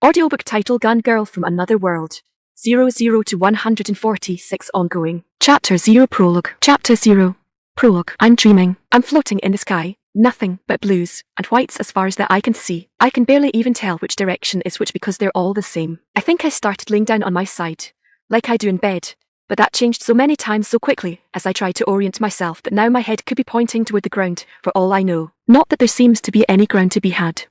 Audiobook title Gun Girl from Another World. 00 to 146 ongoing. Chapter 0 Prologue. Chapter 0. Prologue. I'm dreaming. I'm floating in the sky. Nothing but blues and whites as far as the eye can see. I can barely even tell which direction is which because they're all the same. I think I started laying down on my side, like I do in bed, but that changed so many times so quickly as I tried to orient myself that now my head could be pointing toward the ground for all I know. Not that there seems to be any ground to be had.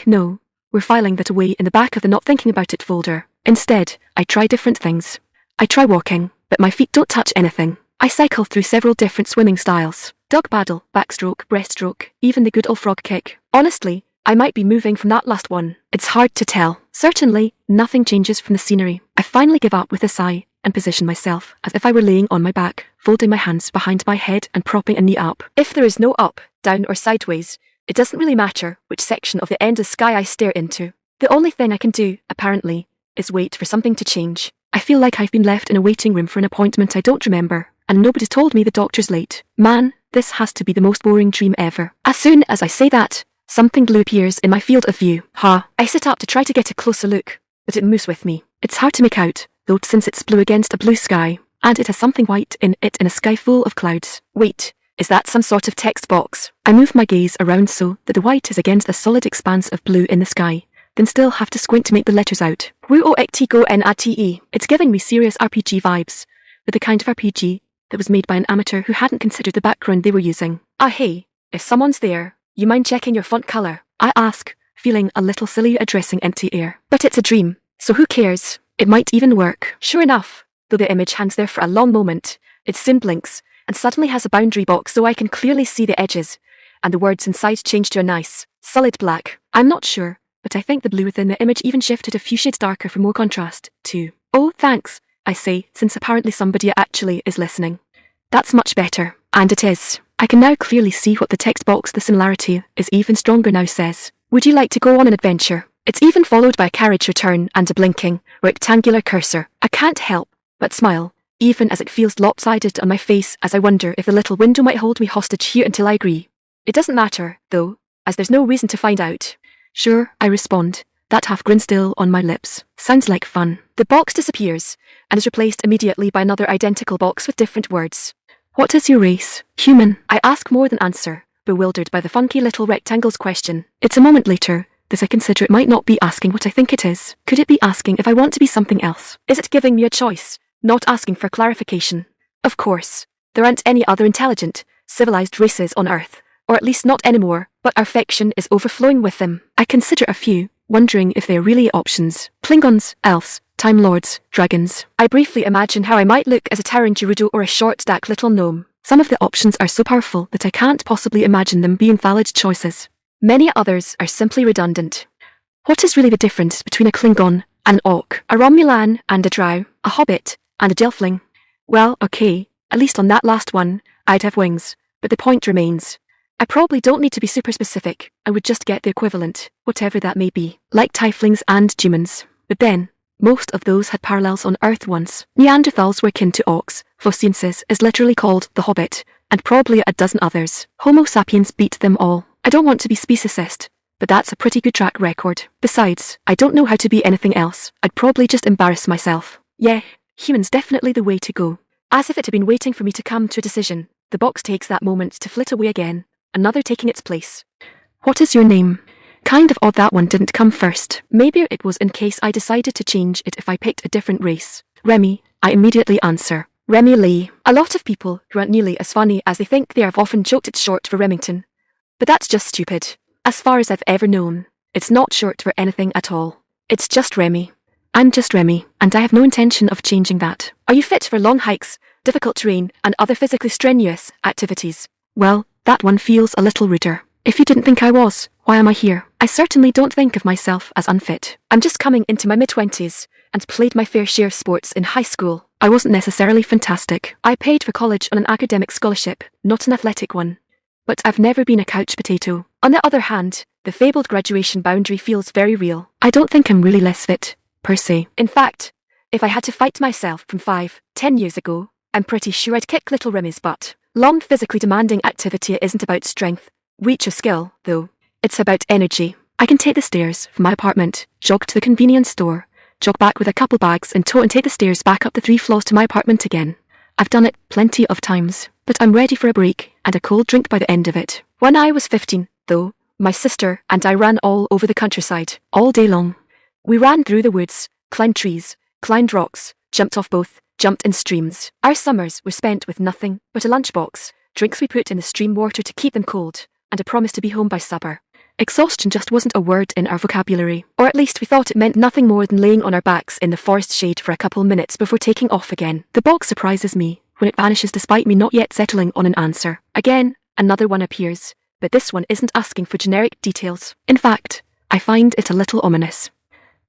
No. We're filing that away in the back of the not thinking about it folder. Instead, I try different things. I try walking, but my feet don't touch anything. I cycle through several different swimming styles. Dog paddle, backstroke, breaststroke, even the good old frog kick. Honestly, I might be moving from that last one. It's hard to tell. Certainly, nothing changes from the scenery. I finally give up with a sigh and position myself as if I were laying on my back, folding my hands behind my head and propping a knee up. If there is no up, down or sideways, it doesn't really matter which section of the endless sky I stare into. The only thing I can do, apparently, is wait for something to change. I feel like I've been left in a waiting room for an appointment I don't remember, and nobody's told me the doctor's late. Man, this has to be the most boring dream ever. As soon as I say that, something blue appears in my field of view. I sit up to try to get a closer look, but it moves with me. It's hard to make out, though, since it's blue against a blue sky, and it has something white in it in a sky full of clouds. Wait. Is that some sort of text box? I move my gaze around so that the white is against a solid expanse of blue in the sky, then still have to squint to make the letters out. WOECTGONATE. It's giving me serious RPG vibes, but the kind of RPG that was made by an amateur who hadn't considered the background they were using. Hey, if someone's there, you mind checking your font color? I ask, feeling a little silly addressing empty air. But it's a dream, so who cares? It might even work. Sure enough, though the image hangs there for a long moment, it soon blinks, and suddenly has a boundary box so I can clearly see the edges, and the words inside change to a nice, solid black. I'm not sure, but I think the blue within the image even shifted a few shades darker for more contrast, too. Oh, thanks, I say, since apparently somebody actually is listening. That's much better, and it is. I can now clearly see what the text box, the similarity is even stronger now, says. Would you like to go on an adventure? It's even followed by a carriage return and a blinking, rectangular cursor. I can't help but smile, even as it feels lopsided on my face as I wonder if the little window might hold me hostage here until I agree. It doesn't matter, though, as there's no reason to find out. Sure, I respond, that half grin still on my lips. Sounds like fun. The box disappears, and is replaced immediately by another identical box with different words. What is your race? Human. I ask more than answer, bewildered by the funky little rectangle's question. It's a moment later that I consider it might not be asking what I think it is. Could it be asking if I want to be something else? Is it giving me a choice? Not asking for clarification. Of course, there aren't any other intelligent, civilized races on Earth, or at least not anymore, but our fiction is overflowing with them. I consider a few, wondering if they're really options. Klingons, elves, Time Lords, dragons. I briefly imagine how I might look as a towering Gerudo or a short-stacked little gnome. Some of the options are so powerful that I can't possibly imagine them being valid choices. Many others are simply redundant. What is really the difference between a Klingon, an Orc, a Romulan and a Drow, a Hobbit, and a Gelfling? Well, okay, at least on that last one, I'd have wings, but the point remains. I probably don't need to be super specific, I would just get the equivalent, whatever that may be, like Tieflings and humans. But then, most of those had parallels on Earth once. Neanderthals were kin to Orcs, Phociensis is literally called the Hobbit, and probably a dozen others. Homo sapiens beat them all. I don't want to be speciesist, but that's a pretty good track record. Besides, I don't know how to be anything else. I'd probably just embarrass myself. Yeah. Human's definitely the way to go. As if it had been waiting for me to come to a decision, the box takes that moment to flit away again, another taking its place. What is your name? Kind of odd that one didn't come first. Maybe it was in case I decided to change it if I picked a different race. Remmi, I immediately answer. Remmi Lee. A lot of people who aren't nearly as funny as they think they have often joked it's short for Remington. But that's just stupid. As far as I've ever known, it's not short for anything at all. It's just Remmi. I'm just Remmi, and I have no intention of changing that. Are you fit for long hikes, difficult terrain, and other physically strenuous activities? Well, that one feels a little ruder. If you didn't think I was, why am I here? I certainly don't think of myself as unfit. I'm just coming into my mid-20s, and played my fair share of sports in high school. I wasn't necessarily fantastic. I paid for college on an academic scholarship, not an athletic one. But I've never been a couch potato. On the other hand, the fabled graduation boundary feels very real. I don't think I'm really less fit, per se. In fact, if I had to fight myself from 5-10 years ago, I'm pretty sure I'd kick little Remmi's butt. Long physically demanding activity isn't about strength, reach or skill, though. It's about energy. I can take the stairs from my apartment, jog to the convenience store, jog back with a couple bags in tow and take the stairs back up the 3 floors to my apartment again. I've done it plenty of times, but I'm ready for a break and a cold drink by the end of it. When I was 15, though, my sister and I ran all over the countryside, all day long. We ran through the woods, climbed trees, climbed rocks, jumped off both, jumped in streams. Our summers were spent with nothing but a lunchbox, drinks we put in the stream water to keep them cold, and a promise to be home by supper. Exhaustion just wasn't a word in our vocabulary, or at least we thought it meant nothing more than laying on our backs in the forest shade for a couple minutes before taking off again. The box surprises me when it vanishes despite me not yet settling on an answer. Again, another one appears, but this one isn't asking for generic details. In fact, I find it a little ominous.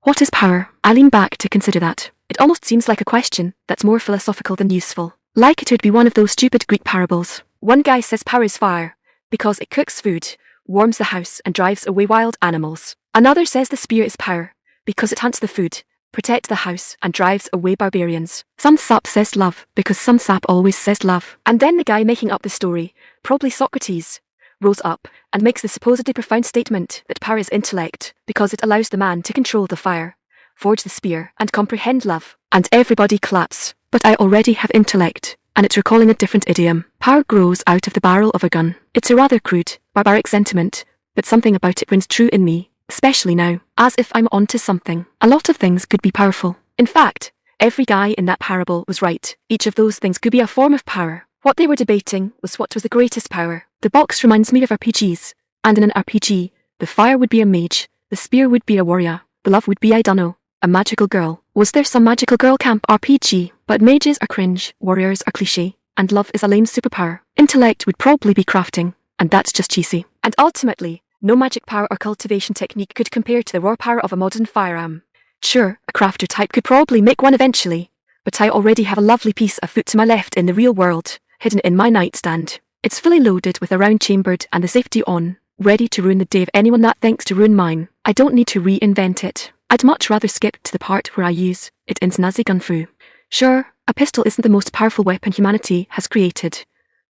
What is power? I lean back to consider that. It almost seems like a question that's more philosophical than useful. Like it would be one of those stupid Greek parables. One guy says power is fire, because it cooks food, warms the house and drives away wild animals. Another says the spear is power, because it hunts the food, protects the house and drives away barbarians. Some sap says love, because some sap always says love. And then the guy making up the story, probably Socrates, rose up and makes the supposedly profound statement that power is intellect, because it allows the man to control the fire, forge the spear and comprehend love. And everybody claps. But I already have intellect, and it's recalling a different idiom. Power grows out of the barrel of a gun. It's a rather crude, barbaric sentiment, but something about it rings true in me, especially now, as if I'm onto something. A lot of things could be powerful. In fact, every guy in that parable was right. Each of those things could be a form of power. What they were debating was what was the greatest power. The box reminds me of RPGs, and in an RPG, the fire would be a mage, the spear would be a warrior, the love would be I dunno, a magical girl. Was there some magical girl camp RPG? But mages are cringe, warriors are cliché, and love is a lame superpower. Intellect would probably be crafting, and that's just cheesy. And ultimately, no magic power or cultivation technique could compare to the raw power of a modern firearm. Sure, a crafter type could probably make one eventually, but I already have a lovely piece of foot to my left in the real world, hidden in my nightstand. It's fully loaded with a round chambered and the safety on, ready to ruin the day of anyone that thinks to ruin mine. I don't need to reinvent it. I'd much rather skip to the part where I use it in snazzy gunfu. Sure, a pistol isn't the most powerful weapon humanity has created,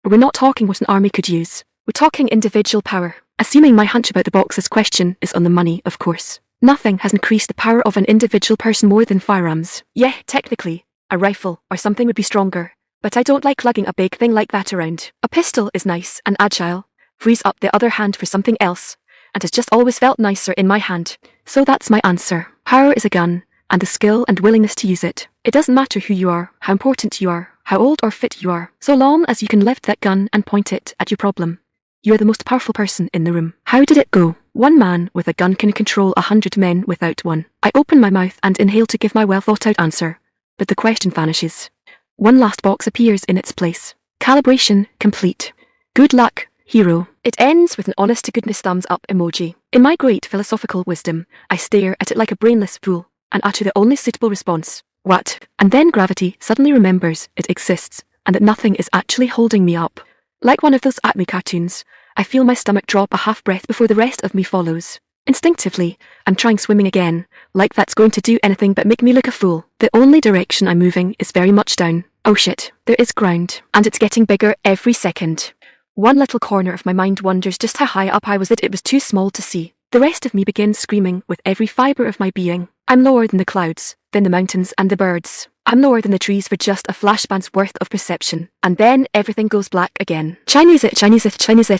but we're not talking what an army could use. We're talking individual power. Assuming my hunch about the box's question is on the money, of course. Nothing has increased the power of an individual person more than firearms. Yeah, technically, a rifle or something would be stronger, but I don't like lugging a big thing like that around. A pistol is nice and agile, frees up the other hand for something else, and has just always felt nicer in my hand. So that's my answer. Power is a gun, and the skill and willingness to use it. It doesn't matter who you are, how important you are, how old or fit you are, so long as you can lift that gun and point it at your problem. You are the most powerful person in the room. How did it go? One man with a gun can control 100 men without one. I open my mouth and inhale to give my well thought out answer, but the question vanishes. One last box appears in its place. Calibration complete. Good luck, hero. It ends with an honest to goodness thumbs up emoji. In my great philosophical wisdom, I stare at it like a brainless fool and utter the only suitable response. What? And then gravity suddenly remembers it exists and that nothing is actually holding me up. Like one of those Acme cartoons, I feel my stomach drop a half breath before the rest of me follows. Instinctively, I'm trying swimming again, like that's going to do anything but make me look a fool. The only direction I'm moving is very much down. Oh shit, there is ground, and it's getting bigger every second. One little corner of my mind wonders just how high up I was that it was too small to see. The rest of me begins screaming with every fibre of my being. I'm lower than the clouds, than the mountains and the birds. I'm lower than the trees for just a flashband's worth of perception. And then everything goes black again. Chinese it, Japanese it, Chinese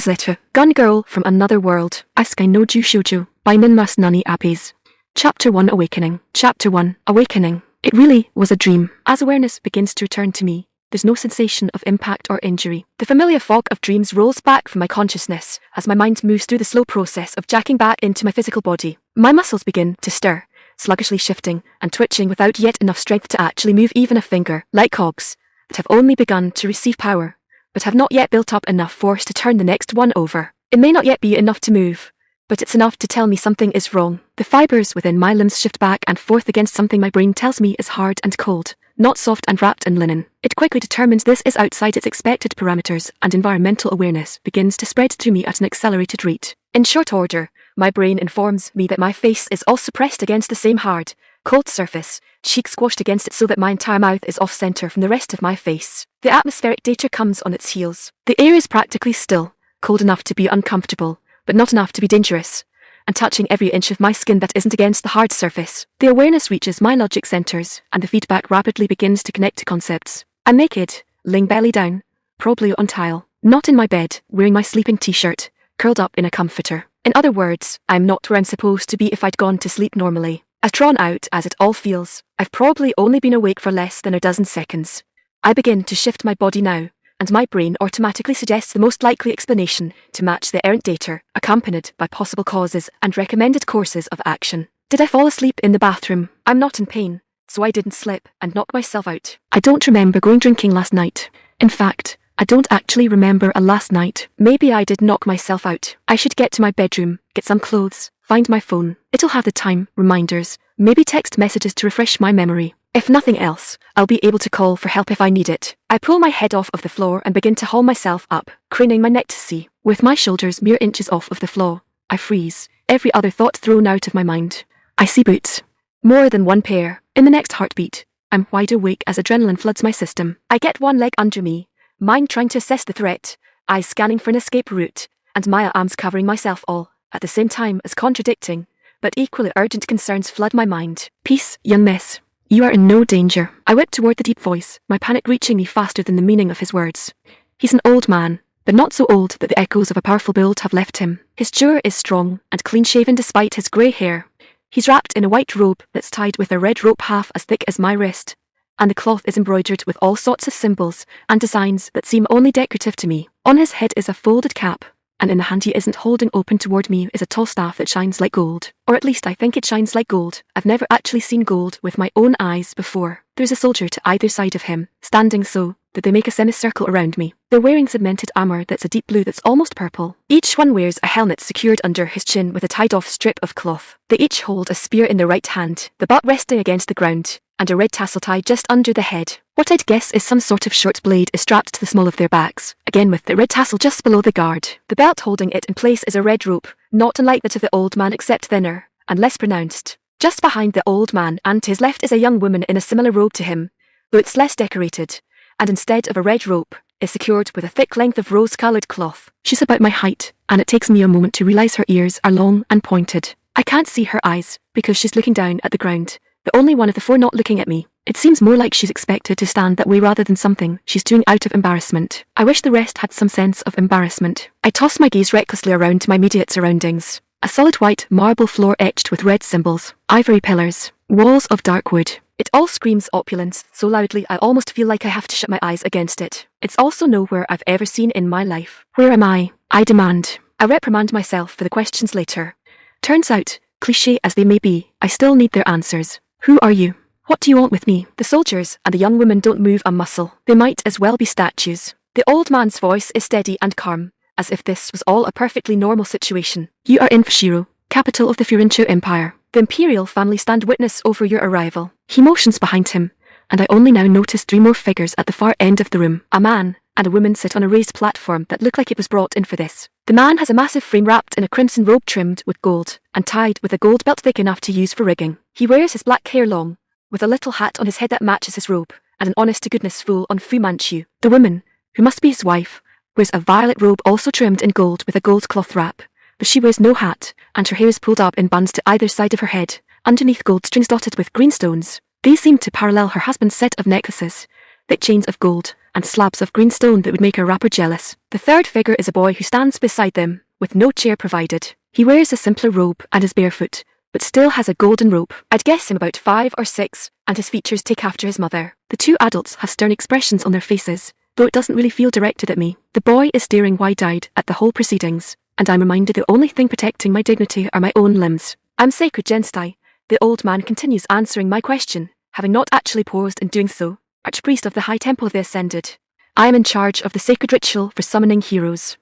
it. Gun Girl from Another World. Askai no Ju Shoujo by Ninmast Nunyabiz. Chapter 1 Awakening. Chapter 1 Awakening. It really was a dream. As awareness begins to return to me, there's no sensation of impact or injury. The familiar fog of dreams rolls back from my consciousness as my mind moves through the slow process of jacking back into my physical body. My muscles begin to stir, sluggishly shifting and twitching without yet enough strength to actually move even a finger, like cogs that have only begun to receive power, but have not yet built up enough force to turn the next one over. It may not yet be enough to move, but it's enough to tell me something is wrong. The fibers within my limbs shift back and forth against something my brain tells me is hard and cold, not soft and wrapped in linen. It quickly determines this is outside its expected parameters, and environmental awareness begins to spread through me at an accelerated rate. In short order, my brain informs me that my face is also pressed against the same hard, cold surface, cheek squashed against it so that my entire mouth is off-center from the rest of my face. The atmospheric data comes on its heels. The air is practically still, cold enough to be uncomfortable, but not enough to be dangerous, and touching every inch of my skin that isn't against the hard surface. The awareness reaches my logic centers, and the feedback rapidly begins to connect to concepts. I'm naked, laying belly down, probably on tile, not in my bed, wearing my sleeping t-shirt, curled up in a comforter. In other words, I'm not where I'm supposed to be if I'd gone to sleep normally. As drawn out as it all feels, I've probably only been awake for less than a dozen seconds. I begin to shift my body now, and my brain automatically suggests the most likely explanation to match the errant data, accompanied by possible causes and recommended courses of action. Did I fall asleep in the bathroom? I'm not in pain, so I didn't slip and knock myself out. I don't remember going drinking last night. In fact, I don't actually remember a last night. Maybe I did knock myself out. I should get to my bedroom, get some clothes, find my phone. It'll have the time, reminders, maybe text messages to refresh my memory. If nothing else, I'll be able to call for help if I need it. I pull my head off of the floor and begin to haul myself up, craning my neck to see. With my shoulders mere inches off of the floor, I freeze, every other thought thrown out of my mind. I see boots. More than one pair. In the next heartbeat, I'm wide awake as adrenaline floods my system. I get one leg under me, mind trying to assess the threat, eyes scanning for an escape route, and my arms covering myself all, at the same time as contradicting, but equally urgent concerns flood my mind. Peace, young miss. You are in no danger. I whip toward the deep voice, my panic reaching me faster than the meaning of his words. He's an old man, but not so old that the echoes of a powerful build have left him. His jaw is strong and clean-shaven despite his grey hair. He's wrapped in a white robe that's tied with a red rope half as thick as my wrist, and the cloth is embroidered with all sorts of symbols and designs that seem only decorative to me. On his head is a folded cap, and in the hand he isn't holding open toward me is a tall staff that shines like gold. Or at least I think it shines like gold. I've never actually seen gold with my own eyes before. There's a soldier to either side of him, standing so that they make a semicircle around me. They're wearing segmented armor that's a deep blue that's almost purple. Each one wears a helmet secured under his chin with a tied-off strip of cloth. They each hold a spear in their right hand, the butt resting against the ground, and a red tassel tied just under the head. What I'd guess is some sort of short blade is strapped to the small of their backs, again with the red tassel just below the guard. The belt holding it in place is a red rope, not unlike that of the old man except thinner, and less pronounced. Just behind the old man and to his left is a young woman in a similar robe to him, though it's less decorated, and instead of a red rope, is secured with a thick length of rose-coloured cloth. She's about my height, and it takes me a moment to realise her ears are long and pointed. I can't see her eyes, because she's looking down at the ground, the only one of the four not looking at me. It seems more like she's expected to stand that way rather than something she's doing out of embarrassment. I wish the rest had some sense of embarrassment. I toss my gaze recklessly around to my immediate surroundings. A solid white marble floor etched with red symbols, ivory pillars, walls of dark wood. It all screams opulence, so loudly I almost feel like I have to shut my eyes against it. It's also nowhere I've ever seen in my life. Where am I? I demand. I reprimand myself for the questions later. Turns out, cliché as they may be, I still need their answers. Who are you? What do you want with me? The soldiers and the young woman don't move a muscle. They might as well be statues. The old man's voice is steady and calm, as if this was all a perfectly normal situation. You are in Furinshao, capital of the Furinshao Empire. The imperial family stand witness over your arrival. He motions behind him, and I only now notice three more figures at the far end of the room. A man and a woman sit on a raised platform that look like it was brought in for this. The man has a massive frame wrapped in a crimson robe trimmed with gold, and tied with a gold belt thick enough to use for rigging. He wears his black hair long, with a little hat on his head that matches his robe, and an honest-to-goodness full-on Fu Manchu. The woman, who must be his wife, wears a violet robe also trimmed in gold with a gold cloth wrap, but she wears no hat, and her hair is pulled up in buns to either side of her head, underneath gold strings dotted with green stones. These seem to parallel her husband's set of necklaces, thick chains of gold, and slabs of green stone that would make her wrapper jealous. The third figure is a boy who stands beside them, with no chair provided. He wears a simpler robe and is barefoot, but still has a golden rope. I'd guess him about 5 or 6, and his features take after his mother. The two adults have stern expressions on their faces, though it doesn't really feel directed at me. The boy is staring wide-eyed at the whole proceedings, and I'm reminded the only thing protecting my dignity are my own limbs. I'm sacred Genstai. The old man continues answering my question, having not actually paused in doing so. Archpriest of the High Temple of the Ascended. I am in charge of the sacred ritual for summoning heroes.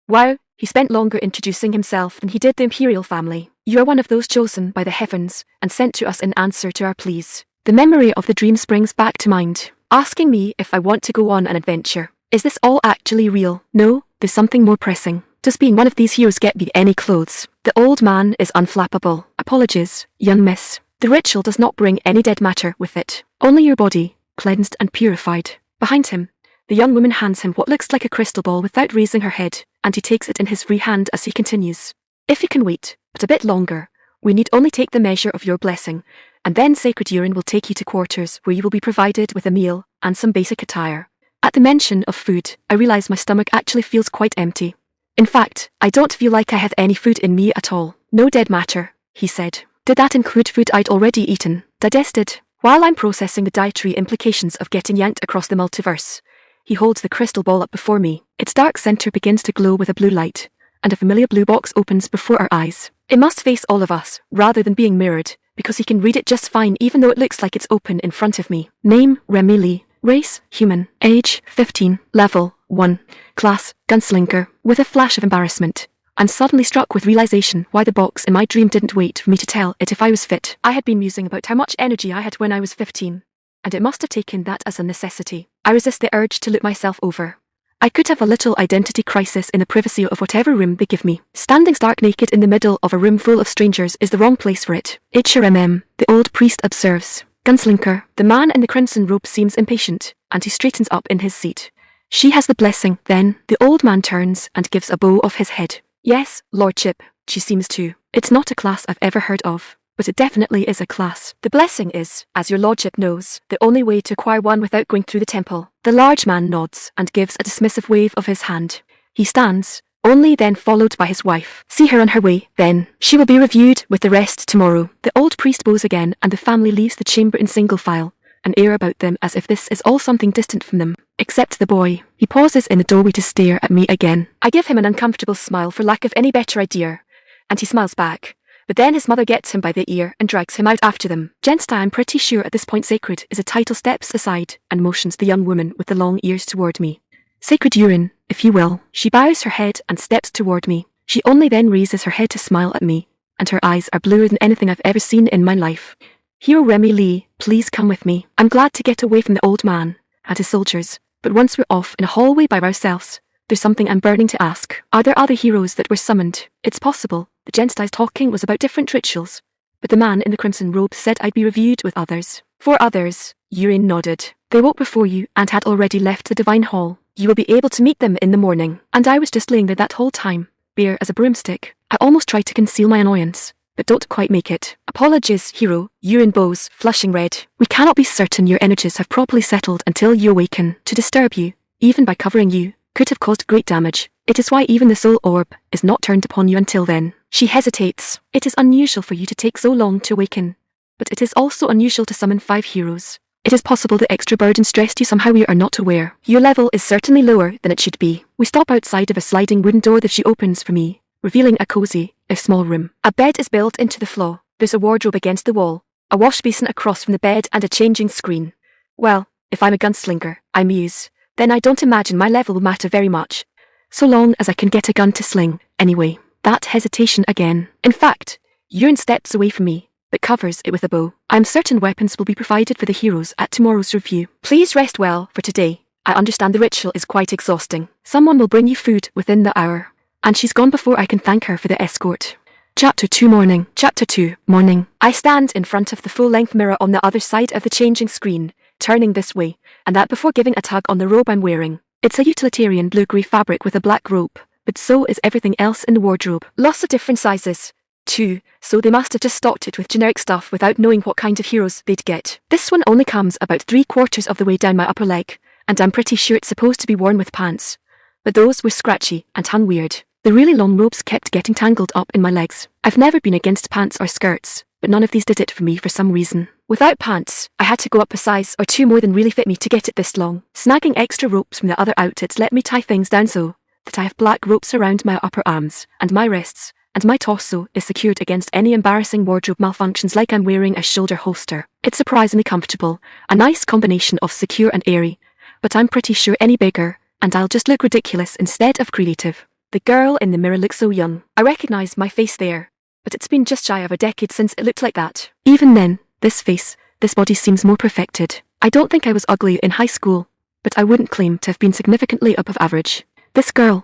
Wow, he spent longer introducing himself than he did the imperial family. You are one of those chosen by the heavens and sent to us in answer to our pleas. The memory of the dream springs back to mind, asking me if I want to go on an adventure. Is this all actually real? No, there's something more pressing. Does being one of these heroes get me any clothes? The old man is unflappable. Apologies, young miss. The ritual does not bring any dead matter with it. Only your body, cleansed and purified. Behind him, The young woman hands him what looks like a crystal ball without raising her head, and he takes it in his free hand as he continues. If you can wait, but a bit longer, we need only take the measure of your blessing, and then sacred urine will take you to quarters where you will be provided with a meal and some basic attire. At the mention of food, I realize my stomach actually feels quite empty. In fact, I don't feel like I have any food in me at all. No dead matter, he said. Did that include food I'd already eaten, digested? While I'm processing the dietary implications of getting yanked across the multiverse, he holds the crystal ball up before me. Its dark center begins to glow with a blue light, and a familiar blue box opens before our eyes. It must face all of us, rather than being mirrored, because he can read it just fine even though it looks like it's open in front of me. Name, Remmi Lee. Race, human. Age, 15. Level, 1. Class, Gunslinger. With a flash of embarrassment, I'm suddenly struck with realization why the box in my dream didn't wait for me to tell it if I was fit. I had been musing about how much energy I had when I was 15, and it must have taken that as a necessity. I resist the urge to look myself over. I could have a little identity crisis in the privacy of whatever room they give me. Standing stark naked in the middle of a room full of strangers is the wrong place for it. HRMM, the old priest observes. Gunslinger, the man in the crimson robe seems impatient, and he straightens up in his seat. She has the blessing, then. The old man turns and gives a bow of his head. Yes, Lordship, she seems to. It's not a class I've ever heard of, but it definitely is a class. The blessing is, as your Lordship knows, the only way to acquire one without going through the temple. The large man nods and gives a dismissive wave of his hand. He stands, only then followed by his wife. See her on her way, then. She will be reviewed with the rest tomorrow. The old priest bows again and the family leaves the chamber in single file, an air about them as if this is all something distant from them. Except the boy. He pauses in the doorway to stare at me again. I give him an uncomfortable smile for lack of any better idea, and he smiles back. But then his mother gets him by the ear and drags him out after them. Gensta, I'm pretty sure at this point sacred is a title, steps aside and motions the young woman with the long ears toward me. Sacred urine, if you will. She bows her head and steps toward me. She only then raises her head to smile at me, and her eyes are bluer than anything I've ever seen in my life. Hero Remmi Lee, please come with me. I'm glad to get away from the old man and his soldiers, but once we're off in a hallway by ourselves, there's something I'm burning to ask. Are there other heroes that were summoned? It's possible the Gensti's talking was about different rituals, but the man in the crimson robe said I'd be reviewed with others. 4 others, Urine nodded. They woke before you and had already left the divine hall. You will be able to meet them in the morning. And I was just laying there that whole time, bare as a broomstick. I almost tried to conceal my annoyance, but don't quite make it. Apologies, hero. Urine bows, flushing red. We cannot be certain your energies have properly settled until you awaken. To disturb you, even by covering you, could have caused great damage. It is why even the soul orb is not turned upon you until then. She hesitates. It is unusual for you to take so long to awaken, but it is also unusual to summon 5 heroes. It is possible the extra burden stressed you somehow we are not aware. Your level is certainly lower than it should be. We stop outside of a sliding wooden door that she opens for me, revealing a cozy, if small room. A bed is built into the floor. There's a wardrobe against the wall, a wash basin across from the bed and a changing screen. Well, if I'm a gunslinger, I muse, then I don't imagine my level will matter very much. So long as I can get a gun to sling, anyway. That hesitation again. In fact, Urine steps away from me, but covers it with a bow. I'm certain weapons will be provided for the heroes at tomorrow's review. Please rest well for today. I understand the ritual is quite exhausting. Someone will bring you food within the hour. And she's gone before I can thank her for the escort. Chapter 2 Morning. Chapter 2 Morning. I stand in front of the full-length mirror on the other side of the changing screen, turning this way, and that before giving a tug on the robe I'm wearing. It's a utilitarian blue-grey fabric with a black rope, but so is everything else in the wardrobe. Lots of different sizes, too, so they must have just stocked it with generic stuff without knowing what kind of heroes they'd get. This one only comes about 3/4 of the way down my upper leg, and I'm pretty sure it's supposed to be worn with pants. But those were scratchy and hung weird. The really long ropes kept getting tangled up in my legs. I've never been against pants or skirts, but none of these did it for me for some reason. Without pants, I had to go up a size or 2 more than really fit me to get it this long. Snagging extra ropes from the other outfits let me tie things down so that I have black ropes around my upper arms and my wrists, and my torso is secured against any embarrassing wardrobe malfunctions like I'm wearing a shoulder holster. It's surprisingly comfortable, a nice combination of secure and airy, but I'm pretty sure any bigger, and I'll just look ridiculous instead of creative. The girl in the mirror looks so young. I recognize my face there, but it's been just shy of a decade since it looked like that. Even then, this face, this body seems more perfected. I don't think I was ugly in high school, but I wouldn't claim to have been significantly above average. This girl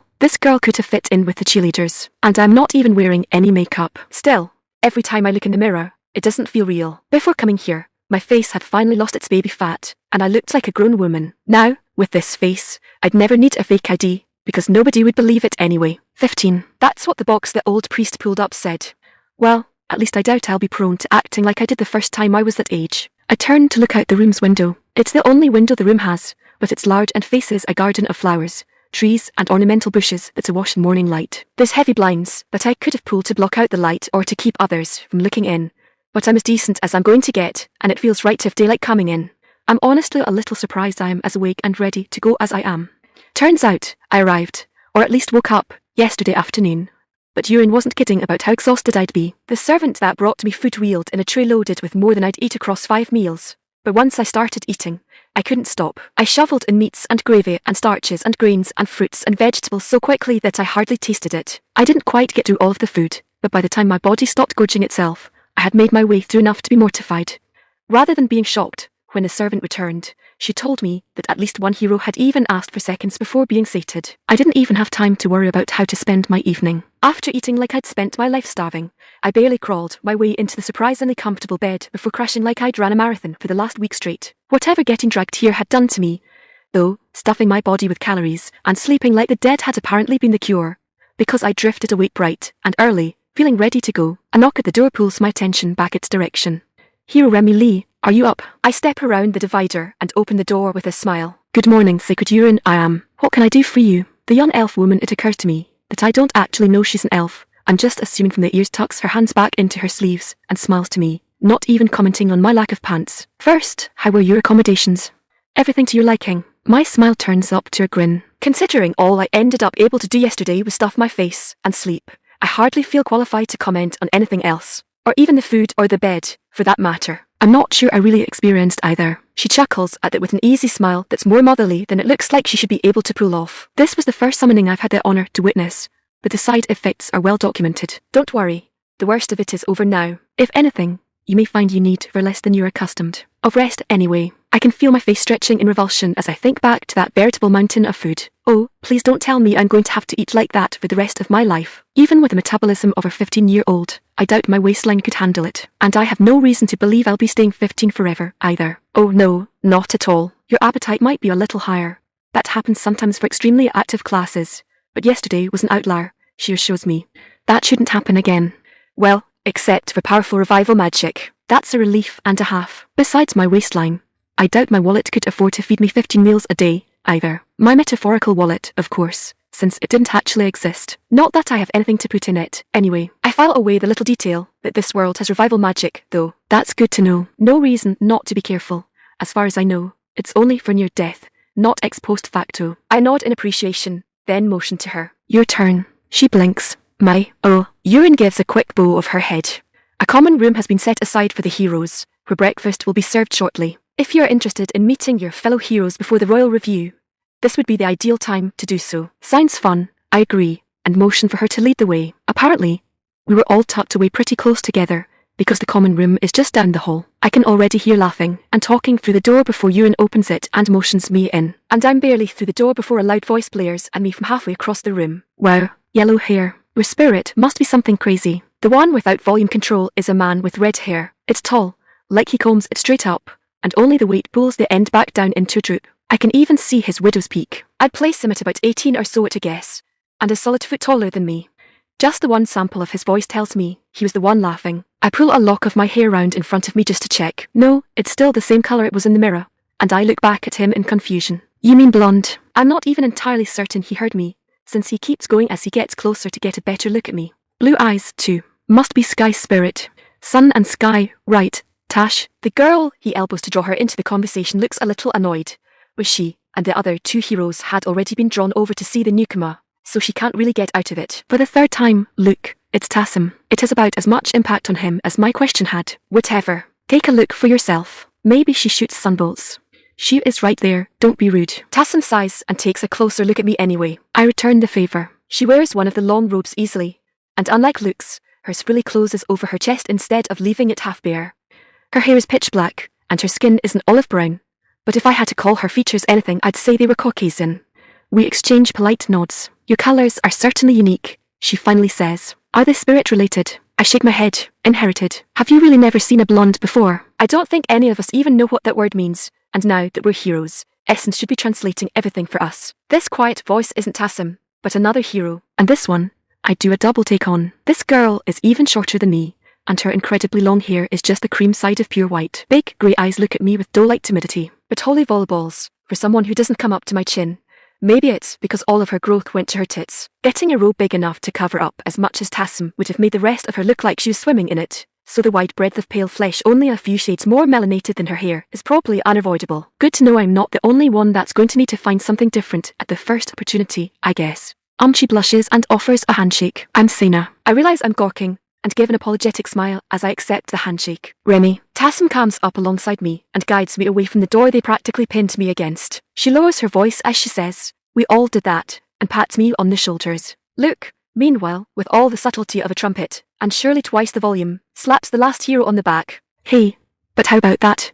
could have fit in with the cheerleaders, and I'm not even wearing any makeup. Still, every time I look in the mirror, it doesn't feel real. Before coming here, my face had finally lost its baby fat, and I looked like a grown woman. Now, With this face, I'd never need a fake ID, because nobody would believe it anyway. 15. That's what the box the old priest pulled up said. Well, at least I doubt I'll be prone to acting like I did the first time I was that age. I turned to look out the room's window. It's the only window the room has, but it's large and faces a garden of flowers, trees and ornamental bushes that's awash in morning light. There's heavy blinds that I could have pulled to block out the light or to keep others from looking in, but I'm as decent as I'm going to get, and it feels right to have daylight coming in. I'm honestly a little surprised I am as awake and ready to go as I am. Turns out, I arrived, or at least woke up, yesterday afternoon. But Urine wasn't kidding about how exhausted I'd be. The servant that brought me food wheeled in a tray loaded with more than I'd eat across 5 meals. But once I started eating, I couldn't stop. I shoveled in meats and gravy and starches and grains and fruits and vegetables so quickly that I hardly tasted it. I didn't quite get through all of the food, but by the time my body stopped gorging itself, I had made my way through enough to be mortified. Rather than being shocked, when the servant returned, she told me that at least one hero had even asked for seconds before being sated. I didn't even have time to worry about how to spend my evening. After eating like I'd spent my life starving, I barely crawled my way into the surprisingly comfortable bed before crashing like I'd ran a marathon for the last week straight. Whatever getting dragged here had done to me, though, stuffing my body with calories and sleeping like the dead had apparently been the cure. Because I drifted awake bright and early, feeling ready to go, a knock at the door pulls my attention back its direction. Hero Remmi Lee, are you up? I step around the divider and open the door with a smile. Good morning, Sacred Urine, I am. What can I do for you? The young elf woman, it occurs to me that I don't actually know she's an elf. I'm just assuming from the ears, tucks her hands back into her sleeves and smiles to me, not even commenting on my lack of pants. First, how were your accommodations? Everything to your liking. My smile turns up to a grin. Considering all I ended up able to do yesterday was stuff my face and sleep, I hardly feel qualified to comment on anything else. Or even the food or the bed, for that matter. I'm not sure I really experienced either. She chuckles at it with an easy smile that's more motherly than it looks like she should be able to pull off. This was the first summoning I've had the honor to witness, but the side effects are well documented. Don't worry, the worst of it is over now. If anything, you may find you need for less than you're accustomed. Of rest anyway. I can feel my face stretching in revulsion as I think back to that veritable mountain of food. Oh, please don't tell me I'm going to have to eat like that for the rest of my life. Even with the metabolism of a 15-year-old, I doubt my waistline could handle it. And I have no reason to believe I'll be staying 15 forever, either. Oh no, not at all. Your appetite might be a little higher. That happens sometimes for extremely active classes. But yesterday was an outlier, she assures me. That shouldn't happen again. Well, except for powerful revival magic. That's a relief and a half. Besides my waistline, I doubt my wallet could afford to feed me 15 meals a day, either. My metaphorical wallet, of course, since it didn't actually exist. Not that I have anything to put in it. Anyway, I file away the little detail that this world has revival magic, though. That's good to know. No reason not to be careful. As far as I know, it's only for near death, not ex post facto. I nod in appreciation, then motion to her. Your turn. She blinks. Urine gives a quick bow of her head. A common room has been set aside for the heroes, where breakfast will be served shortly. If you're interested in meeting your fellow heroes before the royal review, this would be the ideal time to do so. Sounds fun, I agree, and motion for her to lead the way. Apparently, we were all tucked away pretty close together, because the common room is just down the hall. I can already hear laughing and talking through the door before Urine opens it and motions me in. And I'm barely through the door before a loud voice blares at me from halfway across the room. Wow, yellow hair. Your spirit must be something crazy. The one without volume control is a man with red hair. It's tall, like he combs it straight up, and only the weight pulls the end back down into a droop. I can even see his widow's peak. I'd place him at about 18 or so at a guess, and a solid foot taller than me. Just the one sample of his voice tells me he was the one laughing. I pull a lock of my hair round in front of me just to check. No, it's still the same colour it was in the mirror, and I look back at him in confusion. You mean blonde? I'm not even entirely certain he heard me, since he keeps going as he gets closer to get a better look at me. Blue eyes, too. Must be sky spirit. Sun and sky, right, Tash? The girl he elbows to draw her into the conversation looks a little annoyed. But she and the other two heroes had already been drawn over to see the newcomer, so she can't really get out of it. For the third time, look, it's Tassim. It has about as much impact on him as my question had. Whatever. Take a look for yourself. Maybe she shoots sunbolts. She is right there, don't be rude. Tassim sighs and takes a closer look at me anyway. I return the favour. She wears one of the long robes easily, and unlike Luke's, hers fully closes over her chest instead of leaving it half bare. Her hair is pitch black, and her skin is an olive brown, but if I had to call her features anything, I'd say they were Caucasian. We exchange polite nods. Your colours are certainly unique, she finally says. Are they spirit related? I shake my head. Inherited. Have you really never seen a blonde before? I don't think any of us even know what that word means, and now that we're heroes, Essence should be translating everything for us. This quiet voice isn't Tassim, but another hero. And this one, I do a double take on. This girl is even shorter than me, and her incredibly long hair is just the cream side of pure white. Big grey eyes look at me with doe-like timidity. But holy volleyballs, for someone who doesn't come up to my chin. Maybe it's because all of her growth went to her tits. Getting a robe big enough to cover up as much as Tassim would have made the rest of her look like she was swimming in it. So the wide breadth of pale flesh only a few shades more melanated than her hair is probably unavoidable. Good to know I'm not the only one that's going to need to find something different at the first opportunity, I guess. She blushes and offers a handshake. I'm Sena. I realise I'm gawking, and give an apologetic smile as I accept the handshake. Remmi. Tassim comes up alongside me and guides me away from the door they practically pinned me against. She lowers her voice as she says, "We all did that," and pats me on the shoulders. Luke, meanwhile, with all the subtlety of a trumpet, and surely twice the volume, slaps the last hero on the back. Hey, but how about that?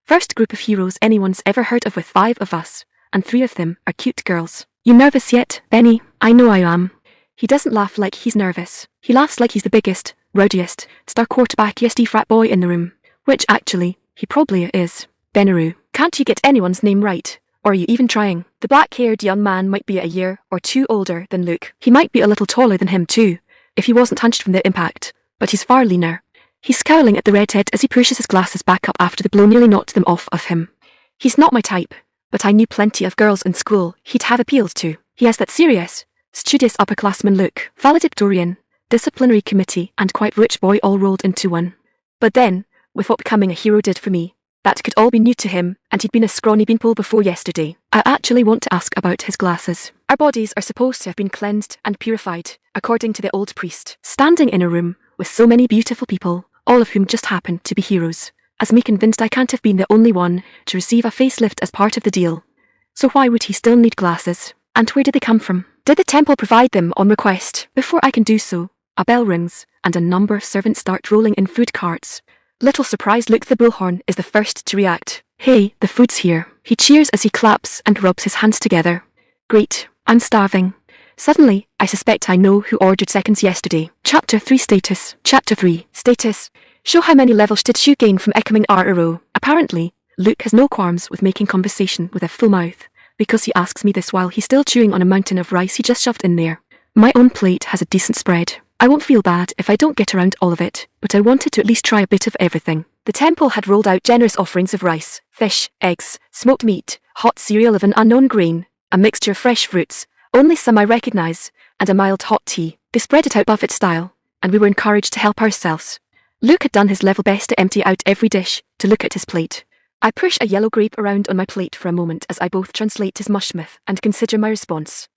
First group of heroes anyone's ever heard of with 5 of us, and 3 of them are cute girls. You nervous yet, Benny? I know I am. He doesn't laugh like he's nervous. He laughs like he's the biggest, rowdiest, star quarterbackiest frat boy in the room. Which actually, he probably is. Benaroo, can't you get anyone's name right? Or are you even trying? The black-haired young man might be a year or 2 older than Luke. He might be a little taller than him too, if he wasn't hunched from the impact, but he's far leaner. He's scowling at the redhead as he pushes his glasses back up after the blow nearly knocked them off of him. He's not my type, but I knew plenty of girls in school he'd have appealed to. He has that serious, studious upperclassman look, valedictorian, disciplinary committee and quite rich boy all rolled into one. But then, with what becoming a hero did for me, that could all be new to him, and he'd been a scrawny beanpole before yesterday. I actually want to ask about his glasses. Our bodies are supposed to have been cleansed and purified, according to the old priest. Standing in a room with so many beautiful people, all of whom just happened to be heroes, as me convinced I can't have been the only one to receive a facelift as part of the deal. So why would he still need glasses? And where did they come from? Did the temple provide them on request? Before I can do so, a bell rings, and a number of servants start rolling in food carts. Little surprised Luke the Bullhorn is the first to react. Hey, the food's here. He cheers as he claps and rubs his hands together. Great, I'm starving. Suddenly, I suspect I know who ordered seconds yesterday. Chapter 3 Status. Chapter 3 Status. Show how many levels did you gain from echoing Ayre. Apparently, Luke has no qualms with making conversation with a full mouth, because he asks me this while he's still chewing on a mountain of rice he just shoved in there. My own plate has a decent spread. I won't feel bad if I don't get around all of it, but I wanted to at least try a bit of everything. The temple had rolled out generous offerings of rice, fish, eggs, smoked meat, hot cereal of an unknown grain, a mixture of fresh fruits, only some I recognize, and a mild hot tea. They spread it out buffet style, and we were encouraged to help ourselves. Luke had done his level best to empty out every dish, to look at his plate. I push a yellow grape around on my plate for a moment as I both translate his mushmouth and consider my response.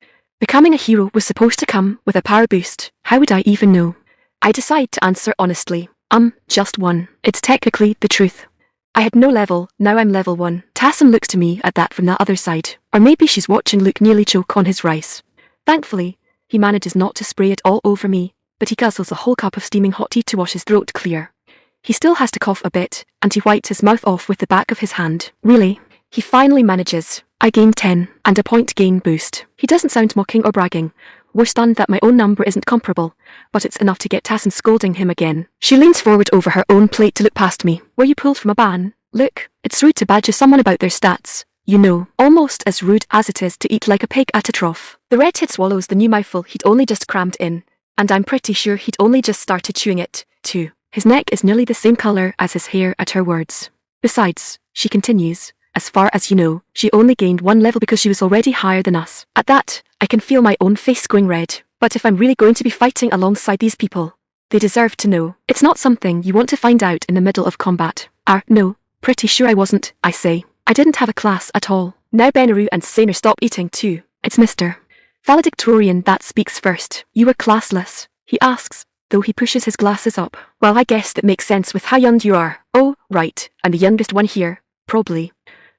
Becoming a hero was supposed to come with a power boost. How would I even know? I decide to answer honestly. Just 1. It's technically the truth. I had no level, now I'm level 1. Tassim looks to me at that from the other side. Or maybe she's watching Luke nearly choke on his rice. Thankfully, he manages not to spray it all over me, but he guzzles a whole cup of steaming hot tea to wash his throat clear. He still has to cough a bit, and he wipes his mouth off with the back of his hand. Really? He finally manages. I gain 10, and a point gain boost. He doesn't sound mocking or bragging. We're stunned that my own number isn't comparable, but it's enough to get Tassim scolding him again. She leans forward over her own plate to look past me. Were you pulled from a ban? Look, it's rude to badger someone about their stats. You know, almost as rude as it is to eat like a pig at a trough. The redhead swallows the new mouthful he'd only just crammed in, and I'm pretty sure he'd only just started chewing it, too. His neck is nearly the same colour as his hair at her words. Besides, she continues, as far as you know, she only gained 1 level because she was already higher than us. At that, I can feel my own face going red. But if I'm really going to be fighting alongside these people, they deserve to know. It's not something you want to find out in the middle of combat. No, pretty sure I wasn't, I say. I didn't have a class at all. Now Benaroo and Saner stop eating too. It's Mr. Valedictorian that speaks first. You were classless, he asks, though he pushes his glasses up. Well, I guess that makes sense with how young you are. Oh, right, I'm the youngest one here, probably.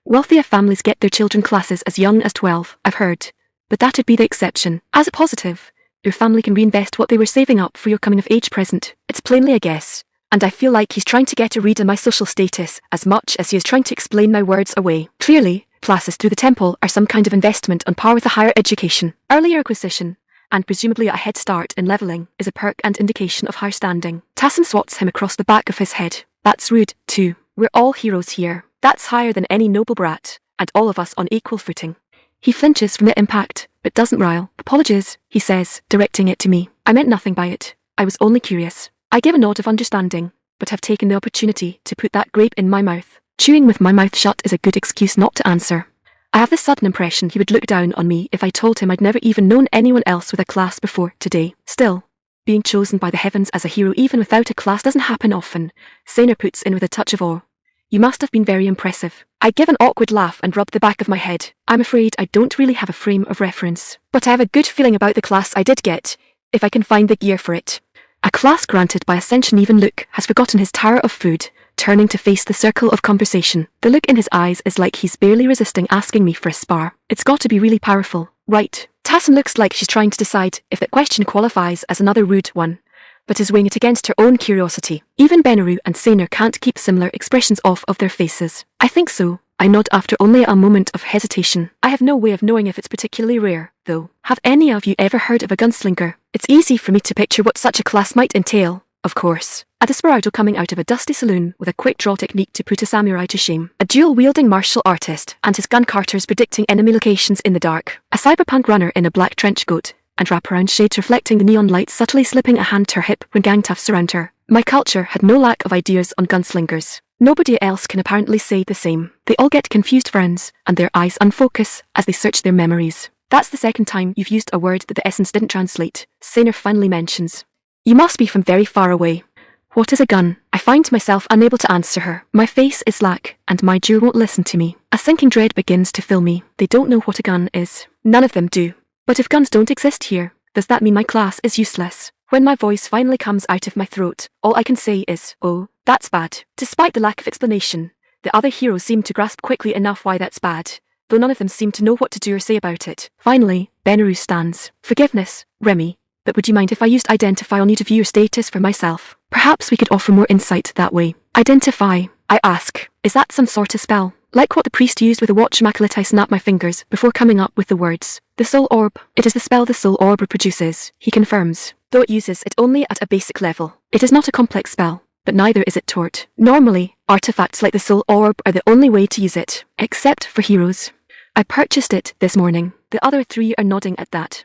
Wealthier families get their children classes as young as 12, I've heard. But that'd be the exception. As a positive, your family can reinvest what they were saving up for your coming of age present. It's plainly a guess. And I feel like he's trying to get a read on my social status as much as he is trying to explain my words away. Clearly, classes through the temple are some kind of investment on par with a higher education. Earlier acquisition, and presumably a head start in levelling, is a perk and indication of higher standing. Tassim swats him across the back of his head. That's rude, too. We're all heroes here. That's higher than any noble brat, and all of us on equal footing. He flinches from the impact, but doesn't rile. Apologies, he says, directing it to me. I meant nothing by it. I was only curious. I give a nod of understanding, but have taken the opportunity to put that grape in my mouth. Chewing with my mouth shut is a good excuse not to answer. I have this sudden impression he would look down on me if I told him I'd never even known anyone else with a class before today. Still, being chosen by the heavens as a hero even without a class doesn't happen often. Saner puts in with a touch of awe. You must have been very impressive. I give an awkward laugh and rub the back of my head. I'm afraid I don't really have a frame of reference, but I have a good feeling about the class I did get, if I can find the gear for it. A class granted by Ascension. Even Luke has forgotten his tower of food, turning to face the circle of conversation. The look in his eyes is like he's barely resisting asking me for a spar. It's got to be really powerful, right? Tassim looks like she's trying to decide if that question qualifies as another rude one, but is weighing it against her own curiosity. Even Benaru and Saner can't keep similar expressions off of their faces. I think so. I nod after only a moment of hesitation. I have no way of knowing if it's particularly rare, though. Have any of you ever heard of a gunslinger? It's easy for me to picture what such a class might entail, of course. A desperado coming out of a dusty saloon with a quick draw technique to put a samurai to shame. A dual-wielding martial artist and his gun carters predicting enemy locations in the dark. A cyberpunk runner in a black trench coat and wraparound shades reflecting the neon lights, subtly slipping a hand to her hip when gang toughs surround her. My culture had no lack of ideas on gunslingers. Nobody else can apparently say the same. They all get confused frowns, and their eyes unfocus as they search their memories. That's the second time you've used a word that the essence didn't translate, Saner finally mentions. You must be from very far away. What is a gun? I find myself unable to answer her. My face is slack, and my jaw won't listen to me. A sinking dread begins to fill me. They don't know what a gun is. None of them do. But if guns don't exist here, does that mean my class is useless? When my voice finally comes out of my throat, all I can say is, oh, that's bad. Despite the lack of explanation, the other heroes seem to grasp quickly enough why that's bad, though none of them seem to know what to do or say about it. Finally, Benaru stands. Forgiveness, Remmi, but would you mind if I used identify? I'll need to view your status for myself. Perhaps we could offer more insight that way. Identify, I ask. Is that some sort of spell? Like what the priest used with a watch maculate? I snap my fingers before coming up with the words. The soul orb. It is the spell the soul orb reproduces, he confirms, though it uses it only at a basic level. It is not a complex spell, but neither is it tort. Normally, artifacts like the soul orb are the only way to use it, except for heroes. I purchased it this morning. The other three are nodding at that.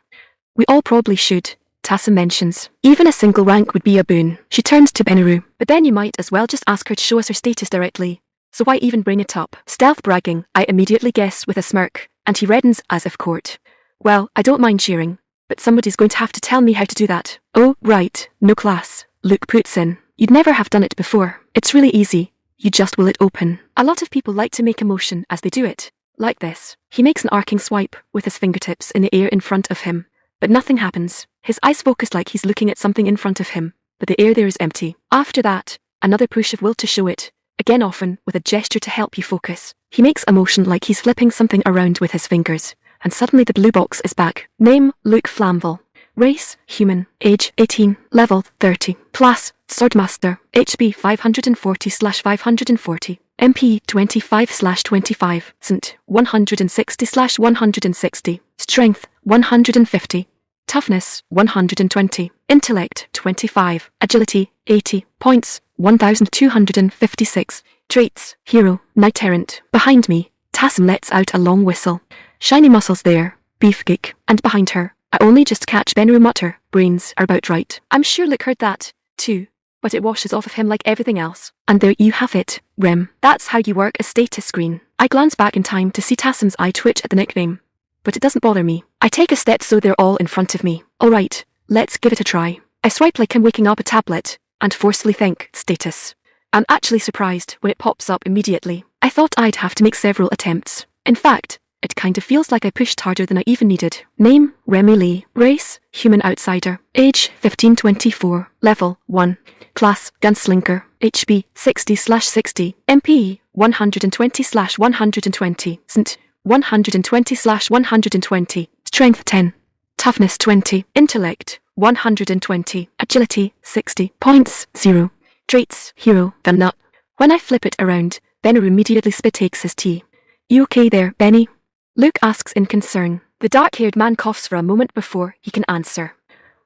We all probably should, Tassim mentions. Even a single rank would be a boon. She turns to Benaru. But then you might as well just ask her to show us her status directly. So why even bring it up? Stealth bragging, I immediately guess with a smirk, and he reddens as if caught. Well, I don't mind sharing, but somebody's going to have to tell me how to do that. Oh, right, no class. Luke puts in. You'd never have done it before. It's really easy. You just will it open. A lot of people like to make a motion as they do it. Like this. He makes an arcing swipe with his fingertips in the air in front of him. But nothing happens. His eyes focus like he's looking at something in front of him, but the air there is empty. After that, another push of will to show it. Again often with a gesture to help you focus. He makes a motion like he's flipping something around with his fingers, and suddenly the blue box is back. Name, Luke Flamville. Race, human. Age, 18. Level, 30. Class, Swordmaster. HP 540/540. MP 25/25. St 160/160. Strength 150. Toughness 120. Intellect 25. Agility 80. Points 1256. Traits, hero, knight errant. Behind me, Tassim lets out a long whistle. Shiny muscles there, beefcake, and behind her, I only just catch Benaru mutter, brains are about right. I'm sure Luke heard that, too, but it washes off of him like everything else. And there you have it, Rem. That's how you work a status screen. I glance back in time to see Tassim's eye twitch at the nickname, but it doesn't bother me. I take a step so they're all in front of me. Alright, let's give it a try. I swipe like I'm waking up a tablet, and forcefully think, status. I'm actually surprised when it pops up immediately. I thought I'd have to make several attempts. In fact, it kind of feels like I pushed harder than I even needed. Name, Remmi Lee. Race, human outsider. Age, 15-24. Level, 1. Class, Gunslinger. HP, 60/60. MP, 120/120. St 120/120. Strength, 10. Toughness, 20. Intellect, 120. Agility, 60. Points, 0. Traits, hero, the nut. When I flip it around, Benaru immediately spit takes his tea. You okay there, Benny? Luke asks in concern. The dark-haired man coughs for a moment before he can answer.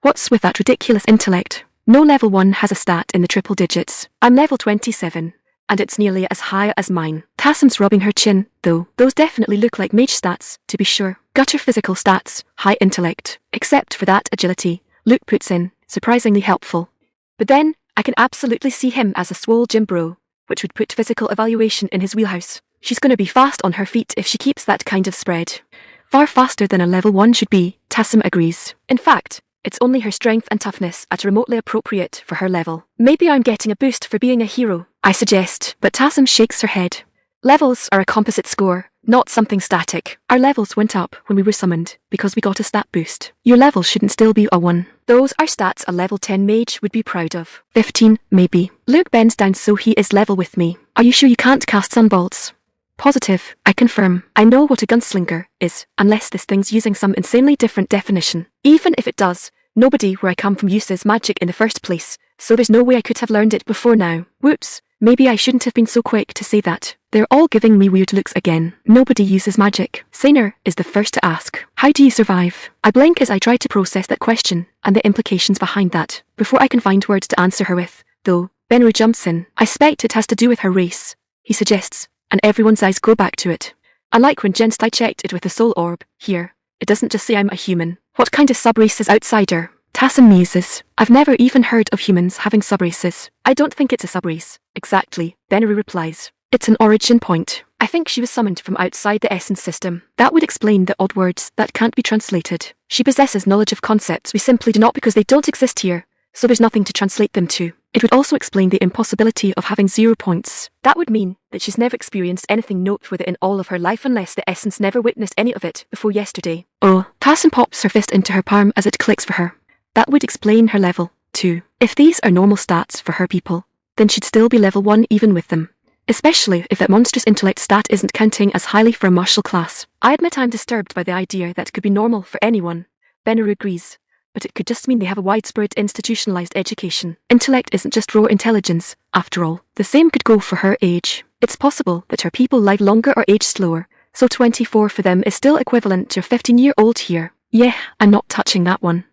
What's with that ridiculous intellect? No level 1 has a stat in the triple digits. I'm level 27, and it's nearly as high as mine. Tassim's rubbing her chin, though. Those definitely look like mage stats, to be sure. Gutter physical stats, high intellect. Except for that agility, Luke puts in, surprisingly helpful. But then, I can absolutely see him as a swole gym bro, which would put physical evaluation in his wheelhouse. She's gonna be fast on her feet if she keeps that kind of spread. Far faster than a level 1 should be, Tassim agrees. In fact, it's only her strength and toughness at remotely appropriate for her level. Maybe I'm getting a boost for being a hero, I suggest, but Tassim shakes her head. Levels are a composite score, not something static. Our levels went up when we were summoned, because we got a stat boost. Your level shouldn't still be a 1. Those are stats a level 10 mage would be proud of. 15, maybe. Luke bends down so he is level with me. Are you sure you can't cast sunbolts? Positive, I confirm. I know what a gunslinger is, unless this thing's using some insanely different definition. Even if it does, nobody where I come from uses magic in the first place, so there's no way I could have learned it before now. Whoops, maybe I shouldn't have been so quick to say that. They're all giving me weird looks again. Nobody uses magic. Saner is the first to ask, how do you survive? I blink as I try to process that question, and the implications behind that, before I can find words to answer her with, though. Benru jumps in. I suspect it has to do with her race, he suggests, and everyone's eyes go back to it. Unlike when Genstai checked it with the soul orb, here, it doesn't just say I'm a human. What kind of subrace is outsider? Tassim muses. I've never even heard of humans having subraces. I don't think it's a subrace. Exactly, Benru replies. It's an origin point. I think she was summoned from outside the essence system. That would explain the odd words that can't be translated. She possesses knowledge of concepts we simply do not because they don't exist here, so there's nothing to translate them to. It would also explain the impossibility of having 0 points. That would mean that she's never experienced anything noteworthy in all of her life unless the essence never witnessed any of it before yesterday. Oh, Tassim pops her fist into her palm as it clicks for her. That would explain her level, too. If these are normal stats for her people, then she'd still be level 1 even with them. Especially if that monstrous intellect stat isn't counting as highly for a martial class. I admit I'm disturbed by the idea that could be normal for anyone. Benru agrees. But it could just mean they have a widespread institutionalized education. Intellect isn't just raw intelligence, after all. The same could go for her age. It's possible that her people live longer or age slower, so 24 for them is still equivalent to a 15-year-old here. Yeah, I'm not touching that one.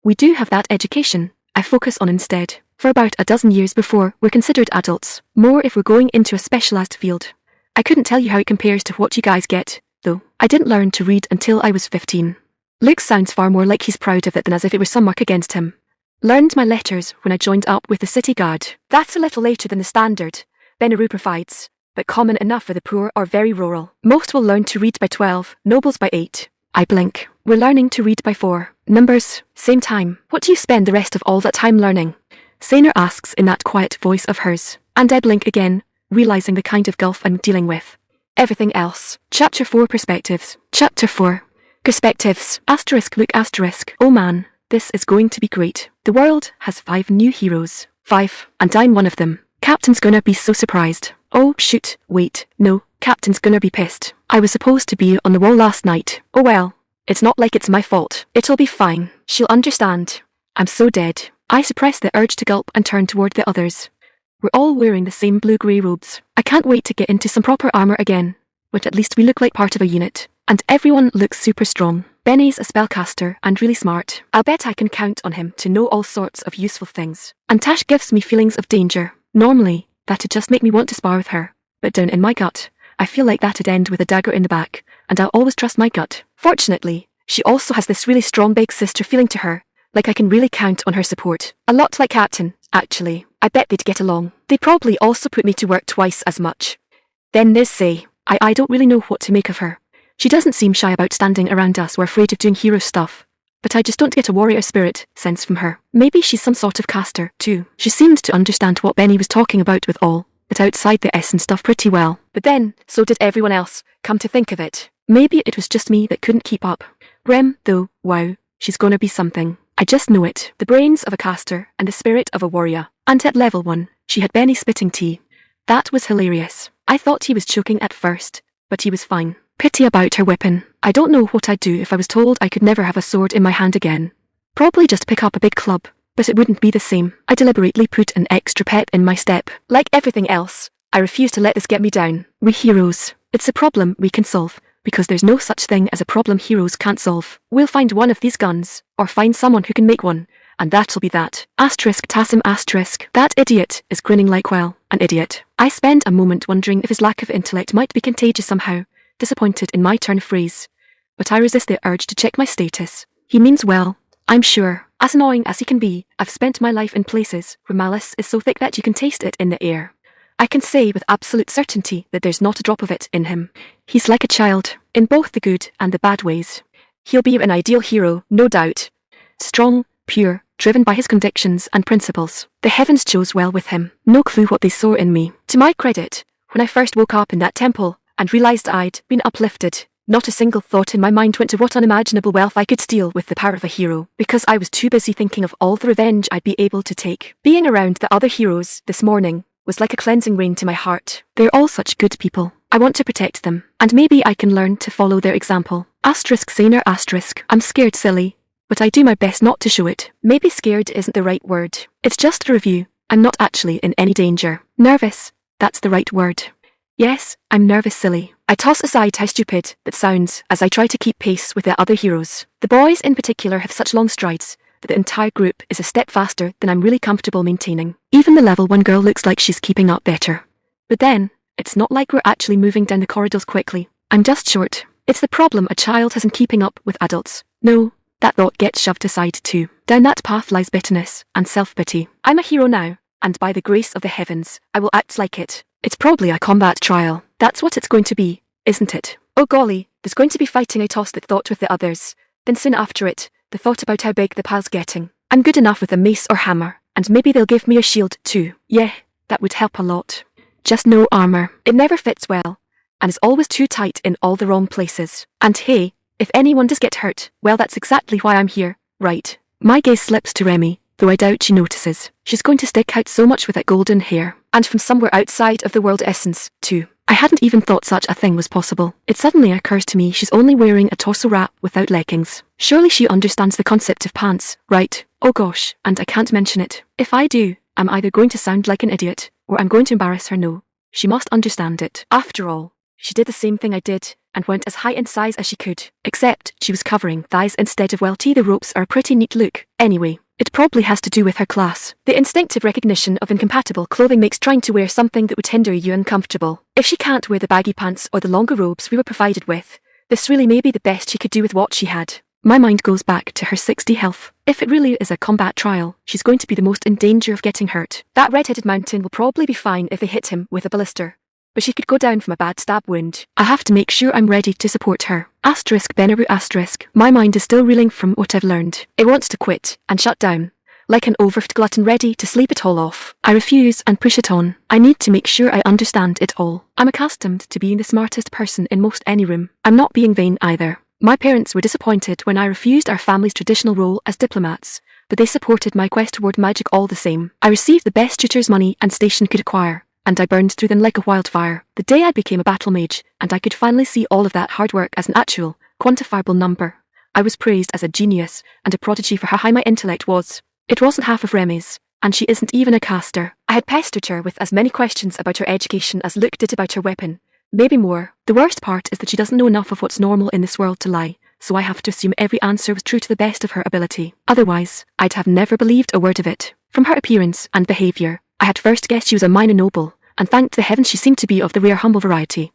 We do have that education. I focus on instead. For about a dozen years before, we're considered adults. More if we're going into a specialized field. I couldn't tell you how it compares to what you guys get, though. I didn't learn to read until I was 15. Luke sounds far more like he's proud of it than as if it was some mark against him. Learned my letters when I joined up with the city guard. That's a little later than the standard, Benru provides, but common enough for the poor or very rural. Most will learn to read by 12, nobles by 8. I blink. We're learning to read by 4. Numbers, same time. What do you spend the rest of all that time learning? Saner asks in that quiet voice of hers, and I blink again, realizing the kind of gulf I'm dealing with. Everything else. Chapter 4 Perspectives. Chapter 4 Perspectives. Asterisk Luke asterisk. Oh man, this is going to be great. The world has 5 new heroes. 5, and I'm one of them. Captain's gonna be so surprised. Oh shoot, wait, no, Captain's gonna be pissed. I was supposed to be on the wall last night. Oh well, it's not like it's my fault. It'll be fine. She'll understand. I'm so dead. I suppress the urge to gulp and turn toward the others. We're all wearing the same blue-grey robes. I can't wait to get into some proper armor again, but at least we look like part of a unit. And everyone looks super strong. Benny's a spellcaster and really smart. I'll bet I can count on him to know all sorts of useful things. And Tash gives me feelings of danger. Normally, that'd just make me want to spar with her. But down in my gut, I feel like that'd end with a dagger in the back, and I'll always trust my gut. Fortunately, she also has this really strong big sister feeling to her, like I can really count on her support. A lot like Captain, actually. I bet they'd get along. They'd probably also put me to work twice as much. Then there's Say. I don't really know what to make of her. She doesn't seem shy about standing around us or afraid of doing hero stuff. But I just don't get a warrior spirit sense from her. Maybe she's some sort of caster, too. She seemed to understand what Benny was talking about with all that outside the essence stuff pretty well. But then, so did everyone else, come to think of it. Maybe it was just me that couldn't keep up. Rem, though, wow, she's gonna be something. I just know it. The brains of a caster and the spirit of a warrior. And at level 1, she had Benny spitting tea. That was hilarious. I thought he was choking at first, but he was fine. Pity about her weapon. I don't know what I'd do if I was told I could never have a sword in my hand again. Probably just pick up a big club, but it wouldn't be the same. I deliberately put an extra pep in my step. Like everything else, I refuse to let this get me down. We heroes. It's a problem we can solve, because there's no such thing as a problem heroes can't solve. We'll find one of these guns, or find someone who can make one, and that'll be that. Asterisk Tassim asterisk. That idiot is grinning like, well, an idiot. I spend a moment wondering if his lack of intellect might be contagious somehow, disappointed in my turn of phrase. But I resist the urge to check my status. He means well, I'm sure. As annoying as he can be, I've spent my life in places where malice is so thick that you can taste it in the air. I can say with absolute certainty that there's not a drop of it in him. He's like a child, in both the good and the bad ways. He'll be an ideal hero, no doubt. Strong, pure, driven by his convictions and principles. The heavens chose well with him. No clue what they saw in me. To my credit, when I first woke up in that temple and realized I'd been uplifted, not a single thought in my mind went to what unimaginable wealth I could steal with the power of a hero, because I was too busy thinking of all the revenge I'd be able to take. Being around the other heroes this morning was like a cleansing rain to my heart. They're all such good people. I want to protect them, and maybe I can learn to follow their example. Asterisk Saner asterisk. I'm scared, silly, but I do my best not to show it. Maybe scared isn't the right word. It's just a review. I'm not actually in any danger. Nervous. That's the right word. Yes, I'm nervous, silly. I toss aside how stupid that sounds as I try to keep pace with the other heroes. The boys in particular have such long strides that the entire group is a step faster than I'm really comfortable maintaining. Even the level 1 girl looks like she's keeping up better. But then, it's not like we're actually moving down the corridors quickly. I'm just short. It's the problem a child has in keeping up with adults. No, that thought gets shoved aside too. Down that path lies bitterness and self-pity. I'm a hero now, and by the grace of the heavens, I will act like it. It's probably a combat trial. That's what it's going to be, isn't it? Oh golly, there's going to be fighting. I tossed that thought with the others. Then soon after it, the thought about how big the pile's getting. I'm good enough with a mace or hammer, and maybe they'll give me a shield too. Yeah, that would help a lot. Just no armor. It never fits well, and is always too tight in all the wrong places. And hey, if anyone does get hurt, well, that's exactly why I'm here, right? My gaze slips to Remmi, though I doubt she notices. She's going to stick out so much with that golden hair, and from somewhere outside of the world essence, too. I hadn't even thought such a thing was possible. It suddenly occurs to me she's only wearing a torso wrap without leggings. Surely she understands the concept of pants, right? Oh gosh, and I can't mention it. If I do, I'm either going to sound like an idiot, or I'm going to embarrass her. No, she must understand it. After all, she did the same thing I did, and went as high in size as she could. Except, she was covering thighs instead of, well, the ropes are a pretty neat look. Anyway, it probably has to do with her class. The instinctive recognition of incompatible clothing makes trying to wear something that would hinder you uncomfortable. If she can't wear the baggy pants or the longer robes we were provided with, this really may be the best she could do with what she had. My mind goes back to her 60 health. If it really is a combat trial, she's going to be the most in danger of getting hurt. That red-headed mountain will probably be fine if they hit him with a ballista, but she could go down from a bad stab wound. I have to make sure I'm ready to support her. Asterisk Benaru asterisk. My mind is still reeling from what I've learned. It wants to quit and shut down, like an overstuffed glutton ready to sleep it all off. I refuse and push it on. I need to make sure I understand it all. I'm accustomed to being the smartest person in most any room. I'm not being vain either. My parents were disappointed when I refused our family's traditional role as diplomats, but they supported my quest toward magic all the same. I received the best tutors money and station could acquire, and I burned through them like a wildfire. The day I became a battle mage, and I could finally see all of that hard work as an actual, quantifiable number, I was praised as a genius and a prodigy for how high my intellect was. It wasn't half of Remmi's, and she isn't even a caster. I had pestered her with as many questions about her education as Luke did about her weapon. Maybe more. The worst part is that she doesn't know enough of what's normal in this world to lie, so I have to assume every answer was true to the best of her ability. Otherwise, I'd have never believed a word of it. From her appearance and behaviour, I had first guessed she was a minor noble, and thanked the heavens she seemed to be of the rare humble variety.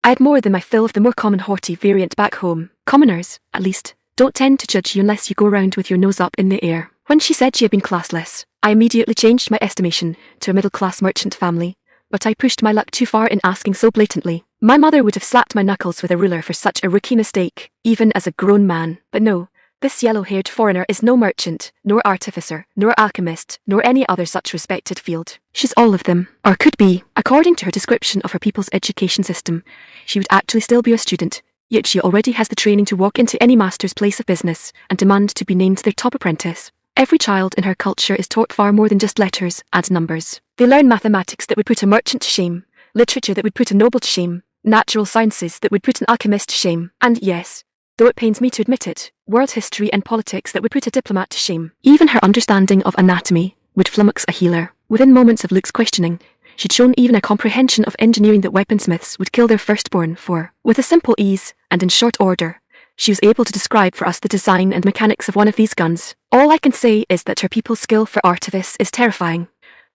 I had more than my fill of the more common haughty variant back home. Commoners, at least, don't tend to judge you unless you go around with your nose up in the air. When she said she had been classless, I immediately changed my estimation to a middle-class merchant family, but I pushed my luck too far in asking so blatantly. My mother would have slapped my knuckles with a ruler for such a rookie mistake, even as a grown man. But no, this yellow-haired foreigner is no merchant, nor artificer, nor alchemist, nor any other such respected field. She's all of them, or could be. According to her description of her people's education system, she would actually still be a student, yet she already has the training to walk into any master's place of business and demand to be named their top apprentice. Every child in her culture is taught far more than just letters and numbers. They learn mathematics that would put a merchant to shame, literature that would put a noble to shame, natural sciences that would put an alchemist to shame, and yes, though it pains me to admit it, world history and politics that would put a diplomat to shame. Even her understanding of anatomy would flummox a healer. Within moments of Luke's questioning, she'd shown even a comprehension of engineering that weaponsmiths would kill their firstborn for. With a simple ease, and in short order, She was able to describe for us the design and mechanics of one of these guns. All I can say is that her people's skill for artifice is terrifying.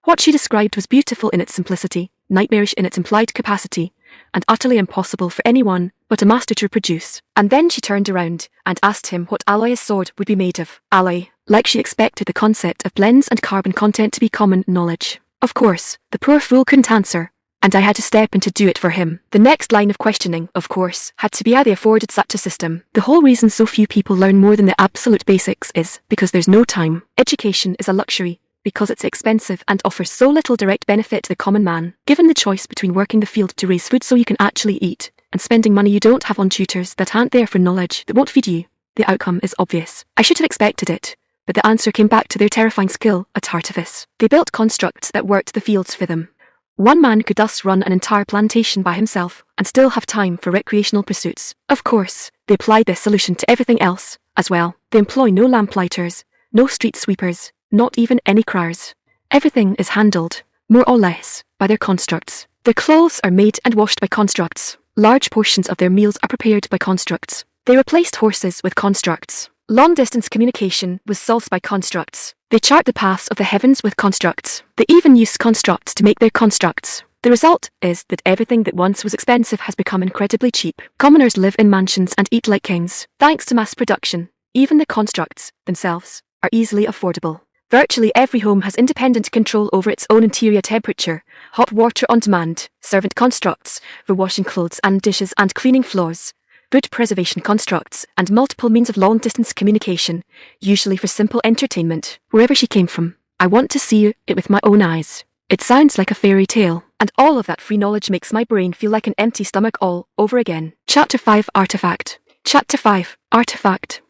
What she described was beautiful in its simplicity, nightmarish in its implied capacity, and utterly impossible for anyone but a master to reproduce. And then she turned around and asked him what alloy his sword would be made of. Alloy, like she expected the concept of blends and carbon content to be common knowledge. Of course, the poor fool couldn't answer, and I had to step in to do it for him. The next line of questioning, of course, had to be how they afforded such a system. The whole reason so few people learn more than the absolute basics is because there's no time. Education is a luxury, because it's expensive and offers so little direct benefit to the common man. Given the choice between working the field to raise food so you can actually eat, and spending money you don't have on tutors that aren't there for knowledge that won't feed you, the outcome is obvious. I should have expected it, but the answer came back to their terrifying skill at artifice. They built constructs that worked the fields for them. One man could thus run an entire plantation by himself and still have time for recreational pursuits. Of course, they applied this solution to everything else as well. They employ no lamplighters, no street sweepers, not even any criers. Everything is handled, more or less, by their constructs. Their clothes are made and washed by constructs. Large portions of their meals are prepared by constructs. They replaced horses with constructs. Long-distance communication was solved by constructs. They chart the paths of the heavens with constructs. They even use constructs to make their constructs. The result is that everything that once was expensive has become incredibly cheap. Commoners live in mansions and eat like kings. Thanks to mass production, even the constructs themselves are easily affordable. Virtually every home has independent control over its own interior temperature, hot water on demand, servant constructs for washing clothes and dishes and cleaning floors, food preservation constructs, and multiple means of long-distance communication, usually for simple entertainment. Wherever she came from, I want to see it with my own eyes. It sounds like a fairy tale, and all of that free knowledge makes my brain feel like an empty stomach all over again. Chapter 5 Artifact. Chapter 5 Artifact.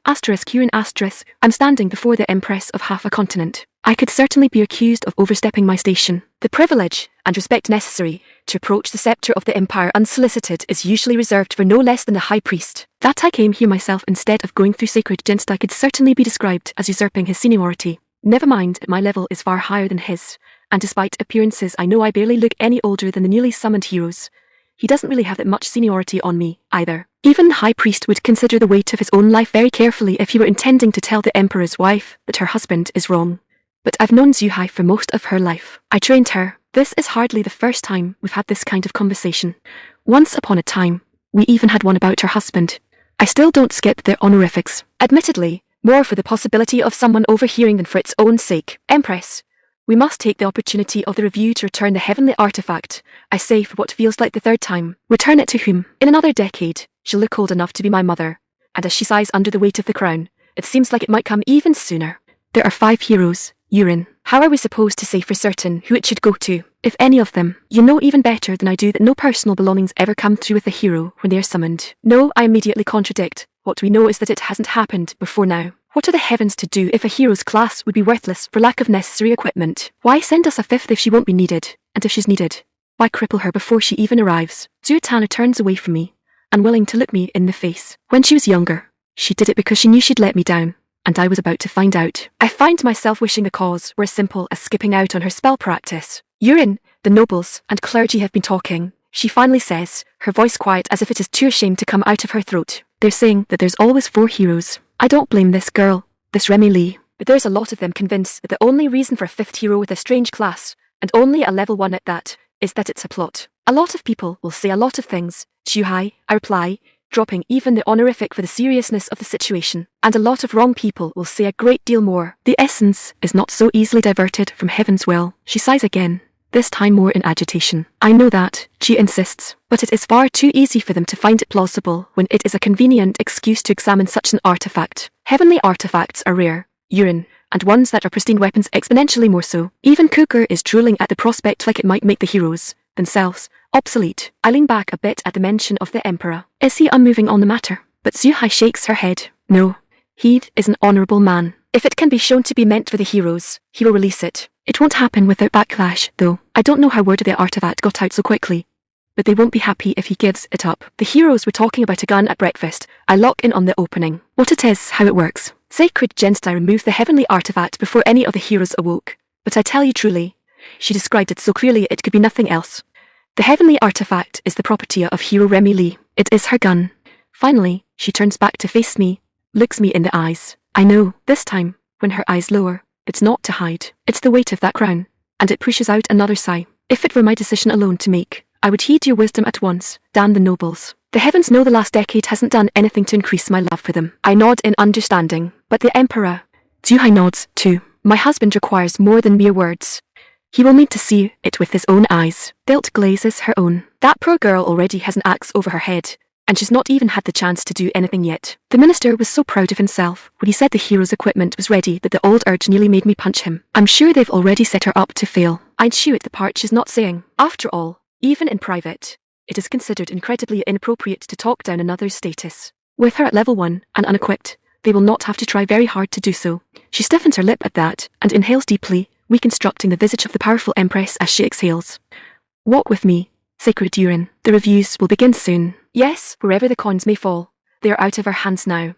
*Q**. I'm standing before the Empress of half a continent. I could certainly be accused of overstepping my station. The privilege and respect necessary to approach the scepter of the Empire unsolicited is usually reserved for no less than the High Priest. That I came here myself instead of going through sacred genst I could certainly be described as usurping his seniority. Never mind, my level is far higher than his, and despite appearances I know I barely look any older than the newly summoned heroes. He doesn't really have that much seniority on me, either. Even the High Priest would consider the weight of his own life very carefully if he were intending to tell the Emperor's wife that her husband is wrong. But I've known Zhuhai for most of her life. I trained her. This is hardly the first time we've had this kind of conversation. Once upon a time, we even had one about her husband. I still don't skip their honorifics. Admittedly, more for the possibility of someone overhearing than for its own sake. Empress, we must take the opportunity of the review to return the heavenly artifact. I say for what feels like the third time. Return it to whom? In another decade, she'll look old enough to be my mother. And as she sighs under the weight of the crown, it seems like it might come even sooner. There are 5 heroes. Yurin. How are we supposed to say for certain who it should go to, if any of them? You know even better than I do that no personal belongings ever come through with a hero when they are summoned. No, I immediately contradict. What we know is that it hasn't happened before now. What are the heavens to do if a hero's class would be worthless for lack of necessary equipment? Why send us a 5th if she won't be needed? And if she's needed, why cripple her before she even arrives? Zutana turns away from me, unwilling to look me in the face. When she was younger, she did it because she knew she'd let me down. And I was about to find out. I find myself wishing the cause were as simple as skipping out on her spell practice. Yurin, the nobles and clergy have been talking, she finally says, her voice quiet as if it is too ashamed to come out of her throat. They're saying that there's always 4 heroes. I don't blame this girl, this Remmi Lee, but there's a lot of them convinced that the only reason for a 5th hero with a strange class, and only a level 1 at that, is that it's a plot. A lot of people will say a lot of things. Zhuhai, I reply, dropping even the honorific for the seriousness of the situation. And a lot of wrong people will say a great deal more. The essence is not so easily diverted from heaven's will. She sighs again, this time more in agitation. I know that, she insists, but it is far too easy for them to find it plausible when it is a convenient excuse to examine such an artifact. Heavenly artifacts are rare, Yurin, and ones that are pristine weapons exponentially more so. Even Cougar is drooling at the prospect like it might make the heroes themselves obsolete. I lean back a bit at the mention of the Emperor. Is he unmoving on the matter? But Zhuhai shakes her head. No. He is an honourable man. If it can be shown to be meant for the heroes, he will release it. It won't happen without backlash, though. I don't know how word of the artifact got out so quickly, but they won't be happy if he gives it up. The heroes were talking about a gun at breakfast. I lock in on the opening. What it is, how it works. Sacred Gensti removed the heavenly artifact before any of the heroes awoke. But I tell you truly, she described it so clearly it could be nothing else. The heavenly artifact is the property of hero Remmi Lee. It is her gun. Finally, she turns back to face me, looks me in the eyes. I know, this time, when her eyes lower, it's not to hide. It's the weight of that crown, and it pushes out another sigh. If it were my decision alone to make, I would heed your wisdom at once. Damn the nobles. The heavens know the last decade hasn't done anything to increase my love for them. I nod in understanding, but the Emperor. Zuhai nods, too. My husband requires more than mere words. He will need to see it with his own eyes. Guilt glazes her own. That poor girl already has an axe over her head, and she's not even had the chance to do anything yet. The minister was so proud of himself when he said the hero's equipment was ready that the old urge nearly made me punch him. I'm sure they've already set her up to fail. I'd shoot the part she's not saying. After all, even in private, it is considered incredibly inappropriate to talk down another's status. With her at level 1 and unequipped, they will not have to try very hard to do so. She stiffens her lip at that and inhales deeply, reconstructing the visage of the powerful Empress as she exhales. Walk with me, sacred urine. The reviews will begin soon. Yes, wherever the coins may fall, they are out of our hands now.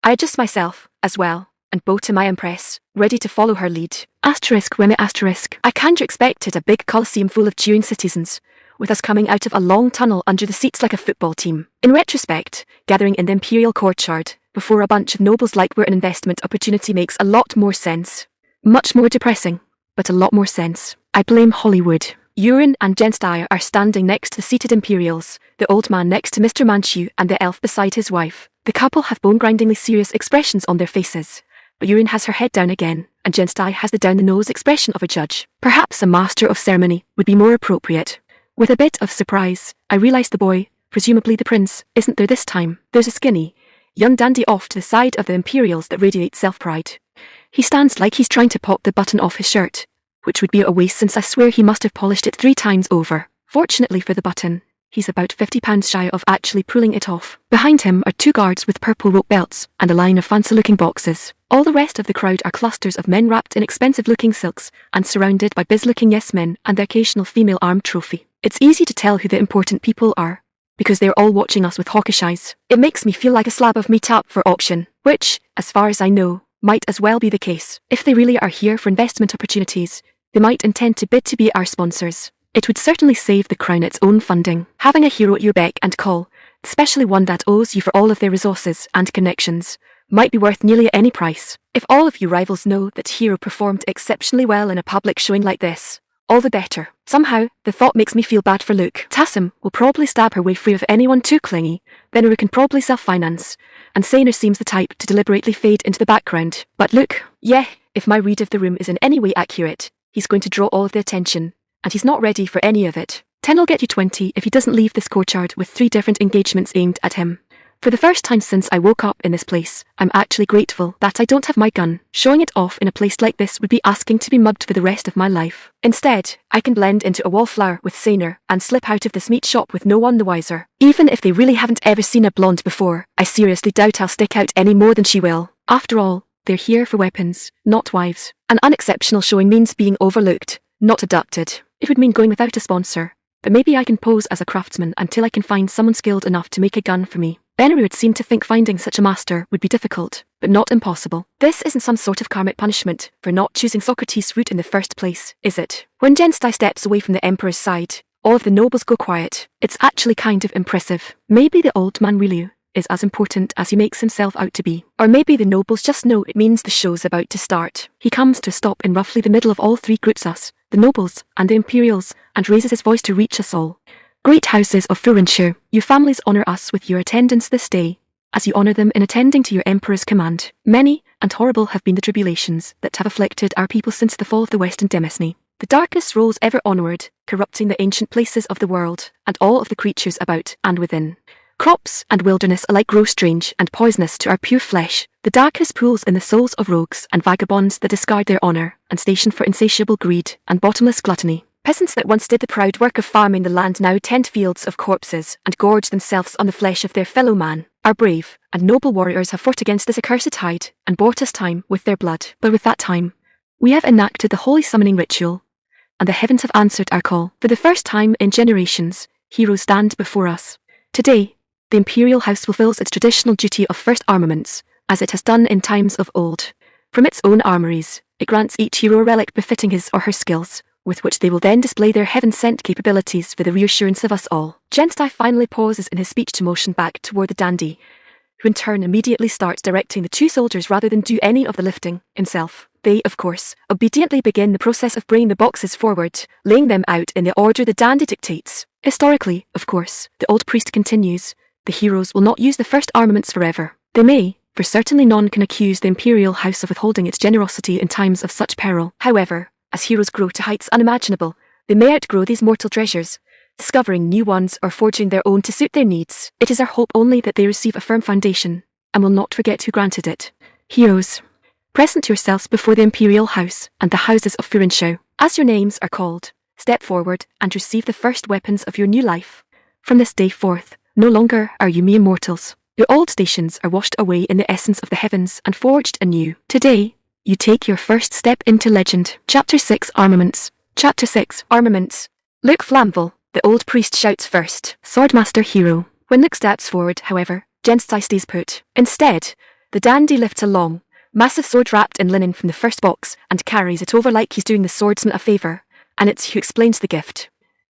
I adjust myself, as well, and bow to my Empress, ready to follow her lead. Remmi *. I kinda expected a big coliseum full of cheering citizens, with us coming out of a long tunnel under the seats like a football team. In retrospect, gathering in the Imperial courtyard before a bunch of nobles like we're an investment opportunity makes a lot more sense. Much more depressing, but a lot more sense. I blame Hollywood. Urine and Ayre are standing next to the seated Imperials, the old man next to Mr. Manchu and the elf beside his wife. The couple have bone-grindingly serious expressions on their faces, but Urine has her head down again, and Ayre has the down-the-nose expression of a judge. Perhaps a master of ceremony would be more appropriate. With a bit of surprise, I realize the boy, presumably the prince, isn't there this time. There's a skinny, young dandy off to the side of the Imperials that radiates self-pride. He stands like he's trying to pop the button off his shirt, which would be a waste since I swear he must have polished it 3 times over. Fortunately for the button, he's about £50 shy of actually pulling it off. Behind him are 2 guards with purple rope belts and a line of fancy-looking boxes. All the rest of the crowd are clusters of men wrapped in expensive-looking silks and surrounded by biz-looking yes-men and the occasional female armed trophy. It's easy to tell who the important people are, because they're all watching us with hawkish eyes. It makes me feel like a slab of meat up for auction, which, as far as I know, might as well be the case. If they really are here for investment opportunities, they might intend to bid to be our sponsors. It would certainly save the crown its own funding. Having a hero at your beck and call, especially one that owes you for all of their resources and connections, might be worth nearly any price. If all of you rivals know that hero performed exceptionally well in a public showing like this, all the better. Somehow, the thought makes me feel bad for Luke. Tassim will probably stab her way free of anyone too clingy, Veneru can probably self-finance, and Saner seems the type to deliberately fade into the background. But Luke, yeah, if my read of the room is in any way accurate, he's going to draw all of the attention, and he's not ready for any of it. 10 will get you 20 if he doesn't leave this courtyard with 3 different engagements aimed at him. For the first time since I woke up in this place, I'm actually grateful that I don't have my gun. Showing it off in a place like this would be asking to be mugged for the rest of my life. Instead, I can blend into a wallflower with Saner and slip out of this meat shop with no one the wiser. Even if they really haven't ever seen a blonde before, I seriously doubt I'll stick out any more than she will. After all, they're here for weapons, not wives. An unexceptional showing means being overlooked, not abducted. It would mean going without a sponsor, but maybe I can pose as a craftsman until I can find someone skilled enough to make a gun for me. Veneru would seem to think finding such a master would be difficult, but not impossible. This isn't some sort of karmic punishment for not choosing Socrates' route in the first place, is it? When Genstai steps away from the Emperor's side, all of the nobles go quiet. It's actually kind of impressive. Maybe the old man really is as important as he makes himself out to be. Or maybe the nobles just know it means the show's about to start. He comes to a stop in roughly the middle of all 3 groups, us, the nobles, and the Imperials, and raises his voice to reach us all. Great houses of Furinshao, your families honour us with your attendance this day, as you honour them in attending to your Emperor's command. Many and horrible have been the tribulations that have afflicted our people since the fall of the Western Demosne. The darkness rolls ever onward, corrupting the ancient places of the world, and all of the creatures about and within. Crops and wilderness alike grow strange and poisonous to our pure flesh. The darkness pools in the souls of rogues and vagabonds that discard their honour and station for insatiable greed and bottomless gluttony. Peasants that once did the proud work of farming the land now tend fields of corpses and gorge themselves on the flesh of their fellow man. Our brave and noble warriors have fought against this accursed tide and bought us time with their blood. But with that time, we have enacted the holy summoning ritual, and the heavens have answered our call. For the first time in generations, heroes stand before us. Today, the Imperial House fulfills its traditional duty of first armaments, as it has done in times of old. From its own armories, it grants each hero a relic befitting his or her skills, with which they will then display their heaven-sent capabilities for the reassurance of us all. Genstai finally pauses in his speech to motion back toward the dandy, who in turn immediately starts directing the two soldiers rather than do any of the lifting himself. They, of course, obediently begin the process of bringing the boxes forward, laying them out in the order the dandy dictates. Historically, of course, the old priest continues, the heroes will not use the first armaments forever. They may, for certainly none can accuse the Imperial House of withholding its generosity in times of such peril. However, as heroes grow to heights unimaginable, they may outgrow these mortal treasures, discovering new ones or forging their own to suit their needs. It is our hope only that they receive a firm foundation, and will not forget who granted it. Heroes, present yourselves before the Imperial House and the houses of Furinshao. As your names are called, step forward and receive the first weapons of your new life. From this day forth, no longer are you mere mortals. Your old stations are washed away in the essence of the heavens and forged anew. Today, you take your first step into legend. Chapter 6 Armaments. Chapter 6 Armaments. Luke Flamville, the old priest shouts first. Swordmaster hero. When Luke steps forward, however, Genstai stays put. Instead, the dandy lifts a long, massive sword wrapped in linen from the first box and carries it over like he's doing the swordsman a favour, and it's who explains the gift.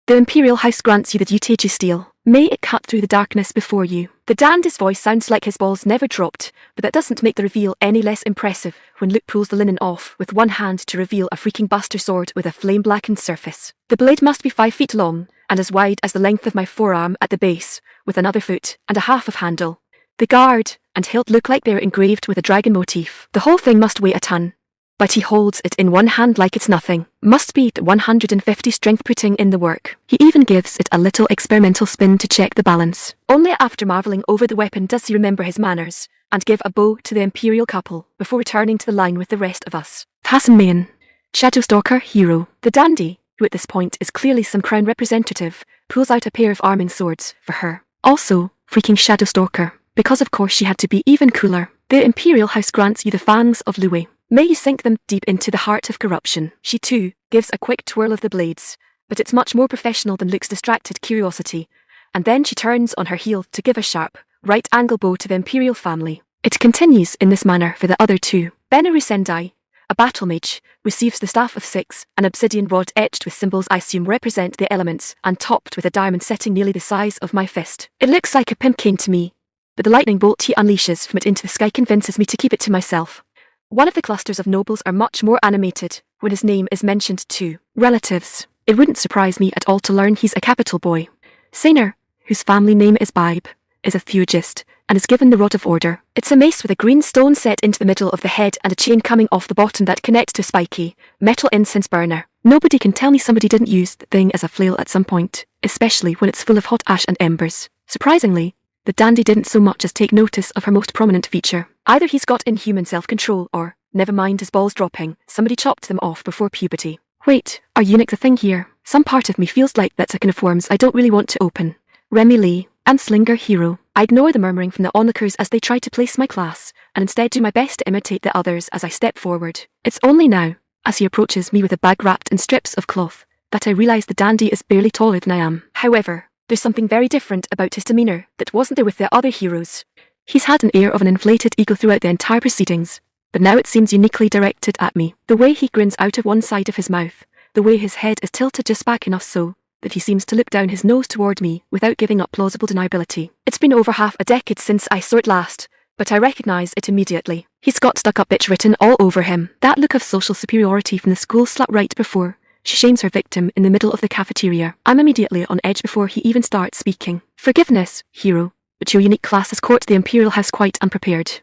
The Imperial House grants you the Utaji steel. May it cut through the darkness before you. The dandy's voice sounds like his balls never dropped, but that doesn't make the reveal any less impressive when Luke pulls the linen off with one hand to reveal a freaking buster sword with a flame-blackened surface. The blade must be 5 feet long and as wide as the length of my forearm at the base, with another foot and a half of handle. The guard and hilt look like they're engraved with a dragon motif. The whole thing must weigh a ton, but he holds it in one hand like it's nothing. Must be the 150 strength putting in the work. He even gives it a little experimental spin to check the balance. Only after marvelling over the weapon does he remember his manners, and give a bow to the Imperial couple before returning to the line with the rest of us. Hassan Mayan, Shadowstalker hero. The dandy, who at this point is clearly some crown representative, pulls out a pair of arming swords for her. Also, freaking Shadowstalker, because of course she had to be even cooler. The Imperial House grants you the fangs of Louis. May you sink them deep into the heart of corruption. She too gives a quick twirl of the blades, but it's much more professional than Luke's distracted curiosity, and then she turns on her heel to give a sharp, right-angle bow to the Imperial family. It continues in this manner for the other two. Benaru Sendai, a battle mage, receives the Staff of Six, an obsidian rod etched with symbols I assume represent the elements, and topped with a diamond setting nearly the size of my fist. It looks like a pimp cane to me, but the lightning bolt he unleashes from it into the sky convinces me to keep it to myself. One of the clusters of nobles are much more animated when his name is mentioned too. Relatives. It wouldn't surprise me at all to learn he's a capital boy. Sainer, whose family name is Bibe, is a theurgist, and is given the Rod of Order. It's a mace with a green stone set into the middle of the head and a chain coming off the bottom that connects to a spiky, metal incense burner. Nobody can tell me somebody didn't use the thing as a flail at some point, especially when it's full of hot ash and embers. Surprisingly, the dandy didn't so much as take notice of her most prominent feature. Either he's got inhuman self-control or, never mind his balls dropping, somebody chopped them off before puberty. Wait, are eunuchs a thing here? Some part of me feels like that's a can of worms I don't really want to open. Remmi Lee, Gunslinger hero. I ignore the murmuring from the onlookers as they try to place my class, and instead do my best to imitate the others as I step forward. It's only now, as he approaches me with a bag wrapped in strips of cloth, that I realise the dandy is barely taller than I am. However, there's something very different about his demeanour that wasn't there with the other heroes. He's had an air of an inflated ego throughout the entire proceedings, but now it seems uniquely directed at me. The way he grins out of one side of his mouth, the way his head is tilted just back enough so that he seems to look down his nose toward me without giving up plausible deniability. It's been over half a decade since I saw it last, but I recognise it immediately. He's got stuck-up bitch written all over him. That look of social superiority from the school slut right before she shames her victim in the middle of the cafeteria. I'm immediately on edge before he even starts speaking. Forgiveness, hero, but your unique class has caught the Imperial House quite unprepared.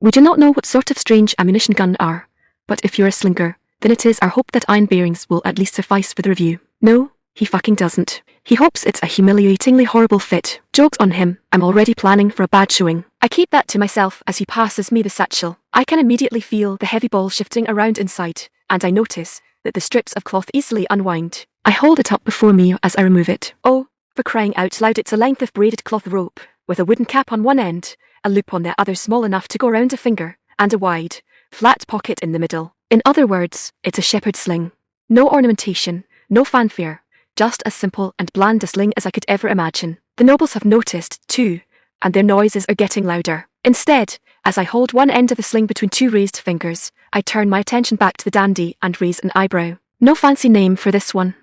We do not know what sort of strange ammunition gun are, but if you're a slinger, then it is our hope that iron bearings will at least suffice for the review. No, he fucking doesn't. He hopes it's a humiliatingly horrible fit. Joke's on him, I'm already planning for a bad showing. I keep that to myself as he passes me the satchel. I can immediately feel the heavy ball shifting around inside, and I notice that the strips of cloth easily unwind. I hold it up before me as I remove it. Oh, for crying out loud, it's a length of braided cloth rope, with a wooden cap on one end, a loop on the other small enough to go around a finger, and a wide, flat pocket in the middle. In other words, it's a shepherd sling. No ornamentation, no fanfare, just as simple and bland a sling as I could ever imagine. The nobles have noticed, too, and their noises are getting louder. Instead, as I hold one end of the sling between two raised fingers, I turn my attention back to the dandy and raise an eyebrow. No fancy name for this one.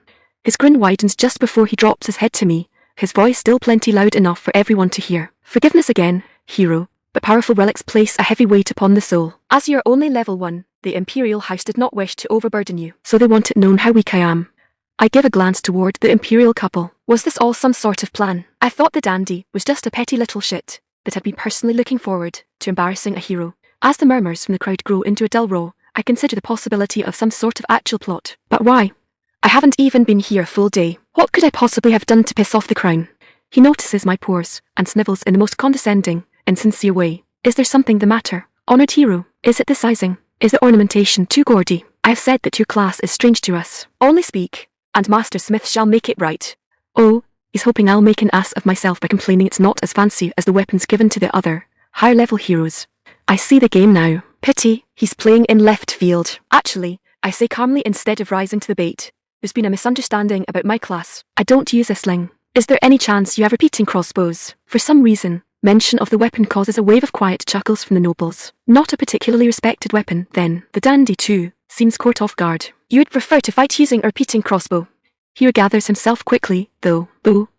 His grin widens just before he drops his head to me, his voice still plenty loud enough for everyone to hear. Forgiveness again, hero, but powerful relics place a heavy weight upon the soul. As you're only level 1, the Imperial House did not wish to overburden you, so they want it known how weak I am. I give a glance toward the Imperial couple. Was this all some sort of plan? I thought the dandy was just a petty little shit that had been personally looking forward to embarrassing a hero. As the murmurs from the crowd grow into a dull roar, I consider the possibility of some sort of actual plot. But why? I haven't even been here a full day. What could I possibly have done to piss off the crown? He notices my pores and snivels in the most condescending and sincere way. Is there something the matter? Honored hero, is it the sizing? Is the ornamentation too gaudy? I have said that your class is strange to us. Only speak, and Master Smith shall make it right. Oh, he's hoping I'll make an ass of myself by complaining it's not as fancy as the weapons given to the other, higher level heroes. I see the game now. Pity, he's playing in left field. Actually, I say calmly instead of rising to the bait. There's been a misunderstanding about my class. I don't use a sling. Is there any chance you have repeating crossbows? For some reason, mention of the weapon causes a wave of quiet chuckles from the nobles. Not a particularly respected weapon, then. The dandy, too, seems caught off guard. You would prefer to fight using a repeating crossbow? Hero gathers himself quickly, though.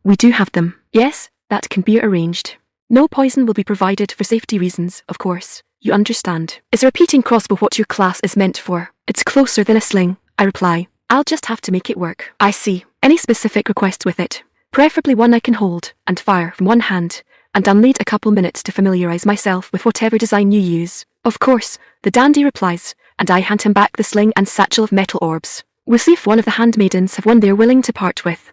We do have them. Yes, that can be arranged. No poison will be provided for safety reasons, of course. You understand. Is a repeating crossbow what your class is meant for? It's closer than a sling, I reply. I'll just have to make it work. I see. Any specific requests with it? Preferably one I can hold and fire from one hand, and I'll need a couple minutes to familiarize myself with whatever design you use. Of course, the dandy replies, and I hand him back the sling and satchel of metal orbs. We'll see if one of the handmaidens have one they're willing to part with.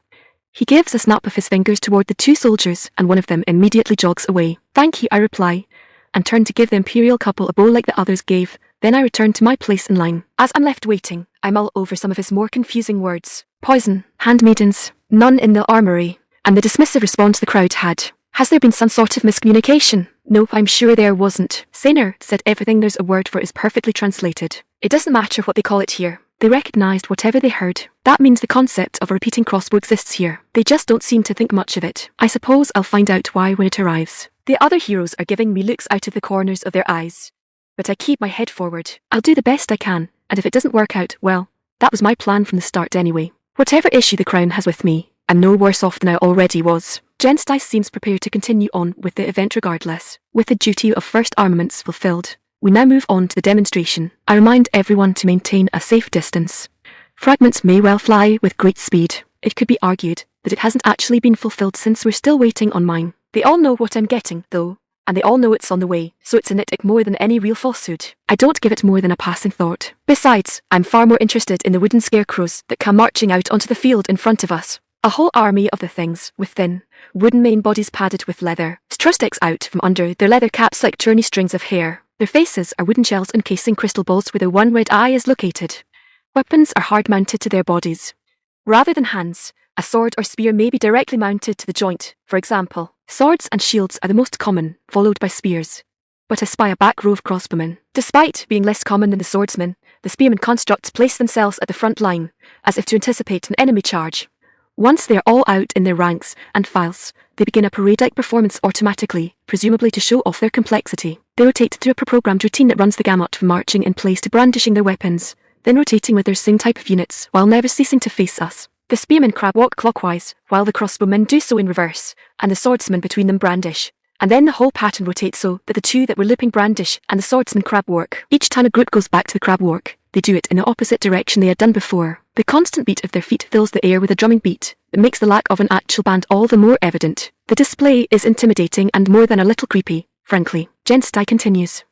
He gives a snap of his fingers toward the 2 soldiers, and one of them immediately jogs away. Thank you, I reply, and turn to give the Imperial couple a bow like the others gave. Then I return to my place in line. As I'm left waiting, I mull over some of his more confusing words. Poison, handmaidens, none in the armory, and the dismissive response the crowd had. Has there been some sort of miscommunication? Nope, I'm sure there wasn't. Saner said everything there's a word for is perfectly translated. It doesn't matter what they call it here. They recognized whatever they heard. That means the concept of a repeating crossbow exists here. They just don't seem to think much of it. I suppose I'll find out why when it arrives. The other heroes are giving me looks out of the corners of their eyes, but I keep my head forward. I'll do the best I can, and if it doesn't work out, well, that was my plan from the start anyway. Whatever issue the crown has with me, I'm no worse off than I already was. Genstice seems prepared to continue on with the event regardless. With the duty of first armaments fulfilled, we now move on to the demonstration. I remind everyone to maintain a safe distance. Fragments may well fly with great speed. It could be argued that it hasn't actually been fulfilled since we're still waiting on mine. They all know what I'm getting, though, and they all know it's on the way, so it's a nitpick more than any real falsehood. I don't give it more than a passing thought. Besides, I'm far more interested in the wooden scarecrows that come marching out onto the field in front of us. A whole army of the things, with thin, wooden main bodies padded with leather. Straw sticks out from under their leather caps like churny strings of hair. Their faces are wooden shells encasing crystal balls where their one red eye is located. Weapons are hard mounted to their bodies. Rather than hands, a sword or spear may be directly mounted to the joint. For example, swords and shields are the most common, followed by spears. But I spy a back row of crossbowmen. Despite being less common than the swordsmen, the spearmen constructs place themselves at the front line, as if to anticipate an enemy charge. Once they are all out in their ranks and files, they begin a parade-like performance automatically, presumably to show off their complexity. They rotate through a pre-programmed routine that runs the gamut from marching in place to brandishing their weapons, then rotating with their same type of units while never ceasing to face us. The spearmen crab walk clockwise, while the crossbowmen do so in reverse, and the swordsmen between them brandish. And then the whole pattern rotates so that the two that were looping brandish and the swordsman crab walk. Each time a group goes back to the crab walk, they do it in the opposite direction they had done before. The constant beat of their feet fills the air with a drumming beat that makes the lack of an actual band all the more evident. The display is intimidating and more than a little creepy, frankly. Genstai continues.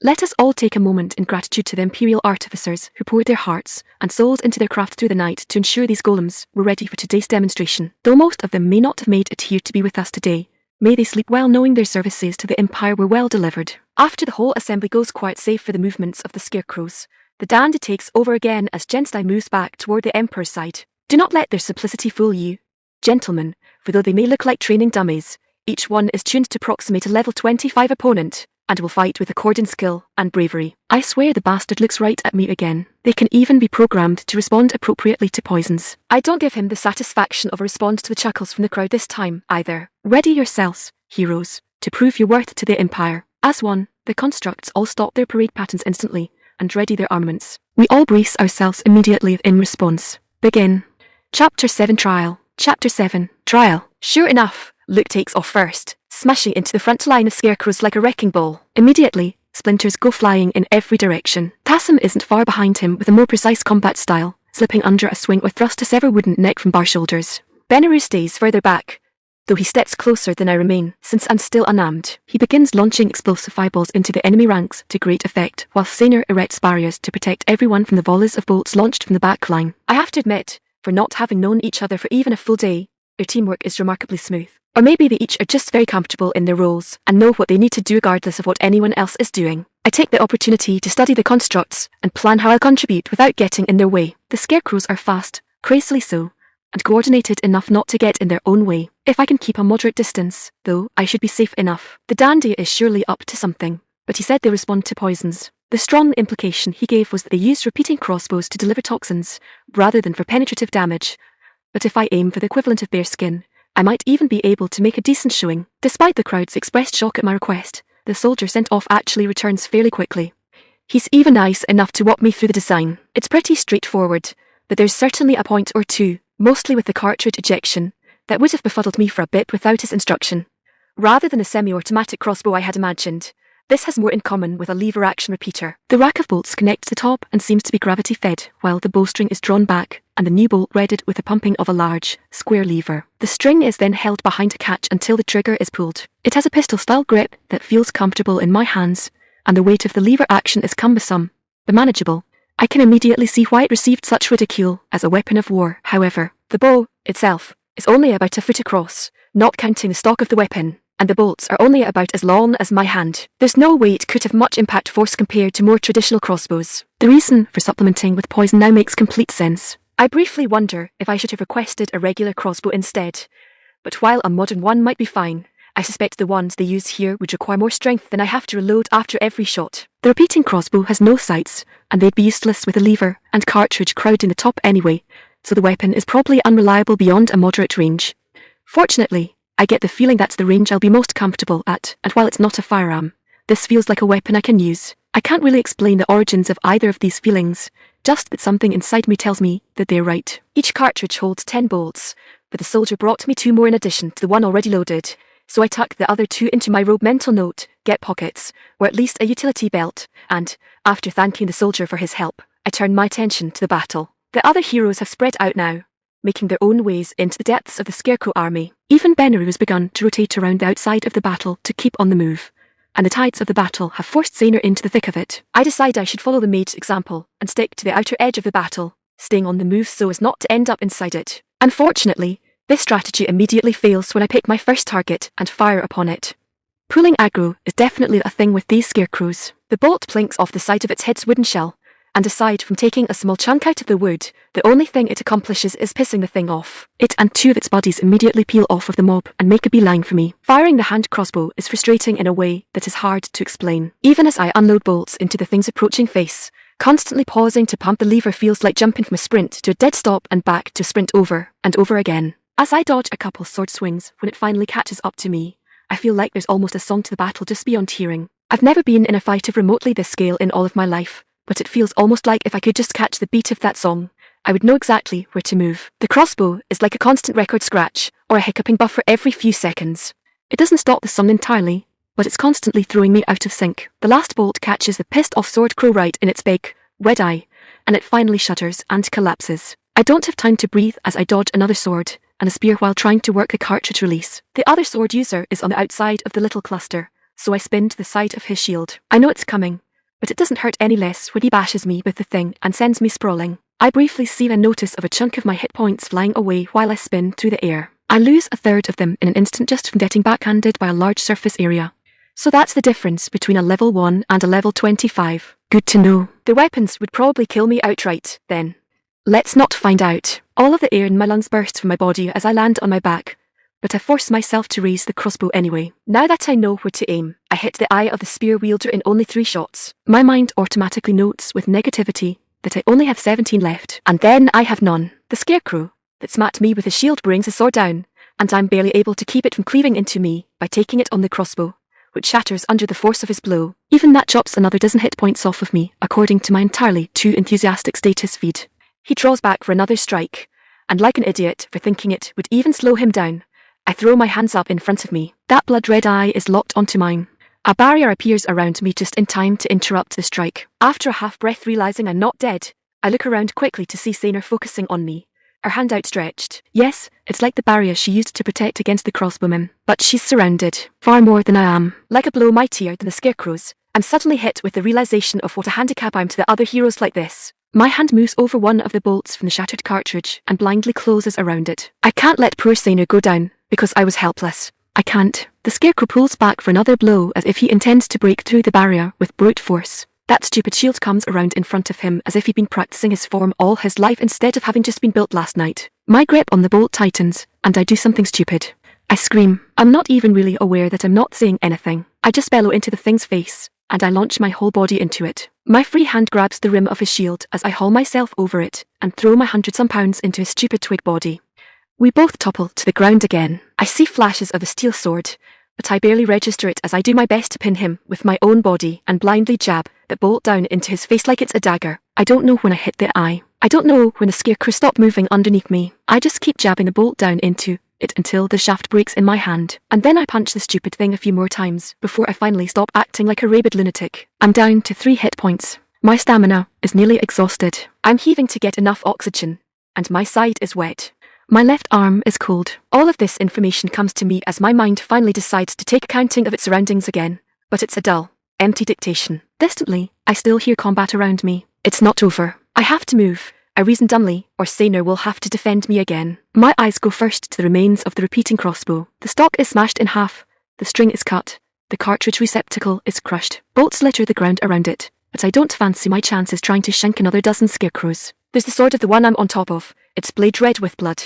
Let us all take a moment in gratitude to the Imperial artificers who poured their hearts and souls into their craft through the night to ensure these golems were ready for today's demonstration. Though most of them may not have made it here to be with us today, may they sleep well knowing their services to the Empire were well delivered. After the whole assembly goes quiet save for the movements of the scarecrows, the dandy takes over again as Genstai moves back toward the Emperor's side. Do not let their simplicity fool you, gentlemen, for though they may look like training dummies, each one is tuned to approximate a level 25 opponent, and will fight with accordant skill and bravery. I swear the bastard looks right at me again. They can even be programmed to respond appropriately to poisons. I don't give him the satisfaction of a response to the chuckles from the crowd this time, either. Ready yourselves, heroes, to prove your worth to the Empire. As one, the constructs all stop their parade patterns instantly, and ready their armaments. We all brace ourselves immediately in response. Begin. Chapter 7 Trial. Chapter 7 Trial. Sure enough, Luke takes off first, smashing into the front line of scarecrows like a wrecking ball. Immediately, splinters go flying in every direction. Tassim isn't far behind him with a more precise combat style, slipping under a swing or thrust to sever wooden neck from bar shoulders. Benaru stays further back, though he steps closer than I remain, since I'm still unarmed. He begins launching explosive fireballs into the enemy ranks to great effect, while Saner erects barriers to protect everyone from the volleys of bolts launched from the back line. I have to admit, for not having known each other for even a full day, their teamwork is remarkably smooth. Or maybe they each are just very comfortable in their roles and know what they need to do regardless of what anyone else is doing. I take the opportunity to study the constructs and plan how I'll contribute without getting in their way. The scarecrows are fast, crazily so, and coordinated enough not to get in their own way. If I can keep a moderate distance, though, I should be safe enough. The dandy is surely up to something, but he said they respond to poisons. The strong implication he gave was that they used repeating crossbows to deliver toxins, rather than for penetrative damage. But if I aim for the equivalent of bare skin, I might even be able to make a decent showing. Despite the crowd's expressed shock at my request, the soldier sent off actually returns fairly quickly. He's even nice enough to walk me through the design. It's pretty straightforward, but there's certainly a point or two, mostly with the cartridge ejection, that would have befuddled me for a bit without his instruction. Rather than the semi-automatic crossbow I had imagined, this has more in common with a lever-action repeater. The rack of bolts connects the top and seems to be gravity-fed, while the bowstring is drawn back, and the new bolt readied with the pumping of a large, square lever. The string is then held behind a catch until the trigger is pulled. It has a pistol-style grip that feels comfortable in my hands, and the weight of the lever action is cumbersome, but manageable. I can immediately see why it received such ridicule as a weapon of war. However, the bow, itself, is only about a foot across, not counting the stock of the weapon, and the bolts are only about as long as my hand. There's no way it could have much impact force compared to more traditional crossbows. The reason for supplementing with poison now makes complete sense. I briefly wonder if I should have requested a regular crossbow instead, but while a modern one might be fine, I suspect the ones they use here would require more strength than I have to reload after every shot. The repeating crossbow has no sights, and they'd be useless with a lever and cartridge crowding the top anyway, so the weapon is probably unreliable beyond a moderate range. Fortunately, I get the feeling that's the range I'll be most comfortable at, and while it's not a firearm, this feels like a weapon I can use. I can't really explain the origins of either of these feelings, just that something inside me tells me that they're right. Each cartridge holds 10 bolts, but the soldier brought me 2 more in addition to the one already loaded, so I tuck the other 2 into my robe mental note, get pockets, or at least a utility belt, and, after thanking the soldier for his help, I turn my attention to the battle. The other heroes have spread out now, making their own ways into the depths of the Scarecrow army. Even Benaru has begun to rotate around the outside of the battle to keep on the move, and the tides of the battle have forced Saner into the thick of it. I decide I should follow the maid's example and stick to the outer edge of the battle, staying on the move so as not to end up inside it. Unfortunately, this strategy immediately fails when I pick my first target and fire upon it. Pulling aggro is definitely a thing with these scarecrows. The bolt plinks off the side of its head's wooden shell, and aside from taking a small chunk out of the wood, the only thing it accomplishes is pissing the thing off. It and 2 of its bodies immediately peel off of the mob and make a beeline for me. Firing the hand crossbow is frustrating in a way that is hard to explain. Even as I unload bolts into the thing's approaching face, constantly pausing to pump the lever feels like jumping from a sprint to a dead stop and back to sprint over and over again. As I dodge a couple sword swings when it finally catches up to me, I feel like there's almost a song to the battle just beyond hearing. I've never been in a fight of remotely this scale in all of my life, but it feels almost like if I could just catch the beat of that song, I would know exactly where to move. The crossbow is like a constant record scratch, or a hiccuping buffer every few seconds. It doesn't stop the song entirely, but it's constantly throwing me out of sync. The last bolt catches the pissed-off sword crow right in its big, red eye, and it finally shudders and collapses. I don't have time to breathe as I dodge another sword and a spear while trying to work a cartridge release. The other sword user is on the outside of the little cluster, so I spin to the side of his shield. I know it's coming, but it doesn't hurt any less when he bashes me with the thing and sends me sprawling. I briefly see a notice of a chunk of my hit points flying away while I spin through the air. I lose a third of them in an instant just from getting backhanded by a large surface area. So that's the difference between a level 1 and a level 25. Good to know. The weapons would probably kill me outright, then. Let's not find out. All of the air in my lungs bursts from my body as I land on my back, but I force myself to raise the crossbow anyway. Now that I know where to aim, I hit the eye of the spear wielder in only 3 shots. My mind automatically notes with negativity that I only have 17 left, and then I have none. The scarecrow that smacked me with his shield brings his sword down, and I'm barely able to keep it from cleaving into me by taking it on the crossbow, which shatters under the force of his blow. Even that chops another dozen hit points off of me, according to my entirely too enthusiastic status feed. He draws back for another strike, and like an idiot for thinking it would even slow him down, I throw my hands up in front of me. That blood-red eye is locked onto mine. A barrier appears around me just in time to interrupt the strike. After a half-breath realizing I'm not dead, I look around quickly to see Sayner focusing on me, her hand outstretched. Yes, it's like the barrier she used to protect against the crossbowmen, but she's surrounded, far more than I am. Like a blow mightier than the scarecrow's, I'm suddenly hit with the realization of what a handicap I'm to the other heroes like this. My hand moves over one of the bolts from the shattered cartridge and blindly closes around it. I can't let poor Sayner go down, because I was helpless. I can't. The scarecrow pulls back for another blow as if he intends to break through the barrier with brute force. That stupid shield comes around in front of him as if he'd been practicing his form all his life instead of having just been built last night. My grip on the bolt tightens, and I do something stupid. I scream. I'm not even really aware that I'm not saying anything. I just bellow into the thing's face, and I launch my whole body into it. My free hand grabs the rim of his shield as I haul myself over it and throw my 100-some pounds into his stupid twig body. We both topple to the ground again. I see flashes of a steel sword, but I barely register it as I do my best to pin him with my own body and blindly jab the bolt down into his face like it's a dagger. I don't know when I hit the eye. I don't know when the scarecrow stopped moving underneath me. I just keep jabbing the bolt down into it until the shaft breaks in my hand, and then I punch the stupid thing a few more times before I finally stop acting like a rabid lunatic. I'm down to 3 hit points. My stamina is nearly exhausted. I'm heaving to get enough oxygen, and my side is wet. My left arm is cold. All of this information comes to me as my mind finally decides to take accounting of its surroundings again, but it's a dull, empty dictation. Distantly, I still hear combat around me. It's not over. I have to move, I reason dumbly, or Sayner will have to defend me again. My eyes go first to the remains of the repeating crossbow. The stock is smashed in half, the string is cut, the cartridge receptacle is crushed. Bolts litter the ground around it, but I don't fancy my chances trying to shank another dozen scarecrows. There's the sword of the one I'm on top of, its blade red with blood.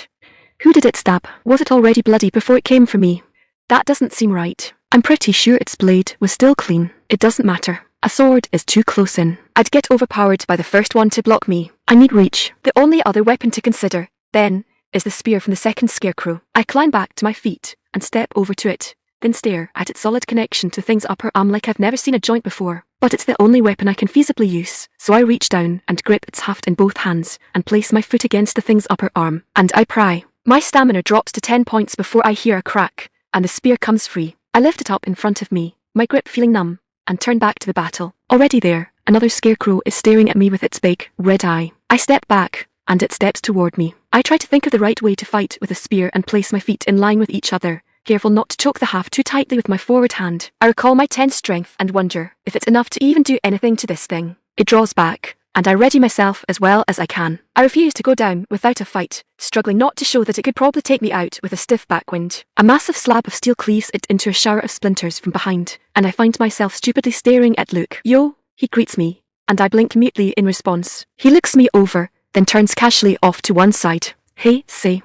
Who did it stab? Was it already bloody before it came for me? That doesn't seem right. I'm pretty sure its blade was still clean. It doesn't matter. A sword is too close in. I'd get overpowered by the first one to block me. I need reach. The only other weapon to consider, then, is the spear from the second scarecrow. I climb back to my feet and step over to it, then stare at its solid connection to thing's upper arm like I've never seen a joint before. But it's the only weapon I can feasibly use, so I reach down and grip its haft in both hands and place my foot against the thing's upper arm, and I pry. My stamina drops to 10 points before I hear a crack, and the spear comes free. I lift it up in front of me, my grip feeling numb, and turn back to the battle. Already there, another scarecrow is staring at me with its big, red eye. I step back, and it steps toward me. I try to think of the right way to fight with a spear and place my feet in line with each other, careful not to choke the haft too tightly with my forward hand. I recall my 10 strength and wonder if it's enough to even do anything to this thing. It draws back, and I ready myself as well as I can. I refuse to go down without a fight, struggling not to show that it could probably take me out with a stiff backwind. A massive slab of steel cleaves it into a shower of splinters from behind, and I find myself stupidly staring at Luke. Yo, he greets me, and I blink mutely in response. He looks me over, then turns casually off to one side. Hey, say.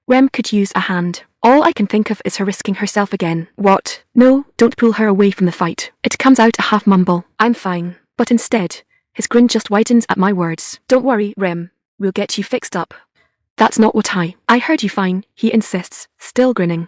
Rem could use a hand. All I can think of is her risking herself again. What? No, don't pull her away from the fight. It comes out a half mumble. I'm fine. But instead, his grin just widens at my words. Don't worry, Rem. We'll get you fixed up. That's not what I heard you fine, he insists, still grinning.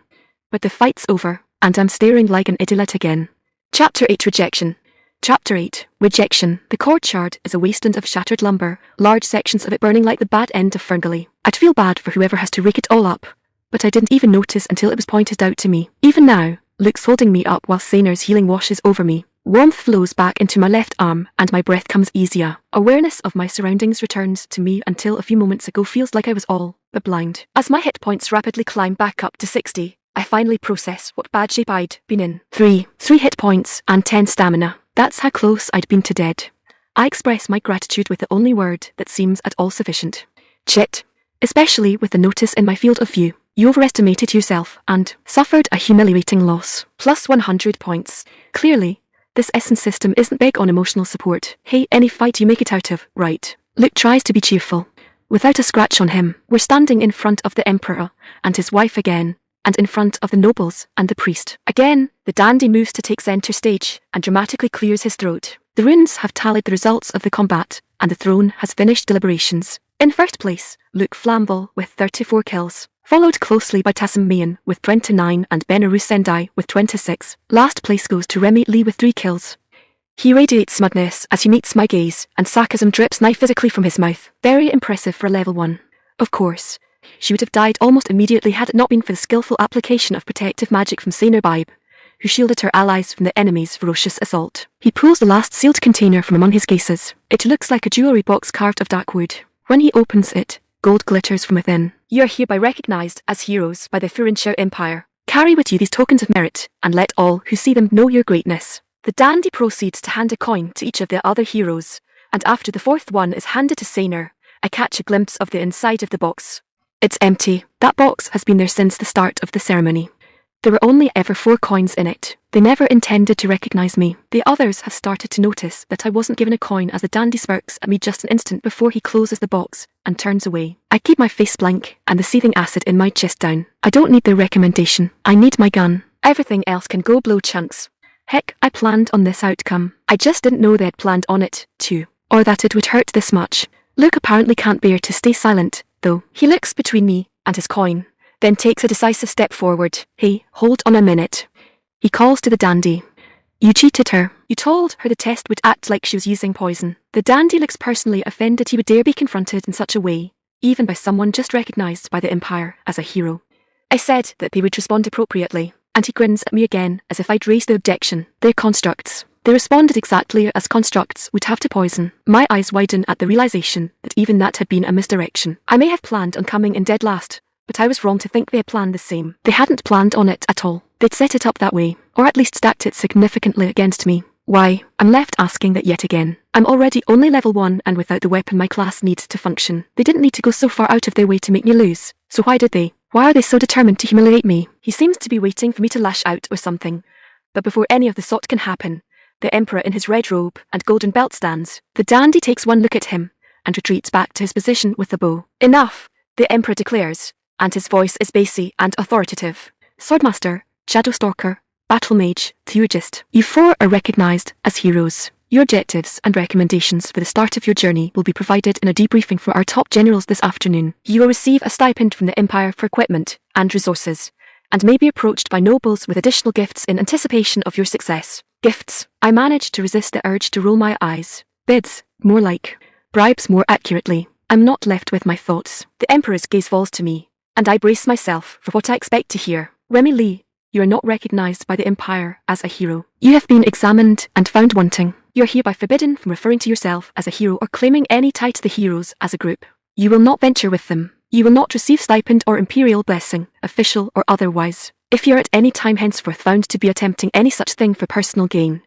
But the fight's over, and I'm staring like an idiot again. Chapter 8 Rejection. Chapter 8 Rejection. The courtyard is a wasteland of shattered lumber, large sections of it burning like the bad end of Ferngully. I'd feel bad for whoever has to rake it all up, but I didn't even notice until it was pointed out to me. Even now, Luke's holding me up while Sayner's healing washes over me. Warmth flows back into my left arm, and my breath comes easier. Awareness of my surroundings returns to me until a few moments ago feels like I was all but blind. As my hit points rapidly climb back up to 60, I finally process what bad shape I'd been in. 3 hit points and 10 stamina. That's how close I'd been to dead. I express my gratitude with the only word that seems at all sufficient. Shit. Especially with the notice in my field of view. You overestimated yourself and suffered a humiliating loss. Plus 100 points. Clearly, this essence system isn't big on emotional support. Hey, any fight you make it out of, right? Luke tries to be cheerful. Without a scratch on him, we're standing in front of the Emperor and his wife again, and in front of the nobles and the priest. Again, the dandy moves to take center stage and dramatically clears his throat. The runes have tallied the results of the combat, and the throne has finished deliberations. In first place, Luke Flamble with 34 kills. followed closely by Tassim with 29 and Benaru Sendai with 26. Last place goes to Remmi Lee with 3 kills. He radiates smugness as he meets my gaze, and sarcasm drips knife physically from his mouth. Very impressive for level 1. Of course, she would have died almost immediately had it not been for the skillful application of protective magic from Synopsis, who shielded her allies from the enemy's ferocious assault. He pulls the last sealed container from among his cases. It looks like a jewelry box carved of dark wood. When he opens it, gold glitters from within. You are hereby recognized as heroes by the Furinshao Empire. Carry with you these tokens of merit, and let all who see them know your greatness. The dandy proceeds to hand a coin to each of the other heroes, and after the 4th one is handed to Sainer, I catch a glimpse of the inside of the box. It's empty. That box has been there since the start of the ceremony. There were only ever 4 coins in it. They never intended to recognize me. The others have started to notice that I wasn't given a coin as the dandy smirks at me just an instant before he closes the box and turns away. I keep my face blank and the seething acid in my chest down. I don't need their recommendation. I need my gun. Everything else can go blow chunks. Heck, I planned on this outcome. I just didn't know they'd planned on it, too. Or that it would hurt this much. Luke apparently can't bear to stay silent, though. He looks between me and his coin, then takes a decisive step forward. Hey, hold on a minute. He calls to the dandy. You cheated her. You told her the test would act like she was using poison. The dandy looks personally offended he would dare be confronted in such a way, even by someone just recognized by the Empire as a hero. I said that they would respond appropriately, and he grins at me again as if I'd raised the objection. They're constructs. They responded exactly as constructs would have to poison. My eyes widen at the realization that even that had been a misdirection. I may have planned on coming in dead last, but I was wrong to think they had planned the same. They hadn't planned on it at all. They'd set it up that way, or at least stacked it significantly against me. Why, I'm left asking that yet again. I'm already only level 1 and without the weapon my class needs to function. They didn't need to go so far out of their way to make me lose. So why did they? Why are they so determined to humiliate me? He seems to be waiting for me to lash out or something. But before any of the sort can happen, the Emperor in his red robe and golden belt stands. The dandy takes one look at him and retreats back to his position with the bow. Enough, the Emperor declares, and his voice is bassy and authoritative. Swordmaster, Shadow Stalker, Battle Mage, Theurgist, you 4 are recognized as heroes. Your objectives and recommendations for the start of your journey will be provided in a debriefing from our top generals this afternoon. You will receive a stipend from the Empire for equipment and resources, and may be approached by nobles with additional gifts in anticipation of your success. Gifts. I managed to resist the urge to roll my eyes. Bids. More like bribes more accurately. I'm not left with my thoughts. The Emperor's gaze falls to me, and I brace myself for what I expect to hear. Remmi Lee, you are not recognized by the Empire as a hero. You have been examined and found wanting. You are hereby forbidden from referring to yourself as a hero or claiming any tie to the heroes as a group. You will not venture with them. You will not receive stipend or imperial blessing, official or otherwise. If you are at any time henceforth found to be attempting any such thing for personal gain,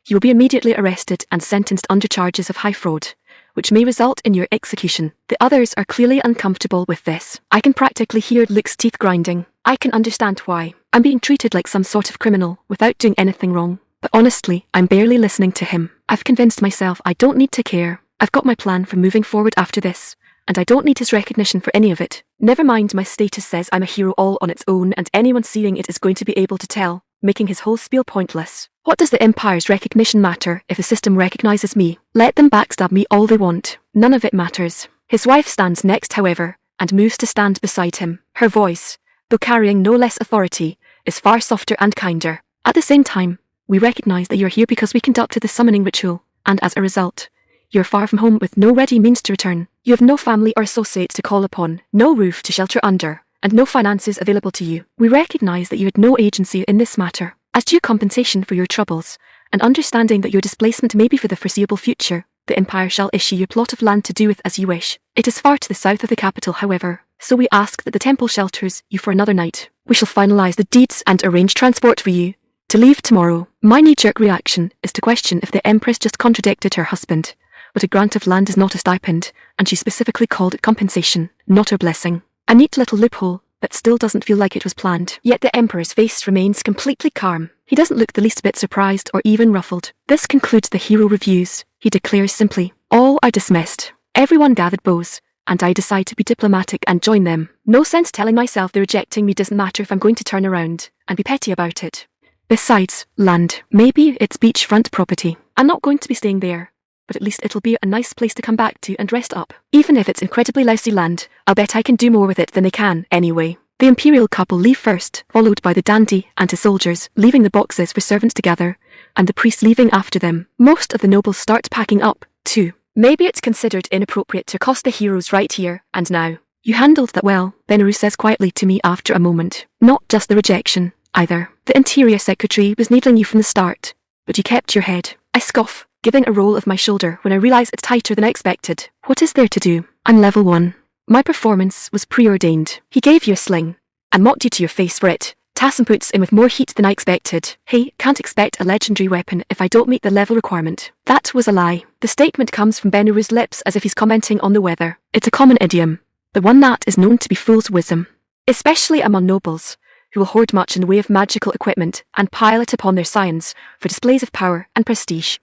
you will be immediately arrested and sentenced under charges of high fraud, which may result in your execution. The others are clearly uncomfortable with this. I can practically hear Luke's teeth grinding. I can understand why. I'm being treated like some sort of criminal without doing anything wrong. But honestly, I'm barely listening to him. I've convinced myself I don't need to care. I've got my plan for moving forward after this, and I don't need his recognition for any of it. Never mind my status says I'm a hero all on its own and anyone seeing it is going to be able to tell, making his whole spiel pointless. What does the Empire's recognition matter if the system recognizes me? Let them backstab me all they want. None of it matters. His wife stands next, however, and moves to stand beside him. Her voice, though carrying no less authority, is far softer and kinder. At the same time, we recognize that you're here because we conducted the summoning ritual, and as a result, you're far from home with no ready means to return. You have no family or associates to call upon, no roof to shelter under, and no finances available to you. We recognize that you had no agency in this matter. As due compensation for your troubles, and understanding that your displacement may be for the foreseeable future, the Empire shall issue you a plot of land to do with as you wish. It is far to the south of the capital, however, so we ask that the temple shelters you for another night. We shall finalize the deeds and arrange transport for you to leave tomorrow. My knee-jerk reaction is to question if the Empress just contradicted her husband. But a grant of land is not a stipend, and she specifically called it compensation, not a blessing. A neat little loophole that still doesn't feel like it was planned. Yet the Emperor's face remains completely calm. He doesn't look the least bit surprised or even ruffled. This concludes the hero reviews. He declares simply, all are dismissed. Everyone gathered bows, and I decide to be diplomatic and join them. No sense telling myself the rejecting me doesn't matter if I'm going to turn around and be petty about it. Besides, land. Maybe it's beachfront property. I'm not going to be staying there, but at least it'll be a nice place to come back to and rest up. Even if it's incredibly lousy land, I'll bet I can do more with it than they can, anyway. The imperial couple leave first, followed by the dandy and his soldiers, leaving the boxes for servants to gather, and the priests leaving after them. Most of the nobles start packing up, too. Maybe it's considered inappropriate to accost the heroes right here and now. You handled that well, Benaru says quietly to me after a moment. Not just the rejection, either. The interior secretary was needling you from the start, but you kept your head. I scoff, giving a roll of my shoulder when I realize it's tighter than I expected. What is there to do? I'm level 1. My performance was preordained. He gave you a sling, and mocked you to your face for it. Tassin puts in with more heat than I expected. Hey, can't expect a legendary weapon if I don't meet the level requirement. That was a lie. The statement comes from Benaru's lips as if he's commenting on the weather. It's a common idiom, the one that is known to be fool's wisdom, especially among nobles, who will hoard much in the way of magical equipment and pile it upon their scions for displays of power and prestige.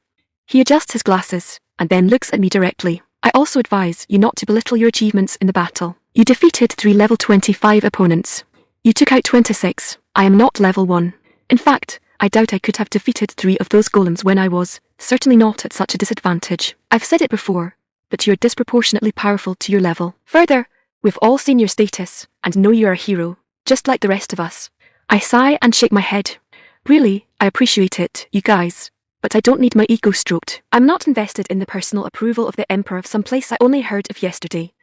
He adjusts his glasses, and then looks at me directly. I also advise you not to belittle your achievements in the battle. You defeated 3 level 25 opponents. You took out 26. I am not level 1. In fact, I doubt I could have defeated 3 of those golems when I was, certainly not at such a disadvantage. I've said it before, but you're disproportionately powerful to your level. Further, we've all seen your status, and know you're a hero, just like the rest of us. I sigh and shake my head. Really, I appreciate it, you guys, but I don't need my ego stroked. I'm not invested in the personal approval of the Emperor of some place I only heard of yesterday,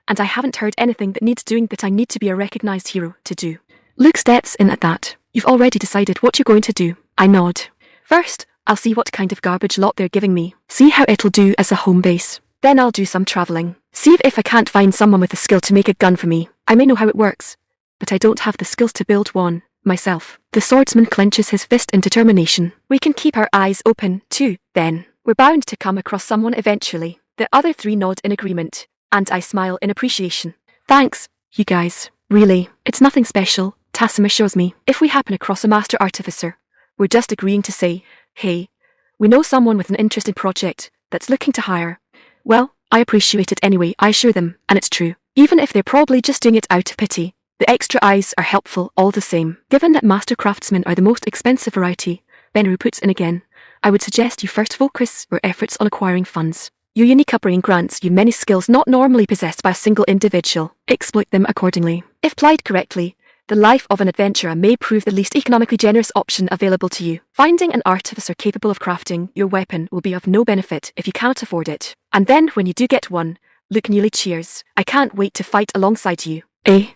and I haven't heard anything that needs doing that I need to be a recognized hero to do. Luke steps in at that. You've already decided what you're going to do. I nod. First, I'll see what kind of garbage lot they're giving me. See how it'll do as a home base. Then I'll do some traveling. See if I can't find someone with the skill to make a gun for me. I may know how it works, but I don't have the skills to build one myself. The swordsman clenches his fist in determination. We can keep our eyes open, too, then. We're bound to come across someone eventually. The other 3 nod in agreement, and I smile in appreciation. Thanks, you guys. Really, it's nothing special, Tassim assures me. If we happen across a master artificer, we're just agreeing to say, hey, we know someone with an interesting project that's looking to hire. Well, I appreciate it anyway, I assure them, and it's true. Even if they're probably just doing it out of pity, the extra eyes are helpful all the same. Given that master craftsmen are the most expensive variety, Benaru puts in again, I would suggest you first focus your efforts on acquiring funds. Your unique upbringing grants you many skills not normally possessed by a single individual. Exploit them accordingly. If applied correctly, the life of an adventurer may prove the least economically generous option available to you. Finding an artificer capable of crafting your weapon will be of no benefit if you can't afford it. And then when you do get one, Luke newly cheers. I can't wait to fight alongside you.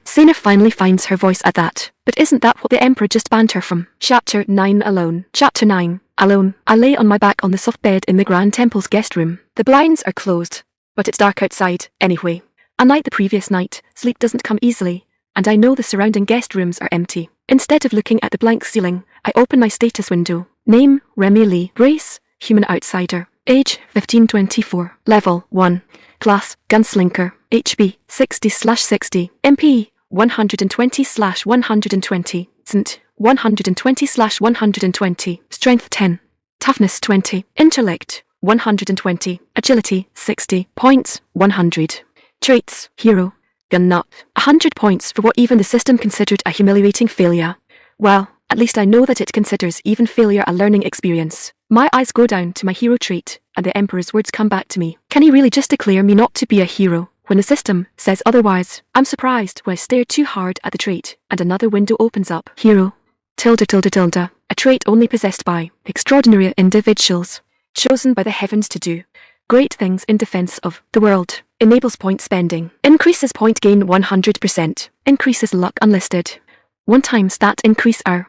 Sena finally finds her voice at that. But isn't that what the Emperor just banned her from? Chapter 9 Alone. Chapter 9 Alone. I lay on my back on the soft bed in the Grand Temple's guest room. The blinds are closed, but it's dark outside, anyway. Unlike the previous night, sleep doesn't come easily, and I know the surrounding guest rooms are empty. Instead of looking at the blank ceiling, I open my status window. Name, Remmi Lee. Race, human outsider. Age, 15-24. Level, 1. Class, Gunslinger. HP, 60/60. MP, 120/120. Int, 120/120. Strength, 10. Toughness, 20. Intellect, 120. Agility, 60. Points, 100. Traits, hero. Gun nut. 100 points for what even the system considered a humiliating failure. Well, at least I know that it considers even failure a learning experience. My eyes go down to my hero trait, and the Emperor's words come back to me. Can he really just declare me not to be a hero when the system says otherwise? I'm surprised when I stare too hard at the trait, and another window opens up. Hero. A trait only possessed by extraordinary individuals, chosen by the heavens to do great things in defense of the world. Enables point spending. Increases point gain 100%. Increases luck unlisted. 1 stat increase our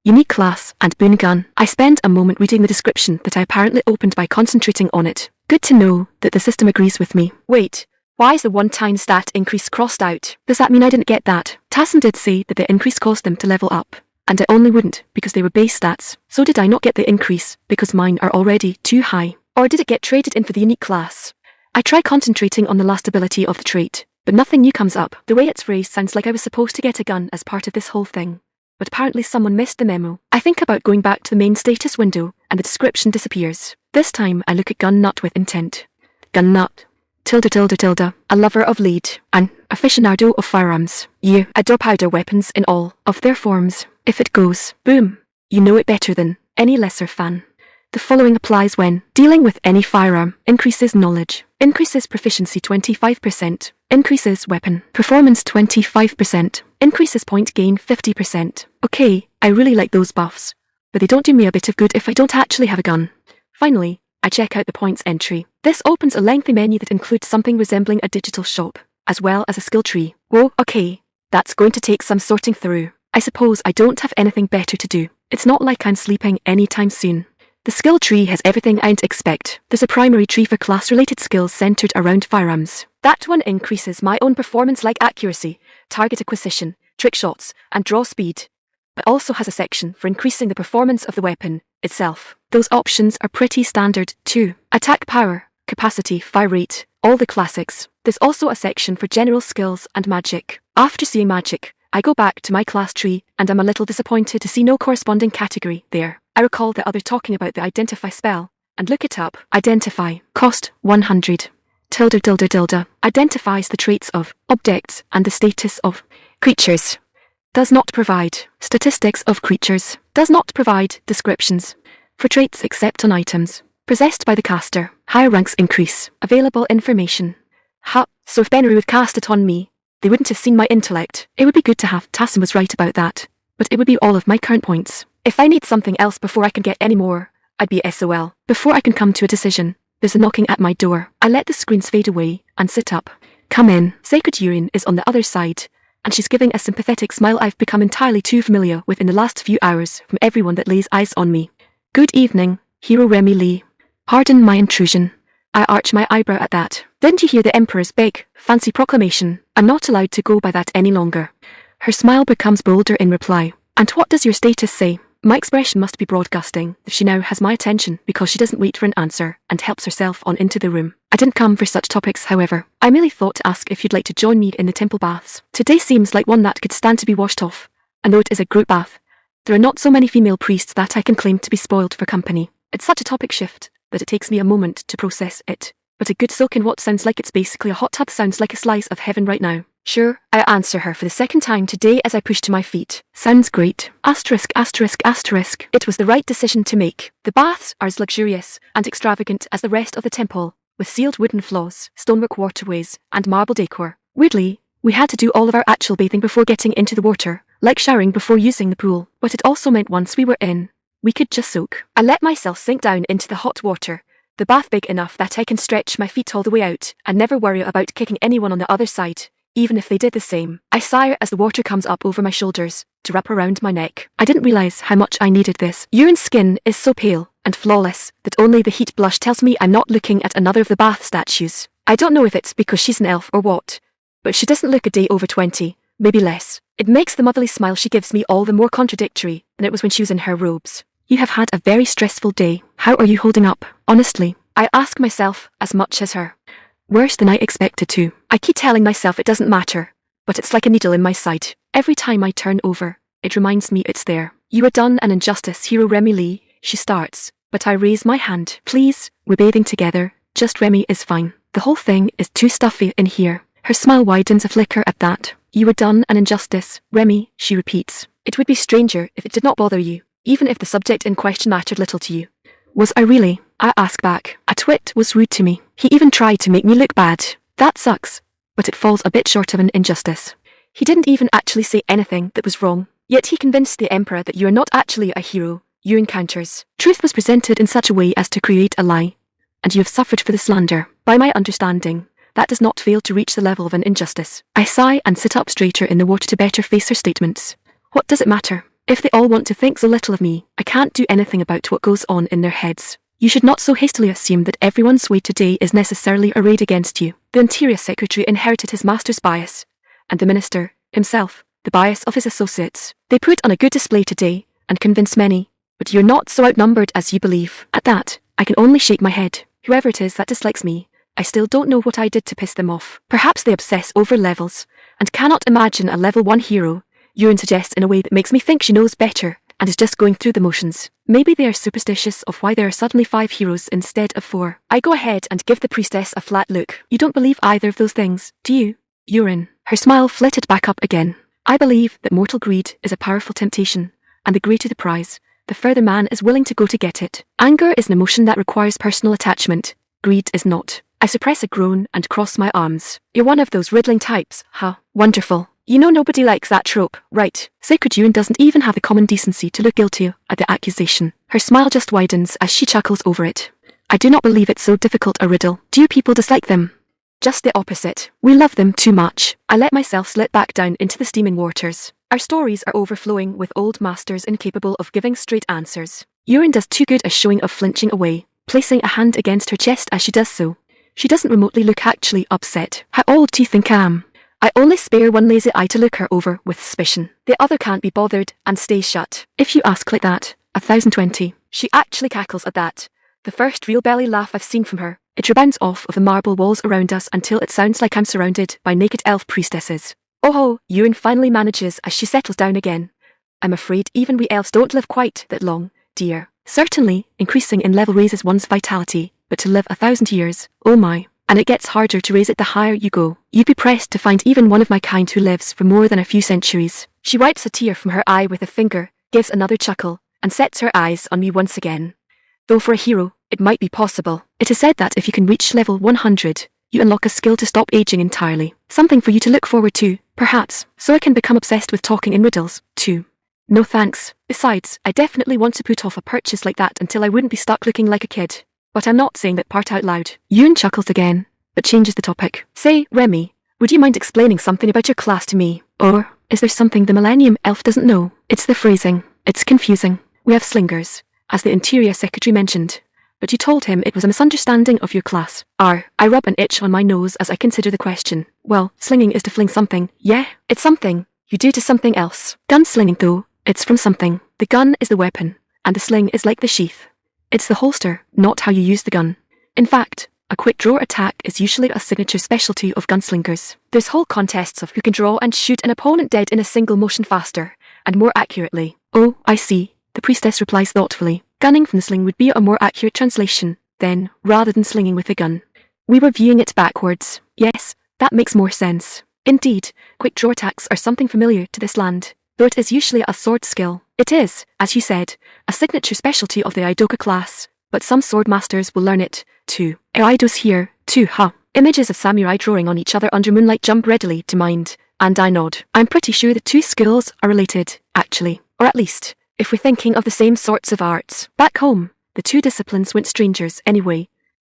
unique class and boon gun. I spend a moment reading the description that I apparently opened by concentrating on it. Good to know that the system agrees with me. Wait, why is the 1 stat increase crossed out? Does that mean I didn't get that? Tassin did say that the increase caused them to level up, and I only wouldn't because they were base stats. So did I not get the increase because mine are already too high? Or did it get traded in for the unique class? I try concentrating on the last ability of the trait, but nothing new comes up. The way it's phrased sounds like I was supposed to get a gun as part of this whole thing, but apparently someone missed the memo. I think about going back to the main status window, and the description disappears. This time I look at gun nut with intent. Gun nut. A lover of lead. An aficionado of firearms. You adore powder weapons in all of their forms. If it goes boom, you know it better than any lesser fan. The following applies when dealing with any firearm. Increases knowledge. Increases proficiency 25%. Increases weapon performance 25%. Increases point gain 50%. Okay, I really like those buffs, but they don't do me a bit of good if I don't actually have a gun. Finally, I check out the points entry. This opens a lengthy menu that includes something resembling a digital shop, as well as a skill tree. Whoa, okay, that's going to take some sorting through. I suppose I don't have anything better to do. It's not like I'm sleeping anytime soon. The skill tree has everything I'd expect. There's a primary tree for class-related skills centered around firearms. That one increases my own performance like accuracy, target acquisition, trick shots, and draw speed, but also has a section for increasing the performance of the weapon itself. Those options are pretty standard too. Attack power, capacity, fire rate, all the classics. There's also a section for general skills and magic. After seeing magic, I go back to my class tree and I'm a little disappointed to see no corresponding category there. I recall the other talking about the identify spell, and look it up. Identify. Cost 100. Tilde tilde tilde. Identifies the traits of objects and the status of creatures. Does not provide statistics of creatures. Does not provide descriptions for traits except on items possessed by the caster. Higher ranks increase. Available information. Ha, so if Benru had cast it on me, they wouldn't have seen my intellect. It would be good to have. Tassim was right about that, but it would be all of my current points. If I need something else before I can get any more, I'd be SOL. Before I can come to a decision, there's a knocking at my door. I let the screens fade away and sit up. Come in. Sacred Urine is on the other side, and she's giving a sympathetic smile I've become entirely too familiar with in the last few hours from everyone that lays eyes on me. Good evening, Hero Remmi Lee. Pardon my intrusion. I arch my eyebrow at that. Didn't you hear the Emperor's big, fancy proclamation? I'm not allowed to go by that any longer. Her smile becomes bolder in reply. And what does your status say? My expression must be broadcasting if she now has my attention because she doesn't wait for an answer and helps herself on into the room. I didn't come for such topics, however. I merely thought to ask if you'd like to join me in the temple baths. Today seems like one that could stand to be washed off, and though it is a group bath, there are not so many female priests that I can claim to be spoiled for company. It's such a topic shift that it takes me a moment to process it. But a good soak in what sounds like it's basically a hot tub sounds like a slice of heaven right now. Sure, I answer her for the second time today as I push to my feet. Sounds great. Asterisk, asterisk, asterisk. It was the right decision to make. The baths are as luxurious and extravagant as the rest of the temple, with sealed wooden floors, stonework waterways, and marble decor. Weirdly, we had to do all of our actual bathing before getting into the water, like showering before using the pool. But it also meant once we were in, we could just soak. I let myself sink down into the hot water, the bath big enough that I can stretch my feet all the way out and never worry about kicking anyone on the other side, even if they did the same. I sigh as the water comes up over my shoulders to wrap around my neck. I didn't realize how much I needed this. Urine's skin is so pale and flawless that only the heat blush tells me I'm not looking at another of the bath statues. I don't know if it's because she's an elf or what, but she doesn't look a day over 20, maybe less. It makes the motherly smile she gives me all the more contradictory than it was when she was in her robes. You have had a very stressful day. How are you holding up? Honestly, I ask myself as much as her. Worse than I expected to. I keep telling myself it doesn't matter, but it's like a needle in my side. Every time I turn over, it reminds me it's there. You have done an injustice, Hero Remmi Lee, she starts, but I raise my hand. Please, we're bathing together, just Remmi is fine. The whole thing is too stuffy in here. Her smile widens a flicker at that. You were done an injustice, Remmi, she repeats. It would be stranger if it did not bother you, even if the subject in question mattered little to you. Was I really? I ask back. A twit was rude to me. He even tried to make me look bad. That sucks, but it falls a bit short of an injustice. He didn't even actually say anything that was wrong, yet he convinced the Emperor that you are not actually a hero, you encounters. Truth was presented in such a way as to create a lie, and you have suffered for the slander. By my understanding, that does not fail to reach the level of an injustice. I sigh and sit up straighter in the water to better face her statements. What does it matter? If they all want to think so little of me, I can't do anything about what goes on in their heads. You should not so hastily assume that everyone's sway today is necessarily arrayed against you. The Interior Secretary inherited his master's bias, and the Minister, himself, the bias of his associates. They put on a good display today, and convinced many, but you're not so outnumbered as you believe. At that, I can only shake my head. Whoever it is that dislikes me, I still don't know what I did to piss them off. Perhaps they obsess over levels, and cannot imagine a level 1 hero. Urine suggests in a way that makes me think she knows better, and is just going through the motions. Maybe they are superstitious of why there are suddenly 5 heroes instead of 4. I go ahead and give the priestess a flat look. You don't believe either of those things, do you? Urine. Her smile flitted back up again. I believe that mortal greed is a powerful temptation, and the greater the prize, the further man is willing to go to get it. Anger is an emotion that requires personal attachment. Greed is not. I suppress a groan and cross my arms. You're one of those riddling types, huh? Wonderful. You know nobody likes that trope, right? Sacred Yuan doesn't even have the common decency to look guilty at the accusation. Her smile just widens as she chuckles over it. I do not believe it's so difficult a riddle. Do you people dislike them? Just the opposite. We love them too much. I let myself slip back down into the steaming waters. Our stories are overflowing with old masters incapable of giving straight answers. Yuan does too good a showing of flinching away, placing a hand against her chest as she does so. She doesn't remotely look actually upset. How old do you think I am? I only spare one lazy eye to look her over with suspicion. The other can't be bothered and stays shut. If you ask like that, 1,020. She actually cackles at that. The first real belly laugh I've seen from her. It rebounds off of the marble walls around us until it sounds like I'm surrounded by naked elf priestesses. Oh ho, Yuan finally manages as she settles down again. I'm afraid even we elves don't live quite that long, dear. Certainly, increasing in level raises one's vitality, but to live 1,000 years, oh my. And it gets harder to raise it the higher you go. You'd be pressed to find even one of my kind who lives for more than a few centuries. She wipes a tear from her eye with a finger, gives another chuckle, and sets her eyes on me once again. Though for a hero, it might be possible. It is said that if you can reach level 100, you unlock a skill to stop aging entirely. Something for you to look forward to, perhaps, so I can become obsessed with talking in riddles, too. No thanks. Besides, I definitely want to put off a purchase like that until I wouldn't be stuck looking like a kid. But I'm not saying that part out loud. Yuan chuckles again, but changes the topic. Say, Remmi, would you mind explaining something about your class to me? Or, is there something the Millennium Elf doesn't know? It's the phrasing. It's confusing. We have slingers, as the Interior Secretary mentioned. But you told him it was a misunderstanding of your class. I rub an itch on my nose as I consider the question. Well, slinging is to fling something. Yeah, it's something you do to something else. Gunslinging though, it's from something. The gun is the weapon, and the sling is like the sheath. It's the holster, not how you use the gun. In fact, a quick draw attack is usually a signature specialty of gunslingers. There's whole contests of who can draw and shoot an opponent dead in a single motion faster, and more accurately. Oh, I see, the priestess replies thoughtfully. Gunning from the sling would be a more accurate translation, then, rather than slinging with a gun. We were viewing it backwards. Yes, that makes more sense. Indeed, quick draw attacks are something familiar to this land, though it is usually a sword skill. It is, as you said, a signature specialty of the Idoka class, but some sword masters will learn it, too. Aido's here, too, huh? Images of samurai drawing on each other under moonlight jump readily to mind, and I nod. I'm pretty sure the two skills are related, actually. Or at least, if we're thinking of the same sorts of arts. Back home, the two disciplines weren't strangers anyway,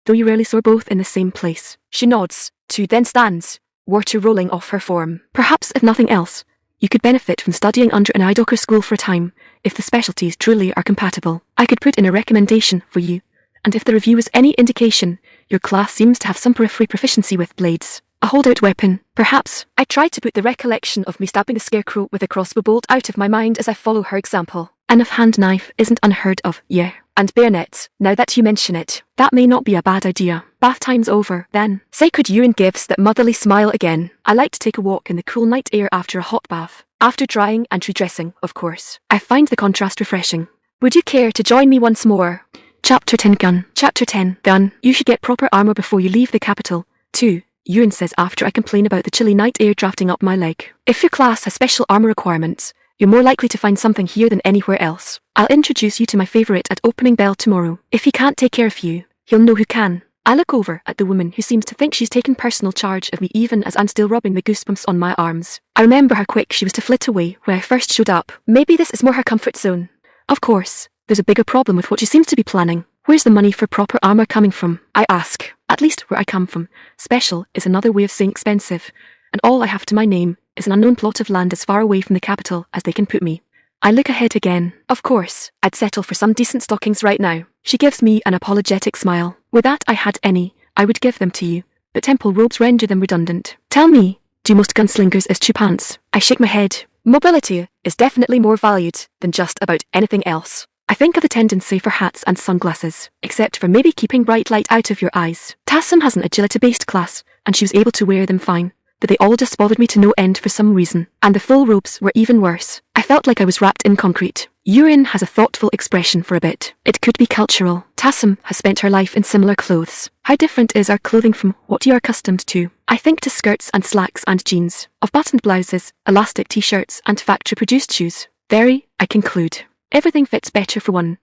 though you rarely saw both in the same place. She nods, too, then stands, water rolling off her form. Perhaps, if nothing else, you could benefit from studying under an Idoka school for a time, if the specialties truly are compatible. I could put in a recommendation for you, and if the review is any indication, your class seems to have some periphery proficiency with blades. A holdout weapon, perhaps. I try to put the recollection of me stabbing the scarecrow with a crossbow bolt out of my mind as I follow her example. An offhand knife isn't unheard of, yeah. And bayonets, now that you mention it. That may not be a bad idea. Bath time's over, then. Sacred Yuan gives that motherly smile again. I like to take a walk in the cool night air after a hot bath. After drying and redressing, of course. I find the contrast refreshing. Would you care to join me once more? Chapter 10 Gun. Chapter 10 Gun. You should get proper armor before you leave the capital, too, Yuan says after I complain about the chilly night air drafting up my leg. If your class has special armor requirements, you're more likely to find something here than anywhere else. I'll introduce you to my favorite at opening bell tomorrow. If he can't take care of you, he'll know who can. I look over at the woman who seems to think she's taken personal charge of me even as I'm still rubbing the goosebumps on my arms. I remember how quick she was to flit away when I first showed up. Maybe this is more her comfort zone. Of course, there's a bigger problem with what she seems to be planning. Where's the money for proper armor coming from? I ask. At least where I come from. Special is another way of saying expensive, and all I have to my name is an unknown plot of land as far away from the capital as they can put me. I look ahead again. Of course, I'd settle for some decent stockings right now. She gives me an apologetic smile. Were that I had any, I would give them to you, but temple robes render them redundant. Tell me, do most gunslingers eschew pants? I shake my head. Mobility is definitely more valued than just about anything else. I think of the tendency for hats and sunglasses, except for maybe keeping bright light out of your eyes. Tassum has an agility-based class, and she was able to wear them fine, but they all just bothered me to no end for some reason, and the full robes were even worse. I felt like I was wrapped in concrete. Yuan has a thoughtful expression for a bit. It could be cultural. Tassum has spent her life in similar clothes. How different is our clothing from what you are accustomed to? I think to skirts and slacks and jeans, of buttoned blouses, elastic t-shirts and factory-produced shoes. Very, I conclude. Everything fits better for one,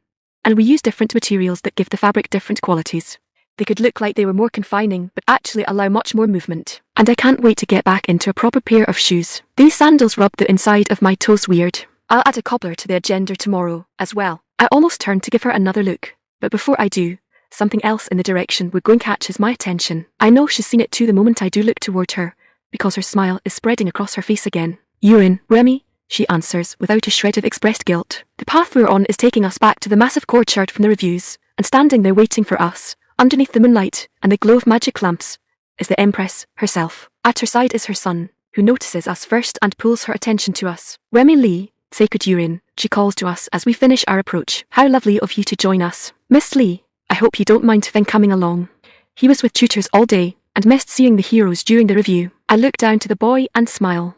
and we use different materials that give the fabric different qualities. They could look like they were more confining, but actually allow much more movement. And I can't wait to get back into a proper pair of shoes. These sandals rub the inside of my toes weird. I'll add a cobbler to the agenda tomorrow, as well. I almost turned to give her another look, but before I do, something else in the direction we're going catches my attention. I know she's seen it too the moment I do look toward her, because her smile is spreading across her face again. Urine, Remmi, she answers without a shred of expressed guilt. The path we're on is taking us back to the massive courtyard from the reviews, and standing there waiting for us, underneath the moonlight and the glow of magic lamps, is the Empress herself. At her side is her son, who notices us first and pulls her attention to us. Remmi Lee, sacred urine, she calls to us as we finish our approach. How lovely of you to join us. Miss Lee, I hope you don't mind Finn coming along. He was with tutors all day, and missed seeing the heroes during the review. I look down to the boy and smile.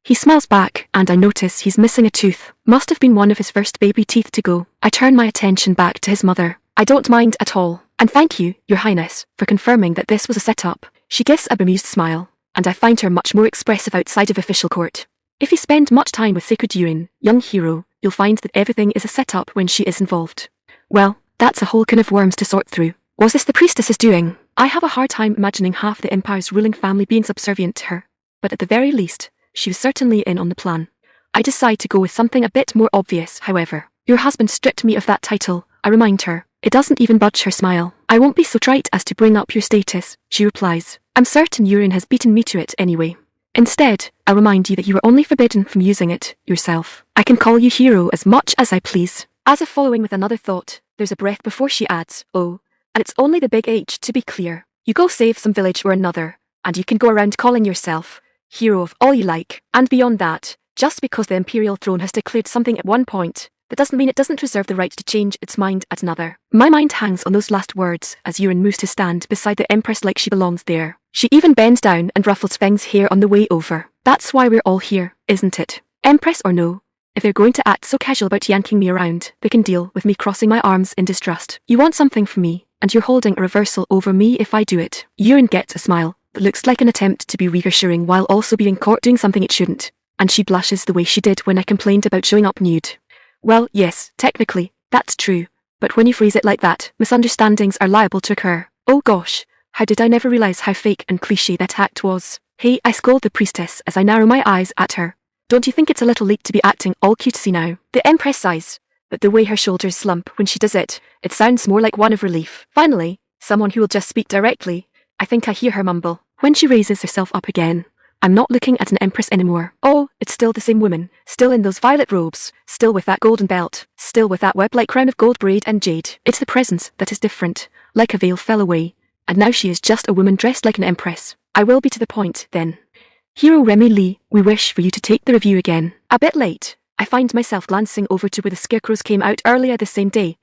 He smiles back, and I notice he's missing a tooth. Must have been one of his first baby teeth to go. I turn my attention back to his mother. I don't mind at all. And thank you, Your Highness, for confirming that this was a setup. She gives a bemused smile, and I find her much more expressive outside of official court. If you spend much time with Sacred Urine, young hero, you'll find that everything is a setup when she is involved. Well, that's a whole can of worms to sort through. Was this the priestess's doing? I have a hard time imagining half the Empire's ruling family being subservient to her, but at the very least, she was certainly in on the plan. I decide to go with something a bit more obvious, however. Your husband stripped me of that title, I remind her. It doesn't even budge her smile. I won't be so trite as to bring up your status, she replies. I'm certain Urine has beaten me to it anyway. Instead, I'll remind you that you are only forbidden from using it yourself. I can call you hero as much as I please. As if following with another thought, there's a breath before she adds, oh, and it's only the big H to be clear. You go save some village or another, and you can go around calling yourself hero of all you like. And beyond that, just because the Imperial throne has declared something at one point, that doesn't mean it doesn't reserve the right to change its mind at another. My mind hangs on those last words as Urine moves to stand beside the Empress like she belongs there. She even bends down and ruffles Feng's hair on the way over. That's why we're all here, isn't it? Empress or no, if they're going to act so casual about yanking me around, they can deal with me crossing my arms in distrust. You want something from me, and you're holding a reversal over me if I do it. Urine gets a smile that looks like an attempt to be reassuring while also being caught doing something it shouldn't, and she blushes the way she did when I complained about showing up nude. Well, yes, technically, that's true, but when you phrase it like that, misunderstandings are liable to occur. Oh gosh, how did I never realize how fake and cliché that act was? Hey, I scold the priestess as I narrow my eyes at her. Don't you think it's a little late to be acting all cutesy now? The Empress sighs, but the way her shoulders slump when she does it, it sounds more like one of relief. Finally, someone who will just speak directly. I think I hear her mumble. When she raises herself up again, I'm not looking at an Empress anymore. Oh, it's still the same woman, still in those violet robes, still with that golden belt, still with that web-like crown of gold braid and jade. It's the presence that is different, like a veil fell away, and now she is just a woman dressed like an Empress. I will be to the point, then. Hero Remmi Lee, we wish for you to take the review again. A bit late, I find myself glancing over to where the scarecrows came out earlier the same day,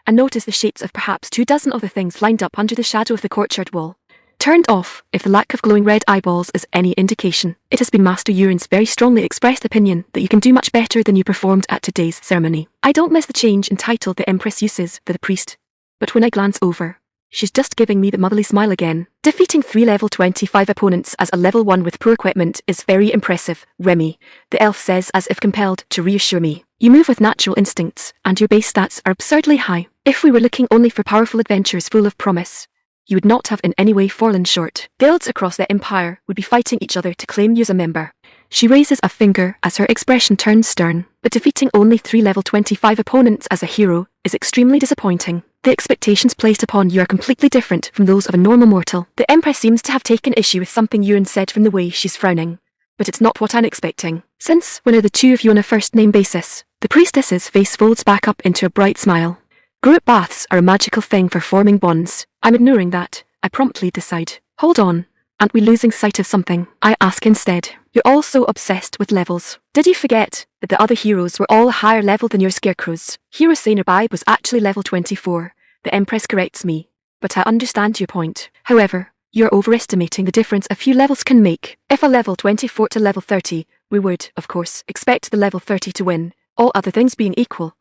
and notice the shapes of perhaps 24 of the things lined up under the shadow of the courtyard wall. Turned off, if the lack of glowing red eyeballs is any indication. It has been Master Urine's very strongly expressed opinion that you can do much better than you performed at today's ceremony. I don't miss the change in title the Empress uses for the priest, but when I glance over, she's just giving me the motherly smile again. Defeating 3 level 25 opponents as a level 1 with poor equipment is very impressive, Remmi, the elf says as if compelled to reassure me. You move with natural instincts, and your base stats are absurdly high. If we were looking only for powerful adventures full of promise, you would not have in any way fallen short. Guilds across the Empire would be fighting each other to claim you as a member. She raises a finger as her expression turns stern, but defeating only 3 level 25 opponents as a hero is extremely disappointing. The expectations placed upon you are completely different from those of a normal mortal. The Empress seems to have taken issue with something Urine said from the way she's frowning, but it's not what I'm expecting. Since when are the two of you on a first-name basis? The priestess's face folds back up into a bright smile. Group baths are a magical thing for forming bonds. I'm ignoring that. I promptly decide. Hold on, aren't we losing sight of something? I ask instead. You're all so obsessed with levels. Did you forget that the other heroes were all a higher level than your scarecrows? Hero say nearby was actually level 24. The Empress corrects me, but I understand your point. However, you're overestimating the difference a few levels can make. If a level 24 to level 30, we would, of course, expect the level 30 to win, all other things being equal.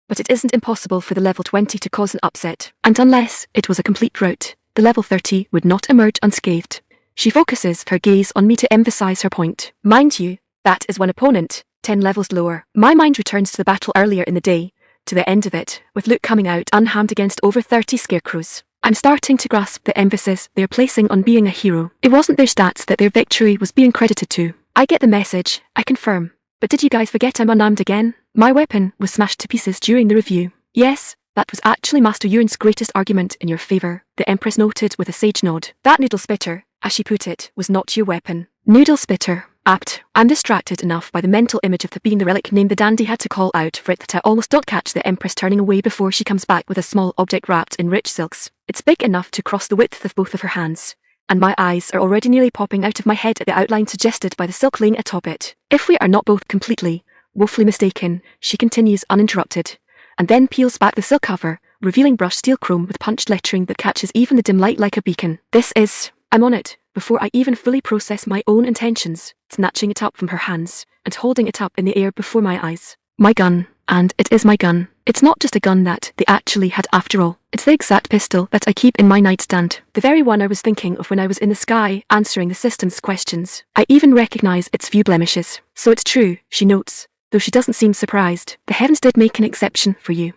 But it isn't impossible for the level 20 to cause an upset, and unless it was a complete rout, the level 30 would not emerge unscathed. She focuses her gaze on me to emphasize her point. Mind you, that is one opponent, 10 levels lower. My mind returns to the battle earlier in the day, to the end of it, with Luke coming out unharmed against over 30 scarecrows. I'm starting to grasp the emphasis they're placing on being a hero. It wasn't their stats that their victory was being credited to. I get the message, I confirm. But did you guys forget I'm unarmed again? My weapon was smashed to pieces during the review. Yes, that was actually Master Yuren's greatest argument in your favor, the Empress noted with a sage nod. That noodle spitter, as she put it, was not your weapon. Noodle spitter. Apt. I'm distracted enough by the mental image of being the relic name the dandy had to call out for it that I almost don't catch the Empress turning away before she comes back with a small object wrapped in rich silks. It's big enough to cross the width of both of her hands, and my eyes are already nearly popping out of my head at the outline suggested by the silk laying atop it. If we are not both completely, woefully mistaken, she continues uninterrupted, and then peels back the silk cover, revealing brushed steel chrome with punched lettering that catches even the dim light like a beacon. This is... I'm on it, before I even fully process my own intentions, snatching it up from her hands, and holding it up in the air before my eyes. My gun. And it is my gun. It's not just a gun that they actually had after all. It's the exact pistol that I keep in my nightstand. The very one I was thinking of when I was in the sky answering the system's questions. I even recognize its few blemishes. So it's true, she notes, though she doesn't seem surprised. The heavens did make an exception for you.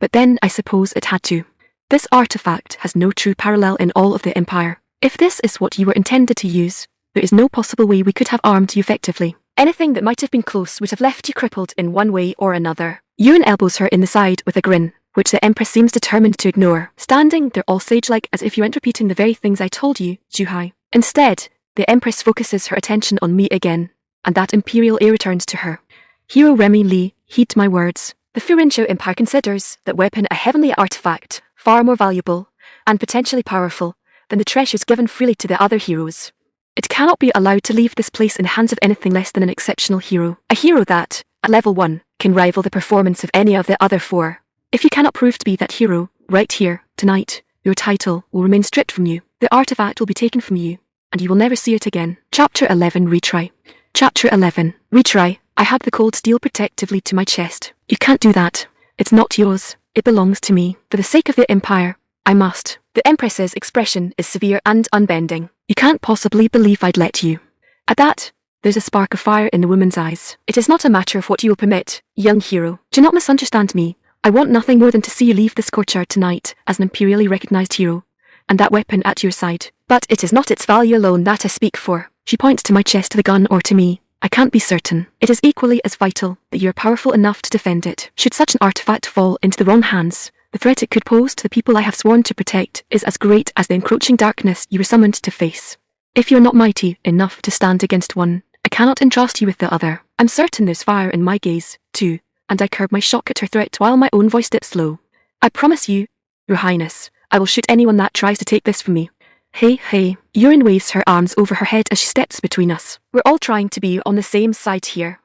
But then I suppose it had to. This artifact has no true parallel in all of the Empire. If this is what you were intended to use, there is no possible way we could have armed you effectively. Anything that might have been close would have left you crippled in one way or another. Yuren elbows her in the side with a grin, which the Empress seems determined to ignore. Standing there all sage-like as if you weren't repeating the very things I told you, Juhai. Instead, the Empress focuses her attention on me again, and that imperial air returns to her. Hero Remmi Lee, heed my words. The Furinshao Empire considers that weapon a heavenly artifact, far more valuable, and potentially powerful, than the treasures given freely to the other heroes. It cannot be allowed to leave this place in the hands of anything less than an exceptional hero. A hero that, at level 1, can rival the performance of any of the other 4. If you cannot prove to be that hero, right here, tonight, your title will remain stripped from you. The artifact will be taken from you, and you will never see it again. Chapter 11 Retry. Chapter 11 Retry. I had the cold steel protectively to my chest. You can't do that. It's not yours. It belongs to me. For the sake of the Empire, I must. The Empress's expression is severe and unbending. You can't possibly believe I'd let you. At that, there's a spark of fire in the woman's eyes. It is not a matter of what you will permit, young hero. Do not misunderstand me. I want nothing more than to see you leave this courtyard tonight as an imperially recognized hero, and that weapon at your side. But it is not its value alone that I speak for. She points to my chest, to the gun, or to me. I can't be certain. It is equally as vital that you are powerful enough to defend it. Should such an artifact fall into the wrong hands, the threat it could pose to the people I have sworn to protect is as great as the encroaching darkness you were summoned to face. If you're not mighty enough to stand against one, I cannot entrust you with the other. I'm certain there's fire in my gaze, too, and I curb my shock at her threat while my own voice dips low. I promise you, Your Highness, I will shoot anyone that tries to take this from me. Hey, Yuren waves her arms over her head as she steps between us. We're all trying to be on the same side here.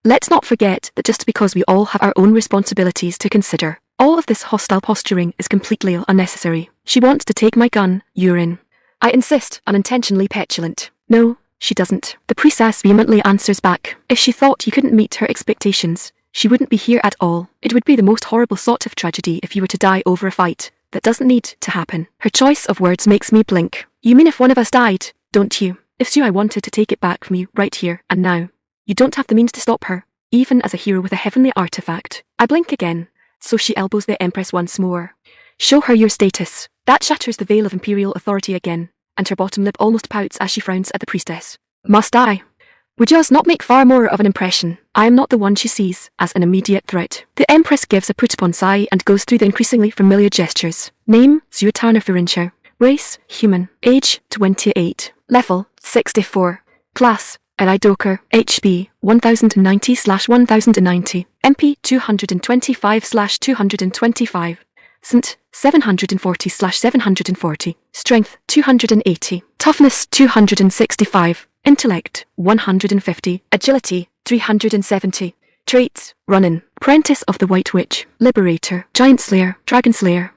Let's not forget that just because we all have our own responsibilities to consider, all of this hostile posturing is completely unnecessary. She wants to take my gun, Yuren. I insist, unintentionally petulant. No, she doesn't. The priestess vehemently answers back. If she thought you couldn't meet her expectations, she wouldn't be here at all. It would be the most horrible sort of tragedy if you were to die over a fight that doesn't need to happen. Her choice of words makes me blink. You mean if one of us died, don't you? If so, I wanted to take it back from you right here and now. You don't have the means to stop her, even as a hero with a heavenly artifact. I blink again, so she elbows the Empress once more. Show her your status. That shatters the veil of imperial authority again, and her bottom lip almost pouts as she frowns at the priestess. Must I? Would yours not make far more of an impression? I am not the one she sees as an immediate threat. The Empress gives a put-upon sigh and goes through the increasingly familiar gestures. Name, Zuatana Furinshao. Race, human. Age, 28. Level, 64. Class, Elidoker. HP, 1090/1090. MP, 225/225. St, 740/740. Strength, 280. Toughness, 265. Intellect, 150. Agility, 370. Traits, Running. Apprentice of the White Witch. Liberator. Giant Slayer. Dragon Slayer.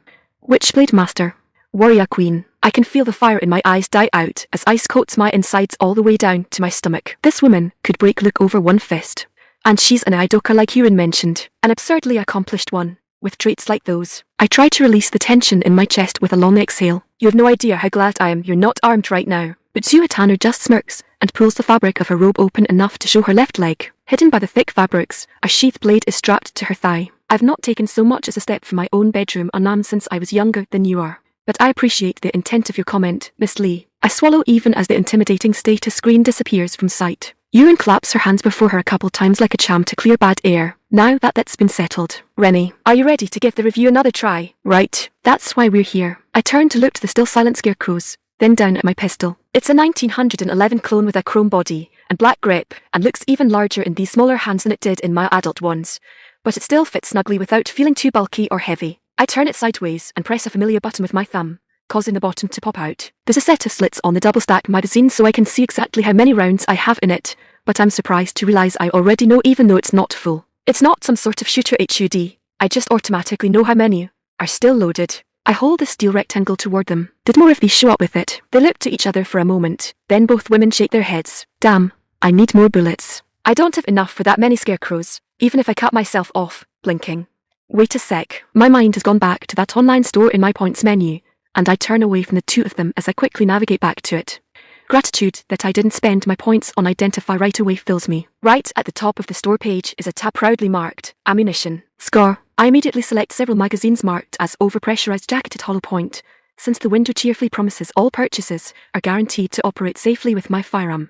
Witchblade Master. Warrior Queen. I can feel the fire in my eyes die out as ice coats my insides all the way down to my stomach. This woman could break Luke over one fist. And she's an Idoka like Yuren mentioned. An absurdly accomplished one, with traits like those. I try to release the tension in my chest with a long exhale. You have no idea how glad I am you're not armed right now. But Zuatana just smirks and pulls the fabric of her robe open enough to show her left leg. Hidden by the thick fabrics, a sheath blade is strapped to her thigh. I've not taken so much as a step from my own bedroom unarmed since I was younger than you are. But I appreciate the intent of your comment, Miss Lee. I swallow even as the intimidating status screen disappears from sight. Yuren claps her hands before her a couple times like a charm to clear bad air. Now that that's been settled. Remmi, are you ready to give the review another try? Right. That's why we're here. I turn to look to the still silent scarecrows, then down at my pistol. It's a 1911 clone with a chrome body and black grip, and looks even larger in these smaller hands than it did in my adult ones. But it still fits snugly without feeling too bulky or heavy. I turn it sideways and press a familiar button with my thumb, causing the bottom to pop out. There's a set of slits on the double-stack magazine so I can see exactly how many rounds I have in it, but I'm surprised to realize I already know even though it's not full. It's not some sort of shooter HUD, I just automatically know how many are still loaded. I hold the steel rectangle toward them. Did more of these show up with it? They look to each other for a moment, then both women shake their heads. Damn, I need more bullets. I don't have enough for that many scarecrows, even if I cut myself off, blinking. Wait a sec, my mind has gone back to that online store in my points menu, and I turn away from the two of them as I quickly navigate back to it. Gratitude that I didn't spend my points on identify right away fills me. Right at the top of the store page is a tab proudly marked Ammunition. Score. I immediately select several magazines marked as overpressurized jacketed hollow point, since the window cheerfully promises all purchases are guaranteed to operate safely with my firearm.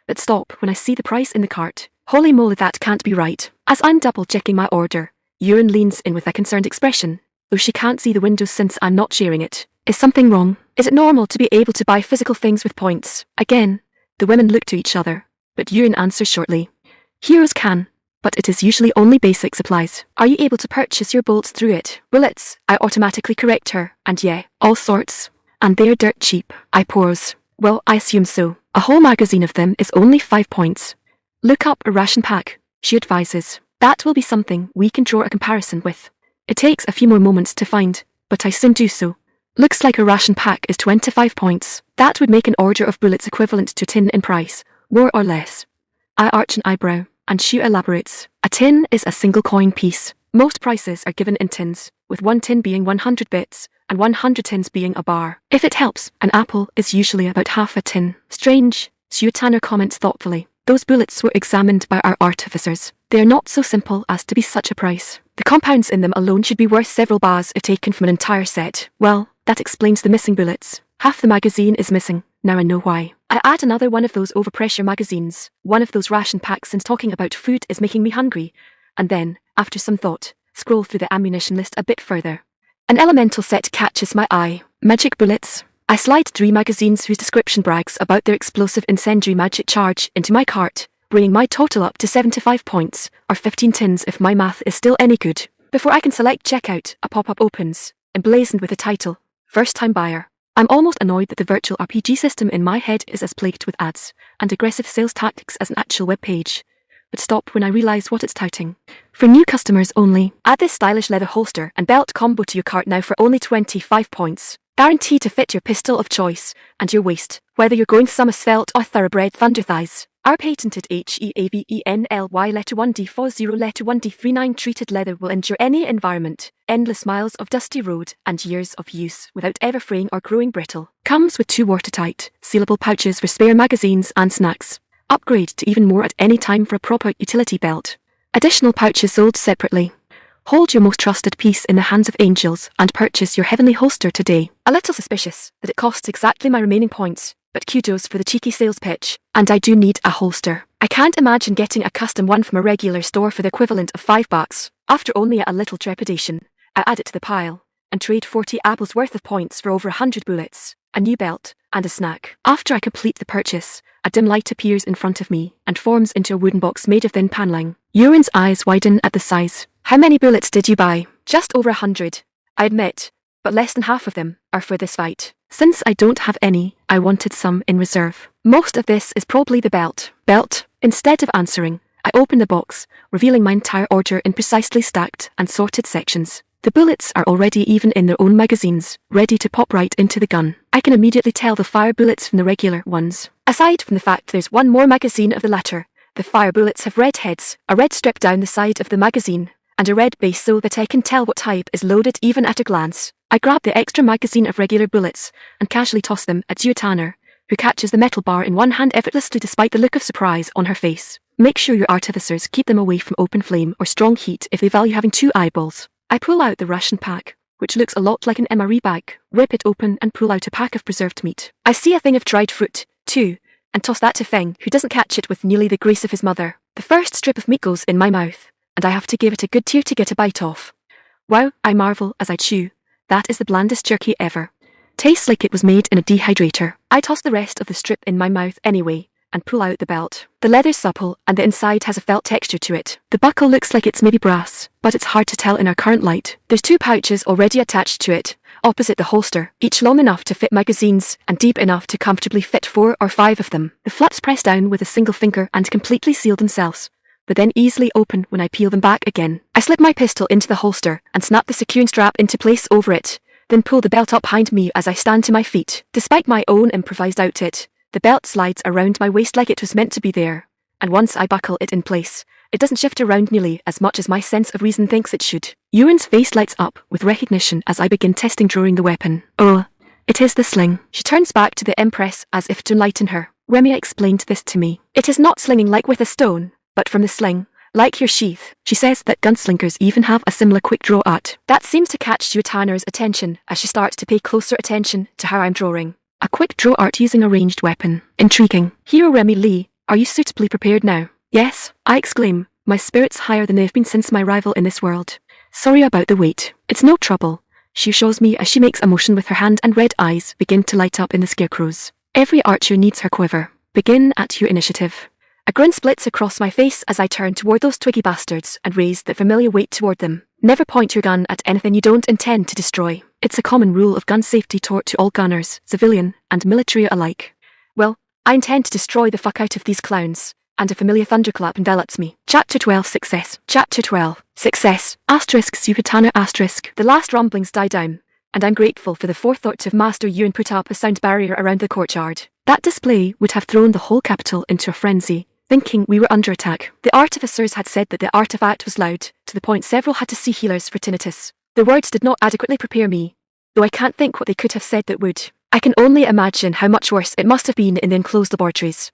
But stop when I see the price in the cart. Holy moly, that can't be right. As I'm double checking my order, Yuren leans in with a concerned expression, though she can't see the windows since I'm not sharing it. Is something wrong? Is it normal to be able to buy physical things with points? Again, the women look to each other, but Yuren answers shortly. Heroes can, but it is usually only basic supplies. Are you able to purchase your bolts through it? Bullets, I automatically correct her, and yeah, all sorts. And they're dirt cheap, I pause. Well, I assume so. A whole magazine of them is only 5 points. Look up a ration pack, she advises. That will be something we can draw a comparison with. It takes a few more moments to find, but I soon do so. Looks like a ration pack is 25 points. That would make an order of bullets equivalent to 10 in price, more or less. I arch an eyebrow, and she elaborates. A tin is a single coin piece. Most prices are given in tins, with 1 tin being 100 bits, and 100 tins being a bar. If it helps, an apple is usually about half a tin. Strange, Tanner comments thoughtfully. Those bullets were examined by our artificers. They are not so simple as to be such a price. The compounds in them alone should be worth several bars if taken from an entire set. Well, that explains the missing bullets. Half the magazine is missing. Now I know why. I add another one of those overpressure magazines, one of those ration packs, since talking about food is making me hungry, and then, after some thought, scroll through the ammunition list a bit further. An elemental set catches my eye. Magic bullets. I slide 3 magazines whose description brags about their explosive incendiary magic charge into my cart, bringing my total up to 75 points, or 15 tins if my math is still any good. Before I can select checkout, a pop-up opens, emblazoned with the title, First Time Buyer. I'm almost annoyed that the virtual RPG system in my head is as plagued with ads and aggressive sales tactics as an actual web page. But stop when I realize what it's touting. For new customers only, add this stylish leather holster and belt combo to your cart now for only 25 points. Guaranteed to fit your pistol of choice and your waist, whether you're going summer svelte or thoroughbred thunder thighs. Our patented HEAVENLY letter 1D40 letter 1D39 treated leather will endure any environment, endless miles of dusty road and years of use without ever fraying or growing brittle. Comes with 2 watertight, sealable pouches for spare magazines and snacks. Upgrade to even more at any time for a proper utility belt. Additional pouches sold separately. Hold your most trusted piece in the hands of angels and purchase your heavenly holster today. A little suspicious that it costs exactly my remaining points, but kudos for the cheeky sales pitch. And I do need a holster. I can't imagine getting a custom one from a regular store for the equivalent of $5. After only a little trepidation, I add it to the pile and trade 40 apples worth of points for over 100 bullets, a new belt, and a snack. After I complete the purchase, a dim light appears in front of me and forms into a wooden box made of thin paneling. Yuren's eyes widen at the size. How many bullets did you buy? Just over 100, I admit, but less than half of them are for this fight. Since I don't have any, I wanted some in reserve. Most of this is probably the belt. Belt? Instead of answering, I open the box, revealing my entire order in precisely stacked and sorted sections. The bullets are already even in their own magazines, ready to pop right into the gun. I can immediately tell the fire bullets from the regular ones. Aside from the fact there's one more magazine of the latter, the fire bullets have red heads, a red strip down the side of the magazine, and a red base so that I can tell what type is loaded even at a glance. I grab the extra magazine of regular bullets and casually toss them at Tanner, who catches the metal bar in one hand effortlessly despite the look of surprise on her face. Make sure your artificers keep them away from open flame or strong heat if they value having 2 eyeballs. I pull out the ration pack, which looks a lot like an MRE bag, rip it open and pull out a pack of preserved meat. I see a thing of dried fruit, too, and toss that to Feng, who doesn't catch it with nearly the grace of his mother. The first strip of meat goes in my mouth, and I have to give it a good tear to get a bite off. Wow, I marvel as I chew. That is the blandest jerky ever. Tastes like it was made in a dehydrator. I toss the rest of the strip in my mouth anyway, and pull out the belt. The leather's supple, and the inside has a felt texture to it. The buckle looks like it's maybe brass, but it's hard to tell in our current light. There's 2 pouches already attached to it, opposite the holster, each long enough to fit magazines and deep enough to comfortably fit 4 or 5 of them. The flaps press down with a single finger and completely seal themselves, but then easily open when I peel them back again. I slip my pistol into the holster and snap the securing strap into place over it, then pull the belt up behind me as I stand to my feet. Despite my own improvised outfit, the belt slides around my waist like it was meant to be there, and once I buckle it in place, it doesn't shift around nearly as much as my sense of reason thinks it should. Yuan's face lights up with recognition as I begin testing drawing the weapon. Oh, it is the sling. She turns back to the Empress as if to enlighten her. Remmi explained this to me. It is not slinging like with a stone, but from the sling, like your sheath. She says that gunslingers even have a similar quick draw art. That seems to catch Yuetana's attention as she starts to pay closer attention to how I'm drawing. A quick draw art using a ranged weapon. Intriguing. Hero Remmi Lee, are you suitably prepared now? Yes, I exclaim, my spirits higher than they've been since my arrival in this world. Sorry about the wait. It's no trouble, she assures me as she makes a motion with her hand and red eyes begin to light up in the scarecrows. Every archer needs her quiver. Begin at your initiative. A grin splits across my face as I turn toward those twiggy bastards and raise the familiar weight toward them. Never point your gun at anything you don't intend to destroy. It's a common rule of gun safety taught to all gunners, civilian and military alike. Well, I intend to destroy the fuck out of these clowns, and a familiar thunderclap envelops me. Chapter 12 Success. Chapter 12 Success. Asterisk Supetana asterisk. The last rumblings die down, and I'm grateful for the forethought of Master Yuan put up a sound barrier around the courtyard. That display would have thrown the whole capital into a frenzy, thinking we were under attack. The artificers had said that the artifact was loud, to the point several had to see healers for tinnitus. The words did not adequately prepare me, though I can't think what they could have said that would. I can only imagine how much worse it must have been in the enclosed laboratories.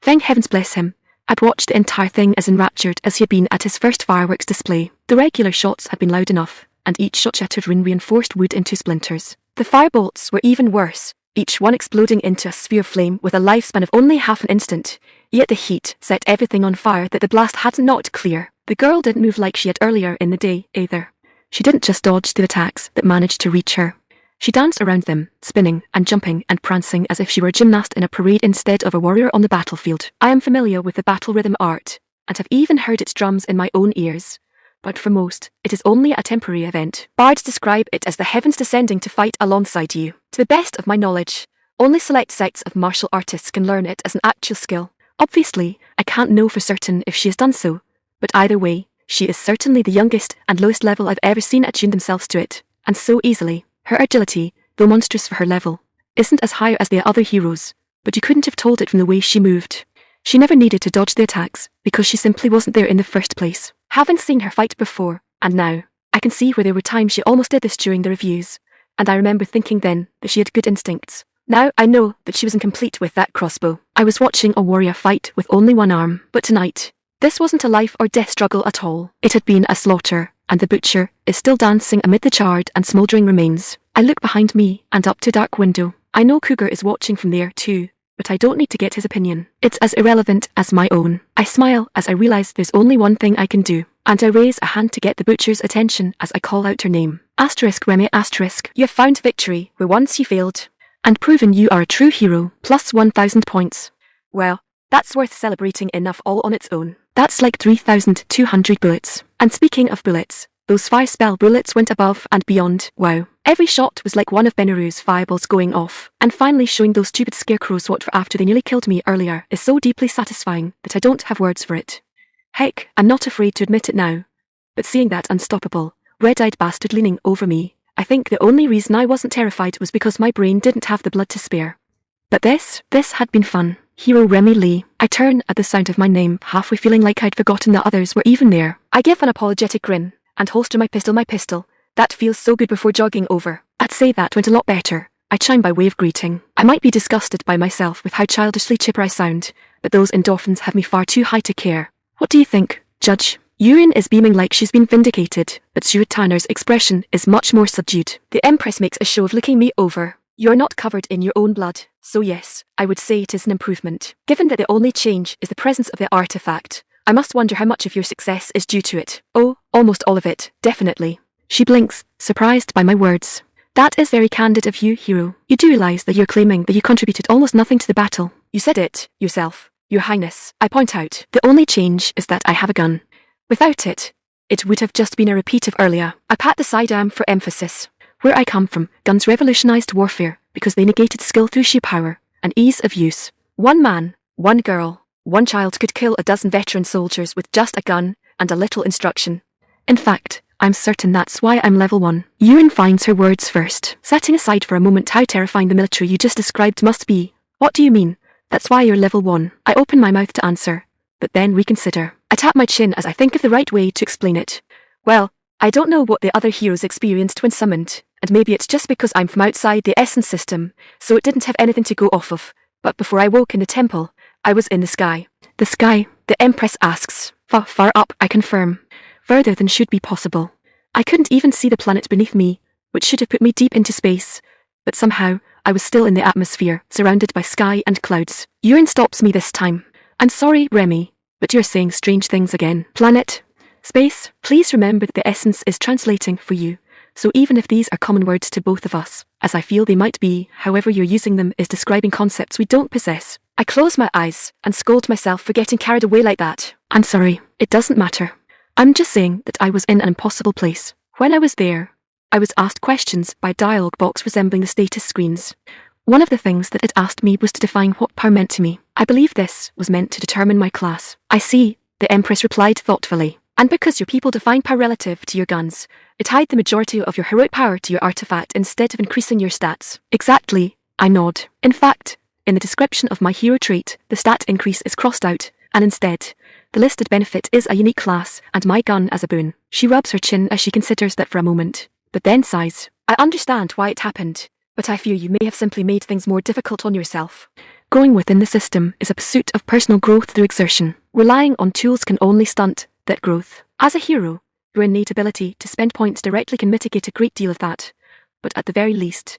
Thank heavens bless him, I'd watched the entire thing as enraptured as he had been at his first fireworks display. The regular shots had been loud enough, and each shot shattered reinforced wood into splinters. The firebolts were even worse, each one exploding into a sphere of flame with a lifespan of only half an instant. Yet the heat set everything on fire that the blast had knocked clear. The girl didn't move like she had earlier in the day, either. She didn't just dodge the attacks that managed to reach her. She danced around them, spinning and jumping and prancing as if she were a gymnast in a parade instead of a warrior on the battlefield. I am familiar with the battle rhythm art, and have even heard its drums in my own ears. But for most, it is only a temporary event. Bards describe it as the heavens descending to fight alongside you. To the best of my knowledge, only select sects of martial artists can learn it as an actual skill. Obviously, I can't know for certain if she has done so, but either way, she is certainly the youngest and lowest level I've ever seen attune themselves to it, and so easily. Her agility, though monstrous for her level, isn't as high as the other heroes, but you couldn't have told it from the way she moved. She never needed to dodge the attacks, because she simply wasn't there in the first place. Having seen her fight before, and now, I can see where there were times she almost did this during the reviews, and I remember thinking then that she had good instincts. Now I know that she was incomplete with that crossbow. I was watching a warrior fight with only one arm, but tonight, this wasn't a life or death struggle at all. It had been a slaughter, and the butcher is still dancing amid the charred and smouldering remains. I look behind me and up to a dark window. I know Cougar is watching from there too, but I don't need to get his opinion. It's as irrelevant as my own. I smile as I realize there's only one thing I can do, and I raise a hand to get the butcher's attention as I call out her name. Asterisk Remmi asterisk. You have found victory where once you failed, and proven you are a true hero, plus 1,000 points. Well, that's worth celebrating enough all on its own. That's like 3,200 bullets. And speaking of bullets, those fire spell bullets went above and beyond. Wow. Every shot was like one of Benaru's fireballs going off, and finally showing those stupid scarecrows what for after they nearly killed me earlier is so deeply satisfying that I don't have words for it. Heck, I'm not afraid to admit it now. But seeing that unstoppable, red-eyed bastard leaning over me, I think the only reason I wasn't terrified was because my brain didn't have the blood to spare. But this had been fun. Hero Remmi Lee. I turn at the sound of my name, halfway feeling like I'd forgotten the others were even there. I give an apologetic grin, and holster my pistol. That feels so good before jogging over. I'd say that went a lot better. I chime by way of greeting. I might be disgusted by myself with how childishly chipper I sound, but those endorphins have me far too high to care. What do you think, Judge? Yurin is beaming like she's been vindicated, but Tanner's expression is much more subdued. The Empress makes a show of looking me over. You're not covered in your own blood, so yes, I would say it is an improvement. Given that the only change is the presence of the artifact, I must wonder how much of your success is due to it. Oh, almost all of it, definitely. She blinks, surprised by my words. That is very candid of you, hero. You do realize that you're claiming that you contributed almost nothing to the battle. You said it, yourself, Your Highness. I point out, the only change is that I have a gun. Without it, it would have just been a repeat of earlier. I pat the sidearm for emphasis. Where I come from, guns revolutionized warfare because they negated skill through sheer power and ease of use. One man, one girl, one child could kill a dozen veteran soldiers with just a gun and a little instruction. In fact, I'm certain that's why I'm level 1. Yurin finds her words first. Setting aside for a moment how terrifying the military you just described must be. What do you mean? That's why you're level 1. I open my mouth to answer, but then reconsider. I tap my chin as I think of the right way to explain it. Well, I don't know what the other heroes experienced when summoned, and maybe it's just because I'm from outside the essence system, so it didn't have anything to go off of. But before I woke in the temple, I was in the sky. The sky, the Empress asks. Far up, I confirm. Further than should be possible. I couldn't even see the planet beneath me, which should have put me deep into space. But somehow, I was still in the atmosphere, surrounded by sky and clouds. Yurin stops me this time. I'm sorry, Remmi, but you're saying strange things again. Planet, space, please remember that the essence is translating for you. So even if these are common words to both of us, as I feel they might be, however you're using them is describing concepts we don't possess. I close my eyes and scold myself for getting carried away like that. I'm sorry, it doesn't matter. I'm just saying that I was in an impossible place. When I was there, I was asked questions by a dialogue box resembling the status screens. One of the things that it asked me was to define what power meant to me. I believe this was meant to determine my class. I see, the Empress replied thoughtfully. And because your people define power relative to your guns, it tied the majority of your heroic power to your artifact instead of increasing your stats. Exactly, I nod. In fact, in the description of my hero trait, the stat increase is crossed out, and instead, the listed benefit is a unique class and my gun as a boon. She rubs her chin as she considers that for a moment, but then sighs. I understand why it happened, but I fear you may have simply made things more difficult on yourself. Growing within the system is a pursuit of personal growth through exertion. Relying on tools can only stunt that growth. As a hero, your innate ability to spend points directly can mitigate a great deal of that, but at the very least,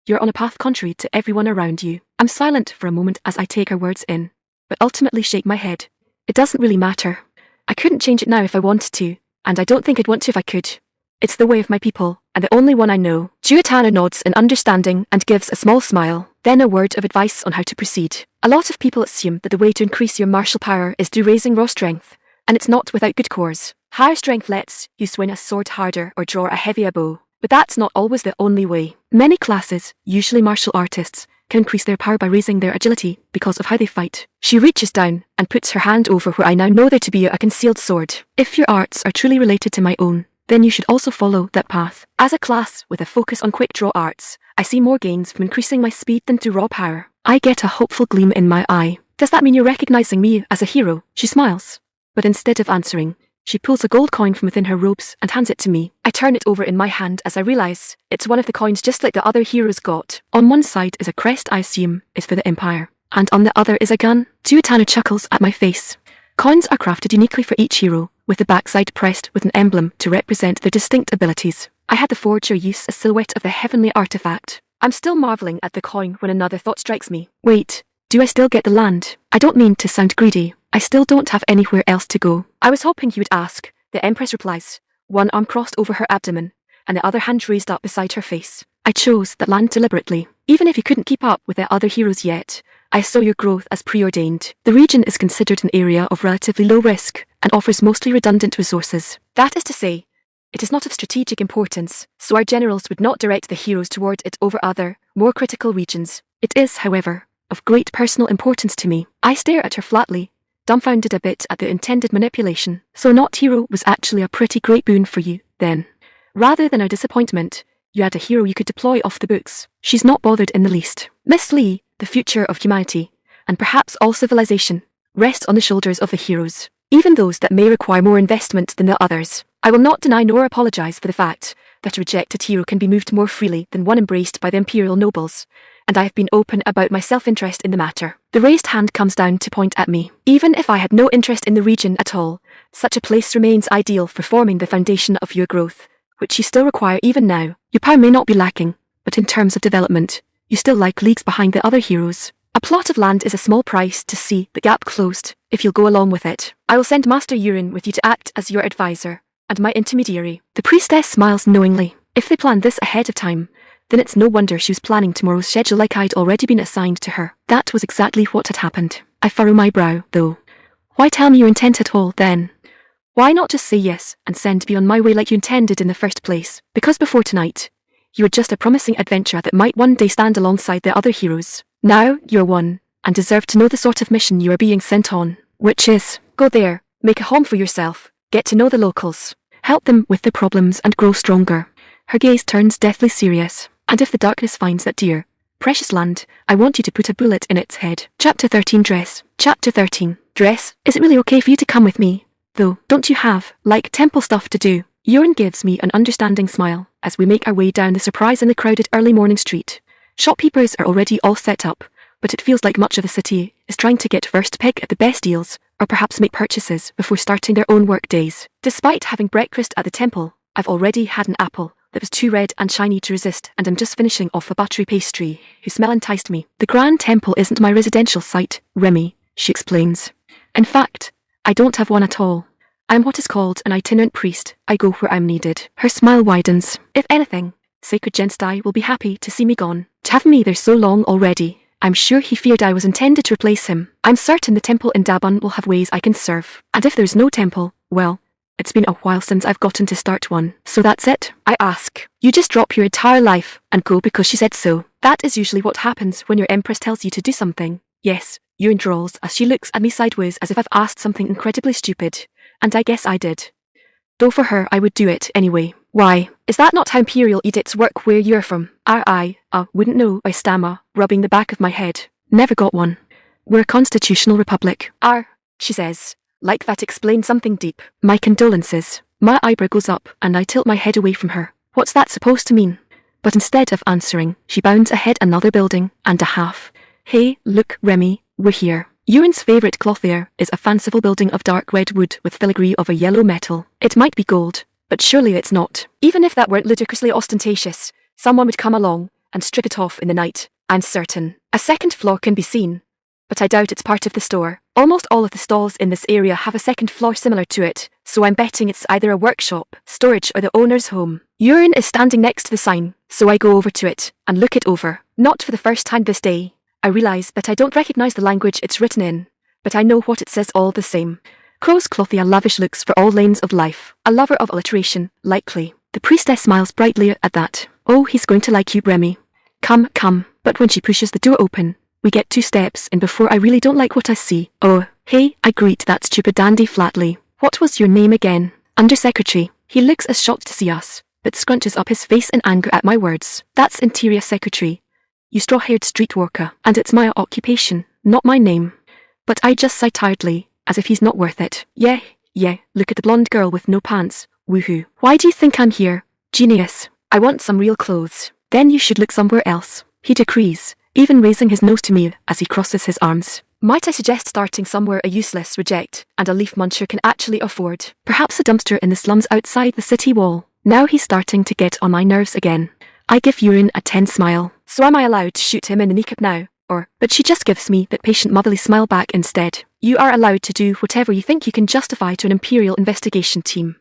you're on a path contrary to everyone around you. I'm silent for a moment as I take her words in, but ultimately shake my head. It doesn't really matter. I couldn't change it now if I wanted to, and I don't think I'd want to if I could. It's the way of my people, and the only one I know. Juatana nods in understanding and gives a small smile, then a word of advice on how to proceed. A lot of people assume that the way to increase your martial power is through raising raw strength, and it's not without good cause. Higher strength lets you swing a sword harder or draw a heavier bow, but that's not always the only way. Many classes, usually martial artists, can increase their power by raising their agility because of how they fight. She reaches down and puts her hand over where I now know there to be a concealed sword. If your arts are truly related to my own, then you should also follow that path. As a class with a focus on quick draw arts, I see more gains from increasing my speed than through raw power. I get a hopeful gleam in my eye. Does that mean you're recognizing me as a hero? She smiles. But instead of answering, she pulls a gold coin from within her robes and hands it to me. I turn it over in my hand as I realize it's one of the coins just like the other heroes got. On one side is a crest I assume is for the Empire, and on the other is a gun. Juatana chuckles at my face. Coins are crafted uniquely for each hero, with the backside pressed with an emblem to represent their distinct abilities. I had the forger use a silhouette of the heavenly artifact. I'm still marveling at the coin when another thought strikes me. Wait, do I still get the land? I don't mean to sound greedy. I still don't have anywhere else to go. I was hoping you would ask, the Empress replies, one arm crossed over her abdomen, and the other hand raised up beside her face. I chose that land deliberately. Even if you couldn't keep up with the other heroes yet, I saw your growth as preordained. The region is considered an area of relatively low risk, and offers mostly redundant resources. That is to say, it is not of strategic importance, so our generals would not direct the heroes toward it over other, more critical regions. It is, however, of great personal importance to me. I stare at her flatly, dumbfounded a bit at the intended manipulation. So not hero was actually a pretty great boon for you, then. Rather than a disappointment, you had a hero you could deploy off the books. She's not bothered in the least. Miss Lee, the future of humanity, and perhaps all civilization, rests on the shoulders of the heroes, even those that may require more investment than the others. I will not deny nor apologize for the fact that a rejected hero can be moved more freely than one embraced by the imperial nobles, and I have been open about my self-interest in the matter. The raised hand comes down to point at me. Even if I had no interest in the region at all, Such a place remains ideal for forming the foundation of your growth, which you still require even now. Your power may not be lacking, but in terms of development, you still lag leagues behind the other heroes. A plot of land is a small price to see the gap closed, if you'll go along with it. I will send Master Yurin with you to act as your advisor, and my intermediary. The priestess smiles knowingly. If they planned this ahead of time, then it's no wonder she was planning tomorrow's schedule like I'd already been assigned to her. That was exactly what had happened. I furrow my brow, though. Why tell me your intent at all, then? Why not just say yes and send me on my way like you intended in the first place? Because before tonight, you were just a promising adventurer that might one day stand alongside the other heroes. Now you're one, and deserve to know the sort of mission you are being sent on, which is, go there, make a home for yourself, get to know the locals, help them with their problems and grow stronger. Her gaze turns deathly serious, and if the darkness finds that dear, precious land, I want you to put a bullet in its head. Chapter 13 Dress. Chapter 13 Dress. Is it really okay for you to come with me? Though, don't you have, like, temple stuff to do? Yurin gives me an understanding smile as we make our way down the surprisingly crowded early morning street. Shopkeepers are already all set up, but it feels like much of the city is trying to get first pick at the best deals, or perhaps make purchases before starting their own work days. Despite having breakfast at the temple, I've already had an apple that was too red and shiny to resist, and I'm just finishing off a buttery pastry whose smell enticed me. The Grand Temple isn't my residential site, Remmi, she explains. In fact, I don't have one at all. I'm what is called an itinerant priest. I go where I'm needed. Her smile widens. If anything, Sacred Genstai will be happy to see me gone. To have me there so long already, I'm sure he feared I was intended to replace him. I'm certain the temple in Dabun will have ways I can serve. And if there's no temple, well, it's been a while since I've gotten to start one. So that's it, I ask. You just drop your entire life and go because she said so. That is usually what happens when your Empress tells you to do something. Yes, Yurin drawls as she looks at me sideways as if I've asked something incredibly stupid. And I guess I did. Though for her I would do it anyway. Why, is that not how imperial edicts work where you're from? I wouldn't know, I stammer, rubbing the back of my head. Never got one. We're a constitutional republic. She says, like that explains something deep. My condolences. My eyebrow goes up and I tilt my head away from her. What's that supposed to mean? But instead of answering, she bounds ahead another building and a half. Hey, look, Remmi, we're here. Yurin's favourite clothier is a fanciful building of dark red wood with filigree of a yellow metal. It might be gold, but surely it's not. Even if that weren't ludicrously ostentatious, someone would come along and strip it off in the night, I'm certain. A second floor can be seen, but I doubt it's part of the store. Almost all of the stalls in this area have a second floor similar to it, so I'm betting it's either a workshop, storage, or the owner's home. Yurin is standing next to the sign, so I go over to it and look it over. Not for the first time this day. I realise that I don't recognise the language it's written in, but I know what it says all the same. Crow's clothier lavish looks for all lanes of life. A lover of alliteration, likely. The priestess smiles brightly at that. Oh, he's going to like you, Remmi. Come. But when she pushes the door open, we get 2 steps in before I really don't like what I see. Oh, hey, I greet that stupid dandy flatly. What was your name again? Undersecretary. He looks as shocked to see us, but scrunches up his face in anger at my words. That's Interior Secretary. You straw-haired streetwalker, and it's my occupation, not my name. But I just sigh tiredly, as if he's not worth it. Yeah, look at the blonde girl with no pants. Woohoo. Why do you think I'm here? Genius. I want some real clothes. Then you should look somewhere else. He decrees, even raising his nose to me as he crosses his arms. Might I suggest starting somewhere a useless reject and a leaf muncher can actually afford? Perhaps a dumpster in the slums outside the city wall. Now he's starting to get on my nerves again. I give Yurin a tense smile. So am I allowed to shoot him in the kneecap now? But she just gives me that patient motherly smile back instead. You are allowed to do whatever you think you can justify to an Imperial investigation team.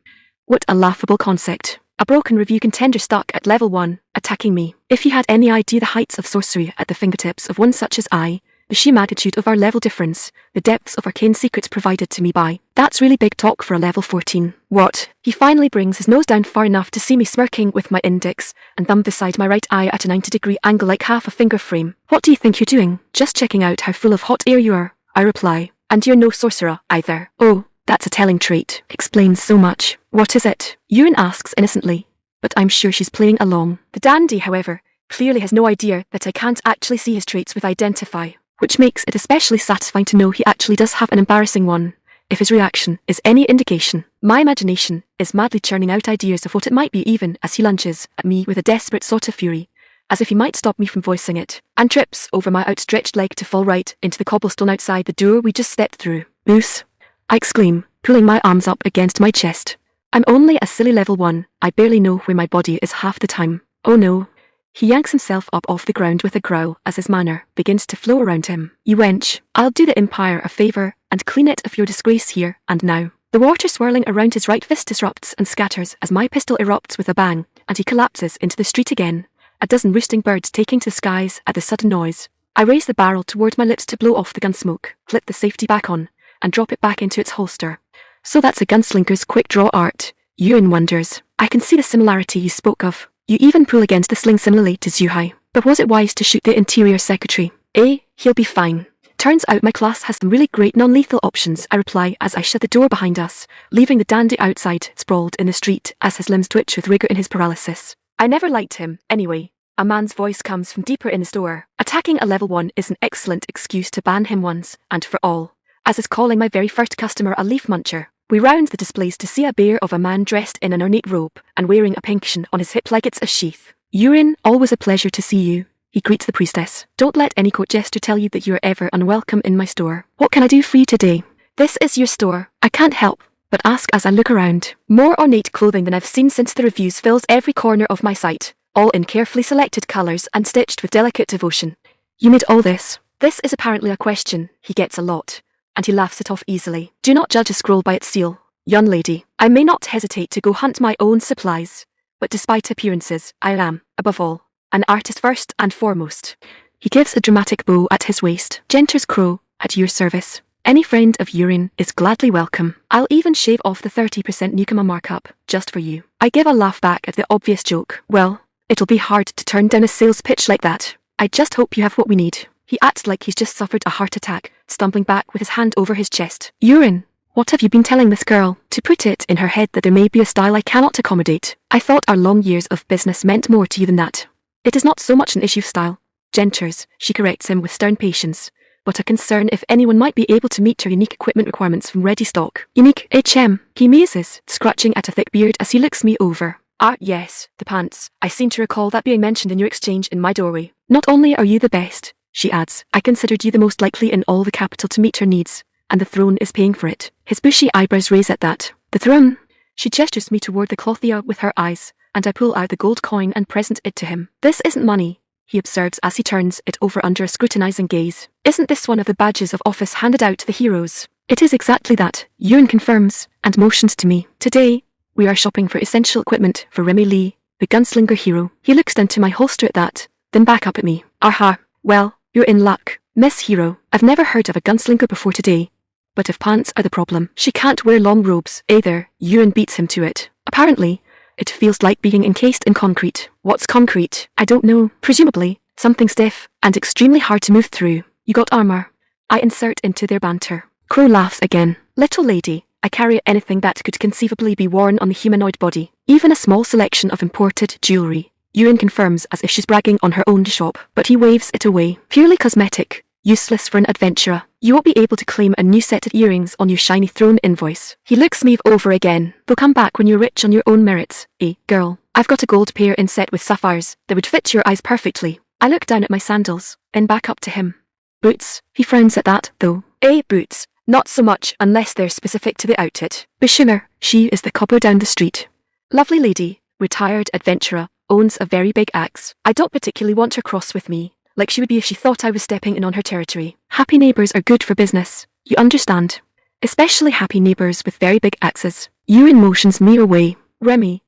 What a laughable concept. A broken review contender stuck at level 1, attacking me. If you had any idea the heights of sorcery at the fingertips of one such as I, the sheer magnitude of our level difference, the depths of arcane secrets provided to me by, that's really big talk for a level 14. What? He finally brings his nose down far enough to see me smirking with my index and thumb beside my right eye at a 90-degree angle like half a finger frame. What do you think you're doing? Just checking out how full of hot air you are, I reply. And you're no sorcerer, either. Oh, that's a telling trait. Explains so much. What is it? Yurin asks innocently, but I'm sure she's playing along. The dandy, however, clearly has no idea that I can't actually see his traits with identify, which makes it especially satisfying to know he actually does have an embarrassing one. If his reaction is any indication, my imagination is madly churning out ideas of what it might be even as he lunges at me with a desperate sort of fury, as if he might stop me from voicing it, and trips over my outstretched leg to fall right into the cobblestone outside the door we just stepped through. Moose! I exclaim, pulling my arms up against my chest. I'm only a silly level 1, I barely know where my body is half the time. Oh no. He yanks himself up off the ground with a growl as his manner begins to flow around him. You wench, I'll do the Empire a favour and clean it of your disgrace here and now. The water swirling around his right fist disrupts and scatters as my pistol erupts with a bang, and he collapses into the street again, a dozen roosting birds taking to the skies at the sudden noise. I raise the barrel toward my lips to blow off the gun smoke, flip the safety back on, and drop it back into its holster. So that's a gunslinger's quick draw art, Yuan wonders. I can see the similarity you spoke of. You even pull against the sling similarly to Zhuhai. But was it wise to shoot the Interior Secretary? He'll be fine. Turns out my class has some really great non-lethal options, I reply as I shut the door behind us, leaving the dandy outside sprawled in the street as his limbs twitch with rigor in his paralysis. I never liked him, anyway. A man's voice comes from deeper in the store. Attacking a level 1 is an excellent excuse to ban him once and for all. As is calling my very first customer a leaf muncher. We round the displays to see a bear of a man dressed in an ornate robe and wearing a pinction on his hip like it's a sheath. Yurin, always a pleasure to see you, he greets the priestess. Don't let any court jester tell you that you are ever unwelcome in my store. What can I do for you today? This is your store. I can't help but ask as I look around. More ornate clothing than I've seen since the reviews fills every corner of my sight, all in carefully selected colours and stitched with delicate devotion. You made all this? This is apparently a question he gets a lot, and he laughs it off easily. Do not judge a scroll by its seal, young lady. I may not hesitate to go hunt my own supplies, but despite appearances, I am, above all, an artist first and foremost. He gives a dramatic bow at his waist. Genter's crow, at your service. Any friend of Yurin is gladly welcome. I'll even shave off the 30% newcomer markup, just for you. I give a laugh back at the obvious joke. Well, it'll be hard to turn down a sales pitch like that. I just hope you have what we need. He acts like he's just suffered a heart attack, stumbling back with his hand over his chest. Yurin, what have you been telling this girl? To put it in her head that there may be a style I cannot accommodate. I thought our long years of business meant more to you than that. It is not so much an issue of style, Genters, she corrects him with stern patience, but a concern if anyone might be able to meet her unique equipment requirements from ready stock. Unique HM, he muses, scratching at a thick beard as he looks me over. Yes, the pants. I seem to recall that being mentioned in your exchange in my doorway. Not only are you the best, she adds, I considered you the most likely in all the capital to meet her needs, and the throne is paying for it. His bushy eyebrows raise at that. The throne? She gestures me toward the clothia with her eyes, and I pull out the gold coin and present it to him. This isn't money, he observes as he turns it over under a scrutinizing gaze. Isn't this one of the badges of office handed out to the heroes? It is exactly that, Yuan confirms, and motions to me. Today, we are shopping for essential equipment for Remmi Lee, the gunslinger hero. He looks down to my holster at that, then back up at me. Aha, well, you're in luck, Miss Hero. I've never heard of a gunslinger before today. But if pants are the problem, she can't wear long robes either. Yuan beats him to it. Apparently, it feels like being encased in concrete. What's concrete? I don't know. Presumably, something stiff and extremely hard to move through. You got armor? I insert into their banter. Crow laughs again. Little lady, I carry anything that could conceivably be worn on the humanoid body, even a small selection of imported jewelry. Yuan confirms as if she's bragging on her own shop, but he waves it away. Purely cosmetic, useless for an adventurer. You won't be able to claim a new set of earrings on your shiny throne invoice. He looks me over again. They'll come back when you're rich on your own merits. Girl, I've got a gold pair inset with sapphires that would fit your eyes perfectly. I look down at my sandals, then back up to him. Boots? He frowns at that, though. Boots. Not so much unless they're specific to the outfit. Bishimmer, she is the cobbler down the street. Lovely lady, retired adventurer, owns a very big axe. I don't particularly want her cross with me, like she would be if she thought I was stepping in on her territory. Happy neighbours are good for business, you understand. Especially happy neighbours with very big axes. Yuan motions me away. Remmi,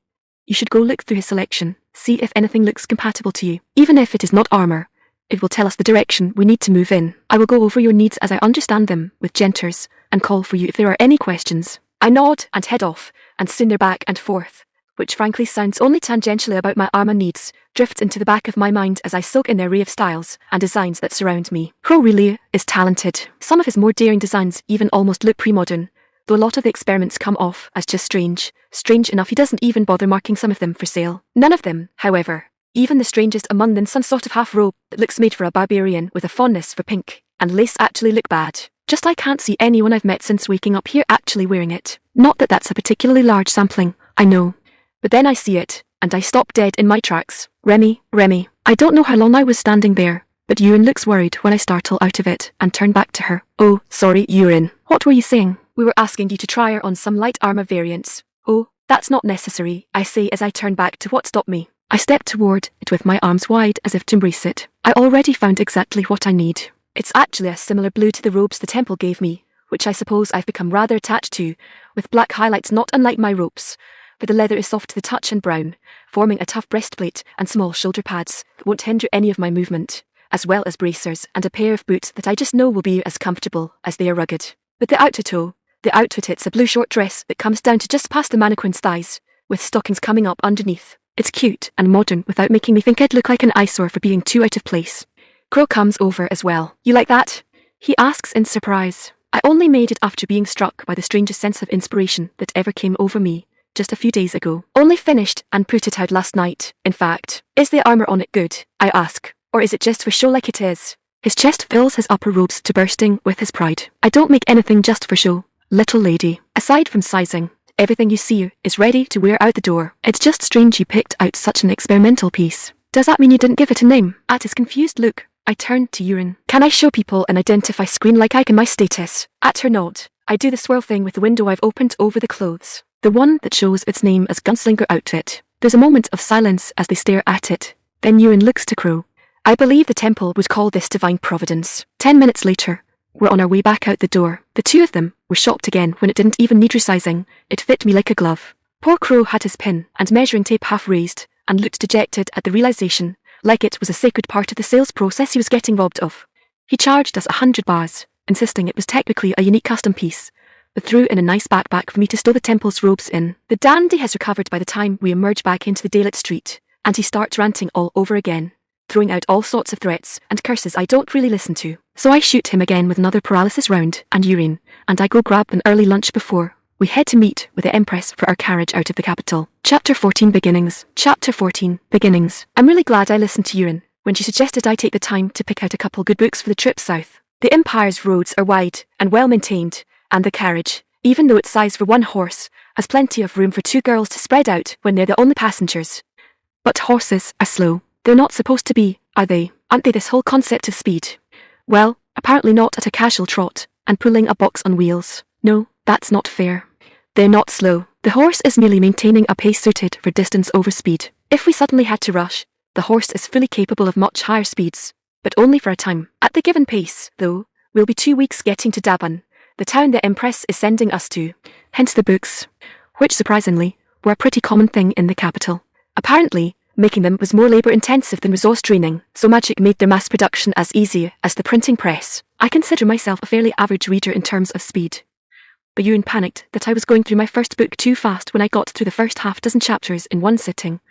you should go look through his selection, see if anything looks compatible to you. Even if it is not armour, it will tell us the direction we need to move in. I will go over your needs as I understand them with Genters, and call for you if there are any questions. I nod and head off, and soon they're back and forth, which frankly sounds only tangentially about my armour needs, drifts into the back of my mind as I soak in the array of styles and designs that surround me. Crow really is talented. Some of his more daring designs even almost look pre-modern, though a lot of the experiments come off as just strange. Strange enough he doesn't even bother marking some of them for sale. None of them, however, even the strangest among them, some sort of half-robe that looks made for a barbarian with a fondness for pink and lace, actually look bad. Just I can't see anyone I've met since waking up here actually wearing it. Not that that's a particularly large sampling, I know. But then I see it, and I stop dead in my tracks. Remmi. I don't know how long I was standing there, but Yuan looks worried when I startle out of it and turn back to her. Oh, sorry, Yuan. What were you saying? We were asking you to try her on some light armor variants. Oh, that's not necessary, I say as I turn back to what stopped me. I step toward it with my arms wide as if to embrace it. I already found exactly what I need. It's actually a similar blue to the robes the temple gave me, which I suppose I've become rather attached to, with black highlights not unlike my ropes. But the leather is soft to the touch and brown, forming a tough breastplate and small shoulder pads that won't hinder any of my movement, as well as bracers and a pair of boots that I just know will be as comfortable as they are rugged. But the outfit it's a blue short dress that comes down to just past the mannequin's thighs, with stockings coming up underneath. It's cute and modern without making me think I'd look like an eyesore for being too out of place. Crow comes over as well. You like that? He asks in surprise. I only made it after being struck by the strangest sense of inspiration that ever came over me just a few days ago. Only finished and put it out last night, in fact. Is the armor on it good? I ask. Or is it just for show like it is? His chest fills his upper robes to bursting with his pride. I don't make anything just for show, little lady. Aside from sizing, everything you see is ready to wear out the door. It's just strange you picked out such an experimental piece. Does that mean you didn't give it a name? At his confused look, I turned to Urin. Can I show people an identify screen like I can my status? At her nod, I do the swirl thing with the window I've opened over the clothes. The one that shows its name as Gunslinger outfit. There's a moment of silence as they stare at it. Then Urin looks to Crow. I believe the temple would call this divine providence. 10 minutes later, we're on our way back out the door. The two of them were shocked again when it didn't even need resizing. It fit me like a glove. Poor Crow had his pin and measuring tape half raised and looked dejected at the realization, like it was a sacred part of the sales process he was getting robbed of. He charged us 100 bars, insisting it was technically a unique custom piece, but threw in a nice backpack for me to stow the temple's robes in. The dandy has recovered by the time we emerge back into the daylit street, and he starts ranting all over again, throwing out all sorts of threats and curses I don't really listen to. So I shoot him again with another paralysis round and urine, and I go grab an early lunch before we head to meet with the Empress for our carriage out of the capital. Chapter 14 Beginnings. Chapter 14 Beginnings. I'm really glad I listened to Urin when she suggested I take the time to pick out a couple good books for the trip south. The Empire's roads are wide and well maintained, and the carriage, even though it's size for one horse, has plenty of room for two girls to spread out when they're the only passengers. But horses are slow. They're not supposed to be, are they? Aren't they this whole concept of speed? Well, apparently not at a casual trot and pulling a box on wheels. No, that's not fair. They're not slow. The horse is merely maintaining a pace suited for distance over speed. If we suddenly had to rush, the horse is fully capable of much higher speeds, but only for a time. At the given pace, though, we'll be 2 weeks getting to Dabun, the town the Empress is sending us to. Hence the books, which surprisingly were a pretty common thing in the capital. Apparently, making them was more labor-intensive than resource draining, so magic made their mass production as easy as the printing press. I consider myself a fairly average reader in terms of speed. But Ewan panicked that I was going through my first book too fast when I got through the first half-dozen chapters in one sitting,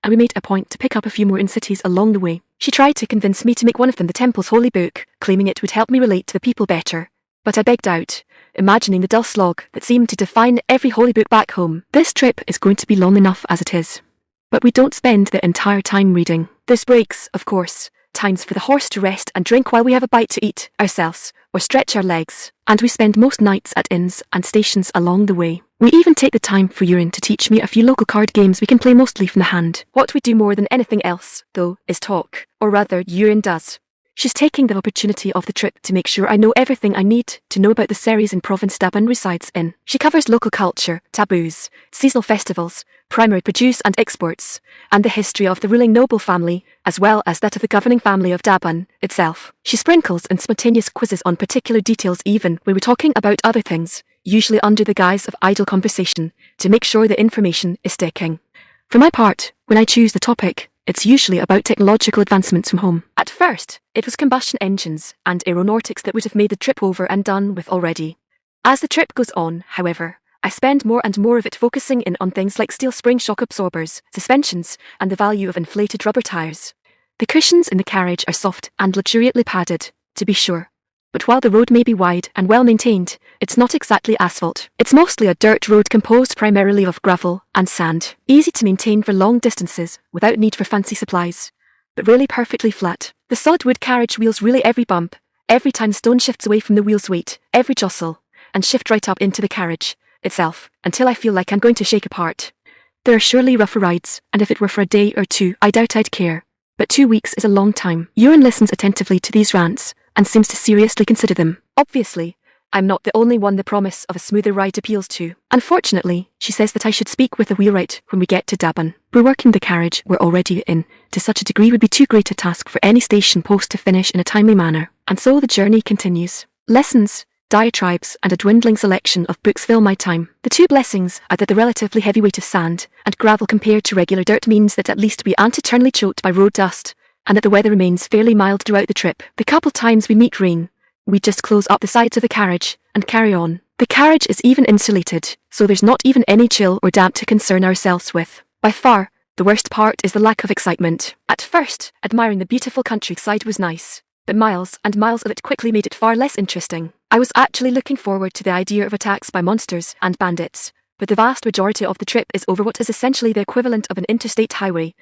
and we made a point to pick up a few more in cities along the way. She tried to convince me to make one of them the temple's holy book, claiming it would help me relate to the people better, but I begged out, imagining the dull slog that seemed to define every holy book back home. This trip is going to be long enough as it is. But we don't spend the entire time reading. There's breaks, of course, times for the horse to rest and drink while we have a bite to eat ourselves, or stretch our legs, and we spend most nights at inns and stations along the way. We even take the time for Urin to teach me a few local card games we can play mostly from the hand. What we do more than anything else, though, is talk, or rather Urin does. She's taking the opportunity of the trip to make sure I know everything I need to know about the series in province Dabun resides in. She covers local culture, taboos, seasonal festivals, primary produce and exports, and the history of the ruling noble family, as well as that of the governing family of Dabun itself. She sprinkles in spontaneous quizzes on particular details even when we're talking about other things, usually under the guise of idle conversation, to make sure the information is sticking. For my part, when I choose the topic, it's usually about technological advancements from home. At first, it was combustion engines and aeronautics that would have made the trip over and done with already. As the trip goes on, however, I spend more and more of it focusing in on things like steel spring shock absorbers, suspensions, and the value of inflated rubber tires. The cushions in the carriage are soft and luxuriantly padded, to be sure. But while the road may be wide and well maintained, it's not exactly asphalt. It's mostly a dirt road composed primarily of gravel and sand, easy to maintain for long distances without need for fancy supplies, but really perfectly flat. The solid wood carriage wheels really every bump, every time stone shifts away from the wheel's weight, every jostle, and shift right up into the carriage itself, until I feel like I'm going to shake apart. There are surely rougher rides, and if it were for a day or two, I doubt I'd care. But 2 weeks is a long time. Urin listens attentively to these rants, and seems to seriously consider them. Obviously, I'm not the only one the promise of a smoother ride appeals to. Unfortunately, she says that I should speak with the wheelwright when we get to Dabun. Reworking the carriage we're already in to such a degree would be too great a task for any station post to finish in a timely manner, and so the journey continues. Lessons, diatribes, and a dwindling selection of books fill my time. The two blessings are that the relatively heavy weight of sand and gravel compared to regular dirt means that at least we aren't eternally choked by road dust, and that the weather remains fairly mild throughout the trip. The couple times we meet rain, we just close up the sides of the carriage and carry on. The carriage is even insulated, so there's not even any chill or damp to concern ourselves with. By far, the worst part is the lack of excitement. At first, admiring the beautiful countryside was nice, but miles and miles of it quickly made it far less interesting. I was actually looking forward to the idea of attacks by monsters and bandits, but the vast majority of the trip is over what is essentially the equivalent of an interstate highway,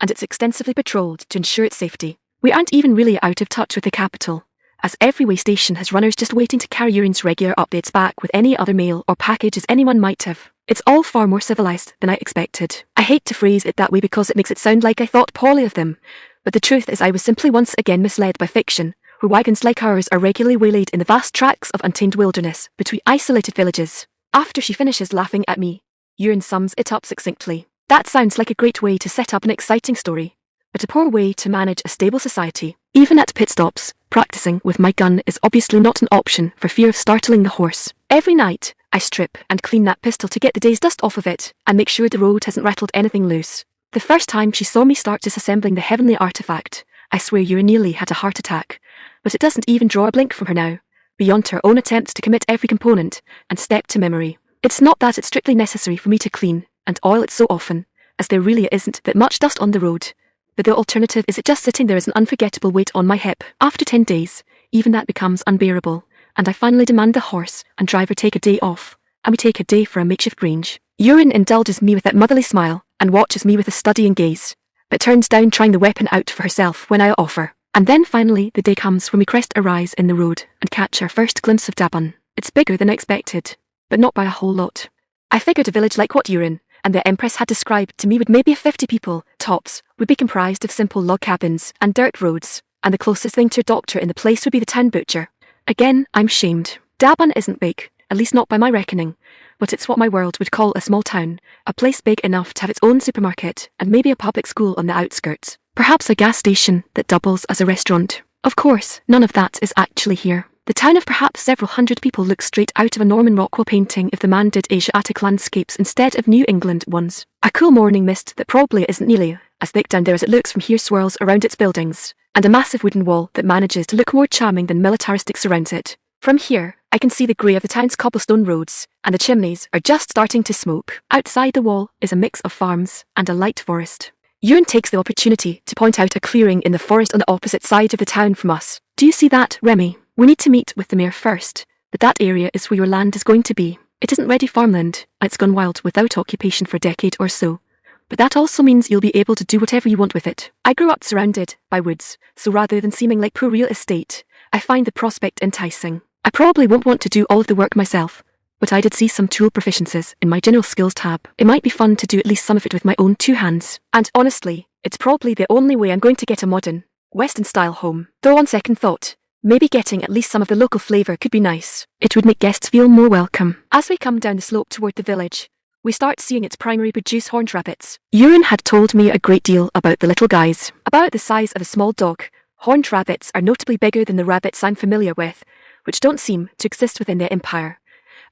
and it's extensively patrolled to ensure its safety. We aren't even really out of touch with the capital, as every way station has runners just waiting to carry Urin's regular updates back with any other mail or packages anyone might have. It's all far more civilized than I expected. I hate to phrase it that way because it makes it sound like I thought poorly of them, but the truth is I was simply once again misled by fiction, where wagons like ours are regularly waylaid in the vast tracts of untamed wilderness between isolated villages. After she finishes laughing at me, Urin sums it up succinctly. That sounds like a great way to set up an exciting story, but a poor way to manage a stable society. Even at pit stops, practicing with my gun is obviously not an option for fear of startling the horse. Every night, I strip and clean that pistol to get the day's dust off of it and make sure the road hasn't rattled anything loose. The first time she saw me start disassembling the heavenly artifact, I swear Urin nearly had a heart attack. But it doesn't even draw a blink from her now, beyond her own attempts to commit every component and step to memory. It's not that it's strictly necessary for me to clean and oil it so often, as there really isn't that much dust on the road, but the alternative is it just sitting there as an unforgettable weight on my hip. After 10 days, even that becomes unbearable, and I finally demand the horse and driver take a day off, and we take a day for a makeshift range. Urin indulges me with that motherly smile and watches me with a studying gaze, but turns down trying the weapon out for herself when I offer. And then finally the day comes when we crest a rise in the road and catch our first glimpse of Dabun. It's bigger than I expected, but not by a whole lot. I figured a village like what Urin and the Empress had described to me with maybe 50 people, tops, would be comprised of simple log cabins and dirt roads, and the closest thing to a doctor in the place would be the town butcher. Again, I'm shamed. Dabun isn't big, at least not by my reckoning, but it's what my world would call a small town, a place big enough to have its own supermarket and maybe a public school on the outskirts. Perhaps a gas station that doubles as a restaurant. Of course, none of that is actually here. The town of perhaps several hundred people looks straight out of a Norman Rockwell painting if the man did Asiatic landscapes instead of New England ones. A cool morning mist that probably isn't nearly as thick down there as it looks from here swirls around its buildings, and a massive wooden wall that manages to look more charming than militaristic surrounds it. From here, I can see the grey of the town's cobblestone roads, and the chimneys are just starting to smoke. Outside the wall is a mix of farms and a light forest. Urin takes the opportunity to point out a clearing in the forest on the opposite side of the town from us. Do you see that, Remmi? We need to meet with the mayor first, but that area is where your land is going to be. It isn't ready farmland, and it's gone wild without occupation for a decade or so. But that also means you'll be able to do whatever you want with it. I grew up surrounded by woods, so rather than seeming like poor real estate, I find the prospect enticing. I probably won't want to do all of the work myself, but I did see some tool proficiencies in my general skills tab. It might be fun to do at least some of it with my own two hands. And honestly, it's probably the only way I'm going to get a modern, Western-style home. Though on second thought, maybe getting at least some of the local flavour could be nice. It would make guests feel more welcome. As we come down the slope toward the village, we start seeing its primary produce horned rabbits. Urin had told me a great deal about the little guys. About the size of a small dog, horned rabbits are notably bigger than the rabbits I'm familiar with, which don't seem to exist within the Empire,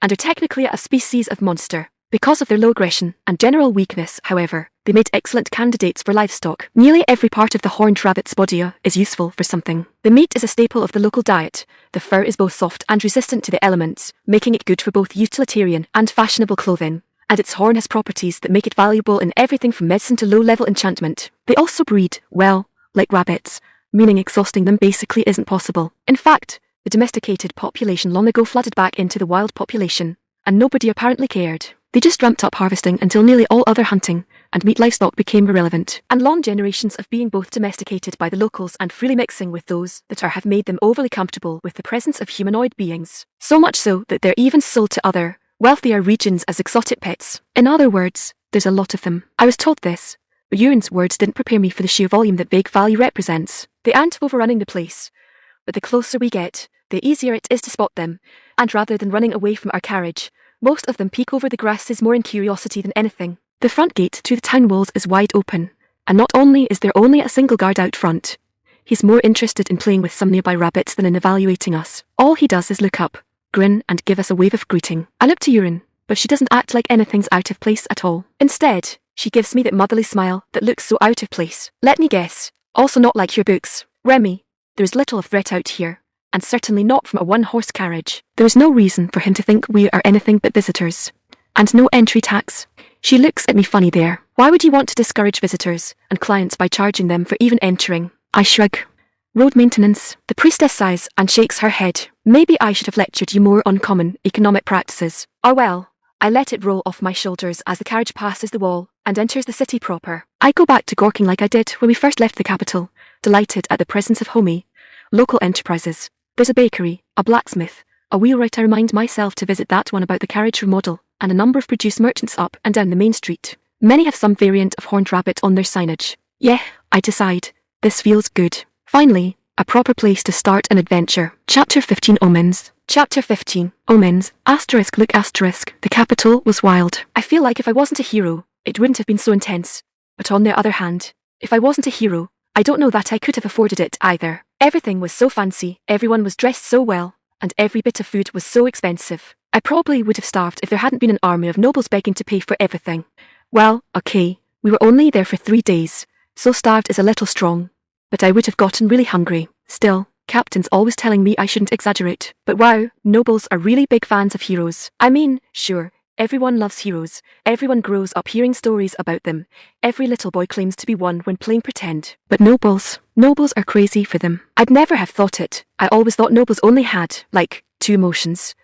and are technically a species of monster. Because of their low aggression and general weakness, however, they made excellent candidates for livestock. Nearly every part of the horned rabbit's body is useful for something. The meat is a staple of the local diet. The fur is both soft and resistant to the elements, making it good for both utilitarian and fashionable clothing. And its horn has properties that make it valuable in everything from medicine to low-level enchantment. They also breed, well, like rabbits, meaning exhausting them basically isn't possible. In fact, the domesticated population long ago flooded back into the wild population, and nobody apparently cared. They just ramped up harvesting until nearly all other hunting and meat livestock became irrelevant. And long generations of being both domesticated by the locals and freely mixing with those that are have made them overly comfortable with the presence of humanoid beings. So much so that they're even sold to other, wealthier regions as exotic pets. In other words, there's a lot of them. I was told this, but Urin's words didn't prepare me for the sheer volume that vague value represents. They aren't overrunning the place, but the closer we get, the easier it is to spot them, and rather than running away from our carriage, most of them peek over the grasses more in curiosity than anything. The front gate to the town walls is wide open, and not only is there only a single guard out front, he's more interested in playing with some nearby rabbits than in evaluating us. All he does is look up, grin, and give us a wave of greeting. I look to Urine, but she doesn't act like anything's out of place at all. Instead, she gives me that motherly smile that looks so out of place. Let me guess, also not like your books. Remmi, there's little of threat out here, and certainly not from a one-horse carriage. There is no reason for him to think we are anything but visitors. And no entry tax. She looks at me funny there. Why would you want to discourage visitors and clients by charging them for even entering? I shrug. Road maintenance. The priestess sighs and shakes her head. Maybe I should have lectured you more on common economic practices. Or well, I let it roll off my shoulders as the carriage passes the wall and enters the city proper. I go back to gawking like I did when we first left the capital, delighted at the presence of local enterprises. There's a bakery, a blacksmith, a wheelwright. I remind myself to visit that one about the carriage remodel, and a number of produce merchants up and down the main street. Many have some variant of horned rabbit on their signage. Yeah, I decide, this feels good. Finally, a proper place to start an adventure. Chapter 15 Omens. Chapter 15 Omens. Look asterisk. The capital was wild. I feel like if I wasn't a hero, it wouldn't have been so intense. But on the other hand, if I wasn't a hero, I don't know that I could have afforded it either. Everything was so fancy, everyone was dressed so well, and every bit of food was so expensive. I probably would have starved if there hadn't been an army of nobles begging to pay for everything. Well, okay, we were only there for 3 days, so starved is a little strong. But I would have gotten really hungry. Still, Captain's always telling me I shouldn't exaggerate. But wow, nobles are really big fans of heroes. I mean, sure, everyone loves heroes. Everyone grows up hearing stories about them. Every little boy claims to be one when playing pretend. But nobles are crazy for them. I'd never have thought it. I always thought nobles only had, like, 2 emotions.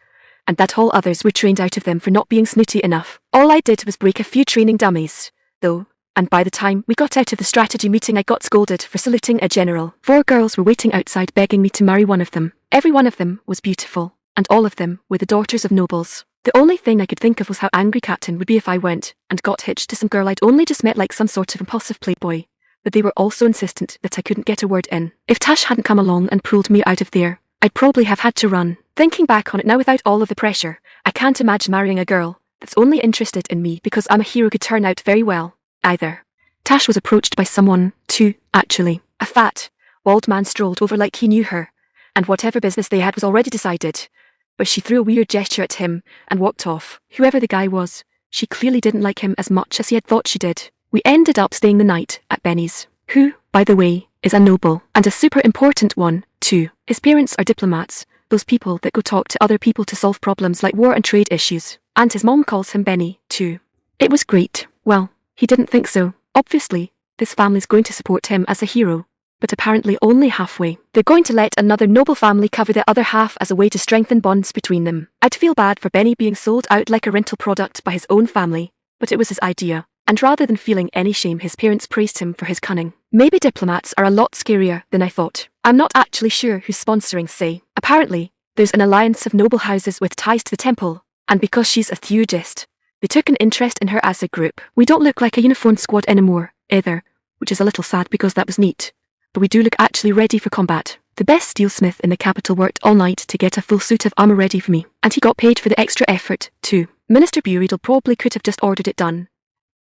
And that all others were trained out of them for not being snooty enough. All I did was break a few training dummies, though. And by the time we got out of the strategy meeting, I got scolded for saluting a general. 4 girls were waiting outside begging me to marry one of them. Every one of them was beautiful, and all of them were the daughters of nobles. The only thing I could think of was how angry Captain would be if I went and got hitched to some girl I'd only just met, like some sort of impulsive playboy. But they were all so insistent that I couldn't get a word in. If Tash hadn't come along and pulled me out of there, I'd probably have had to run. Thinking back on it now without all of the pressure, I can't imagine marrying a girl that's only interested in me because I'm a hero could turn out very well, either. Tash was approached by someone, too, actually. A fat, bald man strolled over like he knew her, and whatever business they had was already decided. But she threw a weird gesture at him and walked off. Whoever the guy was, she clearly didn't like him as much as he had thought she did. We ended up staying the night at Benny's, who, by the way, is a noble, and a super important one, too. His parents are diplomats, those people that go talk to other people to solve problems like war and trade issues. And his mom calls him Benny, too. It was great. Well, he didn't think so. Obviously, this family's going to support him as a hero, but apparently only halfway. They're going to let another noble family cover the other half as a way to strengthen bonds between them. I'd feel bad for Benny being sold out like a rental product by his own family, but it was his idea, and rather than feeling any shame, his parents praised him for his cunning. Maybe diplomats are a lot scarier than I thought. I'm not actually sure who's sponsoring Say. Apparently, there's an alliance of noble houses with ties to the temple, and because she's a theurgist, they took an interest in her as a group. We don't look like a uniformed squad anymore, either, which is a little sad because that was neat. But we do look actually ready for combat. The best steelsmith in the capital worked all night to get a full suit of armor ready for me, and he got paid for the extra effort, too. Minister Buridal probably could have just ordered it done.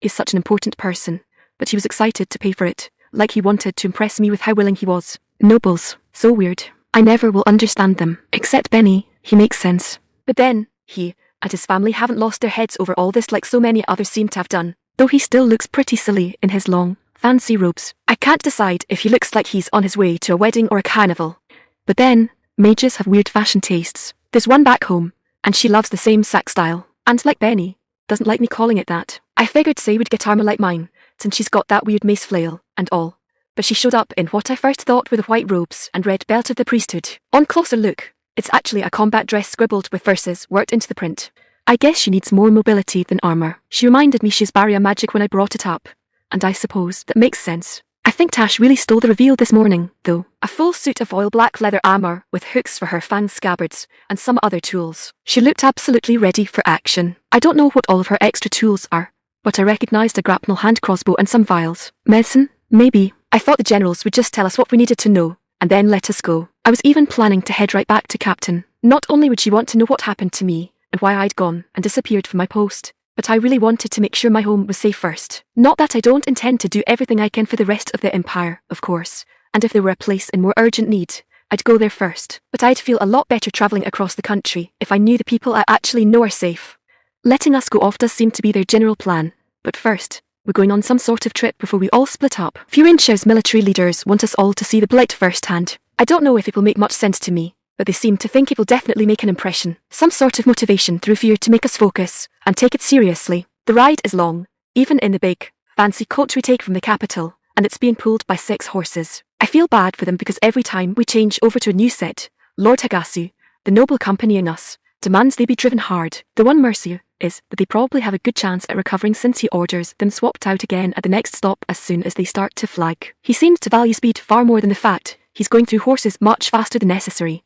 He's such an important person, but he was excited to pay for it, like he wanted to impress me with how willing he was. Nobles, so weird. I never will understand them. Except Benny, he makes sense. But then, he and his family haven't lost their heads over all this like so many others seem to have done, though he still looks pretty silly in his long, fancy robes. I can't decide if he looks like he's on his way to a wedding or a carnival. But then, mages have weird fashion tastes. There's one back home, and she loves the same sack style, and like Benny, doesn't like me calling it that. I figured Say would get armor like mine, since she's got that weird mace flail, and all. But she showed up in what I first thought were the white robes and red belt of the priesthood. On closer look, it's actually a combat dress scribbled with verses worked into the print. I guess she needs more mobility than armor. She reminded me she's barrier magic when I brought it up, and I suppose that makes sense. I think Tash really stole the reveal this morning, though. A full suit of oil black leather armor with hooks for her fang scabbards and some other tools. She looked absolutely ready for action. I don't know what all of her extra tools are, but I recognized a grapnel hand crossbow and some vials. Medicine? Maybe. I thought the generals would just tell us what we needed to know, and then let us go. I was even planning to head right back to Captain. Not only would she want to know what happened to me, and why I'd gone and disappeared from my post, but I really wanted to make sure my home was safe first. Not that I don't intend to do everything I can for the rest of the Empire, of course, and if there were a place in more urgent need, I'd go there first, but I'd feel a lot better travelling across the country if I knew the people I actually know are safe. Letting us go off does seem to be their general plan, but first, we're going on some sort of trip before we all split up. Furinshao's military leaders want us all to see the Blight firsthand. I don't know if it will make much sense to me, but they seem to think it will definitely make an impression. Some sort of motivation through fear to make us focus and take it seriously. The ride is long, even in the big, fancy coach we take from the capital, and it's being pulled by 6 horses. I feel bad for them because every time we change over to a new set, Lord Hagasu, the noble accompanying us, demands they be driven hard. The one mercy is that they probably have a good chance at recovering since he orders them swapped out again at the next stop as soon as they start to flag. He seems to value speed far more than the fact he's going through horses much faster than necessary,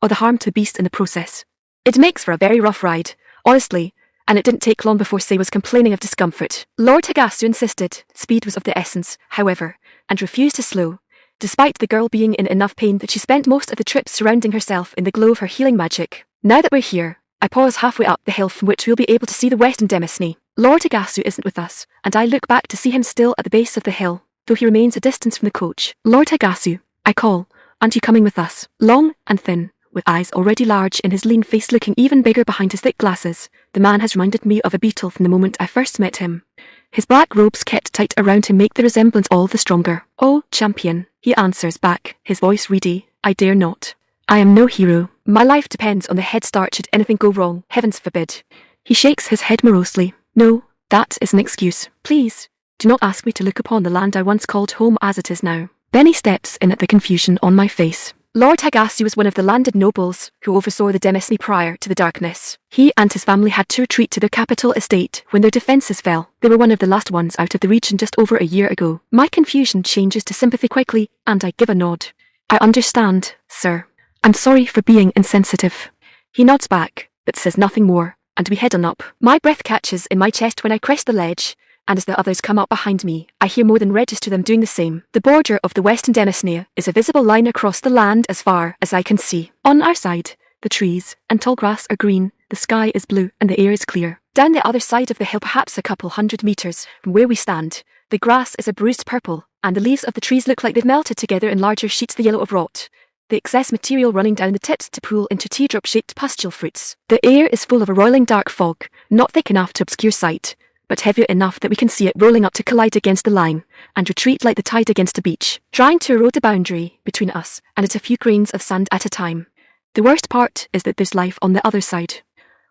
or the harm to the beast in the process. It makes for a very rough ride, honestly, and it didn't take long before Sei was complaining of discomfort. Lord Hagasu insisted speed was of the essence, however, and refused to slow, despite the girl being in enough pain that she spent most of the trip surrounding herself in the glow of her healing magic. Now that we're here, I pause halfway up the hill from which we'll be able to see the Western Demosne. Lord Hagasu isn't with us, and I look back to see him still at the base of the hill, though he remains a distance from the coach. Lord Hagasu, I call, aren't you coming with us? Long and thin, with eyes already large and his lean face looking even bigger behind his thick glasses, the man has reminded me of a beetle from the moment I first met him. His black robes kept tight around him make the resemblance all the stronger. Oh, champion, he answers back, his voice reedy. I dare not. I am no hero. My life depends on the head start should anything go wrong, heavens forbid. He shakes his head morosely. No, that is an excuse. Please, do not ask me to look upon the land I once called home as it is now. Then he steps in at the confusion on my face. Lord Hagasu was one of the landed nobles who oversaw the Demosne prior to the darkness. He and his family had to retreat to their capital estate when their defences fell. They were one of the last ones out of the region just over a year ago. My confusion changes to sympathy quickly, and I give a nod. I understand, sir. I'm sorry for being insensitive. He nods back, but says nothing more, and we head on up. My breath catches in my chest when I crest the ledge, and as the others come up behind me, I hear more than register them doing the same. The border of the Western Demosne is a visible line across the land as far as I can see. On our side, the trees and tall grass are green, the sky is blue, and the air is clear. Down the other side of the hill, perhaps a couple hundred meters from where we stand, the grass is a bruised purple, and the leaves of the trees look like they've melted together in larger sheets the yellow of rot, the excess material running down the tips to pool into teardrop-shaped pustule fruits. The air is full of a roiling dark fog, not thick enough to obscure sight, but heavy enough that we can see it rolling up to collide against the line, and retreat like the tide against a beach, trying to erode the boundary between us and it a few grains of sand at a time. The worst part is that there's life on the other side.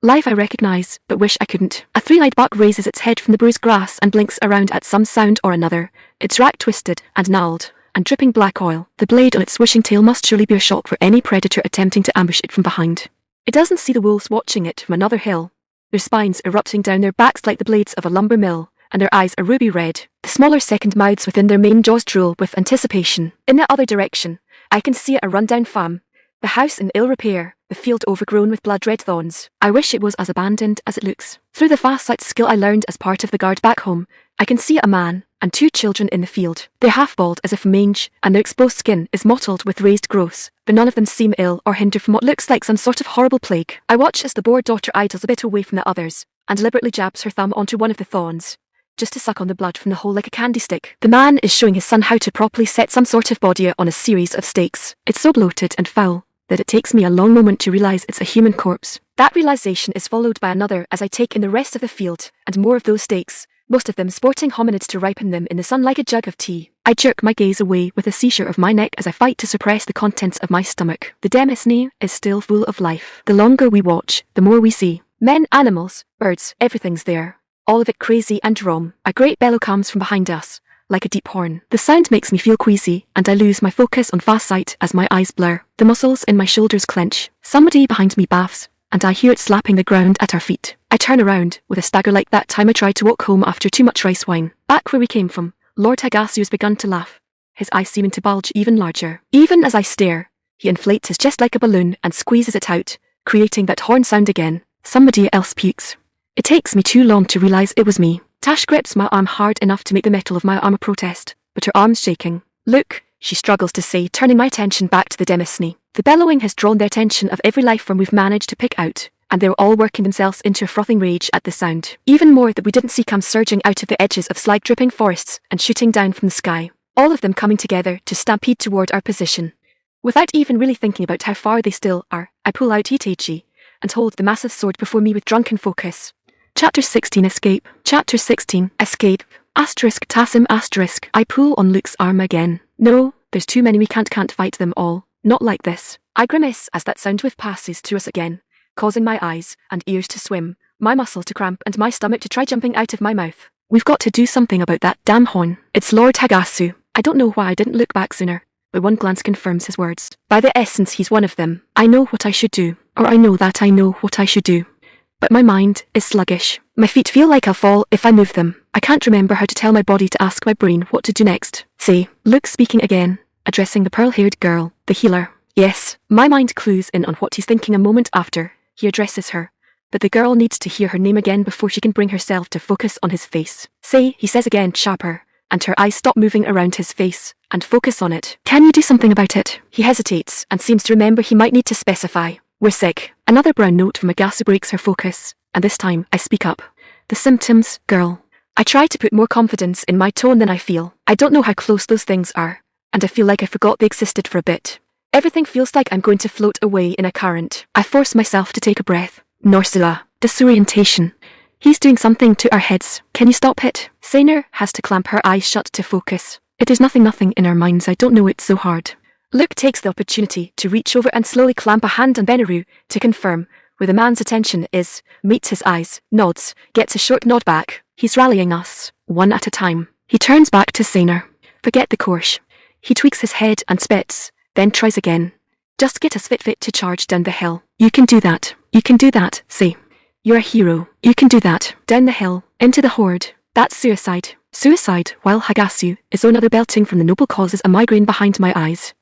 Life I recognise, but wish I couldn't. A 3-eyed buck raises its head from the bruised grass and blinks around at some sound or another, its rack twisted and gnarled, and dripping black oil. The blade on its swishing tail must surely be a shock for any predator attempting to ambush it from behind. It doesn't see the wolves watching it from another hill, their spines erupting down their backs like the blades of a lumber mill, and their eyes are ruby red. The smaller second mouths within their main jaws drool with anticipation. In the other direction, I can see a rundown farm, the house in ill repair, the field overgrown with blood-red thorns. I wish it was as abandoned as it looks. Through the fast sight skill I learned as part of the guard back home, I can see a man and 2 children in the field. They're half-bald as if from mange, and their exposed skin is mottled with raised growths, but none of them seem ill or hinder from what looks like some sort of horrible plague. I watch as the bored daughter idles a bit away from the others, and deliberately jabs her thumb onto one of the thorns, just to suck on the blood from the hole like a candy stick. The man is showing his son how to properly set some sort of body on a series of stakes. It's so bloated and foul that it takes me a long moment to realise it's a human corpse. That realisation is followed by another as I take in the rest of the field, and more of those stakes, most of them sporting hominids to ripen them in the sun like a jug of tea. I jerk my gaze away with a seizure of my neck as I fight to suppress the contents of my stomach. The Demosne is still full of life. The longer we watch, the more we see. Men, animals, birds, everything's there. All of it crazy and wrong. A great bellow comes from behind us, like a deep horn. The sound makes me feel queasy, and I lose my focus on fast sight as my eyes blur. The muscles in my shoulders clench. Somebody behind me baffs, and I hear it slapping the ground at our feet. I turn around, with a stagger like that time I tried to walk home after too much rice wine. Back where we came from, Lord Hagasu has begun to laugh, his eyes seeming to bulge even larger. Even as I stare, he inflates his chest like a balloon and squeezes it out, creating that horn sound again. Somebody else pukes. It takes me too long to realise it was me. Tash grips my arm hard enough to make the metal of my armour protest, but her arm's shaking. Look, she struggles to say, turning my attention back to the demosne. The bellowing has drawn the attention of every life form we've managed to pick out, and they're all working themselves into a frothing rage at the sound. Even more that we didn't see come surging out of the edges of slag-dripping forests and shooting down from the sky. All of them coming together to stampede toward our position. Without even really thinking about how far they still are, I pull out Itachi and hold the massive sword before me with drunken focus. Chapter 16 Escape. Chapter 16 Escape. Asterisk Tassim asterisk. I pull on Luke's arm again. No, there's too many, we can't fight them all. Not like this. I grimace as that sound whiff passes through us again, causing my eyes and ears to swim, my muscle to cramp and my stomach to try jumping out of my mouth. We've got to do something about that damn horn. It's Lord Hagasu. I don't know why I didn't look back sooner, but one glance confirms his words. By the essence, he's one of them. I know what I should do, or I know that I know what I should do. But my mind is sluggish. My feet feel like I'll fall if I move them. I can't remember how to tell my body to ask my brain what to do next. Say, Luke speaking again, addressing the pearl-haired girl, the healer. Yes, my mind clues in on what he's thinking a moment after he addresses her. But the girl needs to hear her name again before she can bring herself to focus on his face. Say, he says again, sharper, and her eyes stop moving around his face and focus on it. Can you do something about it? He hesitates and seems to remember he might need to specify. We're sick. Another brown note from Hagasu breaks her focus, and this time I speak up. The symptoms, girl. I try to put more confidence in my tone than I feel. I don't know how close those things are, and I feel like I forgot they existed for a bit. Everything feels like I'm going to float away in a current. I force myself to take a breath. Norsula. Disorientation. He's doing something to our heads. Can you stop it? Saner has to clamp her eyes shut to focus. It is nothing in our minds. I don't know it's so hard. Luke takes the opportunity to reach over and slowly clamp a hand on Benaru to confirm where the man's attention is, meets his eyes, nods, gets a short nod back. He's rallying us, one at a time. He turns back to Saner. Forget the course. He tweaks his head and spits, then tries again. Just get us fit to charge down the hill. You can do that. You can do that, say. You're a hero. You can do that. Down the hill, into the horde. That's suicide. Suicide, while Hagasu is another belting from the noble causes a migraine behind my eyes.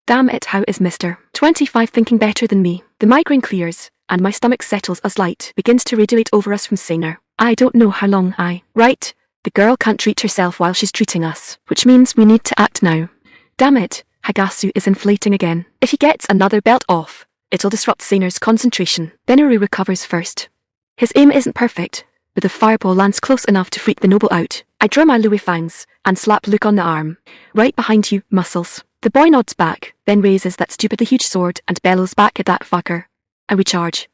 Damn it, how is Mr. 25 thinking better than me? The migraine clears, and my stomach settles as light begins to radiate over us from Saner. I don't know how long Right, the girl can't treat herself while she's treating us, which means we need to act now. Damn it, Hagasu is inflating again. If he gets another belt off, it'll disrupt Saner's concentration. Benaru recovers first. His aim isn't perfect, but the fireball lands close enough to freak the noble out. I draw my Louis fangs and slap Luke on the arm. Right behind you, muscles. The boy nods back, then raises that stupidly huge sword and bellows back at that fucker. And we charge.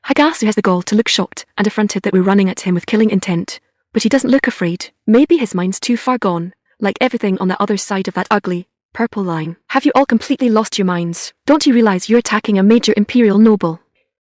Hagasu has the gall to look shocked and affronted that we're running at him with killing intent, but he doesn't look afraid. Maybe his mind's too far gone, like everything on the other side of that ugly, purple line. Have you all completely lost your minds? Don't you realize you're attacking a major imperial noble?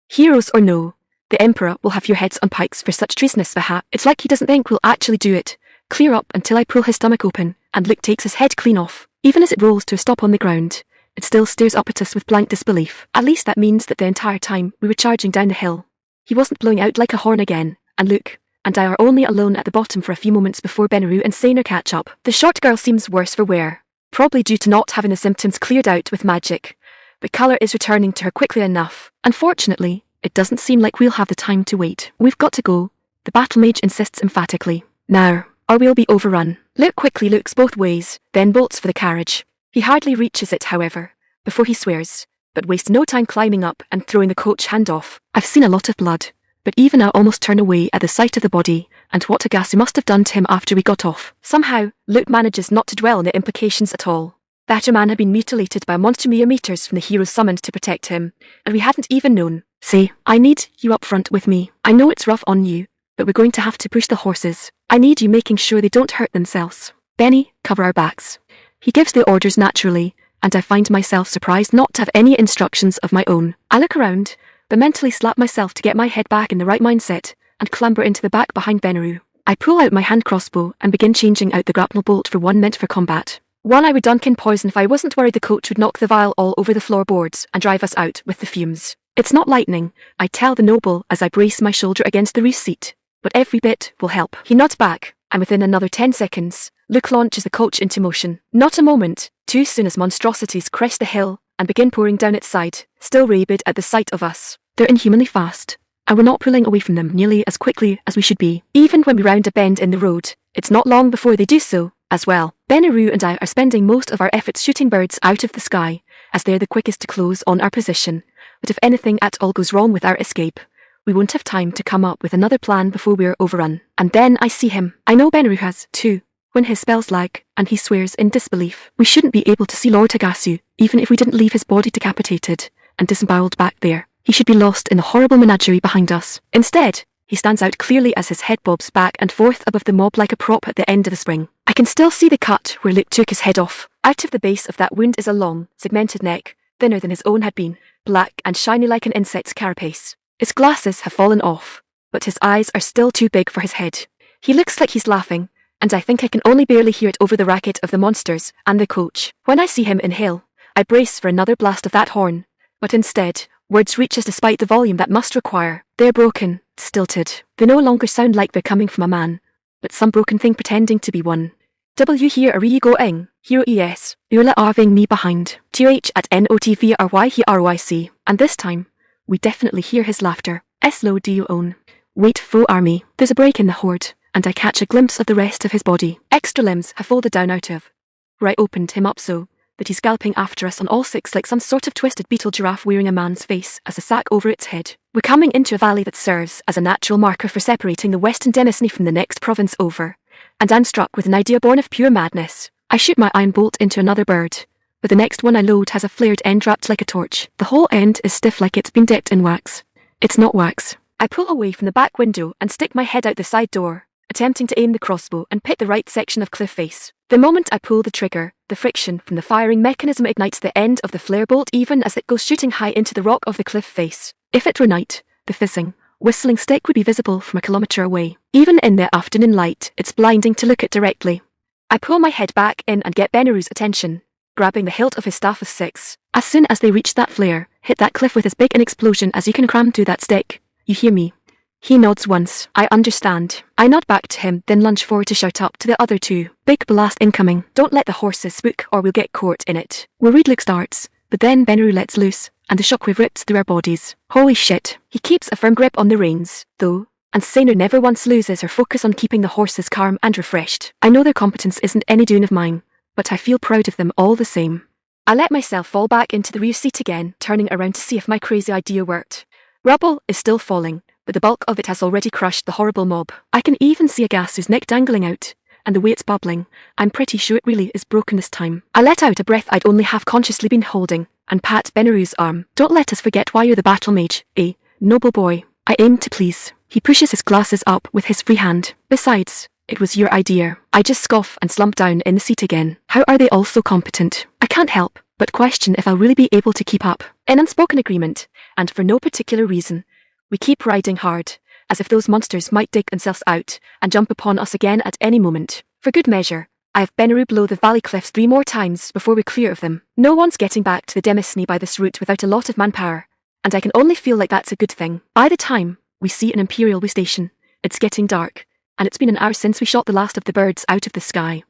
Heroes or no, the Emperor will have your heads on pikes for such treasonous Vaha. It's like he doesn't think we'll actually do it. Clear up until I pull his stomach open, and Luke takes his head clean off. Even as it rolls to a stop on the ground, it still stares up at us with blank disbelief. At least that means that the entire time we were charging down the hill, he wasn't blowing out like a horn again, and Luke and I are only alone at the bottom for a few moments before Benaru and Saner catch up. The short girl seems worse for wear, probably due to not having the symptoms cleared out with magic, but colour is returning to her quickly enough. Unfortunately, it doesn't seem like we'll have the time to wait. We've got to go, the battle mage insists emphatically. Now, or we'll be overrun. Luke quickly looks both ways, then bolts for the carriage. He hardly reaches it, however, before he swears, but wastes no time climbing up and throwing the coach hand off. I've seen a lot of blood, but even I almost turn away at the sight of the body and what Hagasu must have done to him after we got off. Somehow, Luke manages not to dwell on the implications at all. That man had been mutilated by a monster mere meters from the heroes summoned to protect him, and we hadn't even known. Say, I need you up front with me. I know it's rough on you, but we're going to have to push the horses. I need you making sure they don't hurt themselves. Benny, cover our backs. He gives the orders naturally, and I find myself surprised not to have any instructions of my own. I look around, but mentally slap myself to get my head back in the right mindset, and clamber into the back behind Benaru. I pull out my hand crossbow and begin changing out the grapnel bolt for one meant for combat. One I would dunk in poison if I wasn't worried the coach would knock the vial all over the floorboards and drive us out with the fumes. It's not lightning, I tell the noble as I brace my shoulder against the roof seat, but every bit will help. He nods back, and within another 10 seconds, Luke launches the coach into motion. Not a moment too soon as monstrosities crest the hill and begin pouring down its side, still rabid at the sight of us. They're inhumanly fast, and we're not pulling away from them nearly as quickly as we should be. Even when we round a bend in the road, it's not long before they do so, as well. Benaru and I are spending most of our efforts shooting birds out of the sky, as they're the quickest to close on our position. But if anything at all goes wrong with our escape, we won't have time to come up with another plan before we're overrun. And then I see him. I know Benaru has, too, when his spells lag, and he swears in disbelief. We shouldn't be able to see Lord Tagasu, even if we didn't leave his body decapitated and disemboweled back there. He should be lost in the horrible menagerie behind us. Instead, he stands out clearly as his head bobs back and forth above the mob like a prop at the end of the spring. I can still see the cut where Luke took his head off. Out of the base of that wound is a long, segmented neck, thinner than his own had been, black and shiny like an insect's carapace. His glasses have fallen off, but his eyes are still too big for his head. He looks like he's laughing, and I think I can only barely hear it over the racket of the monsters and the coach. When I see him inhale, I brace for another blast of that horn, but instead, words reach us despite the volume that must require. They're broken, stilted. They no longer sound like they're coming from a man, but some broken thing pretending to be one. W here are you going? Hero es. You're leaving me behind. TH at NOTVRY he RYC. And this time, we definitely hear his laughter. Slow do you own? Wait faux army. There's a break in the horde, and I catch a glimpse of the rest of his body. Extra limbs have folded down out of where I opened him up so that he's galloping after us on all six like some sort of twisted beetle giraffe wearing a man's face as a sack over its head. We're coming into a valley that serves as a natural marker for separating the western demesne from the next province over, and I'm struck with an idea born of pure madness. I shoot my iron bolt into another bird, but the next one I load has a flared end wrapped like a torch. The whole end is stiff like it's been dipped in wax. It's not wax. I pull away from the back window and stick my head out the side door, attempting to aim the crossbow and pick the right section of cliff face. The moment I pull the trigger, the friction from the firing mechanism ignites the end of the flare bolt even as it goes shooting high into the rock of the cliff face. If it were night, the fizzing, whistling stick would be visible from a kilometre away. Even in the afternoon light, it's blinding to look at directly. I pull my head back in and get Benaru's attention, grabbing the hilt of his staff of six. As soon as they reach that flare, hit that cliff with as big an explosion as you can cram through that stick. You hear me? He nods once. I understand. I nod back to him, then lunge forward to shout up to the other two. Big blast incoming. Don't let the horses spook or we'll get caught in it. Worried look starts, but then Benaru lets loose, and the shockwave rips through our bodies. Holy shit. He keeps a firm grip on the reins, though, and Sainer never once loses her focus on keeping the horses calm and refreshed. I know their competence isn't any doing of mine, but I feel proud of them all the same. I let myself fall back into the rear seat again, turning around to see if my crazy idea worked. Rubble is still falling, but the bulk of it has already crushed the horrible mob. I can even see Agasu's neck dangling out, and the way it's bubbling, I'm pretty sure it really is broken this time. I let out a breath I'd only half-consciously been holding, and pat Benaru's arm. Don't let us forget why you're the battle mage, eh, noble boy. I aim to please. He pushes his glasses up with his free hand. Besides, it was your idea. I just scoff and slump down in the seat again. How are they all so competent? I can't help but question if I'll really be able to keep up. In unspoken agreement, and for no particular reason, we keep riding hard, as if those monsters might dig themselves out and jump upon us again at any moment. For good measure, I have Benaru below the valley cliffs 3 more times before we're clear of them. No one's getting back to the demesne by this route without a lot of manpower, and I can only feel like that's a good thing. By the time we see an Imperial way station, it's getting dark, and it's been an hour since we shot the last of the birds out of the sky.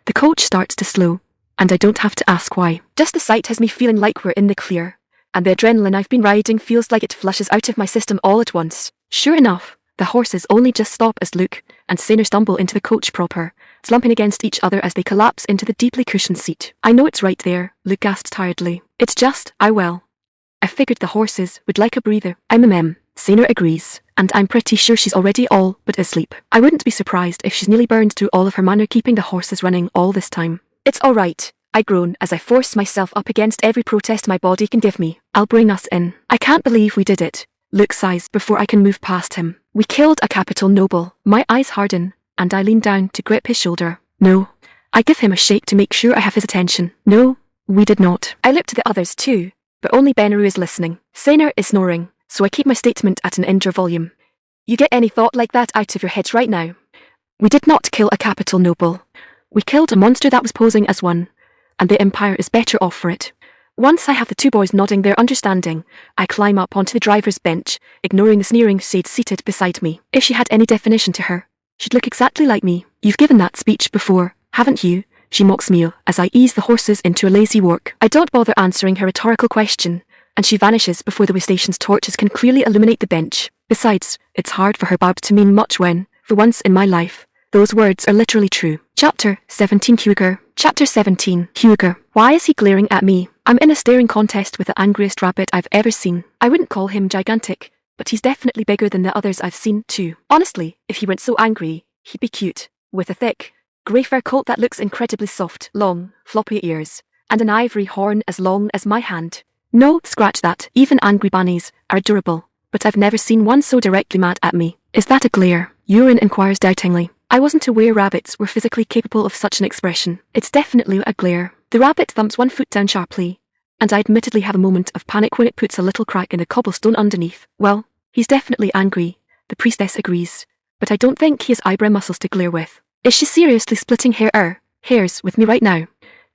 The coach starts to slow, and I don't have to ask why. Just the sight has me feeling like we're in the clear, and the adrenaline I've been riding feels like it flushes out of my system all at once. Sure enough, the horses only just stop as Luke and Sainer stumble into the coach proper, slumping against each other as they collapse into the deeply cushioned seat. I know it's right there, Luke gasps tiredly. It's just, I figured the horses would like a breather. Sainer agrees, and I'm pretty sure she's already all but asleep. I wouldn't be surprised if she's nearly burned through all of her mana keeping the horses running all this time. It's all right, I groan as I force myself up against every protest my body can give me. I'll bring us in. I can't believe we did it. Luke sighs before I can move past him. We killed a capital noble. My eyes harden, and I lean down to grip his shoulder. No. I give him a shake to make sure I have his attention. No, we did not. I look to the others too, but only Benaru is listening. Sainer is snoring, so I keep my statement at an indoor volume. You get any thought like that out of your heads right now? We did not kill a capital noble. We killed a monster that was posing as one, and the Empire is better off for it. Once I have the 2 boys nodding their understanding, I climb up onto the driver's bench, ignoring the sneering shade seated beside me. If she had any definition to her, she'd look exactly like me. You've given that speech before, haven't you? She mocks me as I ease the horses into a lazy walk. I don't bother answering her rhetorical question, and she vanishes before the way station's torches can clearly illuminate the bench. Besides, it's hard for her barb to mean much when, for once in my life, those words are literally true. Chapter 17 Cougar. Chapter 17. Huger. Why is he glaring at me? I'm in a staring contest with the angriest rabbit I've ever seen. I wouldn't call him gigantic, but he's definitely bigger than the others I've seen too. Honestly, if he weren't so angry, he'd be cute, with a thick, grey fur coat that looks incredibly soft, long, floppy ears, and an ivory horn as long as my hand. No, scratch that. Even angry bunnies are adorable, but I've never seen one so directly mad at me. Is that a glare? Urine inquires doubtingly. I wasn't aware rabbits were physically capable of such an expression. It's definitely a glare. The rabbit thumps one foot down sharply, and I admittedly have a moment of panic when it puts a little crack in the cobblestone underneath. Well, he's definitely angry, the priestess agrees, but I don't think he has eyebrow muscles to glare with. Is she seriously splitting hairs with me right now?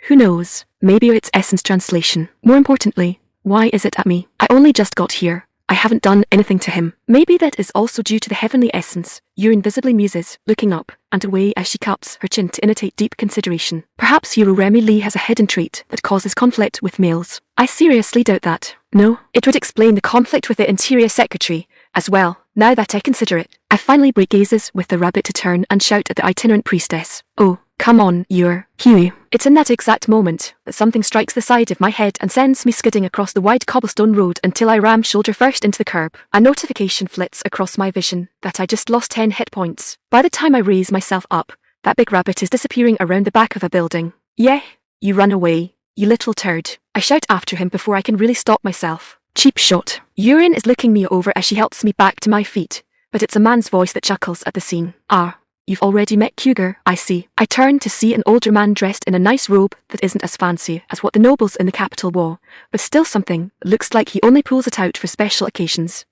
Who knows? Maybe it's essence translation. More importantly, why is it at me? I only just got here. I haven't done anything to him. Maybe that is also due to the heavenly essence. Urine visibly muses, looking up and away as she cups her chin to imitate deep consideration. Perhaps hero Remmi Lee has a hidden trait that causes conflict with males. I seriously doubt that. No, it would explain the conflict with the interior secretary as well. Now that I consider it, I finally break gazes with the rabbit to turn and shout at the itinerant priestess. Oh, come on, you're Huey. It's in that exact moment that something strikes the side of my head and sends me skidding across the wide cobblestone road until I ram shoulder first into the curb. A notification flits across my vision that I just lost 10 hit points. By the time I raise myself up, that big rabbit is disappearing around the back of a building. Yeah, you run away, you little turd. I shout after him before I can really stop myself. Cheap shot. Urine is looking me over as she helps me back to my feet, but it's a man's voice that chuckles at the scene. Ah. You've already met Huger, I see. I turn to see an older man dressed in a nice robe that isn't as fancy as what the nobles in the capital wore, but still something that looks like he only pulls it out for special occasions.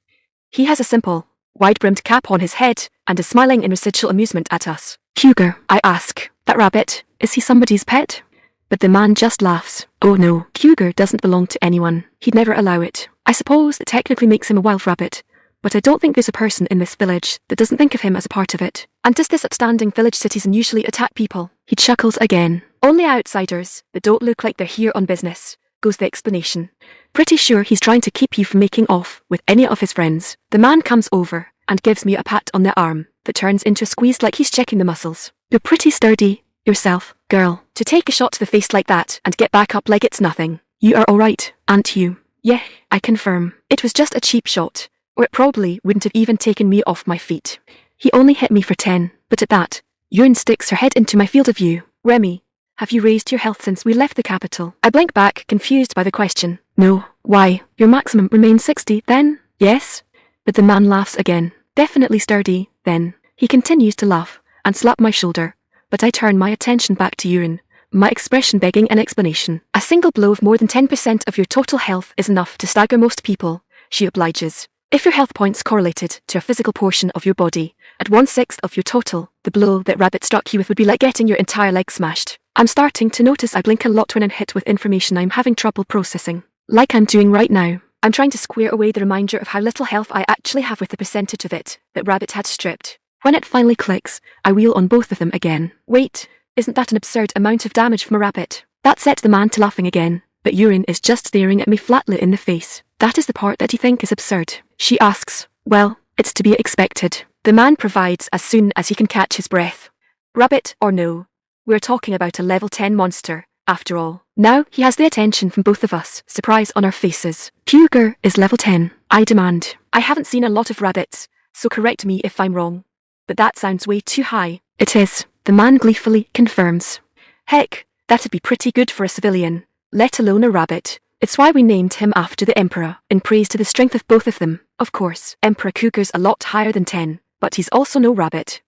He has a simple, wide-brimmed cap on his head and is smiling in residual amusement at us. Huger, I ask, that rabbit, is he somebody's pet? But the man just laughs. Oh no, Huger doesn't belong to anyone. He'd never allow it. I suppose it technically makes him a wild rabbit, but I don't think there's a person in this village that doesn't think of him as a part of it. And does this upstanding village citizen usually attack people? He chuckles again. Only outsiders that don't look like they're here on business, goes the explanation. Pretty sure he's trying to keep you from making off with any of his friends. The man comes over and gives me a pat on the arm that turns into a squeeze like he's checking the muscles. You're pretty sturdy yourself, girl, to take a shot to the face like that and get back up like it's nothing. You are alright, aren't you? Yeah, I confirm. It was just a cheap shot, or it probably wouldn't have even taken me off my feet. He only hit me for 10, but at that, Urine sticks her head into my field of view. Remmi, have you raised your health since we left the capital? I blink back, confused by the question. No. Why? Your maximum remains 60, then? Yes? But the man laughs again. Definitely sturdy, then. He continues to laugh and slap my shoulder, but I turn my attention back to Urine, my expression begging an explanation. A single blow of more than 10% of your total health is enough to stagger most people, she obliges. If your health points correlated to a physical portion of your body, at 1/6 of your total, the blow that rabbit struck you with would be like getting your entire leg smashed. I'm starting to notice I blink a lot when I'm hit with information I'm having trouble processing. Like I'm doing right now. I'm trying to square away the reminder of how little health I actually have with the percentage of it that rabbit had stripped. When it finally clicks, I wheel on both of them again. Wait, isn't that an absurd amount of damage from a rabbit? That sets the man to laughing again, but Urine is just staring at me flatly in the face. That is the part that you think is absurd. She asks, well, it's to be expected. The man provides as soon as he can catch his breath. Rabbit or no, we're talking about a level 10 monster, after all. Now he has the attention from both of us, surprise on our faces. Huger is level 10, I demand. I haven't seen a lot of rabbits, so correct me if I'm wrong. But that sounds way too high. It is, the man gleefully confirms. Heck, that'd be pretty good for a civilian, let alone a rabbit. It's why we named him after the Emperor, in praise to the strength of both of them. Of course, Emperor Cougar's a lot higher than 10, but he's also no rabbit.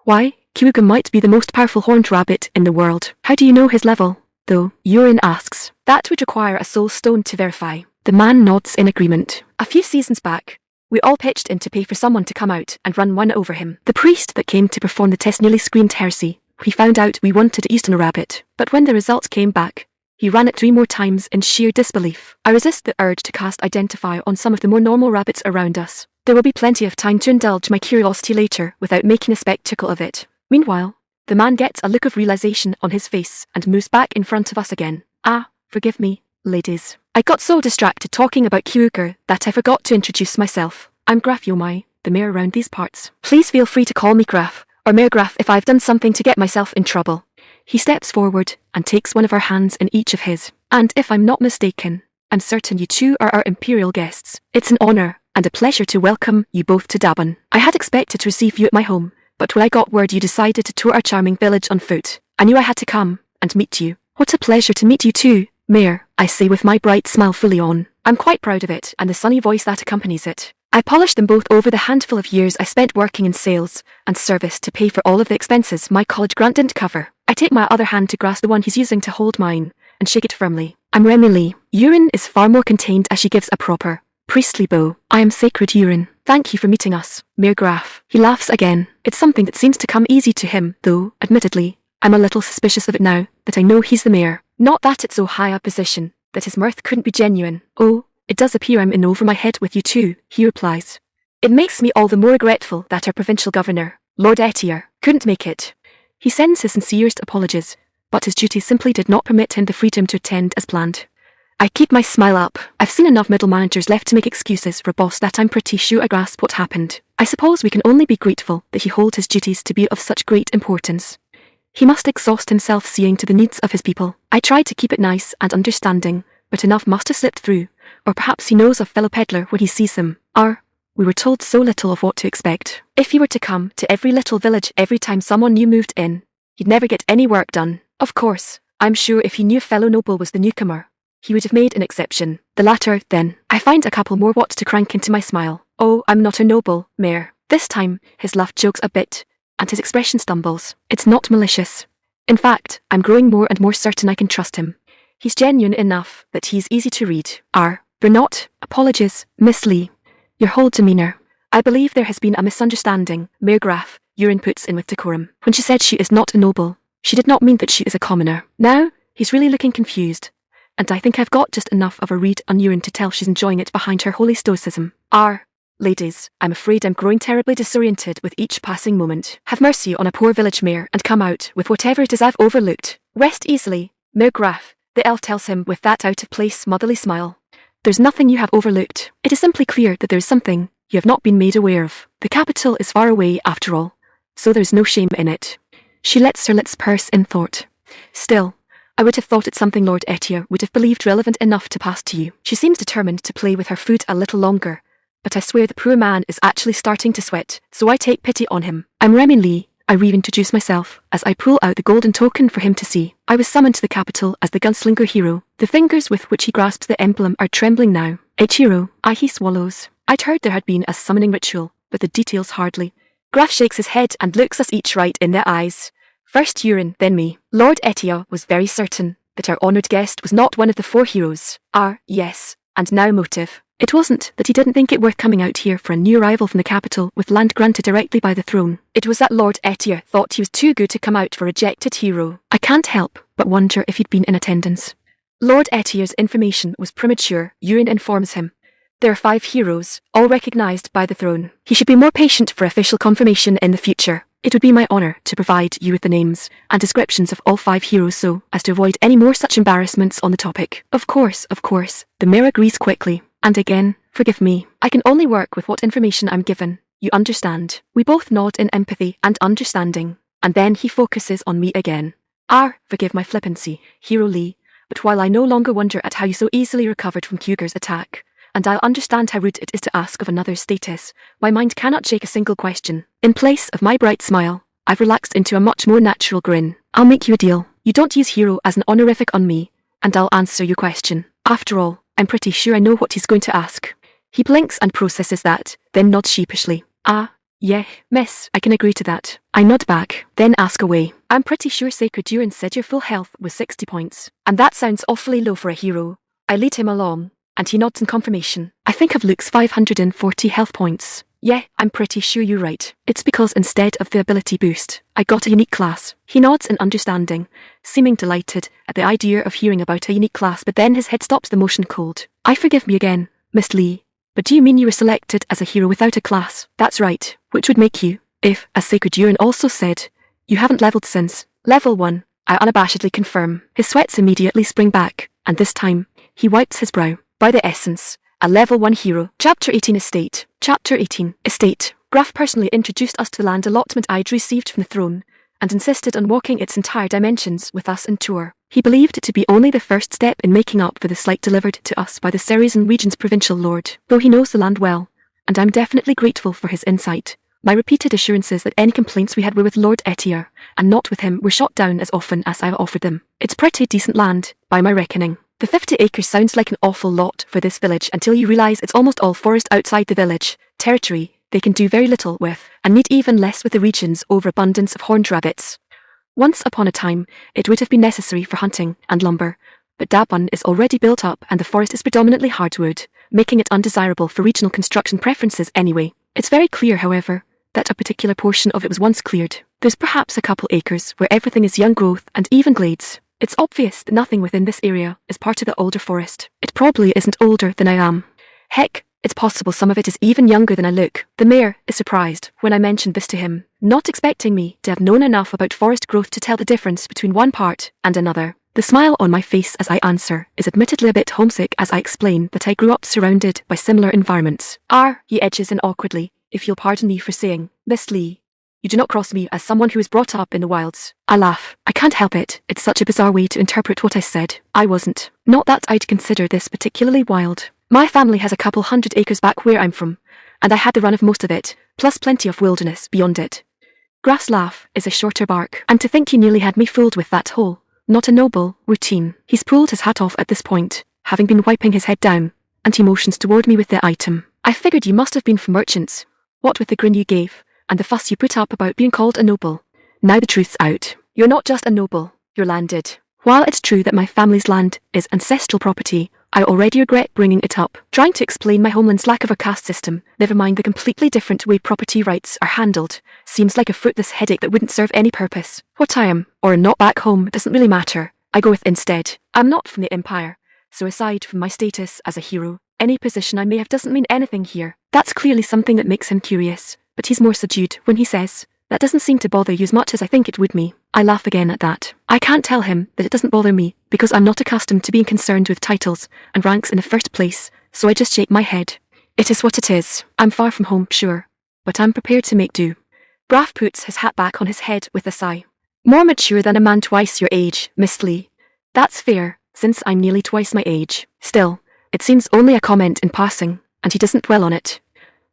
Why? Cougar might be the most powerful horned rabbit in the world. How do you know his level, though? Urine asks. That would require a soul stone to verify. The man nods in agreement. A few seasons back, we all pitched in to pay for someone to come out and run one over him. The priest that came to perform the test nearly screamed heresy. He found out we wanted to Eastern rabbit, but when the results came back, he ran it 3 more times in sheer disbelief. I resist the urge to cast Identify on some of the more normal rabbits around us. There will be plenty of time to indulge my curiosity later without making a spectacle of it. Meanwhile, the man gets a look of realization on his face and moves back in front of us again. Ah, forgive me, ladies. I got so distracted talking about Kyuger that I forgot to introduce myself. I'm Graf Yomai, the mayor around these parts. Please feel free to call me Graf, or Mayor Graf if I've done something to get myself in trouble. He steps forward and takes one of our hands in each of his. And if I'm not mistaken, I'm certain you two are our imperial guests. It's an honor and a pleasure to welcome you both to Dabun. I had expected to receive you at my home, but when I got word you decided to tour our charming village on foot, I knew I had to come and meet you. What a pleasure to meet you too, Mayor, I say with my bright smile fully on. I'm quite proud of it and the sunny voice that accompanies it. I polished them both over the handful of years I spent working in sales and service to pay for all of the expenses my college grant didn't cover. I take my other hand to grasp the one he's using to hold mine and shake it firmly. I'm Remmi Lee. Urine is far more contained as she gives a proper priestly bow. I am sacred urine. Thank you for meeting us, Mayor Graf. He laughs again. It's something that seems to come easy to him, though, admittedly, I'm a little suspicious of it now that I know he's the mayor. Not that it's so high a position that his mirth couldn't be genuine. Oh, it does appear I'm in over my head with you too, he replies. It makes me all the more regretful that our provincial governor, Lord Ayre, couldn't make it. He sends his sincerest apologies, but his duties simply did not permit him the freedom to attend as planned. I keep my smile up. I've seen enough middle managers left to make excuses for a boss that I'm pretty sure I grasp what happened. I suppose we can only be grateful that he holds his duties to be of such great importance. He must exhaust himself seeing to the needs of his people. I tried to keep it nice and understanding, but enough must have slipped through, or perhaps he knows of fellow peddler when he sees them. We were told so little of what to expect. If he were to come to every little village every time someone new moved in, he'd never get any work done. Of course, I'm sure if he knew a fellow noble was the newcomer, he would have made an exception. The latter, then. I find a couple more watts to crank into my smile. Oh, I'm not a noble, Mayor. This time, his laugh chokes a bit, and his expression stumbles. It's not malicious. In fact, I'm growing more and more certain I can trust him. He's genuine enough that he's easy to read. They're not. Apologies, Miss Lee. Your whole demeanour. I believe there has been a misunderstanding, Mayor Graf, Urine puts in with decorum. When she said she is not a noble, she did not mean that she is a commoner. Now, he's really looking confused, and I think I've got just enough of a read on Urine to tell she's enjoying it behind her holy stoicism. Ladies, I'm afraid I'm growing terribly disoriented with each passing moment. Have mercy on a poor village mayor and come out with whatever it is I've overlooked. Rest easily, Mayor Graf, the elf tells him with that out-of-place motherly smile. There's nothing you have overlooked. It is simply clear that there's something you have not been made aware of. The capital is far away after all, so there's no shame in it. She lets her lips purse in thought. Still, I would have thought it something Lord Ayre would have believed relevant enough to pass to you. She seems determined to play with her food a little longer, but I swear the poor man is actually starting to sweat, so I take pity on him. I'm Remmi Lee. I reintroduce myself as I pull out the golden token for him to see. I was summoned to the capital as the Gunslinger hero. The fingers with which he grasps the emblem are trembling now. Ichiro, he swallows. I'd heard there had been a summoning ritual, but the details hardly. Graf shakes his head and looks us each right in the eyes. First Urine, then me. Lord Ayre was very certain that our honoured guest was not one of the four heroes. Yes, and now motive. It wasn't that he didn't think it worth coming out here for a new arrival from the capital with land granted directly by the throne. It was that Lord Ayre thought he was too good to come out for a rejected hero. I can't help but wonder if he'd been in attendance. Lord Ayre's information was premature, Urine informs him. There are 5 heroes, all recognised by the throne. He should be more patient for official confirmation in the future. It would be my honour to provide you with the names and descriptions of all 5 heroes so as to avoid any more such embarrassments on the topic. Of course, the mayor agrees quickly. And again, forgive me, I can only work with what information I'm given. You understand. We both nod in empathy and understanding, and then he focuses on me again. Forgive my flippancy, Hero Lee, but while I no longer wonder at how you so easily recovered from Cougar's attack, and I'll understand how rude it is to ask of another's status, my mind cannot shake a single question. In place of my bright smile, I've relaxed into a much more natural grin. I'll make you a deal. You don't use hero as an honorific on me, and I'll answer your question. After all, I'm pretty sure I know what he's going to ask. He blinks and processes that, then nods sheepishly. Yeah, miss, I can agree to that. I nod back, then ask away. I'm pretty sure Sacred Urine said your full health was 60 points, and that sounds awfully low for a hero. I lead him along, and he nods in confirmation. I think of Luke's 540 health points. Yeah, I'm pretty sure you're right. It's because instead of the ability boost, I got a unique class. He nods in understanding, seeming delighted at the idea of hearing about a unique class, but then his head stops the motion cold. Forgive me again, Miss Lee, but do you mean you were selected as a hero without a class? That's right, which would make you, if, as Sacred Urine also said, you haven't leveled since. Level 1, I unabashedly confirm. His sweats immediately spring back, and this time, he wipes his brow. By the essence, a level 1 hero. Chapter 18 Estate. Chapter 18 Estate. Graf personally introduced us to the land allotment I'd received from the throne, and insisted on walking its entire dimensions with us in tour. He believed it to be only the first step in making up for the slight delivered to us by the Seresian region's provincial lord, though he knows the land well, and I'm definitely grateful for his insight. My repeated assurances that any complaints we had were with Lord Ayre, and not with him, were shot down as often as I've offered them. It's pretty decent land, by my reckoning. The 50 acres sounds like an awful lot for this village until you realise it's almost all forest outside the village, territory they can do very little with, and need even less with the region's overabundance of horned rabbits. Once upon a time, it would have been necessary for hunting and lumber, but Dabun is already built up and the forest is predominantly hardwood, making it undesirable for regional construction preferences anyway. It's very clear, however, that a particular portion of it was once cleared. There's perhaps a couple acres where everything is young growth and even glades. It's obvious that nothing within this area is part of the older forest. It probably isn't older than I am. Heck, it's possible some of it is even younger than I look. The mayor is surprised when I mentioned this to him, not expecting me to have known enough about forest growth to tell the difference between one part and another. The smile on my face as I answer is admittedly a bit homesick as I explain that I grew up surrounded by similar environments. He edges in awkwardly, if you'll pardon me for saying, Miss Lee, you do not cross me as someone who was brought up in the wilds. I laugh. I can't help it. It's such a bizarre way to interpret what I said. I wasn't. Not that I'd consider this particularly wild. My family has a couple hundred acres back where I'm from, and I had the run of most of it, plus plenty of wilderness beyond it. Graff's laugh is a shorter bark, and to think you nearly had me fooled with that whole, not a noble, routine. He's pulled his hat off at this point, having been wiping his head down, and he motions toward me with the item. I figured you must have been from merchants. What with the grin you gave, and the fuss you put up about being called a noble. Now the truth's out. You're not just a noble, you're landed. While it's true that my family's land is ancestral property, I already regret bringing it up. Trying to explain my homeland's lack of a caste system, never mind the completely different way property rights are handled, seems like a fruitless headache that wouldn't serve any purpose. What I am, or not back home, doesn't really matter. I go with instead. I'm not from the Empire, so aside from my status as a hero, any position I may have doesn't mean anything here. That's clearly something that makes him curious, but he's more subdued when he says, that doesn't seem to bother you as much as I think it would me. I laugh again at that. I can't tell him that it doesn't bother me, because I'm not accustomed to being concerned with titles and ranks in the first place, so I just shake my head. It is what it is. I'm far from home, sure, but I'm prepared to make do. Graff puts his hat back on his head with a sigh. More mature than a man twice your age, Miss Lee. That's fair, since I'm nearly twice my age. Still, it seems only a comment in passing, and he doesn't dwell on it.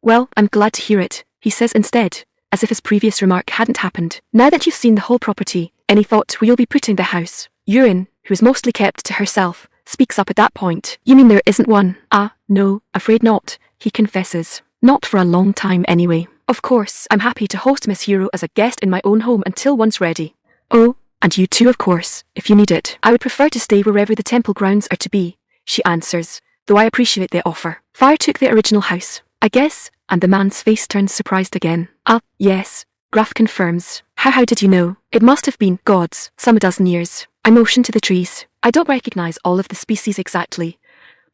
Well, I'm glad to hear it, he says instead, as if his previous remark hadn't happened. Now that you've seen the whole property, any thought where you'll be putting the house? Urine, who is mostly kept to herself, speaks up at that point. You mean there isn't one? No, afraid not, he confesses. Not for a long time anyway. Of course, I'm happy to host Miss Hero as a guest in my own home until one's ready. Oh, and you too, of course, if you need it. I would prefer to stay wherever the temple grounds are to be, she answers, though I appreciate the offer. Fire took the original house, I guess, and the man's face turns surprised again. Yes, Graff confirms. How did you know? It must have been, gods, some dozen years. I motion to the trees. I don't recognize all of the species exactly,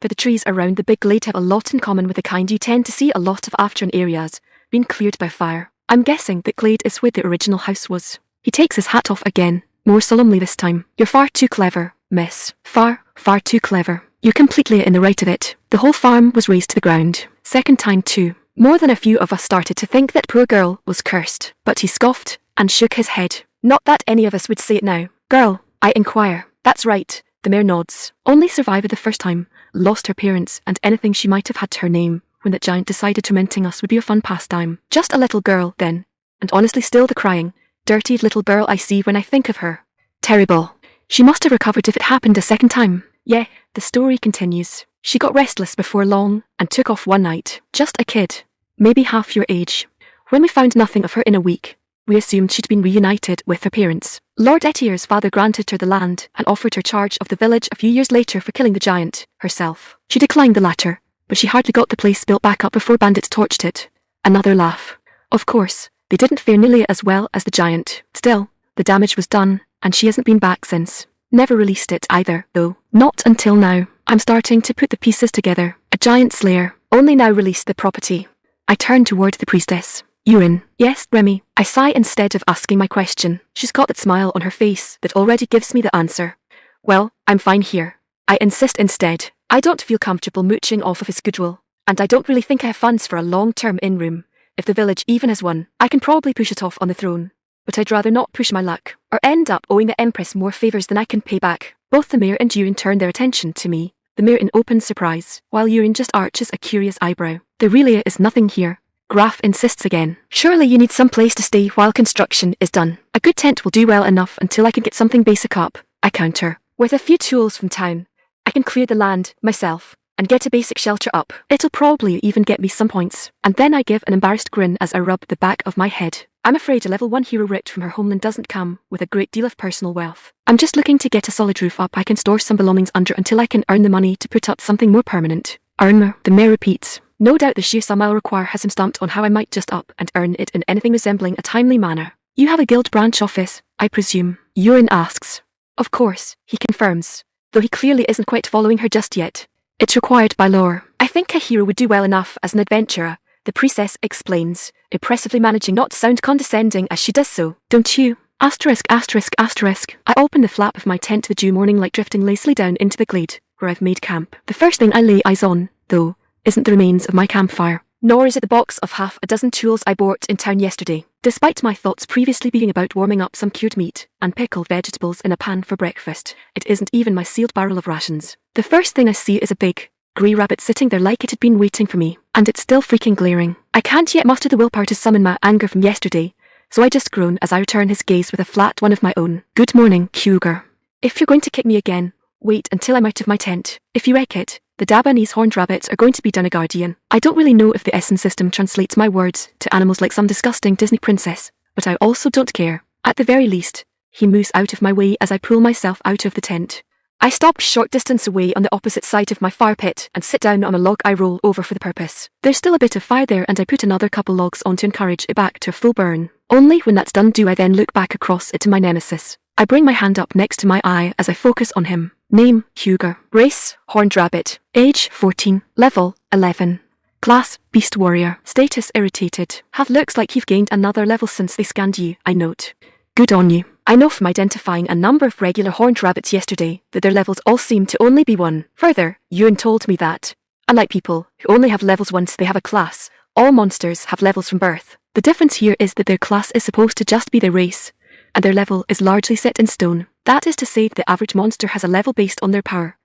but the trees around the big glade have a lot in common with the kind you tend to see a lot of after in areas being cleared by fire. I'm guessing that glade is where the original house was. He takes his hat off again, more solemnly this time. You're far too clever, miss. Far too clever. You're completely in the right of it. The whole farm was razed to the ground. Second time too. More than a few of us started to think that poor girl was cursed, but he scoffed and shook his head. Not that any of us would say it now. Girl, I inquire. That's right, the mayor nods. Only survived the first time, lost her parents and anything she might have had to her name, when that giant decided tormenting us would be a fun pastime. Just a little girl, then, and honestly still the crying, dirty little girl I see when I think of her. Terrible. She must have recovered if it happened a second time. Yeah, the story continues. She got restless before long and took off one night. Just a kid, maybe half your age. When we found nothing of her in a week, we assumed she'd been reunited with her parents. Lord Ayre's father granted her the land and offered her charge of the village a few years later for killing the giant herself. She declined the latter, but she hardly got the place built back up before bandits torched it. Another laugh. Of course, they didn't fare nearly as well as the giant. Still, the damage was done, and she hasn't been back since. Never released it either, though. Not until now. I'm starting to put the pieces together. A giant slayer. Only now released the property. I turn toward the priestess. Urine. Yes, Remmi. I sigh instead of asking my question. She's got that smile on her face that already gives me the answer. Well, I'm fine here. I insist instead. I don't feel comfortable mooching off of his goodwill, and I don't really think I have funds for a long-term in-room. If the village even has one, I can probably push it off on the throne. but I'd rather not push my luck, or end up owing the Empress more favors than I can pay back. Both the mayor and Yurin turn their attention to me, the mayor in open surprise, while Yurin just arches a curious eyebrow. There really is nothing here. Graf insists again. Surely you need some place to stay while construction is done. A good tent will do well enough until I can get something basic up, I counter. With a few tools from town, I can clear the land, myself, and get a basic shelter up. It'll probably even get me some points. And then I give an embarrassed grin as I rub the back of my head. I'm afraid a level 1 hero ripped from her homeland doesn't come with a great deal of personal wealth. I'm just looking to get a solid roof up I can store some belongings under until I can earn the money to put up something more permanent. Earn, the mayor repeats. No doubt the sheer sum I'll require has him stumped on how I might just up and earn it in anything resembling a timely manner. You have a guild branch office, I presume? Yurin asks. Of course, he confirms, though he clearly isn't quite following her just yet. It's required by lore. I think a hero would do well enough as an adventurer, the priestess explains, impressively managing not to sound condescending as she does so. Don't you? Asterisk, asterisk, asterisk. I open the flap of my tent to the dew morning light drifting lazily down into the glade, where I've made camp. The first thing I lay eyes on, though, isn't the remains of my campfire, nor is it the box of half a dozen tools I bought in town yesterday, despite my thoughts previously being about warming up some cured meat and pickled vegetables in a pan for breakfast. It isn't even my sealed barrel of rations. The first thing I see is a big, grey rabbit sitting there like it had been waiting for me, and it's still freaking glaring. I can't yet muster the willpower to summon my anger from yesterday, so I just groan as I return his gaze with a flat one of my own. Good morning, cougar. If you're going to kick me again, wait until I'm out of my tent. If you wreck it, the Dabunese horned rabbits are going to be done a guardian. I don't really know if the Essen system translates my words to animals like some disgusting Disney princess, but I also don't care. At the very least, he moves out of my way as I pull myself out of the tent. I stop a short distance away on the opposite side of my fire pit and sit down on a log I roll over for the purpose. There's still a bit of fire there and I put another couple logs on to encourage it back to a full burn. Only when that's done do I then look back across it to my nemesis. I bring my hand up next to my eye as I focus on him. Name, Cougar. Race, horned rabbit. Age, 14. Level, 11. Class, beast warrior. Status, irritated. Looks like you've gained another level since they scanned you, I note. Good on you. I know from identifying a number of regular horned rabbits yesterday that their levels all seem to only be 1. Further, Yurin told me that, unlike people who only have levels once they have a class, all monsters have levels from birth. The difference here is that their class is supposed to just be their race, and their level is largely set in stone. That is to say the average monster has a level based on their power,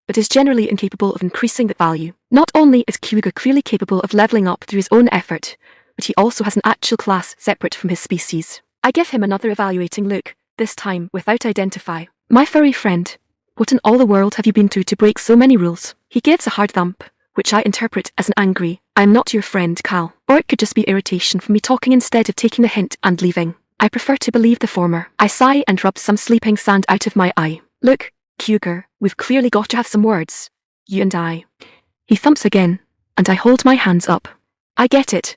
but is generally incapable of increasing that value. Not only is Cougar clearly capable of leveling up through his own effort, but he also has an actual class separate from his species. I give him another evaluating look, this time without identify. My furry friend, what in all the world have you been through to break so many rules? He gives a hard thump, which I interpret as an angry, I'm not your friend, Cal. Or it could just be irritation from me talking instead of taking the hint and leaving. I prefer to believe the former. I sigh and rub some sleeping sand out of my eye. Look, Cougar, we've clearly got to have some words. You and I. He thumps again, and I hold my hands up. I get it.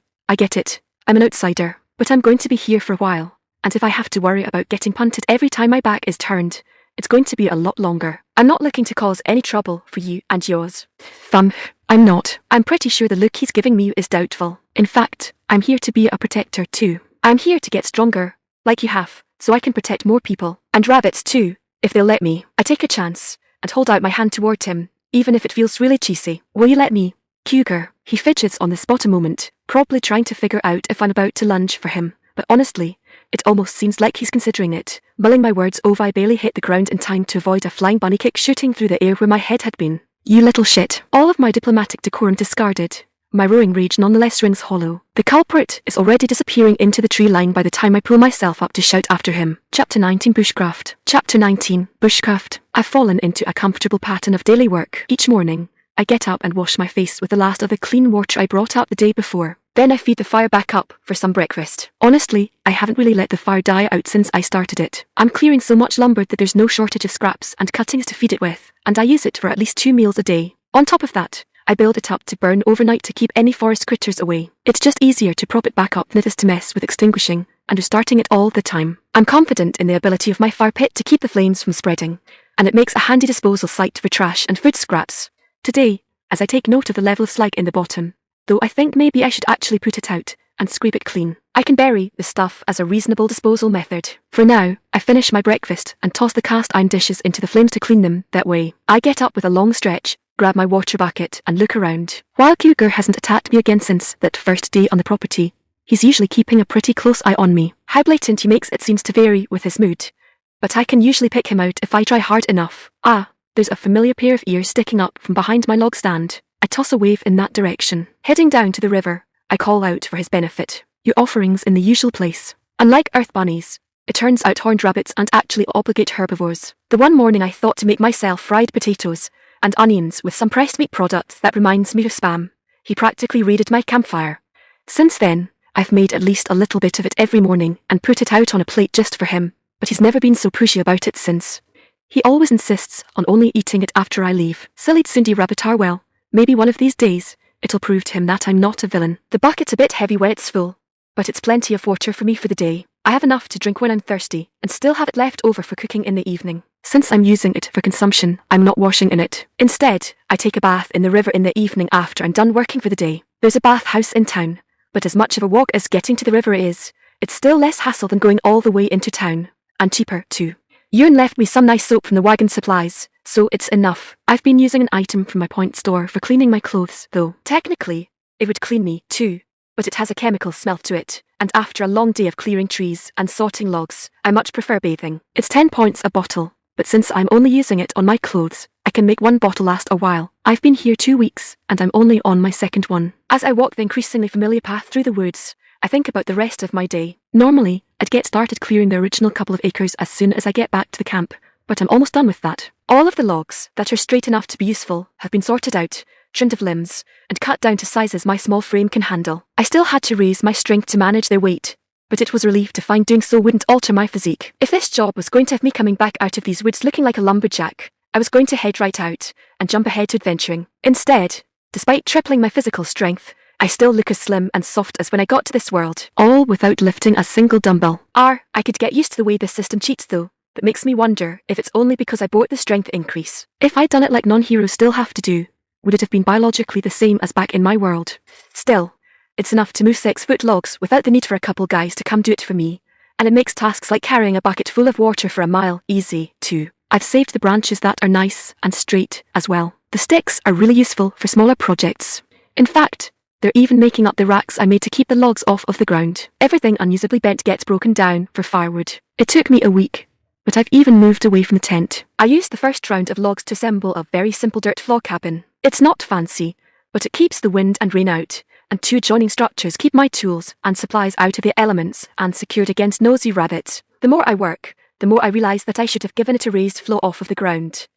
I'm an outsider, but I'm going to be here for a while, and if I have to worry about getting punted every time my back is turned, it's going to be a lot longer. I'm not looking to cause any trouble for you and yours. I'm not. I'm pretty sure the look he's giving me is doubtful. In fact, I'm here to be a protector too. I'm here to get stronger, like you have, so I can protect more people, and rabbits too, if they'll let me. I take a chance, and hold out my hand toward him, even if it feels really cheesy. Will you let me? Cougar. He fidgets on the spot a moment, probably trying to figure out if I'm about to lunge for him, but honestly, it almost seems like he's considering it. Mulling my words over, I barely hit the ground in time to avoid a flying bunny kick shooting through the air where my head had been. You little shit. All of my diplomatic decorum discarded. My rowing rage nonetheless rings hollow. The culprit is already disappearing into the tree line by the time I pull myself up to shout after him. Chapter 19 Bushcraft. Chapter 19 Bushcraft. I've fallen into a comfortable pattern of daily work. Each morning, I get up and wash my face with the last of the clean water I brought out the day before. Then I feed the fire back up for some breakfast. Honestly, I haven't really let the fire die out since I started it. I'm clearing so much lumber that there's no shortage of scraps and cuttings to feed it with, and I use it for at least 2 meals a day. On top of that, I build it up to burn overnight to keep any forest critters away. It's just easier to prop it back up than it is to mess with extinguishing and restarting it all the time. I'm confident in the ability of my fire pit to keep the flames from spreading, and it makes a handy disposal site for trash and food scraps. Today, as I take note of the level of slag in the bottom, though I think maybe I should actually put it out and scrape it clean. I can bury the stuff as a reasonable disposal method. For now, I finish my breakfast and toss the cast iron dishes into the flames to clean them that way. I get up with a long stretch, grab my water bucket and look around. While Cougar hasn't attacked me again since that first day on the property, He's usually keeping a pretty close eye on me. How blatant he makes it seems to vary with his mood. But I can usually pick him out if I try hard enough. Ah, there's a familiar pair of ears sticking up from behind my log stand. I toss a wave in that direction. Heading down to the river, I call out for his benefit. Your offerings in the usual place. Unlike earth bunnies, it turns out horned rabbits aren't actually obligate herbivores. The one morning I thought to make myself fried potatoes and onions with some pressed meat product that reminds me of Spam. He practically raided my campfire. Since then, I've made at least a little bit of it every morning and put it out on a plate just for him, but he's never been so pushy about it since. He always insists on only eating it after I leave. Silly Tsundi rabbit are well. Maybe one of these days, it'll prove to him that I'm not a villain. The bucket's a bit heavy when it's full, but it's plenty of water for me for the day. I have enough to drink when I'm thirsty, and still have it left over for cooking in the evening. Since I'm using it for consumption, I'm not washing in it. Instead, I take a bath in the river in the evening after I'm done working for the day. There's a bathhouse in town, but as much of a walk as getting to the river is, it's still less hassle than going all the way into town. And cheaper, too. Ewan left me some nice soap from the wagon supplies, so it's enough. I've been using an item from my point store for cleaning my clothes, though. Technically, it would clean me, too, but it has a chemical smell to it, and after a long day of clearing trees and sorting logs, I much prefer bathing. It's 10 points a bottle, but since I'm only using it on my clothes, I can make one bottle last a while. I've been here 2 weeks, and I'm only on my second one. As I walk the increasingly familiar path through the woods, I think about the rest of my day. Normally, I'd get started clearing the original couple of acres as soon as I get back to the camp, but I'm almost done with that. All of the logs that are straight enough to be useful have been sorted out, trimmed of limbs, and cut down to sizes my small frame can handle. I still had to raise my strength to manage their weight, but it was a relief to find doing so wouldn't alter my physique. If this job was going to have me coming back out of these woods looking like a lumberjack, I was going to head right out and jump ahead to adventuring. Instead, despite tripling my physical strength, I still look as slim and soft as when I got to this world, all without lifting a single dumbbell. I could get used to the way this system cheats though, that makes me wonder if it's only because I bought the strength increase. If I'd done it like non-heroes still have to do, would it have been biologically the same as back in my world? Still, it's enough to move 6-foot logs without the need for a couple guys to come do it for me, and it makes tasks like carrying a bucket full of water for a mile easy, too. I've saved the branches that are nice and straight as well. The sticks are really useful for smaller projects. In fact, they're even making up the racks I made to keep the logs off of the ground. Everything unusably bent gets broken down for firewood. It took me a week, but I've even moved away from the tent. I used the first round of logs to assemble a very simple dirt floor cabin. It's not fancy, but it keeps the wind and rain out, and 2 adjoining structures keep my tools and supplies out of the elements and secured against nosy rabbits. The more I work, the more I realise that I should have given it a raised floor off of the ground,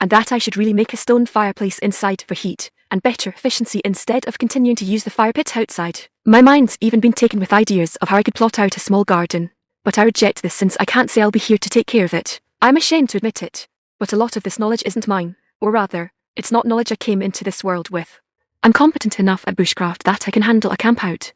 and that I should really make a stone fireplace inside for heat and better efficiency instead of continuing to use the fire pit outside. My mind's even been taken with ideas of how I could plot out a small garden, but I reject this since I can't say I'll be here to take care of it. I'm ashamed to admit it, but a lot of this knowledge isn't mine, or rather, it's not knowledge I came into this world with. I'm competent enough at bushcraft that I can handle a camp out,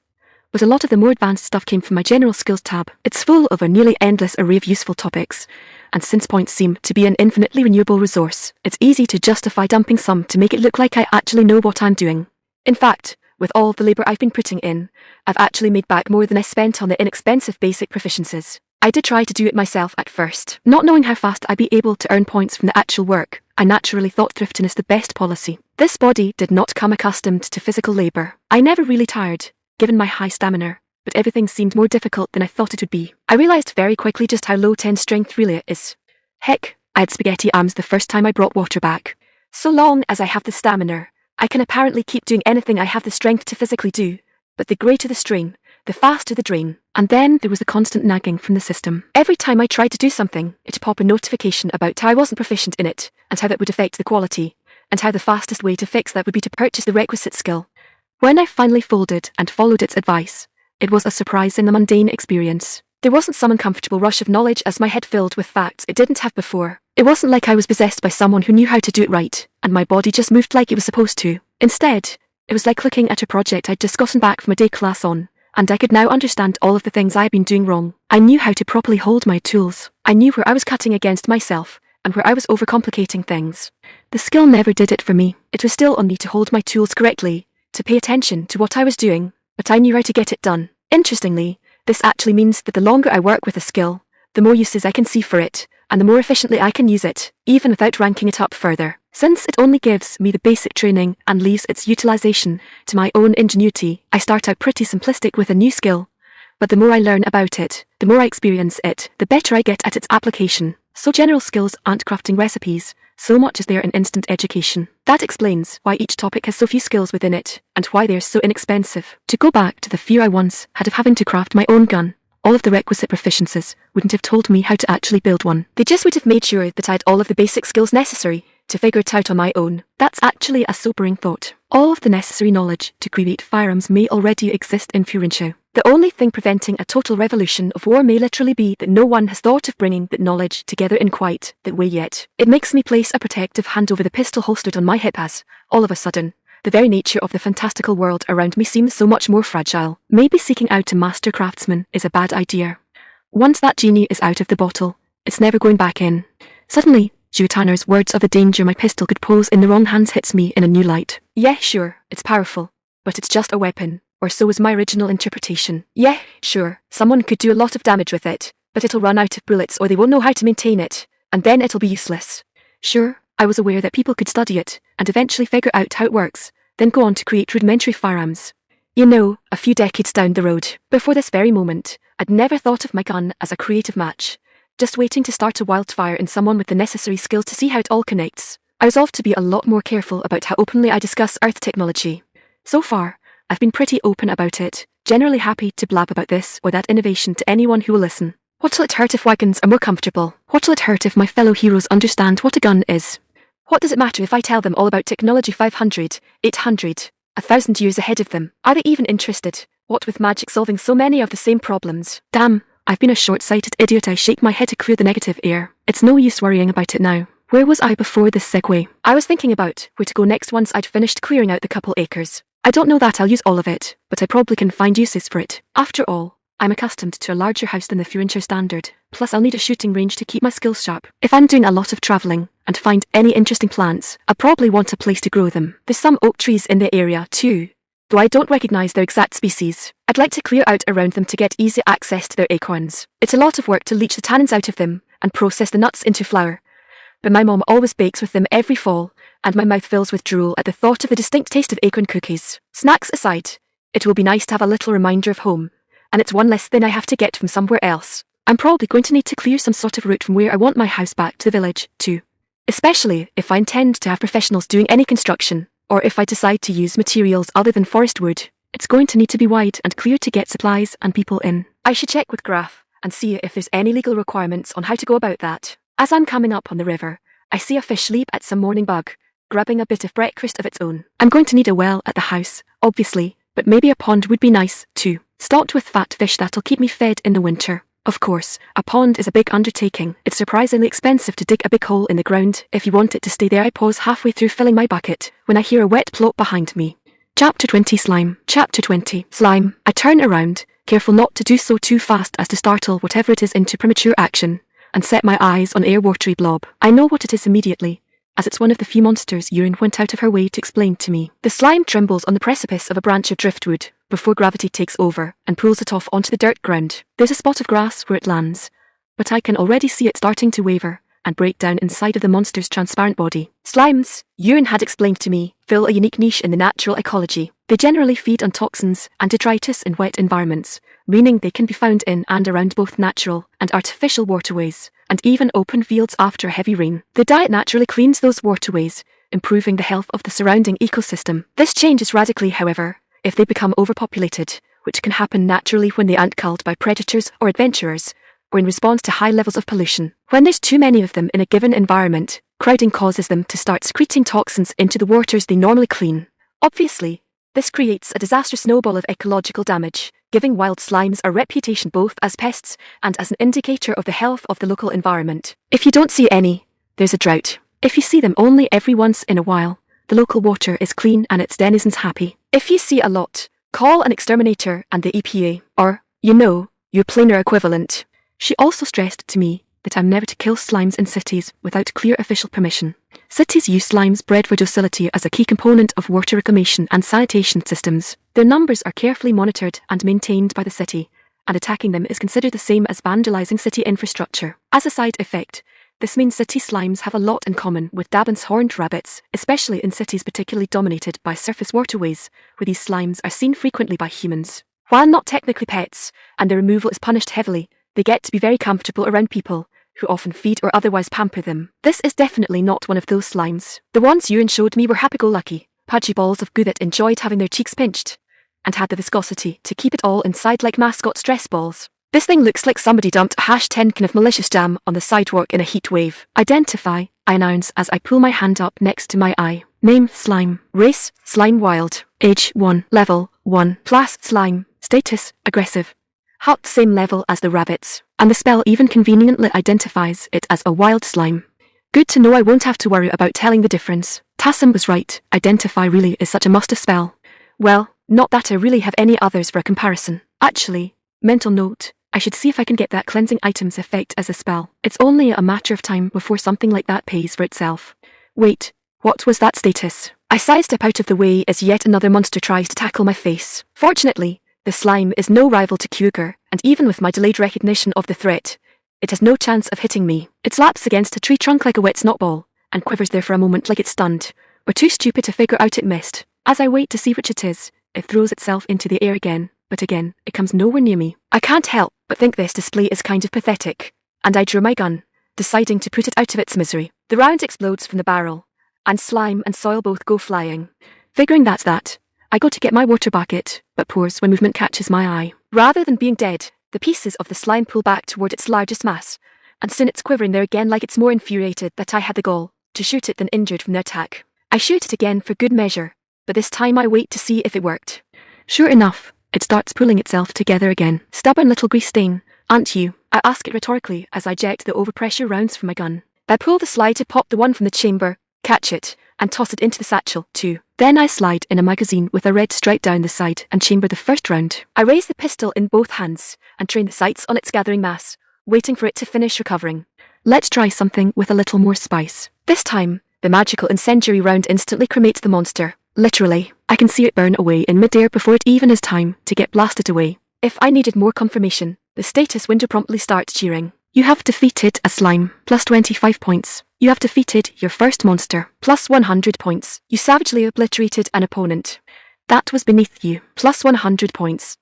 but a lot of the more advanced stuff came from my general skills tab. It's full of a nearly endless array of useful topics, and since points seem to be an infinitely renewable resource, it's easy to justify dumping some to make it look like I actually know what I'm doing. In fact, with all the labour I've been putting in, I've actually made back more than I spent on the inexpensive basic proficiencies. I did try to do it myself at first. Not knowing how fast I'd be able to earn points from the actual work, I naturally thought thriftiness the best policy. This body did not come accustomed to physical labour. I never really tired, given my high stamina, but everything seemed more difficult than I thought it would be. I realised very quickly just how low 10 strength really is. Heck, I had spaghetti arms the first time I brought water back. So long as I have the stamina, I can apparently keep doing anything I have the strength to physically do, but the greater the strain, the faster the drain. And then there was the constant nagging from the system. Every time I tried to do something, it'd pop a notification about how I wasn't proficient in it, and how that would affect the quality, and how the fastest way to fix that would be to purchase the requisite skill. When I finally folded and followed its advice, it was a surprisingly mundane experience. There wasn't some uncomfortable rush of knowledge as my head filled with facts it didn't have before. It wasn't like I was possessed by someone who knew how to do it right, and my body just moved like it was supposed to. Instead, it was like looking at a project I'd just gotten back from a day class on, and I could now understand all of the things I'd been doing wrong. I knew how to properly hold my tools. I knew where I was cutting against myself, and where I was overcomplicating things. The skill never did it for me. It was still on me to hold my tools correctly, to pay attention to what I was doing, but I knew how to get it done. Interestingly, this actually means that the longer I work with a skill, the more uses I can see for it, and the more efficiently I can use it, even without ranking it up further. Since it only gives me the basic training and leaves its utilization to my own ingenuity, I start out pretty simplistic with a new skill. But the more I learn about it, the more I experience it, the better I get at its application. So general skills aren't crafting recipes, so much as they are an instant education. That explains why each topic has so few skills within it, and why they are so inexpensive. To go back to the fear I once had of having to craft my own gun, all of the requisite proficiencies wouldn't have told me how to actually build one. They just would have made sure that I had all of the basic skills necessary to figure it out on my own. That's actually a sobering thought. All of the necessary knowledge to create firearms may already exist in Furinshao. The only thing preventing a total revolution of war may literally be that no one has thought of bringing that knowledge together in quite that way yet. It makes me place a protective hand over the pistol holstered on my hip as, all of a sudden, the very nature of the fantastical world around me seems so much more fragile. Maybe seeking out a master craftsman is a bad idea. Once that genie is out of the bottle, it's never going back in. Suddenly, Tanner's words of the danger my pistol could pose in the wrong hands hits me in a new light. Yeah, sure, it's powerful, but it's just a weapon, or so was my original interpretation. Yeah, sure, someone could do a lot of damage with it, but it'll run out of bullets or they won't know how to maintain it, and then it'll be useless. Sure, I was aware that people could study it, and eventually figure out how it works, then go on to create rudimentary firearms. You know, a few decades down the road. Before this very moment, I'd never thought of my gun as a creative match, just waiting to start a wildfire in someone with the necessary skills to see how it all connects. I resolved to be a lot more careful about how openly I discuss Earth technology. So far, I've been pretty open about it, generally happy to blab about this or that innovation to anyone who will listen. What'll it hurt if wagons are more comfortable? What'll it hurt if my fellow heroes understand what a gun is? What does it matter if I tell them all about technology 500, 800, 1,000 years ahead of them? Are they even interested? What with magic solving so many of the same problems? Damn, I've been a short-sighted idiot. I shake my head to clear the negative air. It's no use worrying about it now. Where was I before this segue? I was thinking about where to go next once I'd finished clearing out the couple acres. I don't know that I'll use all of it, but I probably can find uses for it. After all, I'm accustomed to a larger house than the Furinshao standard, plus I'll need a shooting range to keep my skills sharp. If I'm doing a lot of travelling and find any interesting plants, I'll probably want a place to grow them. There's some oak trees in the area too, though I don't recognise their exact species. I'd like to clear out around them to get easy access to their acorns. It's a lot of work to leach the tannins out of them and process the nuts into flour, but my mom always bakes with them every fall, and my mouth fills with drool at the thought of the distinct taste of acorn cookies. Snacks aside, it will be nice to have a little reminder of home, and it's one less thing I have to get from somewhere else. I'm probably going to need to clear some sort of route from where I want my house back to the village, too. Especially if I intend to have professionals doing any construction, or if I decide to use materials other than forest wood. It's going to need to be wide and clear to get supplies and people in. I should check with Graf and see if there's any legal requirements on how to go about that. As I'm coming up on the river, I see a fish leap at some morning bug, grabbing a bit of breakfast of its own. I'm going to need a well at the house, obviously, but maybe a pond would be nice, too, stocked with fat fish that'll keep me fed in the winter. Of course, a pond is a big undertaking. It's surprisingly expensive to dig a big hole in the ground if you want it to stay there. I pause halfway through filling my bucket when I hear a wet plop behind me. Chapter 20 Slime. Chapter 20 Slime. I turn around, careful not to do so too fast as to startle whatever it is into premature action, and set my eyes on Ayre watery blob. I know what it is immediately, as it's one of the few monsters Urine went out of her way to explain to me. The slime trembles on the precipice of a branch of driftwood before gravity takes over and pulls it off onto the dirt ground. There's a spot of grass where it lands, but I can already see it starting to waver and break down inside of the monster's transparent body. Slimes, Urine had explained to me, fill a unique niche in the natural ecology. They generally feed on toxins and detritus in wet environments, meaning they can be found in and around both natural and artificial waterways, and even open fields after a heavy rain. The diet naturally cleans those waterways, improving the health of the surrounding ecosystem. This changes radically, however, if they become overpopulated, which can happen naturally when they aren't culled by predators or adventurers, or in response to high levels of pollution. When there's too many of them in a given environment, crowding causes them to start secreting toxins into the waters they normally clean. Obviously, this creates a disastrous snowball of ecological damage, giving wild slimes a reputation both as pests and as an indicator of the health of the local environment. If you don't see any, there's a drought. If you see them only every once in a while, the local water is clean and its denizens happy. If you see a lot, call an exterminator and the EPA, or, your planar equivalent. She also stressed to me that I'm never to kill slimes in cities without clear official permission. Cities use slimes bred for docility as a key component of water reclamation and sanitation systems. Their numbers are carefully monitored and maintained by the city, and attacking them is considered the same as vandalizing city infrastructure. As a side effect, This means city slimes have a lot in common with Dabun's horned rabbits, especially in cities particularly dominated by surface waterways, where these slimes are seen frequently by humans. While not technically pets, and their removal is punished heavily, they get to be very comfortable around people, who often feed or otherwise pamper them. This is definitely not one of those slimes. The ones Yuan showed me were happy-go-lucky, pudgy balls of goo that enjoyed having their cheeks pinched, and had the viscosity to keep it all inside like mascot stress balls. This thing looks like somebody dumped a #10 can of malicious jam on the sidewalk in a heat wave. Identify, I announce as I pull my hand up next to my eye. Name, slime. Race, slime wild. Age, 1. Level, 1. Class, slime. Status, aggressive. HUD, same level as the rabbits. And the spell even conveniently identifies it as a wild slime. Good to know I won't have to worry about telling the difference. Tassim was right, identify really is such a must-have spell. Well, not that I really have any others for a comparison. Actually, mental note, I should see if I can get that cleansing item's effect as a spell. It's only a matter of time before something like that pays for itself. Wait, what was that status? I sidestep out of the way as yet another monster tries to tackle my face. Fortunately, the slime is no rival to Kyogre, and even with my delayed recognition of the threat, it has no chance of hitting me. It slaps against a tree trunk like a wet snotball, and quivers there for a moment like it's stunned, or too stupid to figure out it missed. As I wait to see which it is, it throws itself into the air again, but again, it comes nowhere near me. I can't help but think this display is kind of pathetic, and I drew my gun, deciding to put it out of its misery. The round explodes from the barrel, and slime and soil both go flying. Figuring that's that, I go to get my water bucket, but pause when movement catches my eye. Rather than being dead, the pieces of the slime pull back toward its largest mass, and soon it's quivering there again like it's more infuriated that I had the gall to shoot it than injured from the attack. I shoot it again for good measure, but this time I wait to see if it worked. Sure enough, it starts pulling itself together again. Stubborn little grease stain, aren't you? I ask it rhetorically as I eject the overpressure rounds from my gun. I pull the slide to pop the one from the chamber, catch it, and toss it into the satchel, too. Then I slide in a magazine with a red stripe down the side and chamber the first round. I raise the pistol in both hands and train the sights on its gathering mass, waiting for it to finish recovering. Let's try something with a little more spice. This time, the magical incendiary round instantly cremates the monster. Literally, I can see it burn away in midair before it even has time to get blasted away. If I needed more confirmation, the status window promptly starts cheering. You have defeated a slime, plus 25 points. You have defeated your first monster, plus 100 points. You savagely obliterated an opponent. That was beneath you, plus 100 points.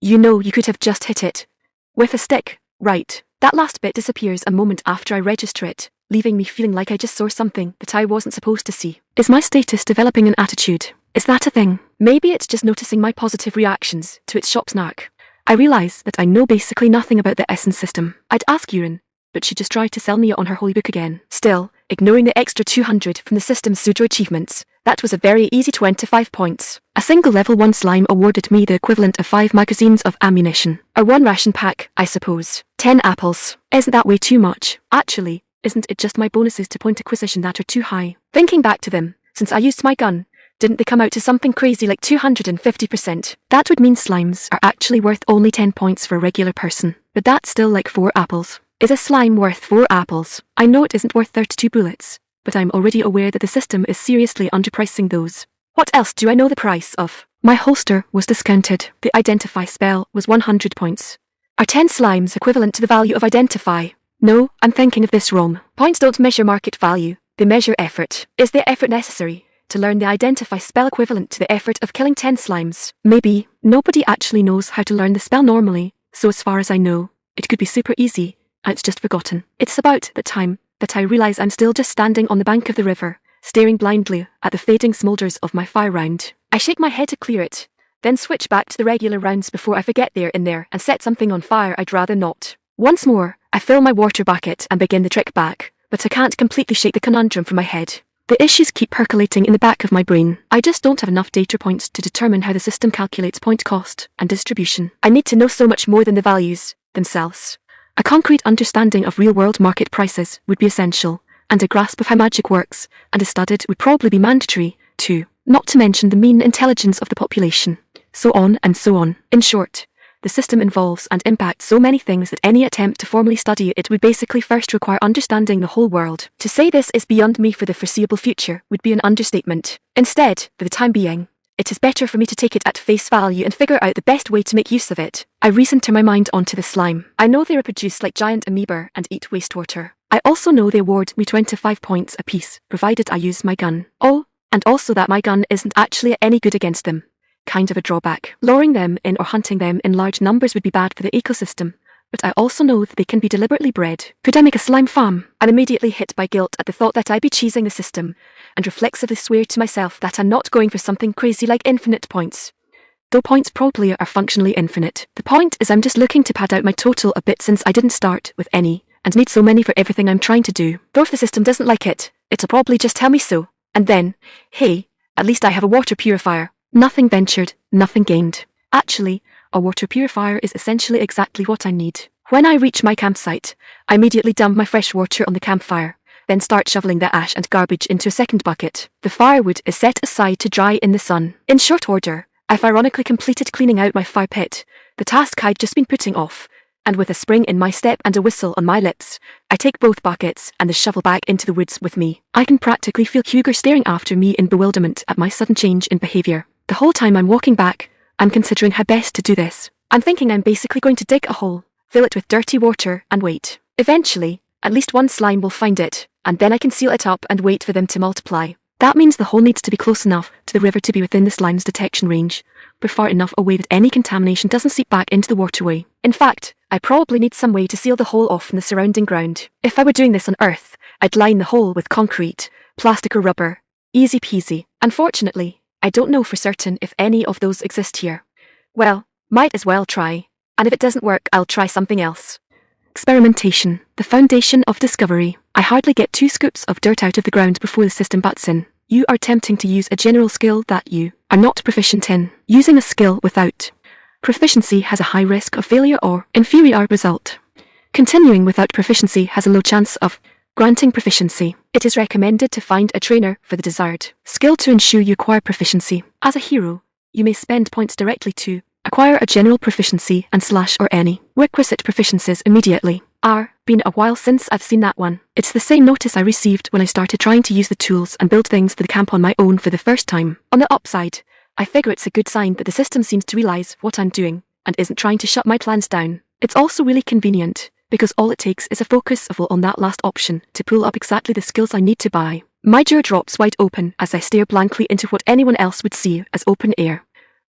You know you could have just hit it with a stick, right? That last bit disappears a moment after I register it, leaving me feeling like I just saw something that I wasn't supposed to see. Is my status developing an attitude? Is that a thing? Maybe it's just noticing my positive reactions to its shop snark. I realise that I know basically nothing about the essence system. I'd ask Yuan, but she just tried to sell me it on her holy book again. Still, ignoring the extra 200 from the system's pseudo achievements, that was a very easy 25 points. A single level 1 slime awarded me the equivalent of 5 magazines of ammunition. Or 1 ration pack, I suppose. 10 apples. Isn't that way too much? Actually, isn't it just my bonuses to point acquisition that are too high? Thinking back to them, since I used my gun, didn't they come out to something crazy like 250%? That would mean slimes are actually worth only 10 points for a regular person. But that's still like 4 apples. Is a slime worth 4 apples? I know it isn't worth 32 bullets, but I'm already aware that the system is seriously underpricing those. What else do I know the price of? My holster was discounted. The identify spell was 100 points. Are 10 slimes equivalent to the value of identify? No, I'm thinking of this wrong. Points don't measure market value, they measure effort. Is the effort necessary to learn the identify spell equivalent to the effort of killing 10 slimes? Maybe. Nobody actually knows how to learn the spell normally, so as far as I know, it could be super easy, and it's just forgotten. It's about the time that I realise I'm still just standing on the bank of the river, staring blindly at the fading smoulders of my fire round. I shake my head to clear it, then switch back to the regular rounds before I forget they're in there and set something on fire I'd rather not. Once more, I fill my water bucket and begin the trek back, but I can't completely shake the conundrum from my head. The issues keep percolating in the back of my brain. I just don't have enough data points to determine how the system calculates point cost and distribution. I need to know so much more than the values themselves. A concrete understanding of real-world market prices would be essential, and a grasp of how magic works and is studied would probably be mandatory, too. Not to mention the mean intelligence of the population. So on and so on. In short, the system involves and impacts so many things that any attempt to formally study it would basically first require understanding the whole world. To say this is beyond me for the foreseeable future would be an understatement. Instead, for the time being, it is better for me to take it at face value and figure out the best way to make use of it. I recenter my mind onto the slime. I know they reproduce like giant amoeba and eat wastewater. I also know they award me 25 points apiece, provided I use my gun. Oh, and also that my gun isn't actually any good against them. Kind of a drawback. Luring them in or hunting them in large numbers would be bad for the ecosystem. But I also know that they can be deliberately bred. Could I make a slime farm? I'm immediately hit by guilt at the thought that I'd be cheesing the system, and reflexively swear to myself that I'm not going for something crazy like infinite points. Though points probably are functionally infinite. The point is I'm just looking to pad out my total a bit since I didn't start with any, and need so many for everything I'm trying to do. Though if the system doesn't like it, it'll probably just tell me so. And then, hey, at least I have a water purifier. Nothing ventured, nothing gained. Actually, a water purifier is essentially exactly what I need. When I reach my campsite, I immediately dump my fresh water on the campfire, then start shoveling the ash and garbage into a second bucket. The firewood is set aside to dry in the sun. In short order, I've ironically completed cleaning out my fire pit, the task I'd just been putting off, and with a spring in my step and a whistle on my lips, I take both buckets and the shovel back into the woods with me. I can practically feel Huger staring after me in bewilderment at my sudden change in behaviour. The whole time I'm walking back, I'm considering how best to do this. I'm thinking I'm basically going to dig a hole, fill it with dirty water, and wait. Eventually, at least one slime will find it, and then I can seal it up and wait for them to multiply. That means the hole needs to be close enough to the river to be within the slime's detection range, but far enough away that any contamination doesn't seep back into the waterway. In fact, I probably need some way to seal the hole off from the surrounding ground. If I were doing this on Earth, I'd line the hole with concrete, plastic or rubber. Easy peasy. Unfortunately, I don't know for certain if any of those exist here. Well, might as well try. And if it doesn't work, I'll try something else. Experimentation, the foundation of discovery. I hardly get 2 scoops of dirt out of the ground before the system butts in. You are attempting to use a general skill that you are not proficient in. Using a skill without proficiency has a high risk of failure or inferior result. Continuing without proficiency has a low chance of granting proficiency. It is recommended to find a trainer for the desired skill to ensure you acquire proficiency. As a hero, you may spend points directly to acquire a general proficiency and / or any requisite proficiencies immediately. Been a while since I've seen that one. It's the same notice I received when I started trying to use the tools and build things for the camp on my own for the first time. On the upside, I figure it's a good sign that the system seems to realise what I'm doing and isn't trying to shut my plans down. It's also really convenient, because all it takes is a focus of will on that last option to pull up exactly the skills I need to buy. My jaw drops wide open as I stare blankly into what anyone else would see as open air.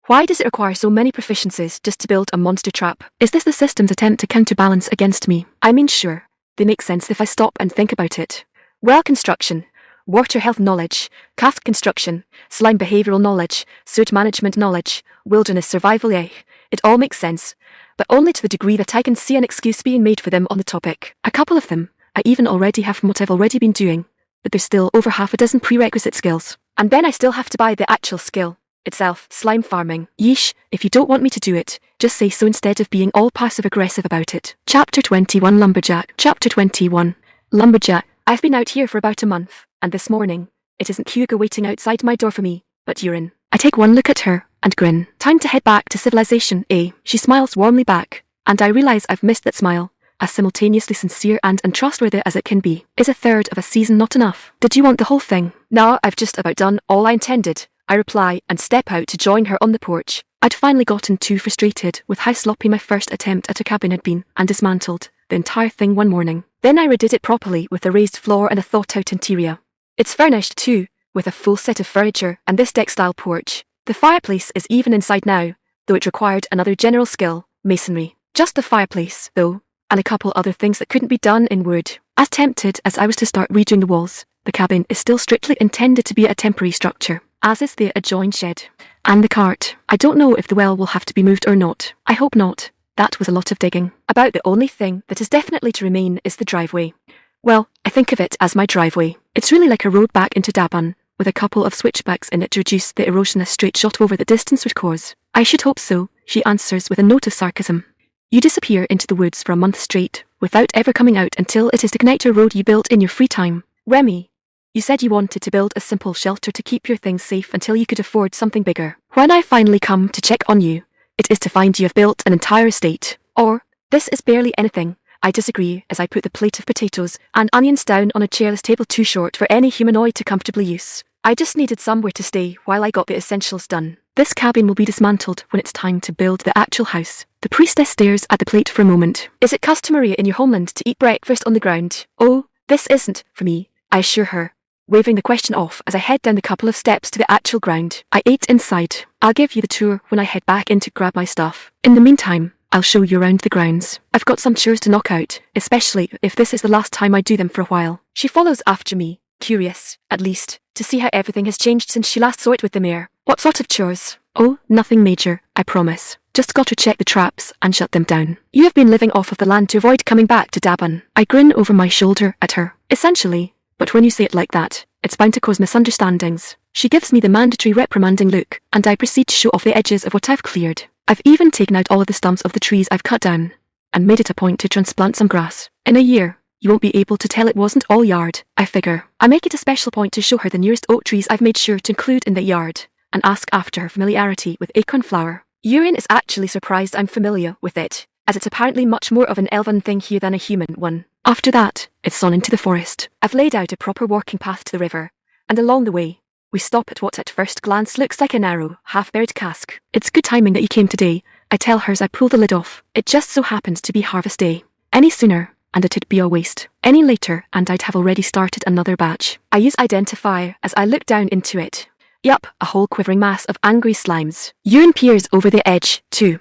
Why does it require so many proficiencies just to build a monster trap? Is this the system's attempt to counterbalance against me? I mean, sure, they make sense if I stop and think about it. Well construction, water health knowledge, craft construction, slime behavioural knowledge, sewage management knowledge, wilderness survival, it all makes sense, but only to the degree that I can see an excuse being made for them on the topic. A couple of them, I even already have from what I've already been doing, but there's still over half a dozen prerequisite skills. And then I still have to buy the actual skill itself, slime farming. Yeesh, if you don't want me to do it, just say so instead of being all passive-aggressive about it. Chapter 21 Lumberjack. Chapter 21 Lumberjack. I've been out here for about a month, and this morning, it isn't Hugo waiting outside my door for me, but Urin. I take one look at her, and grin. Time to head back to civilization, eh? She smiles warmly back, and I realise I've missed that smile, as simultaneously sincere and untrustworthy as it can be. Is a third of a season not enough? Did you want the whole thing? No, I've just about done all I intended, I reply and step out to join her on the porch. I'd finally gotten too frustrated with how sloppy my first attempt at a cabin had been and dismantled the entire thing one morning. Then I redid it properly with a raised floor and a thought-out interior. It's furnished too, with a full set of furniture and this deck-style porch. The fireplace is even inside now, though it required another general skill, masonry. Just the fireplace, though, and a couple other things that couldn't be done in wood. As tempted as I was to start redoing the walls, the cabin is still strictly intended to be a temporary structure, as is the adjoined shed. And the cart. I don't know if the well will have to be moved or not. I hope not. That was a lot of digging. About the only thing that is definitely to remain is the driveway. Well, I think of it as my driveway. It's really like a road back into Dabun, with a couple of switchbacks in it to reduce the erosion a straight shot over the distance would cause. I should hope so, she answers with a note of sarcasm. You disappear into the woods for a month straight, without ever coming out until it is to connect a road you built in your free time. Remmi, you said you wanted to build a simple shelter to keep your things safe until you could afford something bigger. When I finally come to check on you, it is to find you have built an entire estate. Or, this is barely anything. I disagree as I put the plate of potatoes and onions down on a chairless table too short for any humanoid to comfortably use. I just needed somewhere to stay while I got the essentials done. This cabin will be dismantled when it's time to build the actual house. The priestess stares at the plate for a moment. Is it customary in your homeland to eat breakfast on the ground? Oh, this isn't for me, I assure her, waving the question off as I head down the couple of steps to the actual ground. I ate inside. I'll give you the tour when I head back in to grab my stuff. In the meantime, I'll show you around the grounds. I've got some chores to knock out, especially if this is the last time I do them for a while. She follows after me, curious, at least, to see how everything has changed since she last saw it with the mayor. What sort of chores? Oh, nothing major, I promise. Just got to check the traps and shut them down. You have been living off of the land to avoid coming back to Dabun. I grin over my shoulder at her. Essentially, but when you say it like that, it's bound to cause misunderstandings. She gives me the mandatory reprimanding look, and I proceed to show off the edges of what I've cleared. I've even taken out all of the stumps of the trees I've cut down, and made it a point to transplant some grass. In a year, you won't be able to tell it wasn't all yard, I figure. I make it a special point to show her the nearest oak trees I've made sure to include in the yard, and ask after her familiarity with acorn flower. Urine is actually surprised I'm familiar with it, as it's apparently much more of an elven thing here than a human one. After that, it's on into the forest. I've laid out a proper walking path to the river, and along the way, we stop at what at first glance looks like a narrow, half-buried cask. It's good timing that you came today, I tell her as I pull the lid off. It just so happens to be harvest day. Any sooner, and it'd be a waste. Any later, and I'd have already started another batch. I use identifier as I look down into it. Yup, a whole quivering mass of angry slimes. Urine peers over the edge, too.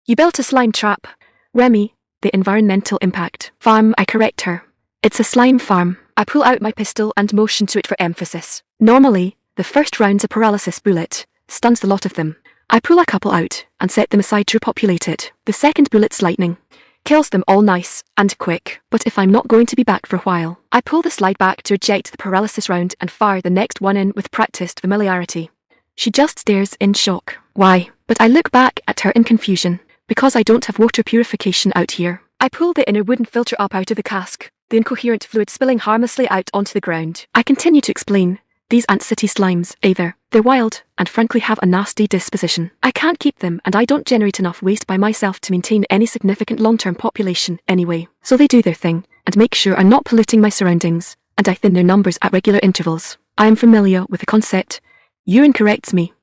You built a slime trap. Remmi, the environmental impact. Farm, I correct her. It's a slime farm. I pull out my pistol and motion to it for emphasis. Normally, the first round's a paralysis bullet, stuns the lot of them. I pull a couple out, and set them aside to repopulate it. The second bullet's lightning. Kills them all nice and quick. But if I'm not going to be back for a while, I pull the slide back to eject the paralysis round and fire the next one in with practiced familiarity. She just stares in shock. Why? But I look back at her in confusion. Because I don't have water purification out here. I pull the inner wooden filter up out of the cask, the incoherent fluid spilling harmlessly out onto the ground. I continue to explain. These aren't city slimes, either. They're wild, and frankly have a nasty disposition. I can't keep them, and I don't generate enough waste by myself to maintain any significant long-term population anyway. So they do their thing, and make sure I'm not polluting my surroundings, and I thin their numbers at regular intervals. I am familiar with the concept. Urine corrects me.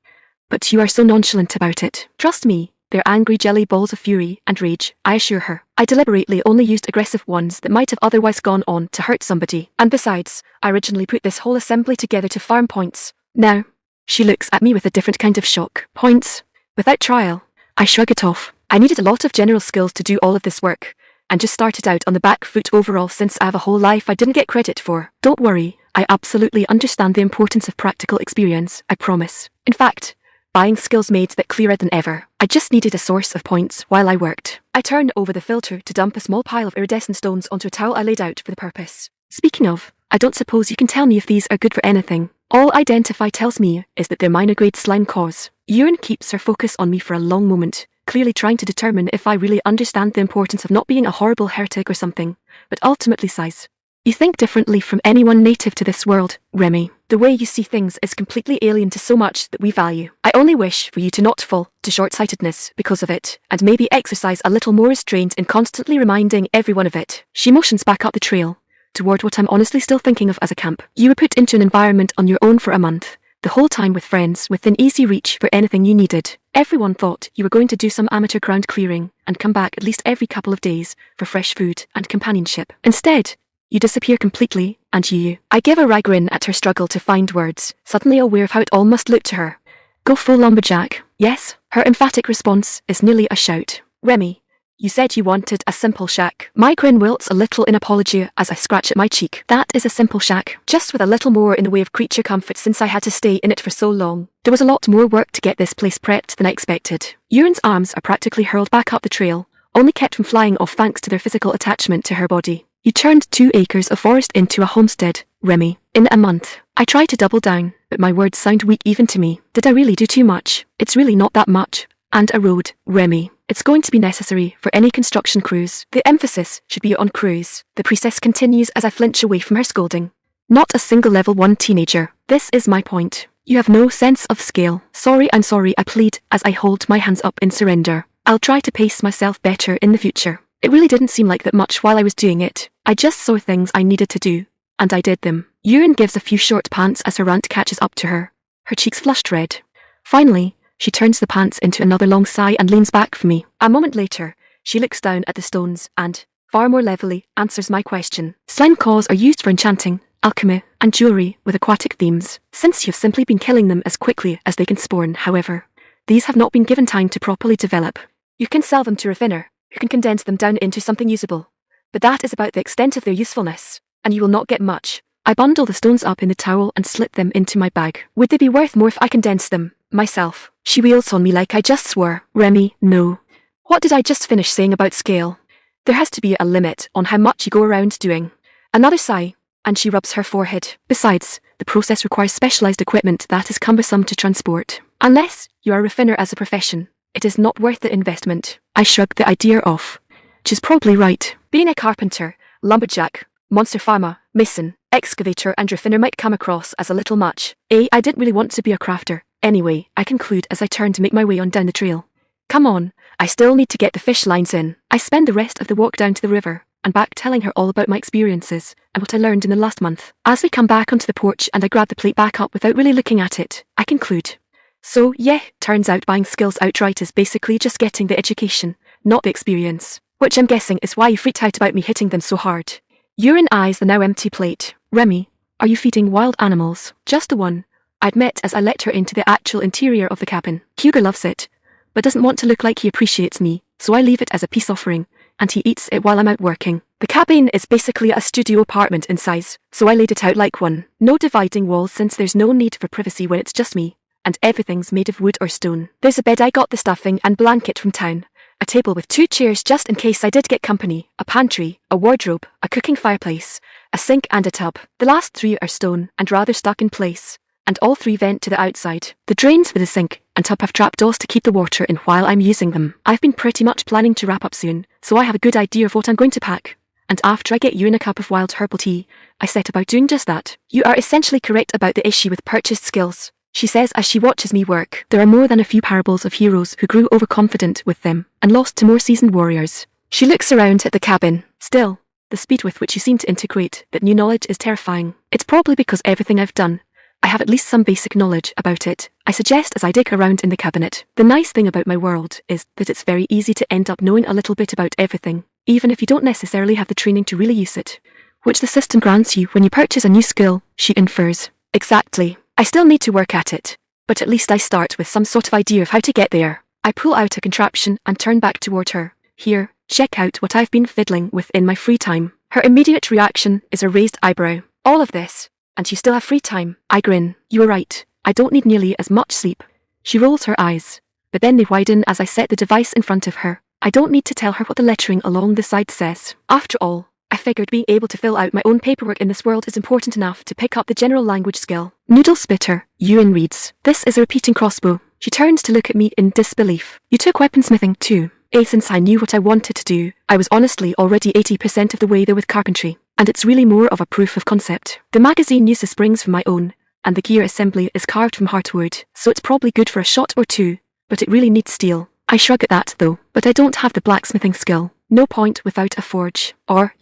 But you are so nonchalant about it. Trust me, they're angry jelly balls of fury and rage, I assure her. I deliberately only used aggressive ones that might have otherwise gone on to hurt somebody. And besides, I originally put this whole assembly together to farm points. Now, she looks at me with a different kind of shock. Points? Without trial. I shrug it off. I needed a lot of general skills to do all of this work, and just started out on the back foot overall since I have a whole life I didn't get credit for. Don't worry, I absolutely understand the importance of practical experience, I promise. In fact, buying skills made that clearer than ever. I just needed a source of points while I worked. I turned over the filter to dump a small pile of iridescent stones onto a towel I laid out for the purpose. Speaking of, I don't suppose you can tell me if these are good for anything. All Identify tells me is that they're minor grade slime cause. Urine keeps her focus on me for a long moment, clearly trying to determine if I really understand the importance of not being a horrible heretic or something, but ultimately sighs. You think differently from anyone native to this world, Remmi. The way you see things is completely alien to so much that we value. I only wish for you to not fall to short-sightedness because of it, and maybe exercise a little more restraint in constantly reminding everyone of it. She motions back up the trail, toward what I'm honestly still thinking of as a camp. You were put into an environment on your own for a month, the whole time with friends within easy reach for anything you needed. Everyone thought you were going to do some amateur ground clearing and come back at least every couple of days for fresh food and companionship. Instead, you disappear completely, and I give a wry grin at her struggle to find words, suddenly aware of how it all must look to her. Go full lumberjack, yes? Her emphatic response is nearly a shout. Remmi, you said you wanted a simple shack. My grin wilts a little in apology as I scratch at my cheek. That is a simple shack, just with a little more in the way of creature comfort since I had to stay in it for so long. There was a lot more work to get this place prepped than I expected. Urine's arms are practically hurled back up the trail, only kept from flying off thanks to their physical attachment to her body. You turned 2 acres of forest into a homestead, Remmi, in a month. I try to double down, but my words sound weak even to me. Did I really do too much? It's really not that much. And a road, Remmi. It's going to be necessary for any construction crews. The emphasis should be on crews. The priestess continues as I flinch away from her scolding. Not a single level 1 teenager. This is my point. You have no sense of scale. Sorry, I'm sorry, I plead as I hold my hands up in surrender. I'll try to pace myself better in the future. It really didn't seem like that much while I was doing it. I just saw things I needed to do, and I did them. Urine gives a few short pants as her rant catches up to her, her cheeks flushed red. Finally, She turns the pants into another long sigh and leans back from me. A moment later, she looks down at the stones and, far more levelly, answers my question. Slime claws are used for enchanting, alchemy, and jewelry with aquatic themes. Since you've simply been killing them as quickly as they can spawn, however, these have not been given time to properly develop. You can sell them to a refiner, who can condense them down into something usable. But that is about the extent of their usefulness, and you will not get much. I bundle the stones up in the towel and slip them into my bag. Would they be worth more if I condensed them, myself? She wheels on me like I just swore. Remmi, no. What did I just finish saying about scale? There has to be a limit on how much you go around doing. Another sigh, and she rubs her forehead. Besides, the process requires specialized equipment that is cumbersome to transport. Unless you are a refiner as a profession, it is not worth the investment. I shrug the idea off. She's probably right. Being a carpenter, lumberjack, monster farmer, mason, excavator and refiner might come across as a little much. I didn't really want to be a crafter. Anyway, I conclude as I turn to make my way on down the trail. Come on, I still need to get the fish lines in. I spend the rest of the walk down to the river and back telling her all about my experiences and what I learned in the last month. As we come back onto the porch and I grab the plate back up without really looking at it, I conclude. So yeah, turns out buying skills outright is basically just getting the education, not the experience. Which I'm guessing is why you freaked out about me hitting them so hard. Urine eyes the now empty plate. Remmi, are you feeding wild animals? Just the one, I admit as I let her into the actual interior of the cabin. Hugo loves it, but doesn't want to look like he appreciates me, so I leave it as a peace offering, and he eats it while I'm out working. The cabin is basically a studio apartment in size, so I laid it out like one. No dividing walls since there's no need for privacy when it's just me, and everything's made of wood or stone. There's a bed I got the stuffing and blanket from town, a table with 2 chairs just in case I did get company, a pantry, a wardrobe, a cooking fireplace, a sink and a tub. The last 3 are stone and rather stuck in place, and all 3 vent to the outside. The drains for the sink and tub have trapdoors to keep the water in while I'm using them. I've been pretty much planning to wrap up soon, so I have a good idea of what I'm going to pack. And after I get you in a cup of wild herbal tea, I set about doing just that. You are essentially correct about the issue with purchased skills, she says as she watches me work. There are more than a few parables of heroes who grew overconfident with them and lost to more seasoned warriors. She looks around at the cabin. Still, the speed with which you seem to integrate that new knowledge is terrifying. It's probably because everything I've done, I have at least some basic knowledge about it, I suggest as I dig around in the cabinet. The nice thing about my world is that it's very easy to end up knowing a little bit about everything, even if you don't necessarily have the training to really use it, which the system grants you when you purchase a new skill, she infers. Exactly. I still need to work at it, but at least I start with some sort of idea of how to get there. I pull out a contraption and turn back toward her. Here, check out what I've been fiddling with in my free time. Her immediate reaction is a raised eyebrow. All of this, and you still have free time. I grin. You were right. I don't need nearly as much sleep. She rolls her eyes, but then they widen as I set the device in front of her. I don't need to tell her what the lettering along the side says. After all, I figured being able to fill out my own paperwork in this world is important enough to pick up the general language skill. Noodle spitter, Ewan reads. This is a repeating crossbow. She turns to look at me in disbelief. You took weaponsmithing too. Since I knew what I wanted to do, I was honestly already 80% of the way there with carpentry, and it's really more of a proof of concept. The magazine uses springs from my own, and the gear assembly is carved from heartwood, so it's probably good for a shot or 2, but it really needs steel. I shrug at that though, but I don't have the blacksmithing skill. No point without a forge, or,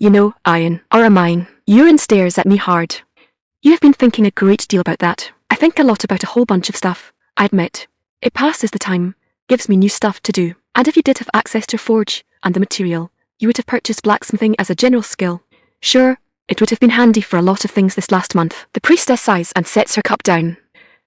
iron, or a mine. Ewan stares at me hard. You have been thinking a great deal about that. I think a lot about a whole bunch of stuff, I admit. It passes the time, gives me new stuff to do, and if you did have access to a forge, and the material, you would have purchased blacksmithing as a general skill. Sure, it would have been handy for a lot of things this last month. The priestess sighs and sets her cup down.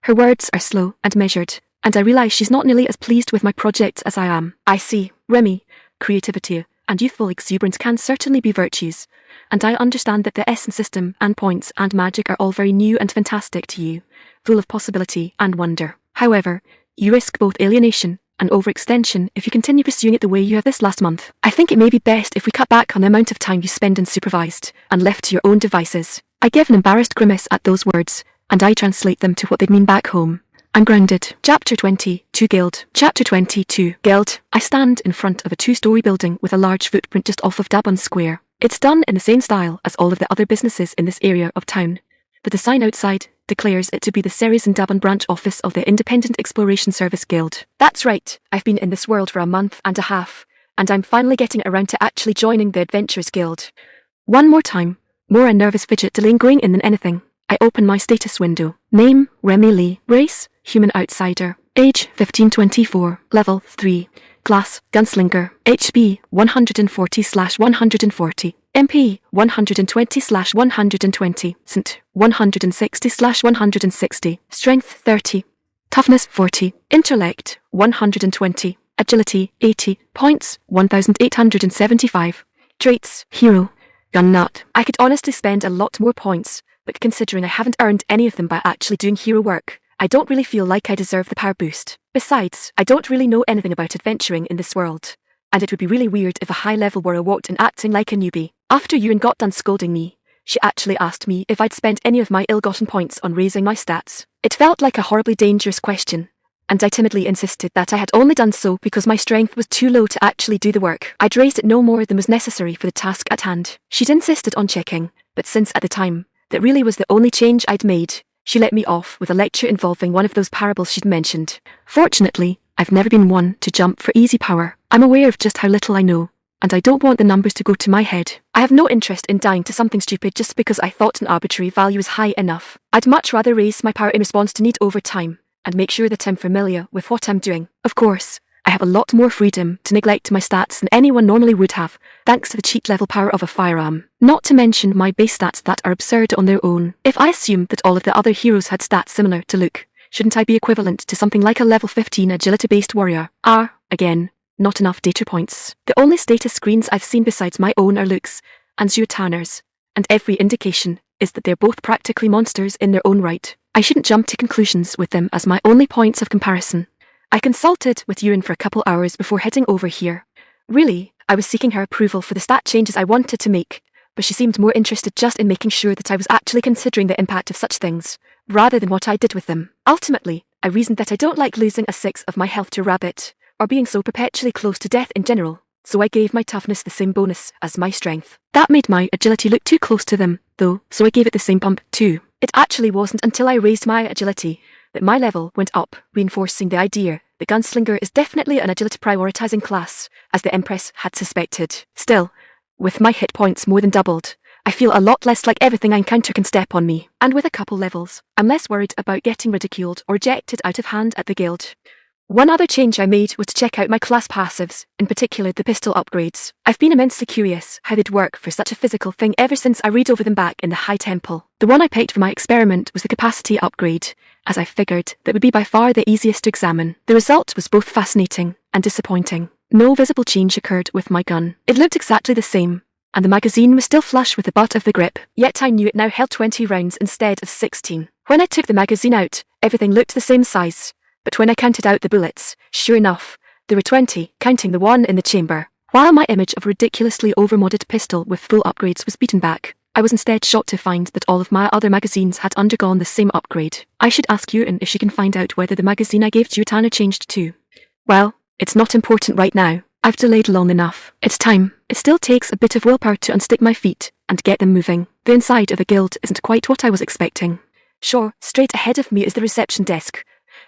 Her words are slow and measured, and I realise she's not nearly as pleased with my project as I am. I see, Remmi, creativity and youthful exuberance can certainly be virtues, and I understand that the essence system and points and magic are all very new and fantastic to you, full of possibility and wonder. However, you risk both alienation and overextension if you continue pursuing it the way you have this last month. I think it may be best if we cut back on the amount of time you spend unsupervised and left to your own devices. I give an embarrassed grimace at those words, and I translate them to what they'd mean back home. I'm grounded. Chapter 22 Guild. Chapter 22 Guild. I stand in front of a 2-story building with a large footprint just off of Dabun Square. It's done in the same style as all of the other businesses in this area of town, but the sign outside declares it to be the Ceres and Dabun branch office of the Independent Exploration Service Guild. That's right, I've been in this world for a month and a half, and I'm finally getting around to actually joining the Adventurers Guild. One more time, more a nervous fidget delaying going in than anything. I open my status window. Name, Remmi Lee. Race, human outsider. Age 15-24. Level 3. Class Gunslinger. HP 140/140. MP 120/120. St 160/160. Strength 30. Toughness 40. Intellect 120. Agility 80. Points 1875. Traits Hero. Gun nut. I could honestly spend a lot more points, but considering I haven't earned any of them by actually doing hero work, I don't really feel like I deserve the power boost. Besides, I don't really know anything about adventuring in this world, and it would be really weird if a high level were awoke and acting like a newbie. After Yuan got done scolding me, she actually asked me if I'd spent any of my ill-gotten points on raising my stats. It felt like a horribly dangerous question, and I timidly insisted that I had only done so because my strength was too low to actually do the work. I'd raised it no more than was necessary for the task at hand. She'd insisted on checking, but since at the time, that really was the only change I'd made, she let me off with a lecture involving one of those parables she'd mentioned. Fortunately, I've never been one to jump for easy power. I'm aware of just how little I know, and I don't want the numbers to go to my head. I have no interest in dying to something stupid just because I thought an arbitrary value was high enough. I'd much rather raise my power in response to need over time, and make sure that I'm familiar with what I'm doing. Of course, I have a lot more freedom to neglect my stats than anyone normally would have, thanks to the cheat level power of a firearm. Not to mention my base stats that are absurd on their own. If I assume that all of the other heroes had stats similar to Luke, shouldn't I be equivalent to something like a level 15 agility-based warrior? Again, not enough data points. The only status screens I've seen besides my own are Luke's and Zuatanner's, and every indication is that they're both practically monsters in their own right. I shouldn't jump to conclusions with them as my only points of comparison. I consulted with Yuan for a couple hours before heading over here. Really, I was seeking her approval for the stat changes I wanted to make, but she seemed more interested just in making sure that I was actually considering the impact of such things, rather than what I did with them. Ultimately, I reasoned that I don't like losing a 6 of my health to rabbit, or being so perpetually close to death in general, so I gave my toughness the same bonus as my strength. That made my agility look too close to them, though, so I gave it the same bump too. It actually wasn't until I raised my agility that my level went up, reinforcing the idea that Gunslinger is definitely an agility prioritizing class, as the Empress had suspected. Still, with my hit points more than doubled, I feel a lot less like everything I encounter can step on me, and with a couple levels, I'm less worried about getting ridiculed or rejected out of hand at the guild. One other change I made was to check out my class passives, in particular the pistol upgrades. I've been immensely curious how they'd work for such a physical thing ever since I read over them back in the High Temple. The one I picked for my experiment was the capacity upgrade, as I figured that would be by far the easiest to examine. The result was both fascinating and disappointing. No visible change occurred with my gun. It looked exactly the same, and the magazine was still flush with the butt of the grip, yet I knew it now held 20 rounds instead of 16. When I took the magazine out, everything looked the same size. But when I counted out the bullets, sure enough, there were 20, counting the one in the chamber. While my image of a ridiculously overmodded pistol with full upgrades was beaten back, I was instead shocked to find that all of my other magazines had undergone the same upgrade. I should ask Yuan if she can find out whether the magazine I gave Zuatanner changed too. Well, it's not important right now. I've delayed long enough. It's time. It still takes a bit of willpower to unstick my feet and get them moving. The inside of the guild isn't quite what I was expecting. Sure, straight ahead of me is the reception desk,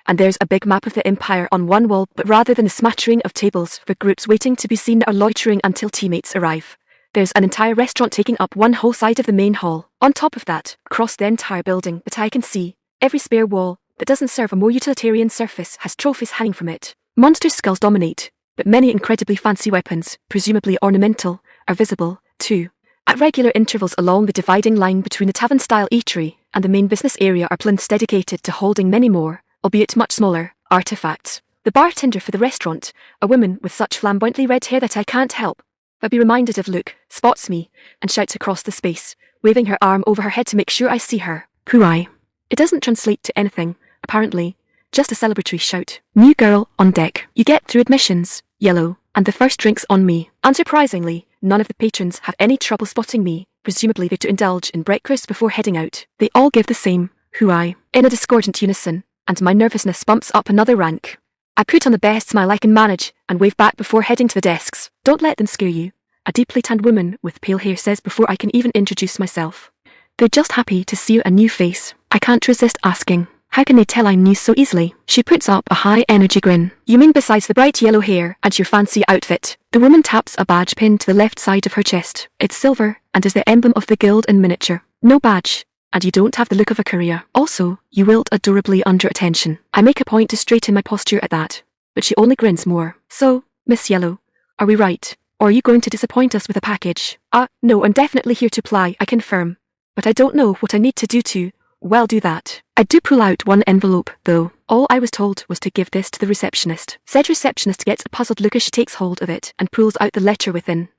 and there's a big map of the Empire on one wall, but rather than a smattering of tables for groups waiting to be seen or loitering until teammates arrive, there's an entire restaurant taking up one whole side of the main hall. On top of that, across the entire building that I can see, every spare wall that doesn't serve a more utilitarian surface has trophies hanging from it. Monster skulls dominate, but many incredibly fancy weapons, presumably ornamental, are visible, too. At regular intervals along the dividing line between the tavern-style eatery and the main business area are plinths dedicated to holding many more, albeit much smaller, artifacts. The bartender for the restaurant, a woman with such flamboyantly red hair that I can't help but be reminded of Luke, spots me and shouts across the space, waving her arm over her head to make sure I see her. Huai. It doesn't translate to anything, apparently, just a celebratory shout. New girl on deck. You get through admissions, yellow, and the first drink's on me. Unsurprisingly, none of the patrons have any trouble spotting me, presumably they're to indulge in breakfast before heading out. They all give the same, Huai, in a discordant unison, and my nervousness bumps up another rank. I put on the best smile I can manage and wave back before heading to the desks. Don't let them scare you, a deeply tanned woman with pale hair says before I can even introduce myself. They're just happy to see a new face. I can't resist asking, how can they tell I'm new so easily? She puts up a high-energy grin. You mean besides the bright yellow hair and your fancy outfit? The woman taps a badge pin to the left side of her chest. It's silver and is the emblem of the guild in miniature. No badge, and you don't have the look of a courier. Also, you wield adorably under attention. I make a point to straighten my posture at that, but she only grins more. So, Miss Yellow, are we right? Or are you going to disappoint us with a package? No, I'm definitely here to apply, I confirm. But I don't know what I need to do to, well, do that. I do pull out one envelope, though. All I was told was to give this to the receptionist. Said receptionist gets a puzzled look as she takes hold of it and pulls out the letter within.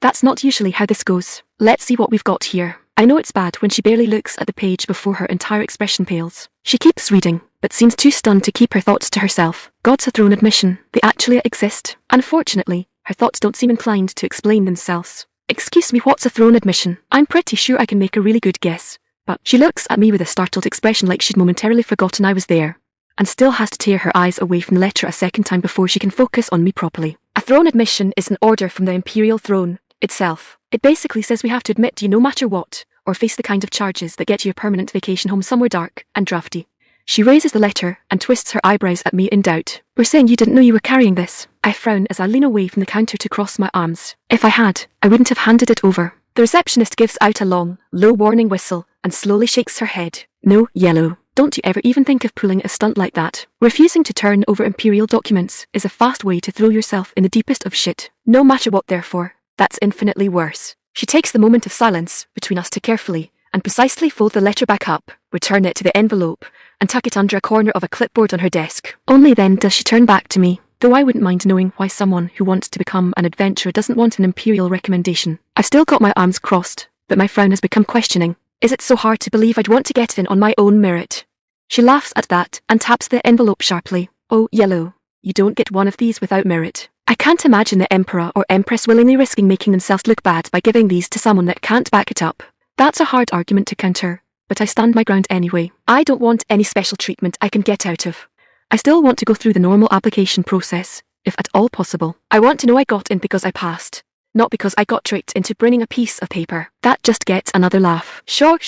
That's not usually how this goes. Let's see what we've got here. I know it's bad when she barely looks at the page before her entire expression pales. She keeps reading, but seems too stunned to keep her thoughts to herself. God's a thrown admission. They actually exist. Unfortunately, her thoughts don't seem inclined to explain themselves. Excuse me, what's a thrown admission? I'm pretty sure I can make a really good guess. But she looks at me with a startled expression like she'd momentarily forgotten I was there, and still has to tear her eyes away from the letter a second time before she can focus on me properly. A throne admission is an order from the imperial throne itself. It basically says we have to admit you no matter what, or face the kind of charges that get you a permanent vacation home somewhere dark and drafty. She raises the letter and twists her eyebrows at me in doubt. We're saying you didn't know you were carrying this. I frown as I lean away from the counter to cross my arms. If I had, I wouldn't have handed it over. The receptionist gives out a long, low warning whistle and slowly shakes her head. No, Yellow, don't you ever even think of pulling a stunt like that. Refusing to turn over imperial documents is a fast way to throw yourself in the deepest of shit. No matter what, therefore, that's infinitely worse. She takes the moment of silence between us to carefully and precisely fold the letter back up, return it to the envelope, and tuck it under a corner of a clipboard on her desk. Only then does she turn back to me, though I wouldn't mind knowing why someone who wants to become an adventurer doesn't want an imperial recommendation. I've still got my arms crossed, but my frown has become questioning. Is it so hard to believe I'd want to get it in on my own merit? She laughs at that and taps the envelope sharply. Oh, Yellow, you don't get one of these without merit. I can't imagine the Emperor or Empress willingly risking making themselves look bad by giving these to someone that can't back it up. That's a hard argument to counter, but I stand my ground anyway. I don't want any special treatment I can get out of. I still want to go through the normal application process, if at all possible. I want to know I got in because I passed, not because I got tricked into bringing a piece of paper. That just gets another laugh. Sure,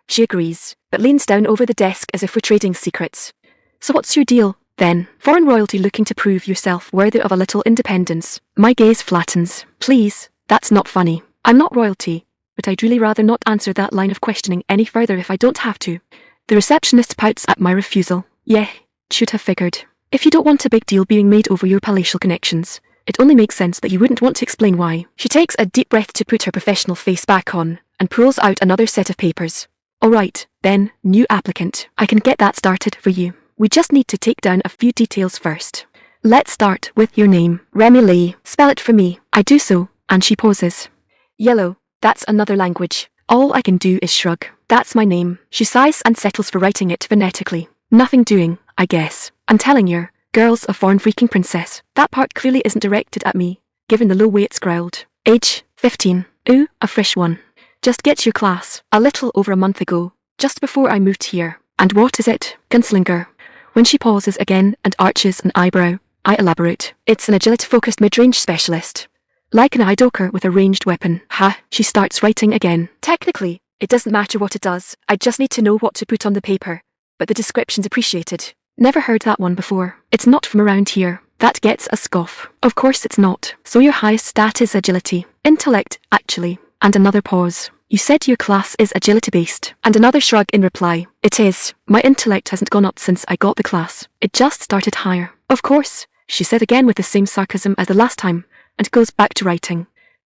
she agrees, but leans down over the desk as if we're trading secrets. So what's your deal, then? Foreign royalty looking to prove yourself worthy of a little independence. My gaze flattens. Please, that's not funny. I'm not royalty, but I'd really rather not answer that line of questioning any further if I don't have to. The receptionist pouts at my refusal. Yeah, should have figured. If you don't want a big deal being made over your palatial connections, it only makes sense that you wouldn't want to explain why. She takes a deep breath to put her professional face back on, and pulls out another set of papers. Alright, then, new applicant. I can get that started for you. We just need to take down a few details first. Let's start with your name. Remmi Lee. Spell it for me. I do so, and she pauses. Yellow, that's another language. All I can do is shrug. That's my name. She sighs and settles for writing it phonetically. Nothing doing, I guess. I'm telling you, girl's a foreign freaking princess. That part clearly isn't directed at me, given the low way it's growled. Age, 15. Ooh, a fresh one. Just get your class. A little over a month ago, just before I moved here. And what is it? Gunslinger. When she pauses again and arches an eyebrow, I elaborate. It's an agility-focused mid-range specialist. Like an eye-doker with a ranged weapon. She starts writing again. Technically, it doesn't matter what it does. I just need to know what to put on the paper. But the description's appreciated. Never heard that one before. It's not from around here. That gets a scoff. Of course it's not. So your highest stat is agility. Intellect, actually. And another pause. You said your class is agility-based. And another shrug in reply. It is. My intellect hasn't gone up since I got the class. It just started higher. Of course, she said again with the same sarcasm as the last time, and goes back to writing.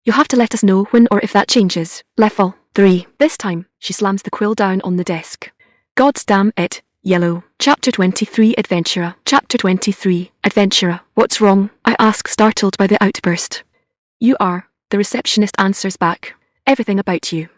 You'll have to let us know when or if that changes. Level 3. This time, she slams the quill down on the desk. God's damn it, Yellow. Chapter 23 Adventurer. Chapter 23 Adventurer. What's wrong? I ask, startled by the outburst. You are, the receptionist answers back. Everything about you.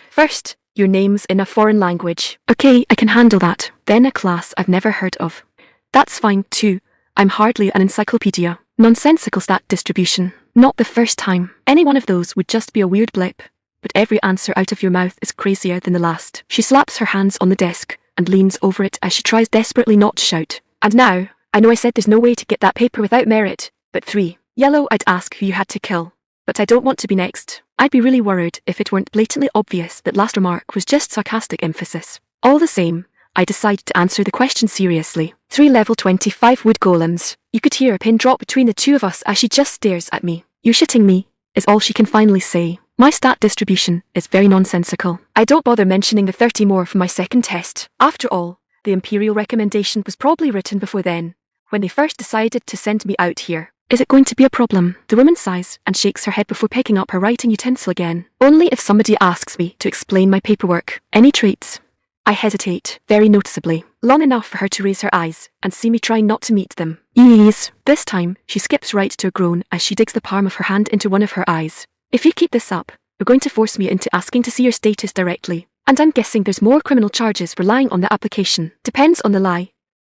First, your name's in a foreign language. Okay, I can handle that. Then a class I've never heard of. That's fine too. I'm hardly an encyclopedia. Nonsensical stat distribution. Not the first time. Any one of those would just be a weird blip. But every answer out of your mouth is crazier than the last. She slaps her hands on the desk and leans over it as she tries desperately not to shout. And now, I know I said there's no way to get that paper without merit, but 3. Yellow, I'd ask who you had to kill. But I don't want to be next. I'd be really worried if it weren't blatantly obvious that last remark was just sarcastic emphasis. All the same, I decided to answer the question seriously. 3 level 25 wood golems. You could hear a pin drop between the two of us as she just stares at me. You shitting me, is all she can finally say. My stat distribution is very nonsensical. I don't bother mentioning the 30 more from my second test. After all, the Imperial recommendation was probably written before then, when they first decided to send me out here. Is it going to be a problem? The woman sighs and shakes her head before picking up her writing utensil again. Only if somebody asks me to explain my paperwork. Any traits? I hesitate, very noticeably, long enough for her to raise her eyes and see me trying not to meet them. Yes. This time, she skips right to a groan as she digs the palm of her hand into one of her eyes. If you keep this up, you're going to force me into asking to see your status directly. And I'm guessing there's more criminal charges relying on the application. Depends on the lie.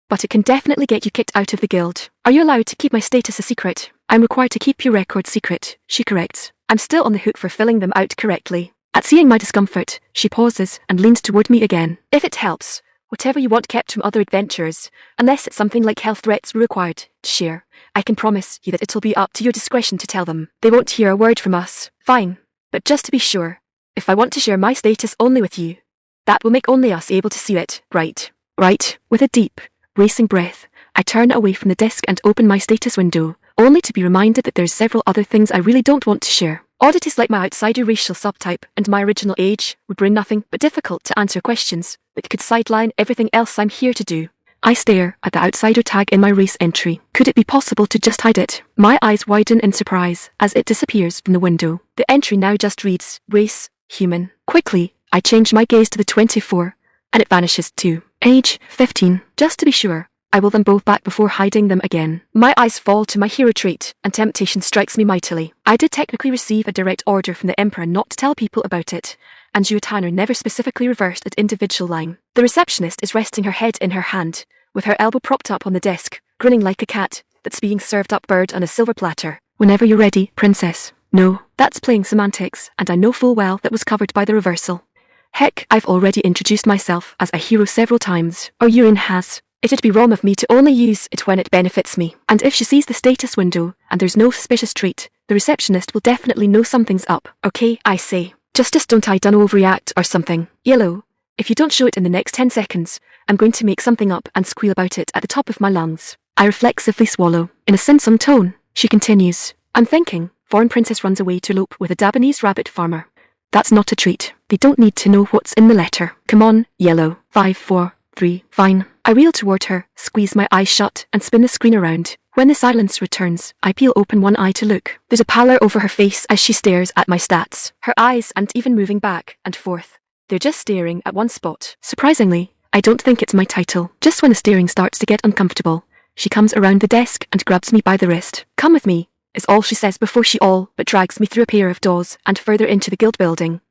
But it can definitely get you kicked out of the guild. Are you allowed to keep my status a secret? I'm required to keep your record secret, she corrects. I'm still on the hook for filling them out correctly. At seeing my discomfort, she pauses and leans toward me again. If it helps, whatever you want kept from other adventurers, unless it's something like health threats we're required to share, I can promise you that it'll be up to your discretion to tell them. They won't hear a word from us. Fine. But just to be sure, if I want to share my status only with you, that will make only us able to see it, right? Right. With a deep, racing breath, I turn away from the desk and open my status window, only to be reminded that there's several other things I really don't want to share. Oddities like my outsider racial subtype and my original age would bring nothing but difficult to answer questions that could sideline everything else I'm here to do. I stare at the outsider tag in my race entry. Could it be possible to just hide it? My eyes widen in surprise as it disappears from the window. The entry now just reads, race, human. Quickly, I change my gaze to the 24, and it vanishes too. Age, 15. Just to be sure, I will them both back before hiding them again. My eyes fall to my hero trait, and temptation strikes me mightily. I did technically receive a direct order from the Emperor not to tell people about it, and Jua Tanner never specifically reversed at individual line. The receptionist is resting her head in her hand, with her elbow propped up on the desk, grinning like a cat that's being served up bird on a silver platter. Whenever you're ready, princess. No, that's playing semantics, and I know full well that was covered by the reversal. Heck, I've already introduced myself as a hero several times, or Yurin has. It'd be wrong of me to only use it when it benefits me. And if she sees the status window and there's no suspicious trait, the receptionist will definitely know something's up. Okay, I say. Justice, don't I done overreact or something? Yellow, if you don't show it in the next 10 seconds, I'm going to make something up and squeal about it at the top of my lungs. I reflexively swallow. In a sinsome tone, she continues. I'm thinking, foreign princess runs away to elope with a Dabunese rabbit farmer. That's not a treat. They don't need to know what's in the letter. Come on, Yellow. 5, 4, 3, fine. I reel toward her, squeeze my eyes shut, and spin the screen around. When the silence returns, I peel open one eye to look. There's a pallor over her face as she stares at my stats. Her eyes aren't even moving back and forth. They're just staring at one spot. Surprisingly, I don't think it's my title. Just when the staring starts to get uncomfortable, she comes around the desk and grabs me by the wrist. Come with me, is all she says before she all but drags me through a pair of doors and further into the guild building.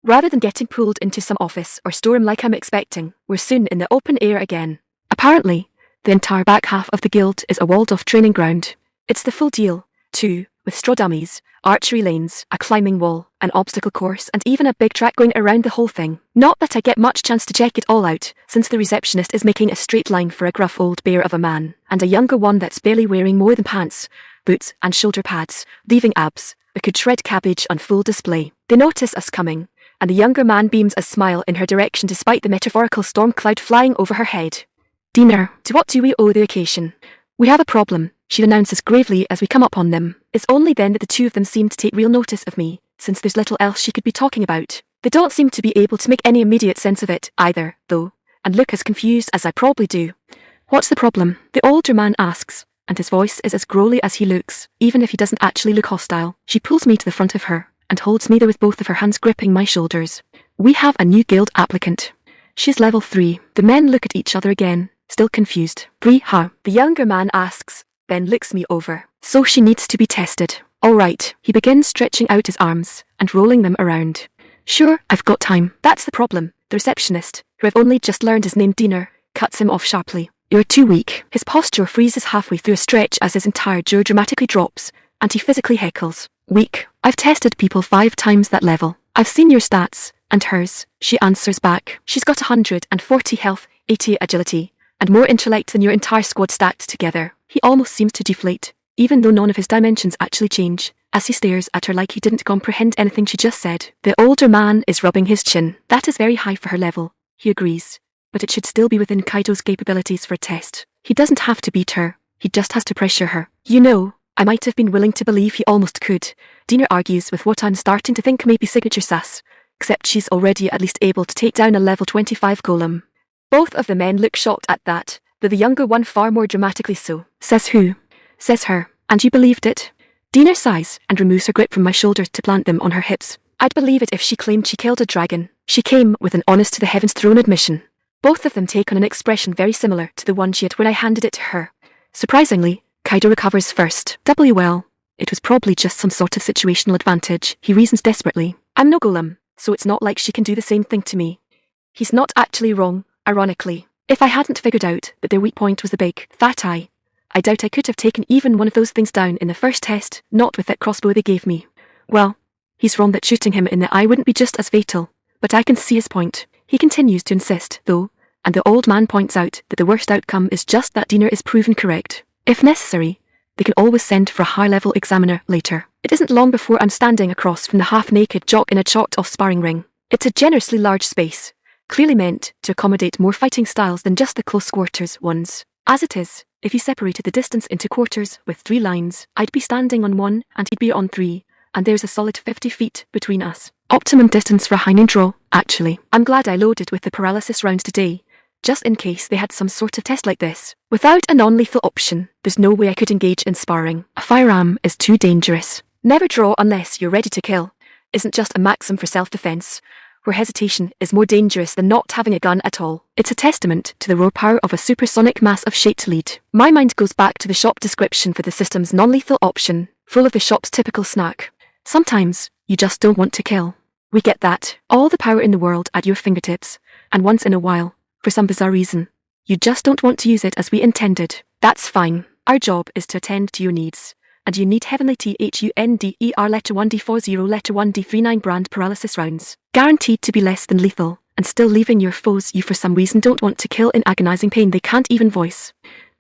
Rather than getting pulled into some office or storeroom like I'm expecting, we're soon in the open air again. Apparently, the entire back half of the guild is a walled-off training ground. It's the full deal, too, with straw dummies, archery lanes, a climbing wall, an obstacle course, and even a big track going around the whole thing. Not that I get much chance to check it all out, since the receptionist is making a straight line for a gruff old bear of a man, and a younger one that's barely wearing more than pants, boots, and shoulder pads, leaving abs that could shred cabbage on full display. They notice us coming, and the younger man beams a smile in her direction despite the metaphorical storm cloud flying over her head. Diener, to what do we owe the occasion? We have a problem, she announces gravely as we come up on them. It's only then that the two of them seem to take real notice of me, since there's little else she could be talking about. They don't seem to be able to make any immediate sense of it, either, though, and look as confused as I probably do. What's the problem? The older man asks, and his voice is as growly as he looks, even if he doesn't actually look hostile. She pulls me to the front of her, and holds me there with both of her hands gripping my shoulders. We have a new guild applicant. She's level 3. The men look at each other again, still confused. 3, huh? The younger man asks, then looks me over. So she needs to be tested. All right. He begins stretching out his arms and rolling them around. Sure, I've got time. That's the problem. The receptionist, who I've only just learned is named Diener, cuts him off sharply. You're too weak. His posture freezes halfway through a stretch as his entire jaw dramatically drops, and he physically heckles. Weak. I've tested people 5 times that level. I've seen your stats, and hers, she answers back. She's got 140 health, 80 agility, and more intellect than your entire squad stacked together. He almost seems to deflate, even though none of his dimensions actually change, as he stares at her like he didn't comprehend anything she just said. The older man is rubbing his chin. That is very high for her level, he agrees, but it should still be within Kaido's capabilities for a test. He doesn't have to beat her, he just has to pressure her. You know, I might have been willing to believe he almost could. Dina argues with what I'm starting to think may be signature sass, except she's already at least able to take down a level 25 golem. Both of the men look shocked at that, though the younger one far more dramatically so. Says who? Says her. And you believed it? Dina sighs and removes her grip from my shoulders to plant them on her hips. I'd believe it if she claimed she killed a dragon. She came with an honest to the heavens thrown admission. Both of them take on an expression very similar to the one she had when I handed it to her. Surprisingly, Kaido recovers first. Well, it was probably just some sort of situational advantage, he reasons desperately. I'm no golem, so it's not like she can do the same thing to me. He's not actually wrong, ironically. If I hadn't figured out that their weak point was the big, fat eye, I doubt I could have taken even one of those things down in the first test, not with that crossbow they gave me. Well, he's wrong that shooting him in the eye wouldn't be just as fatal, but I can see his point. He continues to insist, though, and the old man points out that the worst outcome is just that Dina is proven correct. If necessary, they can always send for a high-level examiner later. It isn't long before I'm standing across from the half-naked jock in a chalked-off sparring ring. It's a generously large space, clearly meant to accommodate more fighting styles than just the close quarters ones. As it is, if you separated the distance into quarters with 3 lines, I'd be standing on 1 and he'd be on 3, and there's a solid 50 feet between us. Optimum distance for a high-noon draw, actually. I'm glad I loaded with the paralysis rounds today, just in case they had some sort of test like this. Without a non-lethal option, there's no way I could engage in sparring. A firearm is too dangerous. Never draw unless you're ready to kill isn't just a maxim for self-defense, where hesitation is more dangerous than not having a gun at all. It's a testament to the raw power of a supersonic mass of shaped lead. My mind goes back to the shop description for the system's non-lethal option, full of the shop's typical snack. Sometimes, you just don't want to kill. We get that. All the power in the world at your fingertips, and once in a while, for some bizarre reason, you just don't want to use it as we intended. That's fine. Our job is to attend to your needs. And you need heavenly THUNDER letter 1D40 letter 1D39 brand paralysis rounds. Guaranteed to be less than lethal, and still leaving your foes you for some reason don't want to kill in agonizing pain they can't even voice.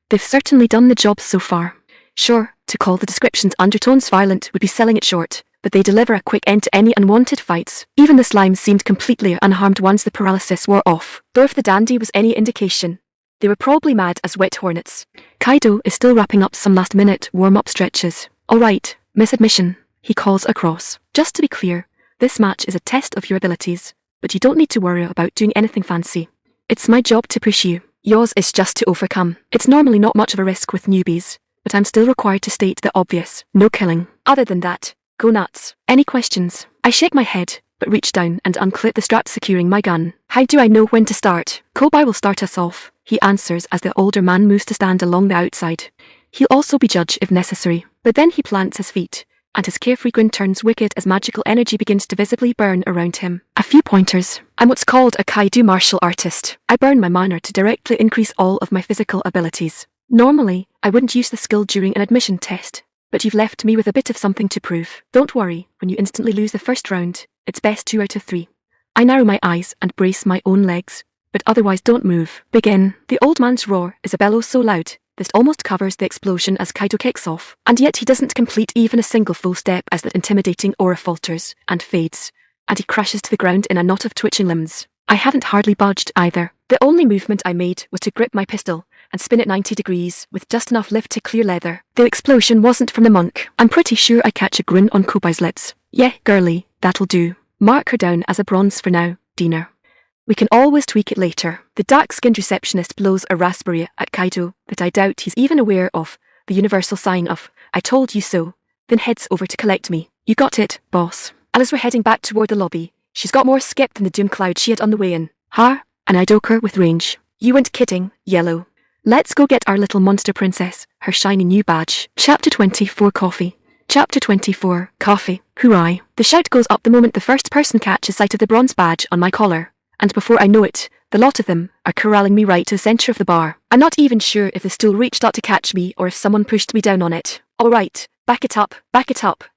They've certainly done the job so far. Sure, to call the description's undertones violent would be selling it short, but they deliver a quick end to any unwanted fights. Even the slime seemed completely unharmed once the paralysis wore off, though if the dandy was any indication, they were probably mad as wet hornets. Kaido is still wrapping up some last-minute warm-up stretches. Alright, Miss Admission, he calls across. Just to be clear, this match is a test of your abilities, but you don't need to worry about doing anything fancy. It's my job to push you. Yours is just to overcome. It's normally not much of a risk with newbies, but I'm still required to state the obvious. No killing. Other than that, go nuts. Any questions? I shake my head, but reach down and unclip the strap securing my gun. How do I know when to start? Kobai will start us off, he answers as the older man moves to stand along the outside. He'll also be judge if necessary, but then he plants his feet, and his carefree grin turns wicked as magical energy begins to visibly burn around him. A few pointers. I'm what's called a Kaido martial artist. I burn my mana to directly increase all of my physical abilities. Normally, I wouldn't use the skill during an admission test, but you've left me with a bit of something to prove. Don't worry, when you instantly lose the first round, it's best 2 out of 3. I narrow my eyes and brace my own legs, but otherwise don't move. Begin. The old man's roar is a bellow so loud that it almost covers the explosion as Kaido kicks off, and yet he doesn't complete even a single full step as that intimidating aura falters and fades, and he crashes to the ground in a knot of twitching limbs. I haven't hardly budged either. The only movement I made was to grip my pistol and spin it 90 degrees with just enough lift to clear leather. The explosion wasn't from the monk. I'm pretty sure I catch a grin on Kobai's lips. Yeah, girly, that'll do. Mark her down as a bronze for now, Dina. We can always tweak it later. The dark-skinned receptionist blows a raspberry at Kaido that I doubt he's even aware of, the universal sign of, I told you so, then heads over to collect me. You got it, boss. And as we're heading back toward the lobby, she's got more skip than the doom cloud she had on the way in. An Idoker with range. You weren't kidding, Yellow. Let's go get our little monster princess, her shiny new badge. Chapter 24 Coffee. Chapter 24 Coffee. Hooray. The shout goes up the moment the first person catches sight of the bronze badge on my collar, and before I know it, the lot of them are corralling me right to the centre of the bar. I'm not even sure if the stool reached out to catch me or if someone pushed me down on it. Alright, back it up,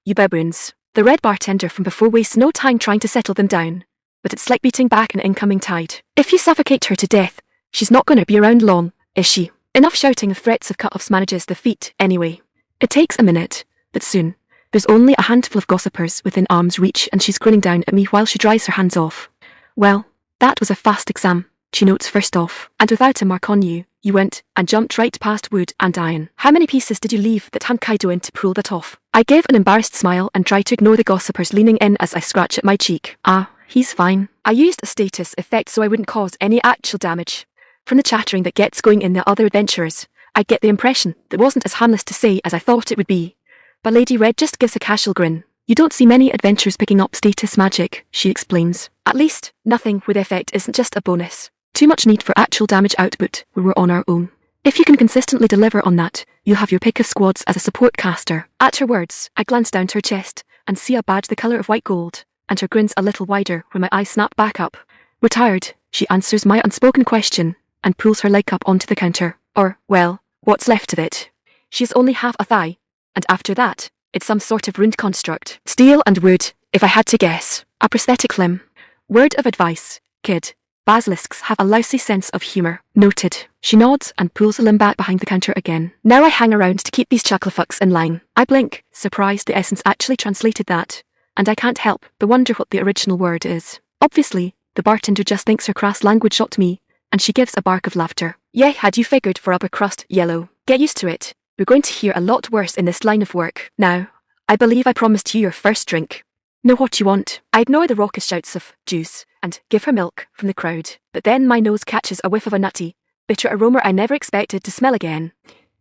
you baboons. The red bartender from before wastes no time trying to settle them down, but it's like beating back an incoming tide. If you suffocate her to death, she's not going to be around long, is she? Enough shouting of threats of cut-offs manages the feat, anyway. It takes a minute, but soon, there's only a handful of gossipers within arm's reach and she's grinning down at me while she dries her hands off. Well, that was a fast exam, she notes first off, and without a mark on you, You went and jumped right past wood and iron. How many pieces did you leave that Hankaido in to pull that off? I gave an embarrassed smile and tried to ignore the gossipers leaning in as I scratch at my cheek. Ah, he's fine. I used a status effect so I wouldn't cause any actual damage. From the chattering that gets going in the other adventurers, I get the impression that wasn't as harmless to say as I thought it would be. But Lady Red just gives a casual grin. You don't see many adventurers picking up status magic, she explains. At least, nothing with effect isn't just a bonus. Too much need for actual damage output when we're on our own. If you can consistently deliver on that, you'll have your pick of squads as a support caster. At her words, I glance down to her chest and see a badge the colour of white gold, and her grin's a little wider when my eyes snap back up. We're tired, she answers my unspoken question and pulls her leg up onto the counter. Or, well, what's left of it. She has only half a thigh, and after that, it's some sort of ruined construct. Steel and wood, if I had to guess. A prosthetic limb. Word of advice, kid. Basilisks have a lousy sense of humour. Noted. She nods and pulls the limb back behind the counter again. Now I hang around to keep these chucklefucks in line. I blink, surprised the essence actually translated that, and I can't help but wonder what the original word is. Obviously, the bartender just thinks her crass language shocked me, and she gives a bark of laughter. Yeah, had you figured for upper crust, yellow. Get used to it. We're going to hear a lot worse in this line of work. Now, I believe I promised you your first drink. Know what you want. I ignore the raucous shouts of juice and give her milk from the crowd, but then my nose catches a whiff of a nutty, bitter aroma I never expected to smell again.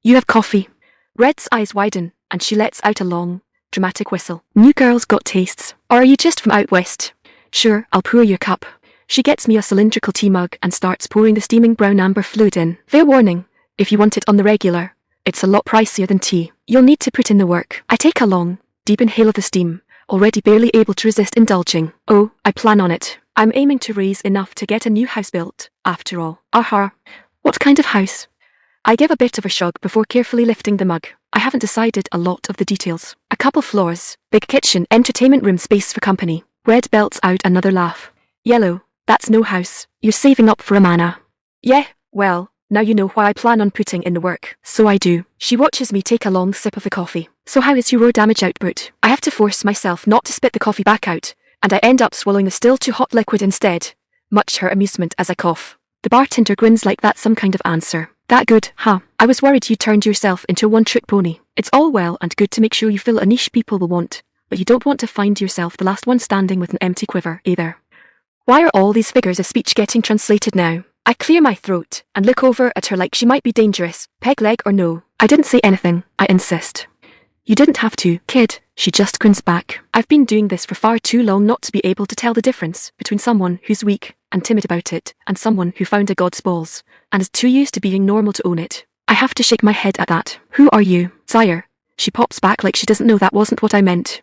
You have coffee. Red's eyes widen, and she lets out a long, dramatic whistle. New girls got tastes. Or are you just from out west? Sure, I'll pour your cup. She gets me a cylindrical tea mug and starts pouring the steaming brown amber fluid in. Fair warning, if you want it on the regular, it's a lot pricier than tea. You'll need to put in the work. I take a long, deep inhale of the steam, already barely able to resist indulging. Oh, I plan on it. I'm aiming to raise enough to get a new house built, after all. Aha. What kind of house? I give a bit of a shrug before carefully lifting the mug. I haven't decided a lot of the details. A couple floors, big kitchen, entertainment room, space for company. Red belts out another laugh. Yellow, that's no house. You're saving up for a manor. Yeah, well, now you know why I plan on putting in the work. So I do. She watches me take a long sip of the coffee. So how is your raw damage output? I have to force myself not to spit the coffee back out, and I end up swallowing the still too hot liquid instead, much to her amusement as I cough. The bartender grins like that's some kind of answer. That good, huh? I was worried you turned yourself into a one-trick pony. It's all well and good to make sure you fill a niche people will want, but you don't want to find yourself the last one standing with an empty quiver, either. Why are all these figures of speech getting translated now? I clear my throat and look over at her like she might be dangerous, peg leg or no. I didn't say anything, I insist. You didn't have to, kid, she just grins back. I've been doing this for far too long not to be able to tell the difference between someone who's weak and timid about it and someone who found a god's balls and is too used to being normal to own it. I have to shake my head at that. Who are you? Sire. She pops back like she doesn't know that wasn't what I meant.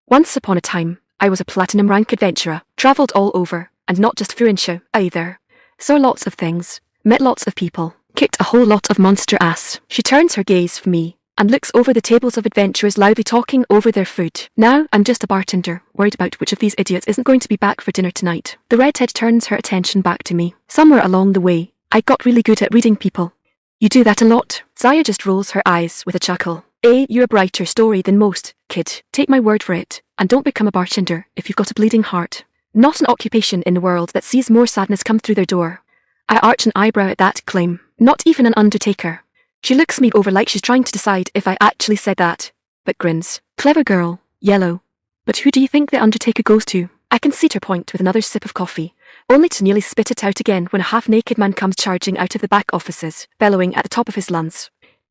Once upon a time, I was a platinum rank adventurer, travelled all over, and not just Furinshao either. Saw lots of things, met lots of people, kicked a whole lot of monster ass. She turns her gaze from me and looks over the tables of adventurers loudly talking over their food. Now I'm just a bartender, worried about which of these idiots isn't going to be back for dinner tonight. The redhead turns her attention back to me. Somewhere along the way, I got really good at reading people. You do that a lot? Zaya just rolls her eyes with a chuckle. You're a brighter story than most, kid. Take my word for it, and don't become a bartender if you've got a bleeding heart. Not an occupation in the world that sees more sadness come through their door. I arch an eyebrow at that claim. Not even an undertaker. She looks me over like she's trying to decide if I actually said that, but grins. Clever girl, yellow. But who do you think the undertaker goes to? I concede her point with another sip of coffee, only to nearly spit it out again when a half-naked man comes charging out of the back offices, bellowing at the top of his lungs.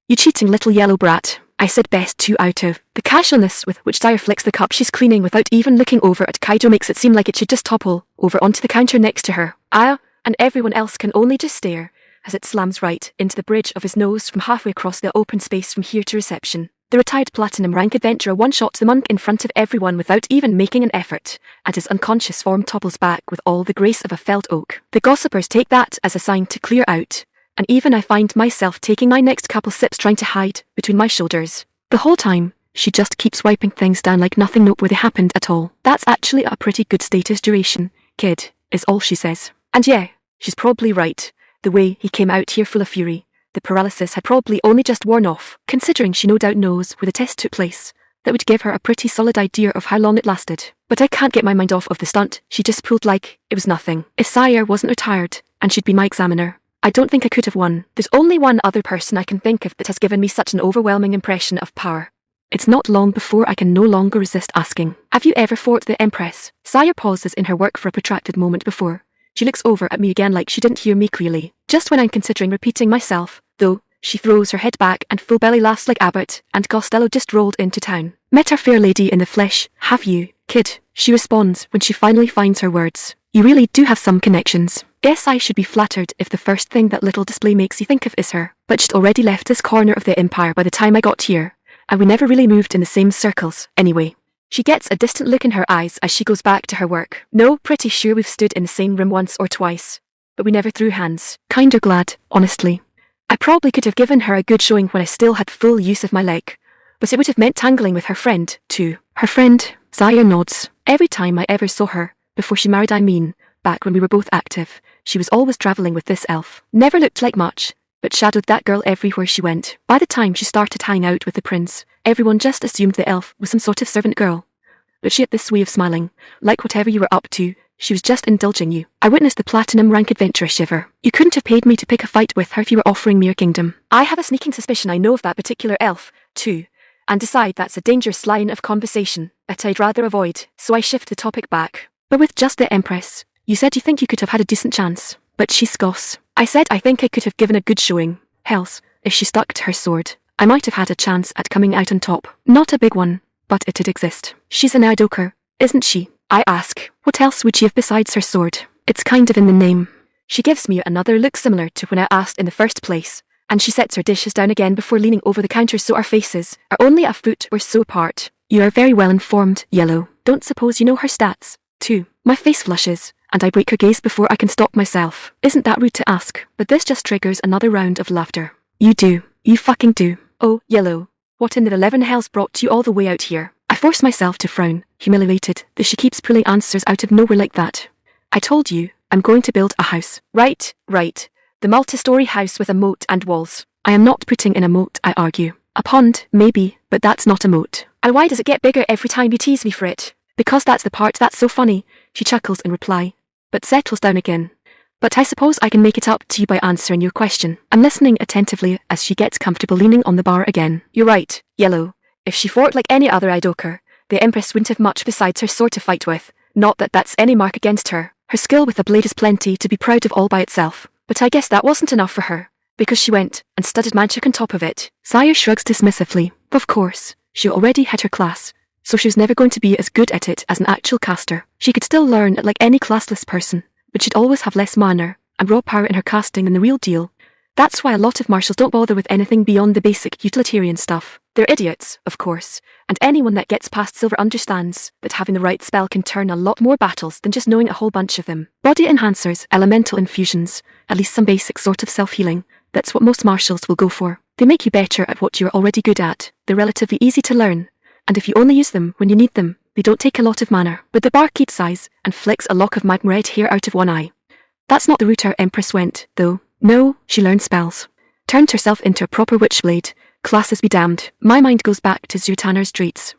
You cheating little yellow brat, I said best 2 out of. The casualness with which Dyer flicks the cup she's cleaning without even looking over at Kaido makes it seem like it should just topple over onto the counter next to her. Ayre and everyone else can only just stare as it slams right into the bridge of his nose from halfway across the open space from here to reception. The retired platinum rank adventurer one-shots the monk in front of everyone without even making an effort, and his unconscious form topples back with all the grace of a felled oak. The gossipers take that as a sign to clear out, and even I find myself taking my next couple sips trying to hide between my shoulders. The whole time, she just keeps wiping things down like nothing noteworthy happened at all. That's actually a pretty good status duration, kid, is all she says. And yeah, she's probably right. The way he came out here full of fury, the paralysis had probably only just worn off, considering she no doubt knows where the test took place. That would give her a pretty solid idea of how long it lasted. But I can't get my mind off of the stunt she just pulled like it was nothing. If Sire wasn't retired, and she'd be my examiner, I don't think I could have won. There's only one other person I can think of that has given me such an overwhelming impression of power. It's not long before I can no longer resist asking, have you ever fought the Empress? Sayre pauses in her work for a protracted moment before she looks over at me again like she didn't hear me clearly. Just when I'm considering repeating myself, though, she throws her head back and full belly laughs like Abbott and Costello just rolled into town. Met our fair lady in the flesh, have you, kid? She responds when she finally finds her words. You really do have some connections. Guess I should be flattered if the first thing that little display makes you think of is her. But she'd already left this corner of the Empire by the time I got here, and we never really moved in the same circles, anyway. She gets a distant look in her eyes as she goes back to her work. No, pretty sure we've stood in the same room once or twice, but we never threw hands. Kinda glad, honestly. I probably could have given her a good showing when I still had full use of my leg, but it would have meant tangling with her friend, too. Her friend? Sayre nods. Every time I ever saw her, before she married I mean, back when we were both active, she was always travelling with this elf. Never looked like much, but shadowed that girl everywhere she went. By the time she started hanging out with the prince, everyone just assumed the elf was some sort of servant girl. But she had this way of smiling, like whatever you were up to, she was just indulging you. I witnessed the platinum rank adventurer shiver. You couldn't have paid me to pick a fight with her if you were offering me your kingdom. I have a sneaking suspicion I know of that particular elf, too, and decide that's a dangerous line of conversation that I'd rather avoid, so I shift the topic back. But with just the Empress, you said you think you could have had a decent chance, but she scoffs. I said I think I could have given a good showing. Hells, if she stuck to her sword, I might have had a chance at coming out on top. Not a big one, but it did exist. She's an Idoker, isn't she? I ask. What else would she have besides her sword? It's kind of in the name. She gives me another look similar to when I asked in the first place, and she sets her dishes down again before leaning over the counter so our faces are only a foot or so apart. You are very well informed, Yellow. Don't suppose you know her stats, too? My face flushes, and I break her gaze before I can stop myself. Isn't that rude to ask? But this just triggers another round of laughter. You do. You fucking do. Oh, Yellow. What in the 11 hells brought you all the way out here? I force myself to frown, humiliated that she keeps pulling answers out of nowhere like that. I told you, I'm going to build a house. Right. The multi-story house with a moat and walls. I am not putting in a moat, I argue. A pond, maybe, but that's not a moat. And why does it get bigger every time you tease me for it? Because that's the part that's so funny, she chuckles in reply, but settles down again. But I suppose I can make it up to you by answering your question. I'm listening attentively as she gets comfortable leaning on the bar again. You're right, Yellow. If she fought like any other Idoker, the Empress wouldn't have much besides her sword to fight with. Not that that's any mark against her. Her skill with a blade is plenty to be proud of all by itself. But I guess that wasn't enough for her, because she went and studied magic on top of it. Sayre shrugs dismissively. Of course, she already had her class, so she was never going to be as good at it as an actual caster. She could still learn it like any classless person, but she'd always have less mana and raw power in her casting than the real deal. That's why a lot of marshals don't bother with anything beyond the basic utilitarian stuff. They're idiots, of course, and anyone that gets past silver understands that having the right spell can turn a lot more battles than just knowing a whole bunch of them. Body enhancers, elemental infusions, at least some basic sort of self-healing, that's what most marshals will go for. They make you better at what you're already good at, they're relatively easy to learn, and if you only use them when you need them, they don't take a lot of mana. But the barkeep sighs and flicks a lock of magma red hair out of one eye. That's not the route our Empress went, though. No, she learned spells. Turned herself into a proper witchblade. Classes be damned. My mind goes back to Zurtanner's Streets.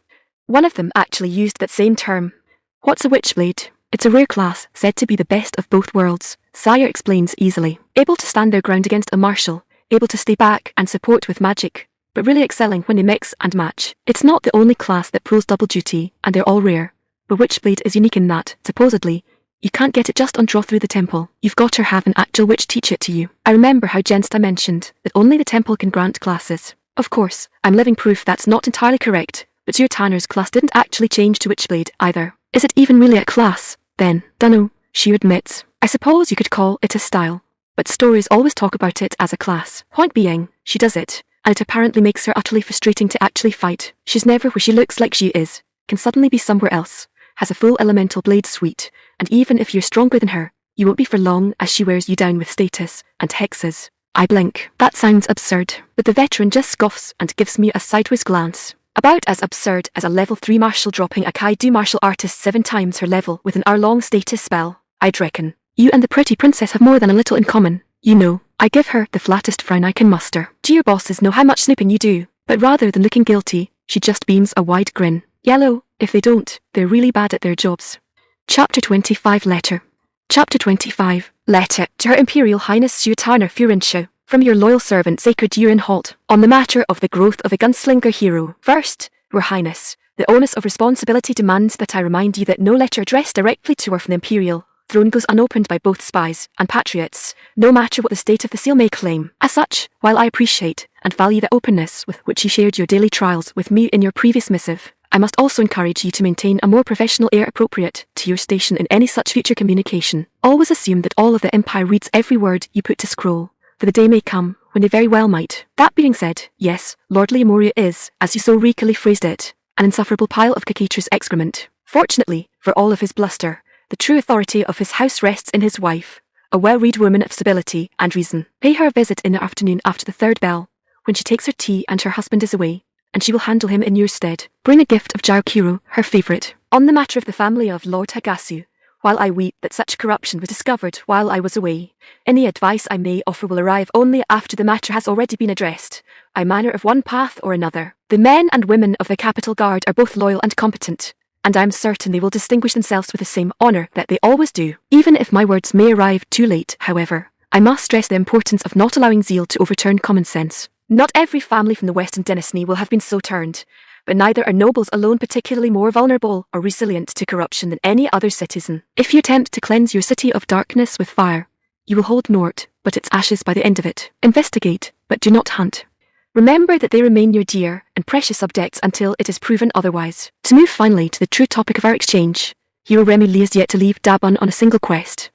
One of them actually used that same term. What's a witchblade? It's a rare class, said to be the best of both worlds. Sayre explains easily. Able to stand their ground against a marshal, able to stay back and support with magic, but really excelling when they mix and match. It's not the only class that pulls double duty, and they're all rare. But witchblade is unique in that, supposedly, you can't get it just on draw through the temple. You've got to have an actual witch teach it to you. I remember how Gensta mentioned that only the temple can grant classes. Of course, I'm living proof that's not entirely correct, but your Tanner's class didn't actually change to Witchblade either. Is it even really a class, then? Dunno, she admits. I suppose you could call it a style, but stories always talk about it as a class. Point being, she does it, and it apparently makes her utterly frustrating to actually fight. She's never where she looks like she is, can suddenly be somewhere else, has a full elemental blade suite, and even if you're stronger than her, you won't be for long as she wears you down with status and hexes. I blink. That sounds absurd, but the veteran just scoffs and gives me a sideways glance. About as absurd as a level 3 marshal dropping a Kaido martial artist 7 times her level with an hour-long status spell, I'd reckon. You and the pretty princess have more than a little in common. You know, I give her the flattest frown I can muster. Do your bosses know how much snooping you do? But rather than looking guilty, she just beams a wide grin. Yellow, if they don't, they're really bad at their jobs. Chapter 25 Letter. Chapter 25. Letter to Her Imperial Highness Sultana Furinshao, from your loyal servant Sacred Yurin Holt, on the matter of the growth of a gunslinger hero. First, Your Highness, the onus of responsibility demands that I remind you that no letter addressed directly to her from the Imperial throne goes unopened by both spies and patriots, no matter what the state of the seal may claim. As such, while I appreciate and value the openness with which you shared your daily trials with me in your previous missive, I must also encourage you to maintain a more professional air appropriate to your station in any such future communication. Always assume that all of the Empire reads every word you put to scroll, for the day may come when they very well might. That being said, yes, Lord Leomoria is, as you so recently phrased it, an insufferable pile of Cacature's excrement. Fortunately, for all of his bluster, the true authority of his house rests in his wife, a well-read woman of stability and reason. Pay her a visit in the afternoon after the third bell, when she takes her tea and her husband is away, and she will handle him in your stead. Bring a gift of Jaokiro, her favourite. On the matter of the family of Lord Hagasu, while I weep that such corruption was discovered while I was away, any advice I may offer will arrive only after the matter has already been addressed, either of one path or another. The men and women of the Capital Guard are both loyal and competent, and I am certain they will distinguish themselves with the same honour that they always do. Even if my words may arrive too late, however, I must stress the importance of not allowing zeal to overturn common sense. Not every family from the Western dynasty will have been so turned, but neither are nobles alone particularly more vulnerable or resilient to corruption than any other citizen. If you attempt to cleanse your city of darkness with fire, you will hold naught but its ashes by the end of it. Investigate, but do not hunt. Remember that they remain your dear and precious subjects until it is proven otherwise. To move finally to the true topic of our exchange, Hero Remmi Lee is yet to leave Dabun on a single quest,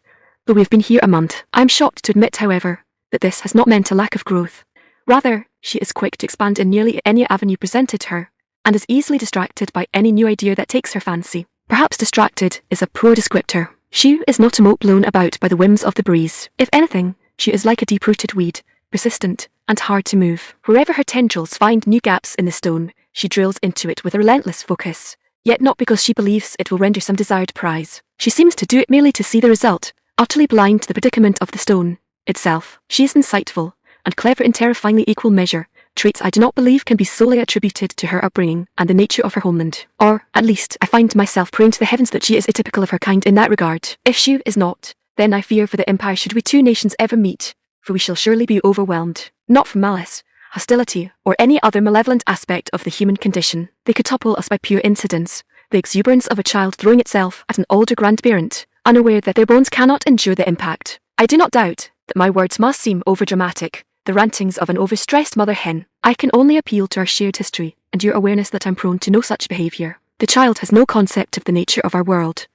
though we have been here a month. I am shocked to admit, however, that this has not meant a lack of growth. Rather, she is quick to expand in nearly any avenue presented to her, and is easily distracted by any new idea that takes her fancy. Perhaps distracted is a poor descriptor. She is not a mote blown about by the whims of the breeze. If anything, she is like a deep-rooted weed, persistent and hard to move. Wherever her tendrils find new gaps in the stone, she drills into it with a relentless focus, yet not because she believes it will render some desired prize. She seems to do it merely to see the result, utterly blind to the predicament of the stone itself. She is insightful and clever in terrifyingly equal measure, traits I do not believe can be solely attributed to her upbringing and the nature of her homeland. Or, at least, I find myself praying to the heavens that she is atypical of her kind in that regard. If she is not, then I fear for the Empire should we two nations ever meet, for we shall surely be overwhelmed, not from malice, hostility, or any other malevolent aspect of the human condition. They could topple us by pure incidence, the exuberance of a child throwing itself at an older grandparent, unaware that their bones cannot endure the impact. I do not doubt that my words must seem overdramatic, the rantings of an overstressed mother hen. I can only appeal to our shared history and your awareness that I'm prone to no such behaviour. The child has no concept of the nature of our world,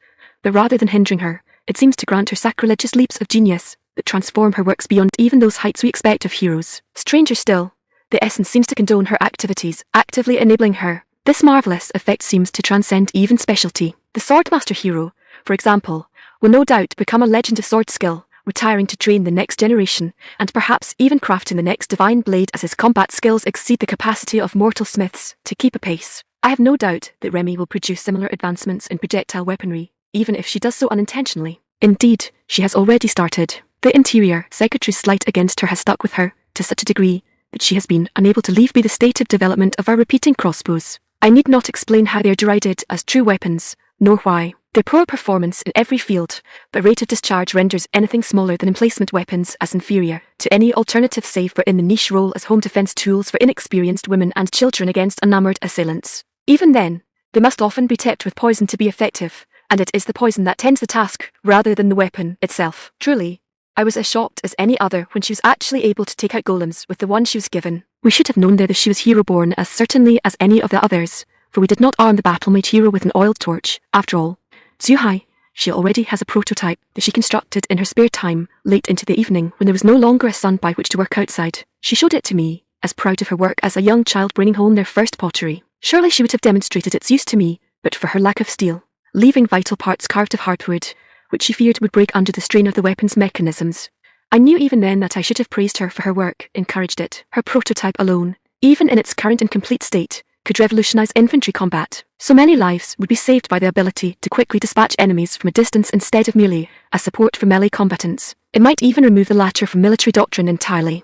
but rather than hindering her, it seems to grant her sacrilegious leaps of genius that transform her works beyond even those heights we expect of heroes. Stranger still, the essence seems to condone her activities, actively enabling her. This marvellous effect seems to transcend even specialty. The Swordmaster hero, for example, will no doubt become a legend of sword skill, retiring to train the next generation, and perhaps even crafting the next divine blade as his combat skills exceed the capacity of mortal smiths to keep a pace. I have no doubt that Remmi will produce similar advancements in projectile weaponry, even if she does so unintentionally. Indeed, she has already started. The interior secretary's slight against her has stuck with her to such a degree that she has been unable to leave be the stated development of our repeating crossbows. I need not explain how they are derided as true weapons, nor why. Their poor performance in every field, but rate of discharge renders anything smaller than emplacement weapons as inferior to any alternative save for in the niche role as home defense tools for inexperienced women and children against enamored assailants. Even then, they must often be tipped with poison to be effective, and it is the poison that tends the task rather than the weapon itself. Truly, I was as shocked as any other when she was actually able to take out golems with the one she was given. We should have known there that she was hero-born as certainly as any of the others, for we did not arm the battle-mate hero with an oiled torch. After all, Zuhai, she already has a prototype that she constructed in her spare time, late into the evening when there was no longer a sun by which to work outside. She showed it to me, as proud of her work as a young child bringing home their first pottery. Surely she would have demonstrated its use to me, but for her lack of steel, leaving vital parts carved of hardwood, which she feared would break under the strain of the weapon's mechanisms. I knew even then that I should have praised her for her work, encouraged it. Her prototype alone, even in its current incomplete state, could revolutionize infantry combat. So many lives would be saved by the ability to quickly dispatch enemies from a distance instead of merely as support for melee combatants. It might even remove the latter from military doctrine entirely.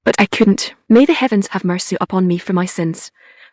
But I couldn't. May the heavens have mercy upon me for my sins.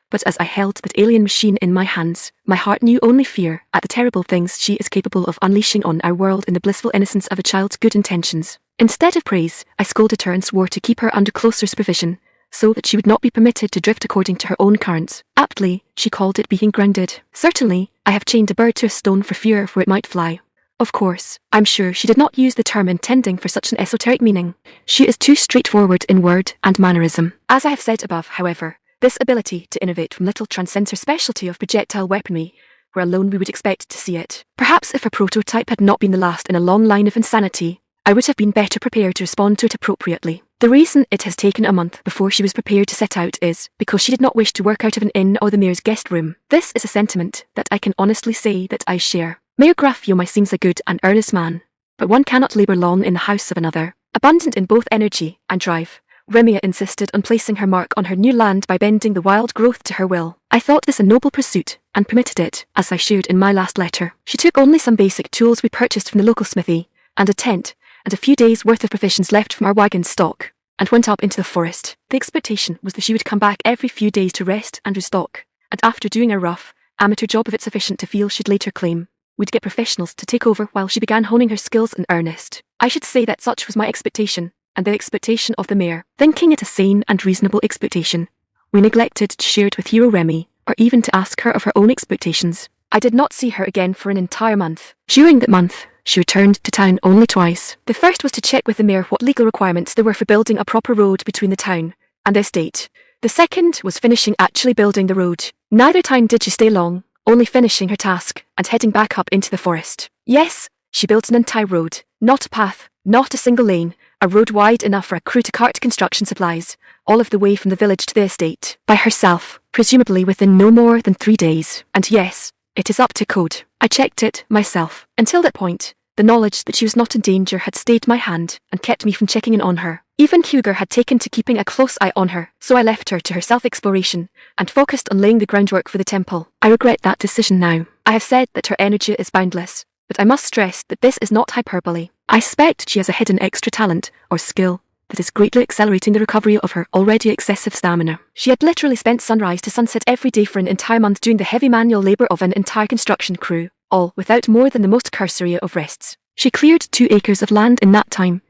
But as I held that alien machine in my hands, my heart knew only fear at the terrible things she is capable of unleashing on our world in the blissful innocence of a child's good intentions. Instead of praise, I scolded her and swore to keep her under closer supervision, so that she would not be permitted to drift according to her own currents. Aptly, she called it being grounded. Certainly, I have chained a bird to a stone for fear of where it might fly. Of course, I'm sure she did not use the term intending for such an esoteric meaning. She is too straightforward in word and mannerism. As I have said above, however, this ability to innovate from little transcends her specialty of projectile weaponry, where alone we would expect to see it. Perhaps if her prototype had not been the last in a long line of insanity, I would have been better prepared to respond to it appropriately. The reason it has taken a month before she was prepared to set out is because she did not wish to work out of an inn or the mayor's guest room. This is a sentiment that I can honestly say that I share. Mayor Graffiomai seems a good and earnest man, but one cannot labour long in the house of another. Abundant in both energy and drive, Remmi insisted on placing her mark on her new land by bending the wild growth to her will. I thought this a noble pursuit, and permitted it, as I shared in my last letter. She took only some basic tools we purchased from the local smithy, and a tent, and a few days' worth of provisions left from our wagon stock, and went up into the forest. The expectation was that she would come back every few days to rest and restock, and after doing a rough, amateur job of it sufficient to feel she'd later claim, we'd get professionals to take over while she began honing her skills in earnest. I should say that such was my expectation, and the expectation of the mayor. Thinking it a sane and reasonable expectation, we neglected to share it with Hero Remmi, or even to ask her of her own expectations. I did not see her again for an entire month. During that month, she returned to town only twice. The first was to check with the mayor what legal requirements there were for building a proper road between the town and the estate. The second was finishing actually building the road. Neither time did she stay long, only finishing her task and heading back up into the forest. Yes, she built an entire road, not a path, not a single lane, a road wide enough for a crew to cart construction supplies, all of the way from the village to the estate, by herself, presumably within no more than 3 days. And yes, it is up to code. I checked it myself. Until that point, the knowledge that she was not in danger had stayed my hand and kept me from checking in on her. Even Huger had taken to keeping a close eye on her, so I left her to her self-exploration and focused on laying the groundwork for the temple. I regret that decision now. I have said that her energy is boundless, but I must stress that this is not hyperbole. I suspect she has a hidden extra talent or skill that is greatly accelerating the recovery of her already excessive stamina. She had literally spent sunrise to sunset every day for an entire month doing the heavy manual labour of an entire construction crew, all without more than the most cursory of rests. She cleared 2 acres of land in that time,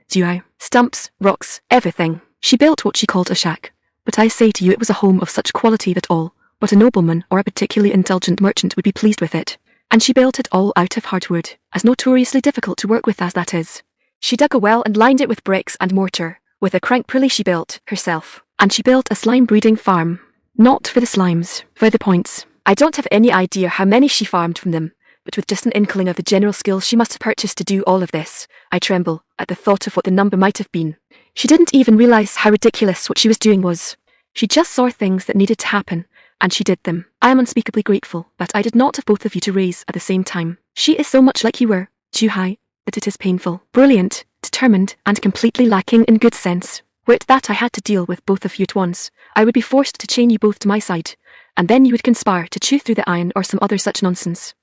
stumps, rocks, everything. She built what she called a shack, but I say to you it was a home of such quality that all but a nobleman or a particularly indulgent merchant would be pleased with it. And she built it all out of hardwood, as notoriously difficult to work with as that is. She dug a well and lined it with bricks and mortar, with a crank pulley she built herself. And she built a slime breeding farm. Not for the slimes, for the points. I don't have any idea how many she farmed from them, but with just an inkling of the general skills she must have purchased to do all of this, I tremble at the thought of what the number might have been. She didn't even realize how ridiculous what she was doing was. She just saw things that needed to happen, and she did them. I am unspeakably grateful that I did not have both of you to raise at the same time. She is so much like you were, Juhai, that it is painful. Brilliant, determined, and completely lacking in good sense. Were it that I had to deal with both of you at once, I would be forced to chain you both to my side, and then you would conspire to chew through the iron or some other such nonsense.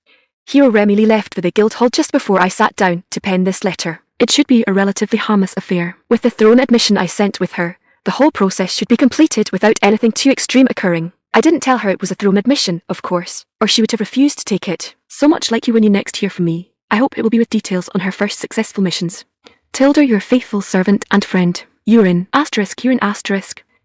Hero Remmi Lee left for the Guildhall just before I sat down to pen this letter. It should be a relatively harmless affair. With the thrown admission I sent with her, the whole process should be completed without anything too extreme occurring. I didn't tell her it was a thrown admission, of course, or she would have refused to take it. So much like you when you next hear from me, I hope it will be with details on her first successful missions. Tilda, your faithful servant and friend. Urin,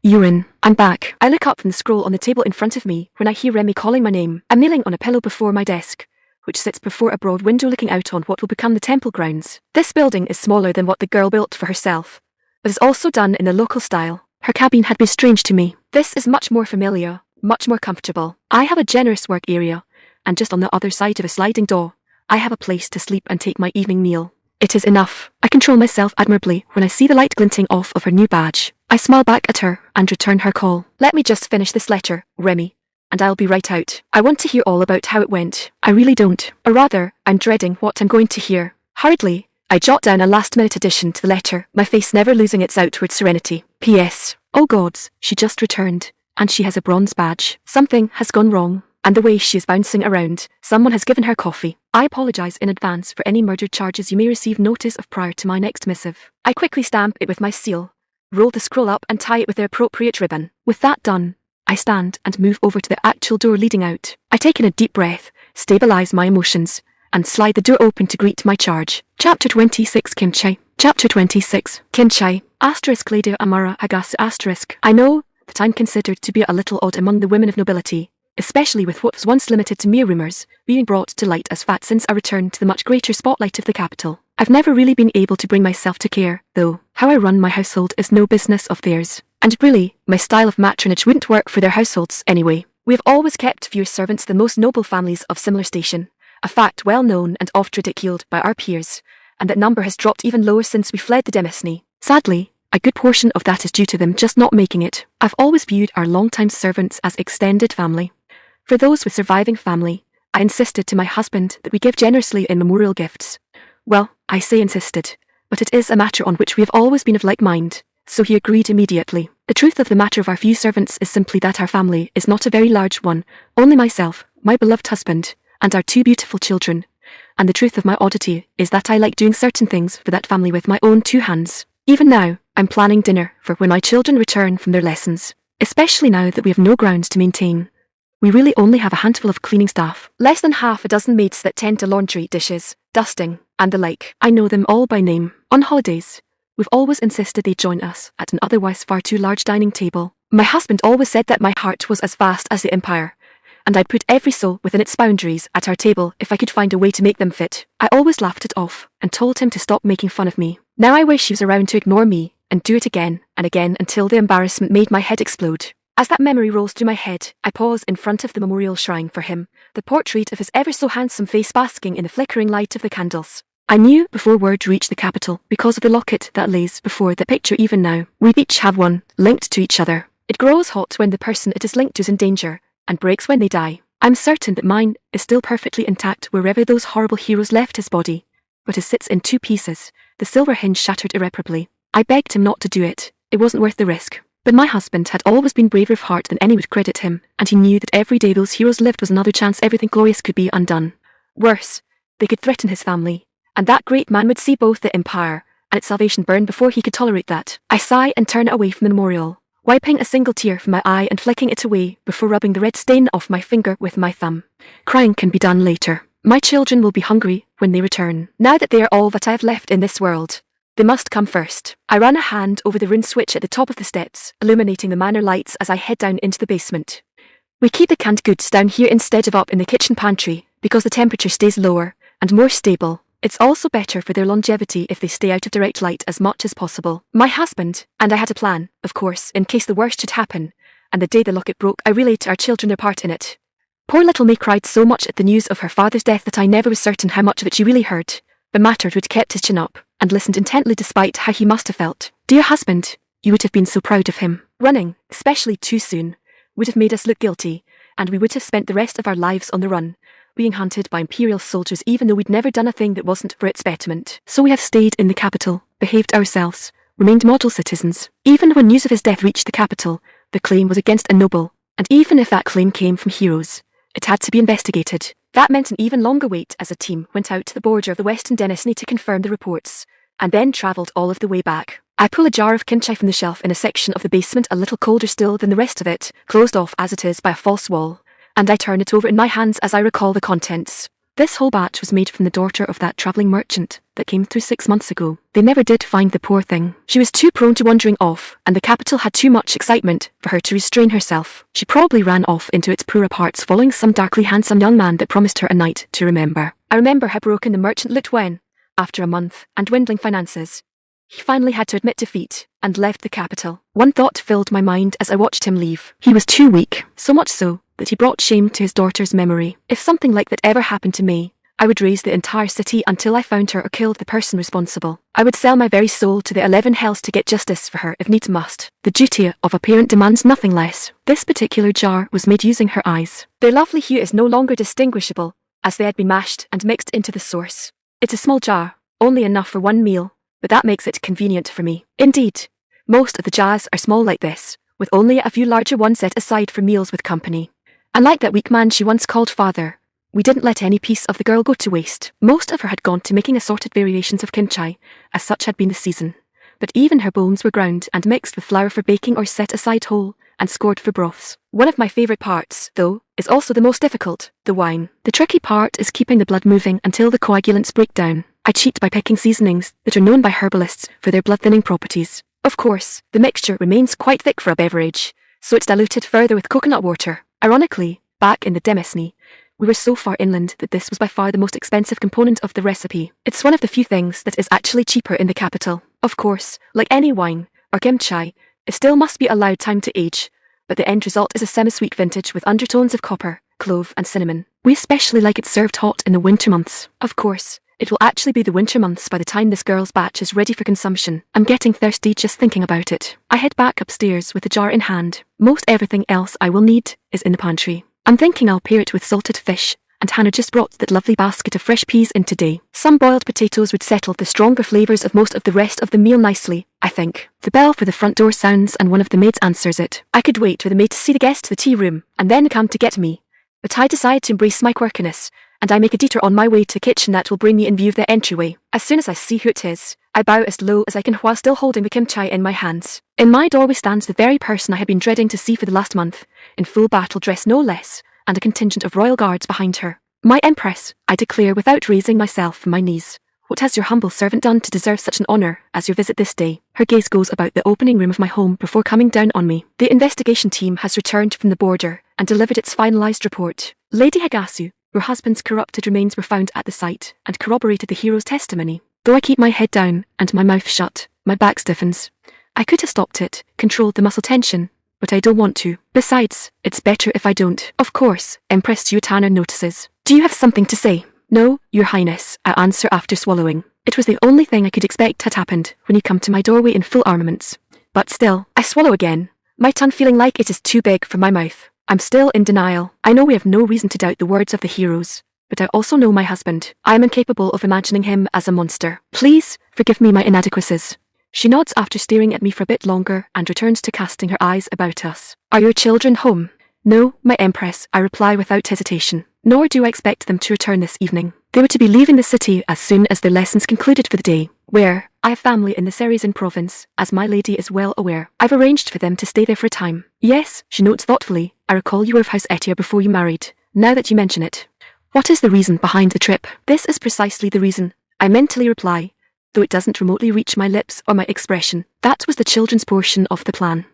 Urin. I'm back. I look up from the scroll on the table in front of me when I hear Remmi calling my name. I'm kneeling on a pillow before my desk, which sits before a broad window looking out on what will become the temple grounds. This building is smaller than what the girl built for herself, but is also done in the local style. Her cabin had been strange to me. This is much more familiar, much more comfortable. I have a generous work area, and just on the other side of a sliding door, I have a place to sleep and take my evening meal. It is enough. I control myself admirably when I see the light glinting off of her new badge. I smile back at her and return her call. Let me just finish this letter, Remmi, and I'll be right out. I want to hear all about how it went. I really don't. Or rather, I'm dreading what I'm going to hear. Hurriedly, I jot down a last-minute addition to the letter, my face never losing its outward serenity. P.S. Oh gods, she just returned, and she has a bronze badge. Something has gone wrong, and the way she is bouncing around, someone has given her coffee. I apologize in advance for any murder charges you may receive notice of prior to my next missive. I quickly stamp it with my seal, roll the scroll up and tie it with the appropriate ribbon. With that done, I stand and move over to the actual door leading out. I take in a deep breath, stabilize my emotions, and slide the door open to greet my charge. Chapter 26 Kinchai. Chapter 26 Kinchai. Asterisk Lady Amara Hagasu asterisk. I know that I'm considered to be a little odd among the women of nobility, especially with what was once limited to mere rumours being brought to light as fact since our return to the much greater spotlight of the capital. I've never really been able to bring myself to care, though, how I run my household is no business of theirs. And really, my style of matronage wouldn't work for their households anyway. We have always kept fewer servants than most noble families of similar station, a fact well known and oft ridiculed by our peers, and that number has dropped even lower since we fled the demesne. Sadly, a good portion of that is due to them just not making it. I've always viewed our long-time servants as extended family. For those with surviving family, I insisted to my husband that we give generously in memorial gifts. Well, I say insisted, but it is a matter on which we have always been of like mind, so he agreed immediately. The truth of the matter of our few servants is simply that our family is not a very large one, only myself, my beloved husband, and our two beautiful children. And the truth of my oddity is that I like doing certain things for that family with my own two hands. Even now, I'm planning dinner for when my children return from their lessons, especially now that we have no grounds to maintain. We really only have a handful of cleaning staff, less than half a dozen maids that tend to laundry, dishes, dusting, and the like. I know them all by name. On holidays, we've always insisted they join us at an otherwise far too large dining table. My husband always said that my heart was as vast as the empire, and I'd put every soul within its boundaries at our table if I could find a way to make them fit. I always laughed it off and told him to stop making fun of me. Now I wish he was around to ignore me and do it again and again until the embarrassment made my head explode. As that memory rolls through my head, I pause in front of the memorial shrine for him, the portrait of his ever-so-handsome face basking in the flickering light of the candles. I knew before word reached the capital because of the locket that lays before the picture even now. We each have one, linked to each other. It grows hot when the person it is linked to is in danger, and breaks when they die. I'm certain that mine is still perfectly intact wherever those horrible heroes left his body, but it sits in two pieces, the silver hinge shattered irreparably. I begged him not to do it, it wasn't worth the risk. But my husband had always been braver of heart than any would credit him, and he knew that every day those heroes lived was another chance everything glorious could be undone. Worse, they could threaten his family, and that great man would see both the empire and its salvation burn before he could tolerate that. I sigh and turn away from the memorial, wiping a single tear from my eye and flicking it away before rubbing the red stain off my finger with my thumb. Crying can be done later. My children will be hungry when they return. Now that they are all that I have left in this world, they must come first. I run a hand over the rune switch at the top of the steps, illuminating the manor lights as I head down into the basement. We keep the canned goods down here instead of up in the kitchen pantry, because the temperature stays lower and more stable. It's also better for their longevity if they stay out of direct light as much as possible. My husband and I had a plan, of course, in case the worst should happen, and the day the locket broke I relayed to our children their part in it. Poor little May cried so much at the news of her father's death that I never was certain how much of it she really heard. But Mattered would kept his chin up and listened intently despite how he must have felt. Dear husband, you would have been so proud of him. Running, especially too soon, would have made us look guilty, and we would have spent the rest of our lives on the run, being hunted by imperial soldiers even though we'd never done a thing that wasn't for its betterment. So we have stayed in the capital, behaved ourselves, remained model citizens. Even when news of his death reached the capital, the claim was against a noble, and even if that claim came from heroes, it had to be investigated. That meant an even longer wait as a team went out to the border of the Western Demesne to confirm the reports, and then travelled all of the way back. I pull a jar of kinchai from the shelf in a section of the basement a little colder still than the rest of it, closed off as it is by a false wall, and I turn it over in my hands as I recall the contents. This whole batch was made from the daughter of that travelling merchant that came through 6 months ago. They never did find the poor thing. She was too prone to wandering off, and the capital had too much excitement for her to restrain herself. She probably ran off into its poorer parts following some darkly handsome young man that promised her a night to remember. I remember how broken the merchant looked when, after a month and dwindling finances, he finally had to admit defeat and left the capital. One thought filled my mind as I watched him leave. He was too weak, so much so that he brought shame to his daughter's memory. If something like that ever happened to me, I would raise the entire city until I found her or killed the person responsible. I would sell my very soul to the 11 hells to get justice for her if needs must. The duty of a parent demands nothing less. This particular jar was made using her eyes. Their lovely hue is no longer distinguishable, as they had been mashed and mixed into the source. It's a small jar, only enough for one meal, but that makes it convenient for me. Indeed, most of the jars are small like this, with only a few larger ones set aside for meals with company. Unlike that weak man she once called father, we didn't let any piece of the girl go to waste. Most of her had gone to making assorted variations of kinchai, as such had been the season. but even her bones were ground and mixed with flour for baking or set aside whole and scored for broths. One of my favourite parts, though, is also the most difficult, the wine. The tricky part is keeping the blood moving until the coagulants break down. I cheat by picking seasonings that are known by herbalists for their blood-thinning properties. Of course, the mixture remains quite thick for a beverage, so it's diluted further with coconut water. Ironically, back in the Demesne, we were so far inland that this was by far the most expensive component of the recipe. It's one of the few things that is actually cheaper in the capital. Of course, like any wine, or kimchi, it still must be allowed time to age, but the end result is a semi-sweet vintage with undertones of copper, clove and cinnamon. We especially like it served hot in the winter months. Of course, it will actually be the winter months by the time this girl's batch is ready for consumption. I'm getting thirsty just thinking about it. I head back upstairs with the jar in hand. Most everything else I will need is in the pantry. I'm thinking I'll pair it with salted fish, and Hannah just brought that lovely basket of fresh peas in today. Some boiled potatoes would settle the stronger flavours of most of the rest of the meal nicely, I think. The bell for the front door sounds and one of the maids answers it. I could wait for the maid to see the guest to the tea room, and then come to get me. But I decide to embrace my quirkiness, and I make a detour on my way to the kitchen that will bring me in view of the entryway. As soon as I see who it is, I bow as low as I can while still holding the kimchi in my hands. In my doorway stands the very person I had been dreading to see for the last month, in full battle dress no less, and a contingent of royal guards behind her. My Empress, I declare without raising myself from my knees. What has your humble servant done to deserve such an honour as your visit this day? Her gaze goes about the opening room of my home before coming down on me. The investigation team has returned from the border and delivered its finalised report. Lady Hagasu, your husband's corrupted remains were found at the site and corroborated the hero's testimony. Though I keep my head down and my mouth shut, my back stiffens. I could have stopped it, controlled the muscle tension, but I don't want to. Besides, it's better if I don't. Of course, Empress Tanner notices. Do you have something to say? No, Your Highness, I answer after swallowing. It was the only thing I could expect had happened when you come to my doorway in full armaments. But still, I swallow again, my tongue feeling like it is too big for my mouth. I'm still in denial. I know we have no reason to doubt the words of the heroes, but I also know my husband. I am incapable of imagining him as a monster. Please, forgive me my inadequacies. She nods after staring at me for a bit longer and returns to casting her eyes about us. Are your children home? No, my Empress, I reply without hesitation. Nor do I expect them to return this evening. They were to be leaving the city as soon as their lessons concluded for the day, where I have family in the Cerizan province, as my lady is well aware. I've arranged for them to stay there for a time. Yes, she notes thoughtfully, I recall you were of House Ayre before you married. Now that you mention it. What is the reason behind the trip? This is precisely the reason, I mentally reply, though it doesn't remotely reach my lips or my expression. That was the children's portion of the plan.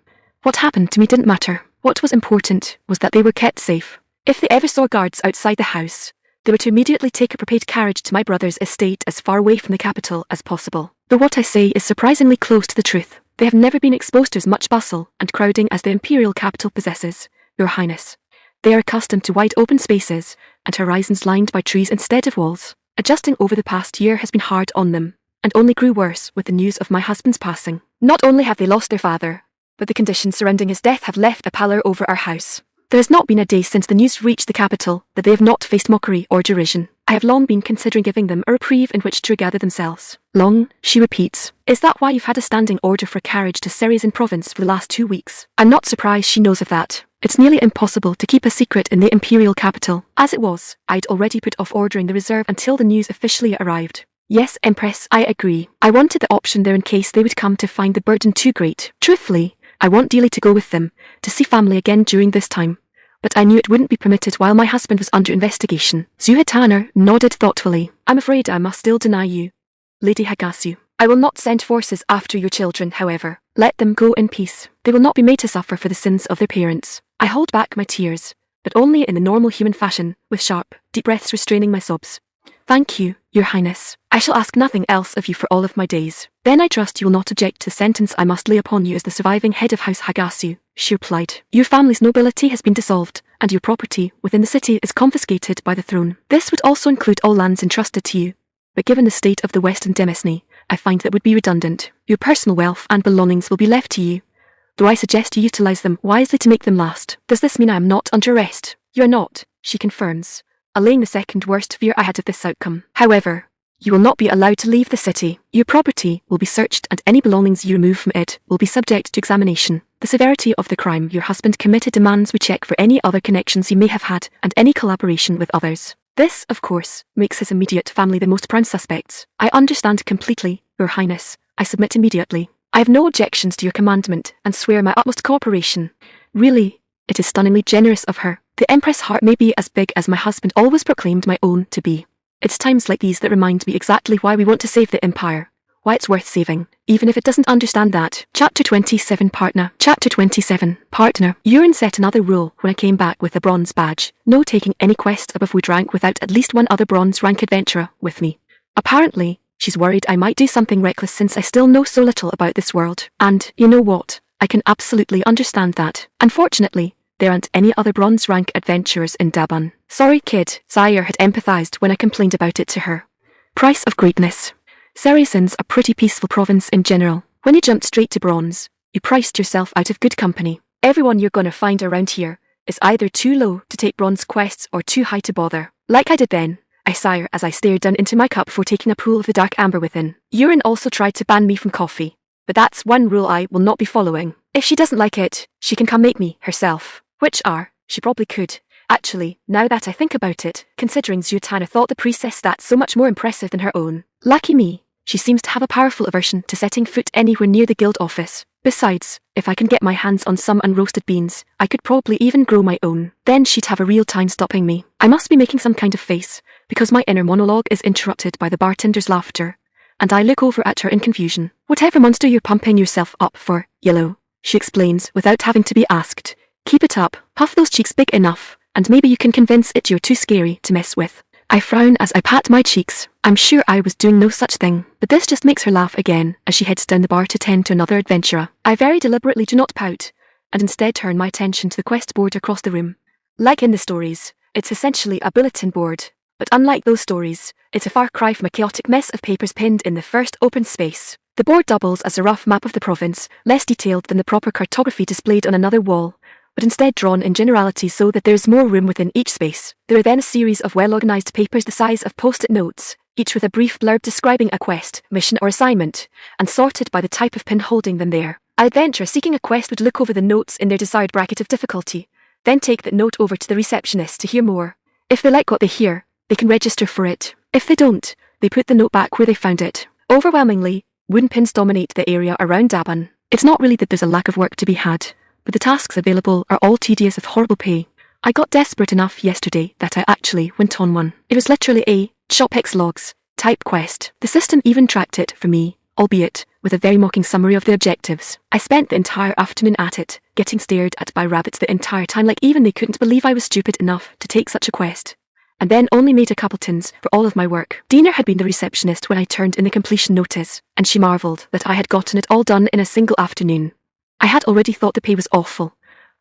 What happened to me didn't matter. What was important was that they were kept safe. If they ever saw guards outside the house, they were to immediately take a prepaid carriage to my brother's estate as far away from the capital as possible. Though what I say is surprisingly close to the truth. They have never been exposed to as much bustle and crowding as the imperial capital possesses, Your Highness. They are accustomed to wide open spaces and horizons lined by trees instead of walls. Adjusting over the past year has been hard on them, and only grew worse with the news of my husband's passing. Not only have they lost their father, but the conditions surrounding his death have left a pallor over our house. There has not been a day since the news reached the capital that they have not faced mockery or derision. I have long been considering giving them a reprieve in which to regather themselves. Long, she repeats. Is that why you've had a standing order for a carriage to Cerizan province for the last 2 weeks? I'm not surprised she knows of that. It's nearly impossible to keep a secret in the imperial capital. As it was, I'd already put off ordering the reserve until the news officially arrived. Yes, Empress, I agree. I wanted the option there in case they would come to find the burden too great. Truthfully, I want dearly to go with them, to see family again during this time. But I knew it wouldn't be permitted while my husband was under investigation. Tanner nodded thoughtfully. I'm afraid I must still deny you, Lady Hagasu. I will not send forces after your children, however. Let them go in peace. They will not be made to suffer for the sins of their parents. I hold back my tears, but only in the normal human fashion, with sharp, deep breaths restraining my sobs. Thank you, Your Highness. I shall ask nothing else of you for all of my days. Then I trust you will not object to the sentence I must lay upon you as the surviving head of House Hagasu, she replied. Your family's nobility has been dissolved, and your property within the city is confiscated by the throne. This would also include all lands entrusted to you, but given the state of the Western Demesne, I find that would be redundant. Your personal wealth and belongings will be left to you, though I suggest you utilize them wisely to make them last. Does this mean I am not under arrest? You are not, she confirms, allaying the second worst fear I had of this outcome. However, you will not be allowed to leave the city. Your property will be searched and any belongings you remove from it will be subject to examination. The severity of the crime your husband committed demands we check for any other connections he may have had and any collaboration with others. This, of course, makes his immediate family the most prime suspects. I understand completely, Your Highness. I submit immediately. I have no objections to your commandment and swear my utmost cooperation. Really, it is stunningly generous of her. The Empress' heart may be as big as my husband always proclaimed my own to be. It's times like these that remind me exactly why we want to save the Empire. Why it's worth saving, even if it doesn't understand that. Chapter 27 Partner. Chapter 27 Partner. Euron set another rule when I came back with a bronze badge. No taking any quests above wood rank without at least one other bronze rank adventurer with me. Apparently, she's worried I might do something reckless since I still know so little about this world. And, you know what? I can absolutely understand that. Unfortunately, there aren't any other bronze rank adventurers in Dabun. Sorry kid, Ayre had empathized when I complained about it to her. Price of greatness. Saracen's a pretty peaceful province in general. When you jumped straight to bronze, you priced yourself out of good company. Everyone you're gonna find around here is either too low to take bronze quests or too high to bother. Like I did then, I sighed as I stared down into my cup before taking a pull of the dark amber within. Euron also tried to ban me from coffee, but that's one rule I will not be following. If she doesn't like it, she can come make me herself. She probably could. Actually, now that I think about it, considering Zutana thought the priestess stats so much more impressive than her own. Lucky me. She seems to have a powerful aversion to setting foot anywhere near the guild office. Besides, if I can get my hands on some unroasted beans, I could probably even grow my own. Then she'd have a real time stopping me. I must be making some kind of face, because my inner monologue is interrupted by the bartender's laughter, and I look over at her in confusion. Whatever monster you're pumping yourself up for, Yellow, she explains without having to be asked. Keep it up, puff those cheeks big enough, and maybe you can convince it you're too scary to mess with. I frown as I pat my cheeks. I'm sure I was doing no such thing, but this just makes her laugh again as she heads down the bar to tend to another adventurer. I very deliberately do not pout, and instead turn my attention to the quest board across the room. Like in the stories, it's essentially a bulletin board, but unlike those stories, it's a far cry from a chaotic mess of papers pinned in the first open space. The board doubles as a rough map of the province, less detailed than the proper cartography displayed on another wall, but instead drawn in generalities so that there is more room within each space. There are then a series of well-organized papers the size of post-it notes, each with a brief blurb describing a quest, mission or assignment, and sorted by the type of pin holding them there. An adventurer seeking a quest would look over the notes in their desired bracket of difficulty, then take that note over to the receptionist to hear more. If they like what they hear, they can register for it. If they don't, they put the note back where they found it. Overwhelmingly, wooden pins dominate the area around Dabun. It's not really that there's a lack of work to be had, but the tasks available are all tedious of horrible pay. I got desperate enough yesterday that I actually went on one. It was literally a shopX logs type quest. The system even tracked it for me, albeit with a very mocking summary of the objectives. I spent the entire afternoon at it, getting stared at by rabbits the entire time like even they couldn't believe I was stupid enough to take such a quest. And then only made a couple tins for all of my work. Dina had been the receptionist when I turned in the completion notice, and she marvelled that I had gotten it all done in a single afternoon. I had already thought the pay was awful,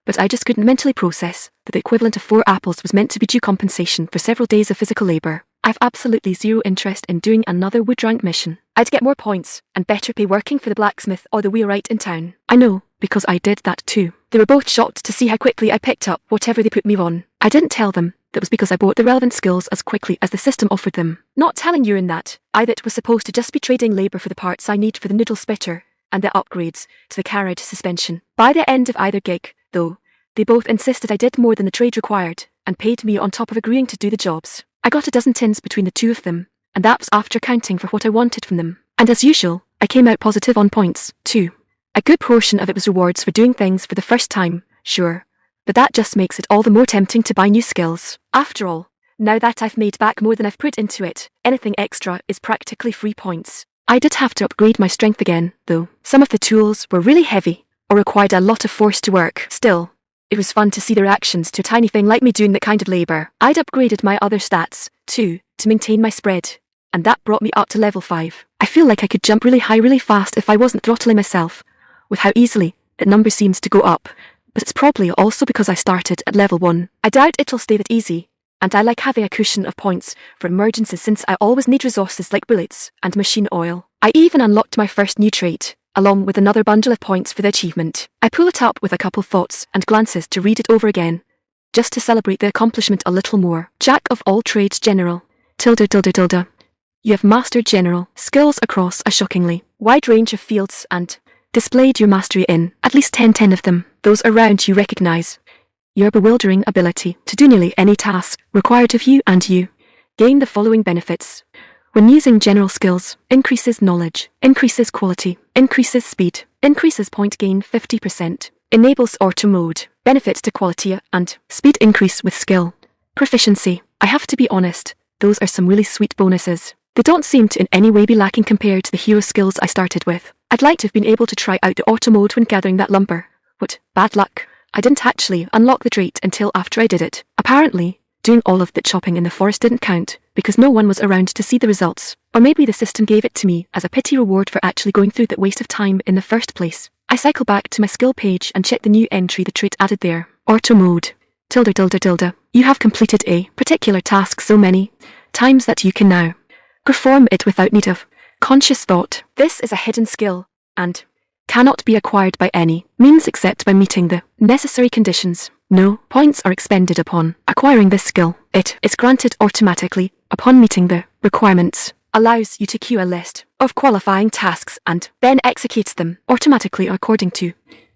but I just couldn't mentally process that the equivalent of 4 apples was meant to be due compensation for several days of physical labour. I've absolutely zero interest in doing another wood rank mission. I'd get more points and better pay working for the blacksmith or the wheelwright in town. I know, because I did that too. They were both shocked to see how quickly I picked up whatever they put me on. I didn't tell them that was because I bought the relevant skills as quickly as the system offered them. Not telling Euron that, I that was supposed to just be trading labour for the parts I need for the noodle splitter and the upgrades to the carriage suspension. By the end of either gig, though, they both insisted I did more than the trade required, and paid me on top of agreeing to do the jobs. I got a dozen tins between the two of them, and that was after accounting for what I wanted from them. And as usual, I came out positive on points, too. A good portion of it was rewards for doing things for the first time, sure, but that just makes it all the more tempting to buy new skills. After all, now that I've made back more than I've put into it, anything extra is practically free points. I did have to upgrade my strength again, though. Some of the tools were really heavy, or required a lot of force to work. Still, it was fun to see the reactions to a tiny thing like me doing that kind of labour. I'd upgraded my other stats, too, to maintain my spread, and that brought me up to level 5. I feel like I could jump really high really fast if I wasn't throttling myself, with how easily that number seems to go up, but it's probably also because I started at level 1. I doubt it'll stay that easy, and I like having a cushion of points for emergencies since I always need resources like bullets and machine oil. I even unlocked my first new trait, along with another bundle of points for the achievement. I pull it up with a couple thoughts and glances to read it over again, just to celebrate the accomplishment a little more. Jack of all trades general. Tilde tilde tilde. You have mastered general skills across a shockingly wide range of fields and displayed your mastery in at least 10 of them. Those around you recognize your bewildering ability to do nearly any task required of you and you gain the following benefits. When using general skills, increases knowledge, increases quality, increases speed, increases point gain 50%, enables auto mode, benefits to quality and speed increase with skill. Proficiency. I have to be honest, those are some really sweet bonuses. They don't seem to in any way be lacking compared to the hero skills I started with. I'd like to have been able to try out the auto mode when gathering that lumber. What bad luck. I didn't actually unlock the trait until after I did it. Apparently, doing all of the chopping in the forest didn't count, because no one was around to see the results. Or maybe the system gave it to me as a pity reward for actually going through that waste of time in the first place. I cycle back to my skill page and check the new entry the trait added there. Auto mode. ~. You have completed a particular task so many times that you can now perform it without need of conscious thought. This is a hidden skill, and cannot be acquired by any means except by meeting the necessary conditions. No points are expended upon acquiring this skill. It is granted automatically upon meeting the requirements. Allows you to queue a list of qualifying tasks and then executes them automatically according to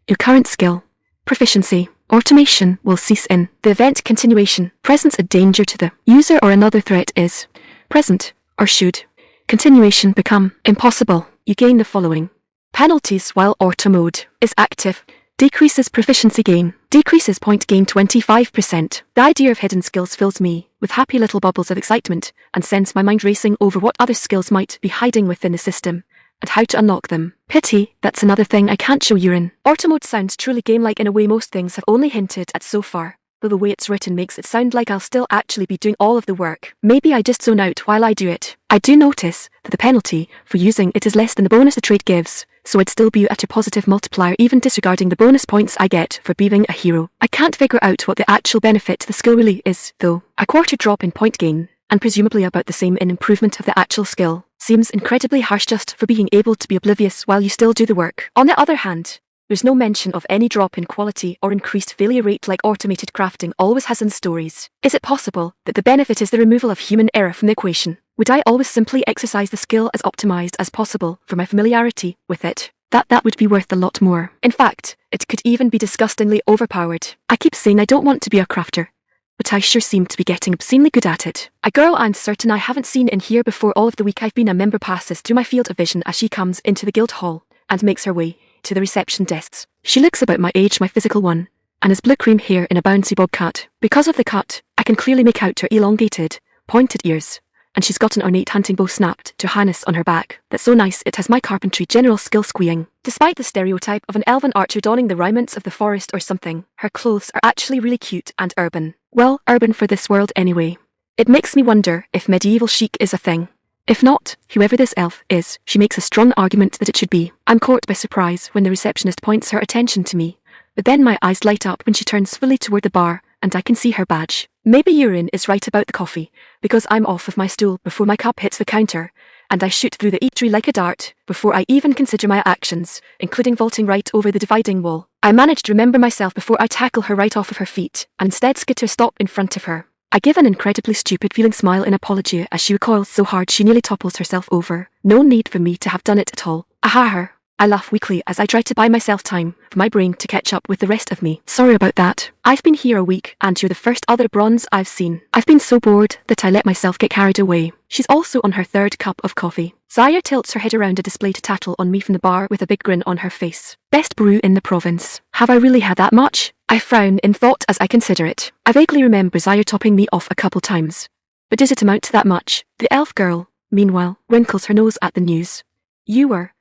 your current skill. Proficiency. Automation will cease in the event continuation presents a danger to the user or another threat is present, or should continuation become impossible. You gain the following penalties while auto mode is active. Decreases proficiency gain, decreases point gain 25%. The idea of hidden skills fills me with happy little bubbles of excitement and sends my mind racing over what other skills might be hiding within the system and how to unlock them. Pity, that's another thing I can't show you in. Auto mode sounds truly game-like in a way most things have only hinted at so far, though the way it's written makes it sound like I'll still actually be doing all of the work. Maybe I just zone out while I do it. I do notice that the penalty for using it is less than the bonus the trait gives, so I'd still be at a positive multiplier even disregarding the bonus points I get for being a hero. I can't figure out what the actual benefit to the skill really is, though. A quarter drop in point gain, and presumably about the same in improvement of the actual skill, seems incredibly harsh just for being able to be oblivious while you still do the work. On the other hand, there's no mention of any drop in quality or increased failure rate like automated crafting always has in stories. Is it possible that the benefit is the removal of human error from the equation? Would I always simply exercise the skill as optimized as possible for my familiarity with it? That would be worth a lot more. In fact, it could even be disgustingly overpowered. I keep saying I don't want to be a crafter, but I sure seem to be getting obscenely good at it. A girl I'm certain I haven't seen in here before all of the week I've been a member passes through my field of vision as she comes into the guild hall and makes her way to the reception desks. She looks about my age, my physical one, and has blue cream hair in a bouncy bob cut. Because of the cut, I can clearly make out her elongated, pointed ears, and she's got an ornate hunting bow snapped to harness on her back that's so nice it has my carpentry general skill squeeing. Despite the stereotype of an elven archer donning the raiments of the forest or something, her clothes are actually really cute and urban. Well, urban for this world anyway. It makes me wonder if medieval chic is a thing. If not, whoever this elf is, she makes a strong argument that it should be. I'm caught by surprise when the receptionist points her attention to me, but then my eyes light up when she turns fully toward the bar and I can see her badge. Maybe Urin is right about the coffee, because I'm off of my stool before my cup hits the counter, and I shoot through the eatery like a dart before I even consider my actions, including vaulting right over the dividing wall. I manage to remember myself before I tackle her right off of her feet, and instead skid to a stop in front of her. I give an incredibly stupid feeling smile in apology as she recoils so hard she nearly topples herself over. No need for me to have done it at all. Aha her. I laugh weakly as I try to buy myself time for my brain to catch up with the rest of me. Sorry about that. I've been here a week and you're the first other bronze I've seen. I've been so bored that I let myself get carried away. She's also on her third cup of coffee. Ayre tilts her head around a display to tattle on me from the bar with a big grin on her face. Best brew in the province. Have I really had that much? I frown in thought as I consider it. I vaguely remember Ayre topping me off a couple times. But does it amount to that much? The elf girl, meanwhile, wrinkles her nose at the news.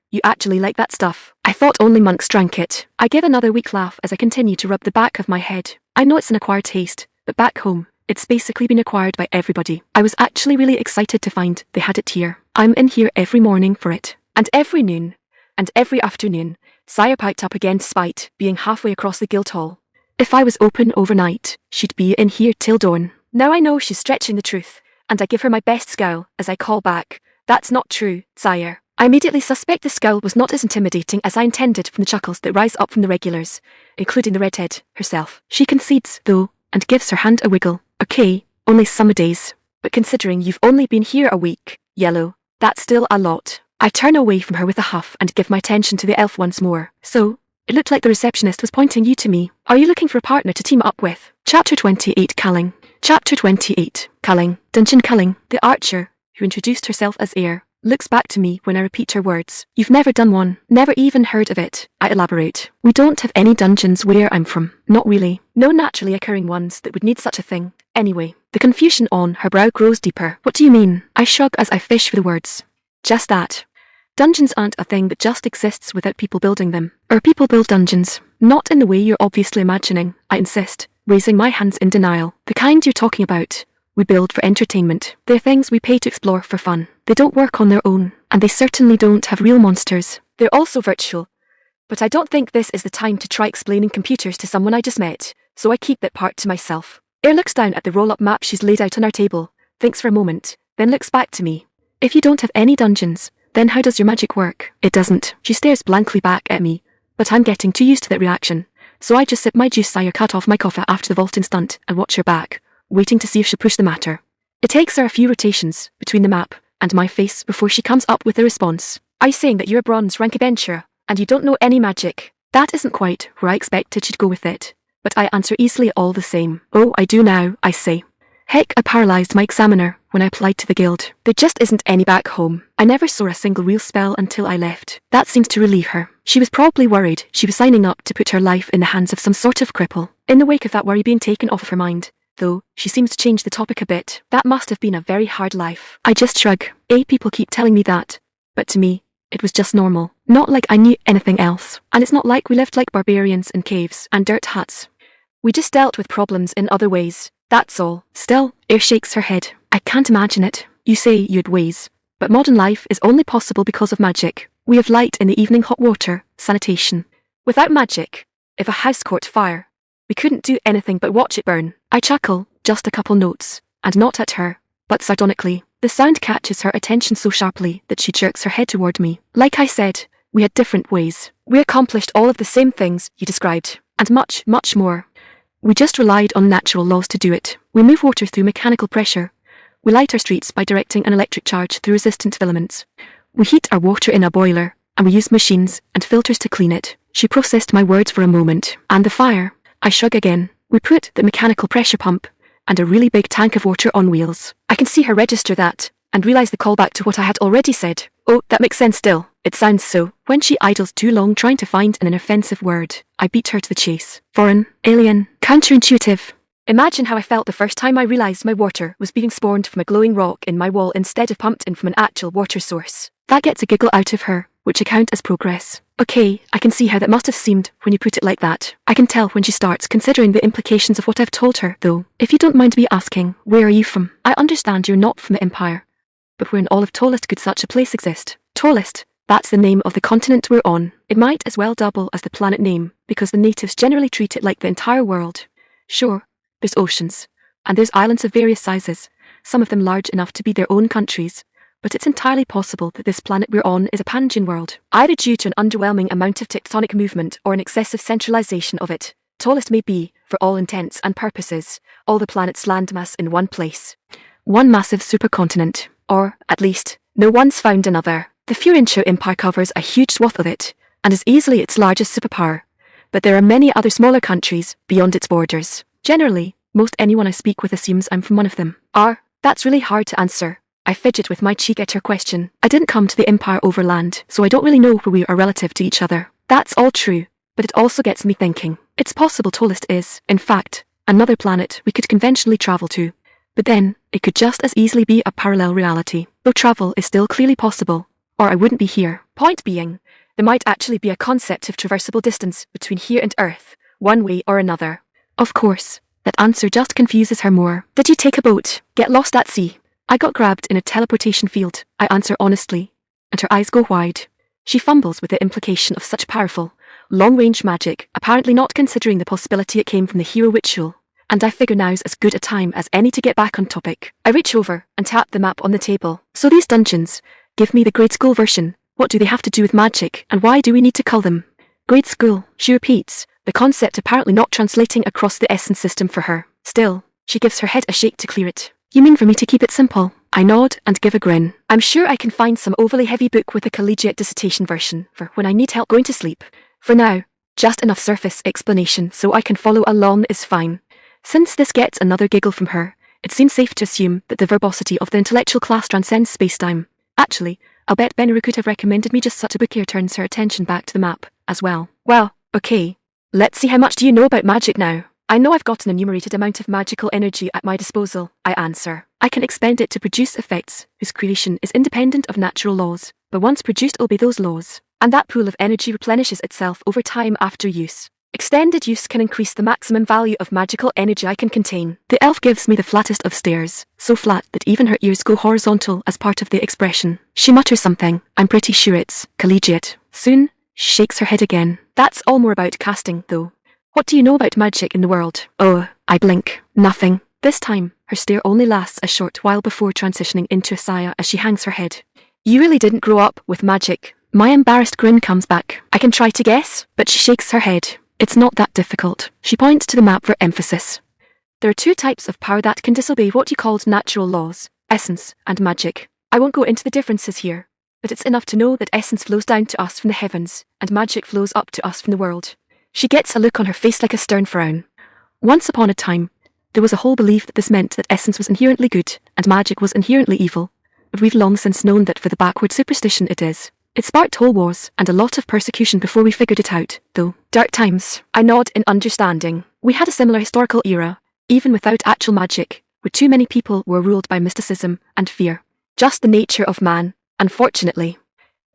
You actually like that stuff? I thought only monks drank it. I give another weak laugh as I continue to rub the back of my head. I know it's an acquired taste, but back home, it's basically been acquired by everybody. I was actually really excited to find they had it here. I'm in here every morning for it. And every noon. And every afternoon. Ayre piped up again despite being halfway across the guild hall. If I was open overnight, she'd be in here till dawn. Now I know she's stretching the truth, and I give her my best scowl as I call back. That's not true, Ayre. I immediately suspect the scowl was not as intimidating as I intended from the chuckles that rise up from the regulars, including the redhead herself. She concedes, though, and gives her hand a wiggle. Okay, only some days. But considering you've only been here a week, Yellow, that's still a lot. I turn away from her with a huff and give my attention to the elf once more. So, it looked like the receptionist was pointing you to me. Are you looking for a partner to team up with? Chapter 28 Culling. Chapter 28 Culling. Dungeon Culling. The archer, who introduced herself as Ayre, looks back to me when I repeat her words. You've never done one, never even heard of it, I elaborate. We don't have any dungeons where I'm from. Not really. No naturally occurring ones that would need such a thing. Anyway, the confusion on her brow grows deeper. What do you mean? I shrug as I fish for the words. Just that. Dungeons aren't a thing that just exists without people building them. Or people build dungeons. Not in the way you're obviously imagining, I insist, raising my hands in denial. The kind you're talking about. We build for entertainment. They're things we pay to explore for fun. They don't work on their own, and they certainly don't have real monsters. They're also virtual. But I don't think this is the time to try explaining computers to someone I just met, so I keep that part to myself. Ayre looks down at the roll-up map she's laid out on our table, thinks for a moment, then looks back to me. If you don't have any dungeons, then how does your magic work? It doesn't. She stares blankly back at me, but I'm getting too used to that reaction, so I just sip my juice or cut off my coffee after the vaulting stunt and watch her back, waiting to see if she'll push the matter. It takes her a few rotations between the map and my face before she comes up with a response. I saying that you're a bronze rank adventurer, and you don't know any magic. That isn't quite where I expected she'd go with it, but I answer easily all the same. Oh, I do now, I say. Heck, I paralysed my examiner when I applied to the guild. There just isn't any back home. I never saw a single real spell until I left. That seems to relieve her. She was probably worried she was signing up to put her life in the hands of some sort of cripple. In the wake of that worry being taken off of her mind, though, she seems to change the topic a bit. That must have been a very hard life. I just shrug. People keep telling me that. But to me, it was just normal. Not like I knew anything else. And it's not like we lived like barbarians in caves and dirt huts. We just dealt with problems in other ways. That's all. Still, Ayre shakes her head. I can't imagine it. You say you had ways. But modern life is only possible because of magic. We have light in the evening, hot water, sanitation. Without magic, if a house caught fire, we couldn't do anything but watch it burn. I chuckle, just a couple notes, and not at her, but sardonically. The sound catches her attention so sharply that she jerks her head toward me. Like I said, we had different ways. We accomplished all of the same things you described, and much, much more. We just relied on natural laws to do it. We move water through mechanical pressure. We light our streets by directing an electric charge through resistant filaments. We heat our water in a boiler, and we use machines and filters to clean it. She processed my words for a moment. And the fire. I shrug again. We put the mechanical pressure pump and a really big tank of water on wheels. I can see her register that, and realise the callback to what I had already said. Oh, that makes sense still. It sounds so. When she idles too long trying to find an inoffensive word, I beat her to the chase. Foreign, alien, counterintuitive. Imagine how I felt the first time I realised my water was being spawned from a glowing rock in my wall instead of pumped in from an actual water source. That gets a giggle out of her, which I count as progress. Okay, I can see how that must have seemed when you put it like that. I can tell when she starts considering the implications of what I've told her, though. If you don't mind me asking, where are you from? I understand you're not from the Empire. But where in all of Tolist could such a place exist? Tolist, that's the name of the continent we're on. It might as well double as the planet name, because the natives generally treat it like the entire world. Sure, there's oceans, and there's islands of various sizes, some of them large enough to be their own countries. But it's entirely possible that this planet we're on is a Pangean world, either due to an underwhelming amount of tectonic movement or an excessive centralization of it. Tallest may be, for all intents and purposes, all the planet's landmass in one place. One massive supercontinent, or, at least, no one's found another. The Furinshao Empire covers a huge swath of it, and is easily its largest superpower. But there are many other smaller countries beyond its borders. Generally, most anyone I speak with assumes I'm from one of them. That's really hard to answer. I fidget with my cheek at her question. I didn't come to the Empire overland, so I don't really know where we are relative to each other. That's all true, but it also gets me thinking. It's possible Tolist is, in fact, another planet we could conventionally travel to. But then, it could just as easily be a parallel reality, though travel is still clearly possible, or I wouldn't be here. Point being, there might actually be a concept of traversable distance between here and Earth, one way or another. Of course, that answer just confuses her more. Did you take a boat, get lost at sea? I got grabbed in a teleportation field, I answer honestly, and her eyes go wide. She fumbles with the implication of such powerful, long-range magic, apparently not considering the possibility it came from the hero ritual, and I figure now's as good a time as any to get back on topic. I reach over and tap the map on the table. So these dungeons, give me the grade school version. What do they have to do with magic, and why do we need to cull them? Grade school, she repeats, the concept apparently not translating across the essence system for her. Still, she gives her head a shake to clear it. You mean for me to keep it simple? I nod and give a grin. I'm sure I can find some overly heavy book with a collegiate dissertation version for when I need help going to sleep. For now, just enough surface explanation so I can follow along is fine. Since this gets another giggle from her, It seems safe to assume that the verbosity of the intellectual class transcends space-time. Actually, I'll bet Benaru could have recommended me just such a book here turns her attention back to the map, as well. Well, okay. Let's see how much do you know about magic now. I know I've got an enumerated amount of magical energy at my disposal, I answer. I can expend it to produce effects whose creation is independent of natural laws, but once produced obey those laws, and that pool of energy replenishes itself over time after use. Extended use can increase the maximum value of magical energy I can contain. The elf gives me the flattest of stares, so flat that even her ears go horizontal as part of the expression. She mutters something. I'm pretty sure it's collegiate. Soon, she shakes her head again. That's all more about casting, though. What do you know about magic in the world? Oh, I blink. Nothing. This time, her stare only lasts a short while before transitioning into a sigh as she hangs her head. You really didn't grow up with magic. My embarrassed grin comes back. I can try to guess, but she shakes her head. It's not that difficult. She points to the map for emphasis. There are two types of power that can disobey what you called natural laws, essence and magic. I won't go into the differences here, but it's enough to know that essence flows down to us from the heavens, and magic flows up to us from the world. She gets a look on her face like a stern frown. Once upon a time, there was a whole belief that this meant that essence was inherently good, and magic was inherently evil. But we've long since known that for the backward superstition it is. It sparked whole wars and a lot of persecution before we figured it out, though. Dark times. I nod in understanding. We had a similar historical era, even without actual magic, where too many people were ruled by mysticism and fear. Just the nature of man, unfortunately.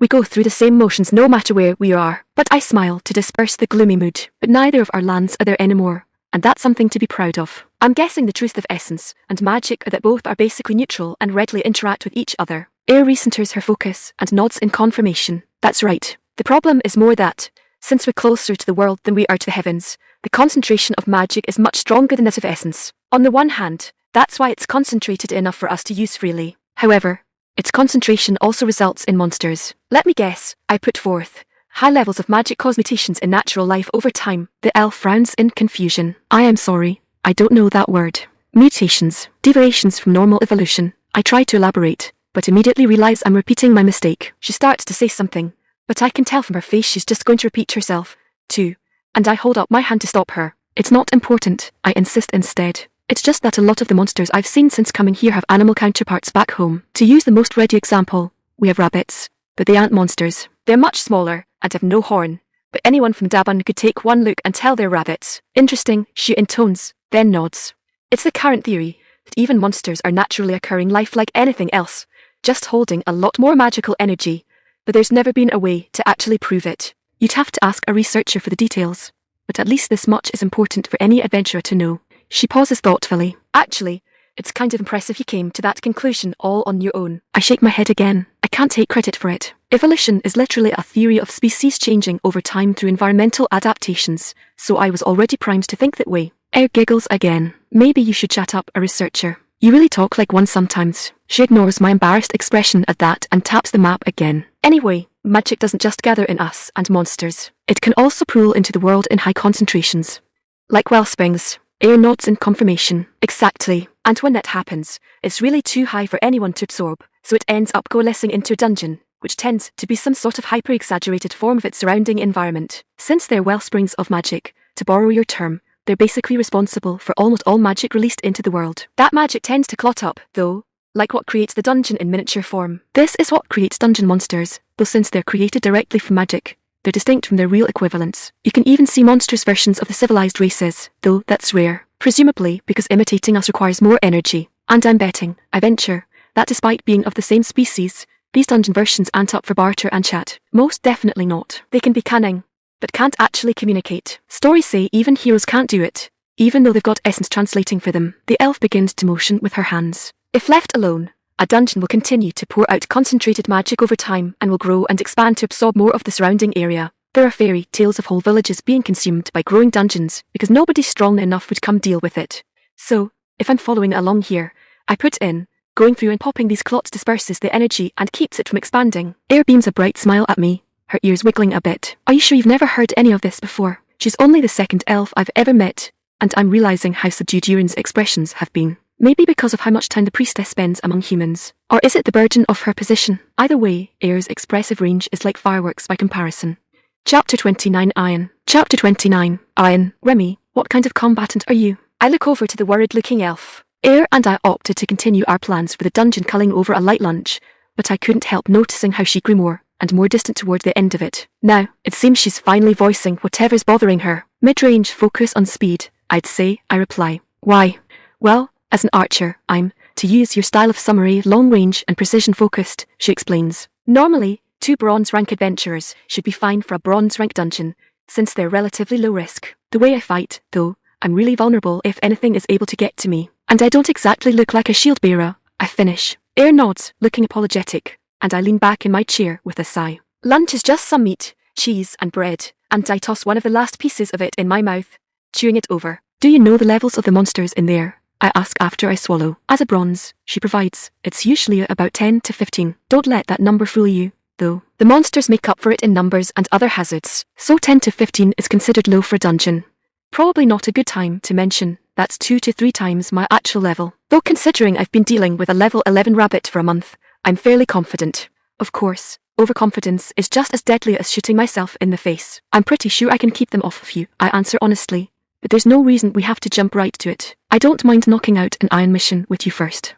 We go through the same motions no matter where we are, but I smile to disperse the gloomy mood. But neither of our lands are there anymore, and that's something to be proud of. I'm guessing the truth of essence and magic are that both are basically neutral and readily interact with each other. Ayre recenters her focus and nods in confirmation. That's right. The problem is more that, since we're closer to the world than we are to the heavens, the concentration of magic is much stronger than that of essence. On the one hand, that's why it's concentrated enough for us to use freely. However, its concentration also results in monsters. Let me guess, I put forth. High levels of magic cause mutations in natural life over time. The elf frowns in confusion. I am sorry, I don't know that word. Mutations, deviations from normal evolution. I try to elaborate, but immediately realize I'm repeating my mistake. She starts to say something, but I can tell from her face she's just going to repeat herself, too. And I hold up my hand to stop her. It's not important, I insist instead. It's just that a lot of the monsters I've seen since coming here have animal counterparts back home. To use the most ready example, we have rabbits, but they aren't monsters. They're much smaller and have no horn, but anyone from Dabun could take one look and tell they're rabbits. Interesting, she intones, then nods. It's the current theory that even monsters are naturally occurring life like anything else, just holding a lot more magical energy, but there's never been a way to actually prove it. You'd have to ask a researcher for the details, but at least this much is important for any adventurer to know. She pauses thoughtfully. Actually, it's kind of impressive you came to that conclusion all on your own. I shake my head again. I can't take credit for it. Evolution is literally a theory of species changing over time through environmental adaptations, so I was already primed to think that way. Ayre giggles again. Maybe you should chat up a researcher. You really talk like one sometimes. She ignores my embarrassed expression at that and taps the map again. Anyway, magic doesn't just gather in us and monsters. It can also pool into the world in high concentrations. Like wellsprings. Ayre nods in confirmation. Exactly. And when that happens, it's really too high for anyone to absorb, so it ends up coalescing into a dungeon, which tends to be some sort of hyper-exaggerated form of its surrounding environment. Since they're wellsprings of magic, to borrow your term, they're basically responsible for almost all magic released into the world. That magic tends to clot up, though, like what creates the dungeon in miniature form. This is what creates dungeon monsters, though since they're created directly from magic, they're distinct from their real equivalents. You can even see monstrous versions of the civilized races, though that's rare, presumably because imitating us requires more energy. And I'm betting, I venture, that despite being of the same species, these dungeon versions aren't up for barter and chat. Most definitely not. They can be cunning, but can't actually communicate. Stories say even heroes can't do it, even though they've got essence translating for them. The elf begins to motion with her hands. If left alone, a dungeon will continue to pour out concentrated magic over time and will grow and expand to absorb more of the surrounding area. There are fairy tales of whole villages being consumed by growing dungeons because nobody strong enough would come deal with it. So, if I'm following along here, I put in, going through and popping these clots disperses the energy and keeps it from expanding. Ayre beams a bright smile at me, her ears wiggling a bit. Are you sure you've never heard any of this before? She's only the second elf I've ever met, and I'm realizing how subdued Euron's expressions have been. Maybe because of how much time the priestess spends among humans. Or is it the burden of her position? Either way, Ayre's expressive range is like fireworks by comparison. Chapter 29 Iron. Chapter 29 Iron. Remmi, what kind of combatant are you? I look over to the worried-looking elf. Ayre and I opted to continue our plans for the dungeon culling over a light lunch, but I couldn't help noticing how she grew more and more distant toward the end of it. Now, it seems she's finally voicing whatever's bothering her. Mid-range, focus on speed, I'd say, I reply. Why? Well, as an archer, I'm, to use your style of summary, long-range and precision-focused, she explains. Normally, 2 bronze rank adventurers should be fine for a bronze rank dungeon, since they're relatively low risk. The way I fight, though, I'm really vulnerable if anything is able to get to me. And I don't exactly look like a shield bearer, I finish. Ayre nods, looking apologetic, and I lean back in my chair with a sigh. Lunch is just some meat, cheese and bread, and I toss one of the last pieces of it in my mouth, chewing it over. Do you know the levels of the monsters in there? I ask after I swallow. As a bronze, she provides, it's usually about 10 to 15. Don't let that number fool you, though. The monsters make up for it in numbers and other hazards, so 10 to 15 is considered low for a dungeon. Probably not a good time to mention that's 2 to 3 times my actual level. Though considering I've been dealing with a level 11 rabbit for a month, I'm fairly confident. Of course, overconfidence is just as deadly as shooting myself in the face. I'm pretty sure I can keep them off of you, I answer honestly. But there's no reason we have to jump right to it. I don't mind knocking out an iron mission with you first.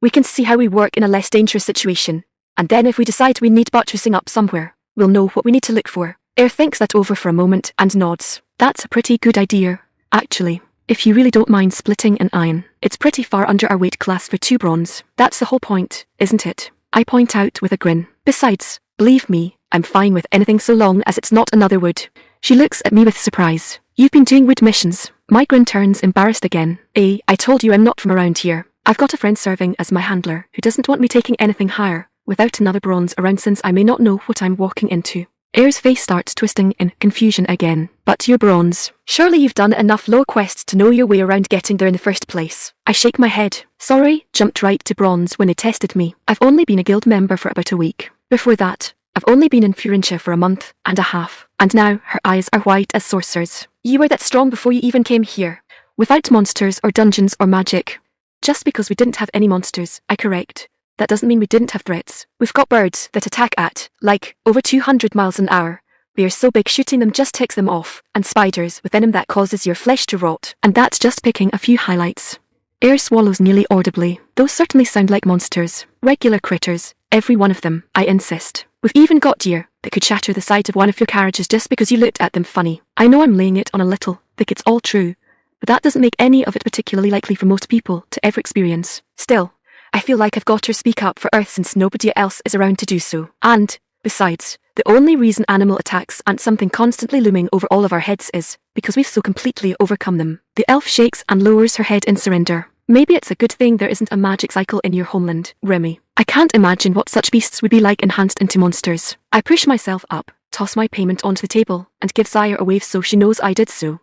We can see how we work in a less dangerous situation, and then if we decide we need buttressing up somewhere, we'll know what we need to look for. Ayre thinks that over for a moment and nods. That's a pretty good idea, actually. If you really don't mind splitting an iron, it's pretty far under our weight class for 2 bronze. That's the whole point, isn't it? I point out with a grin. Besides, believe me, I'm fine with anything so long as it's not another wood. She looks at me with surprise. You've been doing wood missions. My grin turns embarrassed again. I told you I'm not from around here. I've got a friend serving as my handler who doesn't want me taking anything higher without another bronze around, since I may not know what I'm walking into. Ayre's face starts twisting in confusion again. But you're bronze. Surely you've done enough low quests to know your way around getting there in the first place. I shake my head. Sorry, jumped right to bronze when they tested me. I've only been a guild member for about a week. Before that, I've only been in Furinshao for a month and a half. And now her eyes are white as saucers. You were that strong before you even came here. Without monsters or dungeons or magic. Just because we didn't have any monsters, I correct. That doesn't mean we didn't have threats. We've got birds that attack at, like, over 200 miles an hour. They are so big shooting them just ticks them off. And spiders with venom that causes your flesh to rot. And that's just picking a few highlights. Ayre swallows nearly audibly. Those certainly sound like monsters. Regular critters. Every one of them, I insist. We've even got deer that could shatter the side of one of your carriages just because you looked at them funny. I know I'm laying it on a little, think it's all true, but that doesn't make any of it particularly likely for most people to ever experience. Still, I feel like I've got to speak up for Earth since nobody else is around to do so. And, besides, the only reason animal attacks aren't something constantly looming over all of our heads is because we've so completely overcome them. The elf shakes and lowers her head in surrender. Maybe it's a good thing there isn't a magic cycle in your homeland, Remmi. I can't imagine what such beasts would be like enhanced into monsters. I push myself up, toss my payment onto the table, and give Ayre a wave so she knows I did so.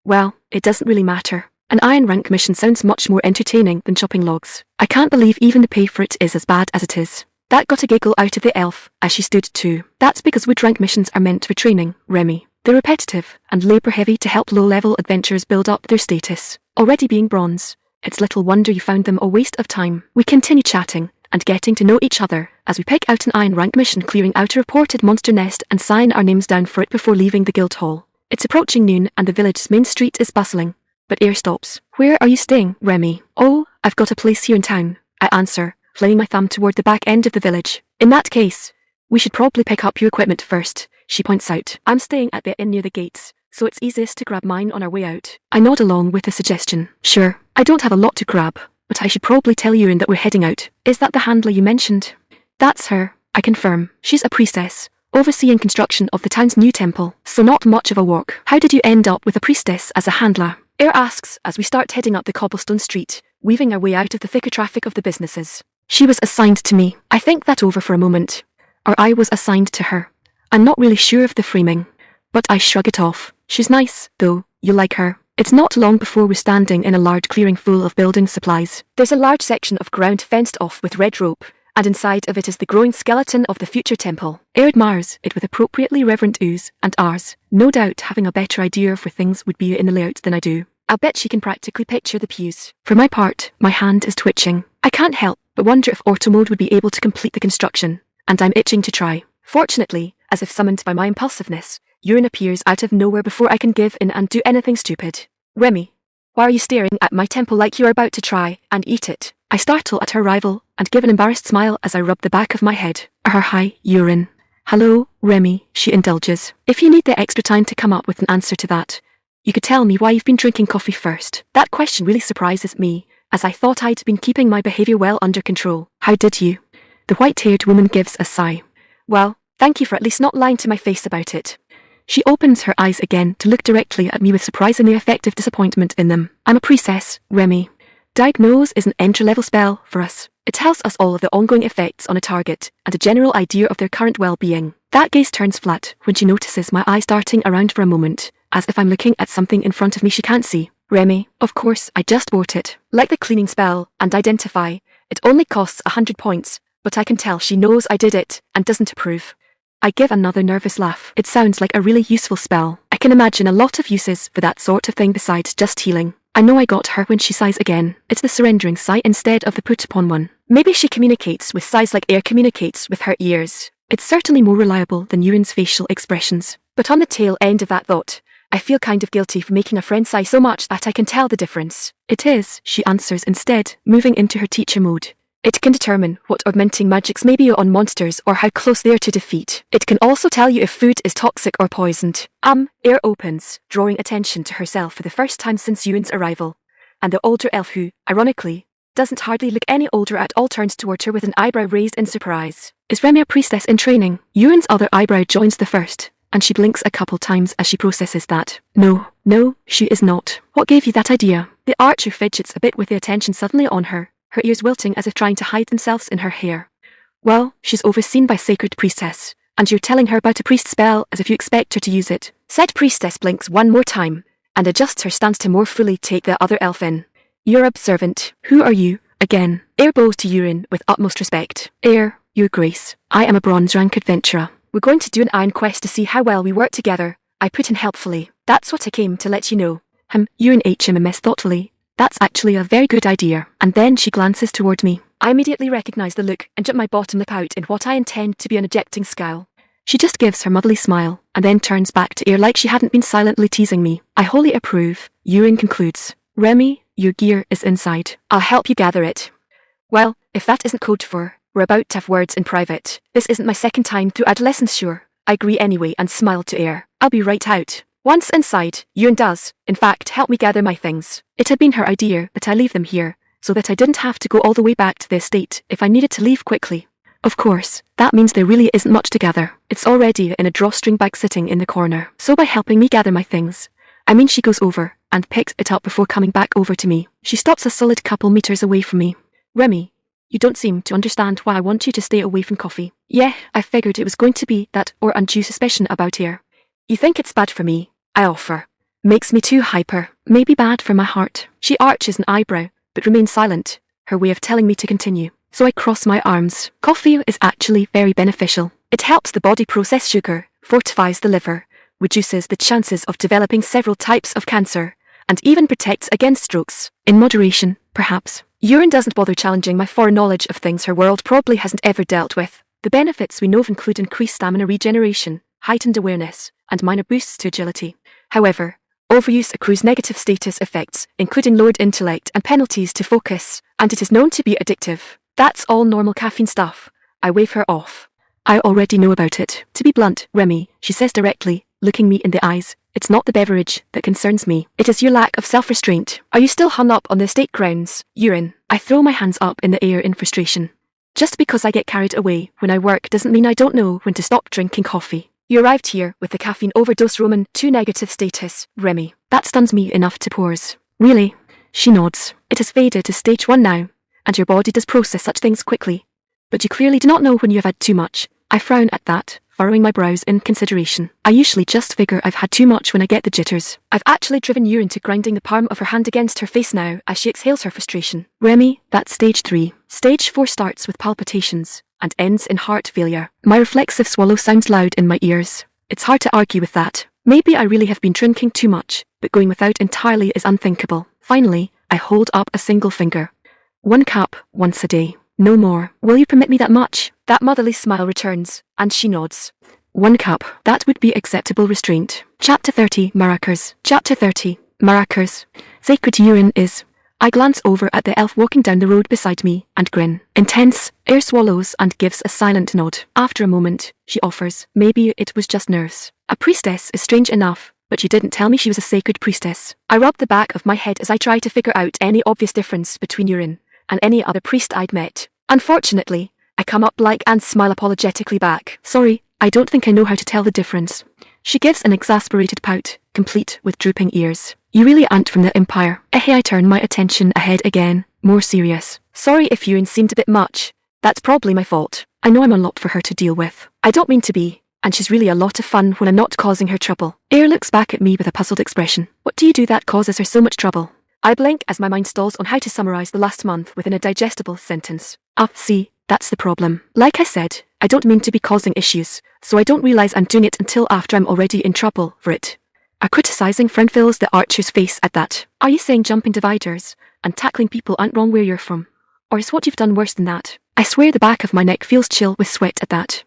Well, it doesn't really matter. An iron rank mission sounds much more entertaining than chopping logs. I can't believe even the pay for it is as bad as it is. That got a giggle out of the elf, as she stood too. That's because wood rank missions are meant for training, Remmi. They're repetitive and labor-heavy to help low-level adventurers build up their status. Already being bronze, it's little wonder you found them a waste of time. We continue chatting and getting to know each other as we pick out an iron rank mission, clearing out a reported monster nest and sign our names down for it before leaving the guild hall. It's approaching noon and the village's main street is bustling, but Ayre stops. Where are you staying, Remmi? Oh, I've got a place here in town, I answer, flinging my thumb toward the back end of the village. In that case, we should probably pick up your equipment first, she points out. I'm staying at the inn near the gates, so it's easiest to grab mine on our way out. I nod along with the suggestion. Sure, I don't have a lot to grab, but I should probably tell Euron that we're heading out. Is that the handler you mentioned? That's her, I confirm. She's a priestess, overseeing construction of the town's new temple, so not much of a walk. How did you end up with a priestess as a handler? Ayre asks as we start heading up the cobblestone street, weaving our way out of the thicker traffic of the businesses. She was assigned to me. I think that over for a moment. Or I was assigned to her. I'm not really sure of the framing, but I shrug it off. She's nice, though. You'll like her. It's not long before we're standing in a large clearing full of building supplies. There's a large section of ground fenced off with red rope, and inside of it is the growing skeleton of the future temple. Ayre admires it with appropriately reverent oohs and ahs, no doubt having a better idea of where things would be in the layout than I do. I'll bet she can practically picture the pews. For my part, my hand is twitching. I can't help but wonder if auto mode would be able to complete the construction, and I'm itching to try. Fortunately, as if summoned by my impulsiveness, Euron appears out of nowhere before I can give in and do anything stupid. Remmi, Why are you staring at my temple like you are about to try and eat it? I startle at her arrival and give an embarrassed smile as I rub the back of my head. Hi, urine. Hello, Remmi, she indulges. If you need the extra time to come up with an answer to that, you could tell me why you've been drinking coffee first. That question really surprises me, as I thought I'd been keeping my behavior well under control. How did you? The white-haired woman gives a sigh. Well, thank you for at least not lying to my face about it. She opens her eyes again to look directly at me with surprisingly effective disappointment in them. I'm a priestess, Remmi. Diagnose is an entry-level spell for us. It tells us all of the ongoing effects on a target and a general idea of their current well-being. That gaze turns flat when she notices my eyes darting around for a moment, as if I'm looking at something in front of me she can't see. Remmi, of course, I just bought it. Like the cleaning spell and identify, it only costs 100 points, but I can tell she knows I did it and doesn't approve. I give another nervous laugh. It sounds like a really useful spell. I can imagine a lot of uses for that sort of thing besides just healing. I know I got her when she sighs again. It's the surrendering sigh instead of the put upon one. Maybe she communicates with sighs like Ayre communicates with her ears. It's certainly more reliable than Yurin's facial expressions. But on the tail end of that thought, I feel kind of guilty for making a friend sigh so much that I can tell the difference. It is, she answers instead, moving into her teacher mode. It can determine what augmenting magics may be on monsters or how close they are to defeat. It can also tell you if food is toxic or poisoned. Ayre opens, drawing attention to herself for the first time since Yurin's arrival. And the older elf who, ironically, doesn't hardly look any older at all turns toward her with an eyebrow raised in surprise. Is Remmi a priestess in training? Yurin's other eyebrow joins the first, and she blinks a couple times as she processes that. No, she is not. What gave you that idea? The archer fidgets a bit with the attention suddenly on her ears wilting as if trying to hide themselves in her hair. Well, she's overseen by sacred priestess, and you're telling her about a priest spell as if you expect her to use it. Said priestess blinks one more time, and adjusts her stance to more fully take the other elf in. You're observant. Who are you? Again. Ayre bows to Yurin with utmost respect. Ayre, your grace. I am a bronze rank adventurer. We're going to do an iron quest to see how well we work together, I put in helpfully. That's what I came to let you know. Yurin HMMS thoughtfully. That's actually a very good idea. And then she glances toward me. I immediately recognize the look and jut my bottom lip out in what I intend to be an ejecting scowl. She just gives her motherly smile, and then turns back to Ayre like she hadn't been silently teasing me. I wholly approve, Yurin concludes. Remmi, your gear is inside. I'll help you gather it. Well, if that isn't code for, we're about to have words in private. This isn't my second time through adolescence, sure. I agree anyway and smile to Ayre. I'll be right out. Once inside, Yurin does, in fact, help me gather my things. It had been her idea that I leave them here, so that I didn't have to go all the way back to the estate if I needed to leave quickly. Of course, that means there really isn't much to gather. It's already in a drawstring bag sitting in the corner. So by helping me gather my things, I mean she goes over and picks it up before coming back over to me. She stops a solid couple meters away from me. Remmi, you don't seem to understand why I want you to stay away from coffee. Yeah, I figured it was going to be that or undue suspicion about Ayre. You think it's bad for me, I offer. Makes me too hyper. Maybe bad for my heart. She arches an eyebrow, but remains silent, her way of telling me to continue. So I cross my arms. Coffee is actually very beneficial. It helps the body process sugar, fortifies the liver, reduces the chances of developing several types of cancer, and even protects against strokes. In moderation, perhaps. Yurin doesn't bother challenging my foreign knowledge of things her world probably hasn't ever dealt with. The benefits we know of include increased stamina regeneration, heightened awareness, and minor boosts to agility. However, overuse accrues negative status effects, including lowered intellect and penalties to focus, and it is known to be addictive. That's all normal caffeine stuff. I wave her off. I already know about it. To be blunt, Remmi, she says directly, looking me in the eyes, it's not the beverage that concerns me. It is your lack of self-restraint. Are you still hung up on the estate grounds, Yurin? I throw my hands up in the air in frustration. Just because I get carried away when I work doesn't mean I don't know when to stop drinking coffee. You arrived here with the caffeine overdose Roman 2 negative status, Remmi. That stuns me enough to pause. Really? She nods. It has faded to stage 1 now, and your body does process such things quickly. But you clearly do not know when you have had too much. I frown at that, furrowing my brows in consideration. I usually just figure I've had too much when I get the jitters. I've actually driven Yurin to grinding the palm of her hand against her face now as she exhales her frustration. Remmi, that's stage 3. Stage 4 starts with palpitations and ends in heart failure. My reflexive swallow sounds loud in my ears. It's hard to argue with that. Maybe I really have been drinking too much, but going without entirely is unthinkable. Finally, I hold up a single finger. 1 cup, once a day. No more. Will you permit me that much? That motherly smile returns, and she nods. 1 cup. That would be acceptable restraint. Chapter 30, Maracas. Chapter 30. Maracas. Sacred urine is. I glance over at the elf walking down the road beside me and grin. Intense. Ayre swallows and gives a silent nod. After a moment, she offers, maybe it was just nerves. A priestess is strange enough, but you didn't tell me she was a sacred priestess. I rub the back of my head as I try to figure out any obvious difference between urine and any other priest I'd met. Unfortunately, I come up blank and smile apologetically back. Sorry, I don't think I know how to tell the difference. She gives an exasperated pout, complete with drooping ears. You really aren't from the Empire. I turn my attention ahead again, more serious. Sorry if urine seemed a bit much. That's probably my fault. I know I'm a lot for her to deal with. I don't mean to be, and she's really a lot of fun when I'm not causing her trouble. Ayre looks back at me with a puzzled expression. What do you do that causes her so much trouble? I blink as my mind stalls on how to summarize the last month within a digestible sentence. See, that's the problem. Like I said, I don't mean to be causing issues, so I don't realize I'm doing it until after I'm already in trouble for it. A criticizing frown fills the archer's face at that. Are you saying jumping dividers and tackling people aren't wrong where you're from? Or is what you've done worse than that? I swear the back of my neck feels chill with sweat at that.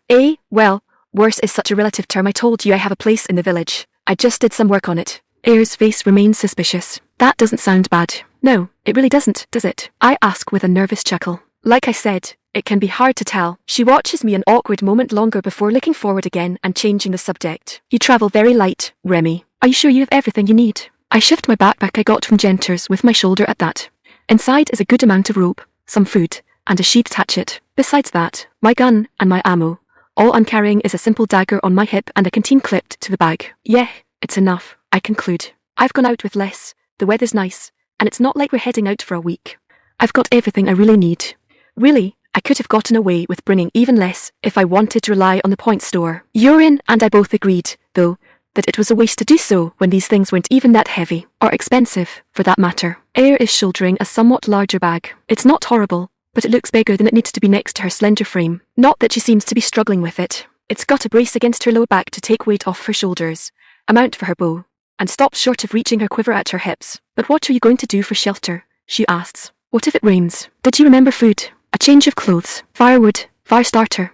Well, worse is such a relative term. I told you I have a place in the village. I just did some work on it. Ayre's face remains suspicious. That doesn't sound bad. No, it really doesn't, does it? I ask with a nervous chuckle. Like I said, it can be hard to tell. She watches me an awkward moment longer before looking forward again and changing the subject. You travel very light, Remmi. Are you sure you have everything you need? I shift my backpack I got from Genter's with my shoulder at that. Inside is a good amount of rope, some food, and a sheathed hatchet. Besides that, my gun and my ammo. All I'm carrying is a simple dagger on my hip and a canteen clipped to the bag. Yeah, it's enough, I conclude. I've gone out with less, the weather's nice, and it's not like we're heading out for a week. I've got everything I really need. Really, I could have gotten away with bringing even less if I wanted to rely on the point store. Urine and I both agreed, though, that it was a waste to do so when these things weren't even that heavy, or expensive, for that matter. Ayre is shouldering a somewhat larger bag. It's not horrible, but it looks bigger than it needs to be next to her slender frame. Not that she seems to be struggling with it. It's got a brace against her lower back to take weight off her shoulders, a mount for her bow, and stops short of reaching her quiver at her hips. But what are you going to do for shelter? She asks. What if it rains? Did you remember food? A change of clothes, firewood, fire starter.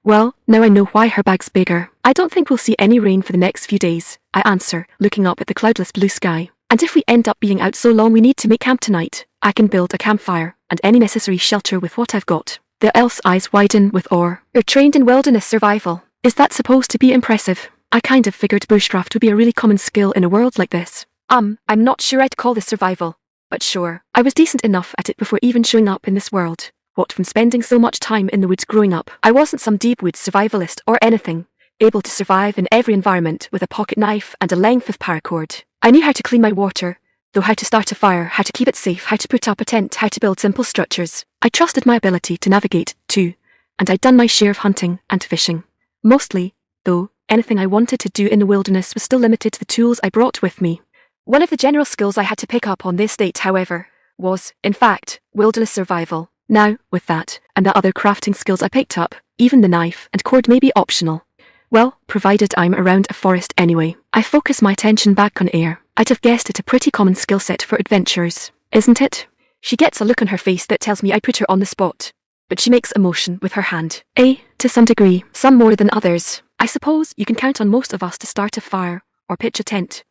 Well, now I know why her bag's bigger. I don't think we'll see any rain for the next few days, I answer, looking up at the cloudless blue sky. And if we end up being out so long we need to make camp tonight, I can build a campfire and any necessary shelter with what I've got. The elf's eyes widen with awe. You're trained in wilderness survival. Is that supposed to be impressive? I kind of figured bushcraft would be a really common skill in a world like this. I'm not sure I'd call this survival. But sure, I was decent enough at it before even showing up in this world. What from spending so much time in the woods growing up, I wasn't some deep woods survivalist or anything, able to survive in every environment with a pocket knife and a length of paracord. I knew how to clean my water, though how to start a fire, how to keep it safe, how to put up a tent, how to build simple structures. I trusted my ability to navigate, too, and I'd done my share of hunting and fishing. Mostly, though, anything I wanted to do in the wilderness was still limited to the tools I brought with me. One of the general skills I had to pick up on this date, however, was, in fact, wilderness survival. Now, with that, and the other crafting skills I picked up, even the knife and cord may be optional. Well, provided I'm around a forest anyway. I focus my attention back on Ayre. I'd have guessed it a pretty common skill set for adventurers, isn't it? She gets a look on her face that tells me I put her on the spot, but she makes a motion with her hand. To some degree, some more than others. I suppose you can count on most of us to start a fire, or pitch a tent,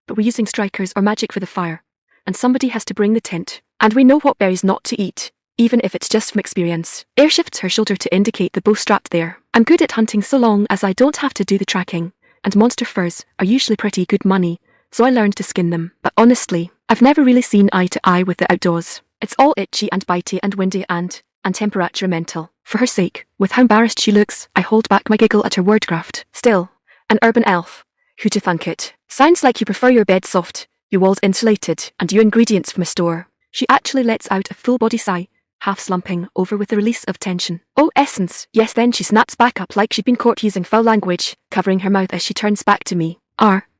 but we're using strikers or magic for the fire, and somebody has to bring the tent, and we know what berries not to eat. Even if it's just from experience. Ayre shifts her shoulder to indicate the bow strapped there. I'm good at hunting so long as I don't have to do the tracking, and monster furs are usually pretty good money, so I learned to skin them. But honestly, I've never really seen eye to eye with the outdoors. It's all itchy and bitey and windy and temperamental. For her sake, with how embarrassed she looks, I hold back my giggle at her wordcraft. Still, an urban elf. Who to thunk it? Sounds like you prefer your bed soft, your walls insulated, and your ingredients from a store. She actually lets out a full-body sigh, half slumping over with the release of tension. Oh, essence, yes. Then she snaps back up like she'd been caught using foul language, covering her mouth as she turns back to me.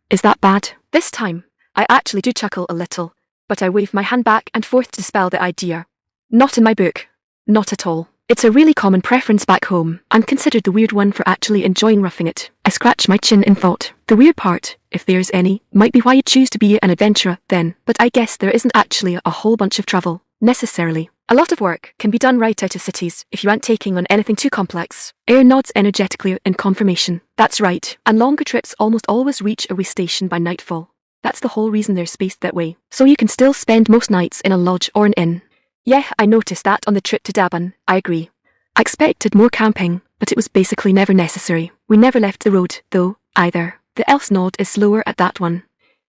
Is that bad? This time, I actually do chuckle a little, but I wave my hand back and forth to dispel the idea. Not in my book. Not at all. It's a really common preference back home. I'm considered the weird one for actually enjoying roughing it. I scratch my chin in thought. The weird part, if there's any, might be why you choose to be an adventurer then, but I guess there isn't actually a whole bunch of travel, necessarily. A lot of work can be done right out of cities if you aren't taking on anything too complex. Ayre nods energetically in confirmation. That's right, and longer trips almost always reach a way station by nightfall. That's the whole reason they're spaced that way, so you can still spend most nights in a lodge or an inn. Yeah, I noticed that on the trip to Dabun, I agree. I expected more camping, but it was basically never necessary. We never left the road, though, either. The elf's nod is slower at that one.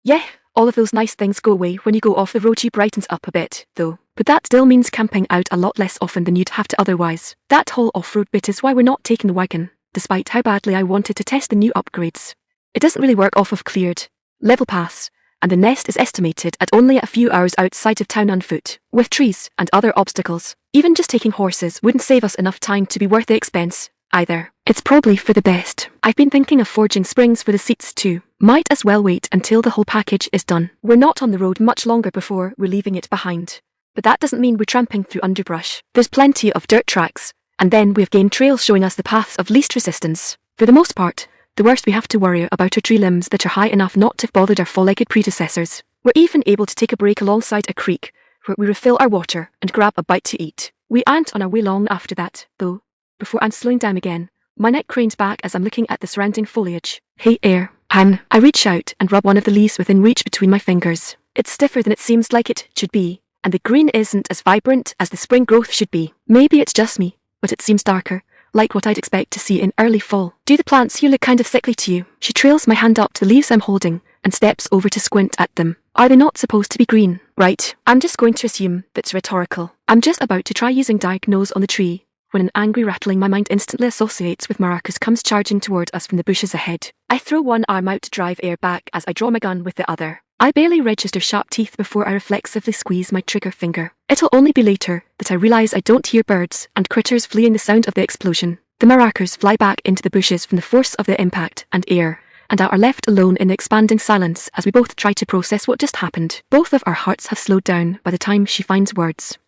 Yeah, all of those nice things go away when you go off the road. She brightens up a bit, though. But that still means camping out a lot less often than you'd have to otherwise. That whole off-road bit is why we're not taking the wagon, despite how badly I wanted to test the new upgrades. It doesn't really work off of cleared level paths, and the nest is estimated at only a few hours outside of town on foot, with trees and other obstacles. Even just taking horses wouldn't save us enough time to be worth the expense, either. It's probably for the best. I've been thinking of forging springs for the seats too. Might as well wait until the whole package is done. We're not on the road much longer before we're leaving it behind. But that doesn't mean we're tramping through underbrush. There's plenty of dirt tracks, and then we've gained trails showing us the paths of least resistance. For the most part, the worst we have to worry about are tree limbs that are high enough not to have bothered our four-legged predecessors. We're even able to take a break alongside a creek, where we refill our water and grab a bite to eat. We aren't on our way long after that, though. Before I'm slowing down again, my neck cranes back as I'm looking at the surrounding foliage. Hey Ayre, I reach out and rub one of the leaves within reach between my fingers. It's stiffer than it seems like it should be, and the green isn't as vibrant as the spring growth should be. Maybe it's just me, but it seems darker, like what I'd expect to see in early fall. Do the plants here look kind of sickly to you? She trails my hand up to the leaves I'm holding and steps over to squint at them. Are they not supposed to be green? Right, I'm just going to assume that's rhetorical. I'm just about to try using diagnose on the tree, when an angry rattling my mind instantly associates with maracas comes charging toward us from the bushes ahead. I throw one arm out to drive Ayre back as I draw my gun with the other. I barely register sharp teeth before I reflexively squeeze my trigger finger. It'll only be later that I realize I don't hear birds and critters fleeing the sound of the explosion. The maracas fly back into the bushes from the force of the impact and Ayre, and are left alone in the expanding silence as we both try to process what just happened. Both of our hearts have slowed down by the time she finds words.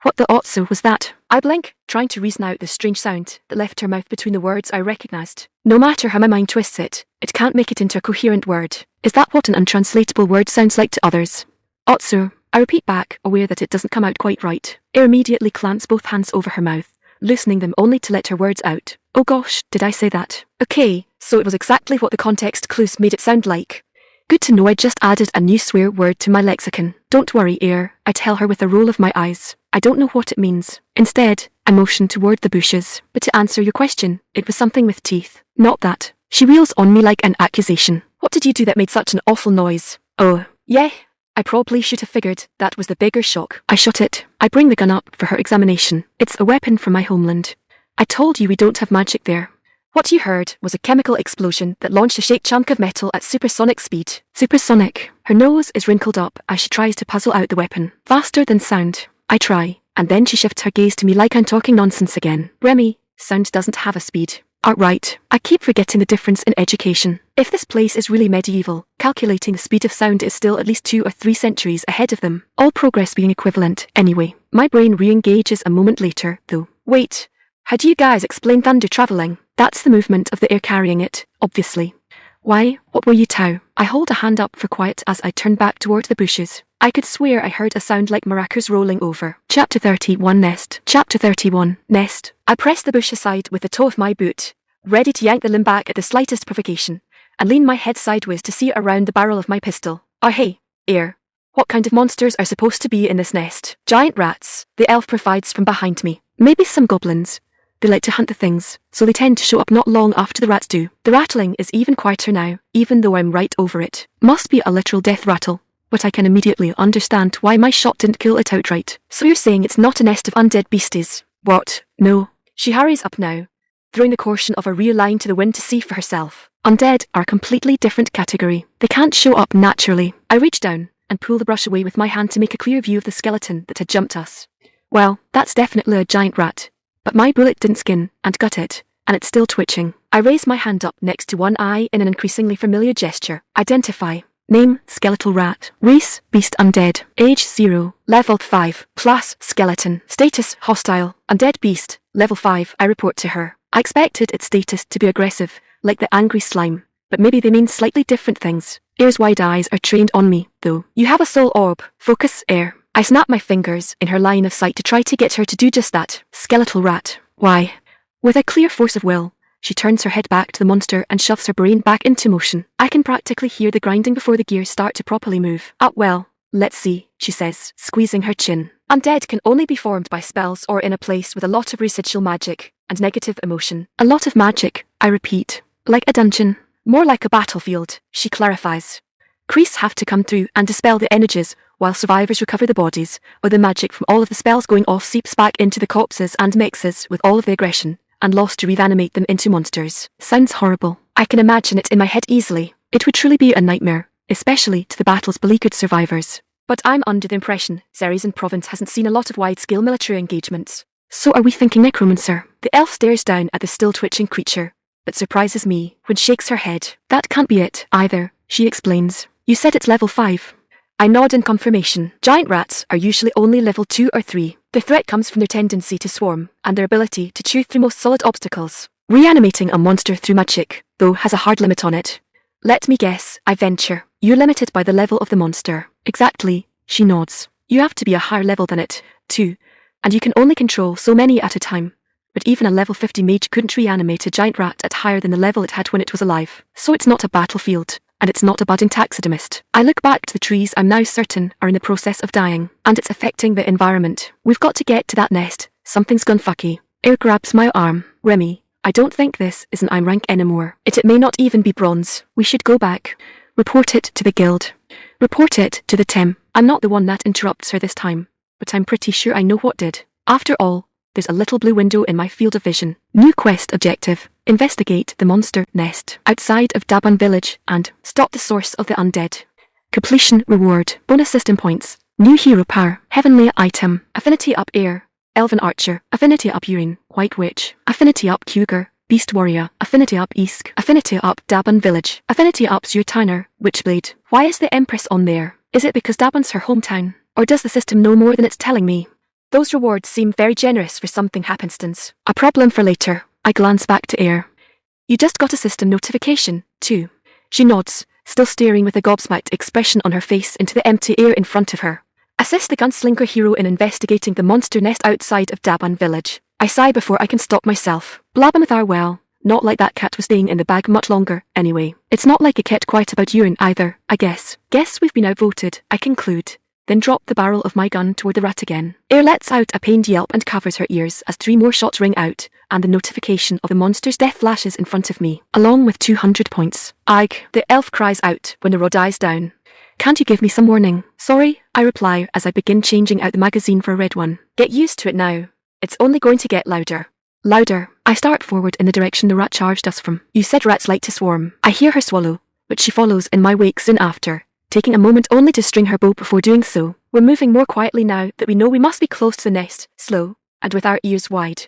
What the otso was that? I blink, trying to reason out the strange sound that left her mouth between the words I recognized. No matter how my mind twists it, it can't make it into a coherent word. Is that what an untranslatable word sounds like to others? Otso, I repeat back, aware that it doesn't come out quite right. Ayre immediately clamps both hands over her mouth, loosening them only to let her words out. Oh gosh, did I say that? Okay, so it was exactly what the context clues made it sound like. Good to know I just added a new swear word to my lexicon. Don't worry, Ayre, I tell her with a roll of my eyes. I don't know what it means. Instead, I motion toward the bushes. But to answer your question, it was something with teeth. Not that. She wheels on me like an accusation. What did you do that made such an awful noise? Oh, yeah. I probably should have figured that was the bigger shock. I shot it. I bring the gun up for her examination. It's a weapon from my homeland. I told you we don't have magic there. What you heard was a chemical explosion that launched a shaped chunk of metal at supersonic speed. Supersonic. Her nose is wrinkled up as she tries to puzzle out the weapon. Faster than sound. I try, and then she shifts her gaze to me like I'm talking nonsense again. Remmi, sound doesn't have a speed. Right. I keep forgetting the difference in education. If this place is really medieval, calculating the speed of sound is still at least 2 or 3 centuries ahead of them. All progress being equivalent, anyway. My brain re-engages a moment later, though. Wait. How do you guys explain thunder travelling? That's the movement of the air carrying it, obviously. Why, what were you Tau? I hold a hand up for quiet as I turn back toward the bushes. I could swear I heard a sound like maracas rolling over. Chapter 31 Nest. Chapter 31 Nest. I press the bush aside with the toe of my boot, ready to yank the limb back at the slightest provocation, and lean my head sideways to see around the barrel of my pistol. Oh hey, Ayre. What kind of monsters are supposed to be in this nest? Giant rats, the elf provides from behind me. Maybe some goblins. They like to hunt the things, so they tend to show up not long after the rats do. The rattling is even quieter now, even though I'm right over it. Must be a literal death rattle. But I can immediately understand why my shot didn't kill it outright. So you're saying it's not a nest of undead beasties? What? No. She hurries up now, throwing the caution of a rear line to the wind to see for herself. Undead are a completely different category. They can't show up naturally. I reach down and pull the brush away with my hand to make a clear view of the skeleton that had jumped us. Well, that's definitely a giant rat. But my bullet didn't skin and gut it, and it's still twitching. I raise my hand up next to one eye in an increasingly familiar gesture. Identify. Name, skeletal rat. Race, beast undead. Age, 0. Level 5. Class, skeleton. Status, hostile. Undead beast. Level 5, I report to her. I expected its status to be aggressive, like the angry slime, but maybe they mean slightly different things. Ayre's wide eyes are trained on me, though. You have a soul orb. Focus, Ayre. I snap my fingers in her line of sight to try to get her to do just that. Skeletal rat. Why? With a clear force of will, She turns her head back to the monster and shoves her brain back into motion. I can practically hear the grinding before the gears start to properly move. Well, let's see, she says, squeezing her chin. Undead can only be formed by spells or in a place with a lot of residual magic and negative emotion. A lot of magic, I repeat. Like a dungeon. More like a battlefield, she clarifies. Priests have to come through and dispel the energies, while survivors recover the bodies, or the magic from all of the spells going off seeps back into the corpses and mixes with all of the aggression, and lost to reanimate them into monsters. Sounds horrible. I can imagine it in my head easily. It would truly be a nightmare, especially to the battle's beleaguered survivors. But I'm under the impression Zerizen province hasn't seen a lot of wide-scale military engagements. So are we thinking necromancer? The elf stares down at the still twitching creature, but surprises me when shakes her head. That can't be it, either, she explains. You said it's level 5. I nod in confirmation. Giant rats are usually only level 2 or 3. The threat comes from their tendency to swarm, and their ability to chew through most solid obstacles. Reanimating a monster through magic, though, has a hard limit on it. Let me guess, I venture. You're limited by the level of the monster. Exactly, she nods. You have to be a higher level than it, too, and you can only control so many at a time. But even a level 50 mage couldn't reanimate a giant rat at higher than the level it had when it was alive. So it's not a battlefield, and it's not a budding taxidermist. I look back to the trees I'm now certain are in the process of dying, and it's affecting the environment. We've got to get to that nest. Something's gone fucky. Ayre grabs my arm. Remmi, I don't think this is an I'm rank anymore. It may not even be bronze. We should go back. Report it to the guild. Report it to the Tim. I'm not the one that interrupts her this time, but I'm pretty sure I know what did. After all, there's a little blue window in my field of vision. New quest objective. Investigate the monster nest outside of Dabun village and stop the source of the undead. Completion reward. Bonus system points. New hero power. Heavenly item. Affinity up Ayre. Elven archer. Affinity up Urin. White witch. Affinity up Cougar. Beast warrior. Affinity up Isk. Affinity up Dabun village. Affinity up Zurtiner. Witchblade. Why is the Empress on there? Is it because Dabun's her hometown? Or does the system know more than it's telling me? Those rewards seem very generous for something happenstance. A problem for later. I glance back to Ayre. You just got a system notification, too. She nods, still staring with a gobsmacked expression on her face into the empty air in front of her. Assist the Gunslinger hero in investigating the monster nest outside of Dabun village. I sigh before I can stop myself. Blabbing with our well, not like that cat was staying in the bag much longer, anyway. It's not like it kept quiet about urine either, I guess. Guess we've been outvoted, I conclude. Then drop the barrel of my gun toward the rat again. Ayre lets out a pained yelp and covers her ears as 3 more shots ring out, and the notification of the monster's death flashes in front of me, along with 200 points. Ag, the elf cries out when the rod dies down. Can't you give me some warning? Sorry, I reply as I begin changing out the magazine for a red one. Get used to it now. It's only going to get louder. Louder. I start forward in the direction the rat charged us from. You said rats like to swarm. I hear her swallow, but she follows in my wake soon after, taking a moment only to string her bow before doing so. We're moving more quietly now that we know we must be close to the nest, slow, and with our ears wide.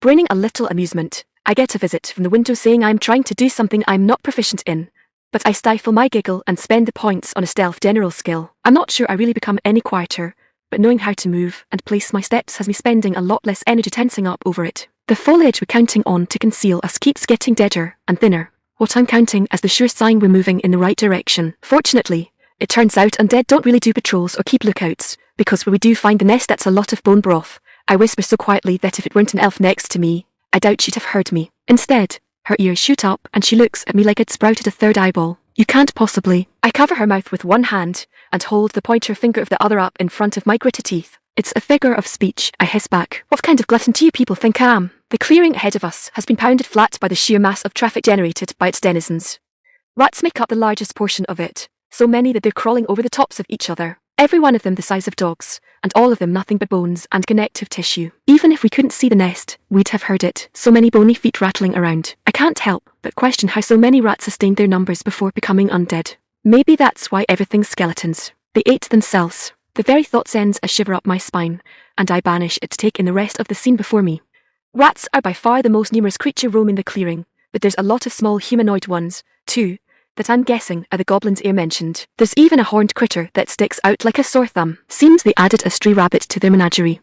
Braining a little amusement, I get a visit from the window saying I'm trying to do something I'm not proficient in, but I stifle my giggle and spend the points on a stealth general skill. I'm not sure I really become any quieter, but knowing how to move and place my steps has me spending a lot less energy tensing up over it. The foliage we're counting on to conceal us keeps getting deader and thinner, what I'm counting as the sure sign we're moving in the right direction. Fortunately, it turns out undead don't really do patrols or keep lookouts, because where we do find the nest that's a lot of bone broth. I whisper so quietly that if it weren't an elf next to me, I doubt she'd have heard me. Instead, her ears shoot up and she looks at me like I'd sprouted a third eyeball. You can't possibly. I cover her mouth with one hand and hold the pointer finger of the other up in front of my gritted teeth. It's a figure of speech, I hiss back. What kind of glutton do you people think I am? The clearing ahead of us has been pounded flat by the sheer mass of traffic generated by its denizens. Rats make up the largest portion of it. So many that they're crawling over the tops of each other. Every one of them the size of dogs, and all of them nothing but bones and connective tissue. Even if we couldn't see the nest, we'd have heard it. So many bony feet rattling around. I can't help but question how so many rats sustained their numbers before becoming undead. Maybe that's why everything's skeletons. They ate themselves. The very thought sends a shiver up my spine, and I banish it to take in the rest of the scene before me. Rats are by far the most numerous creature roaming the clearing, but there's a lot of small humanoid ones, too, that I'm guessing are the goblins Ayre mentioned. There's even a horned critter that sticks out like a sore thumb. Seems they added a stray rabbit to their menagerie.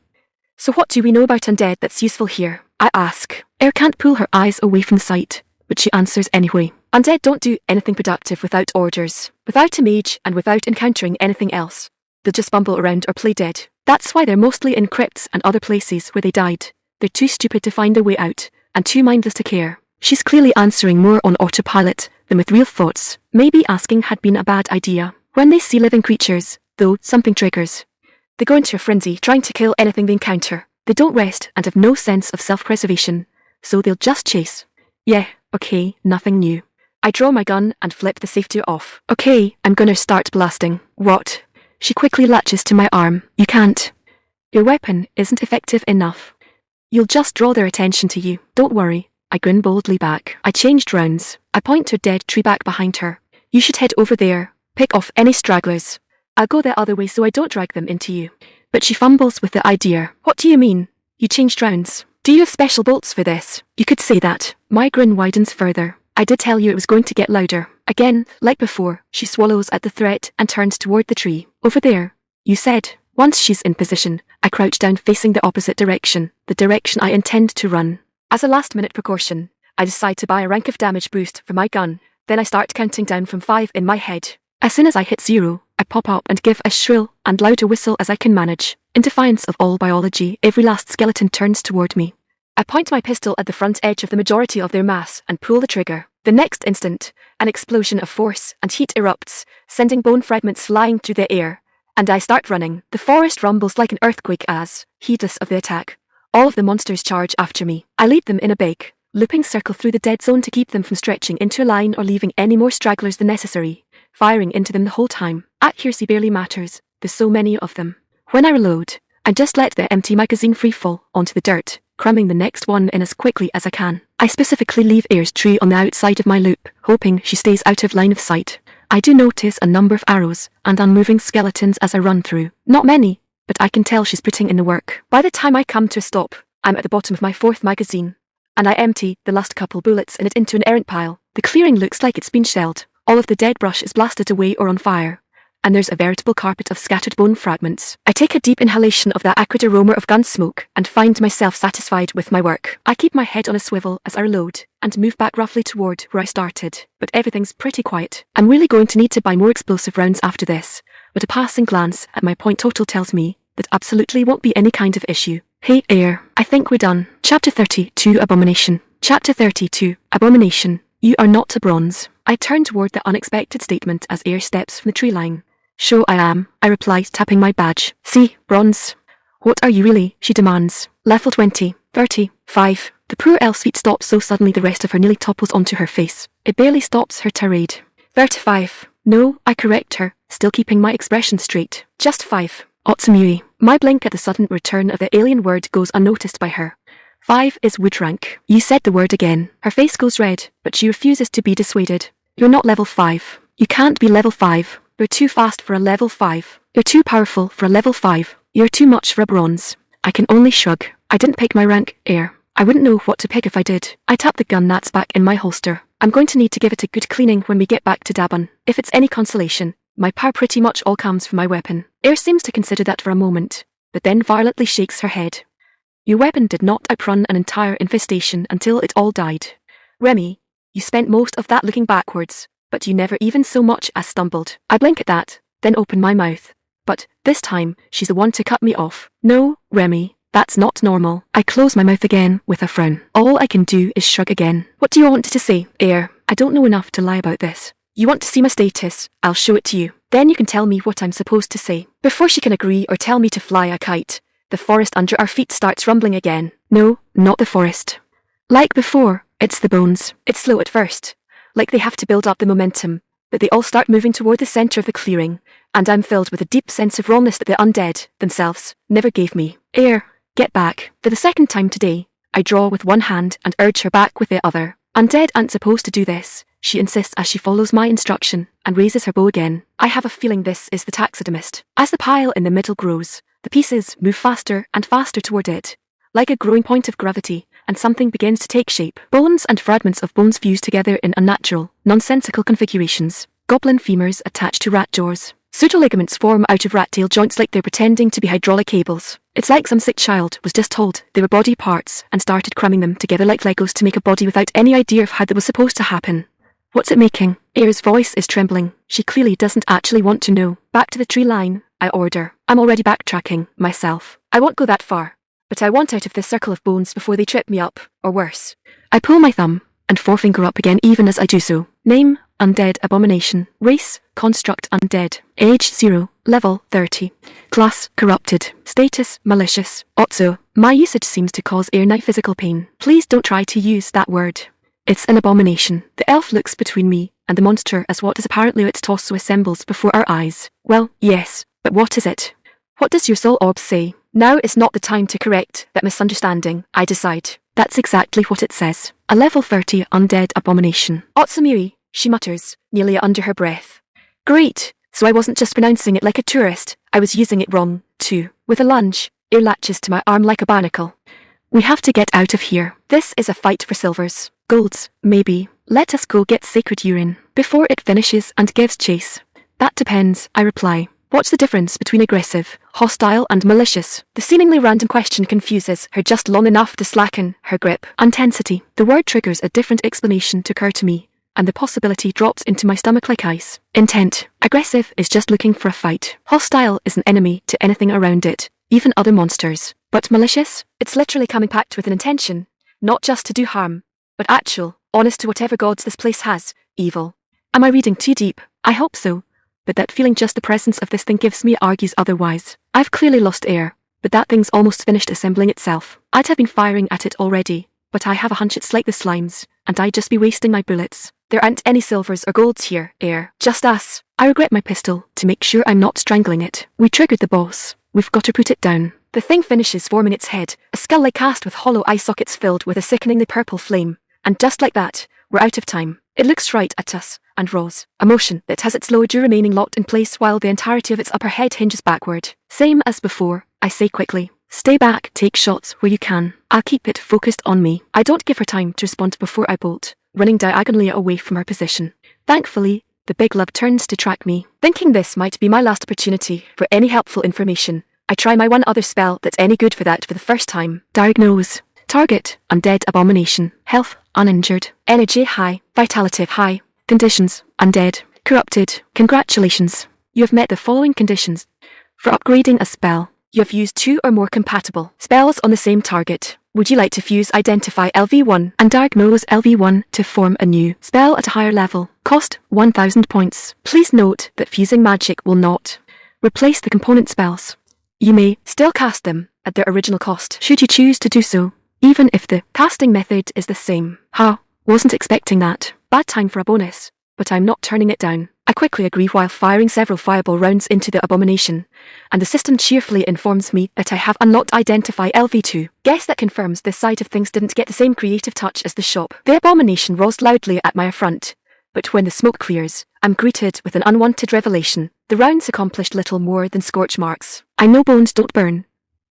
So what do we know about undead that's useful here? I ask. Ayre can't pull her eyes away from the sight, but she answers anyway. Undead don't do anything productive without orders, without a mage, and without encountering anything else. They'll just bumble around or play dead. That's why they're mostly in crypts and other places where they died. They're too stupid to find their way out, and too mindless to care. She's clearly answering more on autopilot than with real thoughts. Maybe asking had been a bad idea. When they see living creatures, though, something triggers. They go into a frenzy, trying to kill anything they encounter. They don't rest and have no sense of self-preservation, so they'll just chase. Yeah, okay, nothing new. I draw my gun and flip the safety off. Okay, I'm gonna start blasting. What? She quickly latches to my arm. You can't. Your weapon isn't effective enough. You'll just draw their attention to you. Don't worry. I grin boldly back. I changed rounds. I point to a dead tree back behind her. You should head over there. Pick off any stragglers. I'll go the other way so I don't drag them into you. But she fumbles with the idea. What do you mean? You changed rounds. Do you have special bolts for this? You could say that. My grin widens further. I did tell you it was going to get louder. Again, like before, she swallows at the threat and turns toward the tree. Over there. You said. Once she's in position, I crouch down facing the opposite direction, the direction I intend to run. As a last-minute precaution, I decide to buy a rank of damage boost for my gun. Then I start counting down from 5 in my head. As soon as I hit 0, I pop up and give as shrill and loud a whistle as I can manage. In defiance of all biology, every last skeleton turns toward me. I point my pistol at the front edge of the majority of their mass and pull the trigger. The next instant, an explosion of force and heat erupts, sending bone fragments flying through the air. And I start running. The forest rumbles like an earthquake as, heedless of the attack, all of the monsters charge after me. I lead them in a big, looping circle through the dead zone to keep them from stretching into a line or leaving any more stragglers than necessary, firing into them the whole time. Accuracy barely matters, there's so many of them. When I reload, I just let the empty magazine free fall onto the dirt, cramming the next one in as quickly as I can. I specifically leave Ayre's tree on the outside of my loop, hoping she stays out of line of sight. I do notice a number of arrows and unmoving skeletons as I run through. Not many, but I can tell she's putting in the work. By the time I come to a stop, I'm at the bottom of my 4th magazine, and I empty the last couple bullets in it into an errant pile. The clearing looks like it's been shelled. All of the dead brush is blasted away or on fire, and there's a veritable carpet of scattered bone fragments. I take a deep inhalation of that acrid aroma of gun smoke and find myself satisfied with my work. I keep my head on a swivel as I reload and move back roughly toward where I started, but everything's pretty quiet. I'm really going to need to buy more explosive rounds after this, but a passing glance at my point total tells me that absolutely won't be any kind of issue. Hey Ayre, I think we're done. Chapter 32 Abomination. Chapter 32 Abomination. You are not a bronze. I turn toward the unexpected statement as Ayre steps from the tree line. Sure I am, I reply, tapping my badge. See, bronze. What are you really? She demands. Level 20, 30, 5. The poor elf's feet stop so suddenly the rest of her nearly topples onto her face. It barely stops her tirade. 35. No, I correct her, still keeping my expression straight. Just 5. Otsumui. My blink at the sudden return of the alien word goes unnoticed by her. 5 is wood rank. You said the word again. Her face goes red, but she refuses to be dissuaded. You're not level 5. You can't be level 5. You're too fast for a level 5. You're too powerful for a level 5. You're too much for a bronze. I can only shrug. I didn't pick my rank, Ayre. I wouldn't know what to pick if I did. I tap the gun that's back in my holster. I'm going to need to give it a good cleaning when we get back to Dabun. If it's any consolation, my power pretty much all comes from my weapon. Ayre seems to consider that for a moment, but then violently shakes her head. Your weapon did not outrun an entire infestation until it all died. Remmi, you spent most of that looking backwards, but you never even so much as stumbled. I blink at that, then open my mouth. But, this time, she's the one to cut me off. No, Remmi, that's not normal. I close my mouth again with a frown. All I can do is shrug again. What do you want to say, Ayre? I don't know enough to lie about this. You want to see my status? I'll show it to you. Then you can tell me what I'm supposed to say. Before she can agree or tell me to fly a kite, the forest under our feet starts rumbling again. No, not the forest. Like before, it's the bones. It's slow at first, like they have to build up the momentum, but they all start moving toward the center of the clearing, and I'm filled with a deep sense of rawness that the undead, themselves, never gave me. Ayre, get back. For the second time today, I draw with one hand and urge her back with the other. Undead aren't supposed to do this, she insists as she follows my instruction and raises her bow again. I have a feeling this is the taxidermist. As the pile in the middle grows, the pieces move faster and faster toward it, like a growing point of gravity, and something begins to take shape. Bones and fragments of bones fuse together in unnatural, nonsensical configurations. Goblin femurs attached to rat jaws. Pseudoligaments form out of rat tail joints like they're pretending to be hydraulic cables. It's like some sick child was just told they were body parts and started cramming them together like Legos to make a body without any idea of how that was supposed to happen. What's it making? Ayre's voice is trembling. She clearly doesn't actually want to know. Back to the tree line, I order. I'm already backtracking, myself. I won't go that far, but I want out of this circle of bones before they trip me up, or worse. I pull my thumb, and forefinger up again even as I do so. Name, Undead Abomination. Race, Construct Undead. Age 0, Level 30. Class, Corrupted. Status, Malicious. Otso, my usage seems to cause Ayre physical pain. Please don't try to use that word. It's an abomination. The elf looks between me and the monster as what is apparently its torso assembles before our eyes. Well, yes, but what is it? What does your soul orb say? Now is not the time to correct that misunderstanding, I decide. That's exactly what it says. A level 30 undead abomination. Otsumiri, she mutters, nearly under her breath. Great, so I wasn't just pronouncing it like a tourist, I was using it wrong, too. With a lunge, Ayre latches to my arm like a barnacle. We have to get out of here. This is a fight for silvers. Golds, maybe. Let us go get sacred urine before it finishes and gives chase. That depends, I reply. What's the difference between aggressive, hostile and malicious? The seemingly random question confuses her just long enough to slacken her grip. Intensity. The word triggers a different explanation to occur to me, and the possibility drops into my stomach like ice. Intent. Aggressive is just looking for a fight. Hostile is an enemy to anything around it, even other monsters. But malicious? It's literally coming packed with an intention, not just to do harm, but actual, honest to whatever gods this place has, evil. Am I reading too deep? I hope so. But that feeling just the presence of this thing gives me argues otherwise. I've clearly lost Ayre, but that thing's almost finished assembling itself. I'd have been firing at it already, but I have a hunch it's like the slimes, and I'd just be wasting my bullets. There aren't any silvers or golds here, Ayre. Just us. I regret my pistol, to make sure I'm not strangling it. We triggered the boss. We've got to put it down. The thing finishes forming its head, a skull-like cast with hollow eye sockets filled with a sickeningly purple flame. And just like that, we're out of time. It looks right at us, and roars, a motion that has its lower jaw remaining locked in place while the entirety of its upper head hinges backward. Same as before, I say quickly. Stay back, take shots where you can. I'll keep it focused on me. I don't give her time to respond before I bolt, running diagonally away from her position. Thankfully, the big love turns to track me. Thinking this might be my last opportunity for any helpful information, I try my one other spell that's any good for that for the first time. Diagnose. Target, Undead Abomination. Health, uninjured. Energy, high. Vitality, high. Conditions, undead. Corrupted. Congratulations. You have met the following conditions. For upgrading a spell, you have used 2 or more compatible spells on the same target. Would you like to fuse Identify LV1 and Diagnose LV1 to form a new spell at a higher level? Cost, 1000 points. Please note that fusing magic will not replace the component spells. You may still cast them at their original cost should you choose to do so, even if the casting method is the same. Wasn't expecting that. Bad time for a bonus, but I'm not turning it down. I quickly agree while firing several fireball rounds into the abomination, and the system cheerfully informs me that I have unlocked Identify LV2. Guess that confirms this side of things didn't get the same creative touch as the shop. The abomination roars loudly at my affront, but when the smoke clears, I'm greeted with an unwanted revelation. The rounds accomplished little more than scorch marks. I know bones don't burn,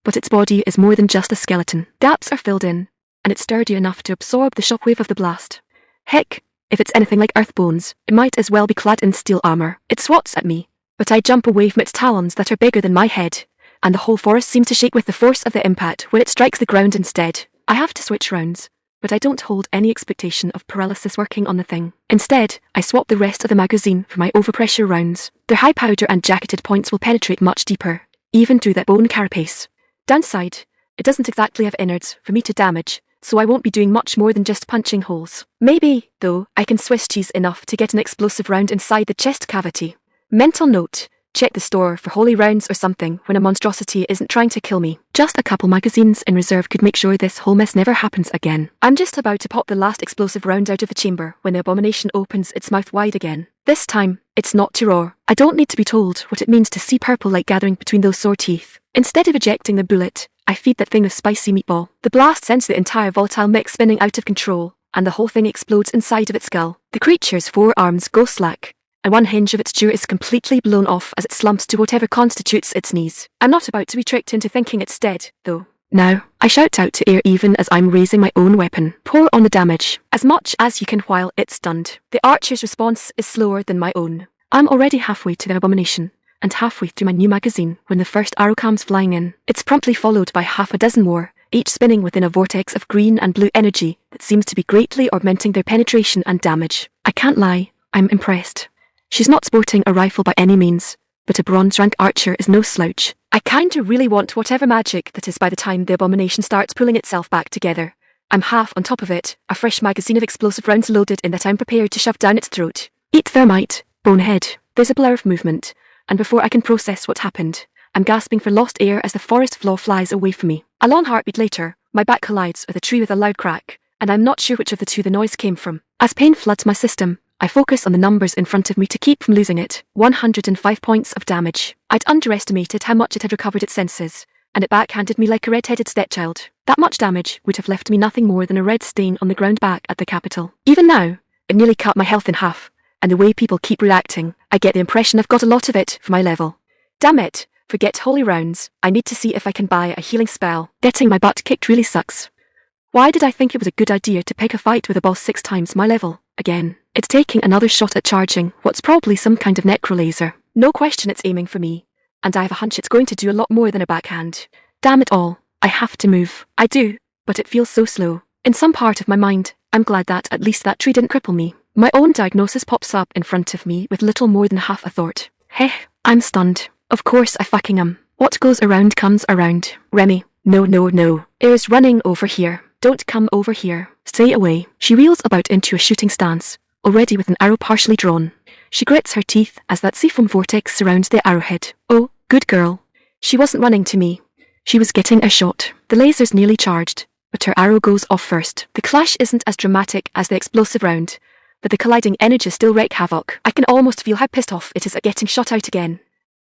but its body is more than just a skeleton. Gaps are filled in, and it's sturdy enough to absorb the shockwave of the blast. Heck, if it's anything like earth bones, it might as well be clad in steel armor. It swats at me, but I jump away from its talons that are bigger than my head, and the whole forest seems to shake with the force of the impact when it strikes the ground instead. I have to switch rounds, but I don't hold any expectation of paralysis working on the thing. Instead, I swap the rest of the magazine for my overpressure rounds. Their high powder and jacketed points will penetrate much deeper, even through that bone carapace. Downside, it doesn't exactly have innards for me to damage, so I won't be doing much more than just punching holes. Maybe, though, I can Swiss cheese enough to get an explosive round inside the chest cavity. Mental note, check the store for holy rounds or something when a monstrosity isn't trying to kill me. Just a couple magazines in reserve could make sure this whole mess never happens again. I'm just about to pop the last explosive round out of the chamber when the abomination opens its mouth wide again. This time, it's not to roar. I don't need to be told what it means to see purple light gathering between those sore teeth. Instead of ejecting the bullet, I feed that thing a spicy meatball. The blast sends the entire volatile mix spinning out of control, and the whole thing explodes inside of its skull. The creature's 4 arms go slack, and one hinge of its jaw is completely blown off as it slumps to whatever constitutes its knees. I'm not about to be tricked into thinking it's dead, though. Now, I shout out to Ayre even as I'm raising my own weapon. Pour on the damage, as much as you can while it's stunned. The archer's response is slower than my own. I'm already halfway to the abomination, and halfway through my new magazine when the first arrow comes flying in. It's promptly followed by half a dozen more, each spinning within a vortex of green and blue energy that seems to be greatly augmenting their penetration and damage. I can't lie, I'm impressed. She's not sporting a rifle by any means, but a bronze rank archer is no slouch. I kinda really want whatever magic that is by the time the abomination starts pulling itself back together, I'm half on top of it, a fresh magazine of explosive rounds loaded in that I'm prepared to shove down its throat. Eat thermite, bonehead. There's a blur of movement, and before I can process what happened, I'm gasping for lost air as the forest floor flies away from me. A long heartbeat later, my back collides with a tree with a loud crack, and I'm not sure which of the two the noise came from. As pain floods my system, I focus on the numbers in front of me to keep from losing it. 105 points of damage. I'd underestimated how much it had recovered its senses, and it backhanded me like a red-headed stepchild. That much damage would have left me nothing more than a red stain on the ground back at the capital. Even now, it nearly cut my health in half, and the way people keep reacting, I get the impression I've got a lot of it for my level. Damn it, forget holy rounds, I need to see if I can buy a healing spell. Getting my butt kicked really sucks. Why did I think it was a good idea to pick a fight with a boss 6 times my level? Again, it's taking another shot at charging what's probably some kind of necro laser. No question it's aiming for me, and I have a hunch it's going to do a lot more than a backhand. Damn it all, I have to move. I do, but it feels so slow. In some part of my mind, I'm glad that at least that tree didn't cripple me. My own diagnosis pops up in front of me with little more than half a thought. Heh, I'm stunned. Of course I fucking am. What goes around comes around. Remmi, no. Ayre's running over here. Don't come over here. Stay away. She wheels about into a shooting stance, already with an arrow partially drawn. She grits her teeth as that seafoam vortex surrounds the arrowhead. Oh, good girl. She wasn't running to me. She was getting a shot. The laser's nearly charged, but her arrow goes off first. The clash isn't as dramatic as the explosive round, but the colliding energies still wreak havoc. I can almost feel how pissed off it is at getting shot out again.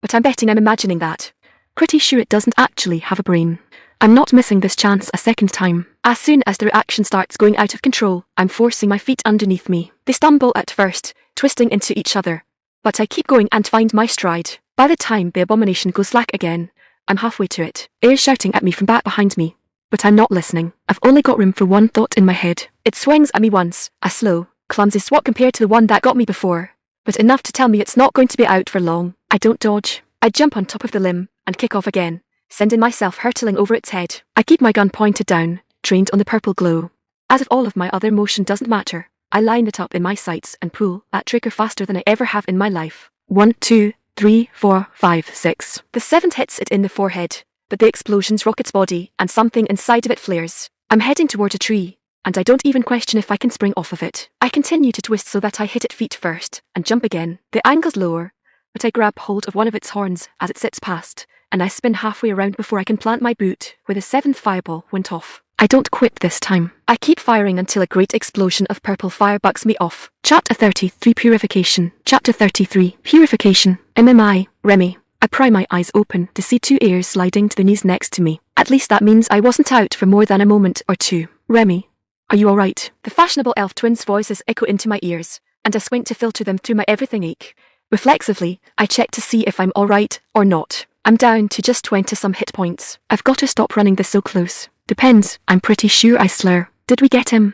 But I'm betting I'm imagining that. Pretty sure it doesn't actually have a brain. I'm not missing this chance a second time. As soon as the reaction starts going out of control, I'm forcing my feet underneath me. They stumble at first, twisting into each other, but I keep going and find my stride. By the time the abomination goes slack again, I'm halfway to it. Ayre's shouting at me from back behind me, but I'm not listening. I've only got room for one thought in my head. It swings at me once, a slow, clumsy swat compared to the one that got me before, but enough to tell me it's not going to be out for long. I don't dodge. I jump on top of the limb and kick off again, sending myself hurtling over its head. I keep my gun pointed down, trained on the purple glow. As if all of my other motion doesn't matter, I line it up in my sights and pull that trigger faster than I ever have in my life. 1, 2, 3, 4, 5, 6. The 7th hits it in the forehead, but the explosions rock its body and something inside of it flares. I'm heading toward a tree, and I don't even question if I can spring off of it. I continue to twist so that I hit it feet first, and jump again. The angle's lower, but I grab hold of one of its horns as it sits past, and I spin halfway around before I can plant my boot, where the 7th fireball went off. I don't quit this time. I keep firing until a great explosion of purple fire bucks me off. Chapter 33 Purification. Chapter 33 Purification. MMI, Remmi. I pry my eyes open to see 2 Ayres sliding to the knees next to me. At least that means I wasn't out for more than a moment or two. Remmi, are you alright? The fashionable elf twins' voices echo into my ears, and I squint to filter them through my everything ache. Reflexively, I check to see if I'm alright or not. I'm down to just 20-some hit points. I've got to stop running this so close. Depends, I'm pretty sure I slur. Did we get him?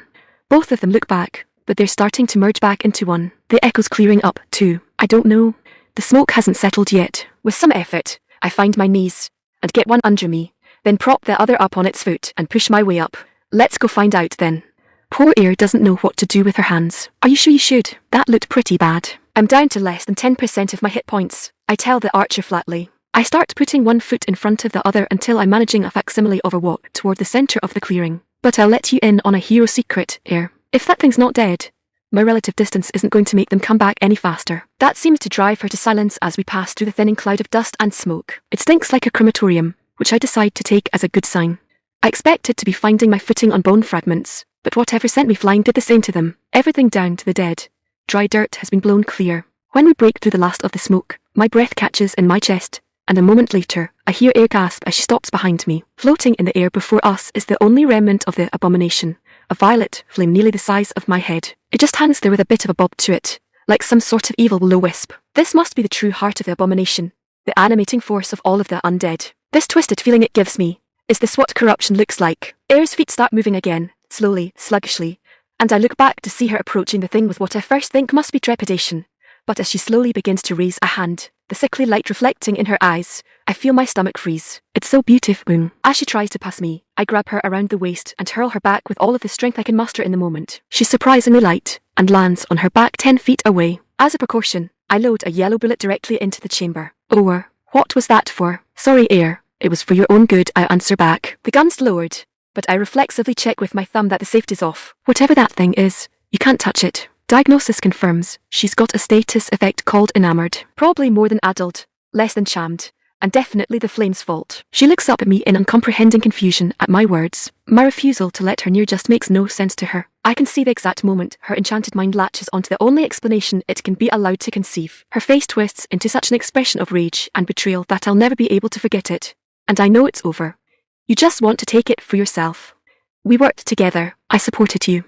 Both of them look back, but they're starting to merge back into one. The echo's clearing up, too. I don't know. The smoke hasn't settled yet. With some effort, I find my knees, and get one under me, then prop the other up on its foot and push my way up. Let's go find out then. Poor Ayre doesn't know what to do with her hands. Are you sure you should? That looked pretty bad. I'm down to less than 10% of my hit points, I tell the archer flatly. I start putting one foot in front of the other until I'm managing a facsimile of a walk toward the center of the clearing. But I'll let you in on a hero secret, Ayre. If that thing's not dead, my relative distance isn't going to make them come back any faster. That seems to drive her to silence as we pass through the thinning cloud of dust and smoke. It stinks like a crematorium, which I decide to take as a good sign. I expected to be finding my footing on bone fragments, but whatever sent me flying did the same to them. Everything down to the dead. Dry dirt has been blown clear. When we break through the last of the smoke, my breath catches in my chest, and a moment later, I hear Ayre gasp as she stops behind me. Floating in the air before us is the only remnant of the abomination, a violet flame nearly the size of my head. It just hangs there with a bit of a bob to it, like some sort of evil will-o-wisp. This must be the true heart of the abomination, the animating force of all of the undead. This twisted feeling it gives me, is this what corruption looks like? Ayre's feet start moving again, slowly, sluggishly, and I look back to see her approaching the thing with what I first think must be trepidation. But as she slowly begins to raise a hand, the sickly light reflecting in her eyes, I feel my stomach freeze. It's so beautiful. As she tries to pass me, I grab her around the waist and hurl her back with all of the strength I can muster in the moment. She's surprisingly light, and lands on her back 10 feet away. As a precaution, I load a yellow bullet directly into the chamber. What was that for? Sorry, Ayre. It was for your own good, I answer back. The gun's lowered, but I reflexively check with my thumb that the safety's off. Whatever that thing is, you can't touch it. Diagnosis confirms she's got a status effect called enamored. Probably more than addled, less than charmed, and definitely the flame's fault. She looks up at me in uncomprehending confusion at my words. My refusal to let her near just makes no sense to her. I can see the exact moment her enchanted mind latches onto the only explanation it can be allowed to conceive. Her face twists into such an expression of rage and betrayal that I'll never be able to forget it. And I know it's over. You just want to take it for yourself. We worked together. I supported you.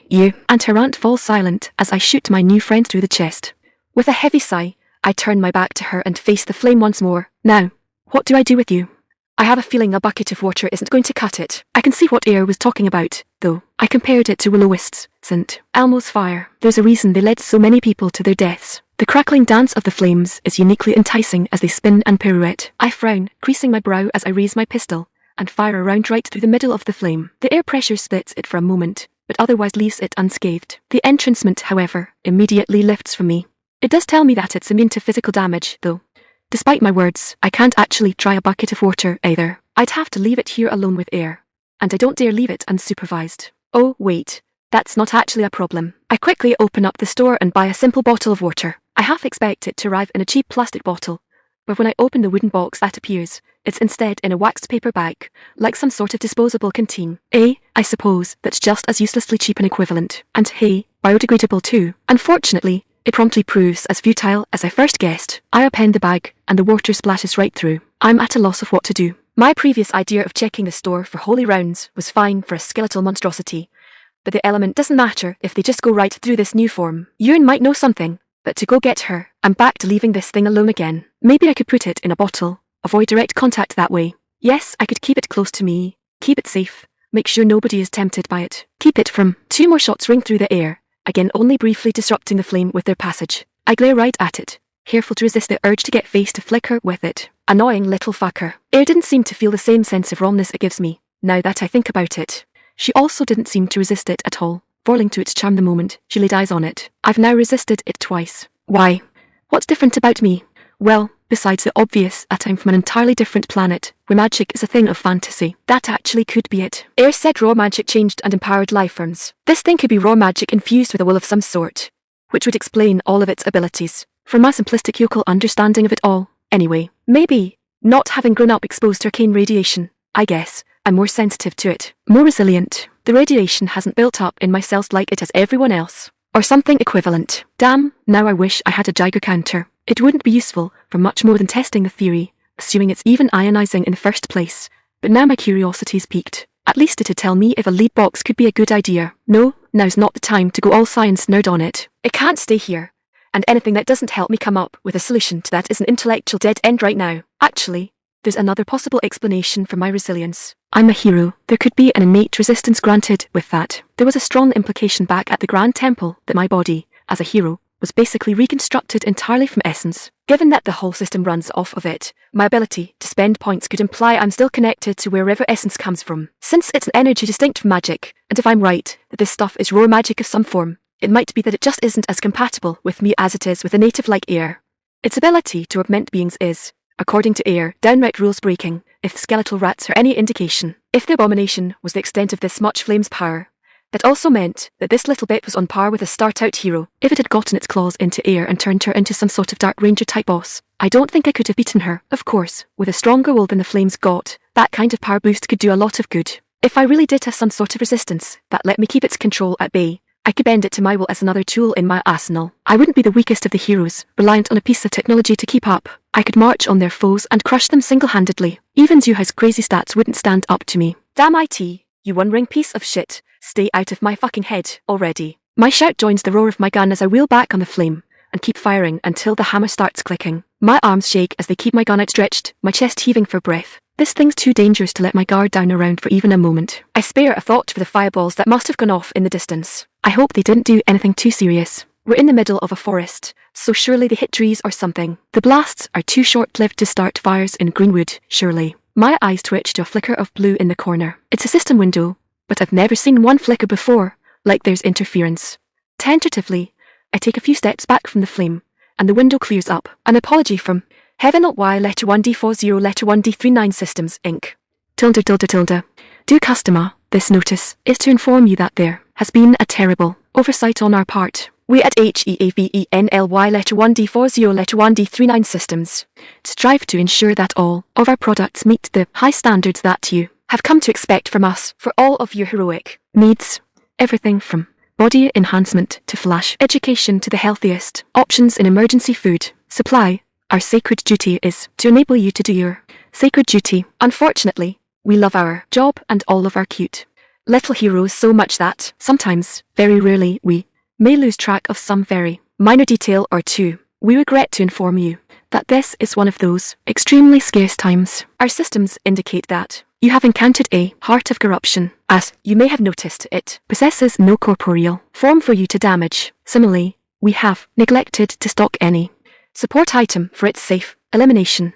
You. And her aunt falls silent as I shoot my new friend through the chest. With a heavy sigh, I turn my back to her and face the flame once more. Now, what do I do with you? I have a feeling a bucket of water isn't going to cut it. I can see what Ayre was talking about, though. I compared it to Will-O-Wisps, St. Elmo's fire. There's a reason they led so many people to their deaths. The crackling dance of the flames is uniquely enticing as they spin and pirouette. I frown, creasing my brow as I raise my pistol, and fire a round right through the middle of the flame. The air pressure splits it for a moment, but otherwise leaves it unscathed. The entrancement, however, immediately lifts from me. It does tell me that it's immune to physical damage, though. Despite my words, I can't actually try a bucket of water either. I'd have to leave it here alone with Ayre, and I don't dare leave it unsupervised. Oh, wait. That's not actually a problem. I quickly open up the store and buy a simple bottle of water. I half expect it to arrive in a cheap plastic bottle, but when I open the wooden box that appears, it's instead in a waxed paper bag, like some sort of disposable canteen. I suppose that's just as uselessly cheap an equivalent. And hey, biodegradable too. Unfortunately, it promptly proves as futile as I first guessed. I append the bag, and the water splashes right through. I'm at a loss of what to do. My previous idea of checking the store for holy rounds was fine for a skeletal monstrosity, but the element doesn't matter if they just go right through this new form. Yuan might know something, but to go get her, I'm back to leaving this thing alone again. Maybe I could put it in a bottle, avoid direct contact that way. Yes, I could keep it close to me, keep it safe, make sure nobody is tempted by it. Keep it from. 2 more shots ring through the air, again only briefly disrupting the flame with their passage. I glare right at it, careful to resist the urge to get face to flicker with it. Annoying little fucker. Ayre didn't seem to feel the same sense of wrongness it gives me, now that I think about it. She also didn't seem to resist it at all, falling to its charm the moment she laid eyes on it. I've now resisted it twice. Why? What's different about me? Well, besides the obvious that I'm from an entirely different planet, where magic is a thing of fantasy. That actually could be it. Ayre said raw magic changed and empowered life forms. This thing could be raw magic infused with a will of some sort, which would explain all of its abilities. From my simplistic yokel understanding of it all, anyway. Maybe, not having grown up exposed to arcane radiation, I guess, I'm more sensitive to it, more resilient. The radiation hasn't built up in my cells like it has everyone else. Or something equivalent. Damn, now I wish I had a Geiger counter. It wouldn't be useful for much more than testing the theory, assuming it's even ionizing in the first place. But now my curiosity's piqued. At least it'd tell me if a lead box could be a good idea. No, now's not the time to go all science nerd on it. It can't stay here. And anything that doesn't help me come up with a solution to that is an intellectual dead end right now. Actually, there's another possible explanation for my resilience. I'm a hero. There could be an innate resistance granted with that. There was a strong implication back at the Grand Temple that my body, as a hero, was basically reconstructed entirely from essence. Given that the whole system runs off of it, my ability to spend points could imply I'm still connected to wherever essence comes from. Since it's an energy distinct from magic, and if I'm right that this stuff is raw magic of some form, it might be that it just isn't as compatible with me as it is with a native like Ayre. Its ability to augment beings is, according to Ayre, downright rules-breaking, if skeletal rats are any indication. If the abomination was the extent of this much flame's power, that also meant that this little bit was on par with a start-out hero. If it had gotten its claws into Ayre and turned her into some sort of Dark Ranger-type boss, I don't think I could have beaten her. Of course, with a stronger will than the flames got, that kind of power boost could do a lot of good. If I really did have some sort of resistance that let me keep its control at bay, I could bend it to my will as another tool in my arsenal. I wouldn't be the weakest of the heroes, reliant on a piece of technology to keep up. I could march on their foes and crush them single-handedly. Even Zuhai's crazy stats wouldn't stand up to me. Damn it, you one-ring piece of shit. Stay out of my fucking head already. My shout joins the roar of my gun as I wheel back on the flame and keep firing until the hammer starts clicking. My arms shake as they keep my gun outstretched, my chest heaving for breath. This thing's too dangerous to let my guard down around for even a moment. I spare a thought for the fireballs that must have gone off in the distance. I hope they didn't do anything too serious. We're in the middle of a forest, so surely they hit trees or something. The blasts are too short-lived to start fires in Greenwood, surely. My eyes twitch to a flicker of blue in the corner. It's a system window, but I've never seen one flicker before, like there's interference. Tentatively, I take a few steps back from the flame, and the window clears up. An apology from Heaven Y letter 1D40 letter 1D39 Systems, Inc. ~. Do customer. this notice is to inform you that there has been a terrible oversight on our part. We at HEAVENLY letter 1D40 letter 1D39 Systems strive to ensure that all of our products meet the high standards that you have come to expect from us for all of your heroic needs. Everything from body enhancement to flash education to the healthiest options in emergency food supply. Our sacred duty is to enable you to do your sacred duty. Unfortunately, we love our job and all of our cute little heroes so much that sometimes, very rarely, we may lose track of some very minor detail or two. We regret to inform you that this is one of those extremely scarce times. Our systems indicate that you have encountered a heart of corruption. As you may have noticed, it possesses no corporeal form for you to damage. Similarly, we have neglected to stock any support item for its safe elimination.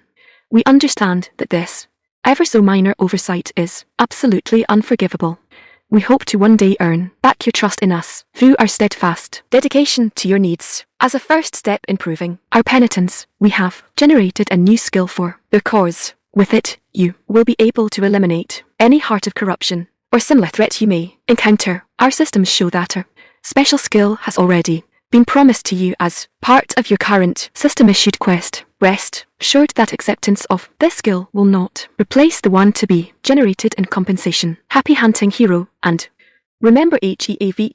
We understand that this ever so minor oversight is absolutely unforgivable. We hope to one day earn back your trust in us through our steadfast dedication to your needs. As a first step in proving our penitence, we have generated a new skill for your cause. With it, you will be able to eliminate any heart of corruption or similar threat you may encounter. Our systems show that a special skill has already been promised to you as part of your current system-issued quest. Rest assured that acceptance of this skill will not replace the one to be generated in compensation. Happy hunting, hero, and remember HEAVENLY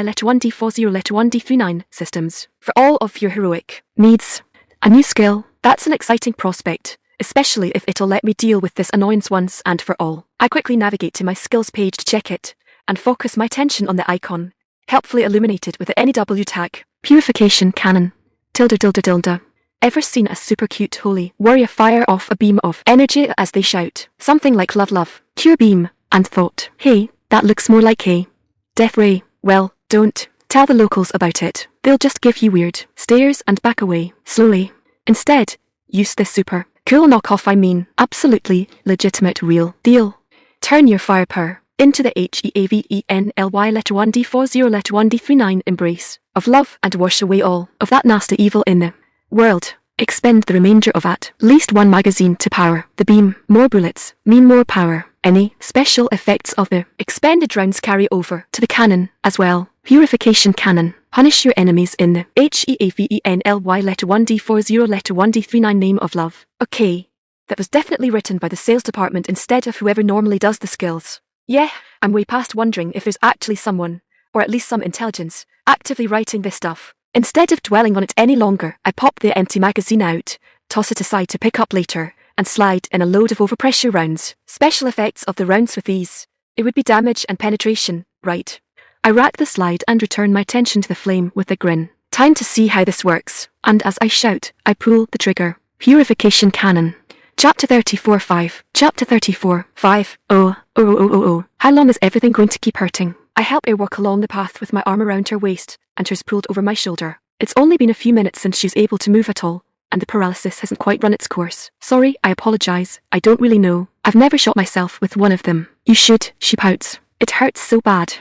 letter 1D40 letter 1D39 Systems for all of your heroic needs. A new skill, that's an exciting prospect, especially if it'll let me deal with this annoyance once and for all. I quickly navigate to my skills page to check it, and focus my attention on the icon, helpfully illuminated with the NW tag. Purification Cannon. Tilde. Ever seen a super cute holy warrior fire off a beam of energy as they shout something like love, pure beam, and thought, hey, that looks more like a death ray? Well, don't tell the locals about it. They'll just give you weird stares and back away slowly. Instead, use this super cool knockoff, absolutely legitimate real deal. Turn your firepower into the HEAVENLY letter 1D40 letter 1D39 embrace of love and wash away all of that nasty evil in the world. Expend the remainder of at least one magazine to power the beam. More bullets mean more power. Any special effects of the expended rounds carry over to the cannon as well. Purification Cannon. Punish your enemies in the HEAVENLY letter 1D40 letter 1D39 name of love. Okay, that was definitely written by the sales department instead of whoever normally does the skills. Yeah, I'm way past wondering if there's actually someone, or at least some intelligence, actively writing this stuff. Instead of dwelling on it any longer, I pop the empty magazine out, toss it aside to pick up later, and slide in a load of overpressure rounds. Special effects of the rounds with these. It would be damage and penetration, right? I rack the slide and return my attention to the flame with a grin. Time to see how this works, and as I shout, I pull the trigger. Purification Cannon. Chapter 34-5. Chapter 34-5. Oh. How long is everything going to keep hurting? I help Ayre walk along the path with my arm around her waist, and hers pulled over my shoulder. It's only been a few minutes since she's able to move at all, and the paralysis hasn't quite run its course. Sorry, I apologize. I don't really know. I've never shot myself with one of them. You should, she pouts. It hurts so bad.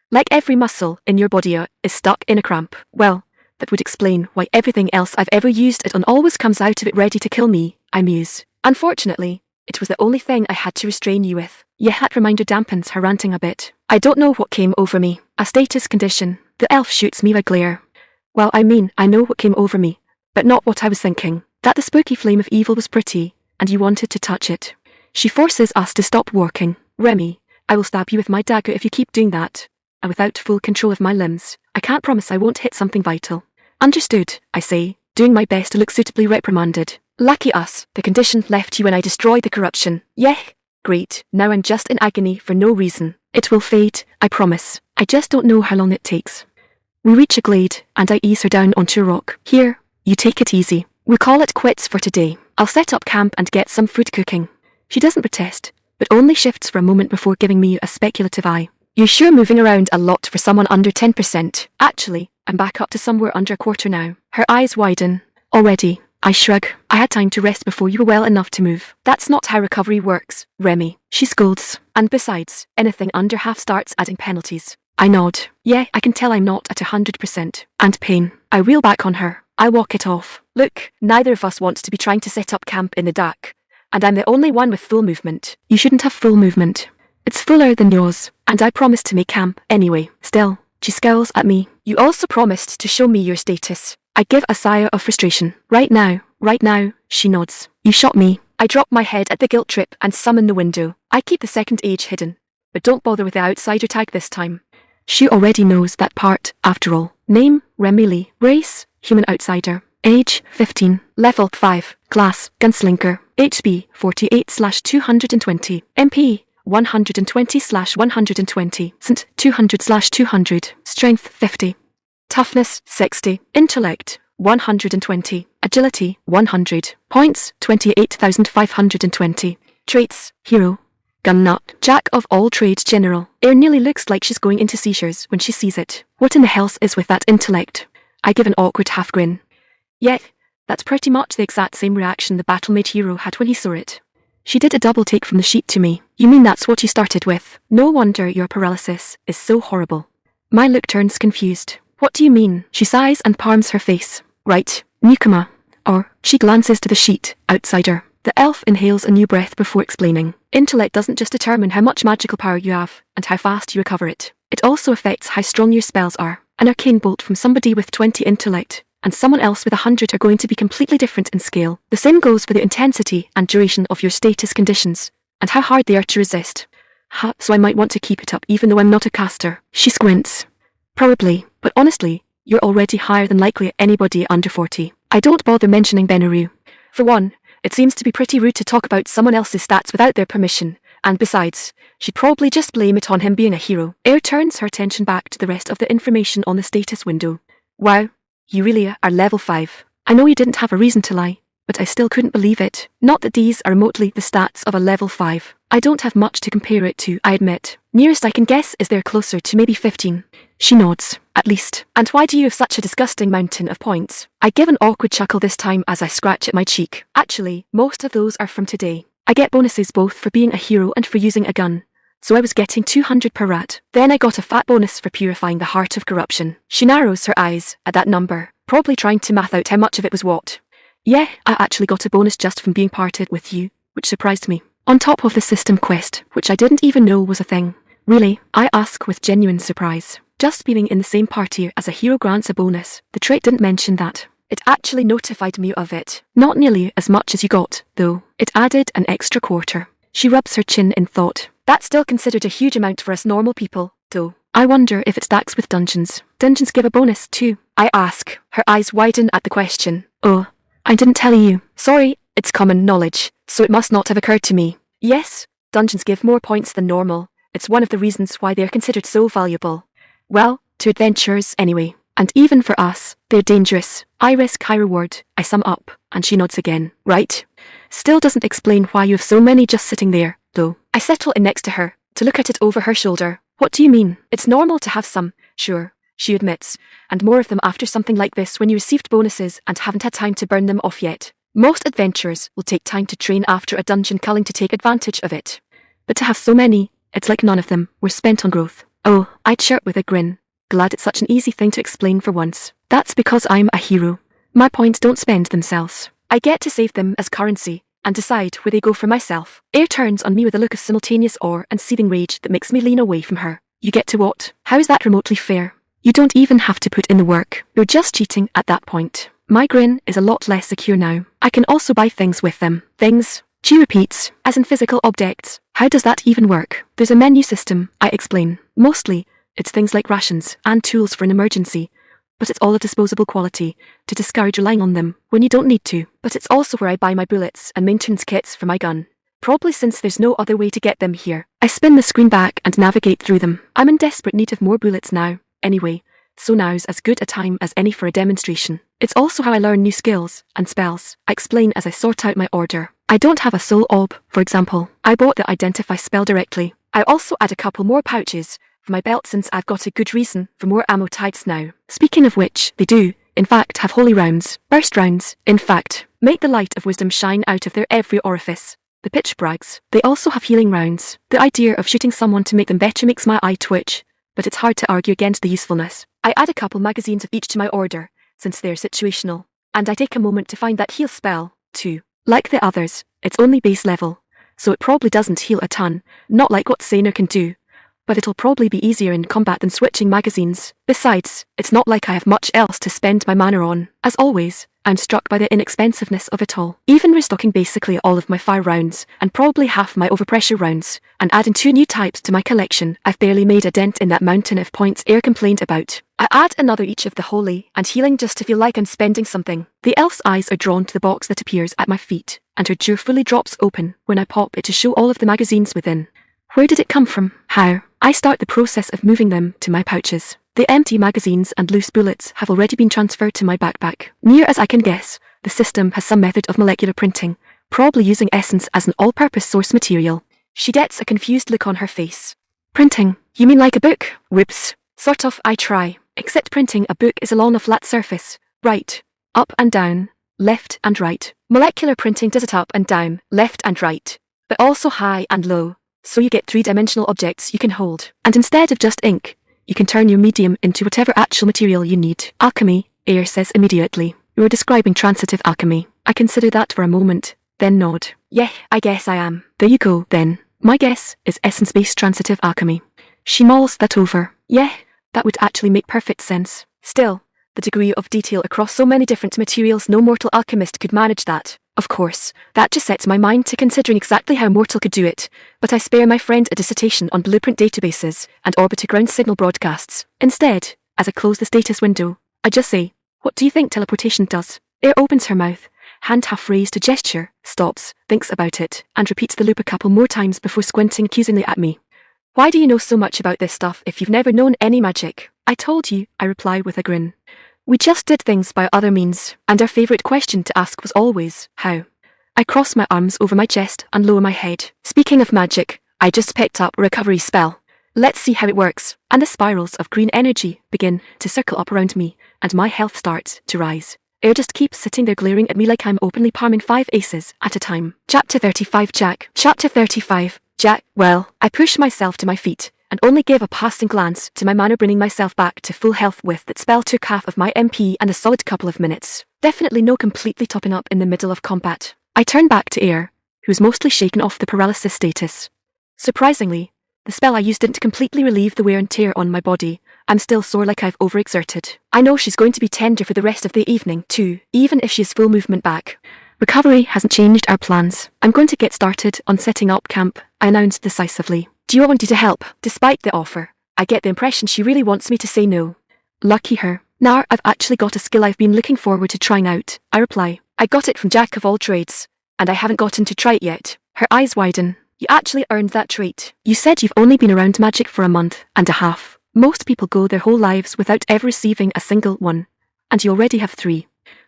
Like every muscle in your body is stuck in a cramp. Well, that would explain why everything else I've ever used it on always comes out of it ready to kill me, I muse. Unfortunately, it was the only thing I had to restrain you with. That reminder dampens her ranting a bit. I don't know what came over me. A status condition. The elf shoots me a glare. Well, I know what came over me, but not what I was thinking. That the spooky flame of evil was pretty, and you wanted to touch it. She forces us to stop working. Remmi, I will stab you with my dagger if you keep doing that. And without full control of my limbs, I can't promise I won't hit something vital. Understood, I say, doing my best to look suitably reprimanded. Lucky us, the condition left you when I destroyed the corruption. Great, now I'm just in agony for no reason. It will fade, I promise. I just don't know how long it takes. We reach a glade, and I ease her down onto a rock. Here, you take it easy. We'll call it quits for today. I'll set up camp and get some food cooking. She doesn't protest, but only shifts for a moment before giving me a speculative eye. You're sure moving around a lot for someone under 10%. Actually, I'm back up to somewhere under a quarter now. Her eyes widen. Already. I shrug. I had time to rest before you were well enough to move. That's not how recovery works, Remmi. She scolds. And besides, anything under half starts adding penalties. I nod. Yeah, I can tell I'm not at 100%. And pain. I reel back on her. I walk it off. Look, neither of us wants to be trying to set up camp in the dark. And I'm the only one with full movement. You shouldn't have full movement. It's fuller than yours, and I promised to make camp anyway. Still, she scowls at me. You also promised to show me your status. I give a sigh of frustration. Right now, she nods. You shot me. I drop my head at the guilt trip and summon the window. I keep the second age hidden, but don't bother with the outsider tag this time. She already knows that part, after all. Name, Remmi Lee. Race, human outsider. Age, 15. Level 5. Class, Gunslinger. HP, 48/220. MP, 120/120. St, 200/200. Strength, 50. Toughness, 60. Intellect, 120. Agility, 100. Points, 28,520. Traits, hero. Gun nut, jack of all trades general. Ayre nearly looks like she's going into seizures when she sees it. What in the hell is with that intellect? I give an awkward half grin. Yeah, that's pretty much the exact same reaction the battle-mage hero had when he saw it. She did a double take from the sheet to me. You mean that's what you started with? No wonder your paralysis is so horrible. My look turns confused. What do you mean? She sighs and palms her face. Right, newcomer. Or, she glances to the sheet, outsider. The elf inhales a new breath before explaining. Intellect doesn't just determine how much magical power you have, and how fast you recover it. It also affects how strong your spells are. An arcane bolt from somebody with 20 intellect, and someone else with 100 are going to be completely different in scale. The same goes for the intensity and duration of your status conditions, and how hard they are to resist. So I might want to keep it up even though I'm not a caster. She squints. Probably, but honestly, you're already higher than likely anybody under 40. I don't bother mentioning Benaru. For one, it seems to be pretty rude to talk about someone else's stats without their permission, and besides, she'd probably just blame it on him being a hero. Ayre turns her attention back to the rest of the information on the status window. Wow, you really are level 5. I know you didn't have a reason to lie, but I still couldn't believe it. Not that these are remotely the stats of a level 5. I don't have much to compare it to, I admit. Nearest I can guess is they're closer to maybe 15. She nods. At least. And why do you have such a disgusting mountain of points? I give an awkward chuckle this time as I scratch at my cheek. Actually, most of those are from today. I get bonuses both for being a hero and for using a gun. So I was getting 200 per rat. Then I got a fat bonus for purifying the heart of corruption. She narrows her eyes at that number, probably trying to math out how much of it was what. Yeah, I actually got a bonus just from being parted with you, which surprised me. On top of the system quest, which I didn't even know was a thing. Really, I ask with genuine surprise. Just being in the same party as a hero grants a bonus. The trait didn't mention that. It actually notified me of it. Not nearly as much as you got, though. It added an extra quarter. She rubs her chin in thought. That's still considered a huge amount for us normal people, though. I wonder if it stacks with dungeons. Dungeons give a bonus too. I ask. Her eyes widen at the question. Oh, I didn't tell you. Sorry, it's common knowledge, so it must not have occurred to me. Yes, dungeons give more points than normal. It's one of the reasons why they're considered so valuable. Well, to adventurers anyway. And even for us, they're dangerous. I risk high reward. I sum up, and she nods again. Right. Still doesn't explain why you have so many just sitting there, though. I settle in next to her, to look at it over her shoulder. What do you mean? It's normal to have some, sure, she admits, and more of them after something like this when you received bonuses and haven't had time to burn them off yet. Most adventurers will take time to train after a dungeon culling to take advantage of it. But to have so many, it's like none of them were spent on growth. Oh, I chirp with a grin. Glad it's such an easy thing to explain for once. That's because I'm a hero. My points don't spend themselves. I get to save them as currency, and decide where they go for myself. Ayre turns on me with a look of simultaneous awe and seething rage that makes me lean away from her. You get to what? How is that remotely fair? You don't even have to put in the work. You're just cheating at that point. My grin is a lot less secure now. I can also buy things with them. Things? She repeats, as in physical objects. How does that even work? There's a menu system, I explain. Mostly, it's things like rations and tools for an emergency. But it's all of disposable quality, to discourage relying on them when you don't need to. But it's also where I buy my bullets and maintenance kits for my gun. Probably since there's no other way to get them here. I spin the screen back and navigate through them. I'm in desperate need of more bullets now, anyway. So now's as good a time as any for a demonstration. It's also how I learn new skills and spells. I explain as I sort out my order. I don't have a soul orb, for example. I bought the identify spell directly. I also add a couple more pouches for my belt since I've got a good reason for more ammo tides now. Speaking of which, they do, in fact, have holy rounds, burst rounds, in fact, make the light of wisdom shine out of their every orifice. The pitch brags. They also have healing rounds. The idea of shooting someone to make them better makes my eye twitch, but it's hard to argue against the usefulness. I add a couple magazines of each to my order, since they're situational, and I take a moment to find that heal spell, too. Like the others, it's only base level, so it probably doesn't heal a ton, not like what Saner can do. But it'll probably be easier in combat than switching magazines. Besides, it's not like I have much else to spend my mana on. As always, I'm struck by the inexpensiveness of it all. Even restocking basically all of my fire rounds, and probably half my overpressure rounds, and adding 2 new types to my collection, I've barely made a dent in that mountain of points Ayre complained about. I add another each of the holy and healing just to feel like I'm spending something. The elf's eyes are drawn to the box that appears at my feet, and her jaw fully drops open when I pop it to show all of the magazines within. Where did it come from? How? I start the process of moving them to my pouches. The empty magazines and loose bullets have already been transferred to my backpack. Near as I can guess, the system has some method of molecular printing, probably using essence as an all-purpose source material. She gets a confused look on her face. Printing? You mean like a book? Whoops. Sort of, I try. Except printing a book is along a flat surface. Right. Up and down. Left and right. Molecular printing does it up and down, left and right. But also high and low. So you get 3-dimensional objects you can hold. And instead of just ink, you can turn your medium into whatever actual material you need. Alchemy, Ayre says immediately. You're describing transitive alchemy. I consider that for a moment, then nod. Yeah, I guess I am. There you go, then. My guess is essence-based transitive alchemy. She mulls that over. Yeah, that would actually make perfect sense. Still, the degree of detail across so many different materials no mortal alchemist could manage that. Of course, that just sets my mind to considering exactly how mortal could do it, but I spare my friend a dissertation on blueprint databases and orbital ground signal broadcasts. Instead, as I close the status window, I just say, "What do you think teleportation does?" Ayre opens her mouth, hand half raised to gesture, stops, thinks about it, and repeats the loop a couple more times before squinting accusingly at me. "Why do you know so much about this stuff if you've never known any magic?" "I told you," I reply with a grin. "We just did things by other means, and our favourite question to ask was always, how?" I cross my arms over my chest and lower my head. "Speaking of magic, I just picked up a recovery spell. Let's see how it works." And the spirals of green energy begin to circle up around me, and my health starts to rise. Ayre just keeps sitting there glaring at me like I'm openly palming 5 aces at a time. Chapter 35 Jack. Chapter 35 Jack. Well, I push myself to my feet, and only gave a passing glance to my mana, bringing myself back to full health with that spell took half of my MP and a solid couple of minutes. Definitely no completely topping up in the middle of combat. I turn back to Ayre, who's mostly shaken off the paralysis status. Surprisingly, the spell I used didn't completely relieve the wear and tear on my body. I'm still sore like I've overexerted. I know she's going to be tender for the rest of the evening too, even if she has full movement back. Recovery hasn't changed our plans. I'm going to get started on setting up camp, I announced decisively. "Do you want me to help?" Despite the offer, I get the impression she really wants me to say no. Lucky her. "Nah, I've actually got a skill I've been looking forward to trying out," I reply. "I got it from Jack of all trades, and I haven't gotten to try it yet." Her eyes widen. "You actually earned that trait. You said you've only been around magic for a month and a half. Most people go their whole lives without ever receiving a single one, and you already have 3.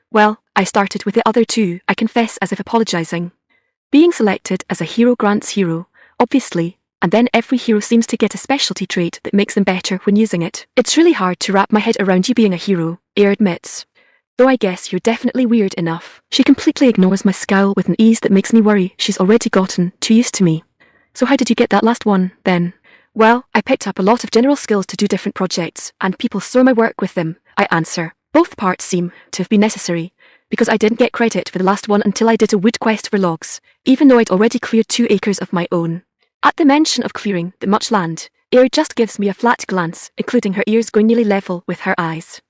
Well, I started with the other 2, I confess, as if apologizing. Being selected as a hero grants hero, obviously, and then every hero seems to get a specialty trait that makes them better when using it. It's really hard to wrap my head around you being a hero," Ayre admits. "Though I guess you're definitely weird enough." She completely ignores my scowl with an ease that makes me worry she's already gotten too used to me. "So how did you get that last one, then?" "Well, I picked up a lot of general skills to do different projects, and people saw my work with them," I answer. Both parts seem to have been necessary, because I didn't get credit for the last one until I did a wood quest for logs, even though I'd already cleared 2 acres of my own. At the mention of clearing that much land, Ayre just gives me a flat glance, including her ears going nearly level with her eyes.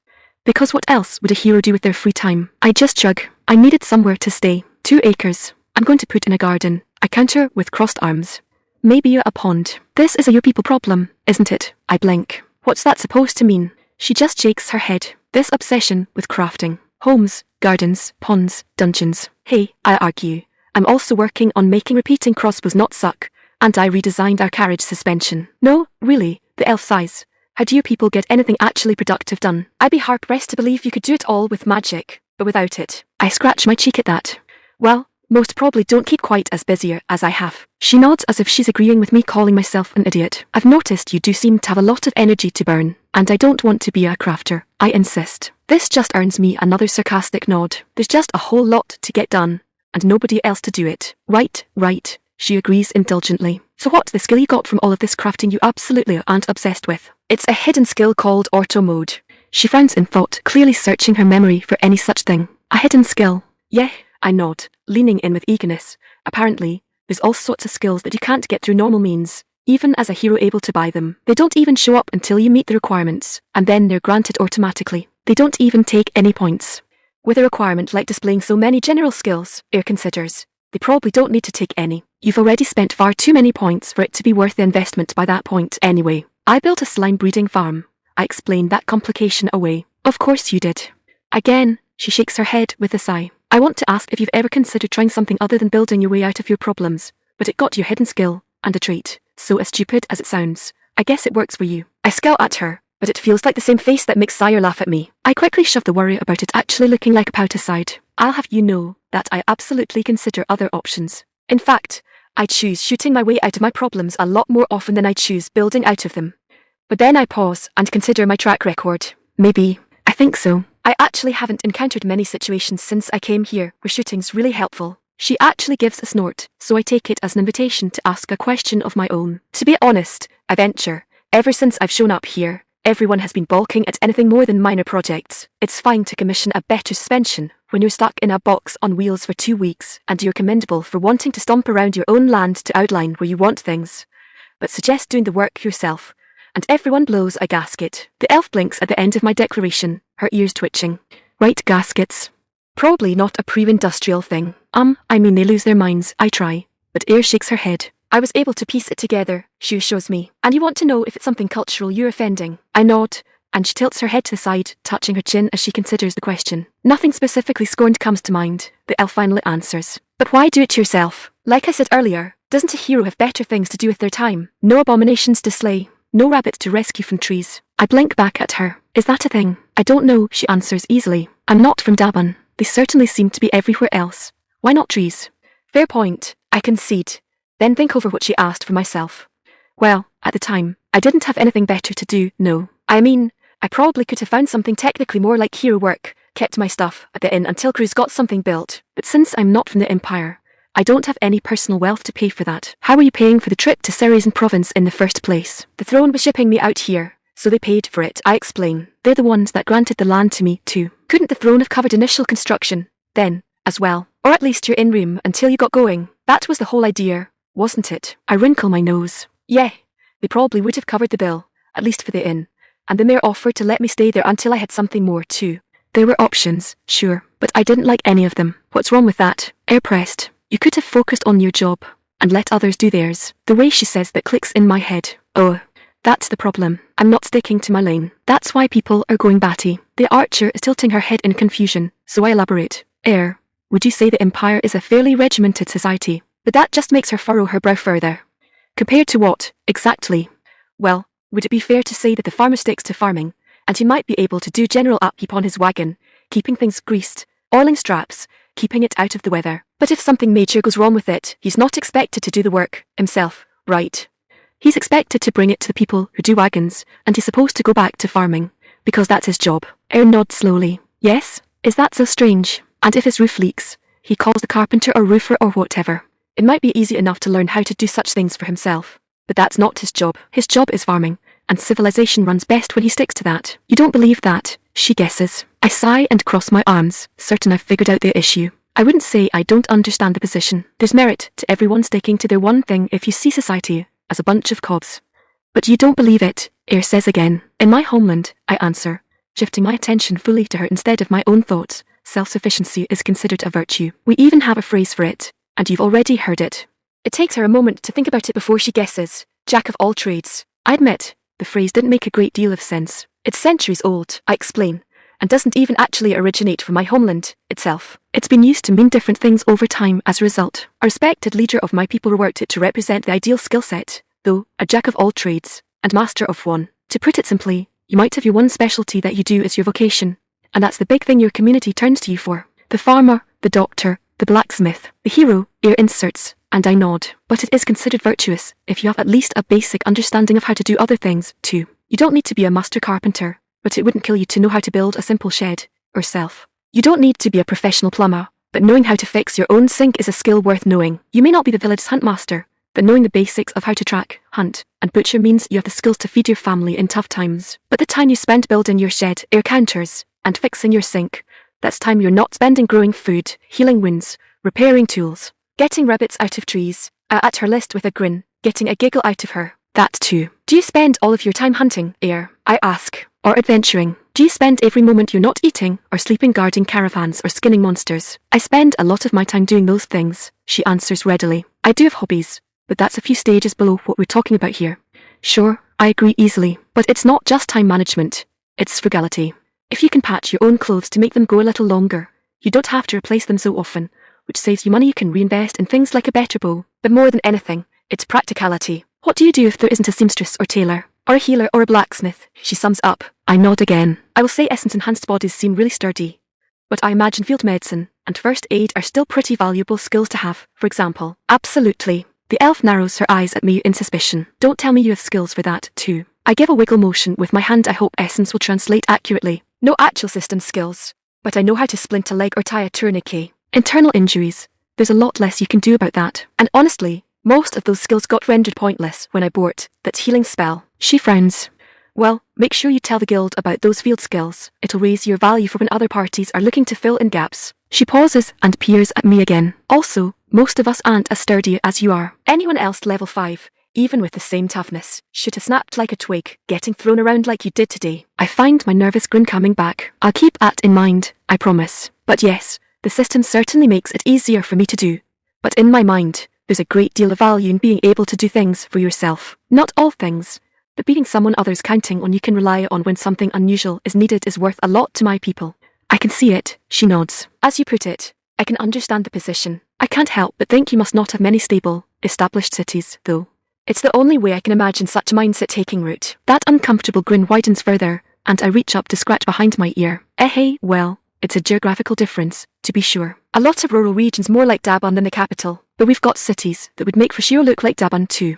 Because what else would a hero do with their free time? I just shrug. I needed somewhere to stay. 2 acres. I'm going to put in a garden. I counter with crossed arms. Maybe a pond. This is a you people problem, isn't it? I blink. What's that supposed to mean? She just shakes her head. This obsession with crafting. Homes, gardens, ponds, dungeons. Hey, I argue. I'm also working on making repeating crossbows not suck, and I redesigned our carriage suspension. No, really, the elf sighs. How do you people get anything actually productive done? I'd be hard-pressed to believe you could do it all with magic, but without it. I scratch my cheek at that. Well, most probably don't keep quite as busy as I have. She nods as if she's agreeing with me calling myself an idiot. I've noticed you do seem to have a lot of energy to burn, and I don't want to be a crafter, I insist. This just earns me another sarcastic nod. There's just a whole lot to get done, and nobody else to do it. Right, she agrees indulgently. So what's the skill you got from all of this crafting you absolutely aren't obsessed with? It's a hidden skill called auto mode. She frowns in thought, clearly searching her memory for any such thing. A hidden skill? Yeah, I nod, leaning in with eagerness. Apparently, There's all sorts of skills that you can't get through normal means, even as a hero able to buy them. They don't even show up until you meet the requirements, and then they're granted automatically. They don't even take any points. With a requirement like displaying so many general skills, Ayre considers, they probably don't need to take any. You've already spent far too many points for it to be worth the investment by that point anyway. I built a slime breeding farm. I explained that complication away. Of course you did. Again, she shakes her head with a sigh. I want to ask if you've ever considered trying something other than building your way out of your problems, but it got you a hidden skill and a trait. So as stupid as it sounds, I guess it works for you. I scowl at her, but it feels like the same face that makes Ayre laugh at me. I quickly shove the worry about it actually looking like a pout aside. I'll have you know that I absolutely consider other options. In fact, I choose shooting my way out of my problems a lot more often than I choose building out of them. But then I pause and consider my track record. Maybe. I think so. I actually haven't encountered many situations since I came here where shooting's really helpful. She actually gives a snort, so I take it as an invitation to ask a question of my own. To be honest, I venture, ever since I've shown up here, everyone has been balking at anything more than minor projects. It's fine to commission a better suspension when you're stuck in a box on wheels for 2 weeks, and you're commendable for wanting to stomp around your own land to outline where you want things. But suggest doing the work yourself, and everyone blows a gasket. The elf blinks at the end of my declaration, her ears twitching. Right, gaskets. Probably not a pre-industrial thing. I mean they lose their minds, I try. But Ayre shakes her head. I was able to piece it together, she assures me. And you want to know if it's something cultural you're offending? I nod, and she tilts her head to the side, touching her chin as she considers the question. Nothing specifically scorned comes to mind, the elf finally answers. But why do it yourself? Like I said earlier, doesn't a hero have better things to do with their time? No abominations to slay, no rabbits to rescue from trees. I blink back at her. Is that a thing? I don't know, she answers easily. I'm not from Dabun. They certainly seem to be everywhere else. Why not trees? Fair point, I concede. Then think over what she asked for myself. Well, at the time, I didn't have anything better to do, no. I mean, I probably could have found something technically more like hero work, kept my stuff at the inn until crews got something built. But since I'm not from the Empire, I don't have any personal wealth to pay for that. How are you paying for the trip to Ceres province in the first place? The throne was shipping me out here, so they paid for it, I explain. They're the ones that granted the land to me, too. Couldn't the throne have covered initial construction, then, as well? Or at least your in-room until you got going? That was the whole idea, wasn't it? I wrinkle my nose. Yeah, they probably would have covered the bill, at least for the inn. And the mayor offered to let me stay there until I had something more, too. There were options, sure, but I didn't like any of them. What's wrong with that? Ayre pressed. You could have focused on your job, and let others do theirs. The way she says that clicks in my head. Oh. That's the problem. I'm not sticking to my lane. That's why people are going batty. The archer is tilting her head in confusion, so I elaborate. Ayre, would you say the Empire is a fairly regimented society? But that just makes her furrow her brow further. Compared to what, exactly? Well, would it be fair to say that the farmer sticks to farming, and he might be able to do general upkeep on his wagon, keeping things greased, oiling straps, keeping it out of the weather. But if something major goes wrong with it, he's not expected to do the work himself, right? He's expected to bring it to the people who do wagons, and he's supposed to go back to farming, because that's his job. Ayre nods slowly. Yes? Is that so strange? And if his roof leaks, he calls the carpenter or roofer or whatever. It might be easy enough to learn how to do such things for himself, but that's not his job. His job is farming, and civilization runs best when he sticks to that. You don't believe that, she guesses. I sigh and cross my arms, certain I've figured out the issue. I wouldn't say I don't understand the position. There's merit to everyone sticking to their one thing if you see society as a bunch of cobs. But you don't believe it, Ayre says again. In my homeland, I answer, shifting my attention fully to her instead of my own thoughts. Self-sufficiency is considered a virtue. We even have a phrase for it, and you've already heard it. It takes her a moment to think about it before she guesses. Jack of all trades. I admit, the phrase didn't make a great deal of sense. It's centuries old, I explain, and doesn't even actually originate from my homeland itself. It's been used to mean different things over time as a result. A respected leader of my people reworked it to represent the ideal skill set, though, a jack of all trades, and master of one. To put it simply, you might have your one specialty that you do as your vocation, and that's the big thing your community turns to you for. The farmer, the doctor, the blacksmith, the hero, Ayre inserts, and I nod. But it is considered virtuous if you have at least a basic understanding of how to do other things, too. You don't need to be a master carpenter, but it wouldn't kill you to know how to build a simple shed, or self. You don't need to be a professional plumber, but knowing how to fix your own sink is a skill worth knowing. You may not be the village's huntmaster, but knowing the basics of how to track, hunt, and butcher means you have the skills to feed your family in tough times. But the time you spend building your shed, Ayre counters, and fixing your sink, that's time you're not spending growing food, healing wounds, repairing tools, Getting rabbits out of trees. At her list with a grin, getting a giggle out of her. That too. Do you spend all of your time hunting, Ayre? I ask. Or adventuring? Do you spend every moment you're not eating, or sleeping guarding caravans or skinning monsters? I spend a lot of my time doing those things, she answers readily. I do have hobbies, but that's a few stages below what we're talking about here. Sure, I agree easily, but it's not just time management, it's frugality. If you can patch your own clothes to make them go a little longer, you don't have to replace them so often, which saves you money you can reinvest in things like a better bow. But more than anything, it's practicality. What do you do if there isn't a seamstress or tailor, or a healer or a blacksmith? She sums up. I nod again. I will say essence-enhanced bodies seem really sturdy, but I imagine field medicine and first aid are still pretty valuable skills to have, for example. Absolutely. The elf narrows her eyes at me in suspicion. Don't tell me you have skills for that, too. I give a wiggle motion with my hand. I hope essence will translate accurately. No actual system skills, but I know how to splint a leg or tie a tourniquet. Internal injuries. There's a lot less you can do about that. And honestly, most of those skills got rendered pointless when I bought that healing spell. She frowns. Well, make sure you tell the guild about those field skills. It'll raise your value for when other parties are looking to fill in gaps. She pauses and peers at me again. Also, most of us aren't as sturdy as you are. Anyone else level 5, even with the same toughness, should have snapped like a twig, getting thrown around like you did today. I find my nervous grin coming back. I'll keep that in mind, I promise. But yes, the system certainly makes it easier for me to do. But in my mind, there's a great deal of value in being able to do things for yourself. Not all things, but being someone others counting on you can rely on when something unusual is needed is worth a lot to my people. I can see it, she nods. As you put it, I can understand the position. I can't help but think you must not have many stable, established cities, though. It's the only way I can imagine such a mindset taking root. That uncomfortable grin widens further, and I reach up to scratch behind my ear. Hey, well, it's a geographical difference, to be sure. A lot of rural regions more like Dabun than the capital, but we've got cities that would make for sure look like Dabun too.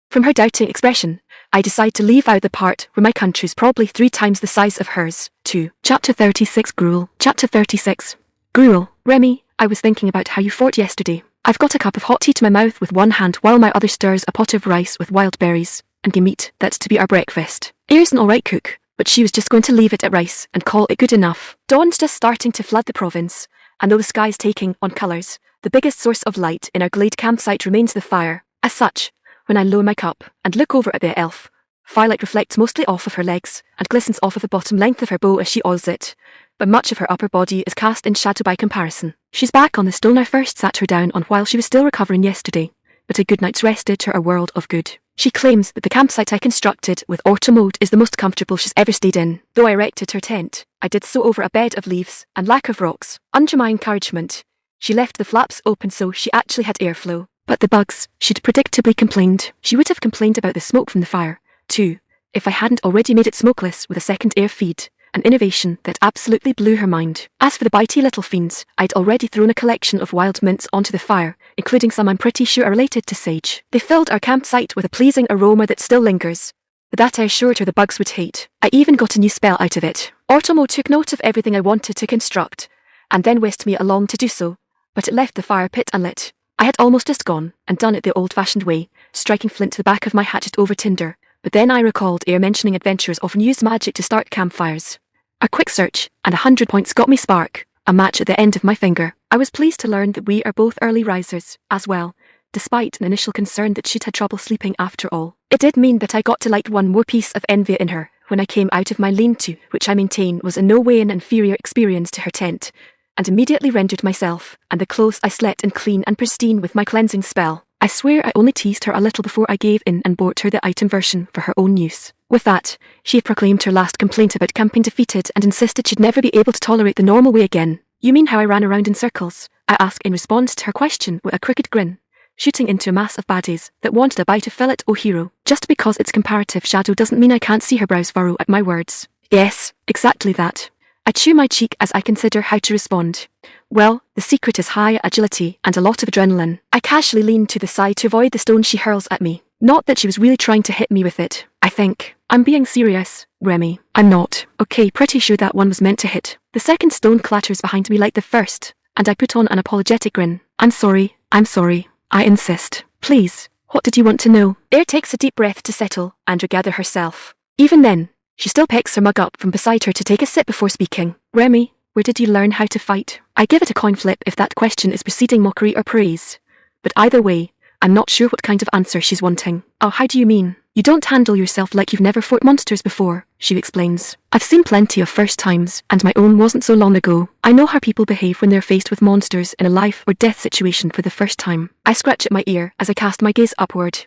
From her doubting expression, I decide to leave out the part where my country's probably 3 times the size of hers, too. Chapter 36 Gruel. Chapter 36. Gruel. Remmi, I was thinking about how you fought yesterday. I've got a cup of hot tea to my mouth with one hand while my other stirs a pot of rice with wild berries and game meat. That's to be our breakfast. Ayre's an alright cook, but she was just going to leave it at rice and call it good enough. Dawn's just starting to flood the province, and though the sky's taking on colours, the biggest source of light in our glade campsite remains the fire. As such, when I lower my cup and look over at the elf, firelight reflects mostly off of her legs and glistens off of the bottom length of her bow as she oils it, but much of her upper body is cast in shadow by comparison. She's back on the stone I first sat her down on while she was still recovering yesterday, but a good night's rest did her a world of good. She claims that the campsite I constructed with auto mode is the most comfortable she's ever stayed in. Though I erected her tent, I did so over a bed of leaves and lack of rocks. Under my encouragement, she left the flaps open so she actually had airflow. But the bugs, she'd predictably complained. She would have complained about the smoke from the fire, too, if I hadn't already made it smokeless with a second air feed, an innovation that absolutely blew her mind. As for the bitey little fiends, I'd already thrown a collection of wild mints onto the fire, including some I'm pretty sure are related to sage. They filled our campsite with a pleasing aroma that still lingers, but that I assured her the bugs would hate. I even got a new spell out of it. Automo took note of everything I wanted to construct, and then whisked me along to do so, but it left the fire pit unlit. I had almost just gone and done it the old-fashioned way, striking flint to the back of my hatchet over tinder, but then I recalled Ayre mentioning adventurers often used magic to start campfires. A quick search, and 100 points got me spark, a match at the end of my finger. I was pleased to learn that we are both early risers, as well, despite an initial concern that she'd had trouble sleeping after all. It did mean that I got to light one more piece of envy in her when I came out of my lean-to, which I maintain was in no way an inferior experience to her tent, and immediately rendered myself and the clothes I slept in clean and pristine with my cleansing spell. I swear I only teased her a little before I gave in and bought her the item version for her own use. With that, she proclaimed her last complaint about camping defeated and insisted she'd never be able to tolerate the normal way again. You mean how I ran around in circles? I asked in response to her question with a crooked grin, shooting into a mass of baddies that wanted a bite of fillet o hero. Just because it's comparative shadow doesn't mean I can't see her brows furrow at my words. Yes, exactly that. I chew my cheek as I consider how to respond. Well, the secret is high agility and a lot of adrenaline. I casually lean to the side to avoid the stone she hurls at me. Not that she was really trying to hit me with it, I think. I'm being serious, Remmi. I'm not. Okay, pretty sure that one was meant to hit. The second stone clatters behind me like the first, and I put on an apologetic grin. I'm sorry. I insist. Please, what did you want to know? Ayre takes a deep breath to settle and regather herself. Even then, she still picks her mug up from beside her to take a sip before speaking. Remmi, where did you learn how to fight? I give it a coin flip if that question is preceding mockery or praise. But either way, I'm not sure what kind of answer she's wanting. Oh, how do you mean? You don't handle yourself like you've never fought monsters before, she explains. I've seen plenty of first times, and my own wasn't so long ago. I know how people behave when they're faced with monsters in a life or death situation for the first time. I scratch at my ear as I cast my gaze upward.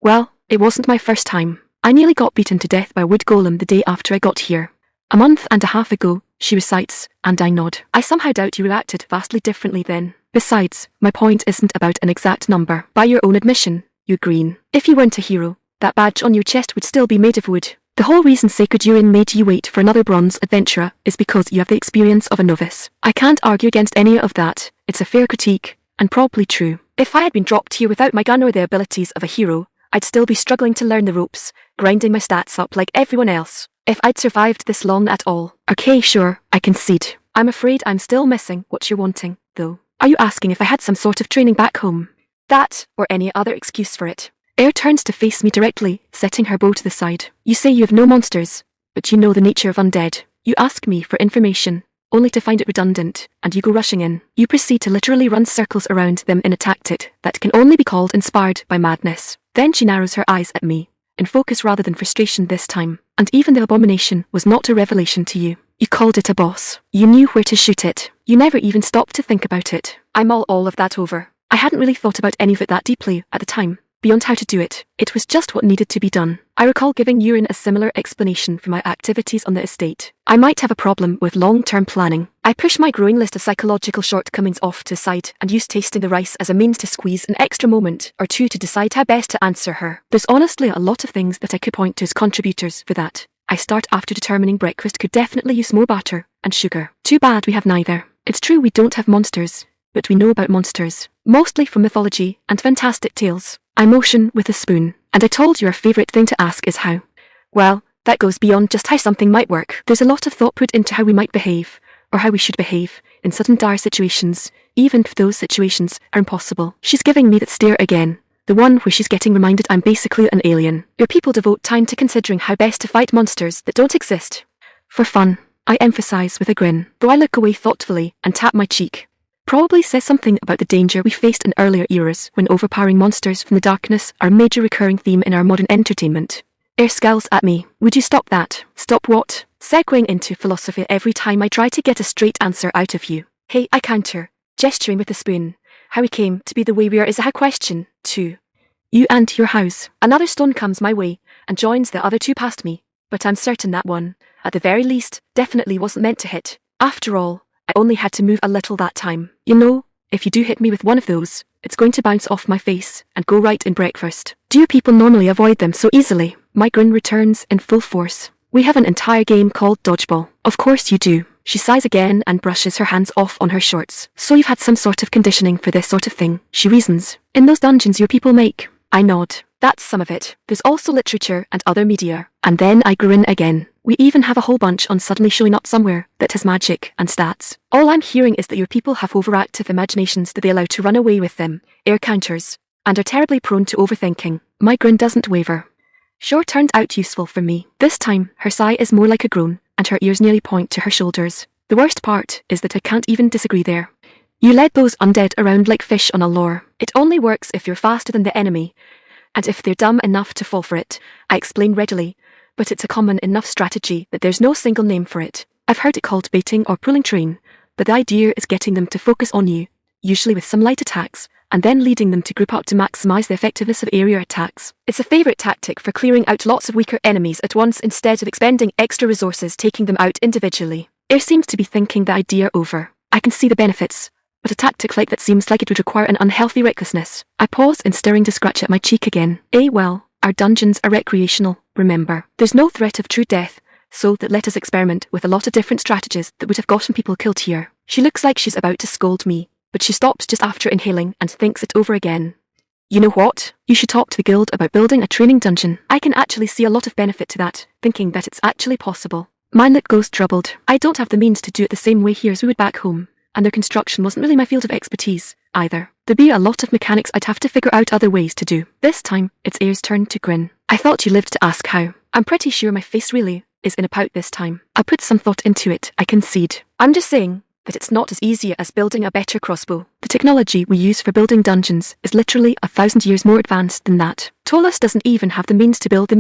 Well, it wasn't my first time. I nearly got beaten to death by a wood golem the day after I got here. A month and a half ago, she recites, and I nod. I somehow doubt you reacted vastly differently then. Besides, my point isn't about an exact number. By your own admission, you're green. If you weren't a hero, that badge on your chest would still be made of wood. The whole reason Sacred Urine made you wait for another bronze adventurer is because you have the experience of a novice. I can't argue against any of that. It's a fair critique, and probably true. If I had been dropped here without my gun or the abilities of a hero, I'd still be struggling to learn the ropes, grinding my stats up like everyone else. If I'd survived this long at all. Okay, sure, I concede. I'm afraid I'm still missing what you're wanting, though. Are you asking if I had some sort of training back home? That, or any other excuse for it. Ayre turns to face me directly, setting her bow to the side. You say you have no monsters, but you know the nature of undead. You ask me for information, only to find it redundant, and you go rushing in. You proceed to literally run circles around them in a tactic that can only be called inspired by madness. Then she narrows her eyes at me, in focus rather than frustration this time. And even the abomination was not a revelation to you. You called it a boss. You knew where to shoot it. You never even stopped to think about it. I mull all of that over. I hadn't really thought about any of it that deeply at the time, beyond how to do it. It was just what needed to be done. I recall giving Urine a similar explanation for my activities on the estate. I might have a problem with long-term planning. I push my growing list of psychological shortcomings off to the side and use tasting the rice as a means to squeeze an extra moment or two to decide how best to answer her. There's honestly a lot of things that I could point to as contributors for that. I start after determining breakfast could definitely use more butter and sugar. Too bad we have neither. It's true we don't have monsters, but we know about monsters, mostly from mythology and fantastic tales. I motion with a spoon, and I told you our favourite thing to ask is how. Well, that goes beyond just how something might work. There's a lot of thought put into how we might behave, or how we should behave, in sudden dire situations, even if those situations are impossible. She's giving me that stare again, the one where she's getting reminded I'm basically an alien. Your people devote time to considering how best to fight monsters that don't exist. For fun, I emphasise with a grin, though I look away thoughtfully and tap my cheek. Probably says something about the danger we faced in earlier eras when overpowering monsters from the darkness are a major recurring theme in our modern entertainment. Ayre scowls at me. Would you stop that? Stop what? Segueing into philosophy every time I try to get a straight answer out of you. Hey, I counter, gesturing with the spoon. How we came to be the way we are is a question, too. You and your house. Another stone comes my way and joins the other two past me, but I'm certain that one, at the very least, definitely wasn't meant to hit. After all, I only had to move a little that time. You know, if you do hit me with one of those, it's going to bounce off my face and go right in breakfast. Do you people normally avoid them so easily? My grin returns in full force. We have an entire game called dodgeball. Of course you do. She sighs again and brushes her hands off on her shorts. So you've had some sort of conditioning for this sort of thing, she reasons. In those dungeons your people make. I nod. That's some of it. There's also literature and other media. And then I grin again. We even have a whole bunch on suddenly showing up somewhere that has magic and stats. All I'm hearing is that your people have overactive imaginations that they allow to run away with them, Ayre counters, and are terribly prone to overthinking. My grin doesn't waver. Sure turned out useful for me. This time, her sigh is more like a groan, and her ears nearly point to her shoulders. The worst part is that I can't even disagree there. You led those undead around like fish on a lure. It only works if you're faster than the enemy, and if they're dumb enough to fall for it, I explain readily. But it's a common enough strategy that there's no single name for it. I've heard it called baiting or pulling train, but the idea is getting them to focus on you, usually with some light attacks, and then leading them to group up to maximize the effectiveness of area attacks. It's a favorite tactic for clearing out lots of weaker enemies at once instead of expending extra resources taking them out individually. Ayre seems to be thinking the idea over. I can see the benefits, but a tactic like that seems like it would require an unhealthy recklessness. I pause in stirring to scratch at my cheek again. Well, our dungeons are recreational, remember. There's no threat of true death, so that let us experiment with a lot of different strategies that would have gotten people killed here. She looks like she's about to scold me, but she stops just after inhaling and thinks it over again. You know what? You should talk to the guild about building a training dungeon. I can actually see a lot of benefit to that, thinking that it's actually possible. My look goes troubled. I don't have the means to do it the same way here as we would back home, and their construction wasn't really my field of expertise, either. There'd be a lot of mechanics I'd have to figure out other ways to do. This time, it's Ayre's turn to grin. I thought you lived to ask how. I'm pretty sure my face really is in a pout this time. I put some thought into it, I concede. I'm just saying that it's not as easy as building a better crossbow. The technology we use for building dungeons is literally 1,000 years more advanced than that. Tolas doesn't even have the means to build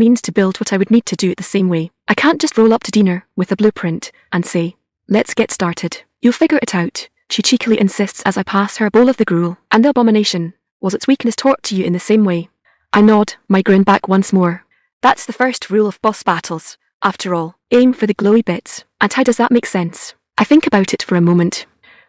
what I would need to do it the same way. I can't just roll up to dinner with a blueprint and say, let's get started. You'll figure it out, she cheekily insists as I pass her a bowl of the gruel. And the abomination, was its weakness taught to you in the same way? I nod, my grin back once more. That's the first rule of boss battles. After all, aim for the glowy bits. And how does that make sense? I think about it for a moment.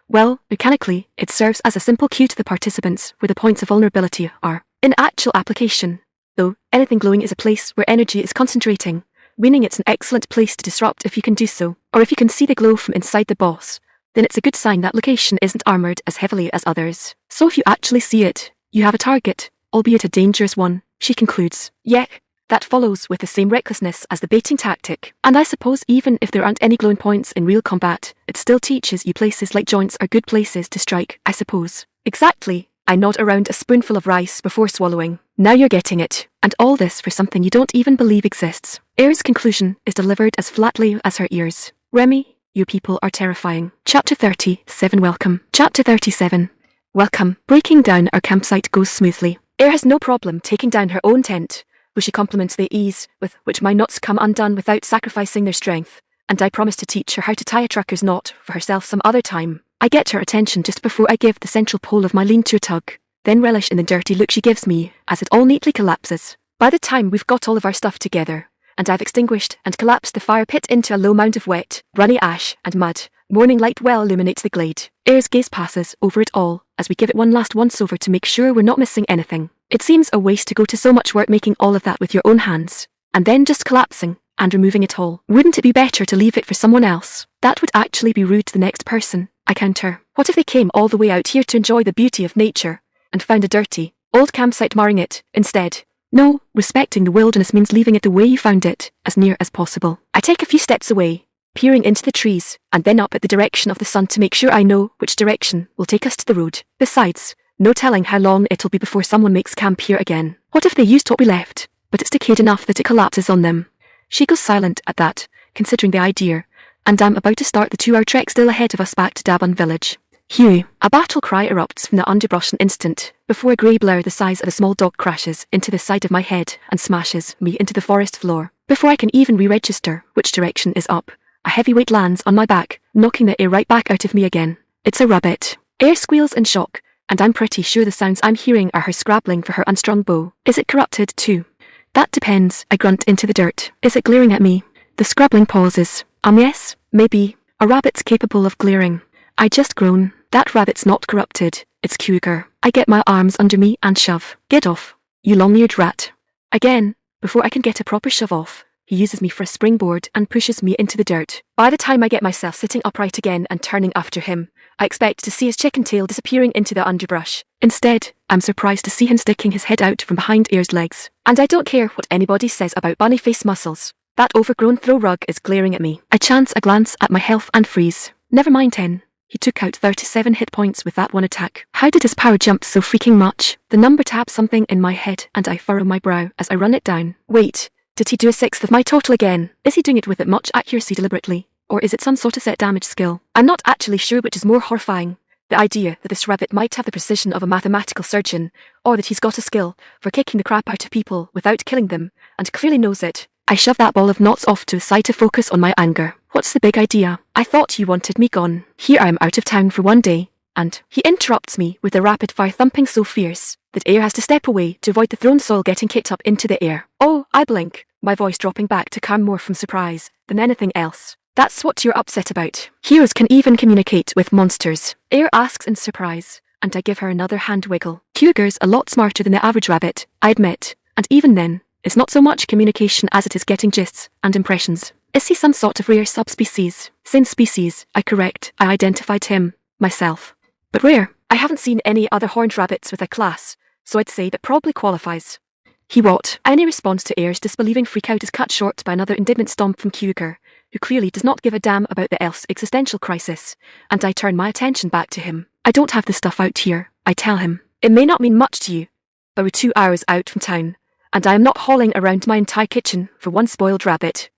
Well, mechanically, it serves as a simple cue to the participants where the points of vulnerability are. In actual application, though, anything glowing is a place where energy is concentrating, meaning it's an excellent place to disrupt if you can do so, or if you can see the glow from inside the boss, then it's a good sign that location isn't armored as heavily as others. So if you actually see it, you have a target, albeit a dangerous one, she concludes. Yeah, that follows with the same recklessness as the baiting tactic. And I suppose even if there aren't any glowing points in real combat, it still teaches you places like joints are good places to strike, I suppose. Exactly. I nod around a spoonful of rice before swallowing. Now you're getting it. And all this for something you don't even believe exists. Ayre's conclusion is delivered as flatly as her ears. Remmi, you people are terrifying. Chapter 37 Welcome. Chapter 37 Welcome. Breaking down our campsite goes smoothly. Ayre has no problem taking down her own tent, which she compliments the ease with which my knots come undone without sacrificing their strength, and I promise to teach her how to tie a trucker's knot for herself some other time. I get her attention just before I give the central pole of my lean-to a tug, then relish in the dirty look she gives me as it all neatly collapses. By the time we've got all of our stuff together, and I've extinguished and collapsed the fire pit into a low mound of wet, runny ash and mud, morning light well illuminates the glade. Ayre's gaze passes over it all as we give it one last once-over to make sure we're not missing anything. It seems a waste to go to so much work making all of that with your own hands, and then just collapsing and removing it all. Wouldn't it be better to leave it for someone else? That would actually be rude to the next person, I counter. What if they came all the way out here to enjoy the beauty of nature, and found a dirty, old campsite marring it, instead? No, respecting the wilderness means leaving it the way you found it, as near as possible. I take a few steps away, peering into the trees, and then up at the direction of the sun to make sure I know which direction will take us to the road. Besides, no telling how long it'll be before someone makes camp here again. What if they used what we left, but it's decayed enough that it collapses on them? She goes silent at that, considering the idea, and I'm about to start the 2-hour trek still ahead of us back to Dabun village. Hugh, a battle cry erupts from the underbrush an instant, before a grey blur the size of a small dog crashes into the side of my head and smashes me into the forest floor. Before I can even re-register which direction is up, a heavy weight lands on my back, knocking the air right back out of me again. It's a rabbit. Ayre squeals in shock, and I'm pretty sure the sounds I'm hearing are her scrabbling for her unstrung bow. Is it corrupted too? That depends, I grunt into the dirt. Is it glaring at me? The scrabbling pauses. Yes, maybe. A rabbit's capable of glaring. I just groan. That rabbit's not corrupted. It's cougar. I get my arms under me and shove. Get off, you long-eared rat. Again, before I can get a proper shove off, he uses me for a springboard and pushes me into the dirt. By the time I get myself sitting upright again and turning after him, I expect to see his chicken tail disappearing into the underbrush. Instead, I'm surprised to see him sticking his head out from behind Ayre's legs. And I don't care what anybody says about bunny face muscles. That overgrown throw rug is glaring at me. I chance a glance at my health and freeze. Never mind 10. He took out 37 hit points with that one attack. How did his power jump so freaking much? The number taps something in my head and I furrow my brow as I run it down. Wait, did he do a sixth of my total again? Is he doing it with much accuracy deliberately? Or is it some sort of set damage skill? I'm not actually sure which is more horrifying. The idea that this rabbit might have the precision of a mathematical surgeon, or that he's got a skill for kicking the crap out of people without killing them, and clearly knows it. I shove that ball of knots off to the side to focus on my anger. What's the big idea? I thought you wanted me gone. Here I am out of town for one day, and he interrupts me with a rapid-fire thumping so fierce that Ayre has to step away to avoid the thrown soil getting kicked up into the air. Oh, I blink, my voice dropping back to calm more from surprise than anything else. That's what you're upset about. Heroes can even communicate with monsters. Ayre asks in surprise, and I give her another hand wiggle. Cougar's a lot smarter than the average rabbit, I admit, and even then, it's not so much communication as it is getting gists and impressions. Is he some sort of rare subspecies? Same species, I correct. I identified him, myself. But rare. I haven't seen any other horned rabbits with a class, so I'd say that probably qualifies. He what? Any response to Ayre's disbelieving freakout is cut short by another indignant stomp from Cougar, who clearly does not give a damn about the elf's existential crisis, and I turn my attention back to him. I don't have the stuff out here, I tell him. It may not mean much to you, but we're 2 hours out from town, and I am not hauling around my entire kitchen for one spoiled rabbit.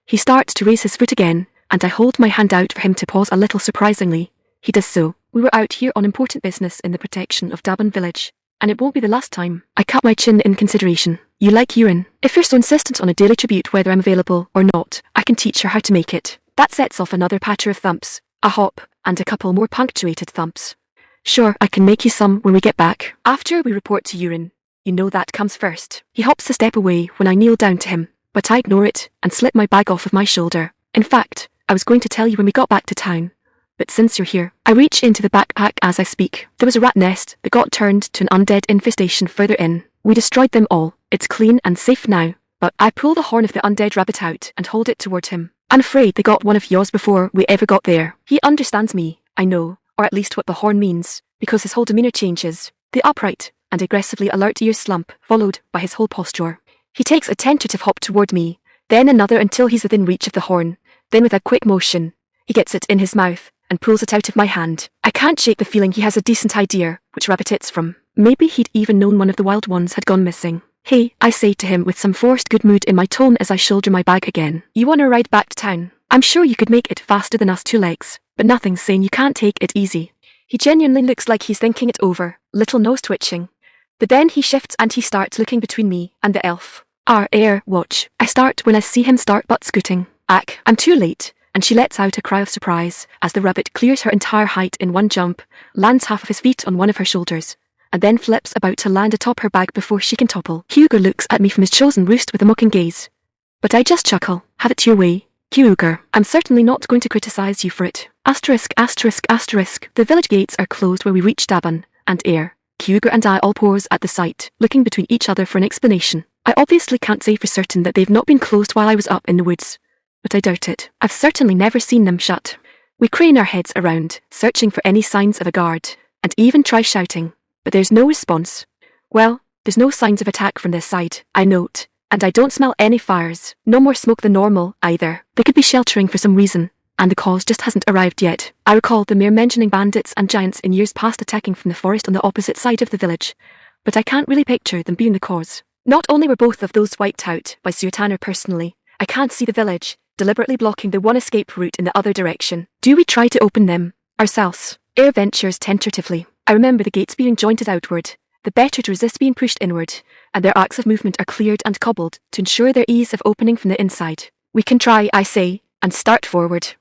He starts to raise his foot again, and I hold my hand out for him to pause a little surprisingly, He does so. We were out here on important business in the protection of Dabun village, and it won't be the last time. I cut my chin in consideration. You like urine? If you're so insistent on a daily tribute whether I'm available or not, I can teach her how to make it. That sets off another patter of thumps, a hop, and a couple more punctuated thumps. Sure, I can make you some when we get back. After we report to urine, you know that comes first. He hops a step away when I kneel down to him, but I ignore it and slip my bag off of my shoulder. In fact, I was going to tell you when we got back to town. But since you're here, I reach into the backpack as I speak. There was a rat nest that got turned to an undead infestation further in. We destroyed them all. It's clean and safe now. But I pull the horn of the undead rabbit out and hold it toward him. I'm afraid they got one of yours before we ever got there. He understands me, I know, or at least what the horn means, because his whole demeanor changes. The upright and aggressively alert ears slump, followed by his whole posture. He takes a tentative hop toward me, then another until he's within reach of the horn. Then with a quick motion, he gets it in his mouth and pulls it out of my hand. I can't shake the feeling he has a decent idea which rabbit it's from. Maybe he'd even known one of the wild ones had gone missing. Hey, I say to him with some forced good mood in my tone as I shoulder my bag again. You want to ride back to town? I'm sure you could make it faster than us two legs, but nothing's saying you can't take it easy. He genuinely looks like he's thinking it over, little nose twitching. But then he shifts and he starts looking between me and the elf. Ayre, watch. I start when I see him start butt scooting. Ack, I'm too late. And she lets out a cry of surprise as the rabbit clears her entire height in one jump, lands half of his feet on one of her shoulders, and then flips about to land atop her bag before she can topple. Hugo looks at me from his chosen roost with a mocking gaze. But I just chuckle. Have it your way, Hugo. I'm certainly not going to criticize you for it. Asterisk, asterisk, asterisk. The village gates are closed where we reach Dabun and Ayre. Hugo and I all pause at the sight, looking between each other for an explanation. I obviously can't say for certain that they've not been closed while I was up in the woods, but I doubt it. I've certainly never seen them shut. We crane our heads around, searching for any signs of a guard, and even try shouting, but there's no response. Well, there's no signs of attack from this side, I note, and I don't smell any fires. No more smoke than normal, either. They could be sheltering for some reason, and the cause just hasn't arrived yet. I recall the mere mentioning bandits and giants in years past attacking from the forest on the opposite side of the village, but I can't really picture them being the cause. Not only were both of those wiped out by Sir Tanner personally, I can't see the village, deliberately blocking the one escape route in the other direction. Do we try to open them ourselves? Ayre ventures tentatively. I remember the gates being jointed outward, the better to resist being pushed inward, and their arcs of movement are cleared and cobbled to ensure their ease of opening from the inside. We can try, I say, and start forward.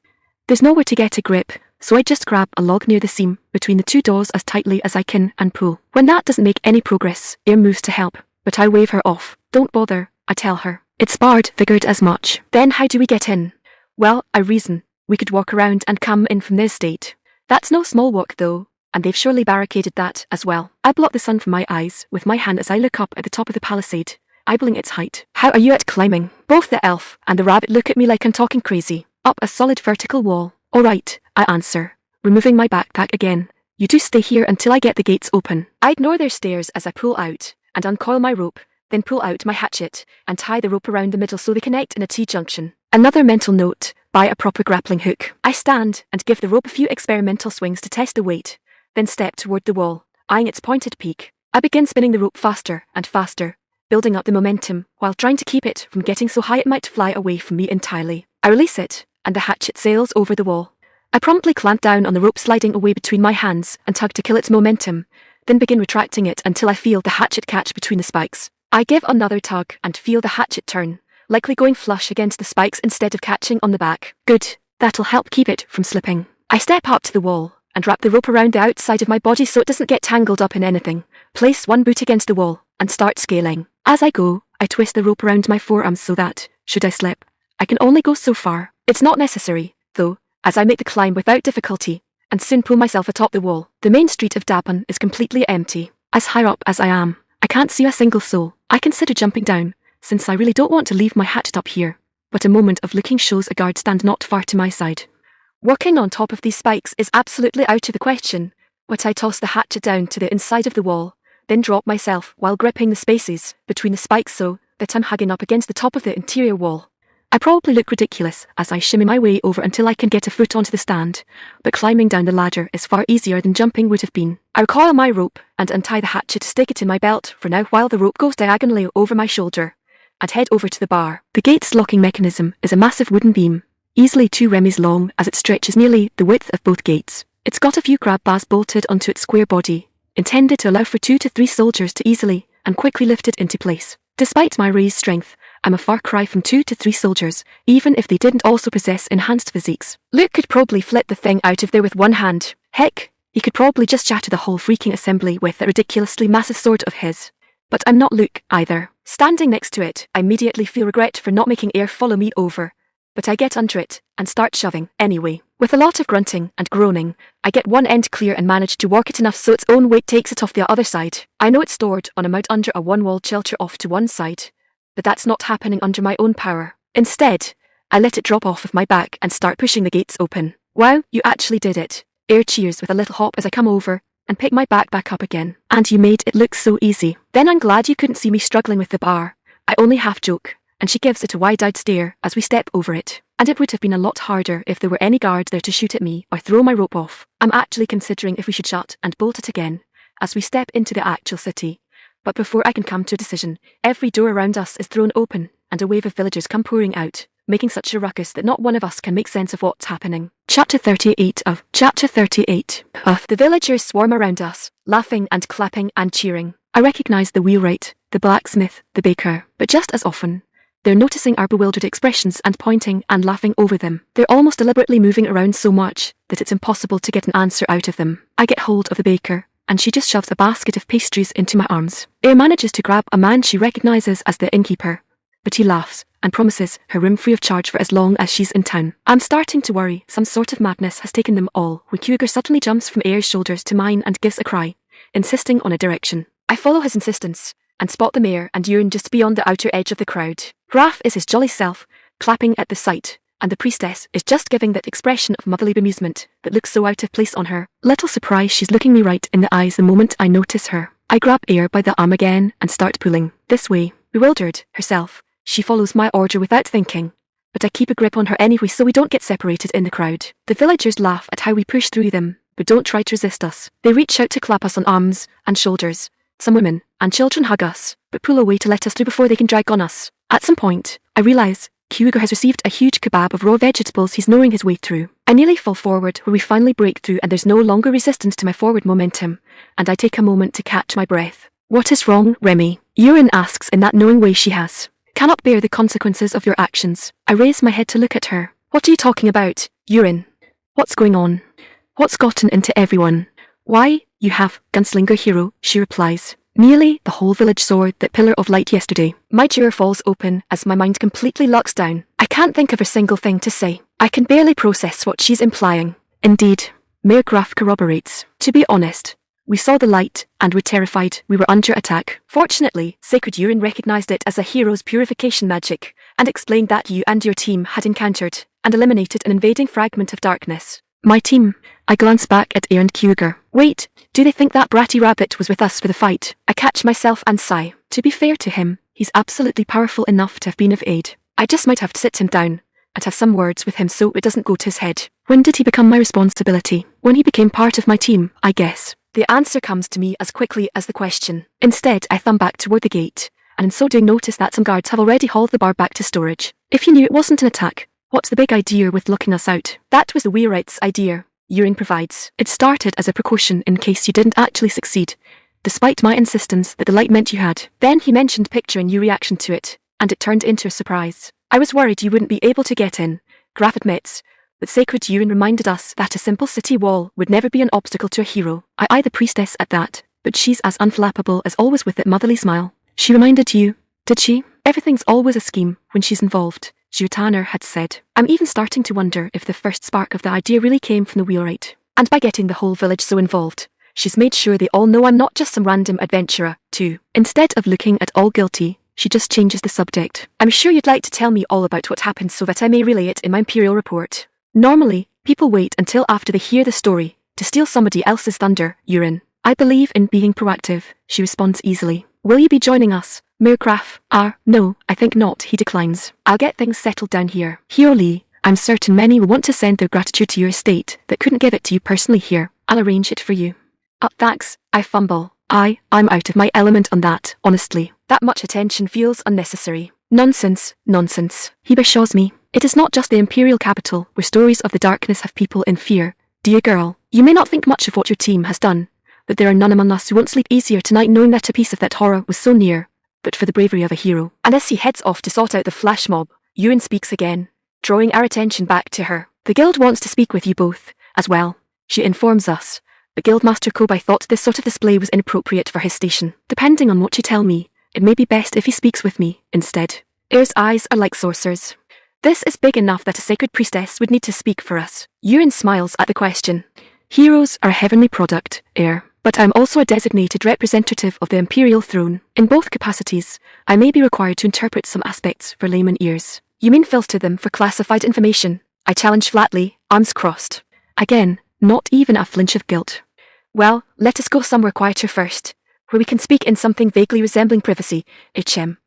There's nowhere to get a grip, so I just grab a log near the seam between the two doors as tightly as I can and pull. When that doesn't make any progress, Ayre moves to help, but I wave her off. Don't bother, I tell her. It's barred, figured as much. Then how do we get in? Well, I reason. We could walk around and come in from this estate. That's no small walk though, and they've surely barricaded that as well. I block the sun from my eyes with my hand as I look up at the top of the palisade, eyeballing its height. How are you at climbing? Both the elf and the rabbit look at me like I'm talking crazy. Up a solid vertical wall. All right, I answer, removing my backpack again. You two stay here until I get the gates open. I ignore their stares as I pull out and uncoil my rope, then pull out my hatchet and tie the rope around the middle so they connect in a T-junction. Another mental note, buy a proper grappling hook. I stand and give the rope a few experimental swings to test the weight, then step toward the wall, eyeing its pointed peak. I begin spinning the rope faster and faster, building up the momentum while trying to keep it from getting so high it might fly away from me entirely. I release it, and the hatchet sails over the wall. I promptly clamp down on the rope sliding away between my hands and tug to kill its momentum, then begin retracting it until I feel the hatchet catch between the spikes. I give another tug and feel the hatchet turn, likely going flush against the spikes instead of catching on the back. Good, that'll help keep it from slipping. I step up to the wall and wrap the rope around the outside of my body so it doesn't get tangled up in anything, place one boot against the wall, and start scaling. As I go, I twist the rope around my forearms so that, should I slip, I can only go so far. It's not necessary, though, as I make the climb without difficulty, and soon pull myself atop the wall. The main street of Dabun is completely empty. As high up as I am, I can't see a single soul. I consider jumping down, since I really don't want to leave my hatchet up here, but a moment of looking shows a guard stand not far to my side. Walking on top of these spikes is absolutely out of the question, but I toss the hatchet down to the inside of the wall, then drop myself while gripping the spaces between the spikes so that I'm hugging up against the top of the interior wall. I probably look ridiculous as I shimmy my way over until I can get a foot onto the stand, but climbing down the ladder is far easier than jumping would have been. I recoil my rope and untie the hatchet to stick it in my belt for now while the rope goes diagonally over my shoulder, and head over to the bar. The gate's locking mechanism is a massive wooden beam, easily 2 remmis long as it stretches nearly the width of both gates. It's got a few grab bars bolted onto its square body, intended to allow for 2 to 3 soldiers to easily and quickly lift it into place. Despite my raised strength, I'm a far cry from 2 to 3 soldiers, even if they didn't also possess enhanced physiques. Luke could probably flip the thing out of there with one hand. Heck, he could probably just shatter the whole freaking assembly with that ridiculously massive sword of his. But I'm not Luke, either. Standing next to it, I immediately feel regret for not making Ayre follow me over. But I get under it, and start shoving, anyway. With a lot of grunting and groaning, I get one end clear and manage to work it enough so its own weight takes it off the other side. I know it's stored on a mount under a one-walled shelter off to one side, but that's not happening under my own power. Instead, I let it drop off of my back and start pushing the gates open. Wow, you actually did it. Ayre cheers with a little hop as I come over and pick my back up again. And you made it look so easy. Then I'm glad you couldn't see me struggling with the bar. I only half joke, and she gives it a wide-eyed stare as we step over it. And it would have been a lot harder if there were any guard there to shoot at me or throw my rope off. I'm actually considering if we should shut and bolt it again as we step into the actual city. But before I can come to a decision, every door around us is thrown open and a wave of villagers come pouring out, making such a ruckus that not one of us can make sense of what's happening. Chapter 38. The villagers swarm around us, laughing and clapping and cheering. I recognize the wheelwright, the blacksmith, the baker, but just as often, they're noticing our bewildered expressions and pointing and laughing over them. They're almost deliberately moving around so much that it's impossible to get an answer out of them. I get hold of the baker, and she just shoves a basket of pastries into my arms. Ayre manages to grab a man she recognizes as the innkeeper, but he laughs and promises her room free of charge for as long as she's in town. I'm starting to worry some sort of madness has taken them all when Cougar suddenly jumps from Ayre's shoulders to mine and gives a cry, insisting on a direction. I follow his insistence and spot the mayor and Urin just beyond the outer edge of the crowd. Graf is his jolly self, clapping at the sight, and the priestess is just giving that expression of motherly bemusement that looks so out of place on her. Little surprise she's looking me right in the eyes the moment I notice her. I grab Ayre by the arm again and start pulling. This way, bewildered herself, she follows my order without thinking, but I keep a grip on her anyway so we don't get separated in the crowd. The villagers laugh at how we push through them, but don't try to resist us. They reach out to clap us on arms and shoulders. Some women and children hug us, but pull away to let us through before they can drag on us. At some point, I realize Cougar has received a huge kebab of raw vegetables he's gnawing his way through. I nearly fall forward where we finally break through and there's no longer resistance to my forward momentum, and I take a moment to catch my breath. What is wrong, Remmi? Urin asks in that knowing way she has. Cannot bear the consequences of your actions. I raise my head to look at her. What are you talking about, Urin? What's going on? What's gotten into everyone? Why, you have, Gunslinger hero, she replies. Nearly the whole village saw that pillar of light yesterday. My jaw falls open as my mind completely locks down. I can't think of a single thing to say. I can barely process what she's implying. Indeed, Mayor Graf corroborates. To be honest, we saw the light and were terrified we were under attack. Fortunately, Sacred Urin recognized it as a hero's purification magic and explained that you and your team had encountered and eliminated an invading fragment of darkness. My team. I glance back at Ayre and Cougar. Wait, do they think that bratty rabbit was with us for the fight? I catch myself and sigh. To be fair to him, he's absolutely powerful enough to have been of aid. I just might have to sit him down and have some words with him so it doesn't go to his head. When did he become my responsibility? When he became part of my team, I guess. The answer comes to me as quickly as the question. Instead, I thumb back toward the gate, and in so doing notice that some guards have already hauled the bar back to storage. If you knew it wasn't an attack, what's the big idea with locking us out? That was the wheelwright's idea, Urin provides. It started as a precaution in case you didn't actually succeed, despite my insistence that the light meant you had. Then he mentioned picturing your reaction to it, and it turned into a surprise. I was worried you wouldn't be able to get in, Graf admits, but Sacred Urin reminded us that a simple city wall would never be an obstacle to a hero. I eye the priestess at that, but she's as unflappable as always with that motherly smile. She reminded you, did she? Everything's always a scheme when she's involved, Tanner had said. I'm even starting to wonder if the first spark of the idea really came from the wheelwright. And by getting the whole village so involved, she's made sure they all know I'm not just some random adventurer, too. Instead of looking at all guilty, she just changes the subject. I'm sure you'd like to tell me all about what happened so that I may relay it in my imperial report. Normally, people wait until after they hear the story to steal somebody else's thunder, Urin. I believe in being proactive, she responds easily. Will you be joining us, Mayor Graf? No, I think not, he declines. I'll get things settled down here. Hero Lee, I'm certain many will want to send their gratitude to your estate that couldn't give it to you personally here. I'll arrange it for you. Thanks, I fumble. I'm out of my element on that, honestly. That much attention feels unnecessary. Nonsense. He bashaws me. It is not just the imperial capital where stories of the darkness have people in fear, dear girl. You may not think much of what your team has done, but there are none among us who won't sleep easier tonight knowing that a piece of that horror was so near, but for the bravery of a hero. And as he heads off to sort out the flash mob, Yuan speaks again, drawing our attention back to her. The guild wants to speak with you both, as well, she informs us, but Guildmaster Kobai thought this sort of display was inappropriate for his station. Depending on what you tell me, it may be best if he speaks with me, instead. Ayre's eyes are like saucers. This is big enough that a sacred priestess would need to speak for us. Yuan smiles at the question. Heroes are a heavenly product, Ayre, but I'm also a designated representative of the imperial throne. In both capacities, I may be required to interpret some aspects for layman ears. You mean filter them for classified information? I challenge flatly, arms crossed. Again, not even a flinch of guilt. Well, let us go somewhere quieter first, where we can speak in something vaguely resembling privacy. HM.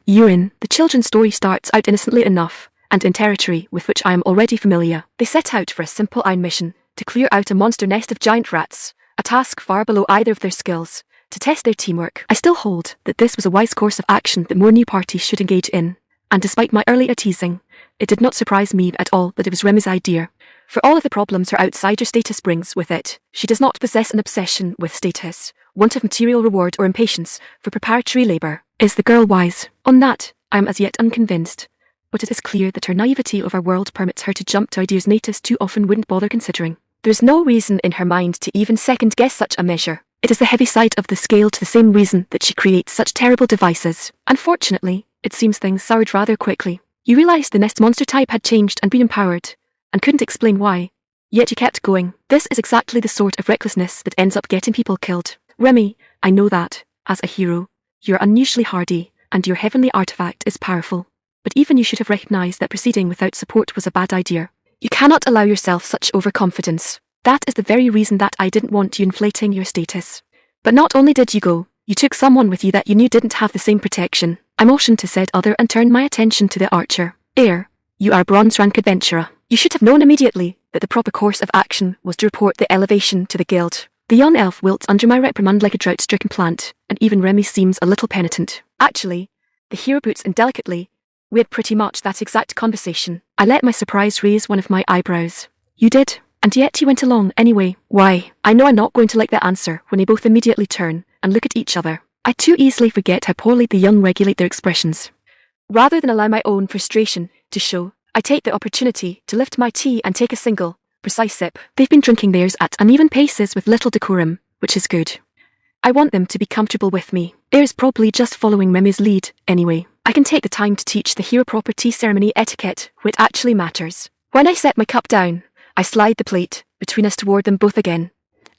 Yuan, the children's story starts out innocently enough, and in territory with which I am already familiar. They set out for a simple iron mission, to clear out a monster nest of giant rats, a task far below either of their skills, to test their teamwork. I still hold that this was a wise course of action that more new parties should engage in, and despite my earlier teasing, it did not surprise me at all that it was Remmi's idea. For all of the problems her outsider status brings with it, she does not possess an obsession with status, want of material reward or impatience for preparatory labour. Is the girl wise? On that, I am as yet unconvinced, but it is clear that her naivety of our world permits her to jump to ideas natives too often wouldn't bother considering. There is no reason in her mind to even second-guess such a measure. It is the heavy side of the scale to the same reason that she creates such terrible devices. Unfortunately, it seems things soured rather quickly. You realised the nest monster type had changed and been empowered, and couldn't explain why. Yet you kept going. This is exactly the sort of recklessness that ends up getting people killed. Remmi, I know that, as a hero, you're unusually hardy, and your heavenly artifact is powerful. But even you should have recognised that proceeding without support was a bad idea. You cannot allow yourself such overconfidence. That is the very reason that I didn't want you inflating your status. But not only did you go, you took someone with you that you knew didn't have the same protection. I motioned to said other and turned my attention to the archer. Ayre, you are a bronze rank adventurer. You should have known immediately that the proper course of action was to report the elevation to the guild. The young elf wilts under my reprimand like a drought-stricken plant, and even Remmi seems a little penitent. Actually, the hero boots in delicately. We had pretty much that exact conversation. I let my surprise raise one of my eyebrows. You did? And yet you went along anyway. Why? I know I'm not going to like that answer when they both immediately turn and look at each other. I too easily forget how poorly the young regulate their expressions. Rather than allow my own frustration to show, I take the opportunity to lift my tea and take a single, precise sip. They've been drinking theirs at uneven paces with little decorum, which is good. I want them to be comfortable with me. Ayre's probably just following Remmi's lead, anyway. I can take the time to teach the hero proper tea ceremony etiquette, which actually matters. When I set my cup down, I slide the plate between us toward them both again.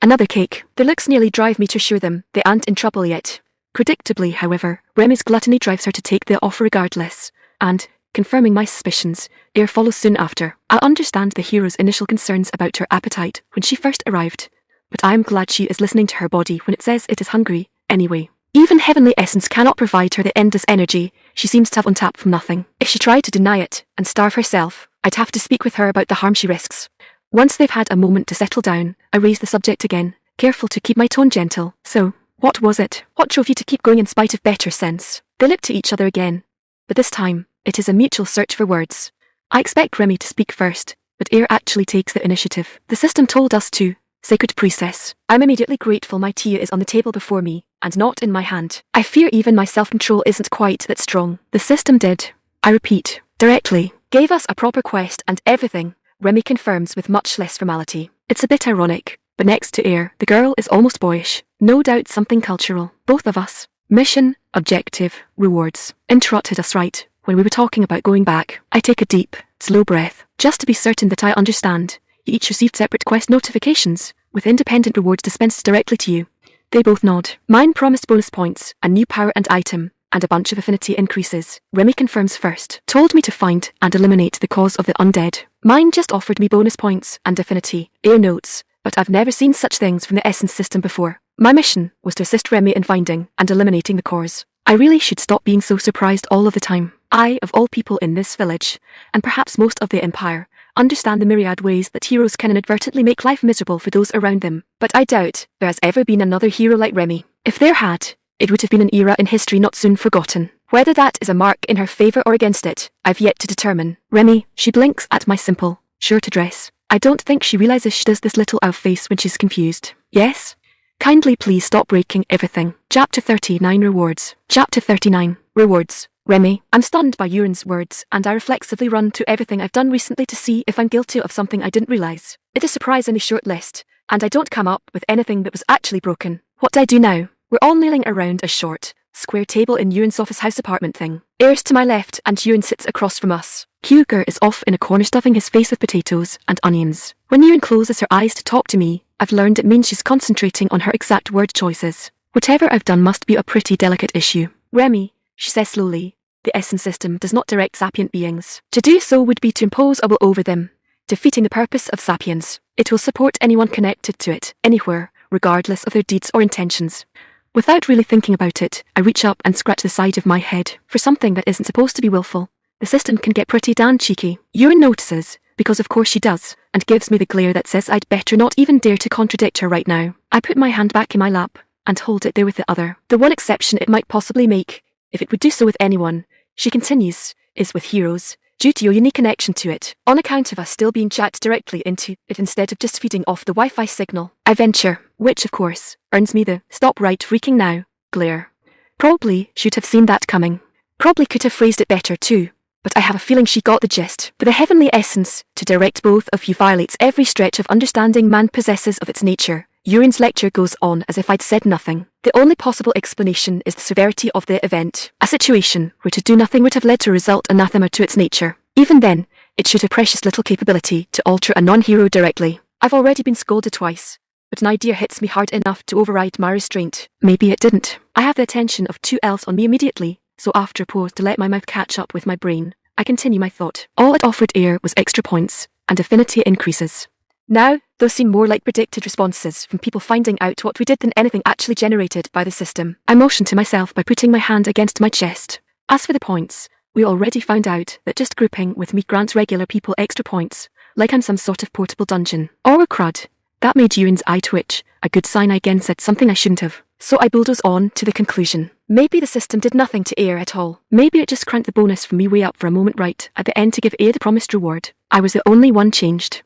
Another cake. Their looks nearly drive me to assure them they aren't in trouble yet. Predictably, however, Remmi's gluttony drives her to take the offer regardless, and, confirming my suspicions, Ayre follows soon after. I understand the hero's initial concerns about her appetite when she first arrived, but I am glad she is listening to her body when it says it is hungry, anyway. Even heavenly essence cannot provide her the endless energy she seems to have on tap from nothing. If she tried to deny it and starve herself, I'd have to speak with her about the harm she risks. Once they've had a moment to settle down, I raise the subject again, careful to keep my tone gentle. So, what was it? What drove you to keep going in spite of better sense? They look to each other again, but this time, it is a mutual search for words. I expect Remmi to speak first, but Ayre actually takes the initiative. The system told us to. Sacred priestess. I'm immediately grateful my tea is on the table before me, and not in my hand. I fear even my self-control isn't quite that strong. The system did. I repeat, directly. Gave us a proper quest and everything, Remmi confirms with much less formality. It's a bit ironic, but next to Ayre, the girl is almost boyish. No doubt something cultural. Both of us. Mission, objective, rewards. Interrupted us right when we were talking about going back. I take a deep, slow breath, just to be certain that I understand. You each received separate quest notifications, with independent rewards dispensed directly to you. They both nod. Mine promised bonus points, a new power and item, and a bunch of affinity increases. Remmi confirms first. Told me to find and eliminate the cause of the undead. Mine just offered me bonus points and affinity. Ayre notes, but I've never seen such things from the essence system before. My mission was to assist Remmi in finding and eliminating the cause. I really should stop being so surprised all of the time. I, of all people in this village, and perhaps most of the Empire, understand the myriad ways that heroes can inadvertently make life miserable for those around them. But I doubt there has ever been another hero like Remmi. If there had, it would have been an era in history not soon forgotten. Whether that is a mark in her favour or against it, I've yet to determine. Remmi, she blinks at my simple, sure to dress, I don't think she realizes she does this little ow face when she's confused. Yes? Kindly please stop breaking everything. Chapter 39 Rewards. Chapter 39 Rewards. Remmi, I'm stunned by Yurin's words, and I reflexively run to everything I've done recently to see if I'm guilty of something I didn't realize. It's a surprisingly short list, and I don't come up with anything that was actually broken. What do I do now? We're all kneeling around a short, square table in Yurin's office house apartment thing. Ayre's to my left, and Yurin sits across from us. Kyuger is off in a corner stuffing his face with potatoes and onions. When Yurin closes her eyes to talk to me, I've learned it means she's concentrating on her exact word choices. Whatever I've done must be a pretty delicate issue. Remmi, she says slowly, the essence system does not direct sapient beings. To do so would be to impose a will over them, defeating the purpose of sapiens. It will support anyone connected to it, anywhere, regardless of their deeds or intentions. Without really thinking about it, I reach up and scratch the side of my head. For something that isn't supposed to be willful, the system can get pretty damn cheeky. Yurin notices, because of course she does, and gives me the glare that says I'd better not even dare to contradict her right now. I put my hand back in my lap, and hold it there with the other. The one exception it might possibly make, if it would do so with anyone, she continues, is with heroes, due to your unique connection to it, on account of us still being chat directly into it instead of just feeding off the Wi-Fi signal. I venture, which of course, earns me the stop right freaking now glare. Probably should have seen that coming. Probably could have phrased it better too, but I have a feeling she got the gist. For the heavenly essence, to direct both of you violates every stretch of understanding man possesses of its nature. Yurin's lecture goes on as if I'd said nothing. The only possible explanation is the severity of the event, a situation where to do nothing would have led to a result anathema to its nature. Even then, it should have precious little capability to alter a non-hero directly. I've already been scolded twice, but an idea hits me hard enough to override my restraint. Maybe it didn't. I have the attention of two elves on me immediately, so after a pause to let my mouth catch up with my brain, I continue my thought. All it offered Ayre was extra points, and affinity increases. Now, those seem more like predicted responses from people finding out what we did than anything actually generated by the system. I motion to myself by putting my hand against my chest. As for the points, we already found out that just grouping with me grants regular people extra points, like I'm some sort of portable dungeon. Or a crud. That made Yurin's eye twitch, a good sign I again said something I shouldn't have. So I bulldoze on to the conclusion. Maybe the system did nothing to Ayre at all. Maybe it just cranked the bonus from me way up for a moment right at the end to give Ayre the promised reward. I was the only one changed.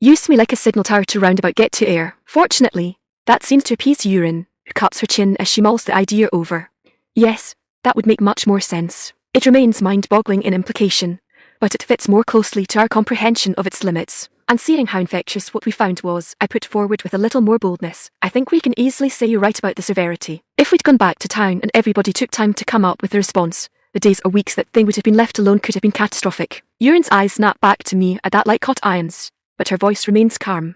Used me like a signal tower to roundabout get to Ayre. Fortunately, that seems to appease Yurin, who cups her chin as she mulls the idea over. Yes, that would make much more sense. It remains mind-boggling in implication, but it fits more closely to our comprehension of its limits. And seeing how infectious what we found was, I put forward with a little more boldness. I think we can easily say you're right about the severity. If we'd gone back to town and everybody took time to come up with a response, the days or weeks that thing would have been left alone could have been catastrophic. Yurin's eyes snap back to me at that like hot irons, but her voice remains calm.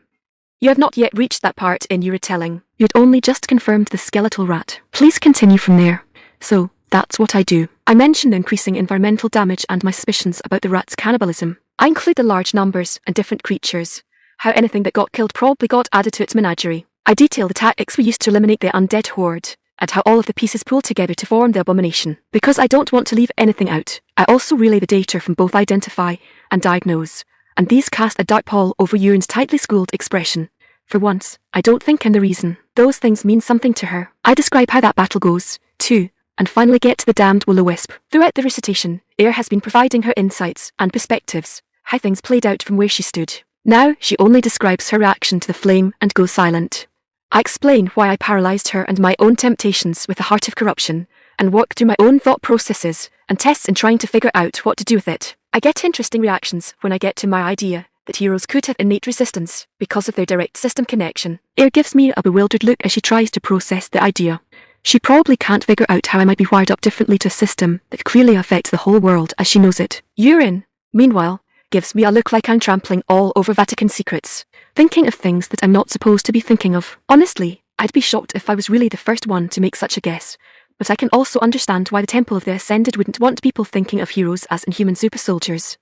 You have not yet reached that part in your retelling. You'd only just confirmed the skeletal rat. Please continue from there. So, that's what I do. I mention the increasing environmental damage and my suspicions about the rat's cannibalism. I include the large numbers and different creatures, how anything that got killed probably got added to its menagerie. I detail the tactics we used to eliminate the undead horde, and how all of the pieces pulled together to form the abomination. Because I don't want to leave anything out, I also relay the data from both identify and diagnose, and these cast a dark pall over Yurin's tightly schooled expression. For once, I don't think I'm the reason. Those things mean something to her. I describe how that battle goes, too, and finally get to the damned will-o-wisp. Throughout the recitation, Ayre has been providing her insights and perspectives, how things played out from where she stood. Now, she only describes her reaction to the flame and goes silent. I explain why I paralysed her and my own temptations with the heart of corruption, and work through my own thought processes and tests in trying to figure out what to do with it. I get interesting reactions when I get to my idea that heroes could have innate resistance because of their direct system connection. Ayre gives me a bewildered look as she tries to process the idea. She probably can't figure out how I might be wired up differently to a system that clearly affects the whole world as she knows it. Yurin, meanwhile, gives me a look like I'm trampling all over Vatican secrets, thinking of things that I'm not supposed to be thinking of. Honestly, I'd be shocked if I was really the first one to make such a guess, but I can also understand why the Temple of the Ascended wouldn't want people thinking of heroes as inhuman super soldiers.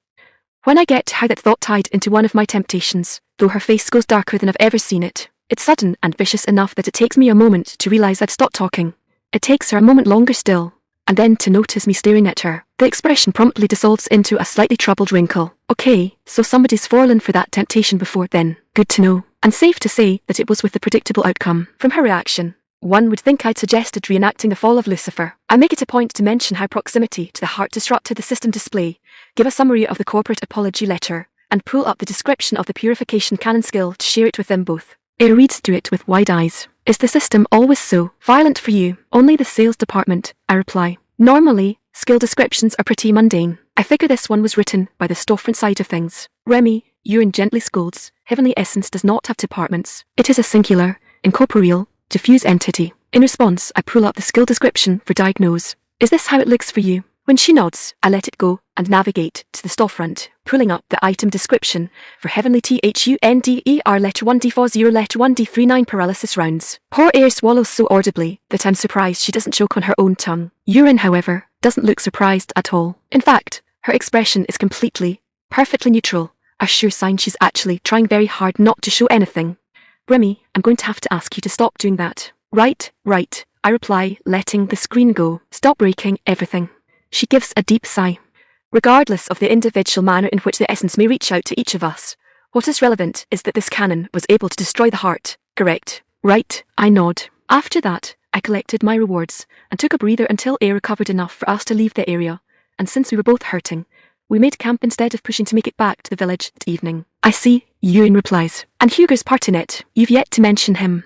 When I get how that thought tied into one of my temptations, though her face goes darker than I've ever seen it, it's sudden and vicious enough that it takes me a moment to realise I've stopped talking. It takes her a moment longer still, and then to notice me staring at her. The expression promptly dissolves into a slightly troubled wrinkle. Okay, so somebody's fallen for that temptation before then. Good to know. And safe to say that it was with the predictable outcome. From her reaction, one would think I'd suggested reenacting the fall of Lucifer. I make it a point to mention how proximity to the heart disrupted the system display, give a summary of the corporate apology letter, and pull up the description of the purification cannon skill to share it with them both. Ayre reads through it with wide eyes. Is the system always so violent for you? Only the sales department, I reply. Normally, skill descriptions are pretty mundane. I figure this one was written by the storefront side of things. Remmi, Urine gently scolds. Heavenly essence does not have departments. It is a singular, incorporeal, diffuse entity. In response, I pull up the skill description for diagnose. Is this how it looks for you? When she nods, I let it go and navigate to the storefront, pulling up the item description for Heavenly THUNDER letter 1D40 letter 1D39 paralysis rounds. Poor Ayre swallows so audibly that I'm surprised she doesn't choke on her own tongue. Urine, however, doesn't look surprised at all. In fact, her expression is perfectly neutral, a sure sign she's actually trying very hard not to show anything. Remmi, I'm going to have to ask you to stop doing that. Right, I reply, letting the screen go. Stop breaking everything. She gives a deep sigh. Regardless of the individual manner in which the essence may reach out to each of us, what is relevant is that this cannon was able to destroy the heart, correct? Right, I nod. After that, I collected my rewards and took a breather until Ayre recovered enough for us to leave the area, and since we were both hurting, we made camp instead of pushing to make it back to the village at evening. I see, Urine replies. And Hugo's part in it, you've yet to mention him.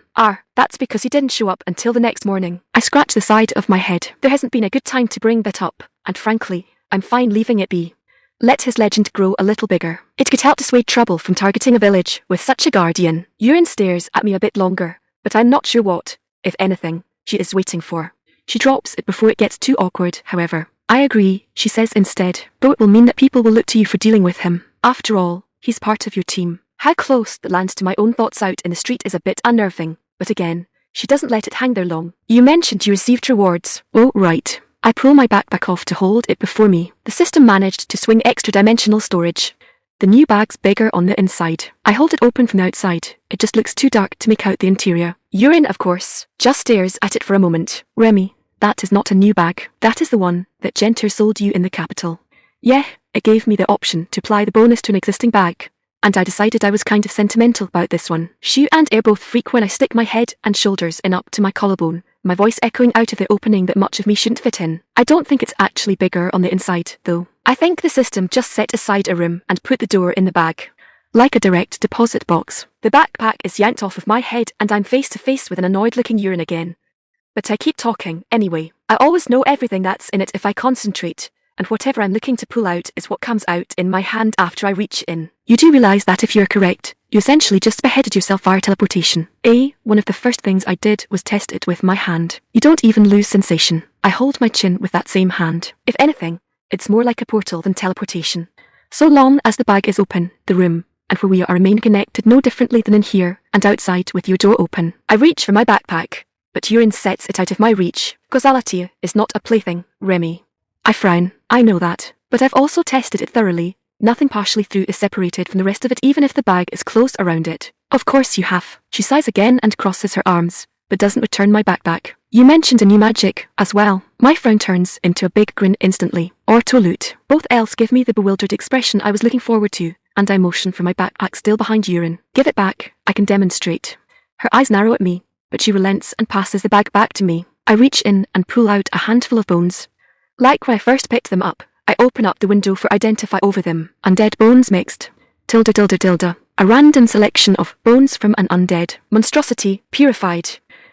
That's because he didn't show up until the next morning. I scratch the side of my head. There hasn't been a good time to bring that up, and frankly, I'm fine leaving it be. Let his legend grow a little bigger. It could help dissuade trouble from targeting a village with such a guardian. Urine stares at me a bit longer, but I'm not sure what, if anything, she is waiting for. She drops it before it gets too awkward, however. I agree, she says instead, though it will mean that people will look to you for dealing with him. After all, he's part of your team. How close that lands to my own thoughts out in the street is a bit unnerving, but again, she doesn't let it hang there long. You mentioned you received rewards. Oh, right. I pull my backpack off to hold it before me. The system managed to swing extra-dimensional storage. The new bag's bigger on the inside. I hold it open from the outside. It just looks too dark to make out the interior. Urine, of course, just stares at it for a moment. Remmi, that is not a new bag. That is the one that Genter sold you in the capital. Yeah, it gave me the option to apply the bonus to an existing bag, and I decided I was kind of sentimental about this one. Shu and Ayre both freak when I stick my head and shoulders in up to my collarbone, my voice echoing out of the opening that much of me shouldn't fit in. I don't think it's actually bigger on the inside, though. I think the system just set aside a room and put the door in the bag, like a direct deposit box. The backpack is yanked off of my head and I'm face to face with an annoyed-looking Urine again. But I keep talking, anyway. I always know everything that's in it if I concentrate, and whatever I'm looking to pull out is what comes out in my hand after I reach in. You do realize that if you're correct, you essentially just beheaded yourself via teleportation. One of the first things I did was test it with my hand. You don't even lose sensation. I hold my chin with that same hand. If anything, it's more like a portal than teleportation. So long as the bag is open, the room, and where we are remain connected no differently than in here and outside with your door open. I reach for my backpack, but Urine sets it out of my reach. Causality is not a plaything, Remmi. I frown. I know that, but I've also tested it thoroughly. Nothing partially through is separated from the rest of it even if the bag is closed around it. Of course you have. She sighs again and crosses her arms, but doesn't return my backpack. You mentioned a new magic, as well. My frown turns into a big grin instantly. Or Tolut. Both elves give me the bewildered expression I was looking forward to, and I motion for my backpack still behind Urine. Give it back, I can demonstrate. Her eyes narrow at me, but she relents and passes the bag back to me. I reach in and pull out a handful of bones. Like when I first picked them up, I open up the window for identify over them. Undead bones mixed. ~. A random selection of bones from an undead monstrosity, purified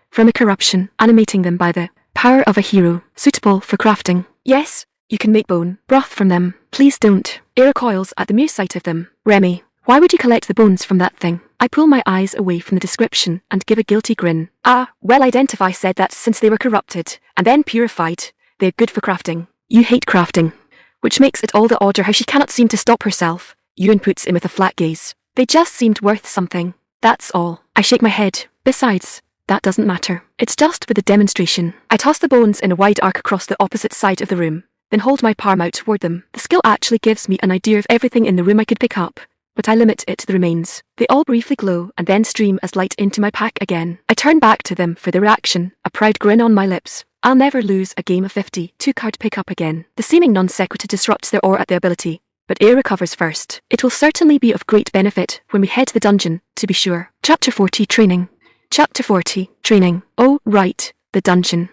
from a corruption, animating them by the power of a hero, suitable for crafting. Yes, you can make bone broth from them. Please don't. Ayre recoils at the mere sight of them. Remmi, why would you collect the bones from that thing? I pull my eyes away from the description and give a guilty grin. Well, Identify said that since they were corrupted and then purified, they're good for crafting. You hate crafting, which makes it all the odder how she cannot seem to stop herself. Urine puts in with a flat gaze. They just seemed worth something. That's all. I shake my head. Besides, that doesn't matter. It's just for the demonstration. I toss the bones in a wide arc across the opposite side of the room, then hold my palm out toward them. The skill actually gives me an idea of everything in the room I could pick up, but I limit it to the remains. They all briefly glow and then stream as light into my pack again. I turn back to them for their reaction, a proud grin on my lips. I'll never lose a game of 50 two-card pickup again. The seeming non sequitur disrupts their awe at the ability, but Ayre recovers first. It will certainly be of great benefit when we head to the dungeon, to be sure. Chapter 40 Training. Chapter 40 Training. Oh, right, the dungeon.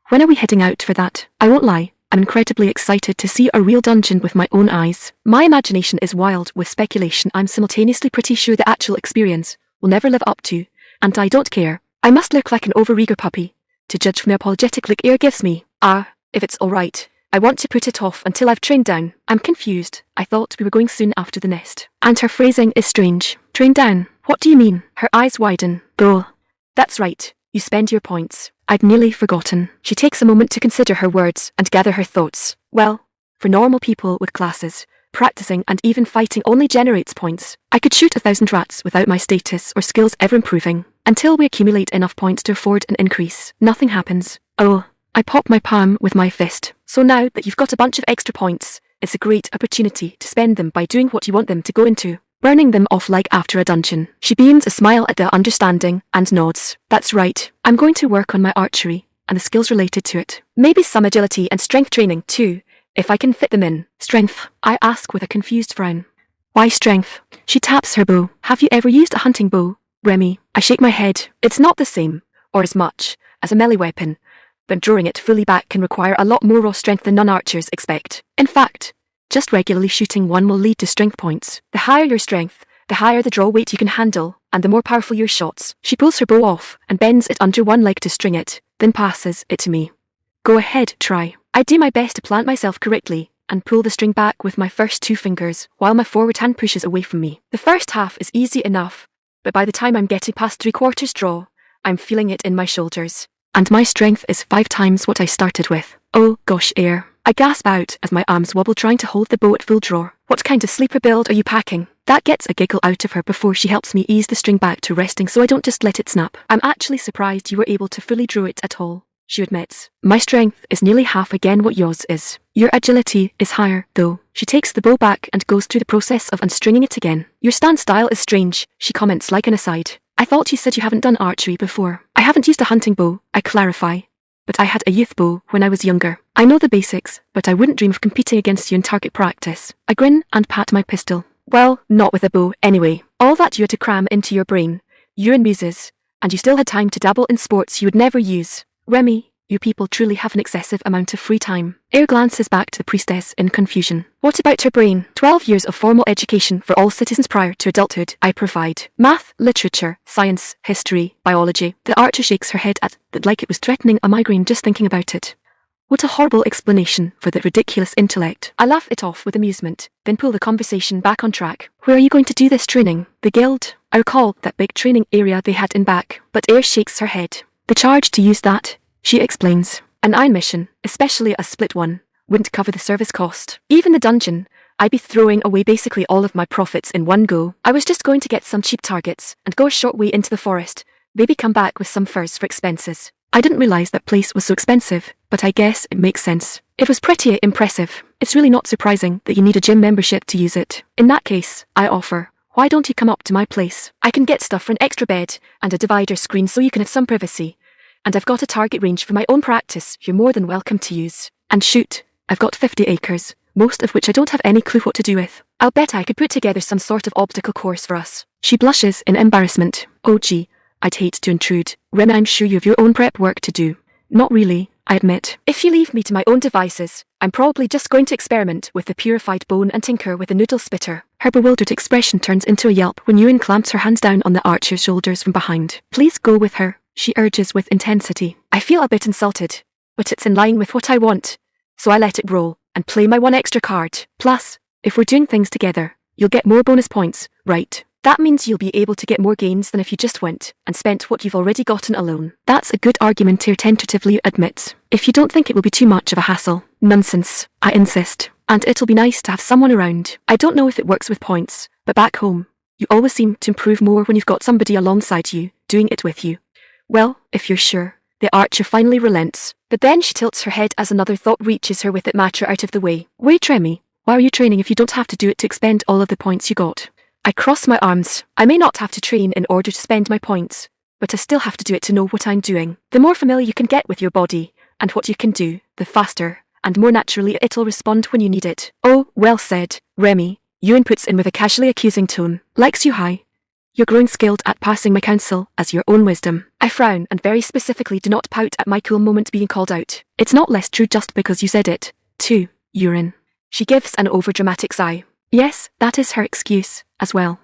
When are we heading out for that? I won't lie, I'm incredibly excited to see a real dungeon with my own eyes. My imagination is wild with speculation I'm simultaneously pretty sure the actual experience will never live up to, and I don't care. I must look like an overeager puppy, to judge from the apologetic look Ayre gives me. If it's alright, I want to put it off until I've trained down. I'm confused. I thought we were going soon after the nest. And her phrasing is strange. Train down? What do you mean? Her eyes widen. Go. That's right. You spend your points. I'd nearly forgotten. She takes a moment to consider her words and gather her thoughts. Well, for normal people with classes, practicing and even fighting only generates points. I could shoot 1,000 rats without my status or skills ever improving. Until we accumulate enough points to afford an increase, nothing happens. Oh, I pop my palm with my fist. So now that you've got a bunch of extra points, it's a great opportunity to spend them by doing what you want them to go into. Burning them off like after a dungeon. She beams a smile at the understanding and nods. That's right. I'm going to work on my archery and the skills related to it. Maybe some agility and strength training too, if I can fit them in. Strength? I ask with a confused frown. Why strength? She taps her bow. Have you ever used a hunting bow, Remmi? I shake my head. It's not the same, or as much, as a melee weapon, but drawing it fully back can require a lot more raw strength than non-archers expect. In fact, just regularly shooting one will lead to strength points. The higher your strength, the higher the draw weight you can handle, and the more powerful your shots. She pulls her bow off and bends it under one leg to string it, then passes it to me. Go ahead, try. I do my best to plant myself correctly and pull the string back with my first 2 fingers while my forward hand pushes away from me. The first half is easy enough, but by the time I'm getting past 3/4 draw, I'm feeling it in my shoulders. And my strength is 5 times what I started with. Oh gosh, Ayre. I gasp out as my arms wobble trying to hold the bow at full draw. What kind of sleeper build are you packing? That gets a giggle out of her before she helps me ease the string back to resting so I don't just let it snap. I'm actually surprised you were able to fully draw it at all, she admits. My strength is nearly half again what yours is. Your agility is higher, though. She takes the bow back and goes through the process of unstringing it again. Your stance style is strange, she comments like an aside. I thought you said you haven't done archery before. I haven't used a hunting bow, I clarify. But I had a youth bow when I was younger. I know the basics, but I wouldn't dream of competing against you in target practice. I grin and pat my pistol. Well, not with a bow, anyway. All that you had to cram into your brain. You and muses. And you still had time to dabble in sports you would never use. Remmi, you people truly have an excessive amount of free time. Ayre glances back to the priestess in confusion. What about her brain? 12 years of formal education for all citizens prior to adulthood I provide. Math, literature, science, history, biology. The archer shakes her head at that like it was threatening a migraine just thinking about it. What a horrible explanation for that ridiculous intellect. I laugh it off with amusement, then pull the conversation back on track. Where are you going to do this training? The guild? I recall that big training area they had in back, but Ayre shakes her head. The charge to use that, she explains. An iron mission, especially a split one, wouldn't cover the service cost. Even the dungeon, I'd be throwing away basically all of my profits in one go. I was just going to get some cheap targets and go a short way into the forest, maybe come back with some furs for expenses. I didn't realize that place was so expensive, but I guess it makes sense. It was pretty impressive. It's really not surprising that you need a gym membership to use it. In that case, I offer, why don't you come up to my place? I can get stuff for an extra bed and a divider screen so you can have some privacy. And I've got a target range for my own practice you're more than welcome to use. And shoot, I've got 50 acres, most of which I don't have any clue what to do with. I'll bet I could put together some sort of obstacle course for us. She blushes in embarrassment. Oh gee, I'd hate to intrude. Remmi, I'm sure you have your own prep work to do. Not really, I admit. If you leave me to my own devices, I'm probably just going to experiment with the purified bone and tinker with a noodle spitter. Her bewildered expression turns into a yelp when Ewan clamps her hands down on the archer's shoulders from behind. Please go with her, she urges with intensity. I feel a bit insulted, but it's in line with what I want, so I let it roll and play my one extra card. Plus, if we're doing things together, you'll get more bonus points, right? That means you'll be able to get more gains than if you just went and spent what you've already gotten alone. That's a good argument, Ayre tentatively admits. If you don't think it will be too much of a hassle. Nonsense, I insist. And it'll be nice to have someone around. I don't know if it works with points, but back home, you always seem to improve more when you've got somebody alongside you, doing it with you. Well, if you're sure. The archer finally relents, but then she tilts her head as another thought reaches her with it matter out of the way. Wait, Remmi, why are you training if you don't have to do it to expend all of the points you got? I cross my arms. I may not have to train in order to spend my points, but I still have to do it to know what I'm doing. The more familiar you can get with your body, and what you can do, the faster, and more naturally it'll respond when you need it. Oh, well said, Remmi, Ewan puts in with a casually accusing tone. Likes you high. You're growing skilled at passing my counsel as your own wisdom. I frown and very specifically do not pout at my cool moment being called out. It's not less true just because you said it, 2. Urine. She gives an overdramatic sigh. Yes, that is her excuse, as well.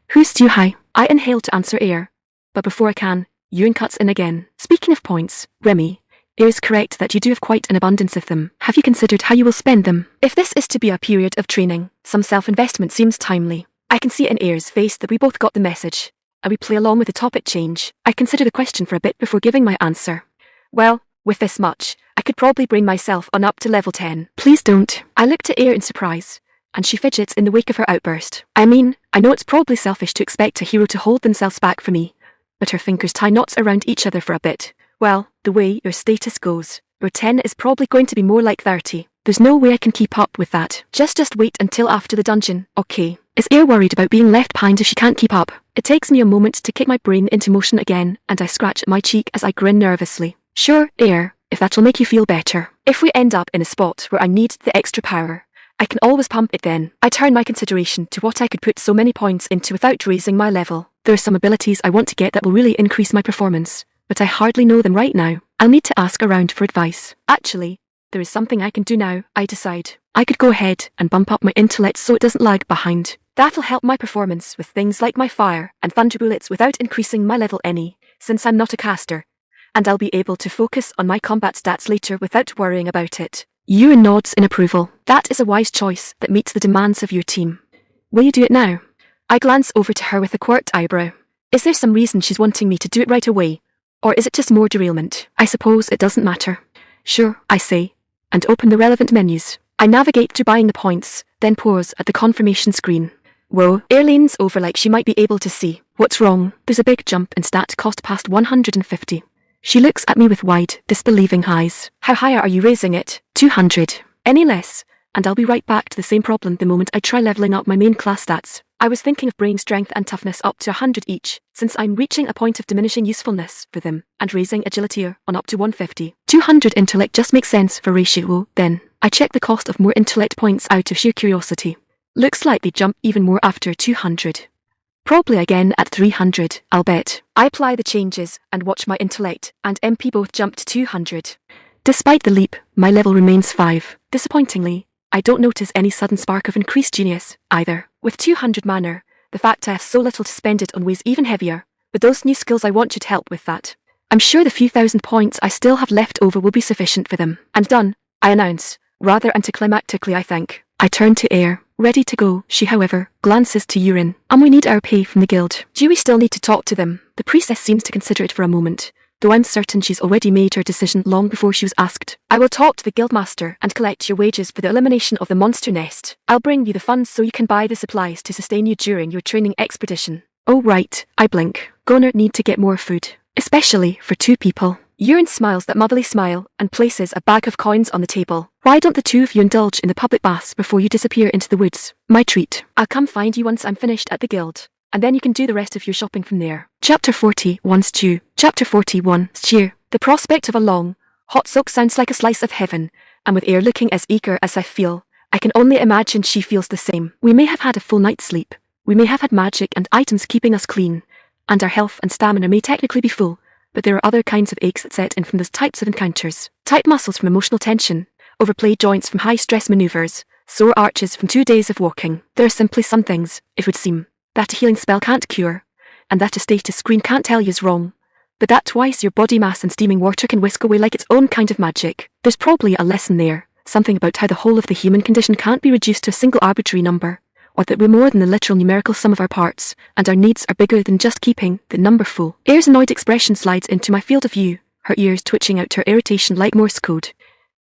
Who's too high? I inhale to answer Ayre. But before I can, urine cuts in again. Speaking of points, Remmi, it is correct that you do have quite an abundance of them. Have you considered how you will spend them? If this is to be a period of training, some self-investment seems timely. I can see it in Ayre's face that we both got the message, and we play along with the topic change. I consider the question for a bit before giving my answer. Well, with this much, I could probably bring myself on up to level 10. Please don't. I looked at Ayre in surprise, and she fidgets in the wake of her outburst. I mean, I know it's probably selfish to expect a hero to hold themselves back for me, but her fingers tie knots around each other for a bit. Well, the way your status goes, your 10 is probably going to be more like 30. There's no way I can keep up with that. Just wait until after the dungeon, okay? Is Ayre worried about being left behind if she can't keep up? It takes me a moment to kick my brain into motion again, and I scratch at my cheek as I grin nervously. Sure, Ayre, if that'll make you feel better. If we end up in a spot where I need the extra power, I can always pump it then. I turn my consideration to what I could put so many points into without raising my level. There are some abilities I want to get that will really increase my performance, but I hardly know them right now. I'll need to ask around for advice. Actually, there is something I can do now, I decide. I could go ahead and bump up my intellect so it doesn't lag behind. That'll help my performance with things like my fire and thunder bullets without increasing my level any, since I'm not a caster. And I'll be able to focus on my combat stats later without worrying about it. Urine nods in approval. That is a wise choice that meets the demands of your team. Will you do it now? I glance over to her with a quirked eyebrow. Is there some reason she's wanting me to do it right away? Or is it just more derailment? I suppose it doesn't matter. Sure, I say, and open the relevant menus. I navigate through buying the points, then pause at the confirmation screen. Whoa, Ayre leans over like she might be able to see. What's wrong? There's a big jump in stat cost past 150. She looks at me with wide, disbelieving eyes. How high are you raising it? 200. Any less, and I'll be right back to the same problem the moment I try leveling up my main class stats. I was thinking of bringing strength and toughness up to 100 each, since I'm reaching a point of diminishing usefulness for them, and raising agility on up to 150. 200 intellect just makes sense for ratio, then. I check the cost of more intellect points out of sheer curiosity. Looks like they jump even more after 200. Probably again at 300, I'll bet. I apply the changes and watch my intellect and MP both jump to 200. Despite the leap, my level remains 5. Disappointingly, I don't notice any sudden spark of increased genius, either. With 200 mana, the fact I have so little to spend it on weighs even heavier, but those new skills I want should help with that. I'm sure the few thousand points I still have left over will be sufficient for them. And done, I announce, rather anticlimactically I think. I turn to Ayre, ready to go. She, however, glances to Urine. We need our pay from the guild. Do we still need to talk to them? The priestess seems to consider it for a moment, though I'm certain she's already made her decision long before she was asked. I will talk to the guildmaster and collect your wages for the elimination of the monster nest. I'll bring you the funds so you can buy the supplies to sustain you during your training expedition. Oh right, I blink. Gonna need to get more food, especially for 2 people. Urine smiles that motherly smile and places a bag of coins on the table. Why don't the 2 of you indulge in the public baths before you disappear into the woods? My treat. I'll come find you once I'm finished at the guild, and then you can do the rest of your shopping from there. Chapter 41 Stew. Chapter 41 Stew. The prospect of a long, hot soak sounds like a slice of heaven, and with Ayre looking as eager as I feel, I can only imagine she feels the same. We may have had a full night's sleep, we may have had magic and items keeping us clean, and our health and stamina may technically be full, but there are other kinds of aches that set in from those types of encounters. Tight muscles from emotional tension, overplayed joints from high-stress maneuvers, sore arches from 2 days of walking. There are simply some things, it would seem, that a healing spell can't cure, and that a status screen can't tell you is wrong, but that twice your body mass and steaming water can whisk away like its own kind of magic. There's probably a lesson there, something about how the whole of the human condition can't be reduced to a single arbitrary number, or that we're more than the literal numerical sum of our parts, and our needs are bigger than just keeping the number full. Ayre's annoyed expression slides into my field of view, her ears twitching out her irritation like Morse code.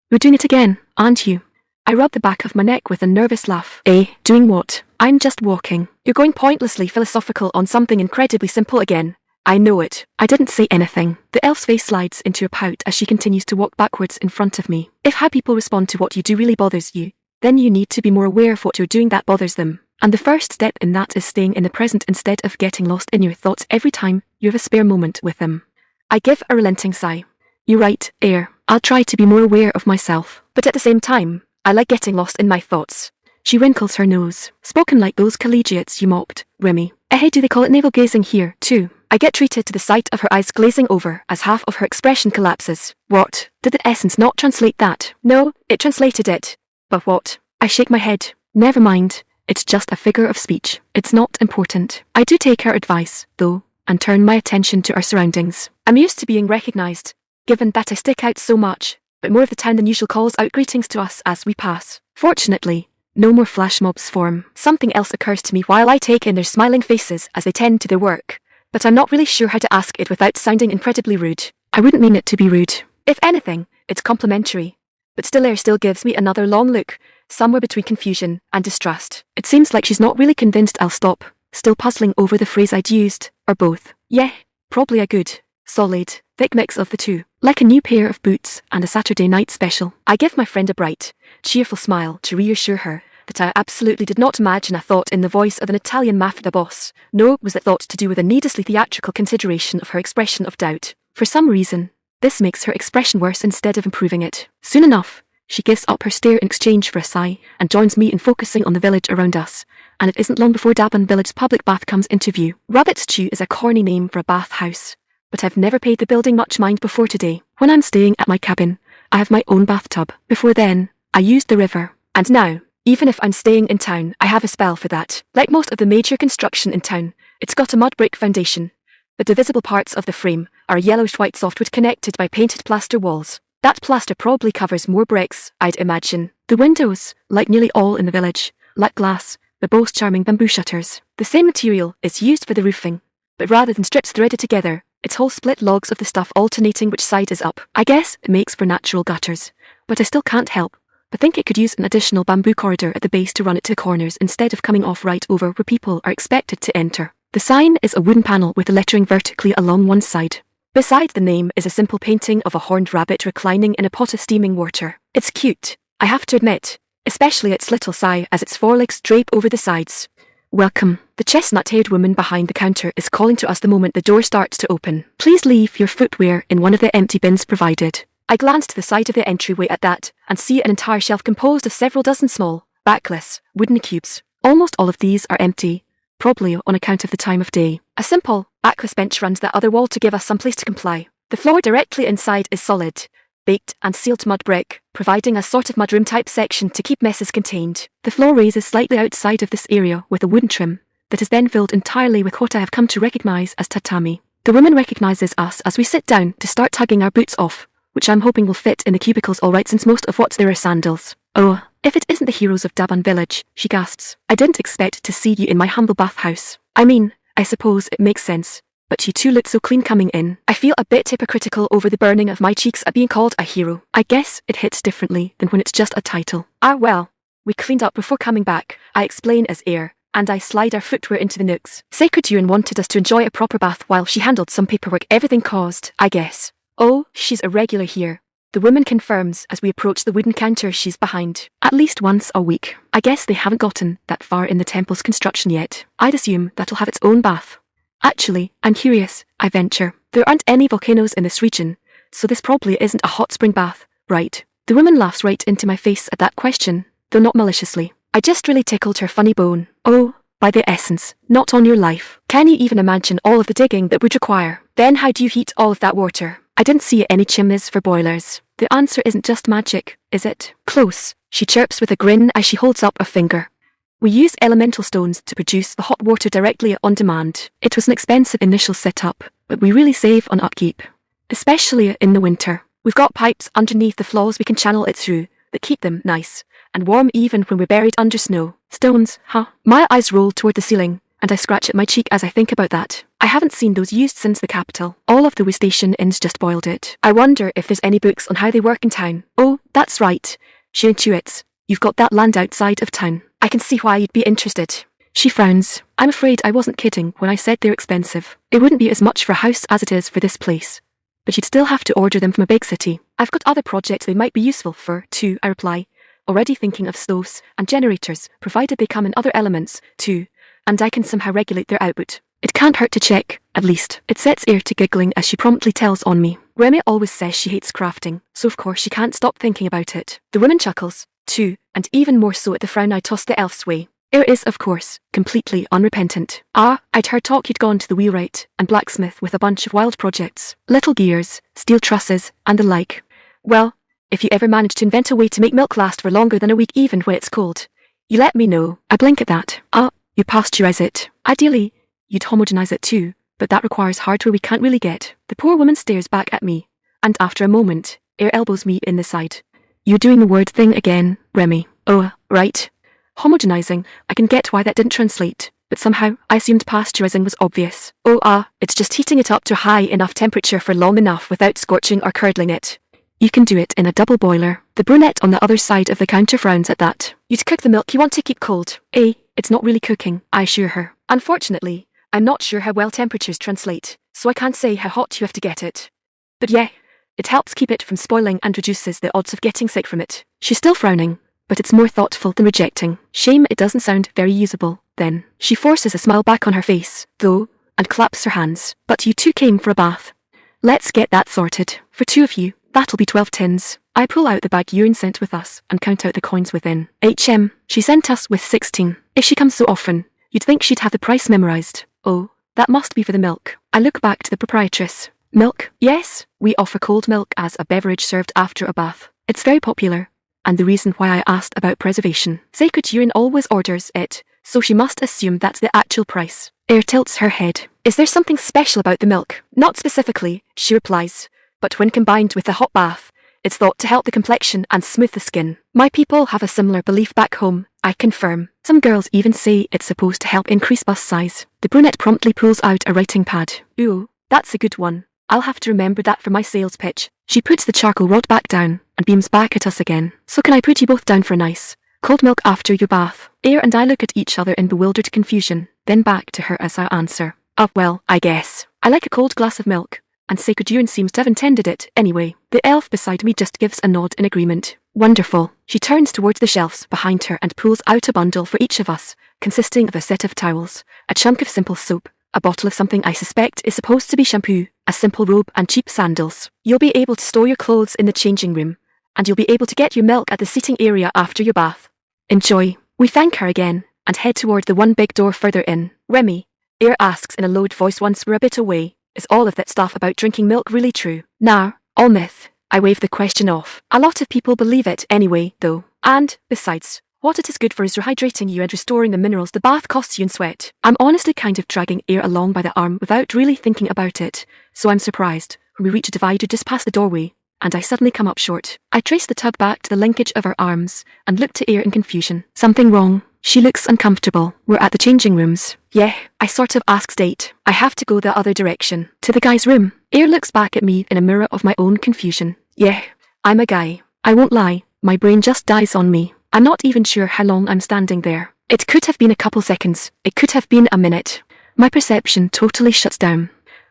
You're doing it again, aren't you? I rub the back of my neck with a nervous laugh. Doing what? I'm just walking. You're going pointlessly philosophical on something incredibly simple again. I know it. I didn't say anything. The elf's face slides into a pout as she continues to walk backwards in front of me. If how people respond to what you do really bothers you, then you need to be more aware of what you're doing that bothers them. And the first step in that is staying in the present instead of getting lost in your thoughts every time you have a spare moment with them. I give a relenting sigh. You're right, Ayre. I'll try to be more aware of myself. But at the same time, I like getting lost in my thoughts. She wrinkles her nose. Spoken like those collegiates you mocked, Remmi. Do they call it navel gazing here, too? I get treated to the sight of her eyes glazing over as half of her expression collapses. What? Did the essence not translate that? No, it translated it. But what? I shake my head. Never mind. It's just a figure of speech. It's not important. I do take her advice, though, and turn my attention to our surroundings. I'm used to being recognized, given that I stick out so much, but more of the town than usual calls out greetings to us as we pass. Fortunately, no more flash mobs form. Something else occurs to me while I take in their smiling faces as they tend to their work, but I'm not really sure how to ask it without sounding incredibly rude. I wouldn't mean it to be rude. If anything, it's complimentary. But Ayre still gives me another long look, somewhere between confusion and distrust. It seems like she's not really convinced I'll stop, still puzzling over the phrase I'd used, or both. Yeah, probably a good, solid, thick mix of the two. Like a new pair of boots and a Saturday night special. I give my friend a bright, cheerful smile to reassure her that I absolutely did not imagine a thought in the voice of an Italian mafia boss. No, was it thought to do with a needlessly theatrical consideration of her expression of doubt. For some reason, this makes her expression worse instead of improving it. Soon enough, she gives up her stare in exchange for a sigh and joins me in focusing on the village around us. And it isn't long before Dabun Village's public bath comes into view. Rabbit's Chew is a corny name for a bathhouse, but I've never paid the building much mind before today. When I'm staying at my cabin, I have my own bathtub. Before then, I used the river. And now, even if I'm staying in town, I have a spell for that. Like most of the major construction in town, it's got a mud brick foundation, but the visible parts of the frame are yellowish-white softwood connected by painted plaster walls. That plaster probably covers more bricks, I'd imagine. The windows, like nearly all in the village, lack glass, but boast charming bamboo shutters. The same material is used for the roofing, but rather than strips threaded together, it's whole split logs of the stuff alternating which side is up. I guess it makes for natural gutters, but I still can't help but think it could use an additional bamboo corridor at the base to run it to the corners instead of coming off right over where people are expected to enter. The sign is a wooden panel with the lettering vertically along one side. Beside the name is a simple painting of a horned rabbit reclining in a pot of steaming water. It's cute, I have to admit, especially its little sigh as its forelegs drape over the sides. Welcome. The chestnut-haired woman behind the counter is calling to us the moment the door starts to open. Please leave your footwear in one of the empty bins provided. I glance to the side of the entryway at that and see an entire shelf composed of several dozen small, backless, wooden cubes. Almost all of these are empty, probably on account of the time of day. A simple, backless bench runs that other wall to give us some place to comply. The floor directly inside is solid, baked and sealed mud brick, providing a sort of mudroom type section to keep messes contained. The floor raises slightly outside of this area with a wooden trim that is then filled entirely with what I have come to recognize as tatami. The woman recognizes us as we sit down to start tugging our boots off, which I'm hoping will fit in the cubicles alright since most of what's there are sandals. Oh, if it isn't the heroes of Dabun Village, she gasps. I didn't expect to see you in my humble bathhouse. I mean, I suppose it makes sense, but you two look so clean coming in. I feel a bit hypocritical over the burning of my cheeks at being called a hero. I guess it hits differently than when it's just a title. Ah well, we cleaned up before coming back, I explain as Ayre, and I slide our footwear into the nooks. Sacred Yuan wanted us to enjoy a proper bath while she handled some paperwork everything caused, I guess. Oh, she's a regular here. The woman confirms as we approach the wooden counter she's behind. At least once a week. I guess they haven't gotten that far in the temple's construction yet. I'd assume that'll have its own bath. Actually, I'm curious, I venture. There aren't any volcanoes in this region, so this probably isn't a hot spring bath, right? The woman laughs right into my face at that question, though not maliciously. I just really tickled her funny bone. Oh, by the essence, not on your life. Can you even imagine all of the digging that would require? Then how do you heat all of that water? I didn't see any chimneys for boilers. The answer isn't just magic, is it? Close, she chirps with a grin as she holds up a finger. We use elemental stones to produce the hot water directly on demand. It was an expensive initial setup, but we really save on upkeep, especially in the winter. We've got pipes underneath the floors we can channel it through that keep them nice and warm even when we're buried under snow. Stones, huh? My eyes roll toward the ceiling, and I scratch at my cheek as I think about that. I haven't seen those used since the capital. All of the way station inns just boiled it. I wonder if there's any books on how they work in town. Oh, that's right. She intuits. You've got that land outside of town. I can see why you'd be interested. She frowns. I'm afraid I wasn't kidding when I said they're expensive. It wouldn't be as much for a house as it is for this place, but you'd still have to order them from a big city. I've got other projects they might be useful for, too, I reply, already thinking of stoves and generators, provided they come in other elements, too, and I can somehow regulate their output. It can't hurt to check, at least. It sets Ayre to giggling as she promptly tells on me. Remmi always says she hates crafting, so of course she can't stop thinking about it. The woman chuckles, too, and even more so at the frown I toss the elf's way. Ayre is, of course, completely unrepentant. Ah, I'd heard talk you'd gone to the wheelwright and blacksmith with a bunch of wild projects. Little gears, steel trusses, and the like. Well, if you ever manage to invent a way to make milk last for longer than a week even when it's cold, you let me know. I blink at that. You pasteurize it. Ideally, you'd homogenize it too, but that requires hardware we can't really get. The poor woman stares back at me, and after a moment, Ayre elbows me in the side. You're doing the word thing again, Remmi. Oh, right. Homogenizing, I can get why that didn't translate, but somehow I assumed pasteurizing was obvious. It's just heating it up to a high enough temperature for long enough without scorching or curdling it. You can do it in a double boiler. The brunette on the other side of the counter frowns at that. You'd cook the milk you want to keep cold. It's not really cooking, I assure her. Unfortunately, I'm not sure how well temperatures translate, so I can't say how hot you have to get it. But yeah, it helps keep it from spoiling and reduces the odds of getting sick from it. She's still frowning, but it's more thoughtful than rejecting. Shame it doesn't sound very usable, then. She forces a smile back on her face, though, and claps her hands. But you two came for a bath. Let's get that sorted. For 2 of you, that'll be 12 tins. I pull out the bag Urine sent with us and count out the coins within. She sent us with 16. If she comes so often, you'd think she'd have the price memorized. Oh, that must be for the milk. I look back to the proprietress. Milk? Yes, we offer cold milk as a beverage served after a bath. It's very popular, and the reason why I asked about preservation. Sacred Urine always orders it, so she must assume that's the actual price. Ayre tilts her head. Is there something special about the milk? Not specifically, she replies, but when combined with a hot bath, it's thought to help the complexion and smooth the skin. My people have a similar belief back home, I confirm. Some girls even say it's supposed to help increase bust size. The brunette promptly pulls out a writing pad. Ooh, that's a good one. I'll have to remember that for my sales pitch. She puts the charcoal rod back down and beams back at us again. So can I put you both down for a nice cold milk after your bath? Ayre and I look at each other in bewildered confusion, then back to her as I answer. Well, I guess. I like a cold glass of milk, and Sacred Urine seems to have intended it anyway. The elf beside me just gives a nod in agreement. Wonderful. She turns towards the shelves behind her and pulls out a bundle for each of us, consisting of a set of towels, a chunk of simple soap, a bottle of something I suspect is supposed to be shampoo, a simple robe and cheap sandals. You'll be able to store your clothes in the changing room, and you'll be able to get your milk at the seating area after your bath. Enjoy. We thank her again, and head toward the one big door further in. Remmi, Ayre asks in a lowered voice once we're a bit away, is all of that stuff about drinking milk really true? Nah, all myth. I wave the question off. A lot of people believe it anyway, though. And, besides, what it is good for is rehydrating you and restoring the minerals the bath costs you in sweat. I'm honestly kind of dragging Ayre along by the arm without really thinking about it, so I'm surprised when we reach a divider just past the doorway, and I suddenly come up short. I trace the tug back to the linkage of our arms, and look to Ayre in confusion. Something wrong? She looks uncomfortable. We're at the changing rooms. Yeah, I sort of ask state. I have to go the other direction. To the guy's room. Ayre looks back at me in a mirror of my own confusion. Yeah, I'm a guy. I won't lie, my brain just dies on me. I'm not even sure how long I'm standing there. It could have been a couple seconds. It could have been a minute. My perception totally shuts down.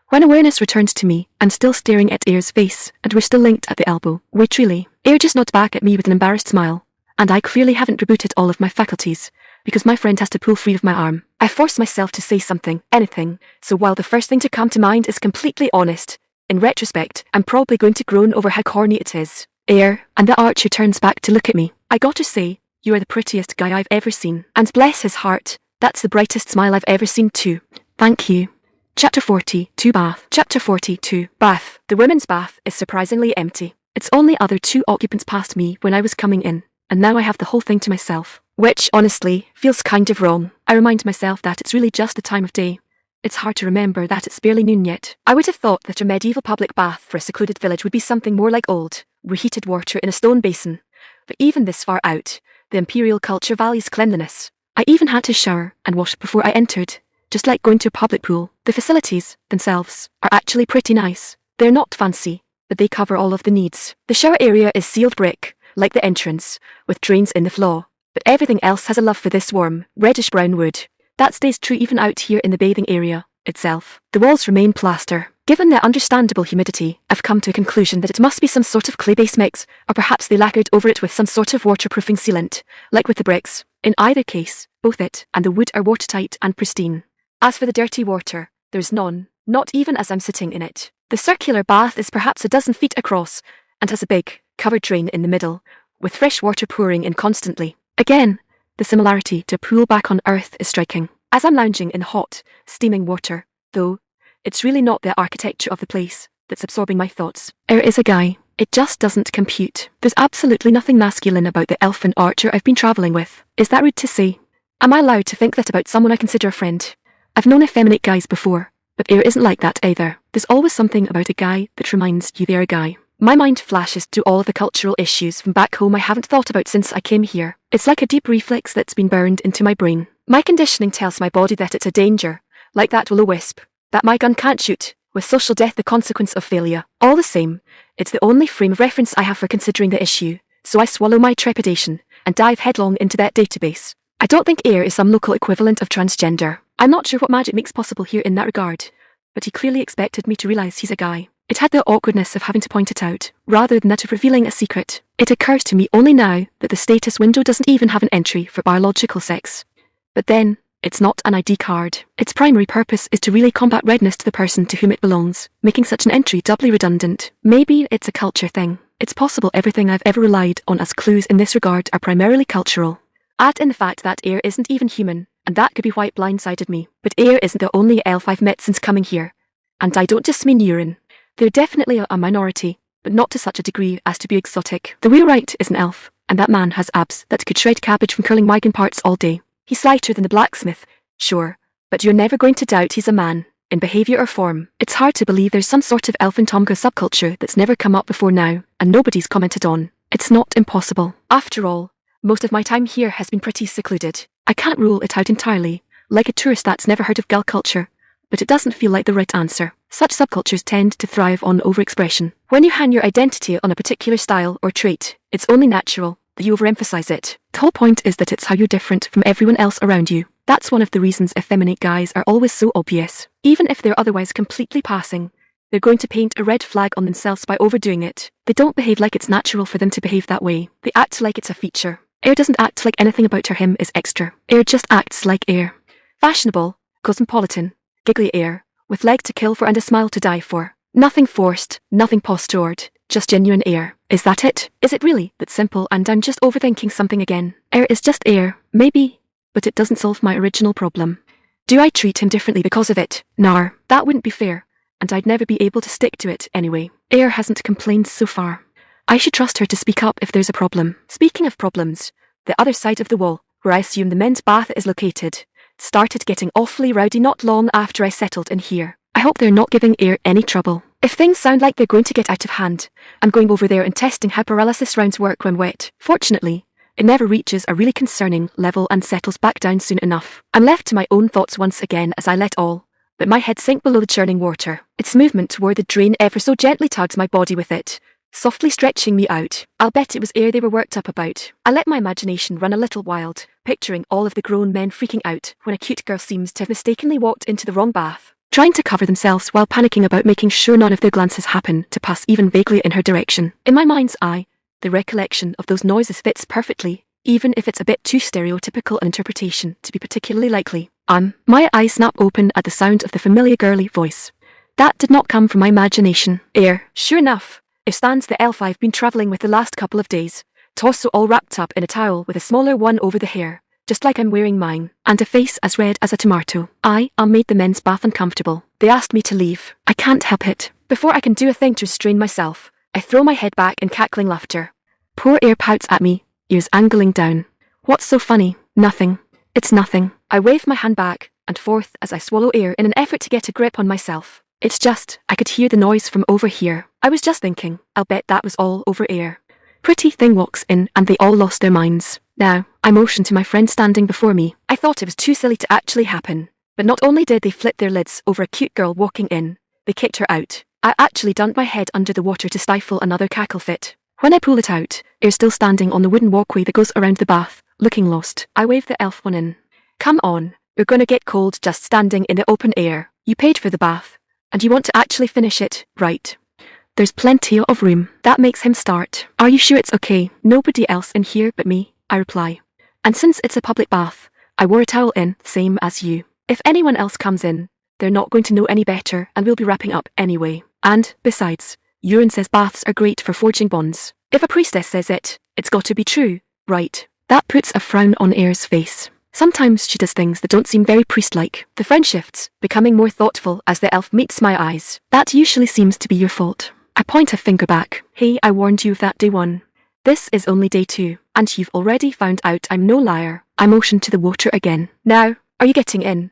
When awareness returns to me, I'm still staring at Ayre's face, and we're still linked at the elbow. Wait, really? Ayre just nods back at me with an embarrassed smile, and I clearly haven't rebooted all of my faculties, because my friend has to pull free of my arm. I force myself to say something, anything, so while the first thing to come to mind is completely honest, in retrospect, I'm probably going to groan over how corny it is. Ayre, and the archer turns back to look at me. I gotta say, you are the prettiest guy I've ever seen. And bless his heart, that's the brightest smile I've ever seen too. Thank you. Chapter 42 Bath. Chapter 42 Bath. The women's bath is surprisingly empty. It's only other 2 occupants past me when I was coming in, and now I have the whole thing to myself, which, honestly, feels kind of wrong. I remind myself that it's really just the time of day. It's hard to remember that it's barely noon yet. I would have thought that a medieval public bath for a secluded village would be something more like old, reheated water in a stone basin. But even this far out, the imperial culture values cleanliness. I even had to shower and wash before I entered, just like going to a public pool. The facilities, themselves, are actually pretty nice. They're not fancy, but they cover all of the needs. The shower area is sealed brick, like the entrance, with drains in the floor, but everything else has a love for this warm, reddish-brown wood. That stays true even out here in the bathing area itself. The walls remain plaster. Given their understandable humidity, I've come to a conclusion that it must be some sort of clay-based mix, or perhaps they lacquered over it with some sort of waterproofing sealant, like with the bricks. In either case, both it and the wood are watertight and pristine. As for the dirty water, there's none, not even as I'm sitting in it. The circular bath is perhaps a dozen feet across, and has a big, covered drain in the middle, with fresh water pouring in constantly. Again, the similarity to a pool back on Earth is striking. As I'm lounging in hot, steaming water, though, it's really not the architecture of the place that's absorbing my thoughts. Ayre is a guy, It just doesn't compute. There's absolutely nothing masculine about the elfin archer I've been traveling with. Is that rude to say? Am I allowed to think that about someone I consider a friend? I've known effeminate guys before, but Ayre isn't like that either. There's always something about a guy that reminds you they're a guy. My mind flashes to all of the cultural issues from back home I haven't thought about since I came here. It's like a deep reflex that's been burned into my brain. My conditioning tells my body that it's a danger, like that will-o-wisp, that my gun can't shoot, with social death the consequence of failure. All the same, it's the only frame of reference I have for considering the issue, so I swallow my trepidation and dive headlong into that database. I don't think Ayre is some local equivalent of transgender. I'm not sure what magic makes possible here in that regard, but he clearly expected me to realize he's a guy. It had the awkwardness of having to point it out, rather than that of revealing a secret. It occurs to me only now that the status window doesn't even have an entry for biological sex. But then, it's not an ID card. Its primary purpose is to relay combat readiness to the person to whom it belongs, making such an entry doubly redundant. Maybe it's a culture thing. It's possible everything I've ever relied on as clues in this regard are primarily cultural. Add in the fact that Ayre isn't even human, and that could be why it blindsided me. But Ayre isn't the only elf I've met since coming here. And I don't just mean urine. They're definitely a minority, but not to such a degree as to be exotic. The wheelwright is an elf, and that man has abs that could shred cabbage from curling wagon parts all day. He's slighter than the blacksmith, sure, but you're never going to doubt he's a man, in behaviour or form. It's hard to believe there's some sort of elfin Tomga subculture that's never come up before now, and nobody's commented on. It's not impossible. After all, most of my time here has been pretty secluded. I can't rule it out entirely, like a tourist that's never heard of girl culture, but it doesn't feel like the right answer. Such subcultures tend to thrive on overexpression. When you hang your identity on a particular style or trait, it's only natural that you overemphasize it. The whole point is that it's how you're different from everyone else around you. That's one of the reasons effeminate guys are always so obvious. Even if they're otherwise completely passing, they're going to paint a red flag on themselves by overdoing it. They don't behave like it's natural for them to behave that way. They act like it's a feature. Ayre doesn't act like anything about him is extra. Ayre just acts like Ayre. Fashionable, cosmopolitan, giggly Ayre, with leg to kill for and a smile to die for. Nothing forced, nothing postured, just genuine Ayre. Is that it? Is it really that simple and I'm just overthinking something again? Ayre is just Ayre, maybe, but it doesn't solve my original problem. Do I treat him differently because of it? Nar, that wouldn't be fair, and I'd never be able to stick to it anyway. Ayre hasn't complained so far. I should trust her to speak up if there's a problem. Speaking of problems, the other side of the wall, where I assume the men's bath is located, started getting awfully rowdy not long after I settled in here. I hope they're not giving Ayre any trouble. If things sound like they're going to get out of hand, I'm going over there and testing how paralysis rounds work when wet. Fortunately, it never reaches a really concerning level and settles back down soon enough. I'm left to my own thoughts once again as I let all but my head sink below the churning water. Its movement toward the drain ever so gently tugs my body with it, softly stretching me out. I'll bet it was Ayre they were worked up about. I let my imagination run a little wild, picturing all of the grown men freaking out when a cute girl seems to have mistakenly walked into the wrong bath, trying to cover themselves while panicking about making sure none of their glances happen to pass even vaguely in her direction. In my mind's eye, the recollection of those noises fits perfectly, even if it's a bit too stereotypical an interpretation to be particularly likely. My eyes snap open at the sound of the familiar girly voice. That did not come from my imagination. Ayre, sure enough, there stands the elf I've been travelling with the last couple of days, torso all wrapped up in a towel with a smaller one over the hair, just like I'm wearing mine, and a face as red as a tomato. I made the men's bath uncomfortable. They asked me to leave. I can't help it. Before I can do a thing to restrain myself, I throw my head back in cackling laughter. Poor Ayre pouts at me, ears angling down. What's so funny? Nothing. It's nothing. I wave my hand back and forth as I swallow air in an effort to get a grip on myself. It's just, I could hear the noise from over here. I was just thinking, I'll bet that was all over Ayre. Pretty thing walks in and they all lost their minds. Now, I motioned to my friend standing before me. I thought it was too silly to actually happen. But not only did they flip their lids over a cute girl walking in, they kicked her out. I actually dunked my head under the water to stifle another cackle fit. When I pull it out, Ayre's still standing on the wooden walkway that goes around the bath, looking lost. I wave the elf one in. Come on, you're gonna get cold just standing in the open air. You paid for the bath, and you want to actually finish it, right? There's plenty of room. That makes him start. Are you sure it's okay? Nobody else in here but me, I reply. And since it's a public bath, I wore a towel in, same as you. If anyone else comes in, they're not going to know any better and we'll be wrapping up anyway. And, besides, urine says baths are great for forging bonds. If a priestess says it, it's got to be true, right? That puts a frown on Ayre's face. Sometimes she does things that don't seem very priest-like. The frown shifts, becoming more thoughtful as the elf meets my eyes. That usually seems to be your fault. I point a finger back. Hey, I warned you of that day 1. This is only day 2, and you've already found out I'm no liar. I motion to the water again. Now, are you getting in?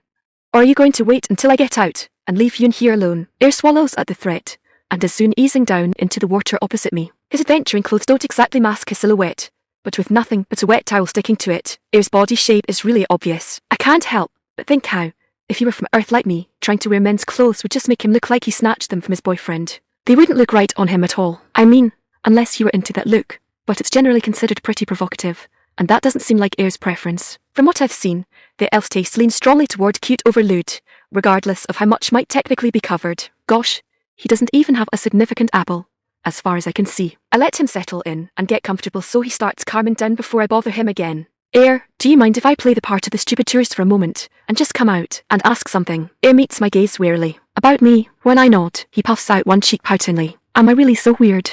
Or are you going to wait until I get out and leave you in here alone? Ayre swallows at the threat, and is soon easing down into the water opposite me. His adventuring clothes don't exactly mask his silhouette, but with nothing but a wet towel sticking to it, Ayre's body shape is really obvious. I can't help but think how, if he were from Earth like me, trying to wear men's clothes would just make him look like he snatched them from his boyfriend. They wouldn't look right on him at all. I mean, unless you were into that look, but it's generally considered pretty provocative, and that doesn't seem like Ayre's preference. From what I've seen, the elf's taste leans strongly toward cute overload, regardless of how much might technically be covered. Gosh, he doesn't even have a significant apple, as far as I can see. I let him settle in and get comfortable so he starts calming down before I bother him again. Ayre, do you mind if I play the part of the stupid tourist for a moment, and just come out and ask something? Ayre meets my gaze warily. About me. When I nod, he puffs out one cheek poutingly. Am I really so weird?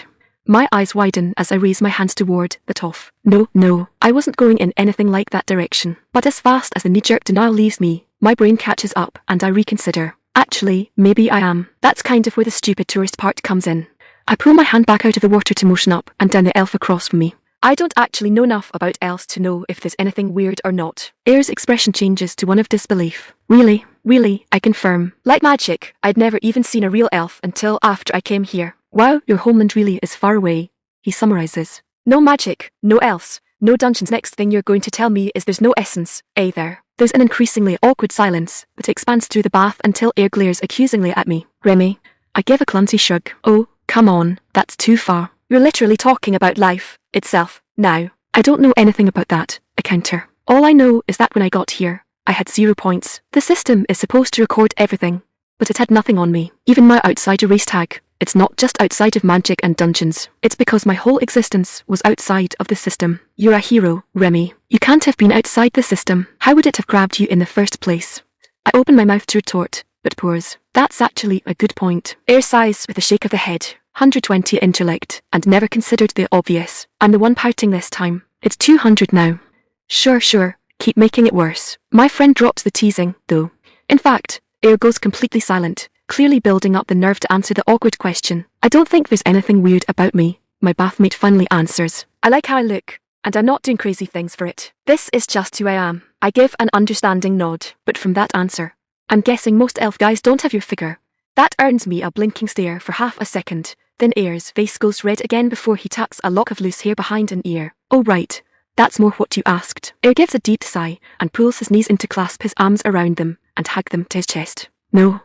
My eyes widen as I raise my hands toward the top. No, I wasn't going in anything like that direction. But as fast as the knee-jerk denial leaves me, my brain catches up and I reconsider. Actually, maybe I am. That's kind of where the stupid tourist part comes in. I pull my hand back out of the water to motion up and down the elf across from me. I don't actually know enough about elves to know if there's anything weird or not. Ayre's expression changes to one of disbelief. Really, I confirm. Like magic, I'd never even seen a real elf until after I came here. Wow, your homeland really is far away, he summarizes. No magic, no elves, no dungeons. Next thing you're going to tell me is there's no essence, either. There's an increasingly awkward silence that expands through the bath until Ayre glares accusingly at me. Remmi. I give a clumsy shrug. Oh, come on, that's too far. You're literally talking about life itself now. I don't know anything about that, I counter. All I know is that when I got here, I had 0 points. The system is supposed to record everything, but it had nothing on me. Even my outside erase tag. It's not just outside of magic and dungeons. It's because my whole existence was outside of the system. You're a hero, Remmi. You can't have been outside the system. How would it have grabbed you in the first place? I open my mouth to retort, but pause. That's actually a good point. Ayre sighs with a shake of the head. 120 intellect, and never considered the obvious. I'm the one pouting this time. It's 200 now. Sure. Keep making it worse. My friend drops the teasing, though. In fact, Ayre goes completely silent, clearly building up the nerve to answer the awkward question. I don't think there's anything weird about me, my bathmate finally answers. I like how I look, and I'm not doing crazy things for it. This is just who I am. I give an understanding nod, but from that answer, I'm guessing most elf guys don't have your figure. That earns me a blinking stare for half a second. Then Ayre's face goes red again before he tucks a lock of loose hair behind an ear. Oh right, that's more what you asked. Ayre gives a deep sigh and pulls his knees in to clasp his arms around them and hug them to his chest. No,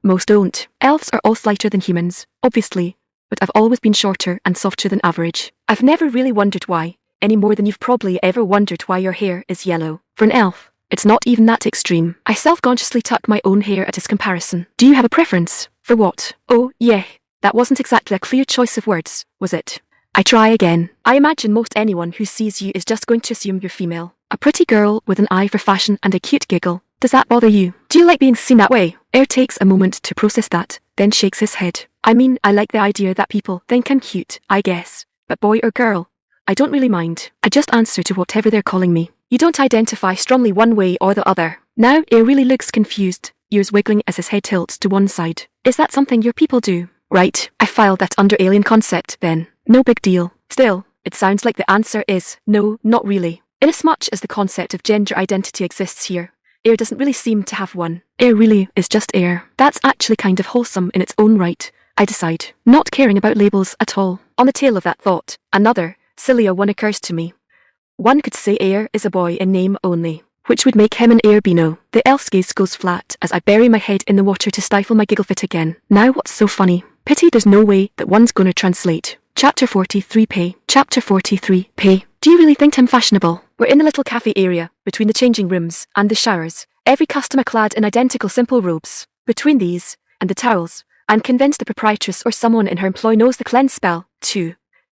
most don't. Elves are all slighter than humans, obviously, but I've always been shorter and softer than average. I've never really wondered why, any more than you've probably ever wondered why your hair is yellow. For an elf, it's not even that extreme. I self-consciously tuck my own hair at his comparison. Do you have a preference? For what? Oh, yeah. That wasn't exactly a clear choice of words, was it? I try again. I imagine most anyone who sees you is just going to assume you're female. A pretty girl with an eye for fashion and a cute giggle. Does that bother you? Do you like being seen that way? Ayre takes a moment to process that, then shakes his head. I mean, I like the idea that people think I'm cute, I guess. But boy or girl, I don't really mind. I just answer to whatever they're calling me. You don't identify strongly one way or the other. Now Ayre really looks confused, ears wiggling as his head tilts to one side. Is that something your people do? Right, I filed that under alien concept then. No big deal. Still, it sounds like the answer is no, not really. Inasmuch as the concept of gender identity exists here, Ayre doesn't really seem to have one. Ayre really is just Ayre. That's actually kind of wholesome in its own right, I decide, not caring about labels at all. On the tail of that thought, another, sillier one occurs to me. One could say Ayre is a boy in name only, which would make him an Airbino. The elf's gaze goes flat as I bury my head in the water to stifle my giggle fit again. Now what's so funny? Pity there's no way that one's gonna translate. Chapter 43 Pay. Chapter 43 Pay. Do you really think I'm fashionable? We're in the little cafe area, between the changing rooms and the showers. Every customer clad in identical simple robes. Between these and the towels, I'm convinced the proprietress or someone in her employ knows the cleanse spell, too.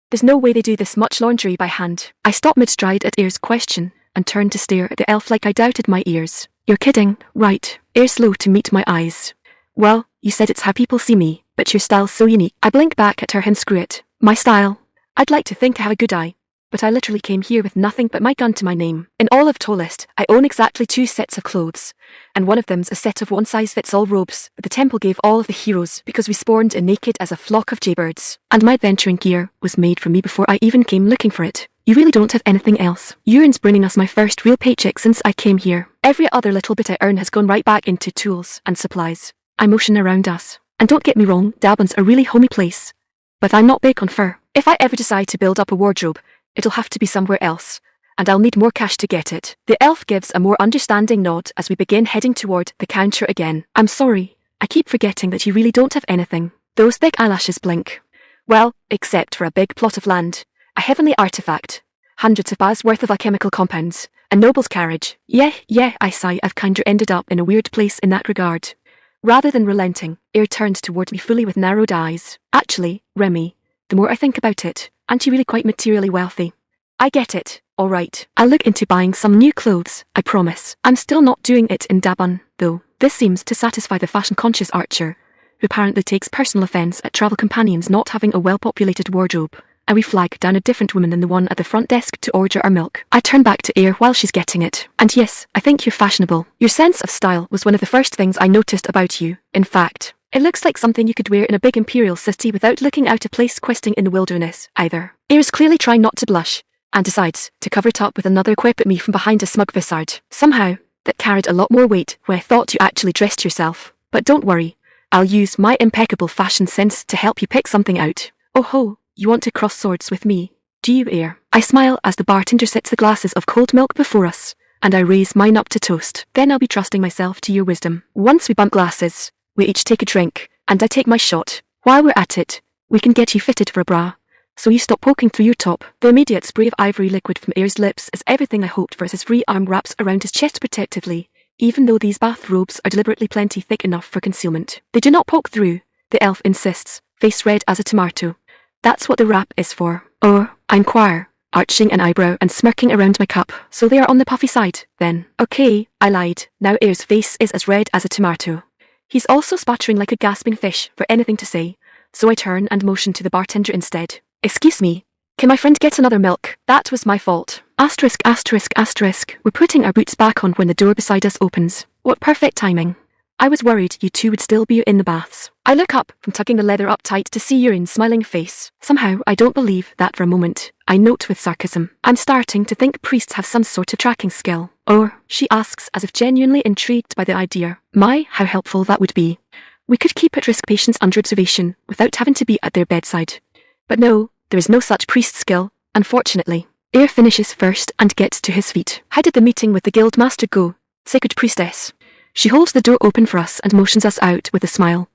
There's no way they do this much laundry by hand. I stop mid-stride at Ayre's question and turn to stare at the elf like I doubted my ears. You're kidding, right? Ayre's slow to meet my eyes. Well, you said it's how people see me, but your style's so unique. I blink back at her and screw it. My style? I'd like to think I have a good eye. but I literally came here with nothing but my gun to my name. In all of Tolist, I own exactly 2 sets of clothes, and one of them's a set of one-size-fits-all robes that the temple gave all of the heroes because we spawned in naked as a flock of jaybirds, and my adventuring gear was made for me before I even came looking for it. You really don't have anything else. Urin's bringing us my first real paycheck since I came here. Every other little bit I earn has gone right back into tools and supplies. I motion around us. And don't get me wrong, Dabun's a really homey place, but I'm not big on fur. If I ever decide to build up a wardrobe, it'll have to be somewhere else, and I'll need more cash to get it. The elf gives a more understanding nod as we begin heading toward the counter again. I'm sorry, I keep forgetting that you really don't have anything. Those thick eyelashes blink. Well, except for a big plot of land, a heavenly artifact, hundreds of bars worth of alchemical compounds, a noble's carriage. Yeah, I sigh. I've kinda ended up in a weird place in that regard. Rather than relenting, Ayre turned toward me fully with narrowed eyes. Actually, Remmi, the more I think about it, aren't you really quite materially wealthy? I get it, alright. I'll look into buying some new clothes, I promise. I'm still not doing it in Dabun, though. This seems to satisfy the fashion-conscious archer, who apparently takes personal offence at travel companions not having a well-populated wardrobe. And we flag down a different woman than the one at the front desk to order our milk. I turn back to Ayre while she's getting it. And yes, I think you're fashionable. Your sense of style was one of the first things I noticed about you. In fact, it looks like something you could wear in a big imperial city without looking out of place questing in the wilderness, either. Ayre's clearly trying not to blush, and decides to cover it up with another quip at me from behind a smug visard. Somehow, that carried a lot more weight when I thought you actually dressed yourself. But don't worry, I'll use my impeccable fashion sense to help you pick something out. Oh ho, you want to cross swords with me, do you, Ayre? I smile as the bartender sets the glasses of cold milk before us, and I raise mine up to toast. Then I'll be trusting myself to your wisdom. Once we bump glasses, we each take a drink, and I take my shot. While we're at it, we can get you fitted for a bra, so you stop poking through your top. The immediate spray of ivory liquid from Ayre's lips is everything I hoped for as his free arm wraps around his chest protectively, even though these bathrobes are deliberately plenty thick enough for concealment. They do not poke through, the elf insists, face red as a tomato. That's what the wrap is for. Or, I inquire, arching an eyebrow and smirking around my cup. So they are on the puffy side, then. Okay, I lied. Now Ayre's face is as red as a tomato. He's also sputtering like a gasping fish for anything to say, so I turn and motion to the bartender instead. Excuse me, can my friend get another milk? That was my fault. Asterisk. We're putting our boots back on when the door beside us opens. What perfect timing. I was worried you two would still be in the baths. I look up from tucking the leather up tight to see Urin's smiling face. Somehow, I don't believe that for a moment. I note with sarcasm. I'm starting to think priests have some sort of tracking skill. Or, she asks as if genuinely intrigued by the idea. My, how helpful that would be. We could keep at risk patients under observation without having to be at their bedside. But no, there is no such priest skill, unfortunately. Ayre finishes first and gets to his feet. How did the meeting with the guild master go, sacred priestess? She holds the door open for us and motions us out with a smile.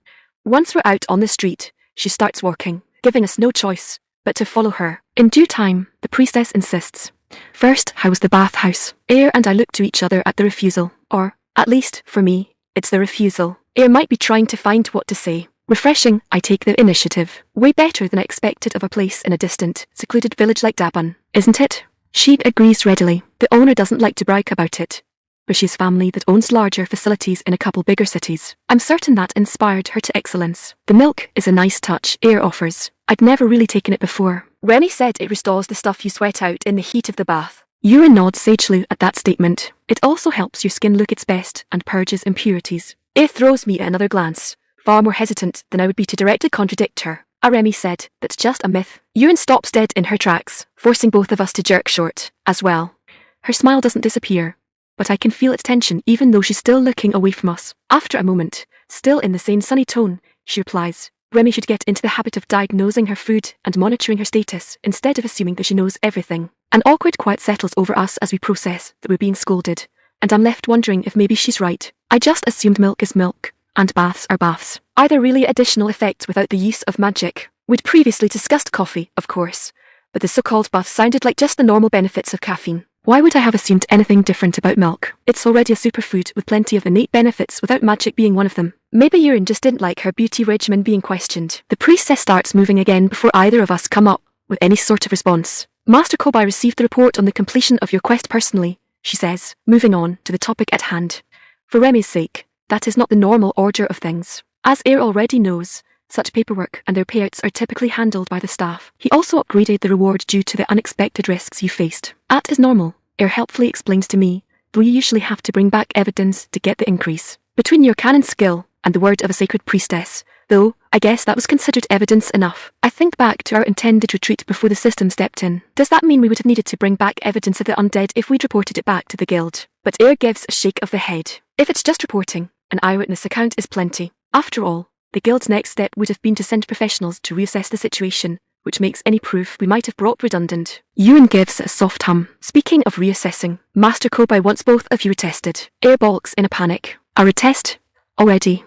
Once we're out on the street, she starts walking, giving us no choice but to follow her. In due time, the priestess insists. First, how was the bathhouse? Ayre and I look to each other at the refusal. Or, at least, for me, it's the refusal. Ayre might be trying to find what to say. Refreshing, I take the initiative. Way better than I expected of a place in a distant, secluded village like Dabun, isn't it? She agrees readily. The owner doesn't like to brag about it, but she has family that owns larger facilities in a couple bigger cities. I'm certain that inspired her to excellence. The milk is a nice touch, Ayre offers. I'd never really taken it before. Remmi said it restores the stuff you sweat out in the heat of the bath. Urin nods sagely at that statement. It also helps your skin look its best and purges impurities. Ayre throws me another glance, far more hesitant than I would be to directly contradict her. Remmi said, that's just a myth. Urin stops dead in her tracks, forcing both of us to jerk short, as well. Her smile doesn't disappear, but I can feel its tension even though she's still looking away from us. After a moment, still in the same sunny tone, she replies, Remmi should get into the habit of diagnosing her food and monitoring her status instead of assuming that she knows everything. An awkward quiet settles over us as we process that we're being scolded, and I'm left wondering if maybe she's right. I just assumed milk is milk, and baths are baths. Are there really additional effects without the use of magic? We'd previously discussed coffee, of course, but the so-called bath sounded like just the normal benefits of caffeine. Why would I have assumed anything different about milk? It's already a superfood with plenty of innate benefits without magic being one of them. Maybe Urin just didn't like her beauty regimen being questioned. The priestess starts moving again before either of us come up with any sort of response. Master Kobai received the report on the completion of your quest personally, she says, moving on to the topic at hand. For Remmi's sake, that is not the normal order of things. As Ayre already knows, Such paperwork and their payouts are typically handled by the staff. He also upgraded the reward due to the unexpected risks you faced. That is normal, Ayre helpfully explains to me, though you usually have to bring back evidence to get the increase. Between your canon skill and the word of a sacred priestess, though, I guess that was considered evidence enough. I think back to our intended retreat before the system stepped in. Does that mean we would have needed to bring back evidence of the undead if we'd reported it back to the guild? But Ayre gives a shake of the head. If it's just reporting, an eyewitness account is plenty. After all, the guild's next step would have been to send professionals to reassess the situation, which makes any proof we might have brought redundant. Ewan gives a soft hum. Speaking of reassessing, Master Kobai wants both of you tested. Ayre balks in a panic. A retest? Already.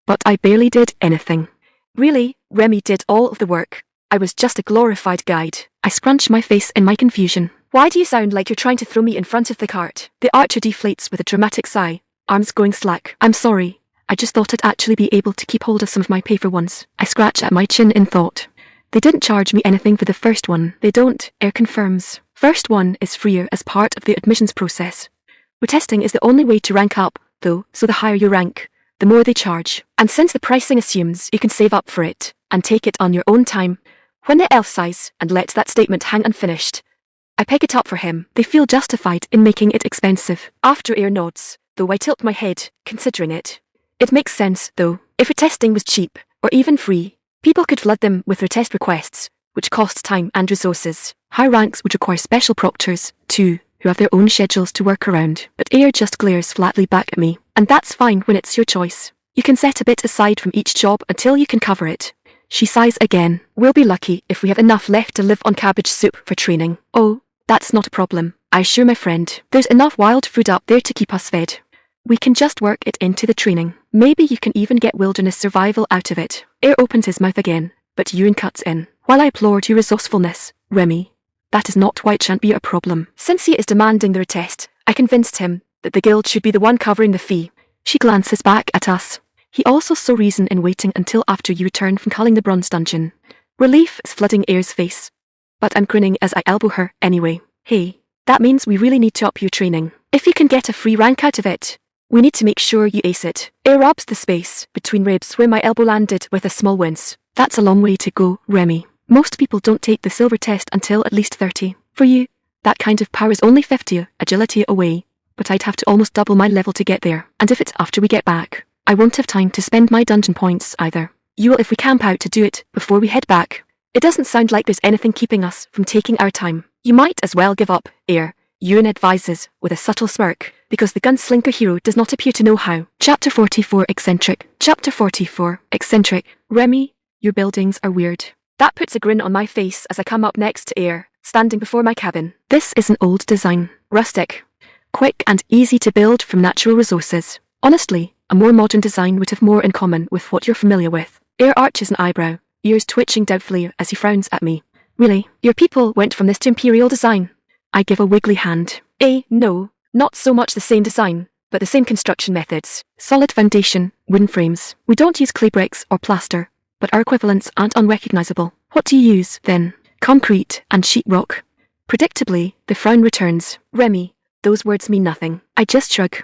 But I barely did anything. Really, Remmi did all of the work. I was just a glorified guide. I scrunch my face in my confusion. Why do you sound like you're trying to throw me in front of the cart? The archer deflates with a dramatic sigh, arms going slack. I'm sorry. I just thought I'd actually be able to keep hold of some of my pay for once. I scratch at my chin in thought. They didn't charge me anything for the first one. They don't, Ayre confirms. First one is freer as part of the admissions process. Retesting is the only way to rank up, though, so the higher you rank, the more they charge. And since the pricing assumes you can save up for it, and take it on your own time, when the elf sighs and lets that statement hang unfinished, I pick it up for him. They feel justified in making it expensive. After Ayre nods, though I tilt my head, considering it. It makes sense, though. If retesting was cheap, or even free, people could flood them with retest requests, which costs time and resources. High ranks would require special proctors, too, who have their own schedules to work around. But Ayre just glares flatly back at me. And that's fine when it's your choice. You can set a bit aside from each job until you can cover it. She sighs again. We'll be lucky if we have enough left to live on cabbage soup for training. Oh, that's not a problem, I assure my friend. There's enough wild food up there to keep us fed. We can just work it into the training. Maybe you can even get wilderness survival out of it. Ayre opens his mouth again, but Ewan cuts in. While I applaud your resourcefulness, Remmi, that is not why it shan't be a problem. Since he is demanding the retest, I convinced him that the guild should be the one covering the fee. She glances back at us. He also saw reason in waiting until after you return from culling the bronze dungeon. Relief is flooding Ayre's face. But I'm grinning as I elbow her anyway. Hey, that means we really need to up your training. If you can get a free rank out of it, we need to make sure you ace it. Ayre rubs the space between ribs where my elbow landed with a small wince. That's a long way to go, Remmi. Most people don't take the silver test until at least 30. For you, that kind of power is only 50 agility away. But I'd have to almost double my level to get there. And if it's after we get back, I won't have time to spend my dungeon points either. You will if we camp out to do it before we head back. It doesn't sound like there's anything keeping us from taking our time. You might as well give up, Ayre, Ewan advises with a subtle smirk, because the gunslinger hero does not appear to know how. Chapter 44 Eccentric. Chapter 44 Eccentric. Remmi, your buildings are weird. That puts a grin on my face as I come up next to Ayre, standing before my cabin. This is an old design. Rustic. Quick and easy to build from natural resources. Honestly, a more modern design would have more in common with what you're familiar with. Ayre arches an eyebrow, ears twitching doubtfully as he frowns at me. Really, your people went from this to imperial design? I give a wiggly hand. No, not so much the same design, but the same construction methods. Solid foundation, wooden frames. We don't use clay bricks or plaster, but our equivalents aren't unrecognizable. What do you use, then? Concrete and sheetrock. Predictably, the frown returns. Remmi, those words mean nothing. I just shrug.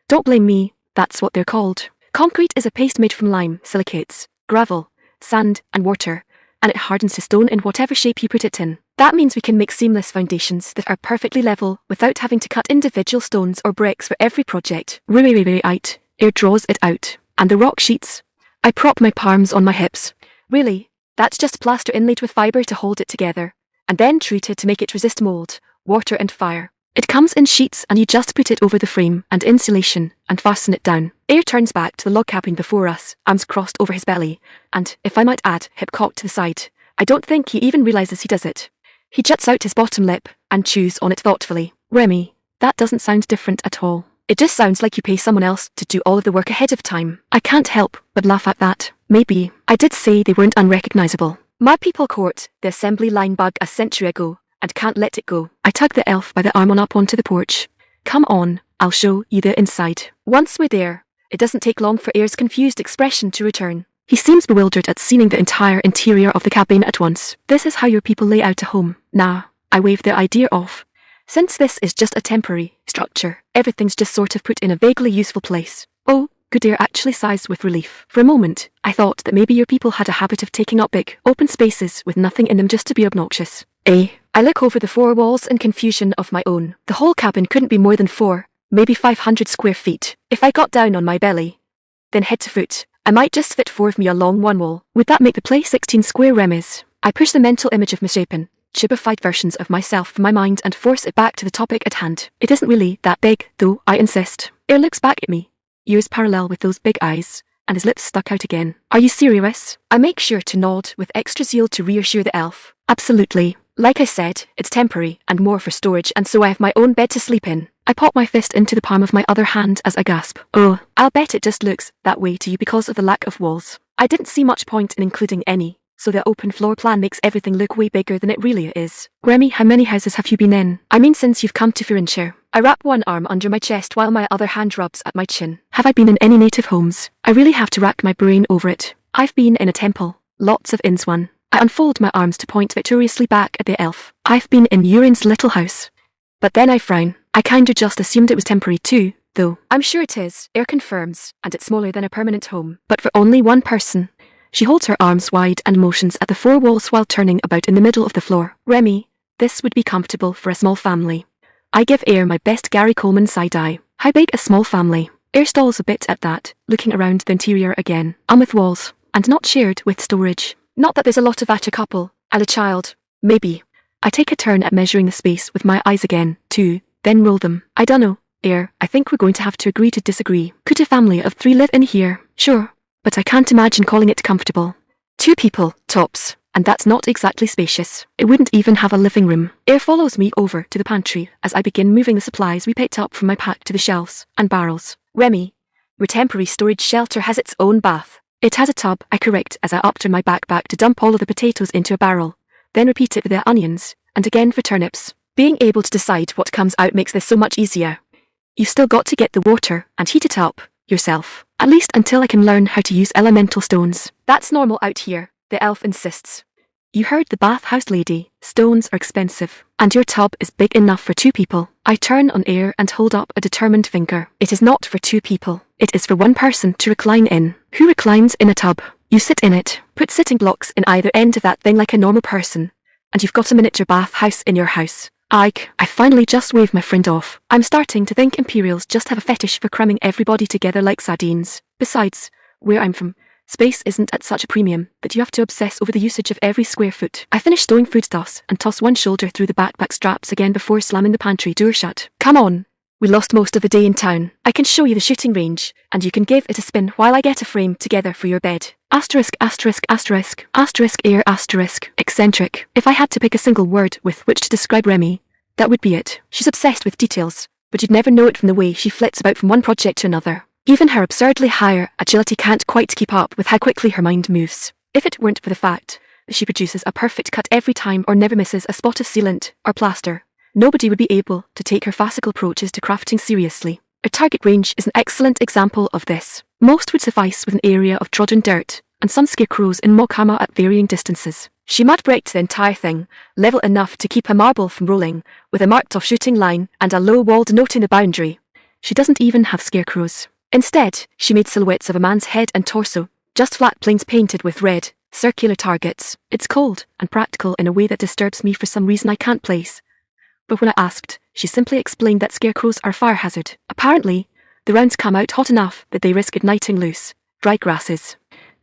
Don't blame me, that's what they're called. Concrete is a paste made from lime, silicates, gravel, sand, and water, and it hardens to stone in whatever shape you put it in. That means we can make seamless foundations that are perfectly level without having to cut individual stones or bricks for every project. Right. Ayre draws it out. And the rock sheets? I prop my palms on my hips. Really, that's just plaster inlaid with fibre to hold it together, and then treated to make it resist mold, water and fire. It comes in sheets and you just put it over the frame and insulation and fasten it down. Ayre turns back to the log cabin before us, arms crossed over his belly, and, if I might add, hip cocked to the side. I don't think he even realizes he does it. He juts out his bottom lip and chews on it thoughtfully. Remmi, that doesn't sound different at all. It just sounds like you pay someone else to do all of the work ahead of time. I can't help but laugh at that. Maybe. I did say they weren't unrecognizable. My people caught the assembly line bug a century ago and can't let it go. I tug the elf by the arm on up onto the porch. Come on, I'll show you the inside. Once we're there, it doesn't take long for Ayre's confused expression to return. He seems bewildered at seeing the entire interior of the cabin at once. This is how your people lay out a home. Nah, I wave the idea off. Since this is just a temporary structure, everything's just sort of put in a vaguely useful place. Oh, Good Ayre actually sighs with relief. For a moment, I thought that maybe your people had a habit of taking up big, open spaces with nothing in them just to be obnoxious. I look over the 4 walls in confusion of my own. The whole cabin couldn't be more than 4, maybe 500 square feet. If I got down on my belly, then head to foot, I might just fit 4 of me along one wall. Would that make the place 16 square remmis? I push the mental image of misshapen, chibified versions of myself from my mind and force it back to the topic at hand. It isn't really that big, though, I insist. Ayre looks back at me, ears parallel with those big eyes, and his lips stuck out again. Are you serious? I make sure to nod with extra zeal to reassure the elf. Absolutely. Like I said, it's temporary and more for storage, and so I have my own bed to sleep in. I pop my fist into the palm of my other hand as I gasp. Oh, I'll bet it just looks that way to you because of the lack of walls. I didn't see much point in including any, so the open floor plan makes everything look way bigger than it really is. Remmi, how many houses have you been in? I mean since you've come to Furinshao. I wrap one arm under my chest while my other hand rubs at my chin. Have I been in any native homes? I really have to rack my brain over it. I've been in a temple. Lots of inns one. I unfold my arms to point victoriously back at the elf. I've been in Urin's little house. But then I frown. I kinda just assumed it was temporary too, though. I'm sure it is, Ayre confirms, and it's smaller than a permanent home. But for only one person. She holds her arms wide and motions at the 4 walls while turning about in the middle of the floor. Remmi, this would be comfortable for a small family. I give Ayre my best Gary Coleman side eye. How big a small family? Ayre stalls a bit at that, looking around the interior again. With walls, and not shared with storage. Not that there's a lot of at a couple, and a child. Maybe. I take a turn at measuring the space with my eyes again, too, then roll them. I dunno, Ayre, I think we're going to have to agree to disagree. Could a family of 3 live in here? Sure. But I can't imagine calling it comfortable. 2 people, tops, and that's not exactly spacious. It wouldn't even have a living room. Ayre follows me over to the pantry as I begin moving the supplies we picked up from my pack to the shelves and barrels. Remmi, your temporary storage shelter has its own bath. It has a tub, I correct as I upturn my backpack to dump all of the potatoes into a barrel, then repeat it for the onions, and again for turnips. Being able to decide what comes out makes this so much easier. You've still got to get the water and heat it up yourself, at least until I can learn how to use elemental stones. That's normal out here, the elf insists. You heard the bathhouse lady. Stones are expensive, and your tub is big enough for 2 people. I turn on Ayre and hold up a determined finger. It is not for 2 people. It is for 1 person to recline in. Who reclines in a tub? You sit in it. Put sitting blocks in either end of that thing like a normal person, and you've got a miniature bathhouse in your house. I finally just waved my friend off. I'm starting to think Imperials just have a fetish for cramming everybody together like sardines. Besides, where I'm from, space isn't at such a premium that you have to obsess over the usage of every square foot. I finish stowing foodstuffs and toss one shoulder through the backpack straps again before slamming the pantry door shut. Come on. We lost most of the day in town. I can show you the shooting range, and you can give it a spin while I get a frame together for your bed. Asterisk, asterisk, asterisk, asterisk, Ayre, asterisk, eccentric. If I had to pick a single word with which to describe Remmi, that would be it. She's obsessed with details, but you'd never know it from the way she flits about from one project to another. Even her absurdly higher agility can't quite keep up with how quickly her mind moves. If it weren't for the fact that she produces a perfect cut every time or never misses a spot of sealant or plaster, nobody would be able to take her farcical approaches to crafting seriously. Her target range is an excellent example of this. Most would suffice with an area of trodden dirt, and some scarecrows in mock armor at varying distances. She mud bricked the entire thing, level enough to keep a marble from rolling, with a marked-off shooting line and a low wall denoting the boundary. She doesn't even have scarecrows. Instead, she made silhouettes of a man's head and torso, just flat planes painted with red, circular targets. It's cold and practical in a way that disturbs me for some reason I can't place. But when I asked, she simply explained that scarecrows are a fire hazard. Apparently, the rounds come out hot enough that they risk igniting loose, dry grasses.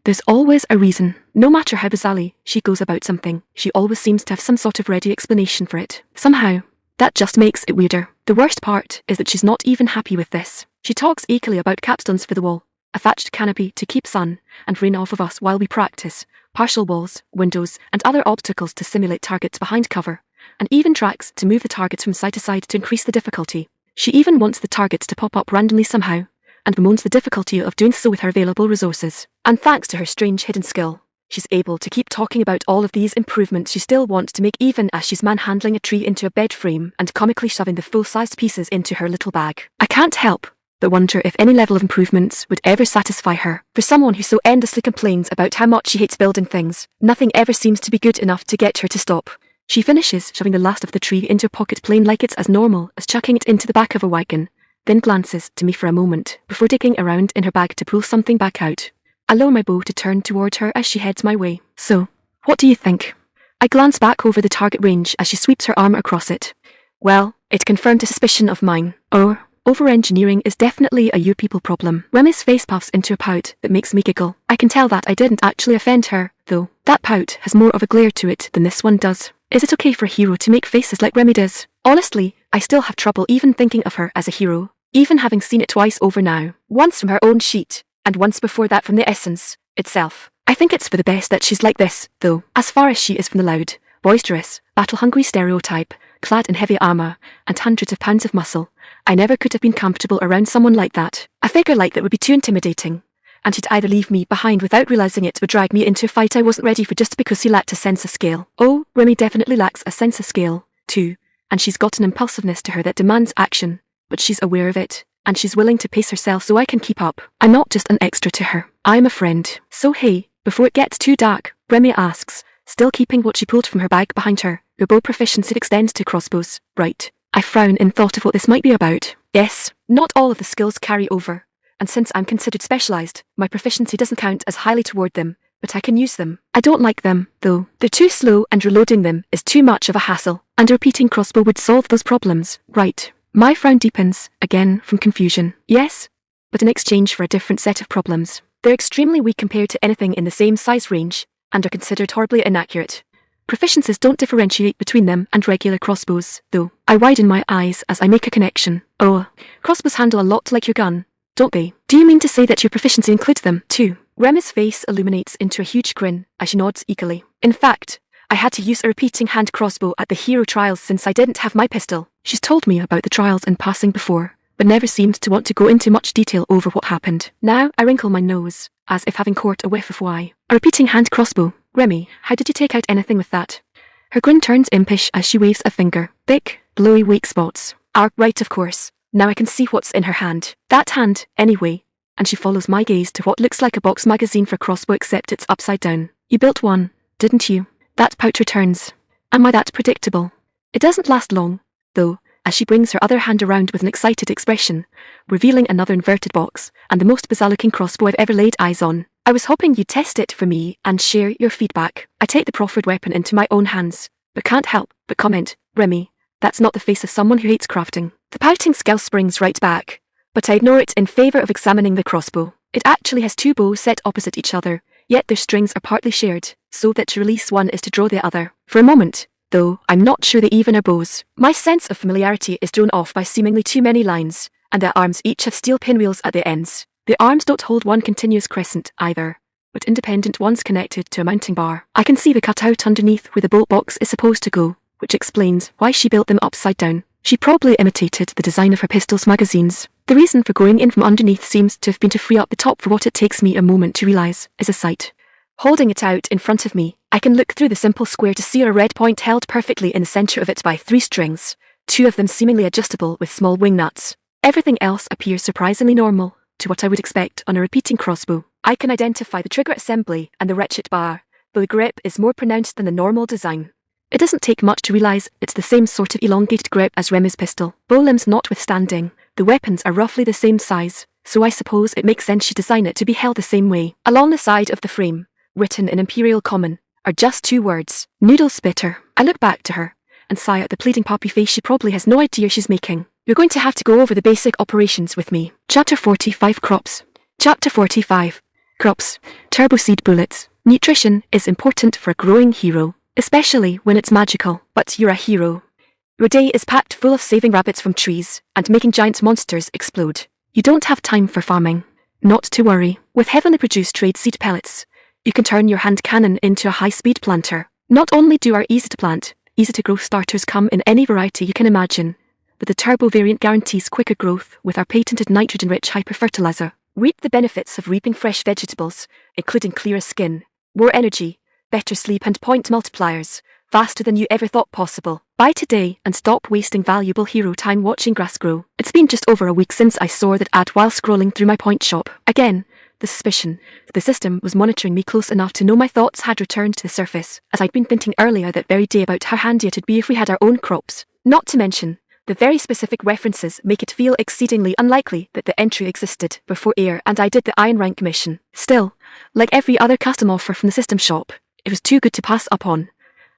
There's always a reason. No matter how bizarrely she goes about something, she always seems to have some sort of ready explanation for it. Somehow, that just makes it weirder. The worst part is that she's not even happy with this. She talks eagerly about capstones for the wall, a thatched canopy to keep sun and rain off of us while we practice, partial walls, windows, and other obstacles to simulate targets behind cover, and even tracks to move the targets from side to side to increase the difficulty. She even wants the targets to pop up randomly somehow, and bemoans the difficulty of doing so with her available resources. And thanks to her strange hidden skill, she's able to keep talking about all of these improvements she still wants to make even as she's manhandling a tree into a bed frame and comically shoving the full-sized pieces into her little bag. I can't help but wonder if any level of improvements would ever satisfy her. For someone who so endlessly complains about how much she hates building things, nothing ever seems to be good enough to get her to stop. She finishes shoving the last of the tree into a pocket plane like it's as normal as chucking it into the back of a wagon, then glances to me for a moment before digging around in her bag to pull something back out. I lower my bow to turn toward her as she heads my way. So, what do you think? I glance back over the target range as she sweeps her arm across it. Well, it confirmed a suspicion of mine. Oh, over-engineering is definitely a you people problem. Remmi's face puffs into a pout that makes me giggle. I can tell that I didn't actually offend her, though. That pout has more of a glare to it than this one does. Is it okay for a hero to make faces like Remmi does? Honestly, I still have trouble even thinking of her as a hero, even having seen it twice over now. Once from her own sheet, and once before that from the essence itself. I think it's for the best that she's like this, though, as far as she is from the loud, boisterous, battle-hungry stereotype, clad in heavy armor, and hundreds of pounds of muscle. I never could have been comfortable around someone like that. A figure like that would be too intimidating, and he'd either leave me behind without realizing it or drag me into a fight I wasn't ready for just because he lacked a sense of scale. Oh, Remmi definitely lacks a sense of scale, too, and she's got an impulsiveness to her that demands action, but she's aware of it, and she's willing to pace herself so I can keep up. I'm not just an extra to her, I'm a friend. So hey, before it gets too dark, Remmi asks, still keeping what she pulled from her bag behind her. Your bow proficiency extends to crossbows, right? I frown in thought of what this might be about. Yes, not all of the skills carry over, and since I'm considered specialized, my proficiency doesn't count as highly toward them, but I can use them. I don't like them, though. They're too slow and reloading them is too much of a hassle, and a repeating crossbow would solve those problems, right? My frown deepens, again from confusion. Yes, but in exchange for a different set of problems. They're extremely weak compared to anything in the same size range, and are considered horribly inaccurate. Proficiencies don't differentiate between them and regular crossbows, though. I widen my eyes as I make a connection. Oh, crossbows handle a lot like your gun, don't they? Do you mean to say that your proficiency includes them, too? Remmi's face illuminates into a huge grin as she nods eagerly. In fact, I had to use a repeating hand crossbow at the hero trials since I didn't have my pistol. She's told me about the trials in passing before, but never seemed to want to go into much detail over what happened. Now I wrinkle my nose, as if having caught a whiff of why. A repeating hand crossbow. Remmi, how did you take out anything with that? Her grin turns impish as she waves a finger. Thick, glowy wake spots. Right, of course. Now I can see what's in her hand. That hand, anyway. And she follows my gaze to what looks like a box magazine for crossbow except it's upside down. You built one, didn't you? That pout returns. Am I that predictable? It doesn't last long, though, as she brings her other hand around with an excited expression, revealing another inverted box, and the most bizarre-looking crossbow I've ever laid eyes on. I was hoping you'd test it for me and share your feedback. I take the proffered weapon into my own hands, but can't help but comment, Remmi, that's not the face of someone who hates crafting. The pouting scowl springs right back, but I ignore it in favor of examining the crossbow. It actually has two bows set opposite each other, yet their strings are partly shared, so that to release one is to draw the other. For a moment, though, I'm not sure they even are bows. My sense of familiarity is thrown off by seemingly too many lines, and their arms each have steel pinwheels at their ends. The arms don't hold one continuous crescent either, but independent ones connected to a mounting bar. I can see the cutout underneath where the bolt box is supposed to go, which explains why she built them upside down. She probably imitated the design of her pistol's magazines. The reason for going in from underneath seems to have been to free up the top for what it takes me a moment to realize is a sight. Holding it out in front of me, I can look through the simple square to see a red point held perfectly in the center of it by 3 strings, 2 of them seemingly adjustable with small wing nuts. Everything else appears surprisingly normal to what I would expect on a repeating crossbow. I can identify the trigger assembly and the ratchet bar, though the grip is more pronounced than the normal design. It doesn't take much to realize it's the same sort of elongated grip as Remmi's pistol. Bow limbs notwithstanding, the weapons are roughly the same size, so I suppose it makes sense she designed it to be held the same way. Along the side of the frame, written in Imperial Common, are just 2 words. Noodle spitter. I look back to her, and sigh at the pleading puppy face she probably has no idea she's making. You're going to have to go over the basic operations with me. Chapter 45 Crops. Chapter 45 Crops. Turbo seed bullets. Nutrition is important for a growing hero, especially when it's magical. But you're a hero. Your day is packed full of saving rabbits from trees and making giant monsters explode. You don't have time for farming. Not to worry. With heavily produced trade seed pellets, you can turn your hand cannon into a high-speed planter. Not only do our easy-to-plant, easy-to-grow starters come in any variety you can imagine, but the turbo variant guarantees quicker growth with our patented nitrogen-rich hyperfertilizer. Reap the benefits of reaping fresh vegetables, including clearer skin, more energy, better sleep and point multipliers, faster than you ever thought possible. Buy today and stop wasting valuable hero time watching grass grow. It's been just over a week since I saw that ad while scrolling through my point shop. Again, the suspicion that the system was monitoring me close enough to know my thoughts had returned to the surface, as I'd been thinking earlier that very day about how handy it'd be if we had our own crops. Not to mention The very specific references make it feel exceedingly unlikely that the entry existed before Ayre and I did the Iron Rank mission. Still, like every other custom offer from the system shop, it was too good to pass up on.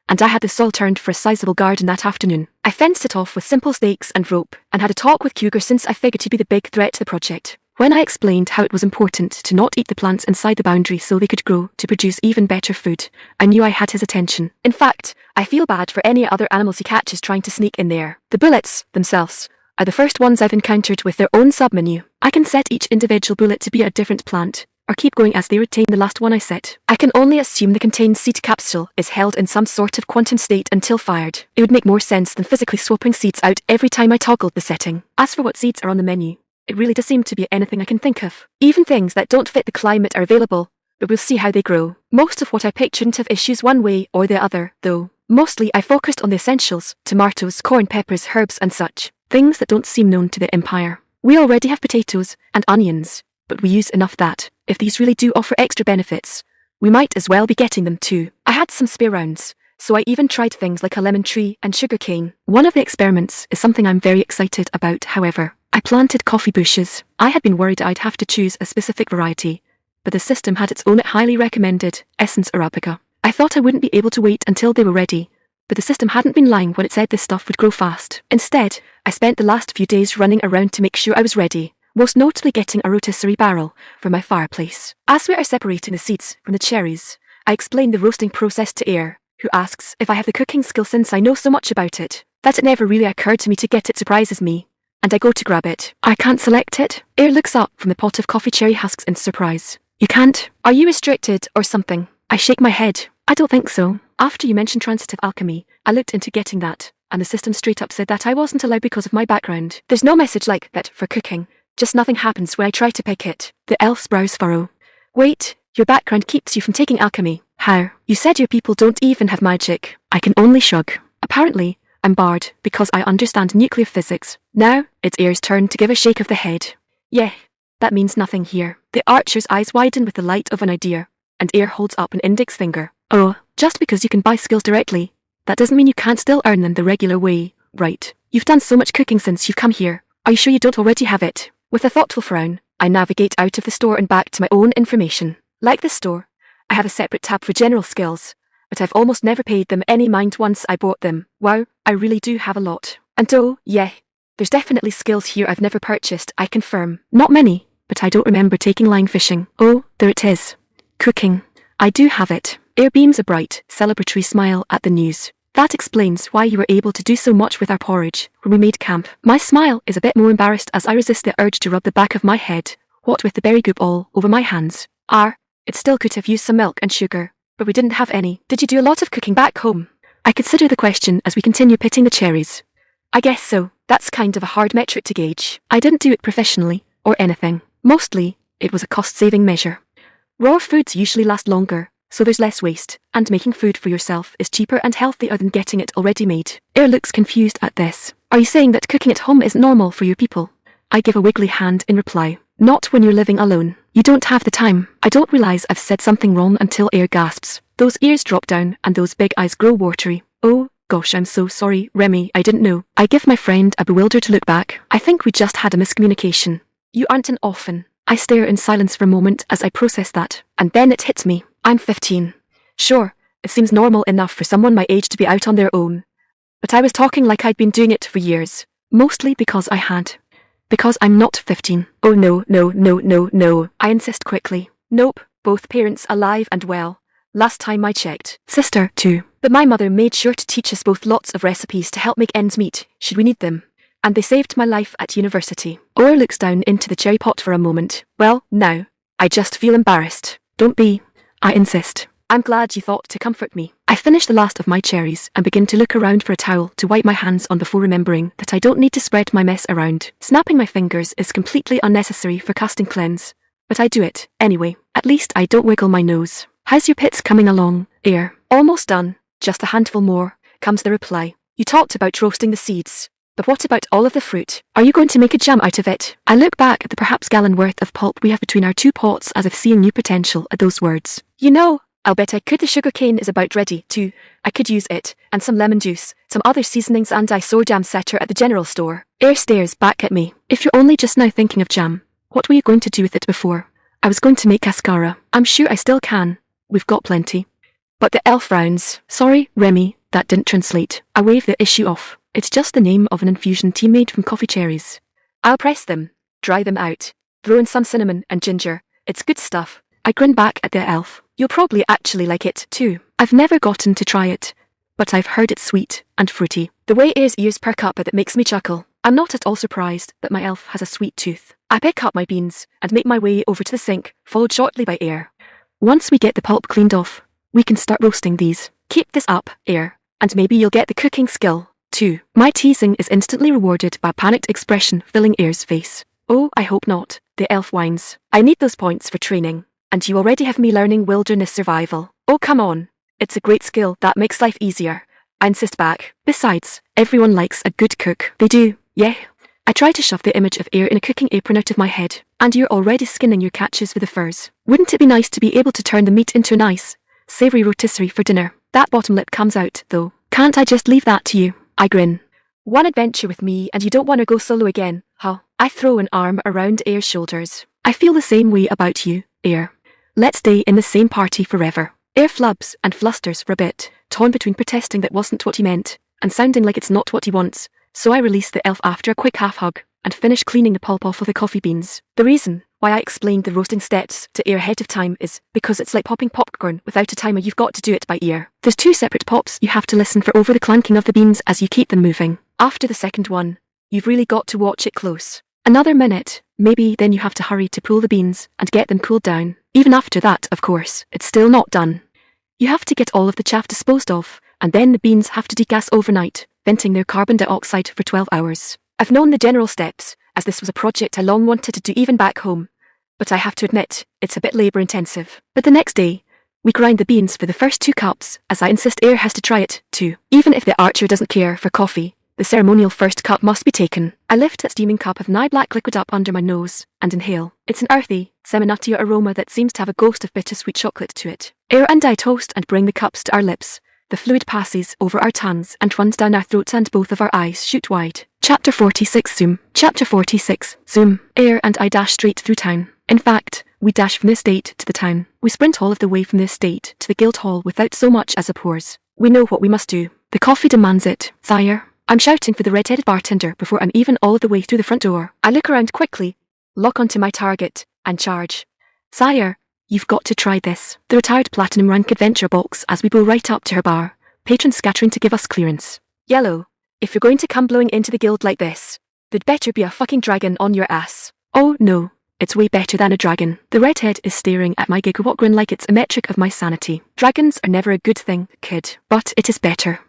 And I had the soil turned for a sizable garden that afternoon. I fenced it off with simple stakes and rope, and had a talk with Cougar since I figured he'd be the big threat to the project. When I explained how it was important to not eat the plants inside the boundary so they could grow to produce even better food, I knew I had his attention. In fact, I feel bad for any other animals he catches trying to sneak in there. The bullets, themselves, are the first ones I've encountered with their own submenu. I can set each individual bullet to be a different plant, or keep going as they retain the last one I set. I can only assume the contained seed capsule is held in some sort of quantum state until fired. It would make more sense than physically swapping seeds out every time I toggled the setting. As for what seeds are on the menu, it really does seem to be anything I can think of. Even things that don't fit the climate are available, but we'll see how they grow. Most of what I picked shouldn't have issues one way or the other, though. Mostly I focused on the essentials: tomatoes, corn, peppers, herbs and such. Things that don't seem known to the Empire. We already have potatoes and onions, but we use enough that, if these really do offer extra benefits, we might as well be getting them too. I had some spare rounds, so I even tried things like a lemon tree and sugar cane. One of the experiments is something I'm very excited about, however. I planted coffee bushes. I had been worried I'd have to choose a specific variety, but the system had its own highly recommended, Essence Arabica. I thought I wouldn't be able to wait until they were ready, but the system hadn't been lying when it said this stuff would grow fast. Instead, I spent the last few days running around to make sure I was ready, most notably getting a rotisserie barrel for my fireplace. As we are separating the seeds from the cherries, I explained the roasting process to Ayre, who asks if I have the cooking skill since I know so much about it. That it never really occurred to me to get it surprises me, and I go to grab it. I can't select it. Ayre looks up from the pot of coffee cherry husks in surprise. You can't? Are you restricted or something? I shake my head. I don't think so. After you mentioned transitive alchemy, I looked into getting that, and the system straight up said that I wasn't allowed because of my background. There's no message like that for cooking. Just nothing happens when I try to pick it. The elf's brows furrow. Wait, your background keeps you from taking alchemy. How? You said your people don't even have magic. I can only shrug. Apparently, I'm barred because I understand nuclear physics. Now, it's Ayre's turn to give a shake of the head. Yeah, that means nothing here. The archer's eyes widen with the light of an idea, and Ayre holds up an index finger. Oh, just because you can buy skills directly, that doesn't mean you can't still earn them the regular way, right? You've done so much cooking since you've come here. Are you sure you don't already have it? With a thoughtful frown, I navigate out of the store and back to my own information. Like the store, I have a separate tab for general skills, but I've almost never paid them any mind once I bought them. Wow, I really do have a lot. And oh, yeah, there's definitely skills here I've never purchased, I confirm. Not many, but I don't remember taking line fishing. Oh, there it is. Cooking. I do have it. Ayre beams a bright, celebratory smile at the news. That explains why you were able to do so much with our porridge when we made camp. My smile is a bit more embarrassed as I resist the urge to rub the back of my head, what with the berry goop all over my hands. It still could have used some milk and sugar, but we didn't have any. Did you do a lot of cooking back home? I consider the question as we continue pitting the cherries. I guess so. That's kind of a hard metric to gauge. I didn't do it professionally, or anything. Mostly, it was a cost-saving measure. Raw foods usually last longer, so there's less waste, and making food for yourself is cheaper and healthier than getting it already made. Ayre looks confused at this. Are you saying that cooking at home isn't normal for your people? I give a wiggly hand in reply. Not when you're living alone. You don't have the time. I don't realize I've said something wrong until Ayre gasps. Those ears drop down and those big eyes grow watery. Oh, gosh, I'm so sorry, Remmi, I didn't know. I give my friend a bewildered look back. I think we just had a miscommunication. You aren't an orphan. I stare in silence for a moment as I process that, and then it hits me. I'm 15. Sure, it seems normal enough for someone my age to be out on their own. But I was talking like I'd been doing it for years. Mostly because I had. Because I'm not 15. Oh no, I insist quickly. Nope, both parents alive and well. Last time I checked. Sister, too. But my mother made sure to teach us both lots of recipes to help make ends meet, should we need them. And they saved my life at university. Ayre looks down into the cherry pot for a moment. Well, now, I just feel embarrassed. Don't be. I insist. I'm glad you thought to comfort me. I finish the last of my cherries and begin to look around for a towel to wipe my hands on before remembering that I don't need to spread my mess around. Snapping my fingers is completely unnecessary for casting cleanse, but I do it anyway. At least I don't wiggle my nose. How's your pits coming along, Ayre? Almost done. Just a handful more, comes the reply. You talked about roasting the seeds, but what about all of the fruit? Are you going to make a jam out of it? I look back at the perhaps gallon worth of pulp we have between our two pots as if seeing new potential at those words. You know, I'll bet I could. The sugar cane is about ready, too. I could use it, and some lemon juice, some other seasonings and I saw jam setter at the general store. Ayre stares back at me. If you're only just now thinking of jam, what were you going to do with it before? I was going to make cascara. I'm sure I still can. We've got plenty. But the elf frowns. Sorry, Remmi, that didn't translate. I wave the issue off. It's just the name of an infusion tea made from coffee cherries. I'll press them, dry them out, throw in some cinnamon and ginger. It's good stuff. I grin back at the elf. You'll probably actually like it, too. I've never gotten to try it, but I've heard it's sweet and fruity. The way Ayre's ears perk up at it makes me chuckle. I'm not at all surprised that my elf has a sweet tooth. I pick up my beans and make my way over to the sink, followed shortly by Ayre. Once we get the pulp cleaned off, we can start roasting these. Keep this up, Ayre, and maybe you'll get the cooking skill, too. My teasing is instantly rewarded by a panicked expression filling Ayre's face. Oh, I hope not, the elf whines. I need those points for training, and you already have me learning wilderness survival. Oh, come on. It's a great skill that makes life easier. I insist back. Besides, everyone likes a good cook. They do, yeah. I try to shove the image of Ayre in a cooking apron out of my head, and you're already skinning your catches with the furs. Wouldn't it be nice to be able to turn the meat into a nice, savoury rotisserie for dinner? That bottom lip comes out, though. Can't I just leave that to you? I grin. One adventure with me and you don't want to go solo again, huh? I throw an arm around Ayre's shoulders. I feel the same way about you, Ayre. Let's stay in the same party forever. Ayre flubs and flusters for a bit, torn between protesting that wasn't what he meant, and sounding like it's not what he wants, so I release the elf after a quick half-hug, and finish cleaning the pulp off of the coffee beans. The reason why I explained the roasting steps to Ayre ahead of time is because it's like popping popcorn without a timer. You've got to do it by ear. There's 2 separate pops you have to listen for over the clanking of the beans as you keep them moving. After the second one, you've really got to watch it close. Another minute, maybe, then you have to hurry to pull the beans and get them cooled down. Even after that, of course, it's still not done. You have to get all of the chaff disposed of, and then the beans have to degas overnight, venting their carbon dioxide for 12 hours. I've known the general steps, as this was a project I long wanted to do even back home, but I have to admit, it's a bit labour intensive. But the next day, we grind the beans for the first 2 cups, as I insist Ayre has to try it, too. Even if the archer doesn't care for coffee, the ceremonial first cup must be taken. I lift that steaming cup of nigh black liquid up under my nose, and inhale. It's an earthy, semi-nutty aroma that seems to have a ghost of bittersweet chocolate to it. Ayre and I toast and bring the cups to our lips. The fluid passes over our tongues and runs down our throats and both of our eyes shoot wide. Chapter 46 Zoom. Chapter 46 Zoom. Ayre and I dash straight through town. In fact, we dash from the estate to the town. We sprint all of the way from the estate to the guild hall without so much as a pause. We know what we must do. The coffee demands it. Sire. I'm shouting for the red-headed bartender before I'm even all of the way through the front door. I look around quickly, lock onto my target, and charge. Sire, you've got to try this. The retired platinum rank adventure box as we blow right up to her bar, patrons scattering to give us clearance. Yellow, if you're going to come blowing into the guild like this, there'd better be a fucking dragon on your ass. Oh no, it's way better than a dragon. The redhead is staring at my gigawatt grin like it's a metric of my sanity. Dragons are never a good thing, kid, but it is better.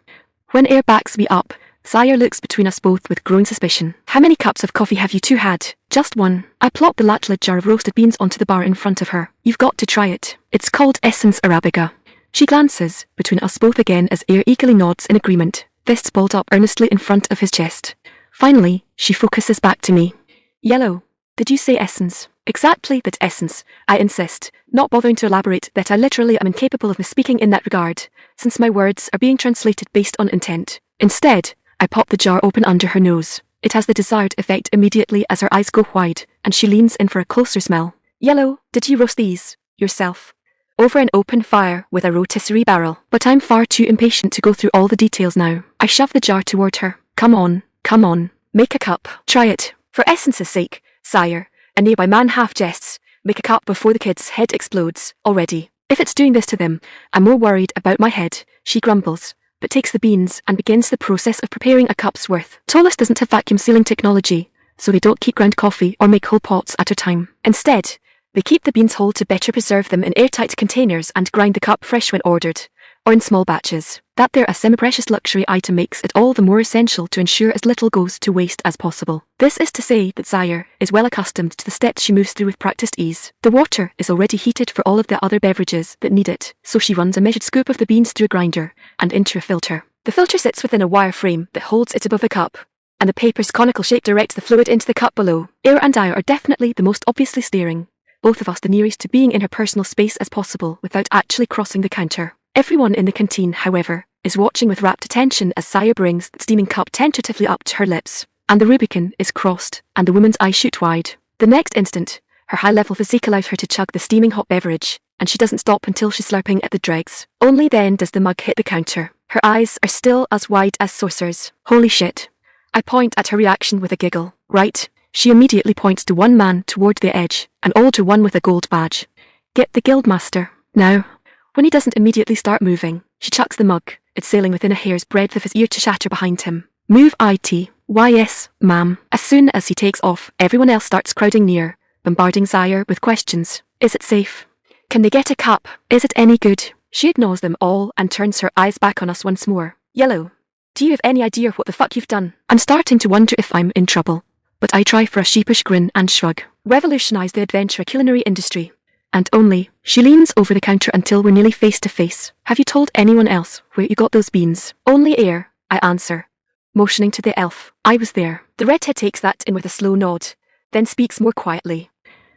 When Ayre backs me up, Sire looks between us both with growing suspicion. How many cups of coffee have you 2 had? Just 1. I plop the latlet jar of roasted beans onto the bar in front of her. You've got to try it. It's called Essence Arabica. She glances between us both again as Ayre eagerly nods in agreement, fists balled up earnestly in front of his chest. Finally, she focuses back to me. Yellow, did you say essence? Exactly that essence, I insist, not bothering to elaborate that I literally am incapable of misspeaking in that regard, since my words are being translated based on intent. Instead, I pop the jar open under her nose. It has the desired effect immediately as her eyes go wide, and she leans in for a closer smell. Yellow, did you roast these, yourself? Over an open fire with a rotisserie barrel. But I'm far too impatient to go through all the details now. I shove the jar toward her. Come on, make a cup. Try it. For essence's sake, sire. A nearby man half jests. Make a cup before the kid's head explodes, already. If it's doing this to them, I'm more worried about my head, she grumbles, but takes the beans and begins the process of preparing a cup's worth. Tolis doesn't have vacuum sealing technology, so they don't keep ground coffee or make whole pots at a time. Instead, they keep the beans whole to better preserve them in airtight containers and grind the cup fresh when ordered, or in small batches. That they're a semi-precious luxury item makes it all the more essential to ensure as little goes to waste as possible. This is to say that Ayre is well accustomed to the steps she moves through with practiced ease. The water is already heated for all of the other beverages that need it, so she runs a measured scoop of the beans through a grinder and into a filter. The filter sits within a wire frame that holds it above the cup, and the paper's conical shape directs the fluid into the cup below. Ayre and I are definitely the most obviously steering, both of us the nearest to being in her personal space as possible without actually crossing the counter. Everyone in the canteen, however, is watching with rapt attention as Sayre brings the steaming cup tentatively up to her lips, and the Rubicon is crossed, and the woman's eyes shoot wide. The next instant, her high-level physique allows her to chug the steaming hot beverage, and she doesn't stop until she's slurping at the dregs. Only then does the mug hit the counter. Her eyes are still as wide as saucers. Holy shit. I point at her reaction with a giggle. Right. She immediately points to one man toward the edge, an older one with a gold badge. Get the guildmaster. Now. When he doesn't immediately start moving, she chucks the mug. It's sailing within a hair's breadth of his ear to shatter behind him. Move it. Why yes, ma'am. As soon as he takes off, everyone else starts crowding near, bombarding Sayre with questions. Is it safe? Can they get a cup? Is it any good? She ignores them all and turns her eyes back on us once more. Yellow. Do you have any idea what the fuck you've done? I'm starting to wonder if I'm in trouble, but I try for a sheepish grin and shrug. Revolutionize the adventure culinary industry. And only. She leans over the counter until we're nearly face to face. Have you told anyone else where you got those beans? Only Ayre, I answer, motioning to the elf. I was there. The redhead takes that in with a slow nod, then speaks more quietly.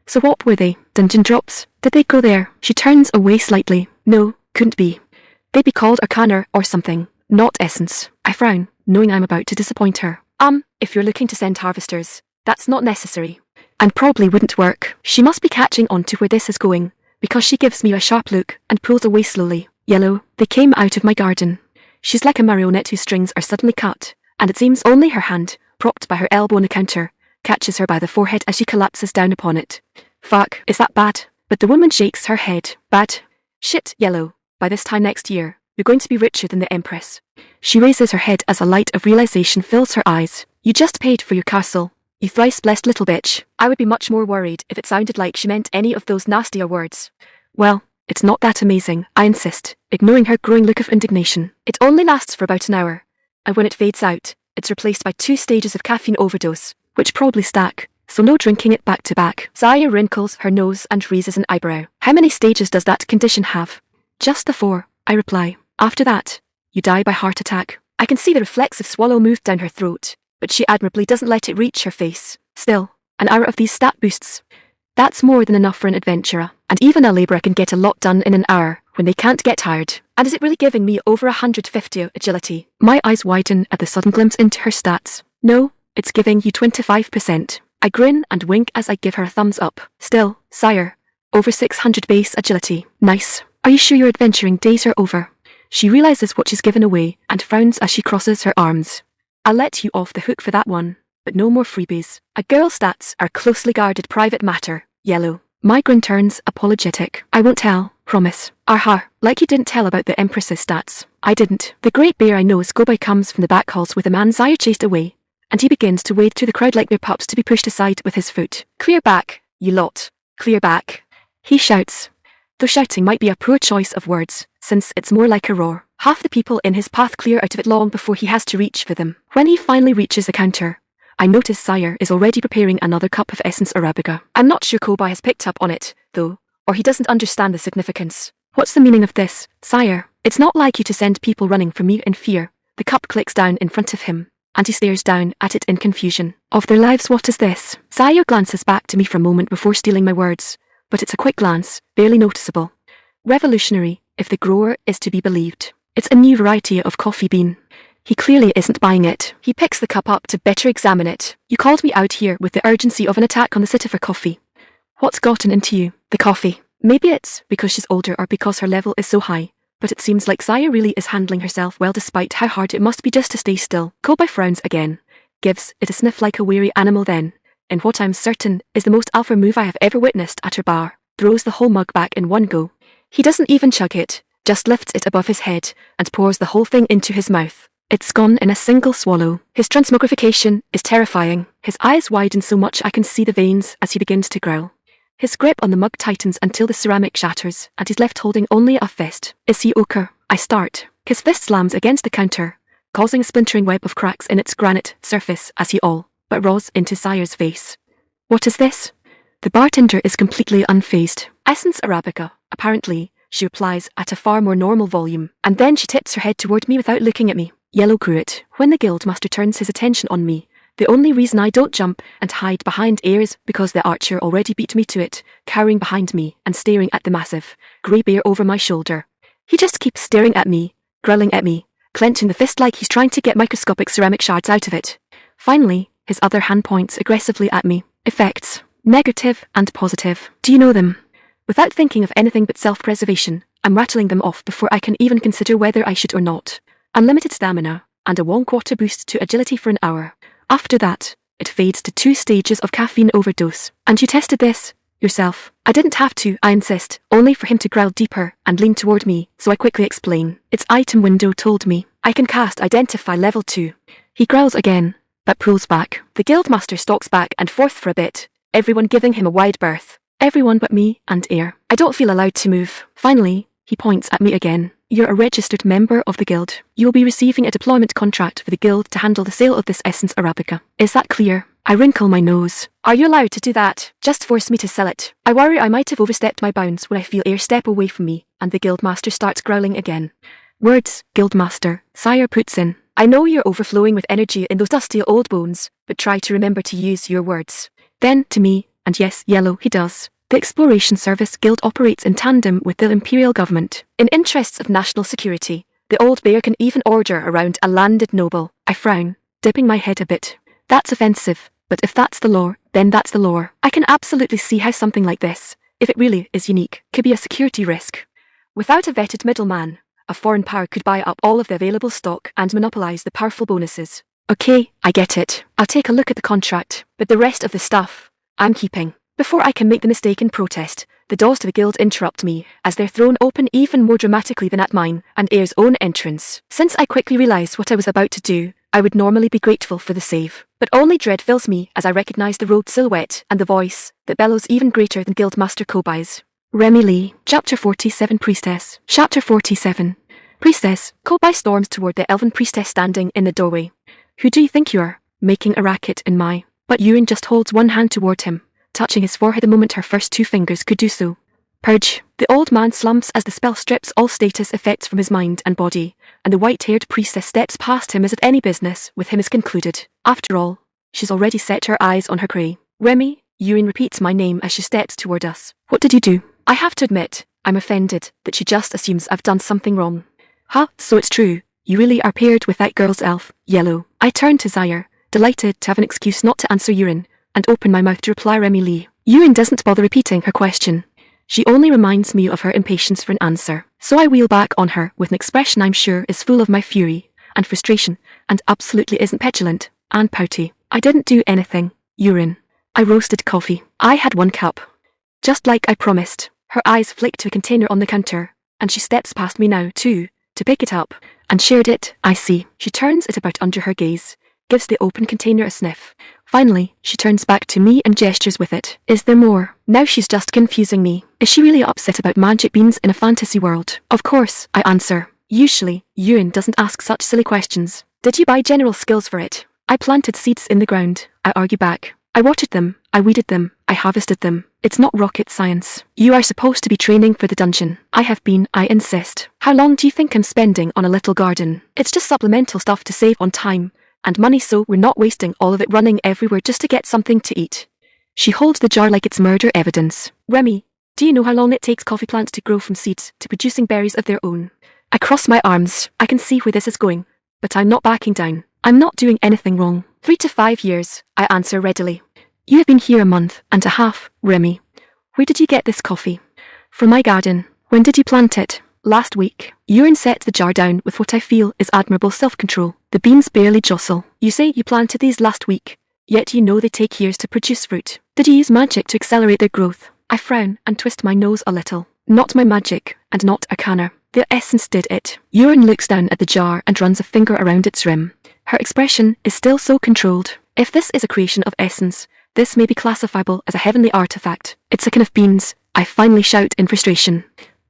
So what were they? Dungeon drops? Did they go there? She turns away slightly. No, couldn't be. They'd be called Arcana or something, not Essence. I frown, knowing I'm about to disappoint her. If you're looking to send harvesters, that's not necessary. And probably wouldn't work. She must be catching on to where this is going, because she gives me a sharp look and pulls away slowly. Yellow, they came out of my garden. She's like a marionette whose strings are suddenly cut, and it seems only her hand, propped by her elbow on the counter, catches her by the forehead as she collapses down upon it. Fuck, is that bad? But the woman shakes her head. Bad? Shit, Yellow. By this time next year, you're going to be richer than the Empress. She raises her head as a light of realization fills her eyes. You just paid for your castle, you thrice-blessed little bitch. I would be much more worried if it sounded like she meant any of those nastier words. Well, it's not that amazing, I insist, ignoring her growing look of indignation. It only lasts for about an hour, and when it fades out, it's replaced by 2 stages of caffeine overdose, which probably stack, so no drinking it back to back. Sayre wrinkles her nose and raises an eyebrow. How many stages does that condition have? Just the 4, I reply. After that, you die by heart attack. I can see the reflexive swallow move down her throat, but she admirably doesn't let it reach her face. Still, an hour of these stat boosts. That's more than enough for an adventurer, and even a labourer can get a lot done in an hour when they can't get tired. And is it really giving me over 150 agility? My eyes widen at the sudden glimpse into her stats. No, it's giving you 25%. I grin and wink as I give her a thumbs up. Still, Sayre, over 600 base agility. Nice. Are you sure your adventuring days are over? She realizes what she's given away and frowns as she crosses her arms. I'll let you off the hook for that one, but no more freebies. A girl's stats are closely guarded private matter, Yellow. My grin turns apologetic. I won't tell, promise. Aha, like you didn't tell about the Empress's stats. I didn't. The great bear I know Scoby comes from the back halls with a man Sayre chased away, and he begins to wade through the crowd like they're pups to be pushed aside with his foot. Clear back, you lot. Clear back. He shouts. Though shouting might be a poor choice of words, since it's more like a roar. Half the people in his path clear out of it long before he has to reach for them. When he finally reaches the counter, I notice Sayre is already preparing another cup of Essence Arabica. I'm not sure Kobai has picked up on it, though, or he doesn't understand the significance. What's the meaning of this, Sayre? It's not like you to send people running from you in fear. The cup clicks down in front of him, and he stares down at it in confusion. Of their lives, what is this? Sayre glances back to me for a moment before stealing my words, but it's a quick glance, barely noticeable. Revolutionary, if the grower is to be believed. It's a new variety of coffee bean. He clearly isn't buying it. He picks the cup up to better examine it. You called me out here with the urgency of an attack on the city for coffee. What's gotten into you? The coffee. Maybe it's because she's older or because her level is so high, but it seems like Sayre really is handling herself well despite how hard it must be just to stay still. Kobai frowns again, gives it a sniff like a wary animal then, in what I'm certain is the most alpha move I have ever witnessed at her bar, throws the whole mug back in one go. He doesn't even chug it, just lifts it above his head and pours the whole thing into his mouth. It's gone in a single swallow. His transmogrification is terrifying. His eyes widen so much I can see the veins as he begins to growl. His grip on the mug tightens until the ceramic shatters and he's left holding only a fist. Is he ochre? I start. His fist slams against the counter, causing a splintering web of cracks in its granite surface as he all but roars into Sayre's face. What is this? The bartender is completely unfazed. Essence Arabica, apparently, she replies at a far more normal volume, and then she tips her head toward me without looking at me. Yellow grew it. When the guildmaster turns his attention on me, the only reason I don't jump and hide behind Ayre is because the archer already beat me to it, cowering behind me and staring at the massive, grey bear over my shoulder. He just keeps staring at me, growling at me, clenching the fist like he's trying to get microscopic ceramic shards out of it. Finally, his other hand points aggressively at me. Effects. Negative and positive. Do you know them? Without thinking of anything but self-preservation, I'm rattling them off before I can even consider whether I should or not. Unlimited stamina, and a 1/4 boost to agility for an hour. After that, it fades to 2 stages of caffeine overdose. And you tested this yourself. I didn't have to, I insist, only for him to growl deeper and lean toward me, so I quickly explain. Its item window told me I can cast Identify level 2. He growls again, but pulls back. The guildmaster stalks back and forth for a bit, everyone giving him a wide berth. Everyone but me and Ayre. I don't feel allowed to move. Finally, he points at me again. You're a registered member of the guild. You will be receiving a deployment contract for the guild to handle the sale of this essence Arabica. Is that clear? I wrinkle my nose. Are you allowed to do that? Just force me to sell it. I worry I might have overstepped my bounds when I feel Ayre step away from me, and the guildmaster starts growling again. Words, guildmaster, Sire puts in. I know you're overflowing with energy in those dusty old bones, but try to remember to use your words. Then, to me, and yes, yellow, he does. The Exploration Service Guild operates in tandem with the Imperial Government. In interests of national security, the old bear can even order around a landed noble. I frown, dipping my head a bit. That's offensive, but if that's the law, then that's the law. I can absolutely see how something like this, if it really is unique, could be a security risk. Without a vetted middleman, a foreign power could buy up all of the available stock and monopolize the powerful bonuses. Okay, I get it. I'll take a look at the contract, but the rest of the stuff, I'm keeping. Before I can make the mistaken protest, the doors to the guild interrupt me, as they're thrown open even more dramatically than at mine and Ayre's own entrance. Since I quickly realise what I was about to do, I would normally be grateful for the save, but only dread fills me as I recognise the robed silhouette and the voice that bellows even greater than Guildmaster Kobay's. Remmi Lee, Chapter 47 Priestess. Chapter 47. Priestess. Kobay storms toward the elven priestess standing in the doorway. Who do you think you are, making a racket in my... But Yurin just holds one hand toward him, touching his forehead the moment her first 2 fingers could do so. Purge. The old man slumps as the spell strips all status effects from his mind and body, and the white-haired priestess steps past him as if any business with him is concluded. After all, she's already set her eyes on her prey. Remmi, Yurin repeats my name as she steps toward us. What did you do? I have to admit, I'm offended that she just assumes I've done something wrong. Ha, so it's true. You really are paired with that girl's elf, Yellow. I turn to Ayre, delighted to have an excuse not to answer Yurin, and open my mouth to reply Remmi Lee. Yurin doesn't bother repeating her question. She only reminds me of her impatience for an answer, so I wheel back on her with an expression I'm sure is full of my fury and frustration, and absolutely isn't petulant and pouty. I didn't do anything, Yurin. I roasted coffee. I had 1 cup. Just like I promised. Her eyes flick to a container on the counter, and she steps past me now, too, to pick it up. And shared it, I see. She turns it about under her gaze, gives the open container a sniff. Finally, she turns back to me and gestures with it. Is there more? Now she's just confusing me. Is she really upset about magic beans in a fantasy world? Of course, I answer. Usually, Yurin doesn't ask such silly questions. Did you buy general skills for it? I planted seeds in the ground, I argue back. I watered them, I weeded them, I harvested them. It's not rocket science. You are supposed to be training for the dungeon. I have been, I insist. How long do you think I'm spending on a little garden? It's just supplemental stuff to save on time and money, so we're not wasting all of it running everywhere just to get something to eat. She holds the jar like it's murder evidence. Remmi, do you know how long it takes coffee plants to grow from seeds to producing berries of their own? I cross my arms. I can see where this is going, but I'm not backing down. I'm not doing anything wrong. 3 to 5 years, I answer readily. You have been here a month and a half, Remmi. Where did you get this coffee? From my garden. When did you plant it? Last week. Yurin sets the jar down with what I feel is admirable self-control. The beans barely jostle. You say you planted these last week, yet you know they take years to produce fruit. Did you use magic to accelerate their growth? I frown and twist my nose a little. Not my magic, and not Arcana. The essence did it. Yurin looks down at the jar and runs a finger around its rim. Her expression is still so controlled. If this is a creation of essence, this may be classifiable as a heavenly artifact. It's a can of beans, I finally shout in frustration.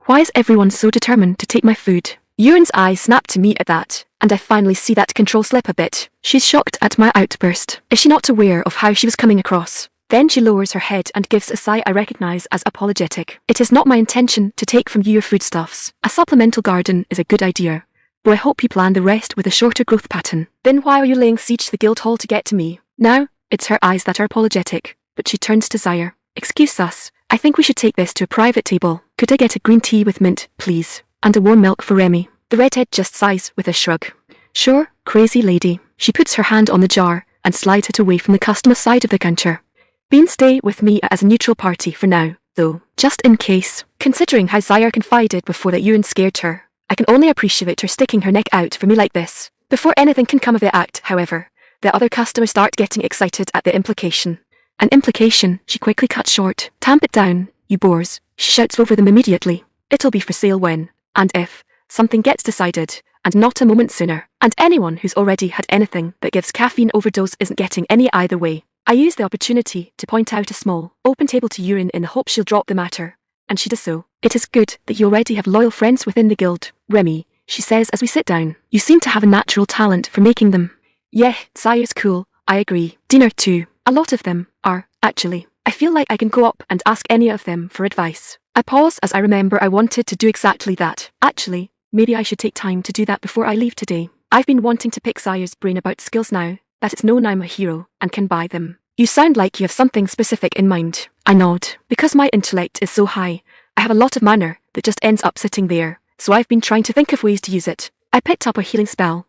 Why is everyone so determined to take my food? Yurin's eyes snap to me at that, and I finally see that control slip a bit. She's shocked at my outburst. Is she not aware of how she was coming across? Then she lowers her head and gives a sigh I recognise as apologetic. It is not my intention to take from you your foodstuffs. A supplemental garden is a good idea, but I hope you plan the rest with a shorter growth pattern. Then why are you laying siege to the guild hall to get to me? Now, it's her eyes that are apologetic, but she turns to Ayre. Excuse us, I think we should take this to a private table. Could I get a green tea with mint, please? And a warm milk for Remmi. The redhead just sighs with a shrug. Sure, crazy lady. She puts her hand on the jar and slides it away from the customer side of the counter. Bean, stay with me as a neutral party for now, though, just in case. Considering how Ayre confided before that Yurin scared her, I can only appreciate her sticking her neck out for me like this. Before anything can come of the act, however, the other customers start getting excited at the implication. An implication, she quickly cuts short. Tamp it down, you bores, she shouts over them immediately. It'll be for sale when, and if, something gets decided, and not a moment sooner. And anyone who's already had anything that gives caffeine overdose isn't getting any either way. I use the opportunity to point out a small, open table to Yurin in the hope she'll drop the matter. And she does so. It is good that you already have loyal friends within the guild, Remmi, she says as we sit down. You seem to have a natural talent for making them. Yeah, Ayre's cool, I agree. Dinner too. A lot of them are, actually. I feel like I can go up and ask any of them for advice. I pause as I remember I wanted to do exactly that. Actually, maybe I should take time to do that before I leave today. I've been wanting to pick Ayre's brain about skills now that it's known I'm a hero and can buy them. You sound like you have something specific in mind. I nod. Because my intellect is so high, I have a lot of manner that just ends up sitting there, so I've been trying to think of ways to use it. I picked up a healing spell,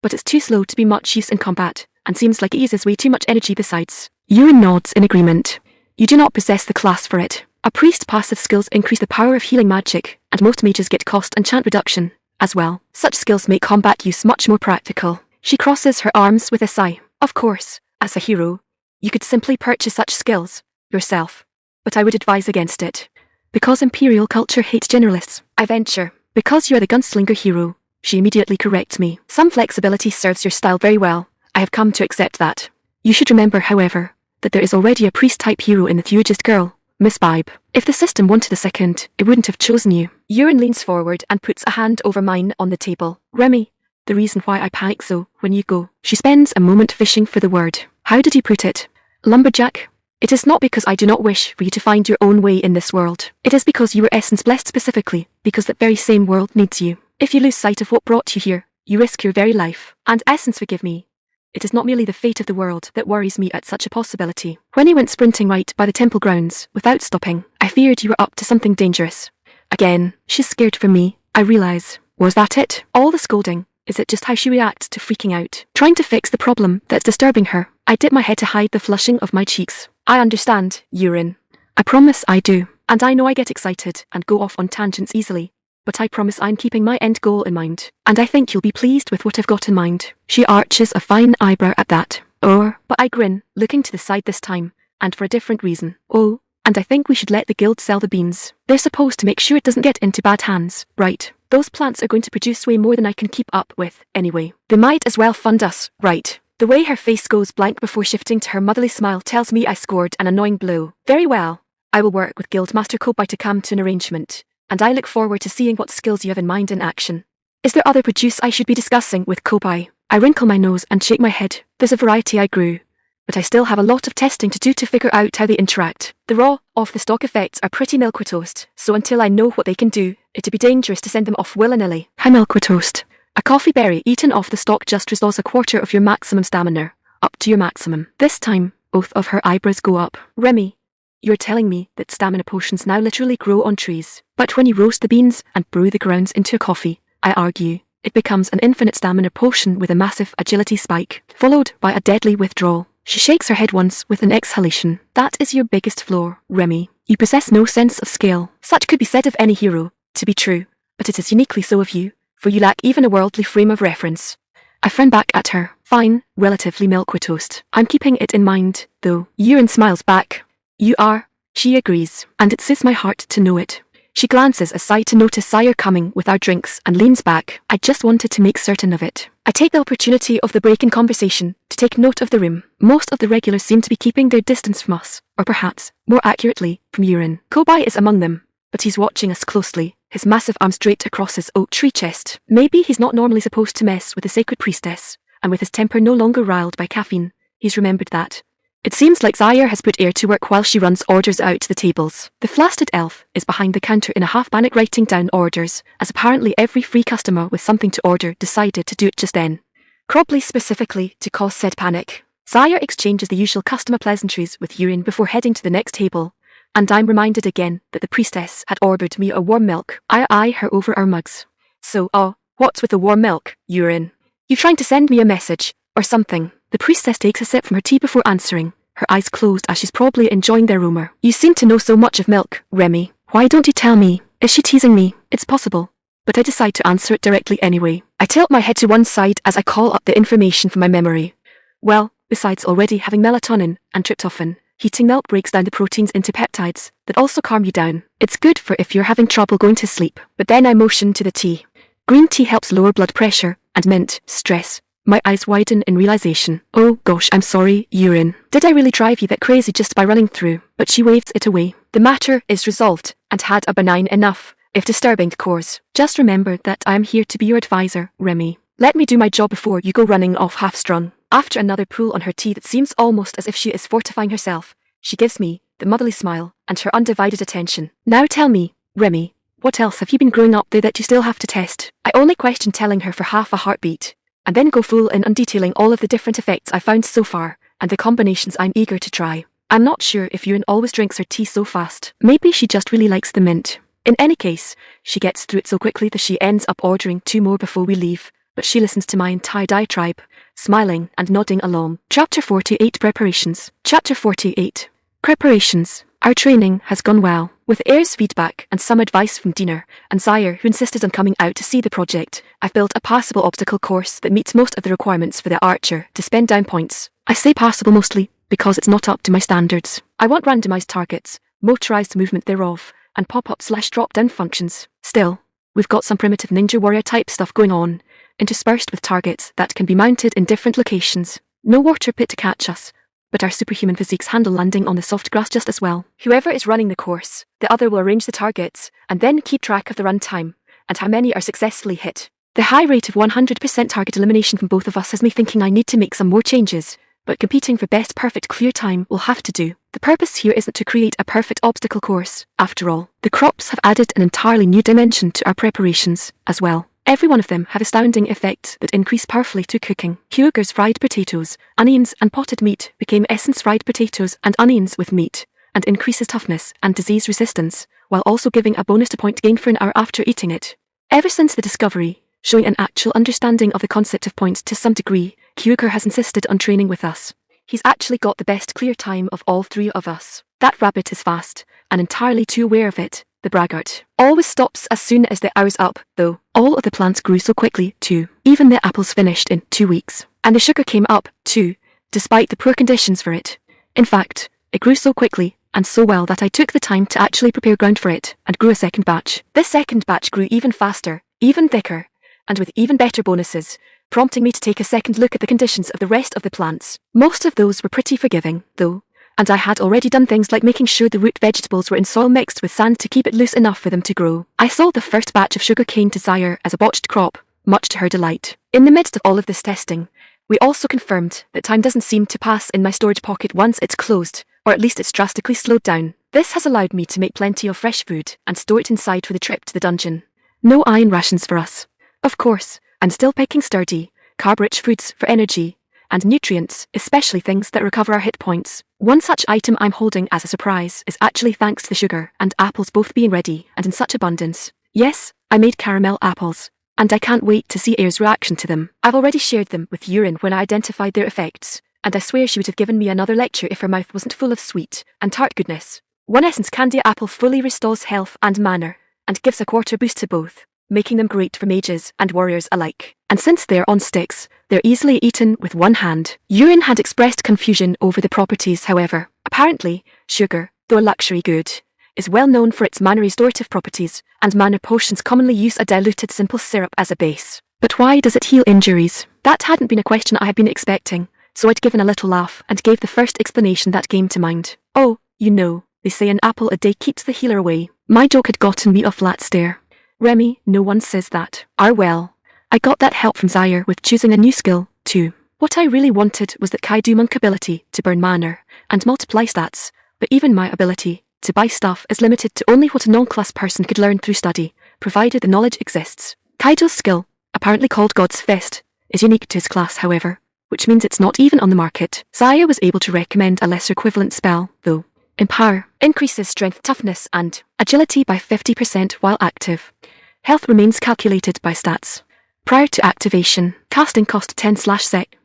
but it's too slow to be much use in combat, and seems like it uses way too much energy besides. Yurin nods in agreement. You do not possess the class for it. A priest's passive skills increase the power of healing magic, and most mages get cost and chant reduction, as well. Such skills make combat use much more practical. She crosses her arms with a sigh. Of course, as a hero, you could simply purchase such skills yourself, but I would advise against it. Because Imperial culture hates generalists, I venture. Because you're the Gunslinger hero, she immediately corrects me. Some flexibility serves your style very well. I have come to accept that. You should remember, however, that there is already a priest-type hero in the Thugist girl, Miss Bibe. If the system wanted a second, it wouldn't have chosen you. Yurin leans forward and puts a hand over mine on the table. Remmi, the reason why I panic so when you go. She spends a moment fishing for the word. How did you put it? Lumberjack? It is not because I do not wish for you to find your own way in this world. It is because you were essence blessed specifically, because that very same world needs you. If you lose sight of what brought you here, you risk your very life. And essence, forgive me, it is not merely the fate of the world that worries me at such a possibility. When you went sprinting right by the temple grounds, without stopping, I feared you were up to something dangerous. Again, she's scared for me, I realize. Was that it? All the scolding? Is it just how she reacts to freaking out? Trying to fix the problem that's disturbing her. I dip my head to hide the flushing of my cheeks. I understand, Yurin. I promise I do. And I know I get excited and go off on tangents easily. But I promise I'm keeping my end goal in mind. And I think you'll be pleased with what I've got in mind. She arches a fine eyebrow at that. But I grin, looking to the side this time, and for a different reason. Oh, and I think we should let the guild sell the beans. They're supposed to make sure it doesn't get into bad hands, right? Those plants are going to produce way more than I can keep up with, anyway. They might as well fund us, right? The way her face goes blank before shifting to her motherly smile tells me I scored an annoying blow. Very well. I will work with Guildmaster Kobai to come to an arrangement, and I look forward to seeing what skills you have in mind in action. Is there other produce I should be discussing with Kobai? I wrinkle my nose and shake my head. There's a variety I grew, but I still have a lot of testing to do to figure out how they interact. The raw, off-the-stock effects are pretty milquetoast, so until I know what they can do, it'd be dangerous to send them off willy-nilly. How milquetoast? A coffee berry eaten off the stalk just restores a quarter of your maximum stamina, up to your maximum. This time, both of her eyebrows go up. Remmi, you're telling me that stamina potions now literally grow on trees. But when you roast the beans and brew the grounds into a coffee, I argue, it becomes an infinite stamina potion with a massive agility spike, followed by a deadly withdrawal. She shakes her head once with an exhalation. That is your biggest flaw, Remmi. You possess no sense of scale. Such could be said of any hero, to be true, but it is uniquely so of you, for you lack even a worldly frame of reference. I frown back at her. Fine, relatively milquetoast. I'm keeping it in mind, though. Yurin smiles back. You are, she agrees, and it soothes my heart to know it. She glances aside to notice Ayre coming with our drinks and leans back. I just wanted to make certain of it. I take the opportunity of the break in conversation to take note of the room. Most of the regulars seem to be keeping their distance from us, or perhaps, more accurately, from Yurin. Kobai is among them, but he's watching us closely, his massive arms draped across his oak tree chest. Maybe he's not normally supposed to mess with the sacred priestess, and with his temper no longer riled by caffeine, he's remembered that. It seems like Ayre has put Ayre to work while she runs orders out to the tables. The flaccid elf is behind the counter in a half-panic writing down orders, as apparently every free customer with something to order decided to do it just then. Probably specifically to cause said panic. Ayre exchanges the usual customer pleasantries with Yurin before heading to the next table, and I'm reminded again that the priestess had ordered me a warm milk. I eye her over our mugs. So, What's with the warm milk, urine? You trying to send me a message, or something? The priestess takes a sip from her tea before answering, her eyes closed as she's probably enjoying their aroma. You seem to know so much of milk, Remmi. Why don't you tell me? Is she teasing me? It's possible. But I decide to answer it directly anyway. I tilt my head to one side as I call up the information from my memory. Well, besides already having melatonin and tryptophan, heating milk breaks down the proteins into peptides that also calm you down. It's good for if you're having trouble going to sleep. But then I motion to the tea. Green tea helps lower blood pressure and mint stress. My eyes widen in realization. Oh gosh, I'm sorry, urine. Did I really drive you that crazy just by running through? But she waves it away. The matter is resolved and had a benign enough, if disturbing course. Just remember that I am here to be your advisor, Remmi. Let me do my job before you go running off half-strung. After another pull on her tea that seems almost as if she is fortifying herself, she gives me the motherly smile and her undivided attention. Now tell me, Remmi, what else have you been growing up there that you still have to test? I only question telling her for half a heartbeat, and then go full in on detailing all of the different effects I found so far, and the combinations I'm eager to try. I'm not sure if Yuan always drinks her tea so fast. Maybe she just really likes the mint. In any case, she gets through it so quickly that she ends up ordering 2 more before we leave, but she listens to my entire diatribe, smiling and nodding along. Chapter 48 Preparations. Chapter 48 Preparations. Our training has gone well. With Ayre's feedback and some advice from Diener and Zaire, who insisted on coming out to see the project, I've built a passable obstacle course that meets most of the requirements for the archer to spend down points. I say passable mostly because it's not up to my standards. I want randomized targets, motorized movement thereof, and pop-up/drop-down functions. Still, we've got some primitive ninja warrior type stuff going on, interspersed with targets that can be mounted in different locations. No water pit to catch us, but our superhuman physiques handle landing on the soft grass just as well. Whoever is running the course, the other will arrange the targets, and then keep track of the run time, and how many are successfully hit. The high rate of 100% target elimination from both of us has me thinking I need to make some more changes, but competing for best perfect clear time will have to do. The purpose here isn't to create a perfect obstacle course, after all. The crops have added an entirely new dimension to our preparations, as well. Every one of them have astounding effects that increase powerfully to cooking. Huger's fried potatoes, onions and potted meat became Essence fried potatoes and onions with meat, and increases toughness and disease resistance, while also giving a bonus to point gain for an hour after eating it. Ever since the discovery, showing an actual understanding of the concept of points to some degree, Huger has insisted on training with us. He's actually got the best clear time of all 3 of us. That rabbit is fast, and entirely too aware of it. The braggart always stops as soon as the hour's up, though. All of the plants grew so quickly, too. Even the apples finished in 2 weeks. And the sugar came up, too, despite the poor conditions for it. In fact, it grew so quickly and so well that I took the time to actually prepare ground for it and grew a second batch. This second batch grew even faster, even thicker, and with even better bonuses, prompting me to take a second look at the conditions of the rest of the plants. Most of those were pretty forgiving, though, and I had already done things like making sure the root vegetables were in soil mixed with sand to keep it loose enough for them to grow. I sold the first batch of sugarcane to Zaire as a botched crop, much to her delight. In the midst of all of this testing, we also confirmed that time doesn't seem to pass in my storage pocket once it's closed, or at least it's drastically slowed down. This has allowed me to make plenty of fresh food and store it inside for the trip to the dungeon. No iron rations for us. Of course, I'm still picking sturdy, carb-rich foods for energy and nutrients, especially things that recover our hit points. One such item I'm holding as a surprise is actually thanks to the sugar and apples both being ready and in such abundance. Yes, I made caramel apples, and I can't wait to see Ayre's reaction to them. I've already shared them with Yurin when I identified their effects, and I swear she would have given me another lecture if her mouth wasn't full of sweet and tart goodness. One essence candy apple fully restores health and mana, and gives a quarter boost to both, making them great for mages and warriors alike. And since they're on sticks, they're easily eaten with one hand. Yurin had expressed confusion over the properties, however. Apparently, sugar, though a luxury good, is well known for its mana restorative properties, and mana potions commonly use a diluted simple syrup as a base. But why does it heal injuries? That hadn't been a question I had been expecting, so I'd given a little laugh and gave the first explanation that came to mind. Oh, you know, they say an apple a day keeps the healer away. My joke had gotten me a flat stare. Remmi, no one says that. Well, I got that help from Zaire with choosing a new skill, too. What I really wanted was that Kaidu monk ability to burn mana and multiply stats, but even my ability to buy stuff is limited to only what a non-class person could learn through study, provided the knowledge exists. Kaido's skill, apparently called God's Fist, is unique to his class, however, which means it's not even on the market. Zaire was able to recommend a lesser equivalent spell, though. Empower increases strength, toughness, and agility by 50% while active. Health remains calculated by stats. Prior to activation, casting cost 10/sec.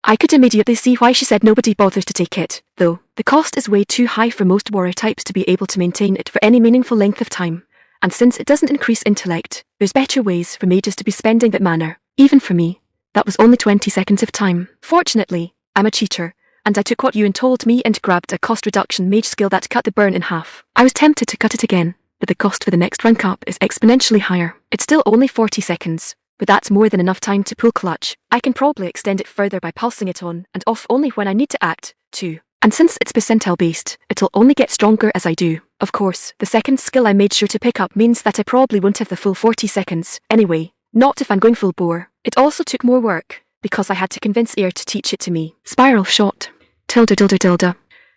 I could immediately see why she said nobody bothers to take it, though. The cost is way too high for most warrior types to be able to maintain it for any meaningful length of time. And since it doesn't increase intellect, there's better ways for mages to be spending that mana. Even for me, that was only 20 seconds of time. Fortunately, I'm a cheater, and I took what Ewan told me and grabbed a cost reduction mage skill that cut the burn in half. I was tempted to cut it again, but the cost for the next rank up is exponentially higher. It's still only 40 seconds. But that's more than enough time to pull clutch. I can probably extend it further by pulsing it on and off only when I need to act, too. And since it's percentile based, it'll only get stronger as I do. Of course, the second skill I made sure to pick up means that I probably won't have the full 40 seconds. Anyway, not if I'm going full bore. It also took more work, because I had to convince Ayre to teach it to me. Spiral shot. Tilde.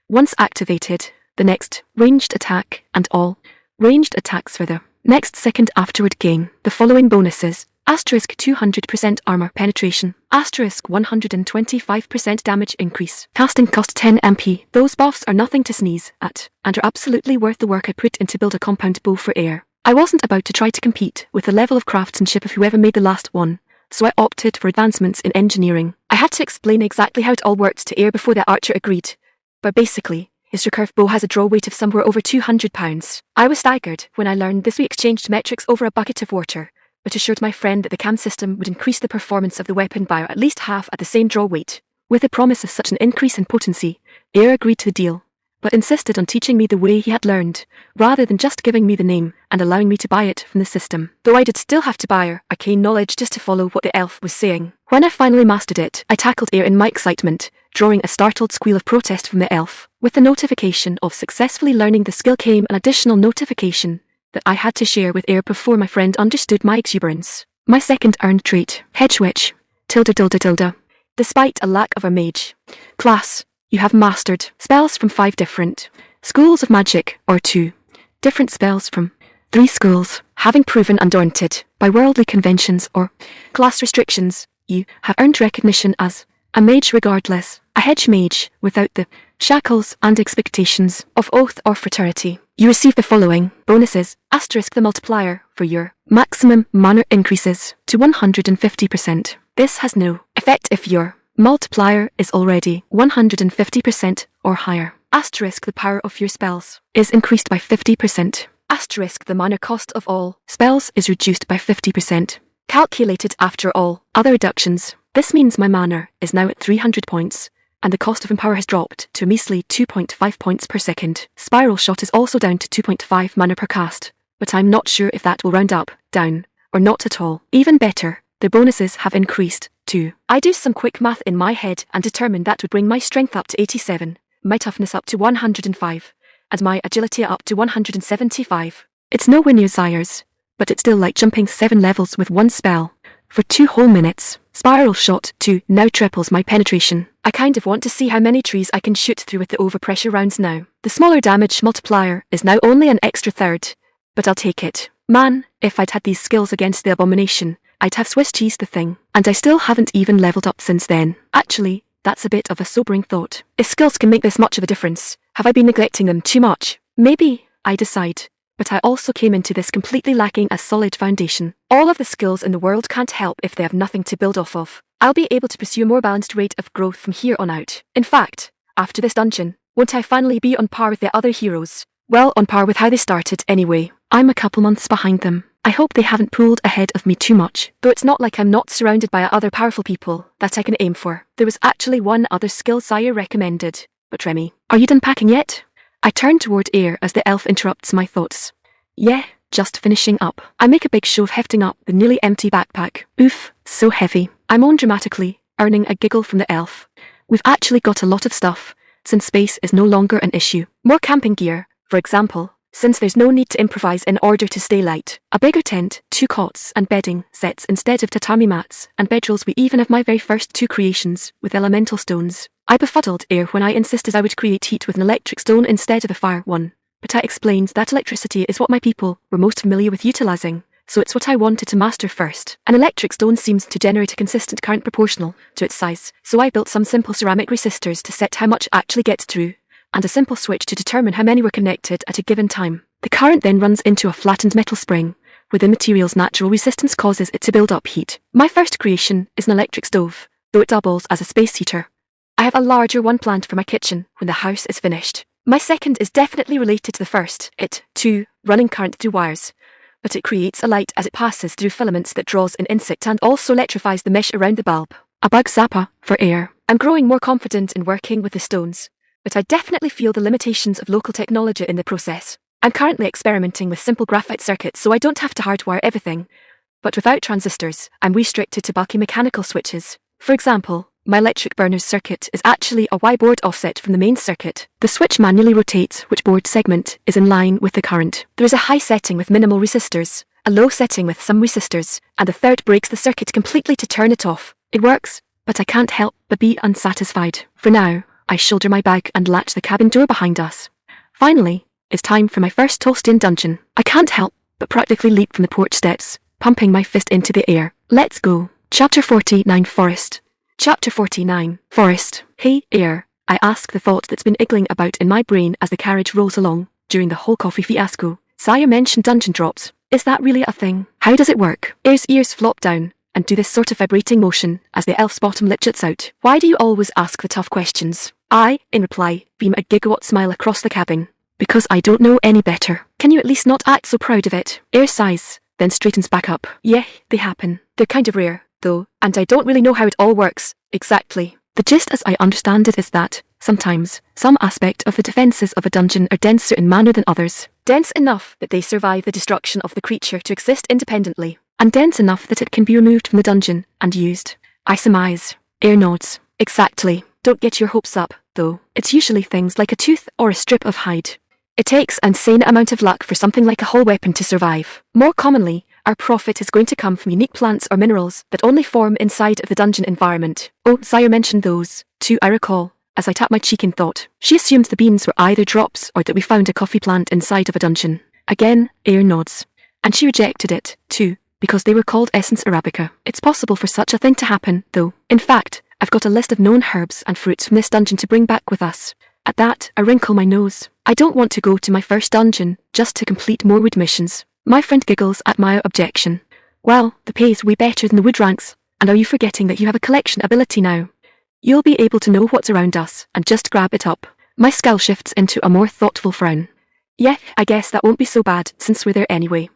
Once activated, the next, ranged attack, and all ranged attacks for the next second afterward gain the following bonuses. Asterisk 200% armor penetration. Asterisk 125% damage increase. Casting cost 10 MP. Those buffs are nothing to sneeze at, and are absolutely worth the work I put in to build a compound bow for Ayre. I wasn't about to try to compete with the level of craftsmanship of whoever made the last one, so I opted for advancements in engineering. I had to explain exactly how it all worked to Ayre before the archer agreed. But basically, his recurve bow has a draw weight of somewhere over 200 pounds. I was staggered when I learned this. We exchanged metrics over a bucket of water, but assured my friend that the cam system would increase the performance of the weapon by at least half at the same draw weight. With the promise of such an increase in potency, Ayre agreed to the deal, but insisted on teaching me the way he had learned, rather than just giving me the name and allowing me to buy it from the system. Though I did still have to buy arcane knowledge just to follow what the elf was saying. When I finally mastered it, I tackled Ayre in my excitement, drawing a startled squeal of protest from the elf. With the notification of successfully learning the skill came an additional notification that I had to share with Ayre before my friend understood my exuberance. My second earned trait, Hedge Witch. Tilde. Despite a lack of a mage class, you have mastered spells from 5 different schools of magic, or 2 different spells from 3 schools. Having proven undaunted by worldly conventions or class restrictions, you have earned recognition as a mage regardless, a hedge mage without the shackles and expectations of oath or fraternity. You receive the following bonuses. Asterisk the multiplier for your maximum mana increases to 150%. This has no effect if your multiplier is already 150% or higher. Asterisk the power of your spells is increased by 50%. Asterisk the mana cost of all spells is reduced by 50%. Calculated after all other reductions. This means my mana is now at 300 points. And the cost of Empower has dropped to a measly 2.5 points per second. Spiral Shot is also down to 2.5 mana per cast, but I'm not sure if that will round up, down, or not at all. Even better, the bonuses have increased, too. I do some quick math in my head and determined that would bring my strength up to 87, my toughness up to 105, and my agility up to 175. It's nowhere near Zyre's, but it's still like jumping 7 levels with one spell. For 2 whole minutes, Spiral Shot 2 now triples my penetration. I kind of want to see how many trees I can shoot through with the overpressure rounds now. The smaller damage multiplier is now only an extra third, but I'll take it. Man, if I'd had these skills against the Abomination, I'd have Swiss cheesed the thing, and I still haven't even leveled up since then. Actually, that's a bit of a sobering thought. If skills can make this much of a difference, have I been neglecting them too much? Maybe, I decide. But I also came into this completely lacking a solid foundation. All of the skills in the world can't help if they have nothing to build off of. I'll be able to pursue a more balanced rate of growth from here on out. In fact, after this dungeon, won't I finally be on par with the other heroes? Well, on par with how they started anyway. I'm a couple months behind them. I hope they haven't pulled ahead of me too much. Though it's not like I'm not surrounded by other powerful people that I can aim for. There was actually one other skill Ayre recommended. But Remmi, are you done packing yet? I turn toward Ayre as the elf interrupts my thoughts. Yeah, just finishing up. I make a big show of hefting up the nearly empty backpack. Oof, so heavy. I moan dramatically, earning a giggle from the elf. We've actually got a lot of stuff, since space is no longer an issue. More camping gear, for example, since there's no need to improvise in order to stay light. A bigger tent, 2 cots and bedding sets instead of tatami mats and bedrolls. We even have my very first 2 creations with elemental stones. I befuddled Ayre when I insisted I would create heat with an electric stone instead of a fire one. But I explained that electricity is what my people were most familiar with utilizing, so it's what I wanted to master first. An electric stone seems to generate a consistent current proportional to its size, so I built some simple ceramic resistors to set how much actually gets through, and a simple switch to determine how many were connected at a given time. The current then runs into a flattened metal spring, where the material's natural resistance causes it to build up heat. My first creation is an electric stove, though it doubles as a space heater. I have a larger one planned for my kitchen when the house is finished. My second is definitely related to the first, it, too, running current through wires, but it creates a light as it passes through filaments that draws in insect and also electrifies the mesh around the bulb. A bug zapper for Ayre. I'm growing more confident in working with the stones, but I definitely feel the limitations of local technology in the process. I'm currently experimenting with simple graphite circuits so I don't have to hardwire everything, but without transistors, I'm restricted to bulky mechanical switches. For example, my electric burner's circuit is actually a Y board offset from the main circuit. The switch manually rotates which board segment is in line with the current. There is a high setting with minimal resistors, a low setting with some resistors, and a third breaks the circuit completely to turn it off. It works, but I can't help but be unsatisfied. For now, I shoulder my bag and latch the cabin door behind us. Finally, it's time for my first toast-in dungeon. I can't help but practically leap from the porch steps, pumping my fist into the air. Let's go. Chapter 49 Forest. Chapter 49 Forest. Hey, Ayre, I ask, the thought that's been iggling about in my brain as the carriage rolls along. During the whole coffee fiasco, Sire mentioned dungeon drops. Is that really a thing? How does it work? Ayre's ears flop down and do this sort of vibrating motion as the elf's bottom lip juts out. Why do you always ask the tough questions? I, in reply, beam a gigawatt smile across the cabin. Because I don't know any better. Can you at least not act so proud of it? Ayre sighs, then straightens back up. Yeah, they happen. They're kind of rare, though, and I don't really know how it all works, exactly. The gist as I understand it is that, sometimes, some aspect of the defences of a dungeon are denser in manner than others. Dense enough that they survive the destruction of the creature to exist independently, and dense enough that it can be removed from the dungeon and used. I surmise. Ayre nods. Exactly. Don't get your hopes up, though. It's usually things like a tooth or a strip of hide. It takes an insane amount of luck for something like a whole weapon to survive. More commonly, our profit is going to come from unique plants or minerals that only form inside of the dungeon environment. Oh, Sire mentioned those, too, I recall, as I tap my cheek in thought. She assumed the beans were either drops or that we found a coffee plant inside of a dungeon. Again, Ayre nods. And she rejected it, too, because they were called Essence Arabica. It's possible for such a thing to happen, though. In fact, I've got a list of known herbs and fruits from this dungeon to bring back with us. At that, I wrinkle my nose. I don't want to go to my first dungeon just to complete more wood missions. My friend giggles at my objection. Well, the pay's way better than the wood ranks, and are you forgetting that you have a collection ability now? You'll be able to know what's around us and just grab it up. My scowl shifts into a more thoughtful frown. Yeah, I guess that won't be so bad since we're there anyway.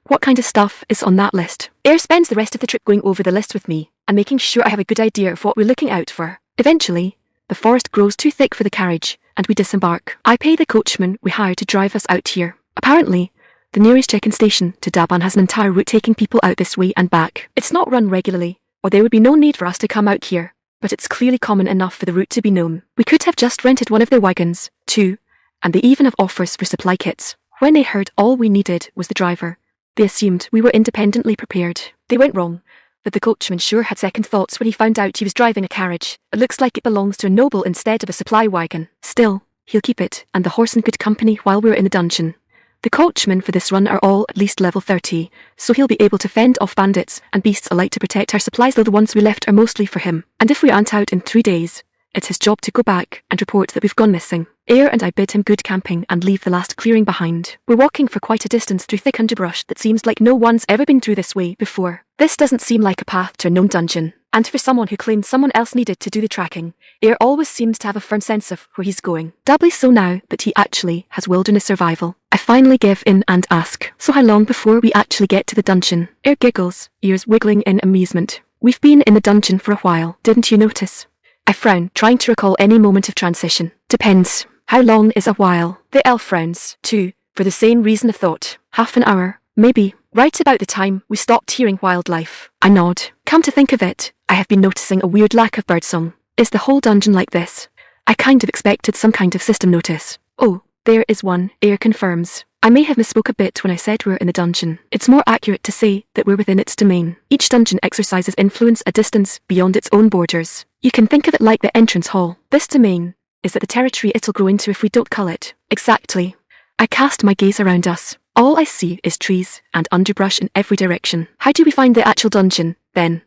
What kind of stuff is on that list? Ayre spends the rest of the trip going over the list with me and making sure I have a good idea of what we're looking out for. Eventually, the forest grows too thick for the carriage, and we disembark. I pay the coachman we hired to drive us out here. Apparently, the nearest check-in station to Dabun has an entire route taking people out this way and back. It's not run regularly, or there would be no need for us to come out here, but it's clearly common enough for the route to be known. We could have just rented one of their wagons, too, and they even have offers for supply kits. When they heard all we needed was the driver, they assumed we were independently prepared. They went wrong, but the coachman sure had second thoughts when he found out he was driving a carriage. It looks like it belongs to a noble instead of a supply wagon. Still, he'll keep it and the horse in good company while we're in the dungeon. The coachmen for this run are all at least level 30, so he'll be able to fend off bandits and beasts alike to protect our supplies, though the ones we left are mostly for him. And if we aren't out in 3 days, it's his job to go back and report that we've gone missing. Ayre and I bid him good camping and leave the last clearing behind. We're walking for quite a distance through thick underbrush that seems like no one's ever been through this way before. This doesn't seem like a path to a known dungeon, and for someone who claimed someone else needed to do the tracking, Ayre always seems to have a firm sense of where he's going. Doubly so now that he actually has wilderness survival. I finally give in and ask, so how long before we actually get to the dungeon? Ayre giggles, ears wiggling in amusement. We've been in the dungeon for a while, didn't you notice? I frown, trying to recall any moment of transition. Depends. How long is a while? The elf frowns, too, for the same reason of thought. Half an hour, maybe. Right about the time we stopped hearing wildlife. I nod. Come to think of it, I have been noticing a weird lack of birdsong. Is the whole dungeon like this? I kind of expected some kind of system notice. Oh, there is one, Ayre confirms. I may have misspoke a bit when I said we're in the dungeon. It's more accurate to say that we're within its domain. Each dungeon exercises influence a distance beyond its own borders. You can think of it like the entrance hall. This domain is that the territory it'll grow into if we don't cull it. Exactly. I cast my gaze around us. All I see is trees and underbrush in every direction. How do we find the actual dungeon, then?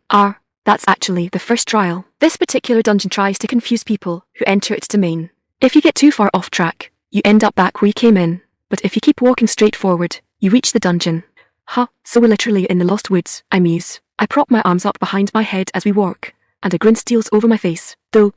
That's actually the first trial. This particular dungeon tries to confuse people who enter its domain. If you get too far off track, you end up back where you came in, but if you keep walking straight forward, you reach the dungeon. So we're literally in the lost woods, I muse. I prop my arms up behind my head as we walk, and a grin steals over my face. Though,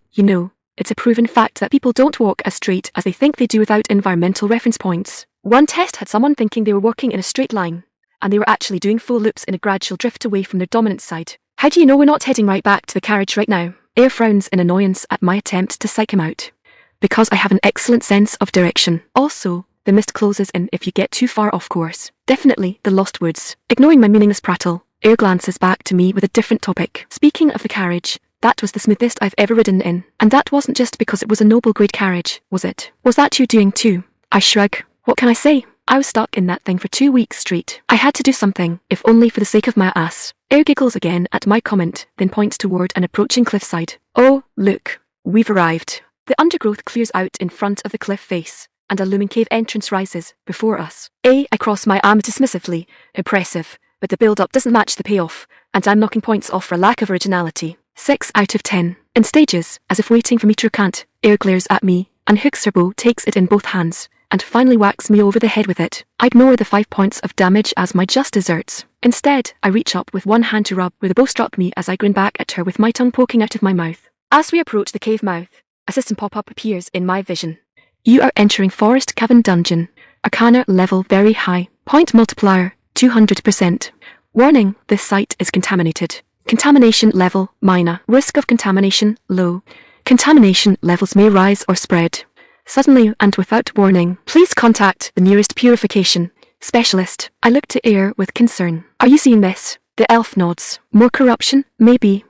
it's a proven fact that people don't walk as straight as they think they do without environmental reference points. One test had someone thinking they were walking in a straight line, and they were actually doing full loops in a gradual drift away from their dominant side. How do you know we're not heading right back to the carriage right now? Ayre frowns in annoyance at my attempt to psych him out. Because I have an excellent sense of direction. Also, the mist closes in if you get too far off course. Definitely the lost woods. Ignoring my meaningless prattle, Ayre glances back to me with a different topic. Speaking of the carriage, that was the smoothest I've ever ridden in. And that wasn't just because it was a noble grade carriage, was it? Was that you doing too? I shrug. What can I say? I was stuck in that thing for 2 weeks straight. I had to do something, if only for the sake of my ass. Ayre giggles again at my comment, then points toward an approaching cliffside. Oh, look. We've arrived. The undergrowth clears out in front of the cliff face, and a looming cave entrance rises before us. I cross my arm dismissively. Impressive, but the build-up doesn't match the payoff, and I'm knocking points off for lack of originality. 6 out of 10. In stages, as if waiting for me to recant, Ayre glares at me, unhooks her bow, takes it in both hands, and finally whacks me over the head with it. I ignore the 5 points of damage as my just desserts. Instead, I reach up with one hand to rub where the bow struck me as I grin back at her with my tongue poking out of my mouth. As we approach the cave mouth, a system pop-up appears in my vision. You are entering Forest Cavern Dungeon. Arcana level very high. Point multiplier 200%. Warning, this site is contaminated. Contamination level minor. Risk of contamination low. Contamination levels may rise or spread suddenly and without warning. Please contact the nearest purification specialist. I look to Ayre with concern. Are you seeing this? The elf nods. More corruption? Maybe.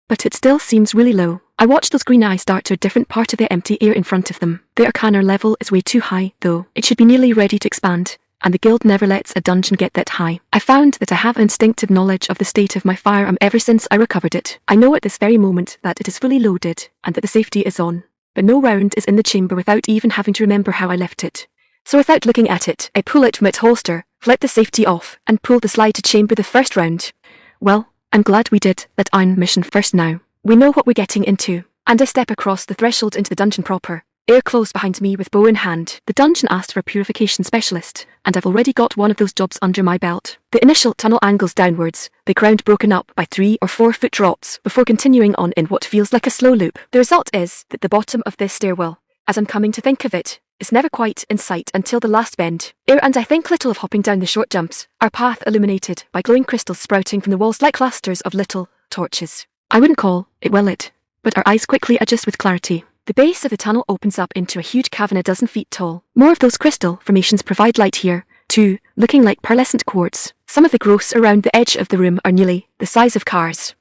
But it still seems really low. I watch those green eyes dart to a different part of the empty air in front of them. The arcana level is way too high, though. It should be nearly ready to expand, and the guild never lets a dungeon get that high. I found that I have instinctive knowledge of the state of my firearm ever since I recovered it. I know at this very moment that it is fully loaded, and that the safety is on. But no round is in the chamber without even having to remember how I left it. So without looking at it, I pull it from its holster, flip the safety off, and pull the slide to chamber the first round. Well, I'm glad we did that iron mission first now. We know what we're getting into, and I step across the threshold into the dungeon proper. Ayre close behind me with bow in hand. The dungeon asked for a purification specialist, and I've already got one of those jobs under my belt. The initial tunnel angles downwards, the ground broken up by 3 or 4 foot drops, before continuing on in what feels like a slow loop. The result is that the bottom of this stairwell, as I'm coming to think of it, is never quite in sight until the last bend. Ayre and I think little of hopping down the short jumps, our path illuminated by glowing crystals sprouting from the walls like clusters of little torches. I wouldn't call it well lit, but our eyes quickly adjust with clarity. The base of the tunnel opens up into a huge cavern a dozen feet tall. More of those crystal formations provide light here, too, looking like pearlescent quartz. Some of the growths around the edge of the room are nearly the size of cars.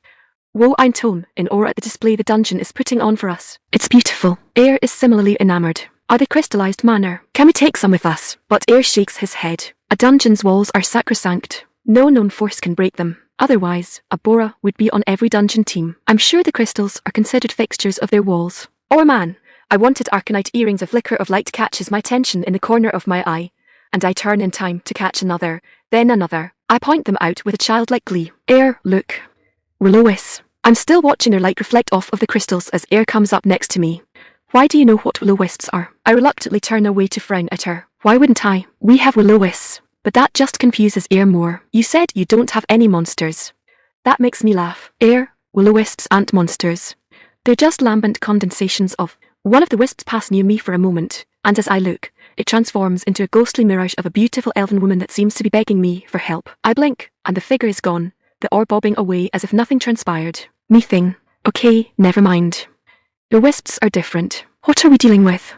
Woe ein tone in awe at the display the dungeon is putting on for us. It's beautiful. Ayre is similarly enamored. Are they crystallized manner? Can we take some with us? But Ayre shakes his head. A dungeon's walls are sacrosanct. No known force can break them. Otherwise, a Bora would be on every dungeon team. I'm sure the crystals are considered fixtures of their walls. Or man, I wanted arcanite earrings. A flicker of light catches my attention in the corner of my eye, and I turn in time to catch another, then another. I point them out with a childlike glee. Ayre, look. Will-o-wisps. I'm still watching their light reflect off of the crystals as Ayre comes up next to me. Why do you know what will-o-wisps are? I reluctantly turn away to frown at her. Why wouldn't I? We have will-o-wisps. But that just confuses Ayre more. You said you don't have any monsters. That makes me laugh. Ayre, will-o-wisps aren't monsters. They're just lambent condensations of. One of the wisps pass near me for a moment, and as I look, it transforms into a ghostly mirage of a beautiful elven woman that seems to be begging me for help. I blink, and the figure is gone, the orb bobbing away as if nothing transpired. Me thing. Okay, never mind. The wisps are different. What are we dealing with?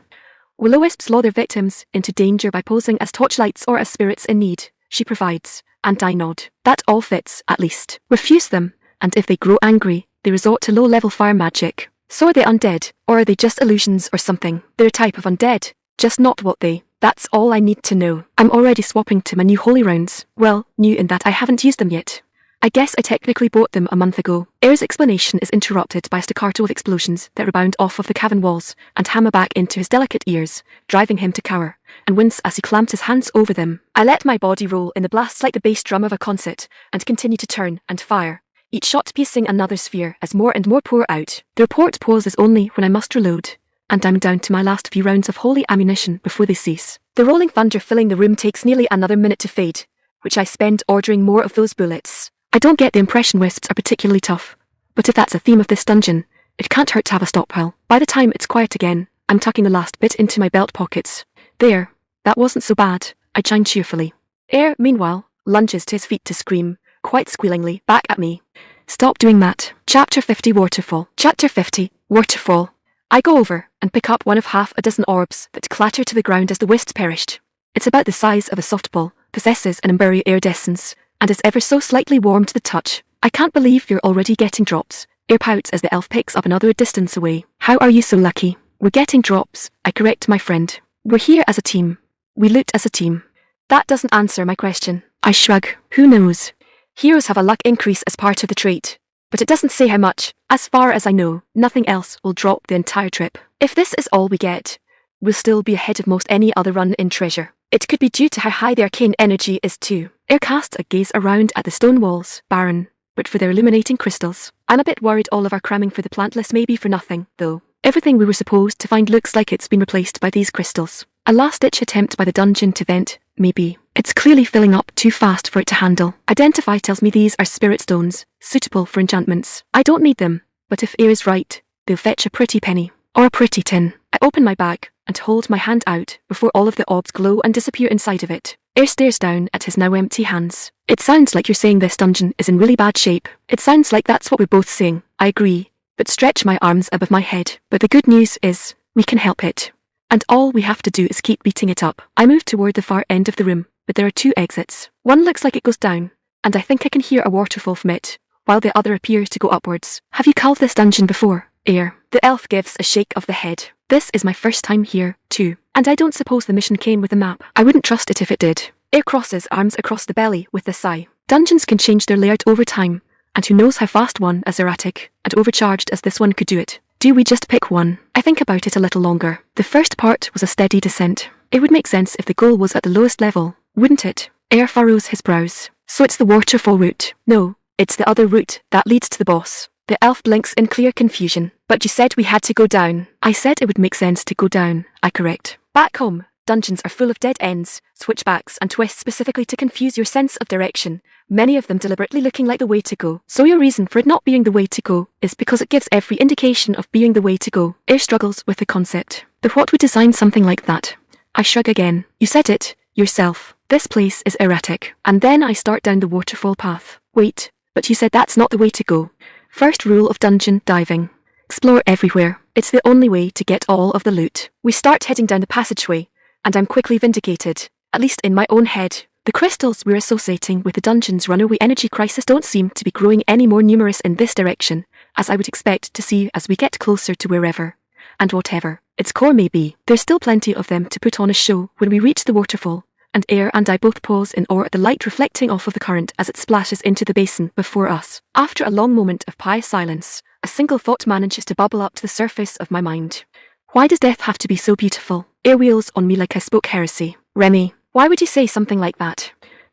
Will-o-wisps lure their victims into danger by posing as torchlights or as spirits in need, she provides, and I nod. That all fits, at least. Refuse them, and if they grow angry, they resort to low-level fire magic. So are they undead, or are they just illusions or something? They're a type of undead, just not what they. That's all I need to know. I'm already swapping to my new holy rounds. Well, new in that I haven't used them yet. I guess I technically bought them a month ago. Ayre's explanation is interrupted by a staccato of explosions that rebound off of the cavern walls and hammer back into his delicate ears, driving him to cower, and wince as he clamped his hands over them. I let my body roll in the blasts like the bass drum of a concert, and continue to turn and fire, each shot piercing another sphere as more and more pour out. The report pauses only when I must reload, and I'm down to my last few rounds of holy ammunition before they cease. The rolling thunder filling the room takes nearly another minute to fade, which I spend ordering more of those bullets. I don't get the impression wisps are particularly tough, but if that's a theme of this dungeon, it can't hurt to have a stockpile. By the time it's quiet again, I'm tucking the last bit into my belt pockets. There, that wasn't so bad, I chime cheerfully. Ayre, meanwhile, lunges to his feet to scream, quite squealingly, back at me. Stop doing that. Chapter 50 Waterfall. Chapter 50 Waterfall. I go over and pick up one of half a dozen orbs that clatter to the ground as the wisps perished. It's about the size of a softball, possesses an embery iridescence, and is ever so slightly warm to the touch. I can't believe you're already getting drops. Ayre pouts as the elf picks up another distance away. How are you so lucky? We're getting drops, I correct my friend. We're here as a team. We loot as a team. That doesn't answer my question. I shrug. Who knows? Heroes have a luck increase as part of the trait, but it doesn't say how much. As far as I know, nothing else will drop the entire trip. If this is all we get, we'll still be ahead of most any other run in treasure. It could be due to how high the arcane energy is too. Ayre casts a gaze around at the stone walls, barren, but for their illuminating crystals. I'm a bit worried all of our cramming for the plant list may be for nothing, though. Everything we were supposed to find looks like it's been replaced by these crystals. A last-ditch attempt by the dungeon to vent, maybe. It's clearly filling up too fast for it to handle. Identify tells me these are spirit stones, suitable for enchantments. I don't need them, but if Ayre is right, they'll fetch a pretty penny. Or a pretty tin. I open my bag and hold my hand out before all of the orbs glow and disappear inside of it. Ayre stares down at his now empty hands. It sounds like you're saying this dungeon is in really bad shape. It sounds like that's what we're both saying. I agree, but stretch my arms above my head. But the good news is, we can help it. And all we have to do is keep beating it up. I move toward the far end of the room, but there are two exits. One looks like it goes down, and I think I can hear a waterfall from it, while the other appears to go upwards. Have you calved this dungeon before, Ayre? The elf gives a shake of the head. This is my first time here, too, and I don't suppose the mission came with a map. I wouldn't trust it if it did. Ayre crosses arms across the belly with a sigh. Dungeons can change their layout over time, and who knows how fast one as erratic and overcharged as this one could do it. Do we just pick one? I think about it a little longer. The first part was a steady descent. It would make sense if the goal was at the lowest level, wouldn't it? Ayre furrows his brows. So it's the waterfall route. No, it's the other route that leads to the boss. The elf blinks in clear confusion. But you said we had to go down. I said it would make sense to go down, I correct. Back home, dungeons are full of dead ends, switchbacks and twists specifically to confuse your sense of direction, many of them deliberately looking like the way to go. So your reason for it not being the way to go is because it gives every indication of being the way to go. Ayre struggles with the concept. But what would design something like that? I shrug again. You said it, yourself. This place is erratic. And then I start down the waterfall path. Wait, but you said that's not the way to go. First rule of dungeon diving. Explore everywhere. It's the only way to get all of the loot. We start heading down the passageway, and I'm quickly vindicated, at least in my own head. The crystals we're associating with the dungeon's runaway energy crisis don't seem to be growing any more numerous in this direction, as I would expect to see as we get closer to wherever, and whatever, its core may be. There's still plenty of them to put on a show when we reach the waterfall, and Ayre and I both pause in awe at the light reflecting off of the current as it splashes into the basin before us. After a long moment of pious silence, a single thought manages to bubble up to the surface of my mind. Why does death have to be so beautiful? Ayre wheels on me like I spoke heresy. Remmi, why would you say something like that?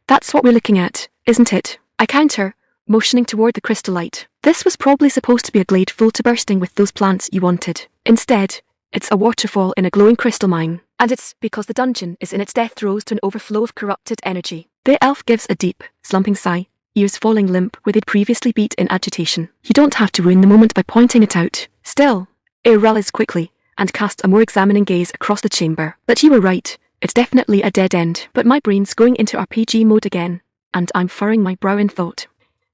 That's what we're looking at, isn't it? I counter, motioning toward the crystal light. This was probably supposed to be a glade full to bursting with those plants you wanted. Instead, it's a waterfall in a glowing crystal mine. And it's because the dungeon is in its death throes to an overflow of corrupted energy. The elf gives a deep, slumping sigh, ears falling limp where they'd previously beat in agitation. You don't have to ruin the moment by pointing it out. Still, Ayre rallies quickly, and casts a more examining gaze across the chamber. But you were right, it's definitely a dead end. But my brain's going into RPG mode again, and I'm furrowing my brow in thought.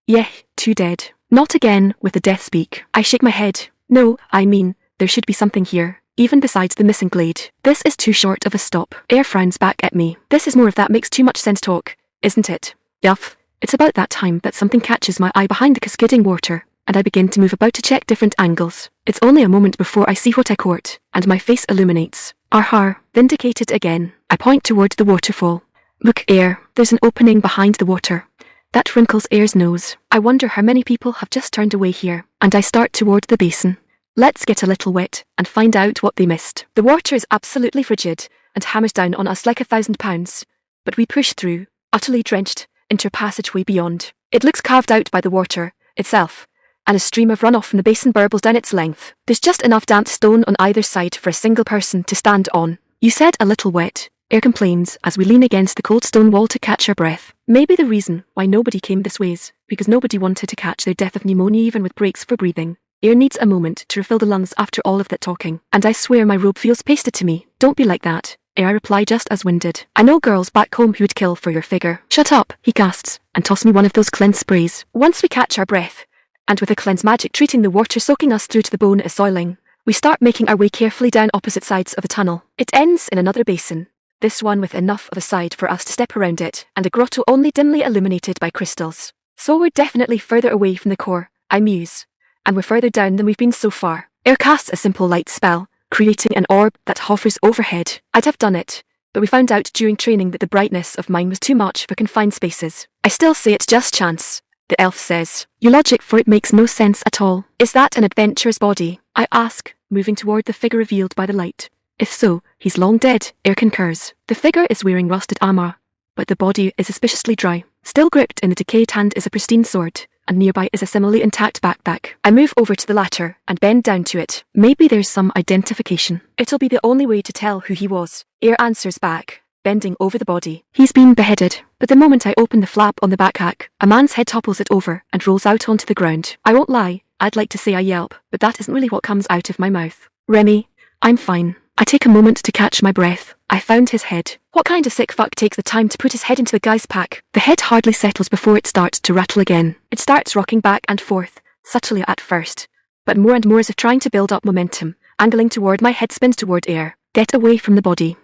Yeah, too dead. Not again with the death speak. I shake my head. No, I mean, there should be something here, even besides the missing glade. This is too short of a stop. Ayre frowns back at me. This is more of that makes too much sense talk, isn't it? Yuff. It's about that time that something catches my eye behind the cascading water, and I begin to move about to check different angles. It's only a moment before I see what I court, and my face illuminates. Arhar, vindicated again. I point toward the waterfall. Look, Ayre, there's an opening behind the water. That wrinkles Ayre's nose. I wonder how many people have just turned away here, and I start toward the basin. Let's get a little wet and find out what they missed. The water is absolutely frigid and hammers down on us like 1,000 pounds, but we push through, utterly drenched, into a passageway beyond. It looks carved out by the water itself, and a stream of runoff from the basin burbles down its length. There's just enough damp stone on either side for a single person to stand on. You said a little wet, Ayre complains as we lean against the cold stone wall to catch our breath. Maybe the reason why nobody came this way is because nobody wanted to catch their death of pneumonia even with breaks for breathing. Ayre needs a moment to refill the lungs after all of that talking. And I swear my robe feels pasted to me. Don't be like that. Ayre reply just as winded. I know girls back home who would kill for your figure. Shut up, he gasps, and toss me one of those cleanse sprays. Once we catch our breath, and with a cleanse magic treating the water soaking us through to the bone as oiling, we start making our way carefully down opposite sides of the tunnel. It ends in another basin, this one with enough of a side for us to step around it, and a grotto only dimly illuminated by crystals. So we're definitely further away from the core, I muse, and we're further down than we've been so far. Ayre casts a simple light spell, creating an orb that hovers overhead. I'd have done it, but we found out during training that the brightness of mine was too much for confined spaces. I still say it's just chance, the elf says. Your logic for it makes no sense at all. Is that an adventurer's body? I ask, moving toward the figure revealed by the light. If so, he's long dead, Ayre concurs. The figure is wearing rusted armor, but the body is suspiciously dry. Still gripped in the decayed hand is a pristine sword, and nearby is a similarly intact backpack. I move over to the latter and bend down to it. Maybe there's some identification. It'll be the only way to tell who he was. Ayre answers back, bending over the body. He's been beheaded. But the moment I open the flap on the backpack, a man's head topples it over and rolls out onto the ground. I won't lie, I'd like to say I yelp, but that isn't really what comes out of my mouth. Remmi, I'm fine. I take a moment to catch my breath. I found his head. What kind of sick fuck takes the time to put his head into the guy's pack? The head hardly settles before it starts to rattle again. It starts rocking back and forth, subtly at first, but more and more as if trying to build up momentum. Angling toward my head spins toward Ayre. Get away from the body.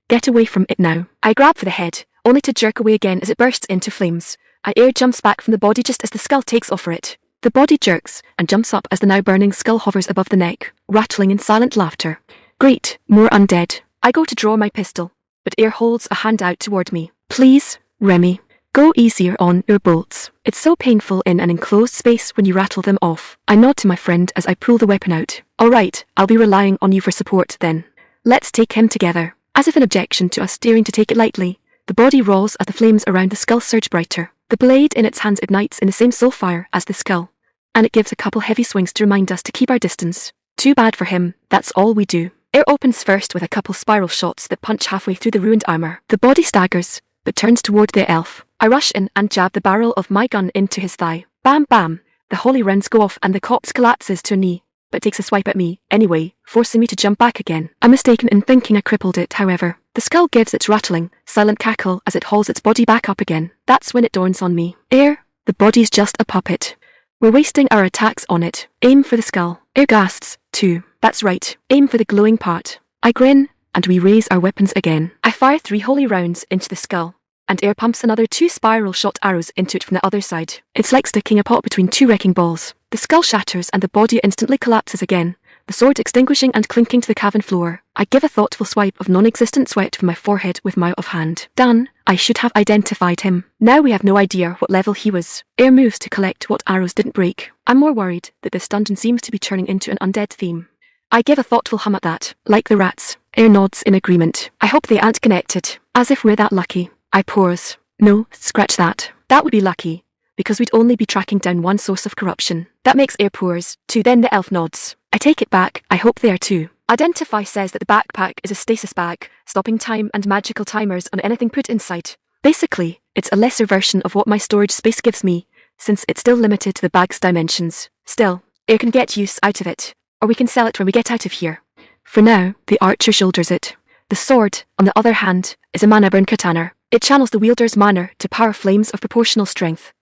Get away from it now. I grab for the head, only to jerk away again as it bursts into flames. Ayre jumps back from the body just as the skull takes off for it. The body jerks and jumps up as the now burning skull hovers above the neck, rattling in silent laughter. Great, more undead. I go to draw my pistol, but Ayre holds a hand out toward me. Please, Remmi, go easier on your bolts. It's so painful in an enclosed space when you rattle them off. I nod to my friend as I pull the weapon out. All right, I'll be relying on you for support then. Let's take him together. As if in objection to us daring to take it lightly, the body rolls as the flames around the skull surge brighter. The blade in its hands ignites in the same soul fire as the skull, and it gives a couple heavy swings to remind us to keep our distance. Too bad for him, that's all we do. Ayre opens first with a couple spiral shots that punch halfway through the ruined armor. The body staggers, but turns toward the elf. I rush in and jab the barrel of my gun into his thigh. Bam bam! The holy rounds go off and the corpse collapses to a knee, but takes a swipe at me, anyway, forcing me to jump back again. I'm mistaken in thinking I crippled it, however. The skull gives its rattling, silent cackle as it hauls its body back up again. That's when it dawns on me. Ayre, the body's just a puppet. We're wasting our attacks on it. Aim for the skull. Ayre gasps, too. That's right, aim for the glowing part. I grin, and we raise our weapons again. I fire 3 holy rounds into the skull, and Ayre pumps another 2 spiral shot arrows into it from the other side. It's like sticking a pot between 2 wrecking balls. The skull shatters and the body instantly collapses again, the sword extinguishing and clinking to the cavern floor. I give a thoughtful swipe of non-existent sweat from my forehead with my offhand. Done. I should have identified him. Now we have no idea what level he was. Ayre moves to collect what arrows didn't break. I'm more worried that this dungeon seems to be turning into an undead theme. I give a thoughtful hum at that. Like the rats. Ayre nods in agreement. I hope they aren't connected. As if we're that lucky. I pause. No, scratch that. That would be lucky, because we'd only be tracking down one source of corruption. That makes Ayre pause, too. Then the elf nods. I take it back. I hope they are too. Identify says that the backpack is a stasis bag, stopping time and magical timers on anything put inside. Basically, it's a lesser version of what my storage space gives me, since it's still limited to the bag's dimensions. Still, Ayre can get use out of it, or we can sell it when we get out of here. For now, the archer shoulders it. The sword, on the other hand, is a mana-burn katana. It channels the wielder's mana to power flames of proportional strength.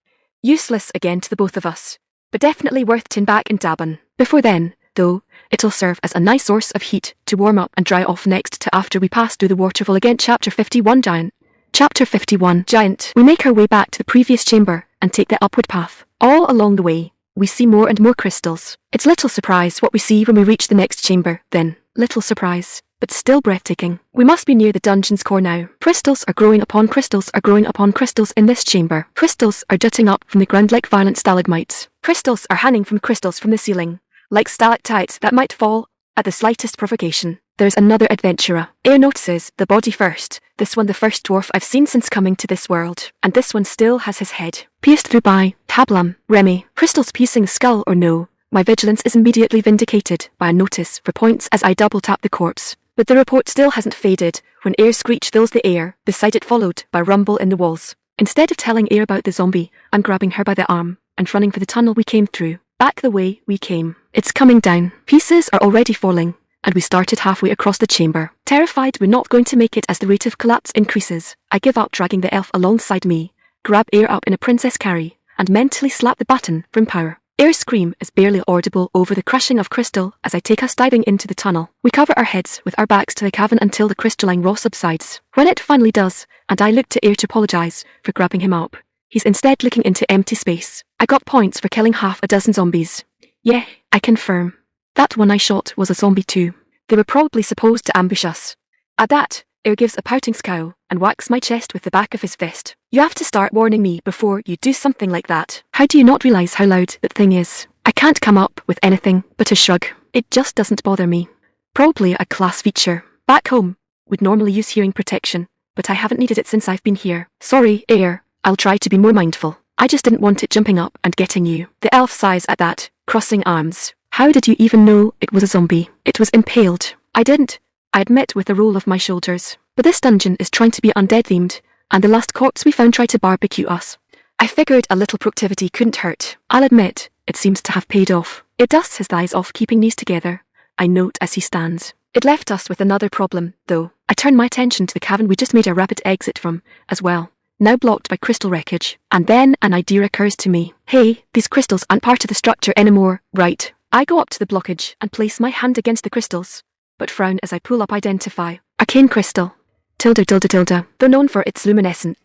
Useless again to the both of us, but definitely worth tin back in Dabun. Before then, though, it'll serve as a nice source of heat to warm up and dry off next to after we pass through the waterfall again. Chapter 51 Giant. Chapter 51 Giant. We make our way back to the previous chamber and take the upward path. All along the way, we see more and more crystals. It's little surprise what we see when we reach the next chamber, then. Little surprise, but still breathtaking. We must be near the dungeon's core now. Crystals are growing upon crystals are growing upon crystals in this chamber. Crystals are jutting up from the ground like violent stalagmites. Crystals are hanging from crystals from the ceiling, like stalactites that might fall at the slightest provocation. There's another adventurer. Ayre notices the body first. This one the first dwarf I've seen since coming to this world. And this one still has his head pierced through by tablam. Remmi. Crystals piercing the skull or no, my vigilance is immediately vindicated by a notice for points as I double tap the corpse. But the report still hasn't faded when Ayre's screech fills the air, beside it followed by rumble in the walls. Instead of telling Ayre about the zombie, I'm grabbing her by the arm and running for the tunnel we came through. Back the way we came. It's coming down. Pieces are already falling, and we started halfway across the chamber. Terrified we're not going to make it as the rate of collapse increases, I give up dragging the elf alongside me, grab Ayre up in a princess carry, and mentally slap the button for empower. Ayre's scream is barely audible over the crushing of crystal as I take us diving into the tunnel. We cover our heads with our backs to the cavern until the crystalline roar subsides. When it finally does, and I look to Ayre to apologize for grabbing him up, he's instead looking into empty space. I got points for killing half a dozen zombies. Yeah, I confirm. That one I shot was a zombie too. They were probably supposed to ambush us. At that, Ayre gives a pouting scowl and whacks my chest with the back of his fist. You have to start warning me before you do something like that. How do you not realize how loud that thing is? I can't come up with anything but a shrug. It just doesn't bother me. Probably a class feature. Back home, we'd normally use hearing protection, but I haven't needed it since I've been here. Sorry, Ayre. I'll try to be more mindful. I just didn't want it jumping up and getting you. The elf sighs at that, crossing arms. How did you even know it was a zombie? It was impaled. I didn't. I admit with a roll of my shoulders. But this dungeon is trying to be undead themed, and the last corpse we found tried to barbecue us. I figured a little proactivity couldn't hurt. I'll admit, it seems to have paid off. It dusts his thighs off, keeping knees together, I note as he stands. It left us with another problem, though. I turn my attention to the cavern we just made a rapid exit from, as well, now blocked by crystal wreckage. And then an idea occurs to me. Hey, these crystals aren't part of the structure anymore, right? I go up to the blockage and place my hand against the crystals, but frown as I pull up identify. Arcane crystal. Though known for its luminescent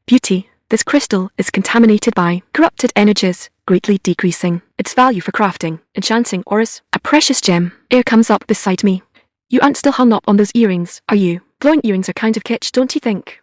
beauty, this crystal is contaminated by corrupted energies, greatly decreasing its value for crafting, enchanting auras. A precious gem. Ayre comes up beside me. You aren't still hung up on those earrings, are you? Glowing earrings are kind of kitsch, don't you think?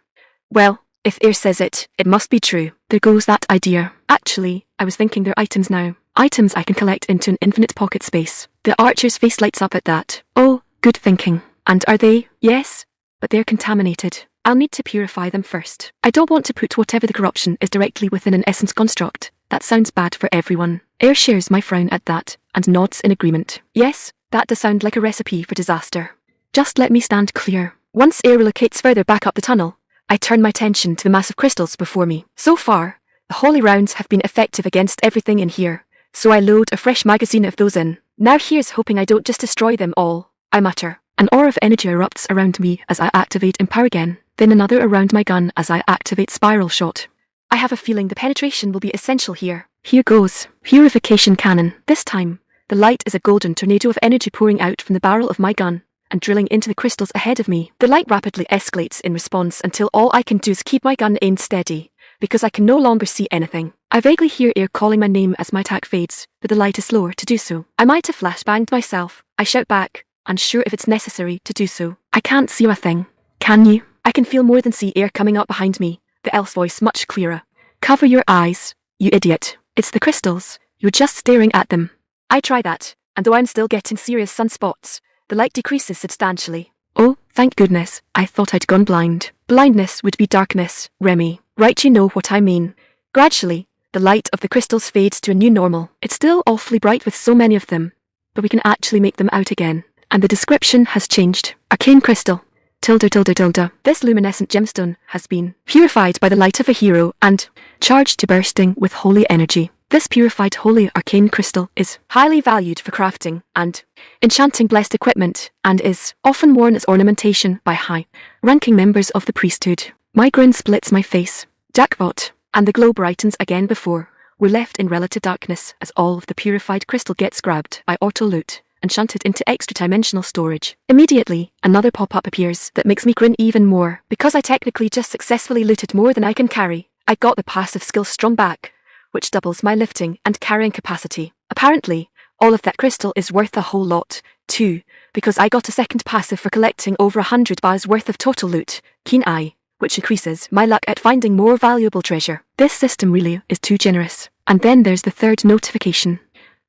Well, if Ayre says it, it must be true. There goes that idea. Actually, I was thinking they're items now. Items I can collect into an infinite pocket space. The archer's face lights up at that. Oh, good thinking. And are they? Yes. But they're contaminated. I'll need to purify them first. I don't want to put whatever the corruption is directly within an essence construct. That sounds bad for everyone. Ayre shares my frown at that, and nods in agreement. Yes, that does sound like a recipe for disaster. Just let me stand clear. Once Ayre relocates further back up the tunnel, I turn my attention to the massive crystals before me. So far, the holy rounds have been effective against everything in here, so I load a fresh magazine of those in. Now here's hoping I don't just destroy them all, I mutter. An aura of energy erupts around me as I activate Empower again, then another around my gun as I activate Spiral Shot. I have a feeling the penetration will be essential here. Here goes. Purification Cannon. This time, the light is a golden tornado of energy pouring out from the barrel of my gun and drilling into the crystals ahead of me. The light rapidly escalates in response until all I can do is keep my gun aimed steady, because I can no longer see anything. I vaguely hear Ayre calling my name as my attack fades, but the light is slower to do so. I might have flashbanged myself. I shout back, unsure if it's necessary to do so. I can't see a thing. Can you? I can feel more than see Ayre coming up behind me, the elf's voice much clearer. Cover your eyes, you idiot. It's the crystals. You're just staring at them. I try that, and though I'm still getting serious sunspots, the light decreases substantially. Oh, thank goodness, I thought I'd gone blind. Blindness would be darkness, Remmi. Right, you know what I mean. Gradually, the light of the crystals fades to a new normal. It's still awfully bright with so many of them, but we can actually make them out again. And the description has changed. Arcane crystal. This luminescent gemstone has been purified by the light of a hero and charged to bursting with holy energy. This purified holy arcane crystal is highly valued for crafting and enchanting blessed equipment and is often worn as ornamentation by high-ranking members of the priesthood. My grin splits my face. Jackpot. And the glow brightens again before we're left in relative darkness as all of the purified crystal gets grabbed by auto-loot and shunted into extra-dimensional storage. Immediately, another pop-up appears that makes me grin even more. Because I technically just successfully looted more than I can carry, I got the passive skill Strong Back, which doubles my lifting and carrying capacity. Apparently, all of that crystal is worth a whole lot, too, because I got a second passive for collecting over 100 bars worth of total loot, Keen Eye, which increases my luck at finding more valuable treasure. This system really is too generous. And then there's the third notification.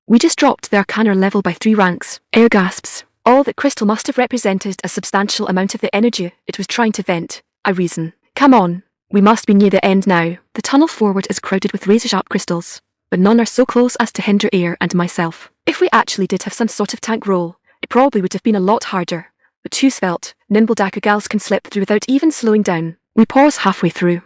We just dropped the Arcana level by 3 ranks. Ayre gasps. All that crystal must have represented a substantial amount of the energy it was trying to vent, I reason. Come on, we must be near the end now. The tunnel forward is crowded with razor-sharp crystals, but none are so close as to hinder Ayre and myself. If we actually did have some sort of tank roll, it probably would have been a lot harder, but two svelte, nimble Daka gals can slip through without even slowing down. We pause halfway through.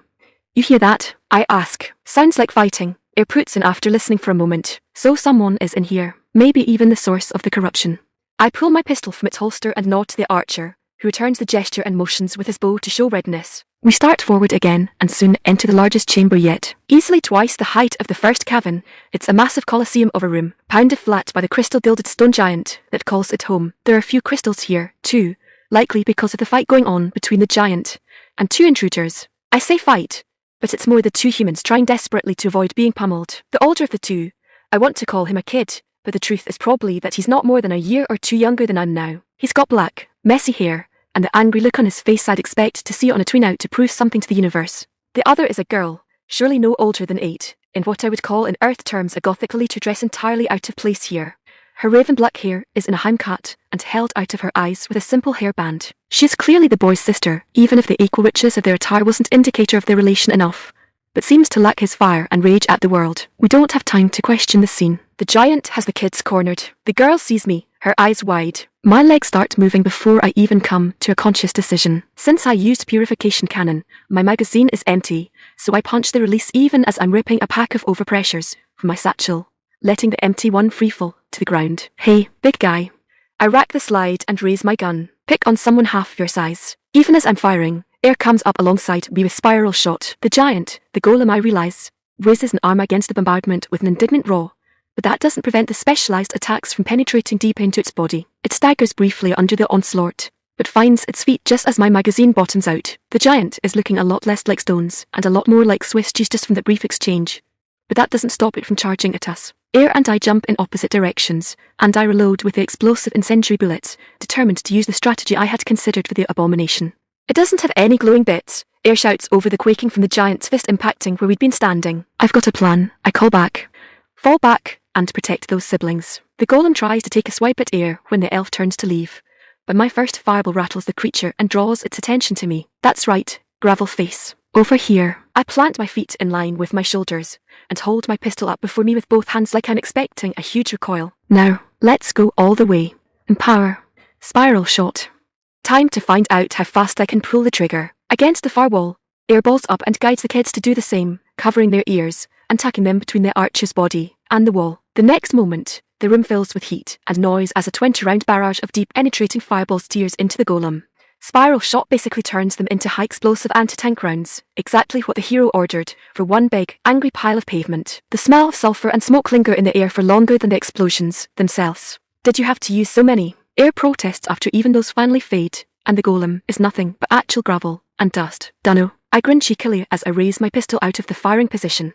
You hear that? I ask. Sounds like fighting. Ayre puts in after listening for a moment. So someone is in here. Maybe even the source of the corruption. I pull my pistol from its holster and nod to the archer, who returns the gesture and motions with his bow to show readiness. We start forward again and soon enter the largest chamber yet. Easily twice the height of the first cavern, it's a massive coliseum of a room, pounded flat by the crystal-gilded stone giant that calls it home. There are a few crystals here, too, likely because of the fight going on between the giant and two intruders. I say fight, but it's more the two humans trying desperately to avoid being pummeled. The older of the two, I want to call him a kid, but the truth is probably that he's not more than a year or two younger than I'm now. He's got black, messy hair, and the angry look on his face I'd expect to see on a tween out to prove something to the universe. The other is a girl, surely no older than 8, in what I would call in Earth terms a gothic elite dress entirely out of place here. Her raven black hair is in a heim cut and held out of her eyes with a simple hairband. She is clearly the boy's sister, even if the equal richness of their attire wasn't indicator of their relation enough, but seems to lack his fire and rage at the world. We don't have time to question the scene. The giant has the kids cornered. The girl sees me, her eyes wide. My legs start moving before I even come to a conscious decision. Since I used purification cannon, my magazine is empty, so I punch the release even as I'm ripping a pack of overpressures from my satchel, letting the empty one freefall to the ground. Hey, big guy. I rack the slide and raise my gun. Pick on someone half your size. Even as I'm firing, Ayre comes up alongside me with spiral shot. The giant, the golem I realize, raises an arm against the bombardment with an indignant roar, but that doesn't prevent the specialized attacks from penetrating deep into its body. It staggers briefly under the onslaught, but finds its feet just as my magazine bottoms out. The giant is looking a lot less like stones and a lot more like Swiss cheese just from that brief exchange, but that doesn't stop it from charging at us. Ayre and I jump in opposite directions, and I reload with the explosive incendiary bullets, determined to use the strategy I had considered for the abomination. It doesn't have any glowing bits, Ayre shouts over the quaking from the giant's fist impacting where we'd been standing. I've got a plan, I call back. Fall back and protect those siblings. The golem tries to take a swipe at Ayre when the elf turns to leave, but my first fireball rattles the creature and draws its attention to me. That's right, gravel face. Over here. I plant my feet in line with my shoulders and hold my pistol up before me with both hands like I'm expecting a huge recoil. Now, let's go all the way. Empower. Spiral shot. Time to find out how fast I can pull the trigger. Against the far wall, Ayre balls up and guides the kids to do the same, covering their ears and tucking them between the archer's body and the wall. The next moment, the room fills with heat and noise as a 20-round barrage of deep penetrating fireballs tears into the golem. Spiral shot basically turns them into high explosive anti-tank rounds, exactly what the hero ordered for one big, angry pile of pavement. The smell of sulfur and smoke linger in the air for longer than the explosions themselves. Did you have to use so many? Ayre protests after even those finally fade, and the golem is nothing but actual gravel and dust. Dunno. I grin cheekily as I raise my pistol out of the firing position.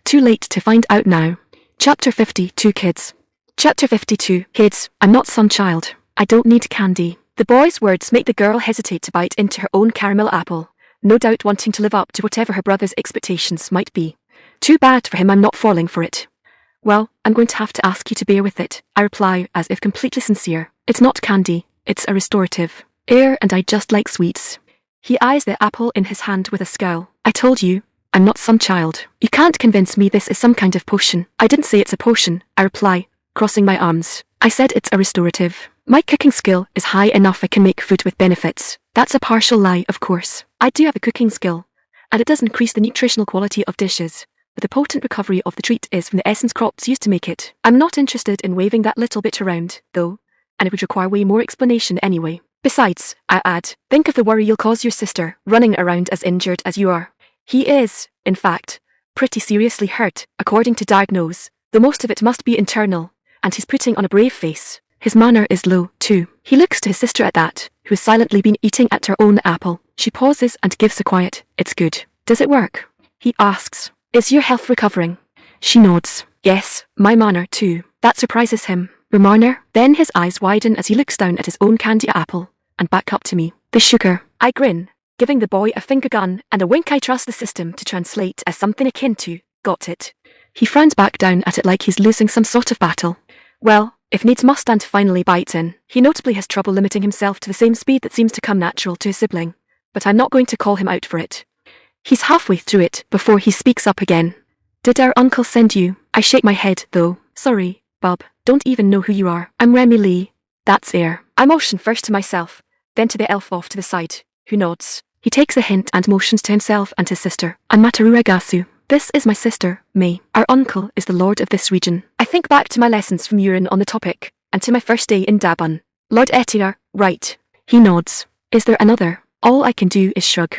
Too late to find out now. Chapter 52 Kids. Chapter 52 Kids, I'm not some child. I don't need candy. The boy's words make the girl hesitate to bite into her own caramel apple, no doubt wanting to live up to whatever her brother's expectations might be. Too bad for him I'm not falling for it. Well, I'm going to have to ask you to bear with it, I reply as if completely sincere. It's not candy, it's a restorative. Ayre and I just like sweets. He eyes the apple in his hand with a scowl. I told you, I'm not some child. You can't convince me this is some kind of potion. I didn't say it's a potion, I reply, crossing my arms. I said it's a restorative. My cooking skill is high enough I can make food with benefits. That's a partial lie, of course. I do have a cooking skill, and it does increase the nutritional quality of dishes, but the potent recovery of the treat is from the essence crops used to make it. I'm not interested in waving that little bit around, though, and it would require way more explanation anyway. Besides, I add, think of the worry you'll cause your sister, running around as injured as you are. He is, in fact, pretty seriously hurt, according to diagnose, though most of it must be internal, and he's putting on a brave face. His manner is low, too. He looks to his sister at that, who has silently been eating at her own apple. She pauses and gives a quiet, "It's good." "Does it work?" he asks. "Is your health recovering?" She nods. "Yes, my manner too." That surprises him. "Remarner?" Then his eyes widen as he looks down at his own candy apple, and back up to me. "The sugar." I grin, giving the boy a finger gun and a wink I trust the system to translate as something akin to, "Got it." He frowns back down at it like he's losing some sort of battle. Well, if needs must and finally bites in. He notably has trouble limiting himself to the same speed that seems to come natural to his sibling, but I'm not going to call him out for it. He's halfway through it before he speaks up again. "Did our uncle send you?" I shake my head, though. "Sorry, bub, don't even know who you are." "I'm Remmi Lee." That's Ayre. I motion first to myself, then to the elf off to the side, who nods. He takes a hint and motions to himself and his sister. I'm Mataru Regasu. This is my sister, May. Our uncle is the lord of this region. I think back to my lessons from Urin on the topic, and to my first day in Dabun. Lord Etiar, right. He nods. Is there another? All I can do is shrug.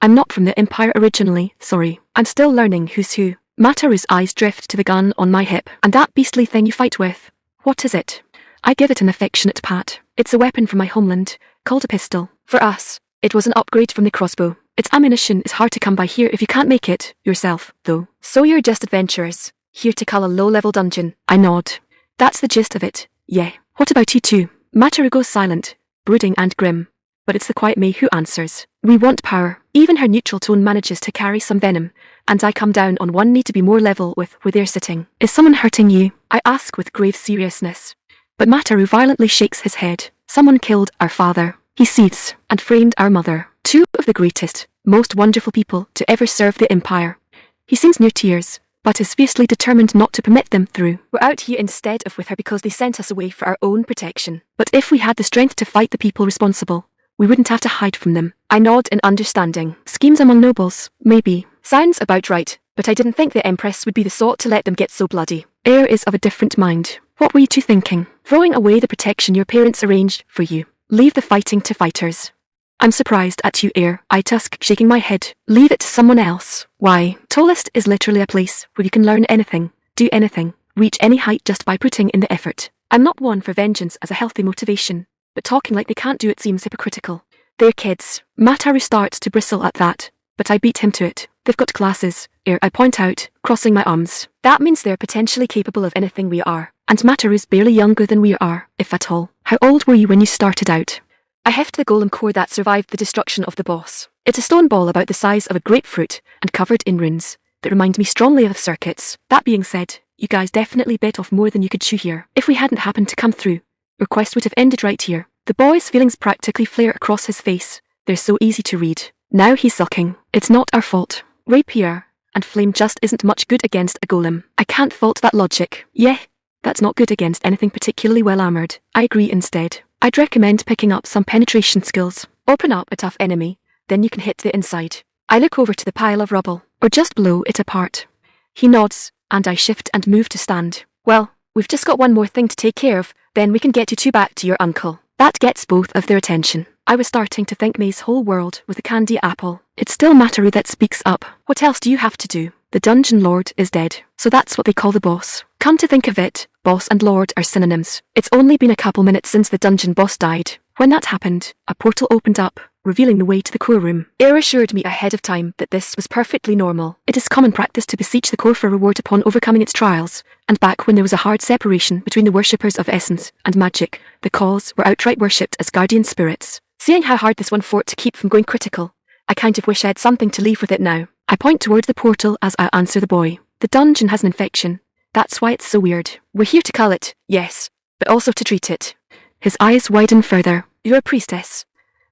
I'm not from the Empire originally, sorry. I'm still learning who's who. Mataru's eyes drift to the gun on my hip. And that beastly thing you fight with. What is it? I give it an affectionate pat. It's a weapon from my homeland, called a pistol. For us, it was an upgrade from the crossbow. Its ammunition is hard to come by here if you can't make it yourself, though. So you're just adventurers, here to cull a low-level dungeon. I nod. That's the gist of it, yeah. What about you two? Mataru goes silent, brooding and grim. But it's the quiet May who answers. We want power. Even her neutral tone manages to carry some venom, and I come down on one knee to be more level with where they're sitting. Is someone hurting you? I ask with grave seriousness. But Mataru violently shakes his head. Someone killed our father. He seethes, and framed our mother. Two of the greatest, most wonderful people to ever serve the Empire. He seems near tears, but is fiercely determined not to permit them through. We're out here instead of with her because they sent us away for our own protection. But if we had the strength to fight the people responsible, we wouldn't have to hide from them. I nod in understanding. Schemes among nobles, maybe. Sounds about right, but I didn't think the Empress would be the sort to let them get so bloody. Ayre is of a different mind. What were you two thinking? Throwing away the protection your parents arranged for you. Leave the fighting to fighters. I'm surprised at you, Ayre, I tusk, shaking my head. Leave it to someone else. Why? Tallest is literally a place where you can learn anything, do anything, reach any height just by putting in the effort. I'm not one for vengeance as a healthy motivation, but talking like they can't do it seems hypocritical. They're kids. Mataru starts to bristle at that, but I beat him to it. They've got classes, Ayre, I point out, crossing my arms. That means they're potentially capable of anything we are, and Mataru's barely younger than we are, if at all. How old were you when you started out? I heft the golem core that survived the destruction of the boss. It's a stone ball about the size of a grapefruit and covered in runes that remind me strongly of circuits. That being said, you guys definitely bit off more than you could chew here. If we hadn't happened to come through, our quest would have ended right here. The boy's feelings practically flare across his face. They're so easy to read. Now he's sulking. It's not our fault. Rapier and flame just isn't much good against a golem. I can't fault that logic. Yeah, that's not good against anything particularly well armored. I agree instead. I'd recommend picking up some penetration skills. Open up a tough enemy, then you can hit the inside. I look over to the pile of rubble, or just blow it apart. He nods, and I shift and move to stand. Well, we've just got one more thing to take care of, then we can get you two back to your uncle. That gets both of their attention. I was starting to think May's whole world was a candy apple. It's still Mataru that speaks up. What else do you have to do? The dungeon lord is dead, so that's what they call the boss. Come to think of it, boss and lord are synonyms. It's only been a couple minutes since the dungeon boss died. When that happened, a portal opened up, revealing the way to the core room. Ayre assured me ahead of time that this was perfectly normal. It is common practice to beseech the core for reward upon overcoming its trials, and back when there was a hard separation between the worshippers of essence and magic, the cause were outright worshipped as guardian spirits. Seeing how hard this one fought to keep from going critical, I kind of wish I had something to leave with it now. I point toward the portal as I answer the boy. The dungeon has an infection. That's why it's so weird. We're here to cull it, yes, but also to treat it. His eyes widen further. You're a priestess.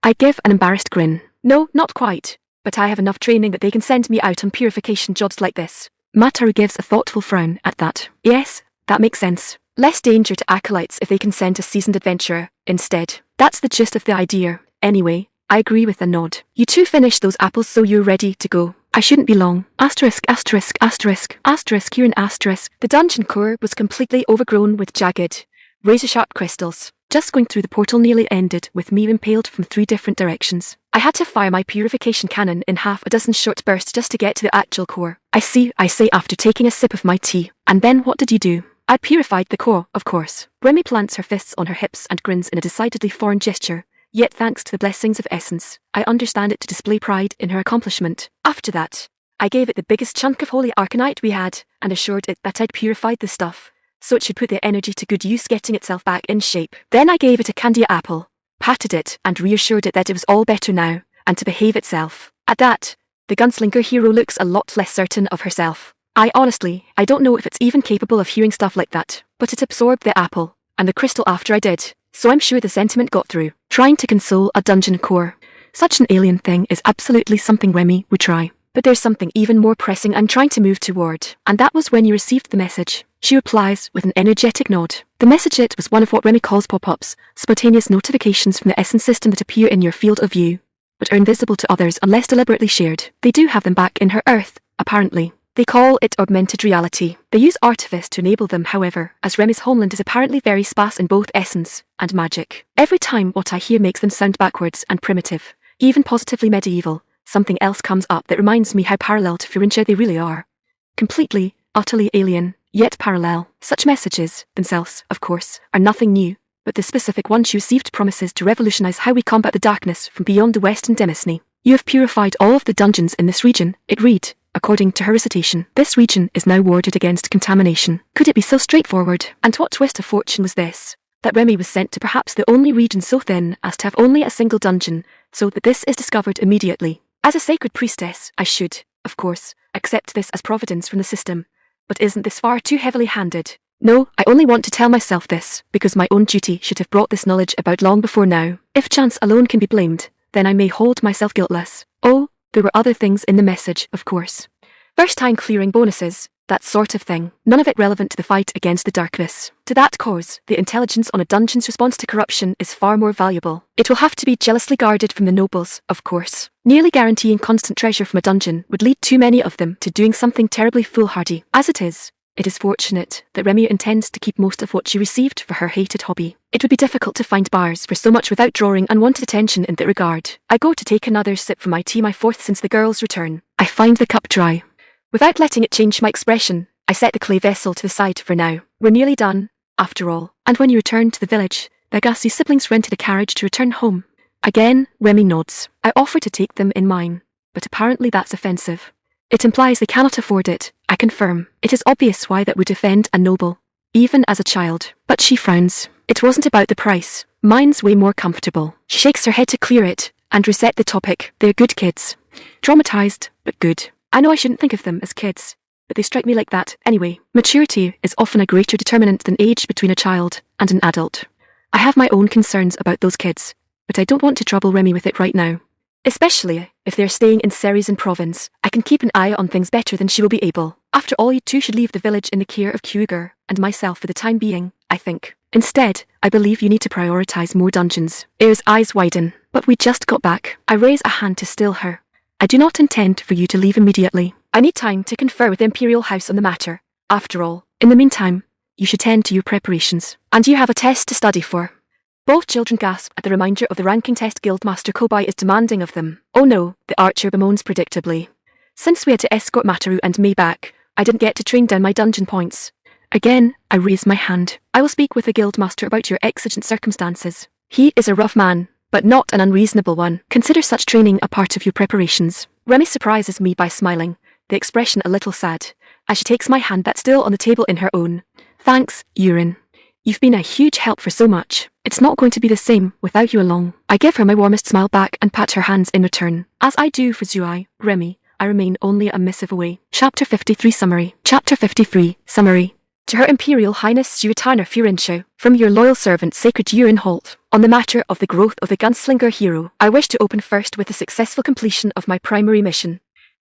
I give an embarrassed grin. No, not quite, but I have enough training that they can send me out on purification jobs like this. Mataru gives a thoughtful frown at that. Yes, that makes sense. Less danger to acolytes if they can send a seasoned adventurer instead. That's the gist of the idea. Anyway, I agree with a nod. You two finish those apples so you're ready to go. I shouldn't be long. Asterisk, asterisk, asterisk, asterisk, here an asterisk. The dungeon core was completely overgrown with jagged, razor-sharp crystals. Just going through the portal nearly ended with me impaled from 3 different directions. I had to fire my purification cannon in half a dozen short bursts just to get to the actual core. I say after taking a sip of my tea. And then what did you do? I purified the core, of course. Remmi plants her fists on her hips and grins in a decidedly foreign gesture. Yet thanks to the blessings of essence, I understand it to display pride in her accomplishment. After that, I gave it the biggest chunk of holy arcanite we had, and assured it that I'd purified the stuff, so it should put the energy to good use getting itself back in shape. Then I gave it a candy apple, patted it, and reassured it that it was all better now, and to behave itself. At that, the Gunslinger hero looks a lot less certain of herself. I don't know if it's even capable of hearing stuff like that, but it absorbed the apple, and the crystal after I did. So I'm sure the sentiment got through. Trying to console a dungeon core. Such an alien thing is absolutely something Remmi would try. But there's something even more pressing I'm trying to move toward, and that was when you received the message. She replies with an energetic nod. The message it was one of what Remmi calls pop-ups, spontaneous notifications from the essence system that appear in your field of view, but are invisible to others unless deliberately shared. They do have them back in her Earth, apparently. They call it augmented reality. They use artifice to enable them, however, as Remmi's homeland is apparently very sparse in both essence and magic. Every time what I hear makes them sound backwards and primitive, even positively medieval, something else comes up that reminds me how parallel to Furinshao they really are. Completely, utterly alien, yet parallel. Such messages, themselves, of course, are nothing new, but the specific one she received promises to revolutionize how we combat the darkness from beyond the western demoscene. You have purified all of the dungeons in this region, it read. According to her recitation, this region is now warded against contamination. Could it be so straightforward? And what twist of fortune was this? That Remmi was sent to perhaps the only region so thin as to have only a single dungeon, so that this is discovered immediately. As a sacred priestess, I should, of course, accept this as providence from the system. But isn't this far too heavily handed? No, I only want to tell myself this, because my own duty should have brought this knowledge about long before now. If chance alone can be blamed, then I may hold myself guiltless. Oh, there were other things in the message, of course. First time clearing bonuses, that sort of thing. None of it relevant to the fight against the darkness. To that cause, the intelligence on a dungeon's response to corruption is far more valuable. It will have to be jealously guarded from the nobles, of course. Nearly guaranteeing constant treasure from a dungeon would lead too many of them to doing something terribly foolhardy. As it is fortunate that Remmi intends to keep most of what she received for her hated hobby. It would be difficult to find bars for so much without drawing unwanted attention in that regard. I go to take another sip from my tea, my fourth since the girl's return. I find the cup dry. Without letting it change my expression, I set the clay vessel to the side for now. We're nearly done, after all. And when you return to the village, the Agassi siblings rented a carriage to return home. Again, Remmi nods. I offer to take them in mine, but apparently that's offensive. It implies they cannot afford it, I confirm. It is obvious why that would offend a noble, even as a child. But she frowns. It wasn't about the price. Mine's way more comfortable. She shakes her head to clear it, and reset the topic. They're good kids. Traumatized, but good. I know I shouldn't think of them as kids, but they strike me like that anyway. Maturity is often a greater determinant than age between a child and an adult. I have my own concerns about those kids, but I don't want to trouble Remmi with it right now. Especially if they're staying in Ceres and Province. I can keep an eye on things better than she will be able. After all, you two should leave the village in the care of Kyuger and myself for the time being, I think. Instead, I believe you need to prioritize more dungeons. Ayre's eyes widen. But we just got back. I raise a hand to still her. I do not intend for you to leave immediately. I need time to confer with the Imperial House on the matter. After all, in the meantime, you should tend to your preparations. And you have a test to study for. Both children gasp at the reminder of the ranking test Guildmaster Kobai is demanding of them. Oh no, the archer bemoans predictably. Since we had to escort Mataru and Mei back, I didn't get to train down my dungeon points. Again, I raise my hand. I will speak with the Guildmaster about your exigent circumstances. He is a rough man, but not an unreasonable one. Consider such training a part of your preparations. Remmi surprises me by smiling, the expression a little sad, as she takes my hand that's still on the table in her own. Thanks, Yurin. You've been a huge help for so much. It's not going to be the same without you along. I give her my warmest smile back and pat her hands in return. As I do for Zuai, Remmi, I remain only a missive away. Chapter 53 Summary. Chapter 53 Summary. To Her Imperial Highness Suetana Furinshao, from your loyal servant Sacred Yurin Holt, on the matter of the growth of the Gunslinger hero, I wish to open first with the successful completion of my primary mission.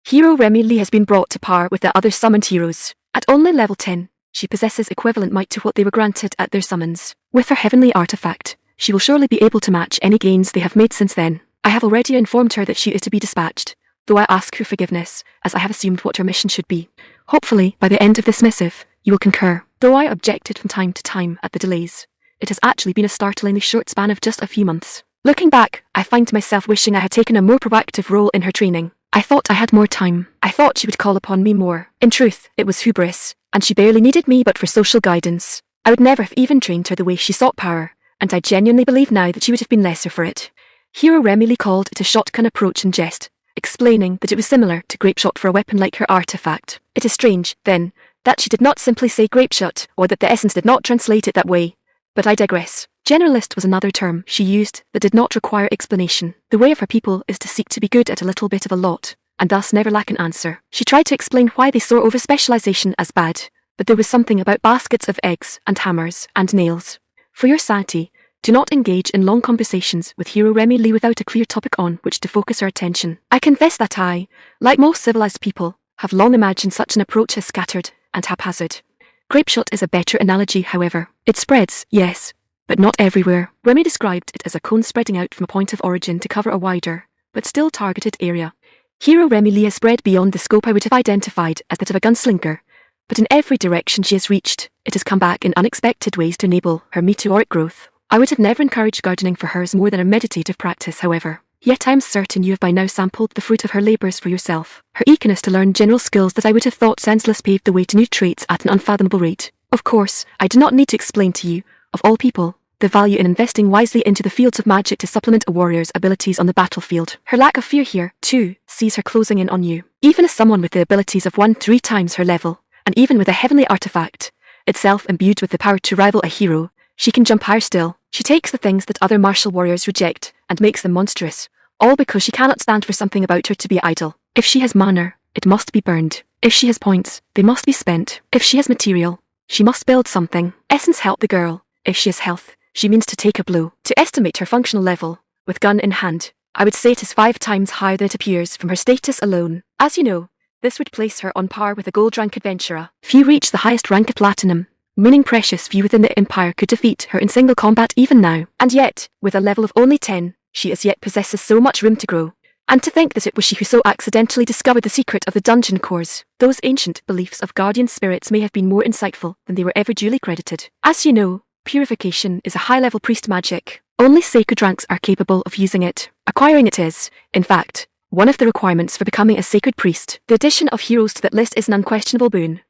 Hero Remmi Lee has been brought to par with the other summoned heroes. At only level 10, she possesses equivalent might to what they were granted at their summons. With her heavenly artifact, she will surely be able to match any gains they have made since then. I have already informed her that she is to be dispatched, though I ask her forgiveness, as I have assumed what her mission should be. Hopefully, by the end of this missive, you will concur. Though I objected from time to time at the delays, it has actually been a startlingly short span of just a few months. Looking back, I find myself wishing I had taken a more proactive role in her training. I thought I had more time. I thought she would call upon me more. In truth, it was hubris, and she barely needed me but for social guidance. I would never have even trained her the way she sought power, and I genuinely believe now that she would have been lesser for it. Hero Remmi Lee called it a shotgun approach in jest, explaining that it was similar to grapeshot for a weapon like her artifact. It is strange, then, that she did not simply say grapeshot, or that the essence did not translate it that way. But I digress. Generalist was another term she used that did not require explanation. The way of her people is to seek to be good at a little bit of a lot, and thus never lack an answer. She tried to explain why they saw over-specialization as bad, but there was something about baskets of eggs and hammers and nails. For your sanity, Do not engage in long conversations with hero Remmi Lee without a clear topic on which to focus her attention. I confess that I, like most civilized people, have long imagined such an approach as scattered and haphazard. Grapeshot is a better analogy, however. It spreads, yes, but not everywhere. Remmi described it as a cone spreading out from a point of origin to cover a wider, but still targeted area. Hero Remmi Lee has spread beyond the scope I would have identified as that of a gunslinger, but in every direction she has reached, it has come back in unexpected ways to enable her meteoric growth. I would have never encouraged gardening for her as more than a meditative practice, however. Yet I am certain you have by now sampled the fruit of her labours for yourself. Her eagerness to learn general skills that I would have thought senseless paved the way to new traits at an unfathomable rate. Of course, I do not need to explain to you, of all people, the value in investing wisely into the fields of magic to supplement a warrior's abilities on the battlefield. Her lack of fear here, too, sees her closing in on you. Even as someone with the abilities of 1-3 times her level, and even with a heavenly artifact, itself imbued with the power to rival a hero, she can jump higher still. She takes the things that other martial warriors reject, and makes them monstrous, all because she cannot stand for something about her to be idle. If she has mana, it must be burned. If she has points, they must be spent. If she has material, she must build something. Essence help the girl. If she has health, she means to take a blow. To estimate her functional level, with gun in hand, I would say it is 5 times higher than it appears from her status alone. As you know, this would place her on par with a gold rank adventurer. Few reach the highest rank of platinum, meaning precious few within the Empire could defeat her in single combat even now. And yet, with a level of only 10, she as yet possesses so much room to grow. And to think that it was she who so accidentally discovered the secret of the dungeon cores. Those ancient beliefs of guardian spirits may have been more insightful than they were ever duly credited. As you know, purification is a high-level priest magic. Only sacred ranks are capable of using it. Acquiring it is, in fact, one of the requirements for becoming a sacred priest. The addition of heroes to that list is an unquestionable boon,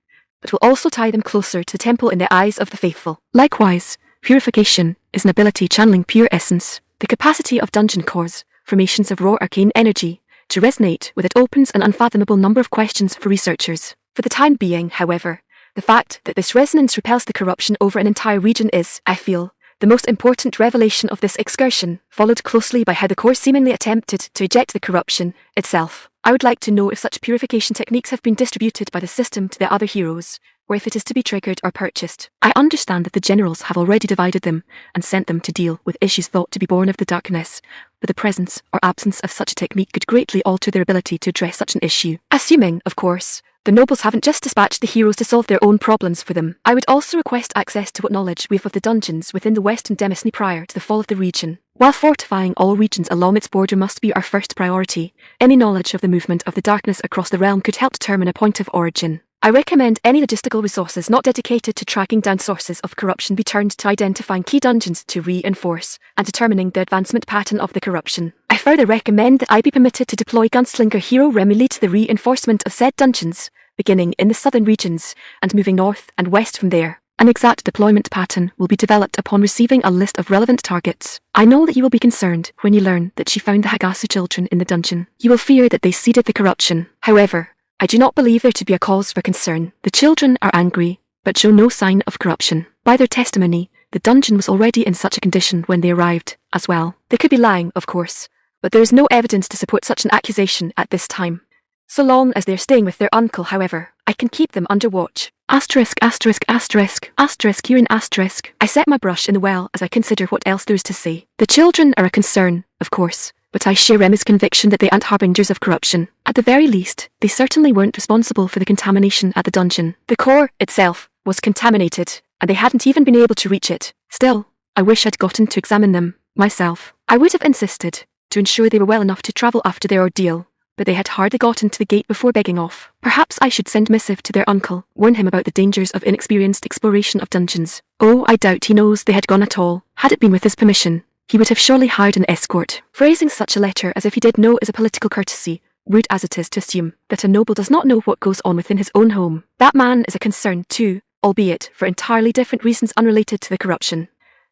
but will also tie them closer to the temple in the eyes of the faithful. Likewise, purification is an ability channeling pure essence. The capacity of dungeon cores, formations of raw arcane energy, to resonate with it opens an unfathomable number of questions for researchers. For the time being, however, the fact that this resonance repels the corruption over an entire region is, I feel, the most important revelation of this excursion, followed closely by how the core seemingly attempted to eject the corruption itself. I would like to know if such purification techniques have been distributed by the system to the other heroes, or if it is to be triggered or purchased. I understand that the generals have already divided them and sent them to deal with issues thought to be born of the darkness, but the presence or absence of such a technique could greatly alter their ability to address such an issue. Assuming, of course, the nobles haven't just dispatched the heroes to solve their own problems for them. I would also request access to what knowledge we have of the dungeons within the western demesne prior to the fall of the region. While fortifying all regions along its border must be our first priority, any knowledge of the movement of the darkness across the realm could help determine a point of origin. I recommend any logistical resources not dedicated to tracking down sources of corruption be turned to identifying key dungeons to reinforce and determining the advancement pattern of the corruption. I further recommend that I be permitted to deploy Gunslinger hero Remmi Lee to the reinforcement of said dungeons, beginning in the southern regions and moving north and west from there. An exact deployment pattern will be developed upon receiving a list of relevant targets. I know that you will be concerned when you learn that she found the Hagasu children in the dungeon. You will fear that they seeded the corruption. However, I do not believe there to be a cause for concern. The children are angry, but show no sign of corruption. By their testimony, the dungeon was already in such a condition when they arrived, as well. They could be lying, of course, but there is no evidence to support such an accusation at this time. So long as they are staying with their uncle, however, I can keep them under watch. Asterisk, asterisk, asterisk, asterisk, here in asterisk. I set my brush in the well as I consider what else there is to say. The children are a concern, of course, but I share Remmi's conviction that they aren't harbingers of corruption. At the very least, they certainly weren't responsible for the contamination at the dungeon. The core itself was contaminated, and they hadn't even been able to reach it. Still, I wish I'd gotten to examine them, myself. I would have insisted, to ensure they were well enough to travel after their ordeal, but they had hardly gotten to the gate before begging off. Perhaps I should send missive to their uncle, warn him about the dangers of inexperienced exploration of dungeons. Oh, I doubt he knows they had gone at all. Had it been with his permission, he would have surely hired an escort. Phrasing such a letter as if he did know is a political courtesy, rude as it is to assume that a noble does not know what goes on within his own home. That man is a concern too, albeit for entirely different reasons unrelated to the corruption.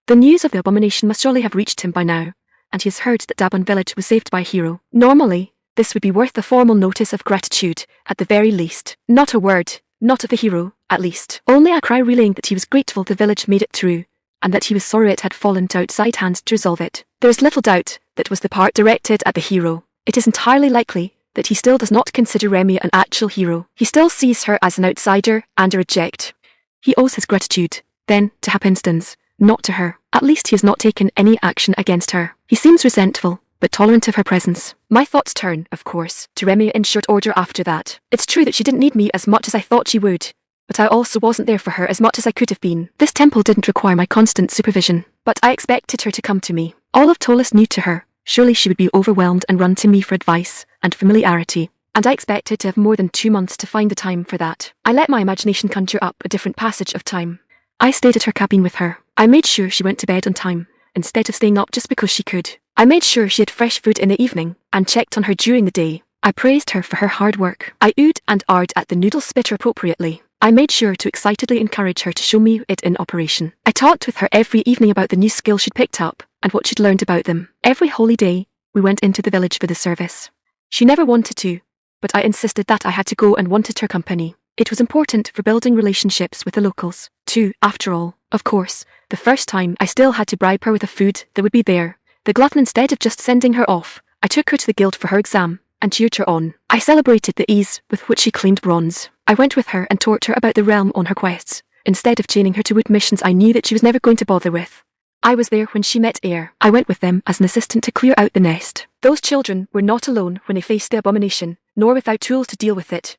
The news of the abomination must surely have reached him by now, and he has heard that Dabun village was saved by a hero. Normally, this would be worth a formal notice of gratitude, at the very least. Not a word, not of the hero, at least. Only a cry relaying that he was grateful the village made it through, and that he was sorry it had fallen to outside hands to resolve it. There is little doubt that was the part directed at the hero. It is entirely likely that he still does not consider Remmi an actual hero. He still sees her as an outsider and a reject. He owes his gratitude, then, to happenstance, Not to her. At least he has not taken any action against her. He seems resentful, but tolerant of her presence. My thoughts turn, of course, to Remmi in short order after that. It's true that she didn't need me as much as I thought she would, but I also wasn't there for her as much as I could have been. This temple didn't require my constant supervision, but I expected her to come to me. All of Tolus knew to her. Surely she would be overwhelmed and run to me for advice and familiarity. And I expected to have more than 2 months to find the time for that. I let my imagination conjure up a different passage of time. I stayed at her cabin with her. I made sure she went to bed on time, instead of staying up just because she could. I made sure she had fresh food in the evening, and checked on her during the day. I praised her for her hard work. I oohed and ahed at the noodle spitter appropriately. I made sure to excitedly encourage her to show me it in operation. I talked with her every evening about the new skills she'd picked up, and what she'd learned about them. Every holy day, we went into the village for the service. She never wanted to, but I insisted that I had to go and wanted her company. It was important for building relationships with the locals, too, after all. Of course, the first time I still had to bribe her with the food that would be there. The glutton, instead of just sending her off, I took her to the guild for her exam, and cheered her on. I celebrated the ease with which she claimed bronze. I went with her and taught her about the realm on her quests, instead of chaining her to wood missions I knew that she was never going to bother with. I was there when she met Ayre. I went with them as an assistant to clear out the nest. Those children were not alone when they faced the abomination, nor without tools to deal with it.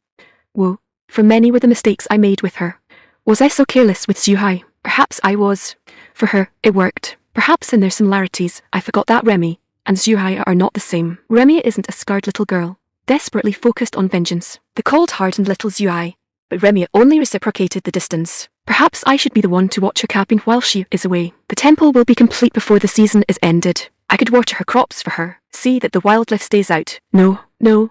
Woe, for many were the mistakes I made with her. Was I so careless with Zhuhai? Perhaps I was. For her, it worked. Perhaps in their similarities, I forgot that Remmi and Zhuhai are not the same. Remmi isn't a scarred little girl, desperately focused on vengeance. The cold-hardened little Zhuhai, but Remmi only reciprocated the distance. Perhaps I should be the one to watch her cabin while she is away. The temple will be complete before the season is ended. I could water her crops for her, see that the wildlife stays out. No,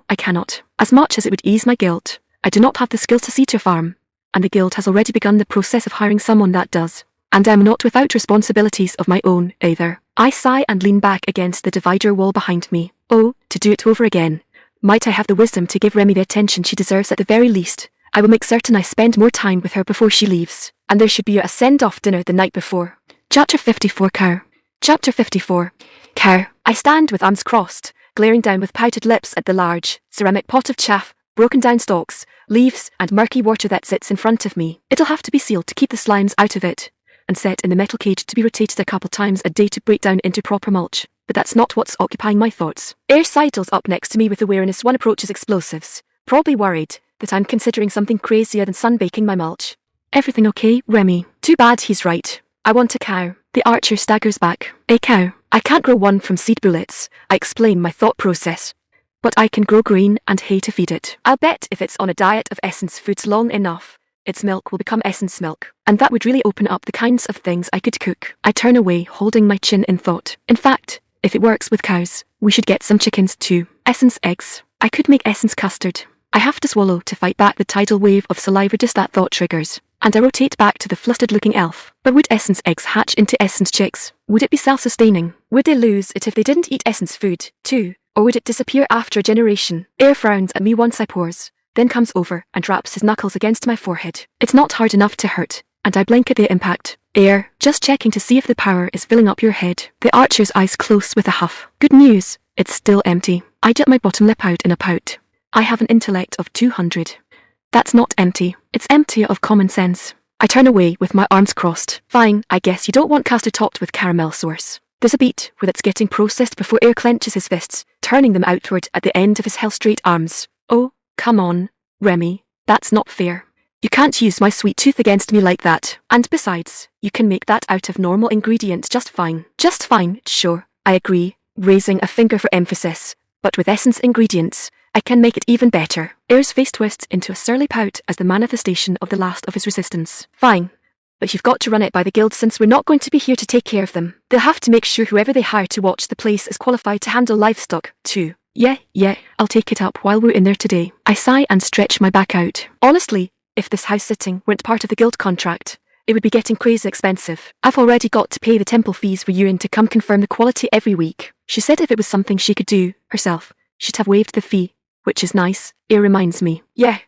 I cannot. As much as it would ease my guilt, I do not have the skills to see to a farm, and the guild has already begun the process of hiring someone that does. And I am not without responsibilities of my own, either. I sigh and lean back against the divider wall behind me. Oh, to do it over again. Might I have the wisdom to give Remmi the attention she deserves at the very least. I will make certain I spend more time with her before she leaves, and there should be a send-off dinner the night before. Chapter 54 Cow. Chapter 54 Cow. I stand with arms crossed, glaring down with pouted lips at the large, ceramic pot of chaff, broken down stalks, leaves, and murky water that sits in front of me. It'll have to be sealed to keep the slimes out of it, and set in the metal cage to be rotated a couple times a day to break down into proper mulch. But that's not what's occupying my thoughts. Ayre sidles up next to me with awareness one approaches explosives, probably worried that I'm considering something crazier than sunbaking my mulch. Everything okay, Remmi? Too bad he's right. I want a cow. The archer staggers back. A cow. I can't grow one from seed bullets. I explain my thought process. But I can grow grain and hay to feed it. I'll bet if it's on a diet of essence foods long enough, its milk will become essence milk. And that would really open up the kinds of things I could cook. I turn away, holding my chin in thought. In fact, if it works with cows, we should get some chickens too. Essence eggs. I could make essence custard. I have to swallow to fight back the tidal wave of saliva just that thought triggers, and I rotate back to the flustered-looking elf. But would essence eggs hatch into essence chicks? Would it be self-sustaining? Would they lose it if they didn't eat essence food, too? Or would it disappear after a generation? Ayre frowns at me once I pause, then comes over and raps his knuckles against my forehead. It's not hard enough to hurt, and I blink at the impact. Ayre, just checking to see if the power is filling up your head. The archer's eyes close with a huff. Good news, it's still empty. I jut my bottom lip out in a pout. I have an intellect of 200. That's not empty. It's empty of common sense. I turn away with my arms crossed. Fine, I guess you don't want custard topped with caramel sauce. There's a beat where it's getting processed before Ayre clenches his fists, turning them outward at the end of his hell-straight arms. Oh, come on, Remmi. That's not fair. You can't use my sweet tooth against me like that. And besides, you can make that out of normal ingredients just fine. Just fine, sure, I agree, raising a finger for emphasis. But with essence ingredients, I can make it even better. Ayre's face twists into a surly pout as the manifestation of the last of his resistance. Fine. But you've got to run it by the guild since we're not going to be here to take care of them. They'll have to make sure whoever they hire to watch the place is qualified to handle livestock, too. Yeah, I'll take it up while we're in there today. I sigh and stretch my back out. Honestly, if this house sitting weren't part of the guild contract, it would be getting crazy expensive. I've already got to pay the temple fees for Yuan to come confirm the quality every week. She said if it was something she could do herself, she'd have waived the fee. Which is nice, Ayre reminds me. Yeah,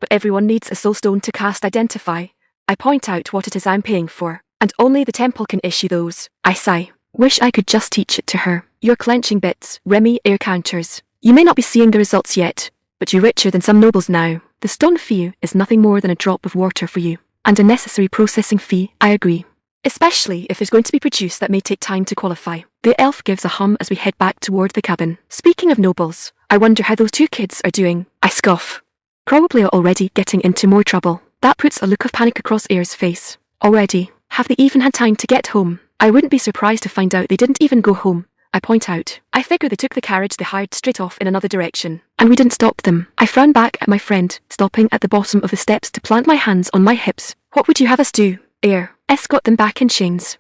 but everyone needs a soulstone to cast identify. I point out what it is I'm paying for, and only the temple can issue those. I sigh. Wish I could just teach it to her. You're clenching bits, Remmi. Ayre counters. You may not be seeing the results yet, but you're richer than some nobles now. The stone fee is nothing more than a drop of water for you, and a necessary processing fee. I agree. especially if there's going to be produce that may take time to qualify. The elf gives a hum as we head back toward the cabin. Speaking of nobles, I wonder how those 2 kids are doing. I scoff. Probably already getting into more trouble. That puts a look of panic across Ayre's face. Already? Have they even had time to get home? I wouldn't be surprised to find out they didn't even go home, I point out. I figure they took the carriage they hired straight off in another direction, and we didn't stop them. I frown back at my friend, stopping at the bottom of the steps to plant my hands on my hips. What would you have us do, Ayre? Escort them back in chains.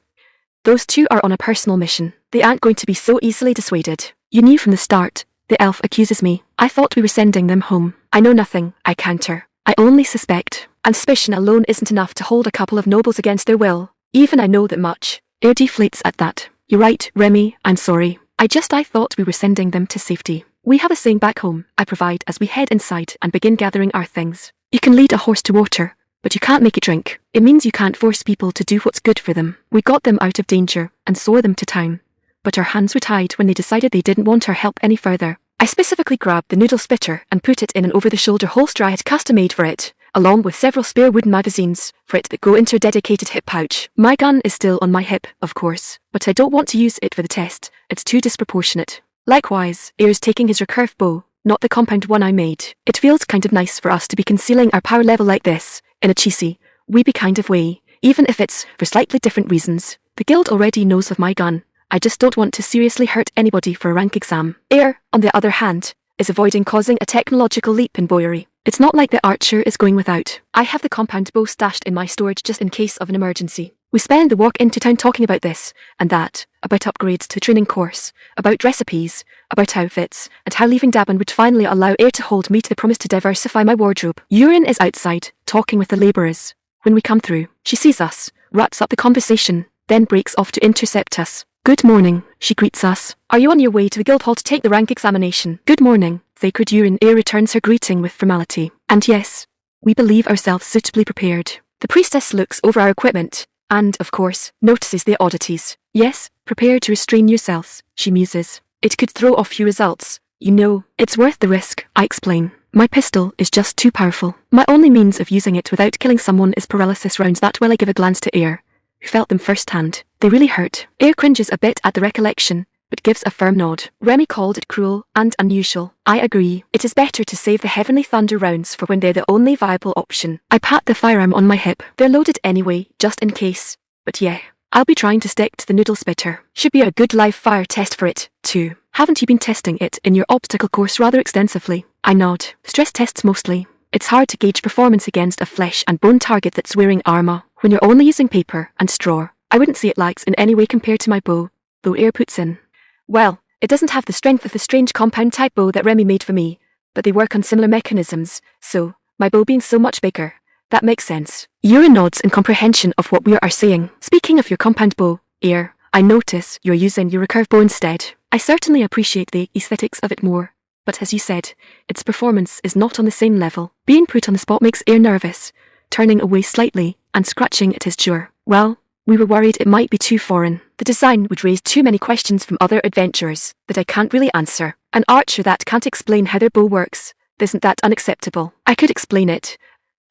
Those 2 are on a personal mission. They aren't going to be so easily dissuaded. You knew from the start, the elf accuses me. I thought we were sending them home. I know nothing, I counter. I only suspect, and suspicion alone isn't enough to hold a couple of nobles against their will. Even I know that much. Ayre deflates at that. You're right, Remmi, I'm sorry. I thought we were sending them to safety. We have a saying back home, I provide as we head inside and begin gathering our things. You can lead a horse to water, but you can't make it drink. It means you can't force people to do what's good for them. We got them out of danger and saw them to town, but our hands were tied when they decided they didn't want our help any further. I specifically grabbed the noodle splitter and put it in an over-the-shoulder holster I had custom-made for it, along with several spare wooden magazines for it that go into a dedicated hip pouch. My gun is still on my hip, of course, but I don't want to use it for the test. It's too disproportionate. Likewise, Ayre's taking his recurve bow, not the compound one I made. It feels kind of nice for us to be concealing our power level like this, in a cheesy, weeby kind of way, even if it's for slightly different reasons. The guild already knows of my gun. I just don't want to seriously hurt anybody for a rank exam. Ayre, on the other hand, is avoiding causing a technological leap in bowyery. It's not like the archer is going without. I have the compound bow stashed in my storage just in case of an emergency. We spend the walk into town talking about this and that, about upgrades to the training course, about recipes, about outfits, and how leaving Dabun would finally allow Ayre to hold me to the promise to diversify my wardrobe. Yurin is outside, talking with the labourers. When we come through, she sees us, wraps up the conversation, then breaks off to intercept us. Good morning, she greets us. Are you on your way to the guild hall to take the rank examination? Good morning, sacred Yurin. Ayre returns her greeting with formality. And yes, we believe ourselves suitably prepared. The priestess looks over our equipment, and, of course, notices the oddities. Yes, prepare to restrain yourselves, she muses. It could throw off your results. You know, it's worth the risk, I explain. My pistol is just too powerful. My only means of using it without killing someone is paralysis rounds that will. I give a glance to Ayre, who felt them firsthand. They really hurt. Ayre cringes a bit at the recollection, but gives a firm nod. Remmi called it cruel and unusual. I agree. It is better to save the heavenly thunder rounds for when they're the only viable option. I pat the firearm on my hip. They're loaded anyway, just in case. But yeah, I'll be trying to stick to the noodle spitter. Should be a good live fire test for it, too. Haven't you been testing it in your obstacle course rather extensively? I nod. Stress tests mostly. It's hard to gauge performance against a flesh and bone target that's wearing armor when you're only using paper and straw. I wouldn't say it lags in any way compared to my bow, though Ayre puts in. Well, it doesn't have the strength of the strange compound type bow that Remmi made for me, but they work on similar mechanisms, so, my bow being so much bigger, that makes sense. Yurin nods in comprehension of what we are saying. Speaking of your compound bow, Ayre, I notice you're using your recurve bow instead. I certainly appreciate the aesthetics of it more, but as you said, its performance is not on the same level. Being put on the spot makes Ayre nervous, turning away slightly and scratching at his jaw. Well, we were worried it might be too foreign. The design would raise too many questions from other adventurers that I can't really answer. An archer that can't explain how their bow works, isn't that unacceptable? I could explain it.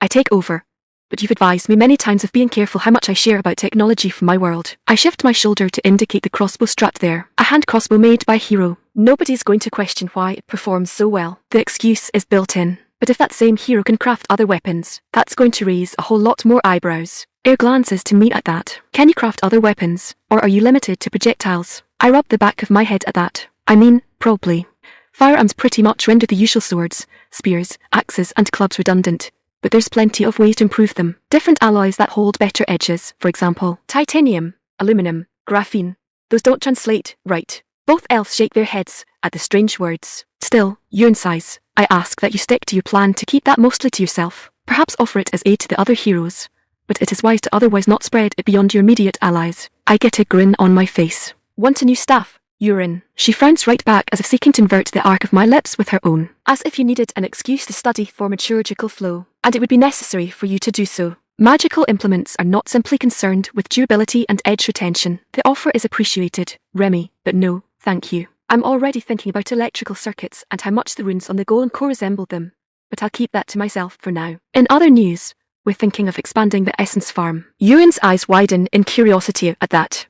I take over. But you've advised me many times of being careful how much I share about technology from my world. I shift my shoulder to indicate the crossbow strapped there. A hand crossbow made by a hero. Nobody's going to question why it performs so well. The excuse is built in. But if that same hero can craft other weapons, that's going to raise a whole lot more eyebrows. Ayre glances to me at that. Can you craft other weapons, or are you limited to projectiles? I rub the back of my head at that. I mean, probably. Firearms pretty much render the usual swords, spears, axes and clubs redundant, but there's plenty of ways to improve them. Different alloys that hold better edges, for example. Titanium, aluminum, graphene. Those don't translate, right? Both elves shake their heads at the strange words. Still, Yurin sighs. I ask that you stick to your plan to keep that mostly to yourself. Perhaps offer it as aid to the other heroes, but it is wise to otherwise not spread it beyond your immediate allies. I get a grin on my face. Want a new staff, Yurin? She frowns right back as if seeking to invert the arc of my lips with her own. As if you needed an excuse to study for maturgical flow, and it would be necessary for you to do so. Magical implements are not simply concerned with durability and edge retention. The offer is appreciated, Remmi, but no, thank you. I'm already thinking about electrical circuits and how much the runes on the golem core resemble them, but I'll keep that to myself for now. In other news, we're thinking of expanding the essence farm. Yurin's eyes widen in curiosity at that.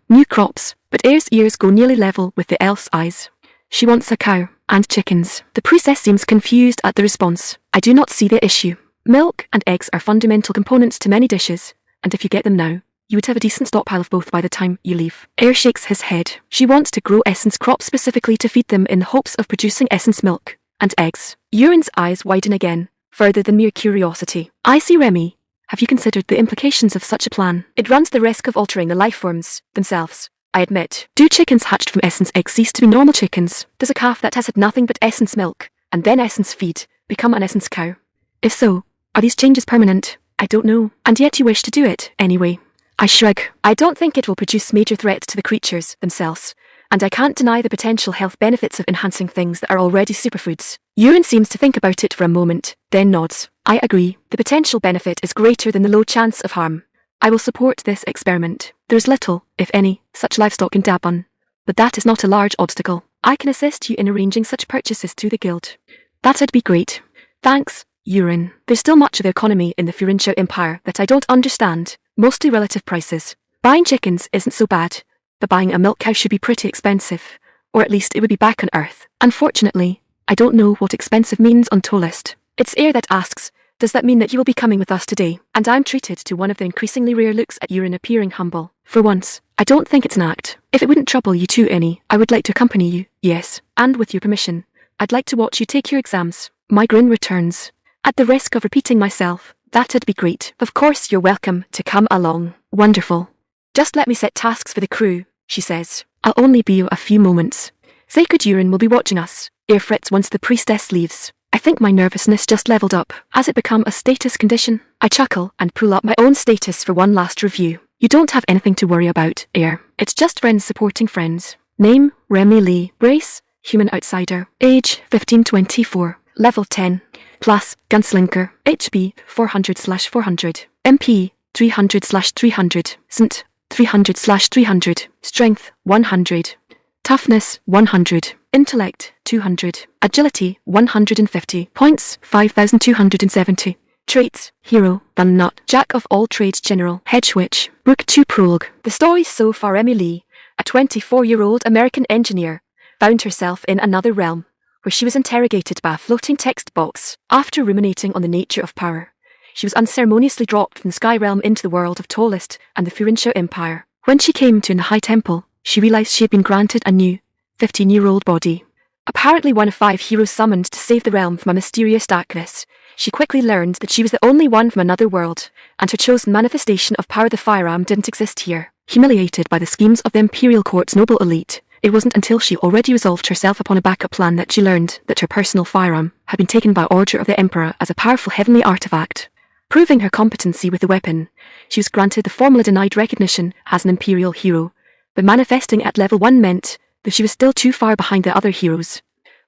New crops, but Ayre's ears go nearly level with the elf's eyes. She wants a cow and chickens. The priestess seems confused at the response. I do not see the issue. Milk and eggs are fundamental components to many dishes, and if you get them now, you would have a decent stockpile of both by the time you leave. Ayre shakes his head. She wants to grow essence crops specifically to feed them in hopes of producing essence milk and eggs. Yurin's eyes widen again, further than mere curiosity. I see, Remmi. Have you considered the implications of such a plan? It runs the risk of altering the life forms themselves, I admit. Do chickens hatched from essence eggs cease to be normal chickens? Does a calf that has had nothing but essence milk, and then essence feed, become an essence cow? If so, are these changes permanent? I don't know. And yet you wish to do it, anyway. I shrug. I don't think it will produce major threats to the creatures themselves, and I can't deny the potential health benefits of enhancing things that are already superfoods. Yurin seems to think about it for a moment, then nods. I agree. The potential benefit is greater than the low chance of harm. I will support this experiment. There is little, if any, such livestock in Dabun, but that is not a large obstacle. I can assist you in arranging such purchases through the guild. That'd be great. Thanks, Yurin. There's still much of the economy in the Furinshao Empire that I don't understand, mostly relative prices. Buying chickens isn't so bad, but buying a milk cow should be pretty expensive, or at least it would be back on Earth. Unfortunately, I don't know what expensive means on Tolist. It's Ayre that asks, does that mean that you will be coming with us today? And I'm treated to one of the increasingly rare looks at Yurin appearing humble. For once, I don't think it's an act. If it wouldn't trouble you too any, I would like to accompany you, yes, and with your permission. I'd like to watch you take your exams. My grin returns. At the risk of repeating myself, that'd be great. Of course you're welcome to come along. Wonderful. Just let me set tasks for the crew, she says. I'll only be a few moments. Sacred Yurin will be watching us. Ayre frets once the priestess leaves. I think my nervousness just leveled up. Has it become a status condition? I chuckle and pull up my own status for one last review. You don't have anything to worry about, Ayre. It's just friends supporting friends. Name, Remmi Lee. Race, human outsider. Age, 15-24. Level 10. Class, Gunslinger. HP, 400/400. MP, 300/300. St, 300/300. Strength, 100. Toughness, 100. Intellect, 200. Agility, 150. Points, 5,270. Traits, Hero, Done Not, Jack of all trades General, Hedge Witch. Book 2 Prologue. The story so far. Remmi Lee, a 24-year-old American engineer, found herself in another realm, where she was interrogated by a floating text box. After ruminating on the nature of power, she was unceremoniously dropped from the sky realm into the world of Tolist and the Furinshao Empire. When she came to the High Temple, she realized she had been granted a new, 15-year-old body. Apparently one of 5 heroes summoned to save the realm from a mysterious darkness, she quickly learned that she was the only one from another world, and her chosen manifestation of power, the firearm, didn't exist here. Humiliated by the schemes of the Imperial Court's noble elite, it wasn't until she already resolved herself upon a backup plan that she learned that her personal firearm had been taken by order of the Emperor as a powerful heavenly artifact. Proving her competency with the weapon, she was granted the formula denied recognition as an Imperial hero, but manifesting at level 1 meant that she was still too far behind the other heroes.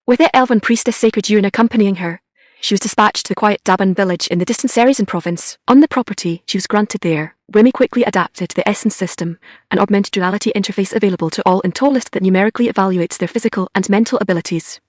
With the elven priestess Sacred Yurin accompanying her, she was dispatched to the quiet Dabun village in the distant Syrian province. On the property she was granted there, Remmi quickly adapted the Essence system, an augmented reality interface available to all in Tolist that numerically evaluates their physical and mental abilities.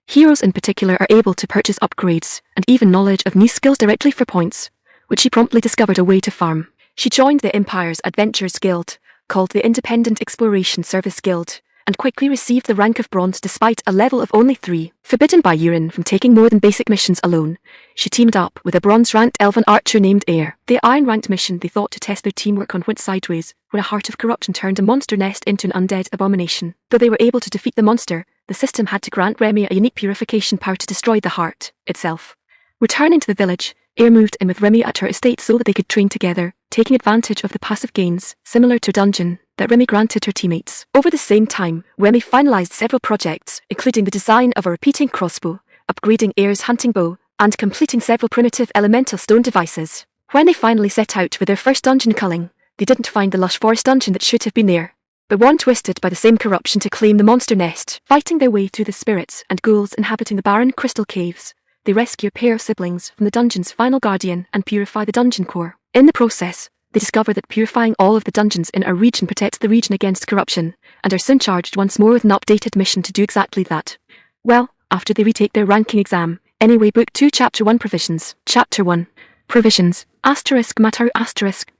Heroes in particular are able to purchase upgrades and even knowledge of new skills directly for points, which she promptly discovered a way to farm. She joined the Empire's Adventurers Guild, called the Independent Exploration Service Guild, and quickly received the rank of bronze despite a level of only 3. Forbidden by Yurin from taking more than basic missions alone, she teamed up with a bronze-ranked elven archer named Ayre. The iron-ranked mission they thought to test their teamwork on went sideways when a heart of corruption turned a monster nest into an undead abomination. Though they were able to defeat the monster, the system had to grant Remmi a unique purification power to destroy the heart itself. Returning to the village, Ayre moved in with Remmi at her estate so that they could train together, taking advantage of the passive gains, similar to a dungeon, that Remmi granted her teammates. Over the same time, Remmi finalized several projects, including the design of a repeating crossbow, upgrading Ayre's hunting bow, and completing several primitive elemental stone devices. When they finally set out for their first dungeon culling, they didn't find the lush forest dungeon that should have been there, but one twisted by the same corruption to claim the monster nest. Fighting their way through the spirits and ghouls inhabiting the barren crystal caves, they rescue a pair of siblings from the dungeon's final guardian and purify the dungeon core. In the process, they discover that purifying all of the dungeons in our region protects the region against corruption, and are soon charged once more with an updated mission to do exactly that. Well, after they retake their ranking exam. Anyway, Book 2 Chapter 1 Provisions. Chapter 1. Provisions. Matter.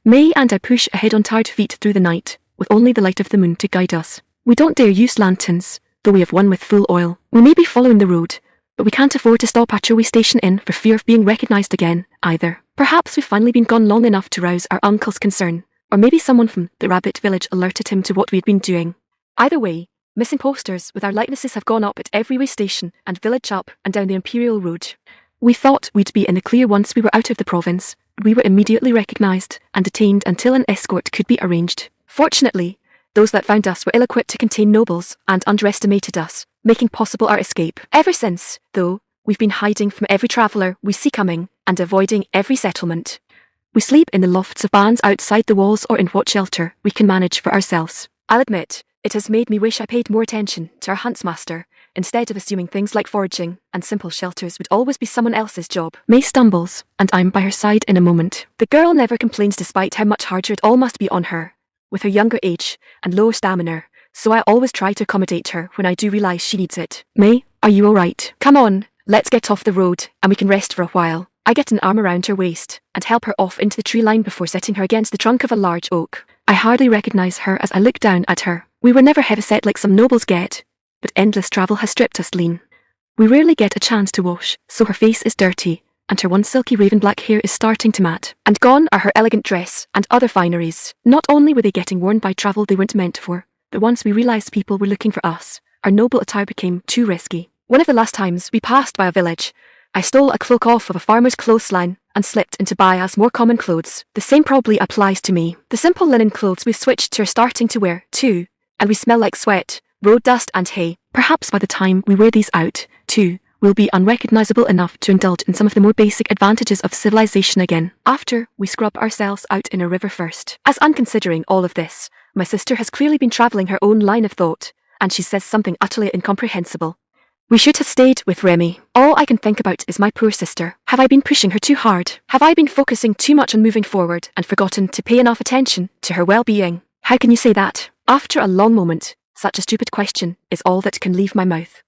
May and I push ahead on tired feet through the night, with only the light of the moon to guide us. We don't dare use lanterns, though we have one with full oil. We may be following the road, but we can't afford to stop at your station inn for fear of being recognized again, either. Perhaps we've finally been gone long enough to rouse our uncle's concern, or maybe someone from the rabbit village alerted him to what we had been doing. Either way, missing posters with our likenesses have gone up at every way station and village up and down the Imperial Road. We thought we'd be in the clear once we were out of the province. We were immediately recognized and detained until an escort could be arranged. Fortunately, those that found us were ill-equipped to contain nobles and underestimated us, making possible our escape. Ever since, though, we've been hiding from every traveller we see coming and avoiding every settlement. We sleep in the lofts of barns outside the walls or in what shelter we can manage for ourselves. I'll admit, it has made me wish I paid more attention to our huntsmaster, instead of assuming things like foraging and simple shelters would always be someone else's job. May stumbles, and I'm by her side in a moment. The girl never complains despite how much harder it all must be on her, with her younger age and lower stamina, so I always try to accommodate her when I do realise she needs it. May, are you alright? Come on, let's get off the road, and we can rest for a while. I get an arm around her waist, and help her off into the tree line before setting her against the trunk of a large oak. I hardly recognise her as I look down at her. We were never heavyset like some nobles get, but endless travel has stripped us lean. We rarely get a chance to wash, so her face is dirty, and her once silky raven black hair is starting to mat. And gone are her elegant dress and other fineries. Not only were they getting worn by travel they weren't meant for, but once we realised people were looking for us, our noble attire became too risky. One of the last times we passed by a village, I stole a cloak off of a farmer's clothesline and slipped into Baya's more common clothes. The same probably applies to me. The simple linen clothes we've switched to are starting to wear, too, and we smell like sweat, road dust and hay. Perhaps by the time we wear these out, too, we'll be unrecognisable enough to indulge in some of the more basic advantages of civilization again. After we scrub ourselves out in a river first. As I'm considering all of this, my sister has clearly been travelling her own line of thought, and she says something utterly incomprehensible. We should have stayed with Remmi. All I can think about is my poor sister. Have I been pushing her too hard? Have I been focusing too much on moving forward and forgotten to pay enough attention to her well-being? How can you say that? After a long moment, such a stupid question is all that can leave my mouth.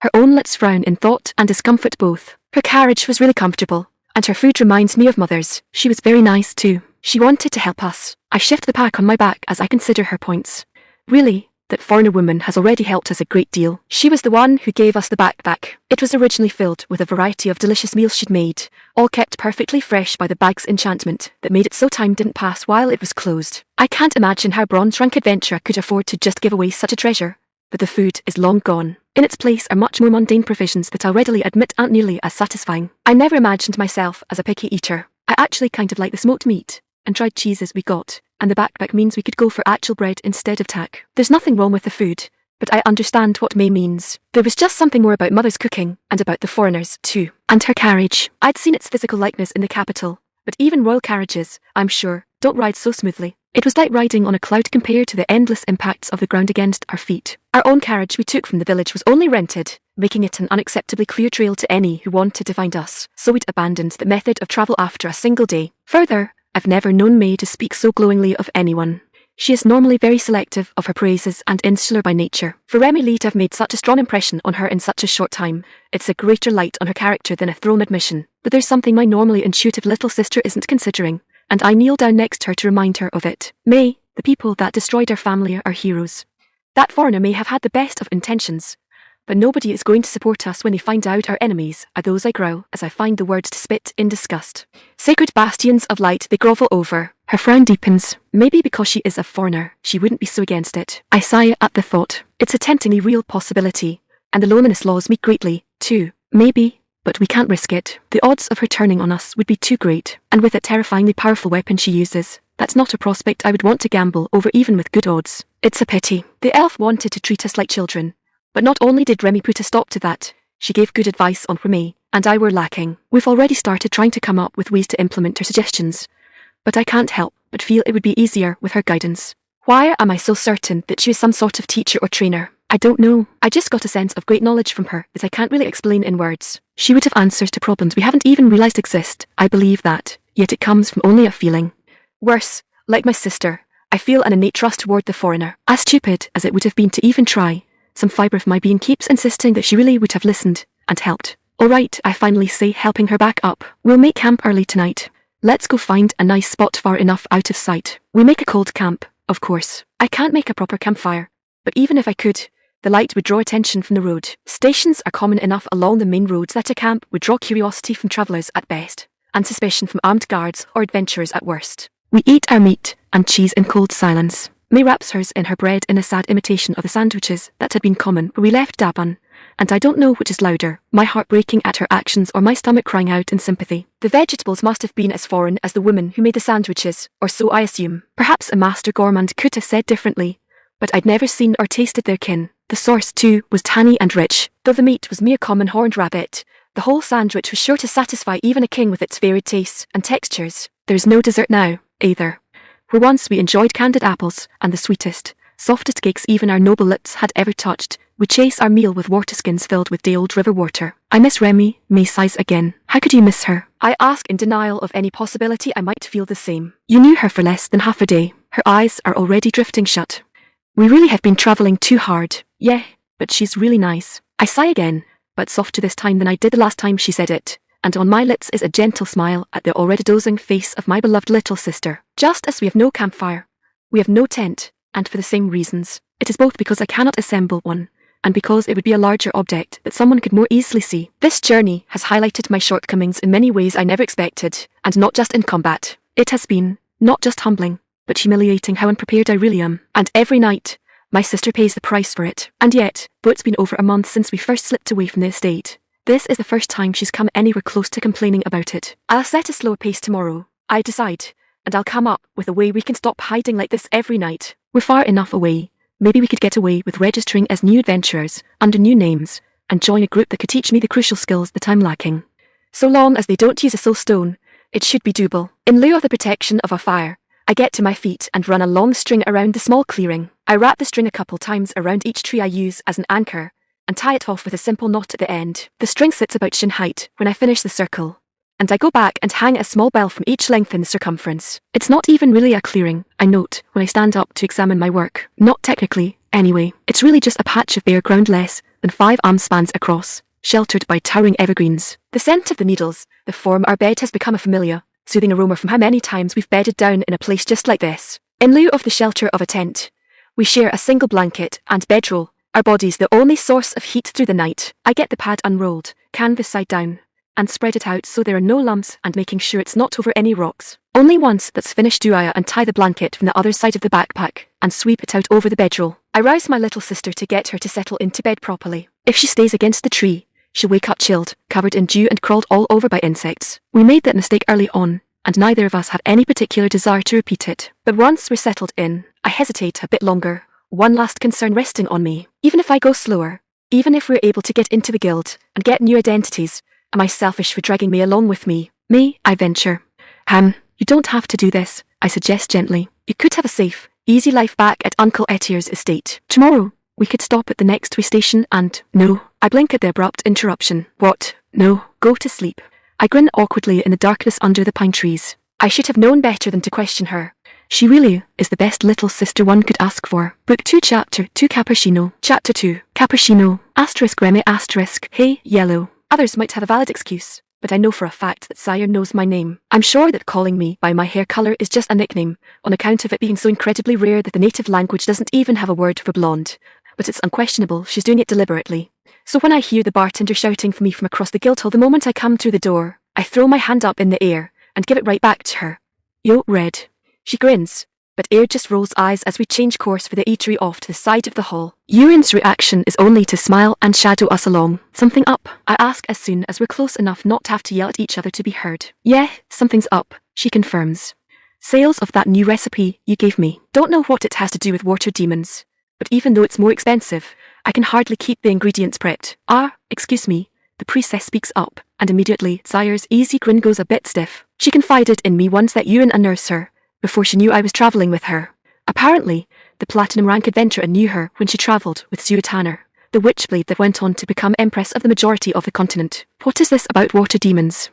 Her own lips frown in thought and discomfort both. Her carriage was really comfortable, and her food reminds me of mother's. She was very nice too. She wanted to help us. I shift the pack on my back as I consider her points. Really, that foreigner woman has already helped us a great deal. She was the one who gave us the backpack. It was originally filled with a variety of delicious meals she'd made, all kept perfectly fresh by the bag's enchantment that made it so time didn't pass while it was closed. I can't imagine how a bronze-rank adventurer could afford to just give away such a treasure, but the food is long gone. In its place are much more mundane provisions that I'll readily admit aren't nearly as satisfying. I never imagined myself as a picky eater. I actually kind of like the smoked meat and dried cheeses we got, and the backpack means we could go for actual bread instead of tack. There's nothing wrong with the food, but I understand what May means. There was just something more about Mother's cooking, and about the foreigners, too. And her carriage. I'd seen its physical likeness in the capital, but even royal carriages, I'm sure, don't ride so smoothly. It was like riding on a cloud compared to the endless impacts of the ground against our feet. Our own carriage we took from the village was only rented, making it an unacceptably clear trail to any who wanted to find us, so we'd abandoned the method of travel after a single day. Further, I've never known May to speak so glowingly of anyone. She is normally very selective of her praises and insular by nature. For Remmi Lee to have made such a strong impression on her in such a short time, it's a greater light on her character than a thrown admission. But there's something my normally intuitive little sister isn't considering, and I kneel down next to her to remind her of it. May, the people that destroyed our family are heroes. That foreigner may have had the best of intentions, but nobody is going to support us when they find out our enemies are those. I growl as I find the words to spit in disgust. Sacred bastions of light they grovel over. Her frown deepens. Maybe because she is a foreigner, she wouldn't be so against it. I sigh at the thought. It's a temptingly real possibility, and the loneliness laws me greatly, too. Maybe, but we can't risk it. The odds of her turning on us would be too great, and with a terrifyingly powerful weapon she uses, that's not a prospect I would want to gamble over even with good odds. It's a pity. The elf wanted to treat us like children. But not only did Remmi put a stop to that, she gave good advice on where May and I were lacking. We've already started trying to come up with ways to implement her suggestions, but I can't help but feel it would be easier with her guidance. Why am I so certain that she is some sort of teacher or trainer? I don't know. I just got a sense of great knowledge from her that I can't really explain in words. She would have answers to problems we haven't even realised exist. I believe that, yet it comes from only a feeling. Worse, like my sister, I feel an innate trust toward the foreigner. As stupid as it would have been to even try, some fibre of my being keeps insisting that she really would have listened and helped. Alright, I finally say, helping her back up. We'll make camp early tonight. Let's go find a nice spot far enough out of sight. We make a cold camp, of course. I can't make a proper campfire, but even if I could, the light would draw attention from the road. Stations are common enough along the main roads that a camp would draw curiosity from travellers at best, and suspicion from armed guards or adventurers at worst. We eat our meat and cheese in cold silence. May wraps hers in her bread in a sad imitation of the sandwiches that had been common where we left Dabun, and I don't know which is louder, my heart breaking at her actions or my stomach crying out in sympathy. The vegetables must have been as foreign as the woman who made the sandwiches, or so I assume. Perhaps a master gourmand could have said differently, but I'd never seen or tasted their kin. The sauce, too, was tangy and rich. Though the meat was mere common horned rabbit, the whole sandwich was sure to satisfy even a king with its varied tastes and textures. There's no dessert now, either. Where once we enjoyed candied apples and the sweetest, softest cakes even our noble lips had ever touched, we chase our meal with water skins filled with day-old river water. I miss Remmi, May sighs again. How could you miss her? I ask in denial of any possibility I might feel the same. You knew her for less than half a day. Her eyes are already drifting shut. We really have been travelling too hard. Yeah, but she's really nice. I sigh again, but softer this time than I did the last time she said it, and on my lips is a gentle smile at the already dozing face of my beloved little sister. Just as we have no campfire, we have no tent, and for the same reasons. It is both because I cannot assemble one, and because it would be a larger object that someone could more easily see. This journey has highlighted my shortcomings in many ways I never expected, and not just in combat. It has been, not just humbling, but humiliating how unprepared I really am. And every night, my sister pays the price for it. And yet, though it's been over a month since we first slipped away from the estate, this is the first time she's come anywhere close to complaining about it. I'll set a slower pace tomorrow, I decide, and I'll come up with a way we can stop hiding like this every night. We're far enough away. Maybe we could get away with registering as new adventurers, under new names, and join a group that could teach me the crucial skills that I'm lacking. So long as they don't use a soul stone, it should be doable. In lieu of the protection of a fire, I get to my feet and run a long string around the small clearing. I wrap the string a couple times around each tree I use as an anchor, and tie it off with a simple knot at the end. The string sits about shin height when I finish the circle, and I go back and hang a small bell from each length in the circumference. It's not even really a clearing, I note, when I stand up to examine my work. Not technically, anyway. It's really just a patch of bare ground less than 5 arm spans across, sheltered by towering evergreens. The scent of the needles that form our bed has become a familiar, soothing aroma from how many times we've bedded down in a place just like this. In lieu of the shelter of a tent, we share a single blanket and bedroll, our bodies the only source of heat through the night. I get the pad unrolled, canvas side down, and spread it out so there are no lumps and making sure it's not over any rocks. Only once that's finished do I untie the blanket from the other side of the backpack and sweep it out over the bedroll. I rouse my little sister to get her to settle into bed properly. If she stays against the tree, she'll wake up chilled, covered in dew and crawled all over by insects. We made that mistake early on, and neither of us have any particular desire to repeat it. But once we're settled in, I hesitate a bit longer, one last concern resting on me. Even if I go slower, even if we're able to get into the guild and get new identities, am I selfish for dragging May along with me? May, I venture. You don't have to do this, I suggest gently. You could have a safe, easy life back at Uncle Etier's estate. Tomorrow, we could stop at the next way station and— No, I blink at the abrupt interruption. What? No, go to sleep. I grin awkwardly in the darkness under the pine trees. I should have known better than to question her. She really is the best little sister one could ask for. Book 2 Chapter 2 Cappuccino. Chapter 2 Cappuccino. Asterisk Remmi asterisk. Hey, yellow. Others might have a valid excuse, but I know for a fact that Sire knows my name. I'm sure that calling me by my hair colour is just a nickname, on account of it being so incredibly rare that the native language doesn't even have a word for blonde. But it's unquestionable she's doing it deliberately. So when I hear the bartender shouting for me from across the guildhall the moment I come through the door, I throw my hand up in the air and give it right back to her. Yo, Red. She grins, but Ayre just rolls eyes as we change course for the eatery off to the side of the hall. Urin's reaction is only to smile and shadow us along. Something up? I ask as soon as we're close enough not to have to yell at each other to be heard. Yeah, something's up, she confirms. Sales of that new recipe you gave me. Don't know what it has to do with water demons, but even though it's more expensive, I can hardly keep the ingredients prepped. Excuse me, the priestess speaks up, and immediately Sire's easy grin goes a bit stiff. She confided in me once that Urin unnursed her, before she knew I was travelling with her. Apparently, the platinum rank adventurer knew her when she travelled with Tanner, the witchblade that went on to become Empress of the majority of the continent. What is this about water demons?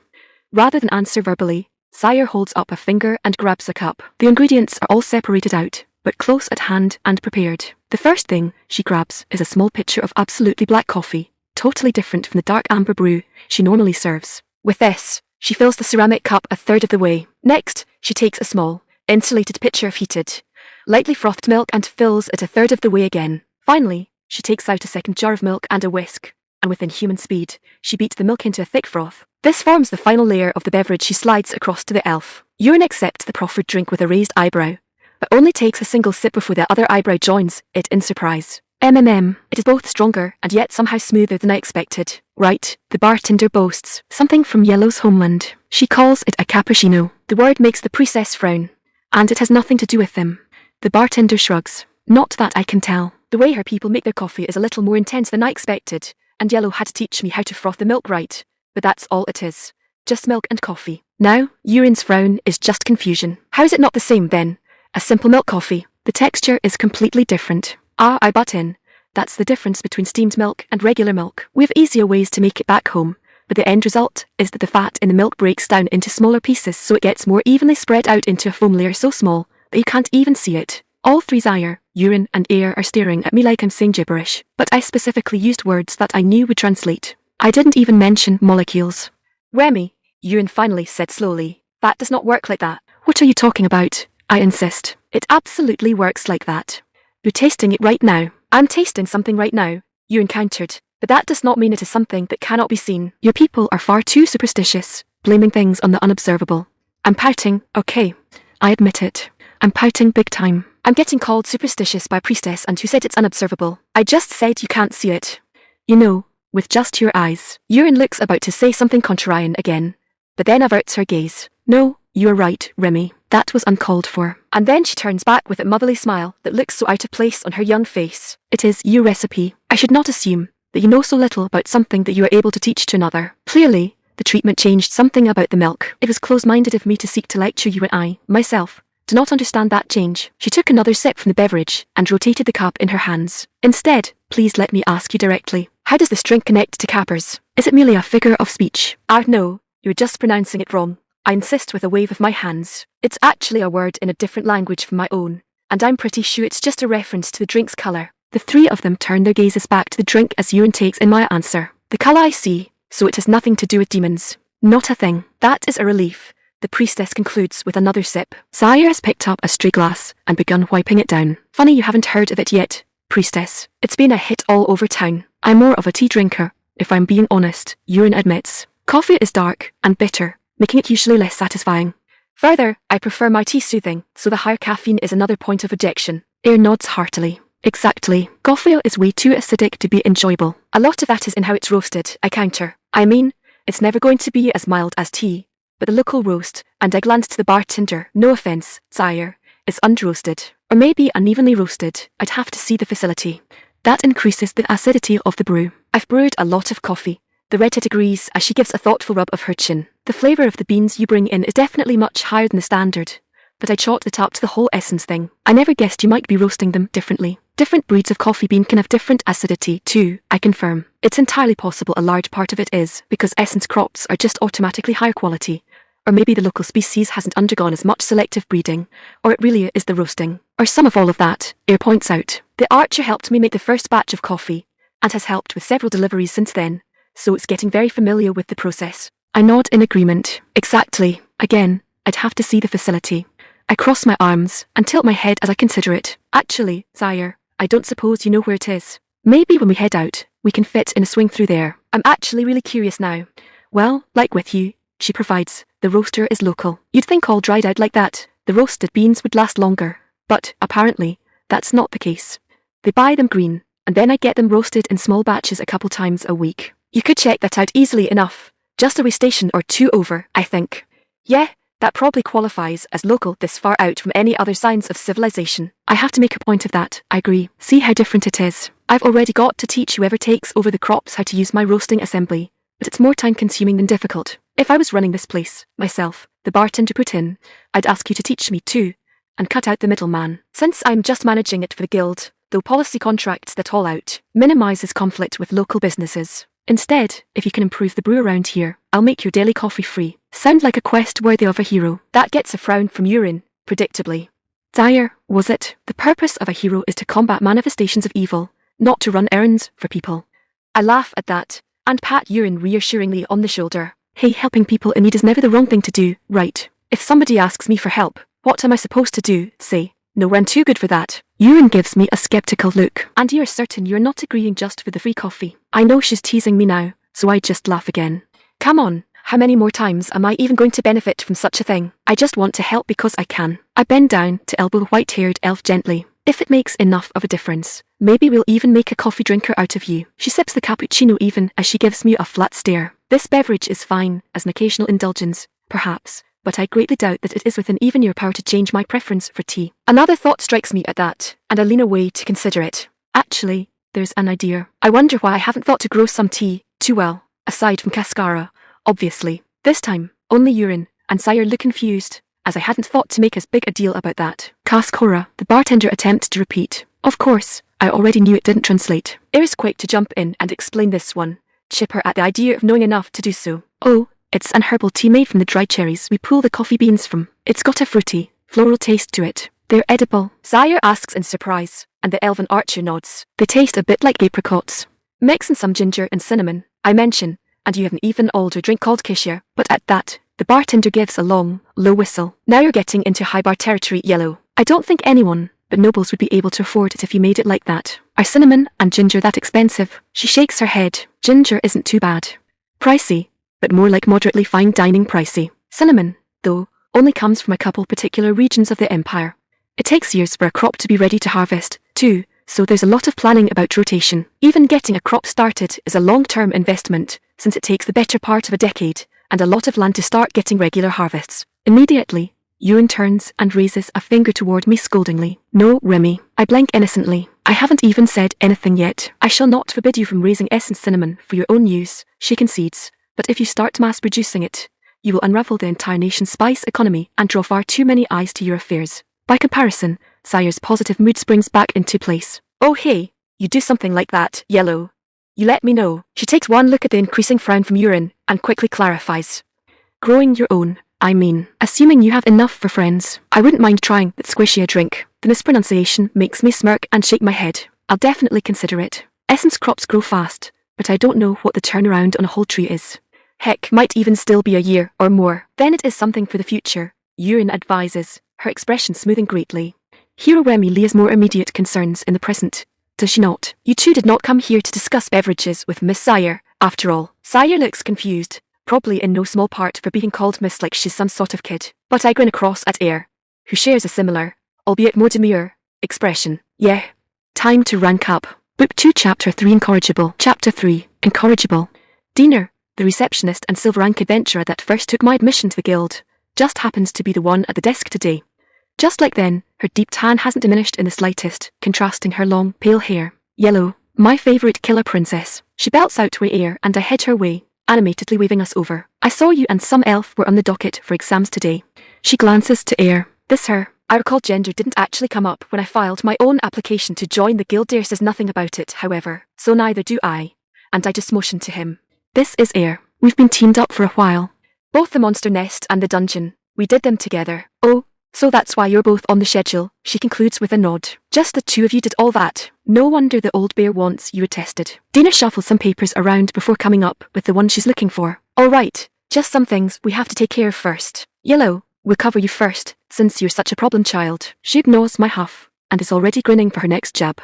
Rather than answer verbally, Sire holds up a finger and grabs a cup. The ingredients are all separated out, but close at hand and prepared. The first thing she grabs is a small pitcher of absolutely black coffee, totally different from the dark amber brew she normally serves. With this, she fills the ceramic cup a third of the way. Next, she takes a small, insulated pitcher of heated, lightly frothed milk and fills it a third of the way again. Finally, she takes out a second jar of milk and a whisk, and with inhuman speed, she beats the milk into a thick froth. This forms the final layer of the beverage she slides across to the elf. Yuren accepts the proffered drink with a raised eyebrow, but only takes a single sip before the other eyebrow joins it in surprise. It is both stronger and yet somehow smoother than I expected. Right, the bartender boasts. Something from Yellow's homeland. She calls it a cappuccino. The word makes the priestess frown, and it has nothing to do with them. The bartender shrugs. Not that I can tell. The way her people make their coffee is a little more intense than I expected, and Yellow had to teach me how to froth the milk right. But that's all it is. Just milk and coffee. Now, Yuren's frown is just confusion. How is it not the same then? A simple milk coffee. The texture is completely different. I butt in. That's the difference between steamed milk and regular milk. We have easier ways to make it back home, but the end result is that the fat in the milk breaks down into smaller pieces so it gets more evenly spread out into a foam layer so small that you can't even see it. All three Ayre, Yuren and Ayre are staring at me like I'm saying gibberish, but I specifically used words that I knew would translate. I didn't even mention molecules. Remmi, Yuren finally said slowly, that does not work like that. What are you talking about? I insist. It absolutely works like that. You're tasting it right now. I'm tasting something right now, Yuren countered, but that does not mean it is something that cannot be seen. Your people are far too superstitious, blaming things on the unobservable. I'm pouting, okay. I admit it. I'm pouting big time. I'm getting called superstitious by a priestess and who said it's unobservable. I just said you can't see it. You know, with just your eyes. Yuren looks about to say something contrarian again, but then averts her gaze. No, you're right, Remmi. That was uncalled for. And then she turns back with a motherly smile that looks so out of place on her young face. It is your recipe. I should not assume that you know so little about something that you are able to teach to another. Clearly, the treatment changed something about the milk. It was close-minded of me to seek to lecture you and I, myself, do not understand that change. She took another sip from the beverage and rotated the cup in her hands. Instead, please let me ask you directly. How does this drink connect to cappers? Is it merely a figure of speech? No, you're just pronouncing it wrong. I insist with a wave of my hands. It's actually a word in a different language from my own, and I'm pretty sure it's just a reference to the drink's colour. The three of them turn their gazes back to the drink as Yuren takes in my answer. The colour I see, so it has nothing to do with demons. Not a thing. That is a relief. The priestess concludes with another sip. Ayre has picked up a stray glass and begun wiping it down. Funny you haven't heard of it yet, priestess. It's been a hit all over town. I'm more of a tea drinker, if I'm being honest, Yuren admits. Coffee is dark and bitter, making it usually less satisfying. Further, I prefer my tea soothing, so the higher caffeine is another point of objection. Ayre nods heartily. Exactly. Coffee is way too acidic to be enjoyable. A lot of that is in how it's roasted, I counter. I mean, it's never going to be as mild as tea, but the local roast, and I glanced to the bartender, no offence, Ayre, is unroasted, or maybe unevenly roasted. I'd have to see the facility. That increases the acidity of the brew. I've brewed a lot of coffee. The redhead agrees as she gives a thoughtful rub of her chin. The flavour of the beans you bring in is definitely much higher than the standard, but I chalked it up to the whole essence thing. I never guessed you might be roasting them differently. Different breeds of coffee bean can have different acidity too, I confirm. It's entirely possible a large part of it is because essence crops are just automatically higher quality, or maybe the local species hasn't undergone as much selective breeding, or it really is the roasting, or some of all of that, Ayre points out. The archer helped me make the first batch of coffee, and has helped with several deliveries since then, so it's getting very familiar with the process. I nod in agreement. Exactly. Again, I'd have to see the facility. I cross my arms and tilt my head as I consider it. Actually, Ayre, I don't suppose you know where it is. Maybe when we head out, we can fit in a swing through there. I'm actually really curious now. Well, like with you, she provides, the roaster is local. You'd think all dried out like that, the roasted beans would last longer. But, apparently, that's not the case. They buy them green, and then I get them roasted in small batches a couple times a week. You could check that out easily enough. Just a way station or two over, I think. Yeah, that probably qualifies as local this far out from any other signs of civilization. I have to make a point of that, I agree. See how different it is. I've already got to teach whoever takes over the crops how to use my roasting assembly, but it's more time consuming than difficult. If I was running this place, myself, the bartender put in, I'd ask you to teach me too, and cut out the middleman. Since I'm just managing it for the guild, though policy contracts that all out, minimises conflict with local businesses. Instead, if you can improve the brew around here, I'll make your daily coffee free. Sound like a quest worthy of a hero. That gets a frown from Yuren, predictably. Ayre, was it? The purpose of a hero is to combat manifestations of evil, not to run errands for people. I laugh at that, and pat Yurin reassuringly on the shoulder. Hey, helping people in need is never the wrong thing to do, right? If somebody asks me for help, what am I supposed to do? Say, no, I'm too good for that. Yurin gives me a skeptical look. And you're certain you're not agreeing just for the free coffee? I know she's teasing me now, so I just laugh again. Come on, how many more times am I even going to benefit from such a thing? I just want to help because I can. I bend down to elbow the white-haired elf gently. If it makes enough of a difference, maybe we'll even make a coffee drinker out of you. She sips the cappuccino even as she gives me a flat stare. This beverage is fine as an occasional indulgence, perhaps, but I greatly doubt that it is within even your power to change my preference for tea. Another thought strikes me at that, and I lean away to consider it. Actually, there's an idea. I wonder why I haven't thought to grow some tea too well, aside from Cascara, obviously. This time, only Yurin and Sire look confused, as I hadn't thought to make as big a deal about that. Cascara, the bartender attempts to repeat. Of course, I already knew it didn't translate. Ayre's quick to jump in and explain this one, chipper at the idea of knowing enough to do so. Oh, it's an herbal tea made from the dried cherries we pull the coffee beans from. It's got a fruity, floral taste to it. They're edible, Sire asks in surprise, and the elven archer nods. They taste a bit like apricots. Mix in some ginger and cinnamon, I mention, and you have an even older drink called Kishir. But at that, the bartender gives a long, low whistle. Now you're getting into high bar territory, Yellow. I don't think anyone but nobles would be able to afford it if you made it like that. Are cinnamon and ginger that expensive? She shakes her head. Ginger isn't too bad. Pricey, but more like moderately fine dining pricey. Cinnamon, though, only comes from a couple particular regions of the empire. It takes years for a crop to be ready to harvest, too, so there's a lot of planning about rotation. Even getting a crop started is a long-term investment, since it takes the better part of a decade, and a lot of land to start getting regular harvests. Immediately, Yurin turns and raises a finger toward me scoldingly. No, Remmi. I blink innocently. I haven't even said anything yet. I shall not forbid you from raising essence cinnamon for your own use, she concedes, but if you start mass-producing it, you will unravel the entire nation's spice economy and draw far too many eyes to your affairs. By comparison, Sire's positive mood springs back into place. Oh hey, you do something like that, Yellow. You let me know. She takes one look at the increasing frown from Yurin and quickly clarifies. Growing your own, I mean, assuming you have enough for friends. I wouldn't mind trying that squishy a drink. The mispronunciation makes me smirk and shake my head. I'll definitely consider it. Essence crops grow fast, but I don't know what the turnaround on a whole tree is. Heck, might even still be a year or more. Then it is something for the future, Yurin advises, her expression smoothing greatly. Hero Remmi Lee has more immediate concerns in the present, does she not? You two did not come here to discuss beverages with Miss Sire, after all. Sire looks confused, probably in no small part for being called Miss like she's some sort of kid. But I grin across at Ayre, who shares a similar, albeit more demure, expression. Yeah. Time to rank up. Book 2 Chapter 3 Incorrigible. Chapter 3 Incorrigible. Diener, the receptionist and silver rank adventurer that first took my admission to the guild, just happens to be the one at the desk today. Just like then, her deep tan hasn't diminished in the slightest, contrasting her long, pale hair. Yellow, my favourite killer princess. She belts out to Ayre and I head her way, animatedly waving us over. I saw you and some elf were on the docket for exams today. She glances to Ayre. This her. I recall gender didn't actually come up when I filed my own application to join the guild. Ayre says nothing about it, however, so neither do I. And I just motion to him. This is Ayre. We've been teamed up for a while. Both the monster nest and the dungeon. We did them together. Oh, so that's why you're both on the schedule, she concludes with a nod. Just the two of you did all that. No wonder the old bear wants you attested. Dina shuffles some papers around before coming up with the one she's looking for. All right, just some things we have to take care of first. Yellow, we'll cover you first, since you're such a problem child. She ignores my huff, and is already grinning for her next jab.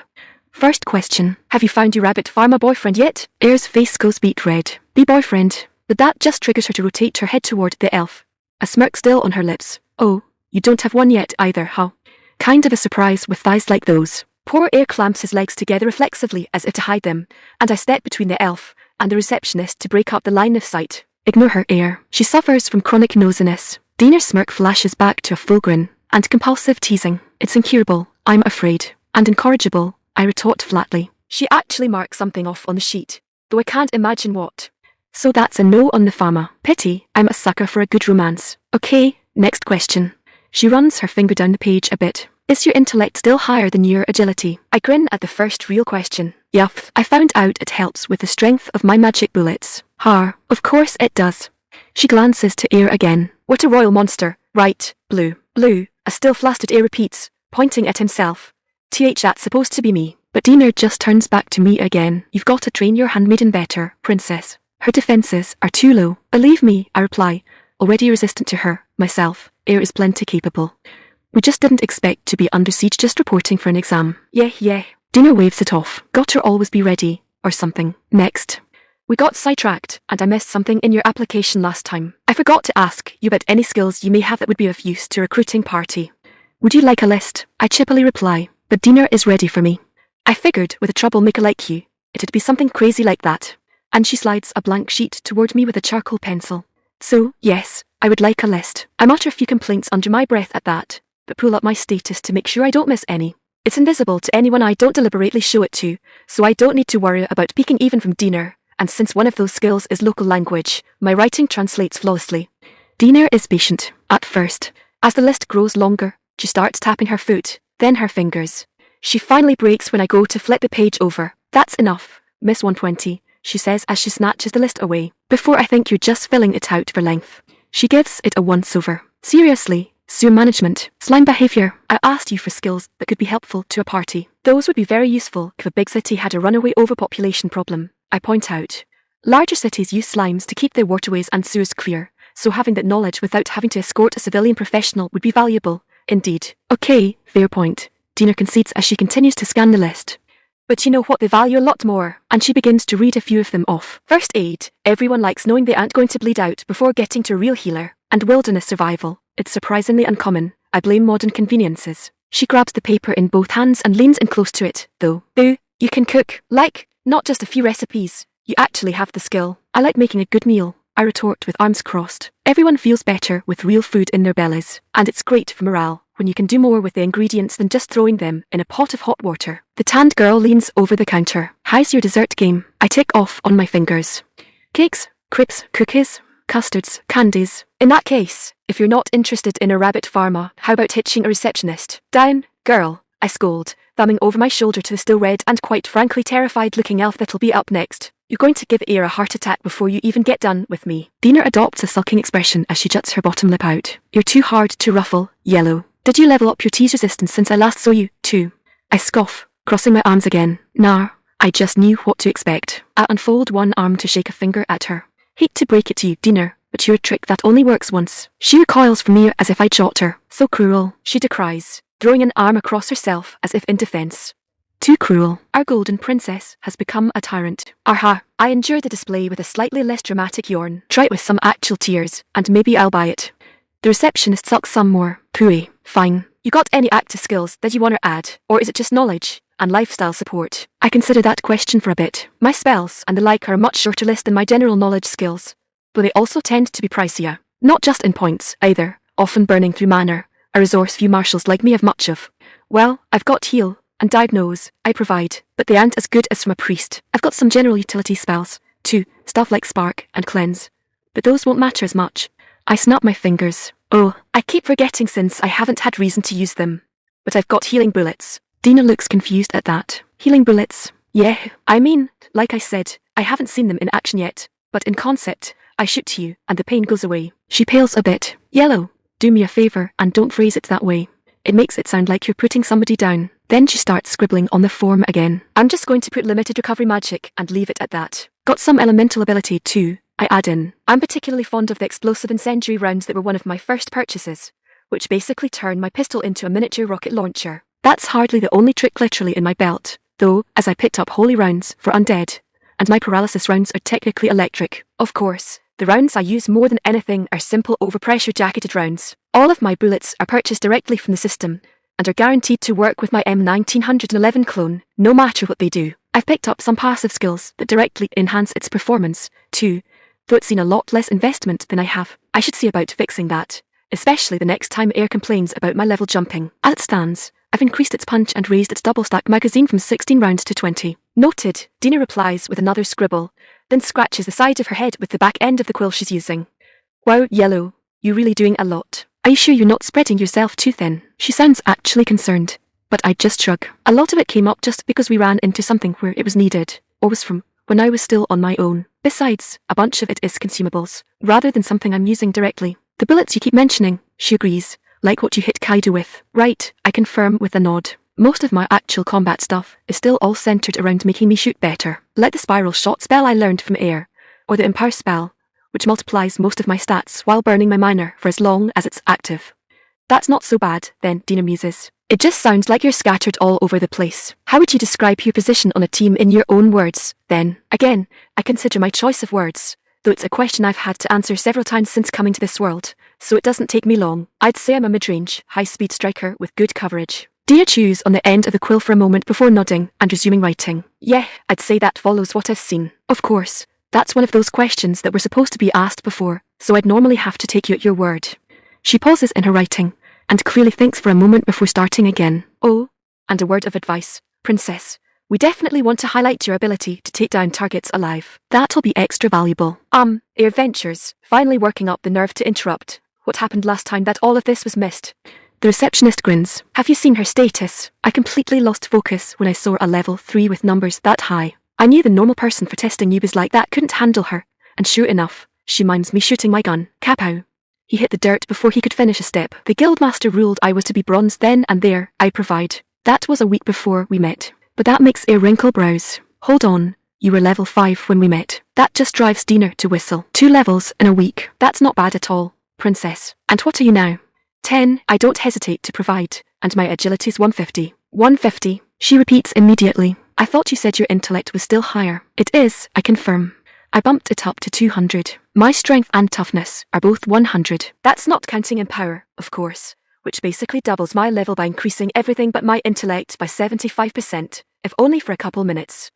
First question, have you found your rabbit farmer boyfriend yet? Ayre's face goes beet red. Be boyfriend. But that just triggers her to rotate her head toward the elf. A smirk still on her lips. Oh, you don't have one yet either, huh? Kind of a surprise with thighs like those. Poor Ayre clamps his legs together reflexively as if to hide them, and I step between the elf and the receptionist to break up the line of sight. Ignore her, Ayre. She suffers from chronic nosiness. Diener's smirk flashes back to a full grin, and compulsive teasing. It's incurable, I'm afraid. And incorrigible, I retort flatly. She actually marks something off on the sheet, though I can't imagine what. So that's a no on the farmer. Pity, I'm a sucker for a good romance. Okay, next question. She runs her finger down the page a bit. Is your intellect still higher than your agility? I grin at the first real question. Yup, I found out it helps with the strength of my magic bullets. Of course it does. She glances to Ayre again. What a royal monster. Right, Blue. Blue, a still flustered Ayre repeats, pointing at himself. That's supposed to be me. But Dina just turns back to me again. You've got to train your handmaiden better, princess. Her defenses are too low. Believe me, I reply, already resistant to her, myself. Ayre is plenty capable. We just didn't expect to be under siege just reporting for an exam. Yeah. Dina waves it off. Got her always be ready, or something. Next. We got sidetracked, and I missed something in your application last time. I forgot to ask you about any skills you may have that would be of use to a recruiting party. Would you like a list? I chippily reply, but Dina is ready for me. I figured with a troublemaker like you, it'd be something crazy like that. And she slides a blank sheet toward me with a charcoal pencil. So, yes, I would like a list. I mutter a few complaints under my breath at that, but pull up my status to make sure I don't miss any. It's invisible to anyone I don't deliberately show it to, so I don't need to worry about peeking even from Dina, and since one of those skills is local language, my writing translates flawlessly. Dina is patient, at first. As the list grows longer, she starts tapping her foot, then her fingers. She finally breaks when I go to flip the page over. That's enough, Miss 120, she says as she snatches the list away. Before I think you're just filling it out for length. She gives it a once-over. Seriously, sewer management, slime behavior. I asked you for skills that could be helpful to a party. Those would be very useful if a big city had a runaway overpopulation problem, I point out. Larger cities use slimes to keep their waterways and sewers clear, so having that knowledge without having to escort a civilian professional would be valuable. Indeed. Okay, fair point, Dina concedes as she continues to scan the list. But you know what they value a lot more, and she begins to read a few of them off. First aid. Everyone likes knowing they aren't going to bleed out before getting to a real healer. And wilderness survival. It's surprisingly uncommon. I blame modern conveniences. She grabs the paper in both hands and leans in close to it, though. Ooh, you can cook. Like, not just a few recipes. You actually have the skill. I like making a good meal, I retort with arms crossed. Everyone feels better with real food in their bellies, and it's great for morale when you can do more with the ingredients than just throwing them in a pot of hot water. The tanned girl leans over the counter. How's your dessert game? I tick off on my fingers. Cakes, crepes, cookies, custards, candies. In that case, if you're not interested in a rabbit pharma, how about hitching a receptionist? Down, girl, I scold, thumbing over my shoulder to the still red and quite frankly terrified looking elf that'll be up next. You're going to give Ayre a heart attack before you even get done with me. Dina adopts a sulking expression as she juts her bottom lip out. You're too hard to ruffle, yellow. Did you level up your tease resistance since I last saw you, too? I scoff, crossing my arms again. Nah, I just knew what to expect. I unfold one arm to shake a finger at her. Hate to break it to you, Dina, but you're a trick that only works once. She recoils from me as if I'd shot her. So cruel, she decries, throwing an arm across herself as if in defense. Too cruel. Our golden princess has become a tyrant. Aha, I endure the display with a slightly less dramatic yawn. Try it with some actual tears, and maybe I'll buy it. The receptionist sucks some more. Pooey. Fine. You got any active skills that you want to add, or is it just knowledge and lifestyle support? I consider that question for a bit. My spells and the like are a much shorter list than my general knowledge skills, but they also tend to be pricier. Not just in points, either, often burning through mana, a resource few marshals like me have much of. Well, I've got heal and diagnose, I provide, but they aren't as good as from a priest. I've got some general utility spells, too, stuff like spark and cleanse, but those won't matter as much. I snap my fingers. Oh, I keep forgetting since I haven't had reason to use them. But I've got healing bullets. Dina looks confused at that. Healing bullets? Yeah, I mean, like I said, I haven't seen them in action yet, but in concept, I shoot to you and the pain goes away. She pales a bit. Yellow, do me a favor and don't phrase it that way. It makes it sound like you're putting somebody down. Then she starts scribbling on the form again. I'm just going to put limited recovery magic and leave it at that. Got some elemental ability too, I add in. I'm particularly fond of the explosive incendiary rounds that were one of my first purchases, which basically turn my pistol into a miniature rocket launcher. That's hardly the only trick literally in my belt, though, as I picked up holy rounds for undead, and my paralysis rounds are technically electric. Of course, the rounds I use more than anything are simple overpressure jacketed rounds. All of my bullets are purchased directly from the system, and are guaranteed to work with my M1911 clone, no matter what they do. I've picked up some passive skills that directly enhance its performance, too, though it's seen a lot less investment than I have. I should see about fixing that, especially the next time Ayre complains about my level jumping. As it stands, I've increased its punch and raised its double-stack magazine from 16 rounds to 20. Noted, Dina replies with another scribble, then scratches the side of her head with the back end of the quill she's using. Wow, Yellow, you're really doing a lot. Are you sure you're not spreading yourself too thin? She sounds actually concerned, but I just shrug. A lot of it came up just because we ran into something where it was needed, or was from when I was still on my own. Besides, a bunch of it is consumables, rather than something I'm using directly. The bullets you keep mentioning, she agrees, like what you hit Kaido with. Right, I confirm with a nod. Most of my actual combat stuff is still all centered around making me shoot better, like the spiral shot spell I learned from Ayre, or the Empire spell, which multiplies most of my stats while burning my minor for as long as it's active. That's not so bad, then, Dina muses. It just sounds like you're scattered all over the place. How would you describe your position on a team in your own words, then? Again, I consider my choice of words, though it's a question I've had to answer several times since coming to this world, so it doesn't take me long. I'd say I'm a mid-range, high-speed striker with good coverage. Dina chews on the end of the quill for a moment before nodding and resuming writing. Yeah, I'd say that follows what I've seen. Of course, that's one of those questions that were supposed to be asked before, so I'd normally have to take you at your word. She pauses in her writing, and clearly thinks for a moment before starting again. Oh, and a word of advice, Princess. We definitely want to highlight your ability to take down targets alive. That'll be extra valuable. Ayre ventures, finally working up the nerve to interrupt. What happened last time that all of this was missed? The receptionist grins. Have you seen her status? I completely lost focus when I saw a level 3 with numbers that high. I knew the normal person for testing newbies like that couldn't handle her, and sure enough, she minds me shooting my gun. Kapow. He hit the dirt before he could finish a step. The guildmaster ruled I was to be bronze then and there, I provide. That was a week before we met. But that makes Ayre wrinkle brows. Hold on, you were level 5 when we met. That just drives Dina to whistle. 2 levels in a week. That's not bad at all, Princess. And what are you now? 10, I don't hesitate to provide, and my agility's 150. 150, she repeats immediately. I thought you said your intellect was still higher. It is, I confirm. I bumped it up to 200. My strength and toughness are both 100. That's not counting in power, of course, which basically doubles my level by increasing everything but my intellect by 75%, if only for a couple minutes.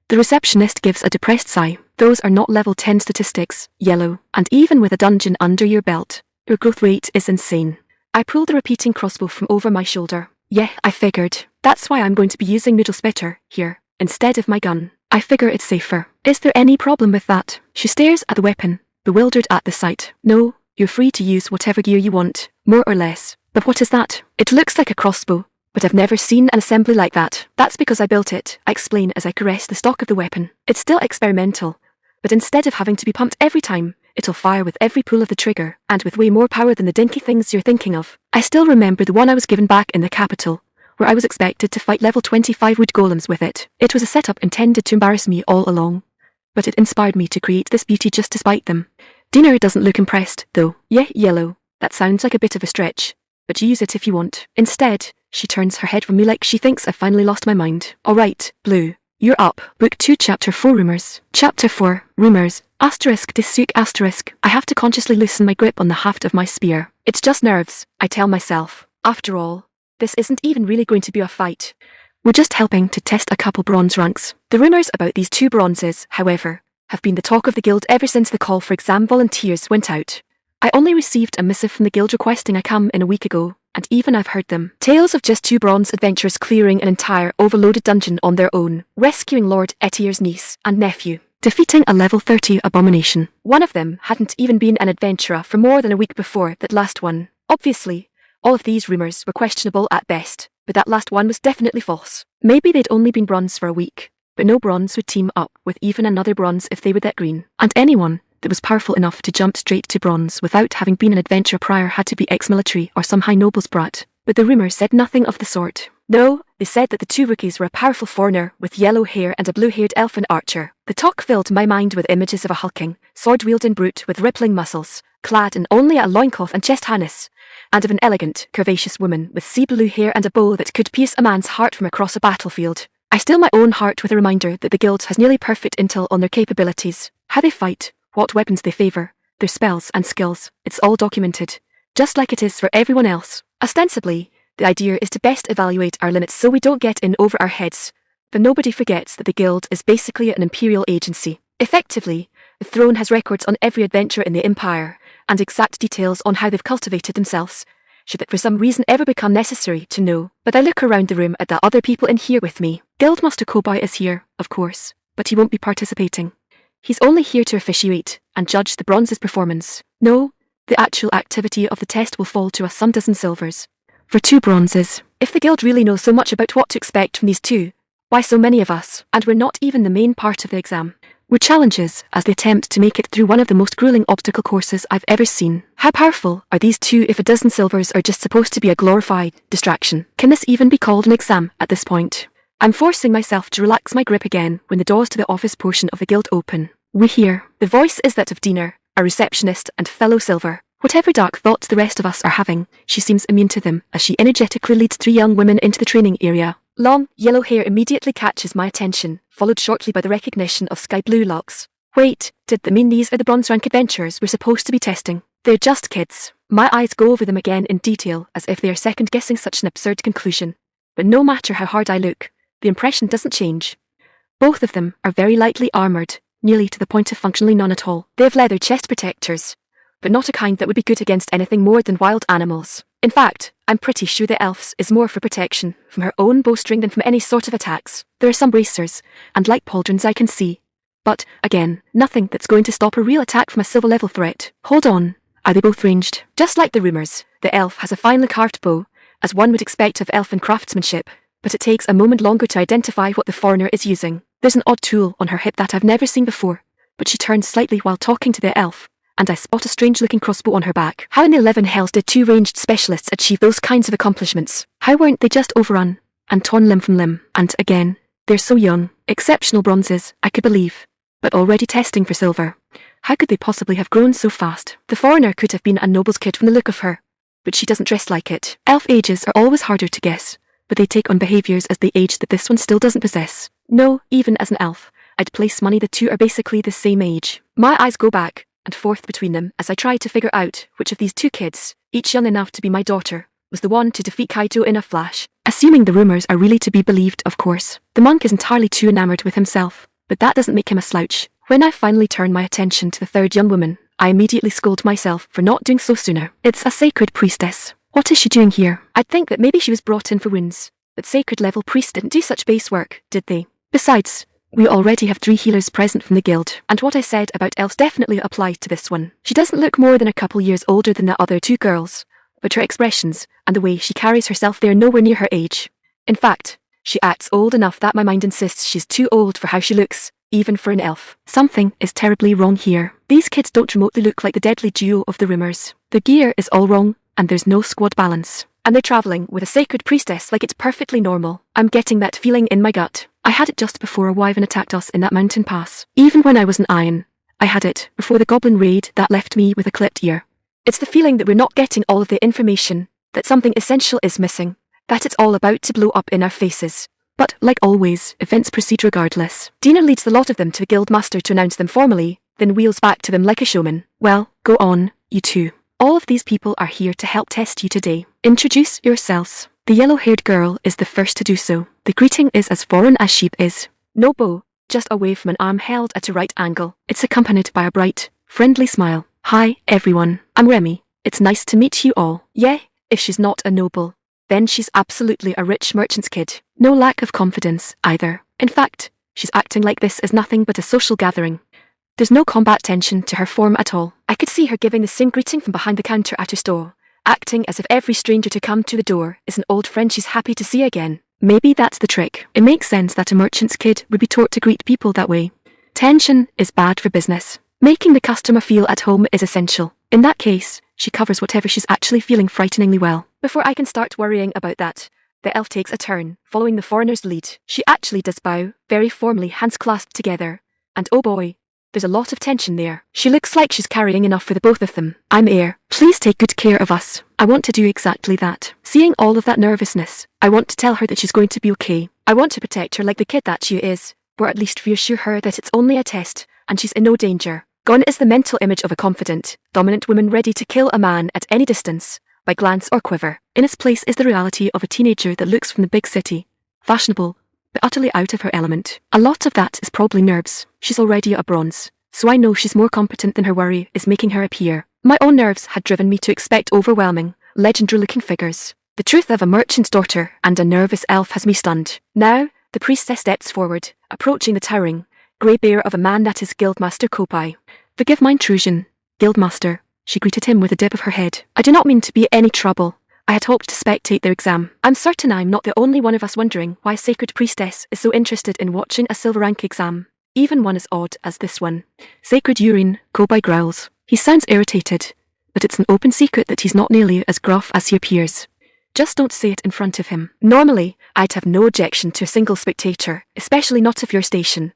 The receptionist gives a depressed sigh. Those are not level 10 statistics, yellow, and even with a dungeon under your belt, your growth rate is insane. I pulled the repeating crossbow from over my shoulder. Yeah, I figured. That's why I'm going to be using Noodle Spitter here, instead of my gun. I figure it's safer. Is there any problem with that? She stares at the weapon, bewildered at the sight. No, you're free to use whatever gear you want, more or less. But what is that? It looks like a crossbow, but I've never seen an assembly like that. That's because I built it, I explain as I caress the stock of the weapon. It's still experimental, but instead of having to be pumped every time, it'll fire with every pull of the trigger, and with way more power than the dinky things you're thinking of. I still remember the one I was given back in the capital, where I was expected to fight level 25 wood golems with it. It was a setup intended to embarrass me all along, but it inspired me to create this beauty just to spite them. Dina doesn't look impressed, though. Yeah, yellow. That sounds like a bit of a stretch, but use it if you want. Instead, she turns her head from me like she thinks I've finally lost my mind. Alright, Blue. You're up. Book 2 Chapter 4 Rumors. Chapter 4 Rumors. Asterisk Disuk asterisk. I have to consciously loosen my grip on the haft of my spear. It's just nerves, I tell myself. After all, this isn't even really going to be a fight. We're just helping to test a couple bronze ranks. The rumours about these 2 bronzes, however, have been the talk of the guild ever since the call for exam volunteers went out. I only received a missive from the guild requesting I come in a week ago, and even I've heard them. Tales of just 2 bronze adventurers clearing an entire overloaded dungeon on their own, rescuing Lord Etier's niece and nephew, defeating a level 30 abomination. One of them hadn't even been an adventurer for more than a week before that last one. Obviously, all of these rumours were questionable at best, but that last one was definitely false. Maybe they'd only been bronze for a week, but no bronze would team up with even another bronze if they were that green. And anyone that was powerful enough to jump straight to bronze without having been an adventurer prior had to be ex-military or some high noble's brat. But the rumours said nothing of the sort. No, they said that the 2 rookies were a powerful foreigner with yellow hair and a blue-haired elfin archer. The talk filled my mind with images of a hulking, sword-wielding brute with rippling muscles, clad in only a loincloth and chest harness, and of an elegant, curvaceous woman with sea blue hair and a bow that could pierce a man's heart from across a battlefield. I still my own heart with a reminder that the guild has nearly perfect intel on their capabilities, how they fight, what weapons they favour, their spells and skills. It's all documented, just like it is for everyone else. Ostensibly, the idea is to best evaluate our limits so we don't get in over our heads, but nobody forgets that the guild is basically an imperial agency. Effectively, the throne has records on every adventurer in the Empire, and exact details on how they've cultivated themselves, should it for some reason ever become necessary to know. But I look around the room at the other people in here with me. Guildmaster Kobai is here, of course, but he won't be participating. He's only here to officiate and judge the bronze's performance. No, the actual activity of the test will fall to us some dozen silvers. For 2 bronzes. If the guild really knows so much about what to expect from these 2, why so many of us? And we're not even the main part of the exam. were challenges as they attempt to make it through one of the most grueling obstacle courses I've ever seen. How powerful are these two if a dozen silvers are just supposed to be a glorified distraction? Can this even be called an exam at this point? I'm forcing myself to relax my grip again when the doors to the office portion of the guild open. We hear. The voice is that of Dina, a receptionist and fellow silver. Whatever dark thoughts the rest of us are having, she seems immune to them as she energetically leads 3 young women into the training area. Long, yellow hair immediately catches my attention, followed shortly by the recognition of sky blue locks. Wait, did that mean these are the bronze rank adventurers we're supposed to be testing? They're just kids. My eyes go over them again in detail as if they are second-guessing such an absurd conclusion. But no matter how hard I look, the impression doesn't change. Both of them are very lightly armoured, nearly to the point of functionally none at all. They have leather chest protectors, but not a kind that would be good against anything more than wild animals. In fact, I'm pretty sure the elf's is more for protection from her own bowstring than from any sort of attacks. There are some bracers, and light pauldrons I can see. But, again, nothing that's going to stop a real attack from a silver level threat. Hold on. Are they both ranged? Just like the rumours, the elf has a finely carved bow, as one would expect of elfin craftsmanship, but it takes a moment longer to identify what the foreigner is using. There's an odd tool on her hip that I've never seen before, but she turns slightly while talking to the elf, and I spot a strange-looking crossbow on her back. How in the 11 hells did 2 ranged specialists achieve those kinds of accomplishments? How weren't they just overrun and torn limb from limb? And again, they're so young. Exceptional bronzes, I could believe, but already testing for silver. How could they possibly have grown so fast? The foreigner could have been a noble's kid from the look of her, but she doesn't dress like it. Elf ages are always harder to guess, but they take on behaviours as they age that this one still doesn't possess. No, even as an elf, I'd place money the two are basically the same age. My eyes go back and forth between them as I try to figure out which of these 2 kids, each young enough to be my daughter, was the one to defeat Kaito in a flash. Assuming the rumours are really to be believed, of course. The monk is entirely too enamoured with himself, but that doesn't make him a slouch. When I finally turn my attention to the 3rd young woman, I immediately scold myself for not doing so sooner. It's a sacred priestess. What is she doing here? I'd think that maybe she was brought in for wounds, but sacred level priests didn't do such base work, did they? Besides, we already have 3 healers present from the guild, and what I said about elves definitely applied to this one. She doesn't look more than a couple years older than the other 2 girls, but her expressions and the way she carries herself, they're nowhere near her age. In fact, she acts old enough that my mind insists she's too old for how she looks, even for an elf. Something is terribly wrong here. These kids don't remotely look like the deadly duo of the rumours. The gear is all wrong, and there's no squad balance. And they're travelling with a sacred priestess like it's perfectly normal. I'm getting that feeling in my gut. I had it just before a wyvern attacked us in that mountain pass. Even when I was an iron, I had it before the goblin raid that left me with a clipped ear. It's the feeling that we're not getting all of the information, that something essential is missing, that it's all about to blow up in our faces. But, like always, events proceed regardless. Dina leads the lot of them to the guildmaster to announce them formally, then wheels back to them like a showman. Well, go on, you two. All of these people are here to help test you today. Introduce yourselves. The yellow-haired girl is the first to do so. The greeting is as foreign as sheep is. No bow, just a wave from an arm held at a right angle. It's accompanied by a bright, friendly smile. Hi, everyone. I'm Remmi. It's nice to meet you all. Yeah, if she's not a noble, then she's absolutely a rich merchant's kid. No lack of confidence, either. In fact, she's acting like this is nothing but a social gathering. There's no combat tension to her form at all. I could see her giving the same greeting from behind the counter at her store, acting as if every stranger to come to the door is an old friend she's happy to see again. Maybe that's the trick. It makes sense that a merchant's kid would be taught to greet people that way. Tension is bad for business. Making the customer feel at home is essential. In that case, she covers whatever she's actually feeling frighteningly well. Before I can start worrying about that, the elf takes a turn, following the foreigner's lead. She actually does bow, very formally, hands clasped together. And oh boy, there's a lot of tension there. She looks like she's carrying enough for the both of them. I'm Ayre. Please take good care of us. I want to do exactly that. Seeing all of that nervousness, I want to tell her that she's going to be okay. I want to protect her like the kid that she is, or at least reassure her that it's only a test, and she's in no danger. Gone is the mental image of a confident, dominant woman ready to kill a man at any distance, by glance or quiver. In its place is the reality of a teenager that looks from the big city, fashionable, but utterly out of her element. A lot of that is probably nerves. She's already a bronze, so I know she's more competent than her worry is making her appear. My own nerves had driven me to expect overwhelming, legendary-looking figures. The truth of a merchant's daughter and a nervous elf has me stunned. Now, the priestess steps forward, approaching the towering, grey bear of a man that is Guildmaster Kopai. Forgive my intrusion, Guildmaster, she greeted him with a dip of her head. I do not mean to be any trouble. I had hoped to spectate their exam. I'm certain I'm not the only one of us wondering why Sacred Priestess is so interested in watching a silver rank exam. even one as odd as this one. Sacred urine, Kobai growls. He sounds irritated, but it's an open secret that he's not nearly as gruff as he appears. Just don't say it in front of him. Normally, I'd have no objection to a single spectator, especially not of your station.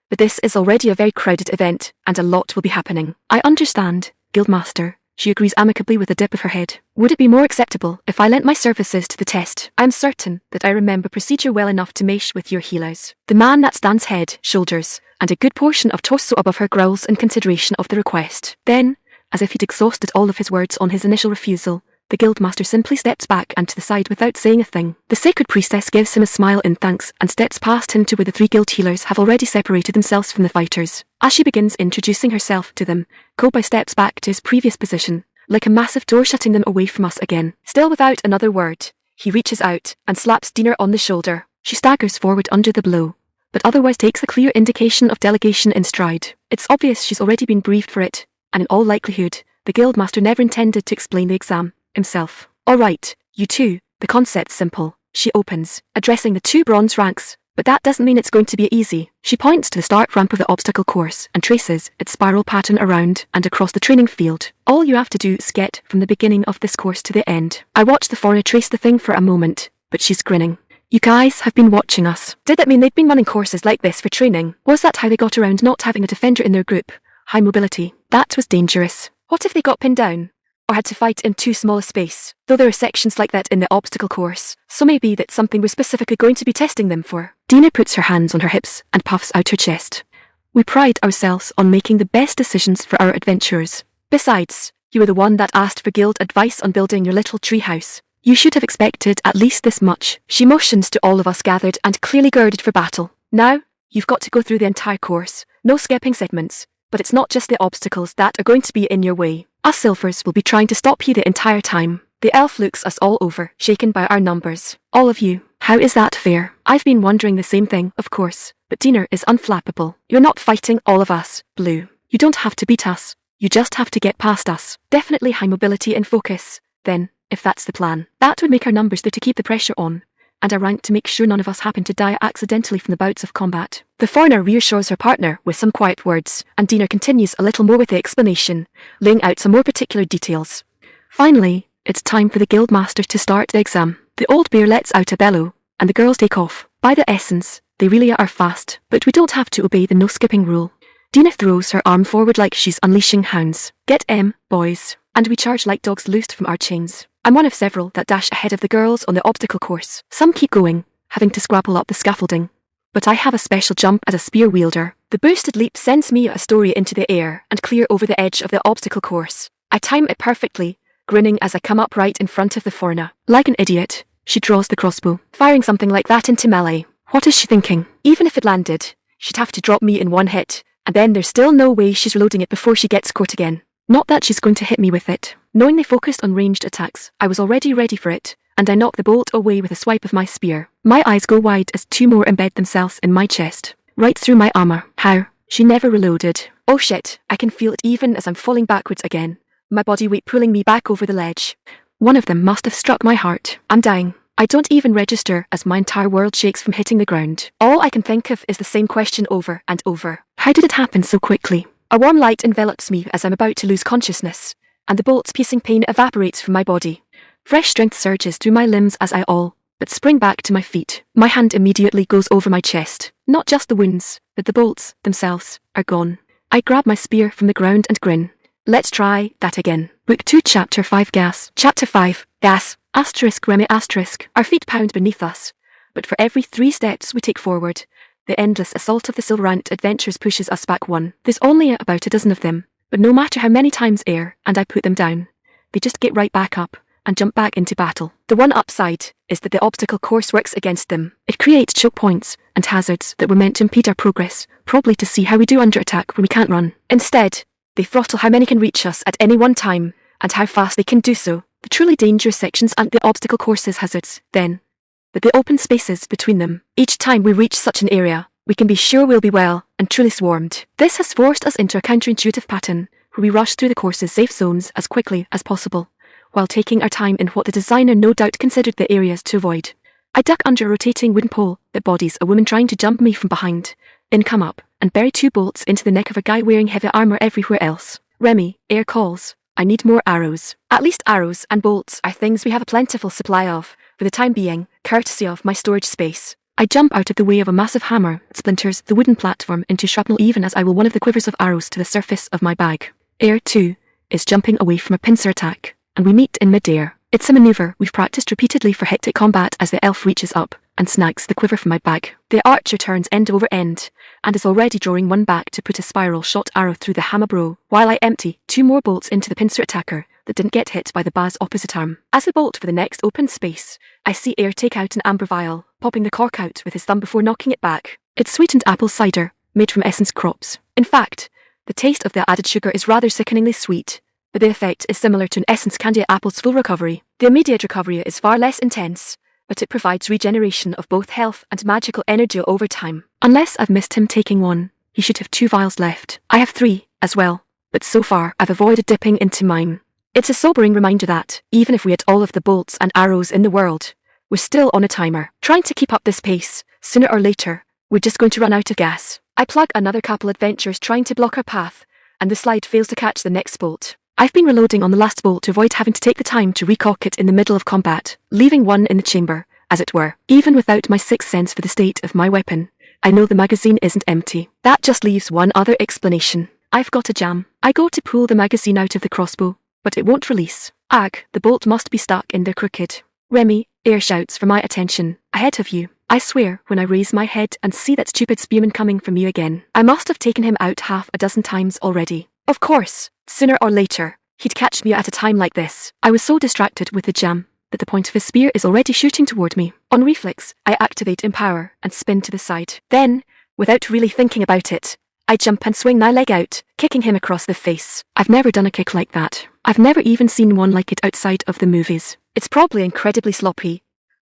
But this is already a very crowded event, and a lot will be happening. I understand, Guildmaster. She agrees amicably with a dip of her head. Would it be more acceptable if I lent my services to the test? I'm certain that I remember procedure well enough to mesh with your healers. The man that stands head, shoulders, and a good portion of torso above her growls in consideration of the request. Then, as if he'd exhausted all of his words on his initial refusal, the Guildmaster simply steps back and to the side without saying a thing. The Sacred Priestess gives him a smile in thanks and steps past him to where the 3 guild healers have already separated themselves from the fighters. As she begins introducing herself to them, Kobai steps back to his previous position, like a massive door shutting them away from us again. Still without another word, he reaches out and slaps Dina on the shoulder. She staggers forward under the blow, but otherwise takes a clear indication of delegation in stride. It's obvious she's already been briefed for it, and in all likelihood, the Guildmaster never intended to explain the exam himself. All right, you two, the concept's simple, she opens, addressing the 2 bronze ranks, but that doesn't mean it's going to be easy. She points to the start ramp of the obstacle course and traces its spiral pattern around and across the training field. All you have to do is get from the beginning of this course to the end. I watch the foreigner trace the thing for a moment, but she's grinning. You guys have been watching us. Did that mean they'd been running courses like this for training? Was that how they got around not having a defender in their group? High mobility. That was dangerous. What if they got pinned down? Or had to fight in too small a space? Though there are sections like that in the obstacle course, so maybe that's something we're specifically going to be testing them for. Dina puts her hands on her hips and puffs out her chest. We pride ourselves on making the best decisions for our adventurers. Besides, you were the one that asked for guild advice on building your little treehouse. You should have expected at least this much. She motions to all of us gathered and clearly girded for battle. Now, you've got to go through the entire course. No skipping segments. But it's not just the obstacles that are going to be in your way. Us Silvers will be trying to stop you the entire time. The elf looks us all over, shaken by our numbers. All of you. How is that fair? I've been wondering the same thing, of course. But Dina is unflappable. You're not fighting all of us, Blue. You don't have to beat us. You just have to get past us. Definitely high mobility and focus. Then, if that's the plan, that would make our numbers there to keep the pressure on, and a rank to make sure none of us happen to die accidentally from the bouts of combat. The foreigner reassures her partner with some quiet words, and Dina continues a little more with the explanation, laying out some more particular details. Finally, it's time for the Guildmaster to start the exam. The old bear lets out a bellow, and the girls take off. By the essence, they really are fast, but we don't have to obey the no-skipping rule. Dina throws her arm forward like she's unleashing hounds. Get boys. And we charge like dogs loosed from our chains. I'm one of several that dash ahead of the girls on the obstacle course. Some keep going, having to scrabble up the scaffolding. But I have a special jump as a spear wielder. The boosted leap sends me a story into the air and clear over the edge of the obstacle course. I time it perfectly, grinning as I come up right in front of the foreigner. Like an idiot, she draws the crossbow, firing something like that into melee. What is she thinking? Even if it landed, she'd have to drop me in one hit, and then there's still no way she's reloading it before she gets caught again. Not that she's going to hit me with it. Knowing they focused on ranged attacks, I was already ready for it, and I knock the bolt away with a swipe of my spear. My eyes go wide as 2 more embed themselves in my chest, right through my armor. How? She never reloaded. Oh shit, I can feel it even as I'm falling backwards again, my body weight pulling me back over the ledge. One of them must have struck my heart. I'm dying. I don't even register as my entire world shakes from hitting the ground. All I can think of is the same question over and over. How did it happen so quickly? A warm light envelops me as I'm about to lose consciousness, and the bolt's piercing pain evaporates from my body. Fresh strength surges through my limbs as I all but spring back to my feet. My hand immediately goes over my chest. Not just the wounds, but the bolts themselves are gone. I grab my spear from the ground and grin. Let's try that again. Book 2 Chapter 5 Gas. Chapter 5 Gas. Asterisk Remmi asterisk. Our feet pound beneath us, but for every 3 steps we take forward, the endless assault of the Silverant adventurers pushes us back one. There's only about a dozen of them, but no matter how many times Ayre and I put them down, they just get right back up and jump back into battle. The one upside is that the obstacle course works against them. It creates choke points and hazards that were meant to impede our progress, probably to see how we do under attack when we can't run. Instead, they throttle how many can reach us at any one time, and how fast they can do so. The truly dangerous sections aren't the obstacle course's hazards, then, but the open spaces between them. Each time we reach such an area, we can be sure we'll be well and truly swarmed. This has forced us into a counterintuitive pattern, where we rush through the course's safe zones as quickly as possible, while taking our time in what the designer no doubt considered the areas to avoid. I duck under a rotating wooden pole that bodies a woman trying to jump me from behind. In come up and bury 2 bolts into the neck of a guy wearing heavy armor everywhere else. Remmi, Ayre calls. I need more arrows. At least arrows and bolts are things we have a plentiful supply of, for the time being, courtesy of my storage space. I jump out of the way of a massive hammer that splinters the wooden platform into shrapnel even as I will one of the quivers of arrows to the surface of my bag. Ayre, too, is jumping away from a pincer attack, and we meet in mid-air. It's a maneuver we've practiced repeatedly for hectic combat as the elf reaches up and snags the quiver from my bag. The archer turns end over end, and is already drawing one back to put a spiral shot arrow through the hammer bro, while I empty 2 more bolts into the pincer attacker that didn't get hit by the baz opposite arm. As I bolt for the next open space, I see Ayre take out an amber vial, popping the cork out with his thumb before knocking it back. It's sweetened apple cider, made from essence crops. In fact, the taste of the added sugar is rather sickeningly sweet, but the effect is similar to an essence candy at apple's full recovery. The immediate recovery is far less intense, but it provides regeneration of both health and magical energy over time. Unless I've missed him taking one, he should have 2 vials left. I have 3, as well, but so far I've avoided dipping into mine. It's a sobering reminder that, even if we had all of the bolts and arrows in the world, we're still on a timer. Trying to keep up this pace, sooner or later, we're just going to run out of gas. I plug another couple adventures trying to block our path, and the slide fails to catch the next bolt. I've been reloading on the last bolt to avoid having to take the time to recock it in the middle of combat, leaving one in the chamber, as it were. Even without my 6th sense for the state of my weapon, I know the magazine isn't empty. That just leaves one other explanation. I've got a jam. I go to pull the magazine out of the crossbow, but it won't release. Ag, the bolt must be stuck in there crooked. Remmi, Ayre shouts for my attention. Ahead of you. I swear when I raise my head and see that stupid spearman coming from you again. I must have taken him out half a dozen times already. Of course, sooner or later, he'd catch me at a time like this. I was so distracted with the jam that the point of his spear is already shooting toward me. On reflex, I activate Empower and spin to the side. Then, without really thinking about it, I jump and swing my leg out, kicking him across the face. I've never done a kick like that. I've never even seen one like it outside of the movies. It's probably incredibly sloppy,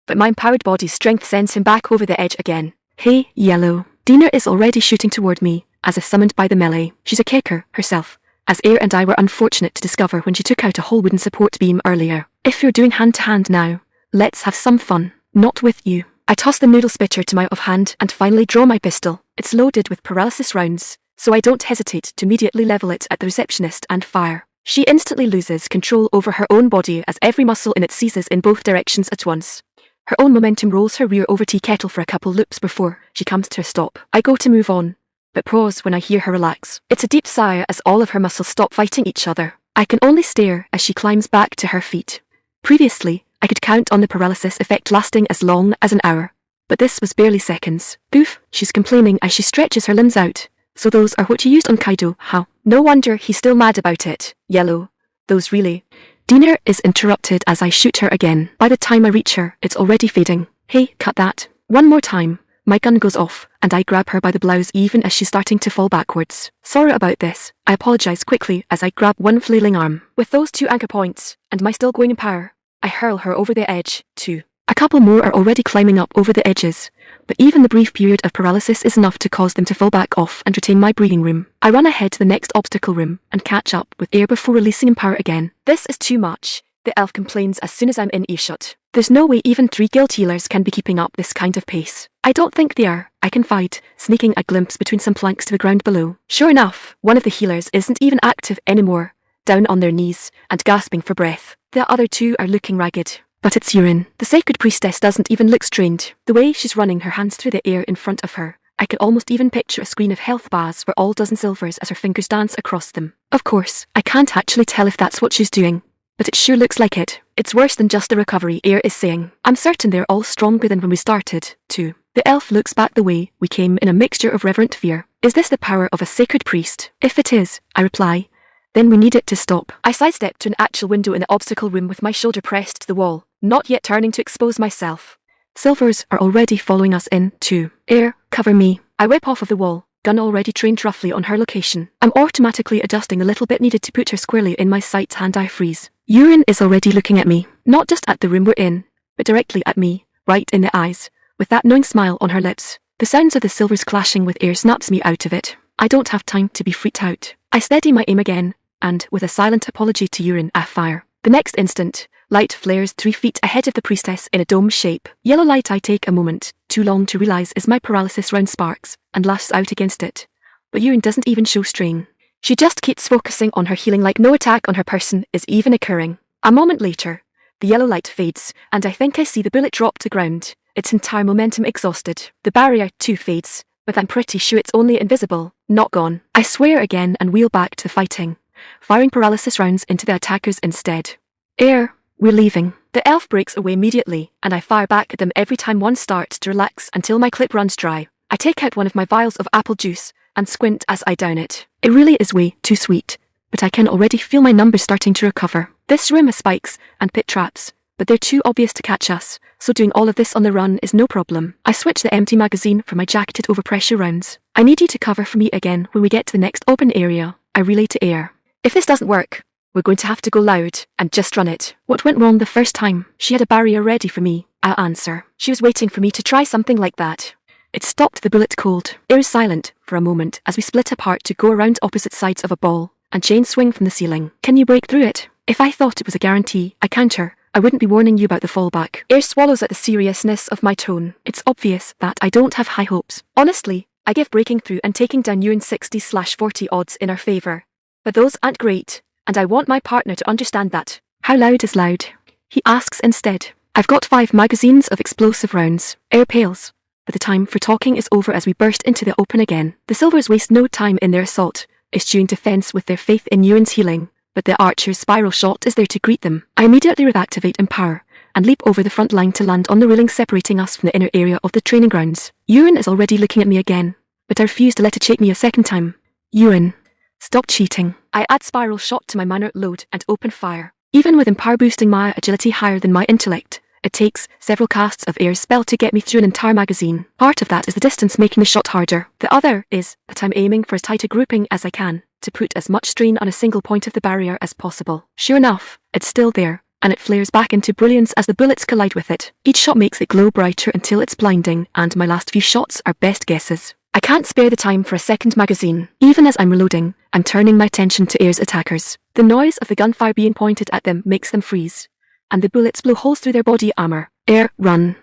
but my empowered body's strength sends him back over the edge again. Hey, Yellow. Dina is already shooting toward me, as if summoned by the melee. She's a kicker, herself, as Ayre and I were unfortunate to discover when she took out a whole wooden support beam earlier. If you're doing hand-to-hand now, let's have some fun. Not with you. I toss the noodle spitter to my offhand and finally draw my pistol. It's loaded with paralysis rounds, so I don't hesitate to immediately level it at the receptionist and fire. She instantly loses control over her own body as every muscle in it seizes in both directions at once. Her own momentum rolls her rear over tea kettle for a couple loops before she comes to a stop. I go to move on, but pause when I hear her relax. It's a deep sigh as all of her muscles stop fighting each other. I can only stare as she climbs back to her feet. Previously, I could count on the paralysis effect lasting as long as an hour, but this was barely seconds. Boof, she's complaining as she stretches her limbs out. So those are what you used on Kaido, how? No wonder he's still mad about it. Yellow. Those really. Dina is interrupted as I shoot her again. By the time I reach her, it's already fading. Hey, cut that. One more time. My gun goes off, and I grab her by the blouse even as she's starting to fall backwards. Sorry about this. I apologize quickly as I grab one flailing arm. With those 2 anchor points, and my still going in power, I hurl her over the edge, too. A couple more are already climbing up over the edges, but even the brief period of paralysis is enough to cause them to fall back off and retain my breathing room. I run ahead to the next obstacle room and catch up with Ayre before releasing Empower again. This is too much, the elf complains as soon as I'm in earshot. There's no way even 3 guild healers can be keeping up this kind of pace. I don't think they are, I confide, sneaking a glimpse between some planks to the ground below. Sure enough, one of the healers isn't even active anymore, down on their knees and gasping for breath. The other 2 are looking ragged. But it's urine. The sacred priestess doesn't even look strained. The way she's running her hands through the air in front of her, I could almost even picture a screen of health bars for all dozen silvers as her fingers dance across them. Of course, I can't actually tell if that's what she's doing, but it sure looks like it. It's worse than just the recovery, Ayre is saying. I'm certain they're all stronger than when we started, too. The elf looks back the way we came in a mixture of reverent fear. Is this the power of a sacred priest? If it is, I reply, then we need it to stop. I sidestep to an actual window in the obstacle room with my shoulder pressed to the wall, not yet turning to expose myself. Silvers are already following us in, too. Ayre, cover me. I whip off of the wall, gun already trained roughly on her location. I'm automatically adjusting the little bit needed to put her squarely in my sights and I freeze. Urine is already looking at me, not just at the room we're in, but directly at me, right in the eyes, with that knowing smile on her lips. The sounds of the silvers clashing with Ayre snaps me out of it. I don't have time to be freaked out. I steady my aim again, and, with a silent apology to urine, I fire. The next instant, light flares 3 feet ahead of the priestess in a dome shape. Yellow light I take a moment, too long to realize is my paralysis round sparks, and lashes out against it, but Yuren doesn't even show strain. She just keeps focusing on her healing like no attack on her person is even occurring. A moment later, the yellow light fades, and I think I see the bullet drop to ground, its entire momentum exhausted. The barrier too fades, but I'm pretty sure it's only invisible, not gone. I swear again and wheel back to the fighting, firing paralysis rounds into the attackers instead. Ayre, we're leaving. The elf breaks away immediately, and I fire back at them every time one starts to relax until my clip runs dry. I take out one of my vials of apple juice and squint as I down it. It really is way too sweet, but I can already feel my numbers starting to recover. This room has spikes and pit traps, but they're too obvious to catch us, so doing all of this on the run is no problem. I switch the empty magazine for my jacketed overpressure rounds. I need you to cover for me again when we get to the next open area, I relay to Ayre. If this doesn't work, we're going to have to go loud and just run it. What went wrong the first time? She had a barrier ready for me, I'll answer. She was waiting for me to try something like that. It stopped the bullet cold. Ayre's silent for a moment as we split apart to go around opposite sides of a ball and chain swing from the ceiling. Can you break through it? If I thought it was a guarantee, I counter, I wouldn't be warning you about the fallback. Ayre swallows at the seriousness of my tone. It's obvious that I don't have high hopes. Honestly, I give breaking through and taking down Yuren 60/40 odds in our favour. But those aren't great, and I want my partner to understand that. How loud is loud? He asks instead. I've got 5 magazines of explosive rounds. Ayre pales, but the time for talking is over as we burst into the open again. The Silvers waste no time in their assault, eschewing defence with their faith in Yuren's healing, but the archer's spiral shot is there to greet them. I immediately reactivate Empower and leap over the front line to land on the railing separating us from the inner area of the training grounds. Yuren is already looking at me again, but I refuse to let it shake me a second time. Yuren, stop cheating. I add spiral shot to my minor load and open fire. Even with Empower boosting my agility higher than my intellect, it takes several casts of Ayre's spell to get me through an entire magazine. Part of that is the distance making the shot harder. The other is that I'm aiming for as tight a grouping as I can, to put as much strain on a single point of the barrier as possible. Sure enough, it's still there, and it flares back into brilliance as the bullets collide with it. Each shot makes it glow brighter until it's blinding, and my last few shots are best guesses. I can't spare the time for a second magazine. Even as I'm reloading, I'm turning my attention to Ayre's attackers. The noise of the gunfire being pointed at them makes them freeze, and the bullets blow holes through their body armor. Ayre, run.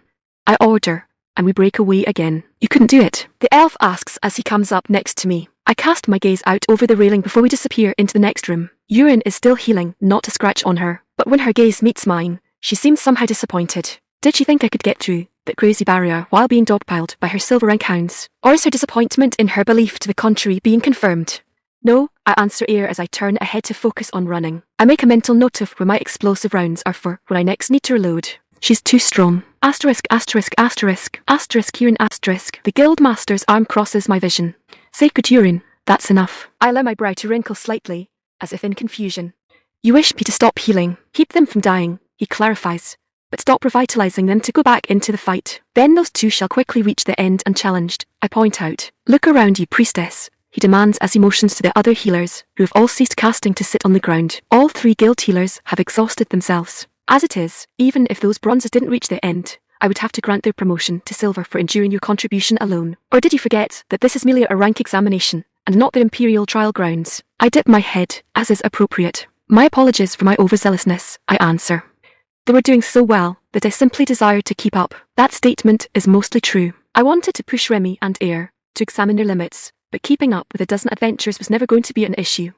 I order, and we break away again. You couldn't do it, the elf asks as he comes up next to me. I cast my gaze out over the railing before we disappear into the next room. Yuren is still healing, not a scratch on her, but when her gaze meets mine, she seems somehow disappointed. Did she think I could get through that crazy barrier while being dogpiled by her silver rank hounds? Or is her disappointment in her belief to the contrary being confirmed? No, I answer Ayre as I turn ahead to focus on running. I make a mental note of where my explosive rounds are for when I next need to reload. She's too strong. Asterisk, asterisk, asterisk, asterisk, Yuren, asterisk. The Guildmaster's arm crosses my vision. Sacred Yuren, that's enough. I allow my brow to wrinkle slightly, as if in confusion. You wish me to stop healing, keep them from dying, he clarifies, but stop revitalizing them to go back into the fight. Then those two shall quickly reach the end unchallenged, I point out. Look around you, priestess, he demands as he motions to the other healers, who have all ceased casting to sit on the ground. All 3 guild healers have exhausted themselves. As it is, even if those bronzes didn't reach their end, I would have to grant their promotion to silver for enduring your contribution alone. Or did you forget that this is merely a rank examination, and not the imperial trial grounds? I dip my head, as is appropriate. My apologies for my overzealousness, I answer. They were doing so well that I simply desired to keep up. That statement is mostly true. I wanted to push Remmi and Ayre to examine their limits, but keeping up with a dozen adventures was never going to be an issue.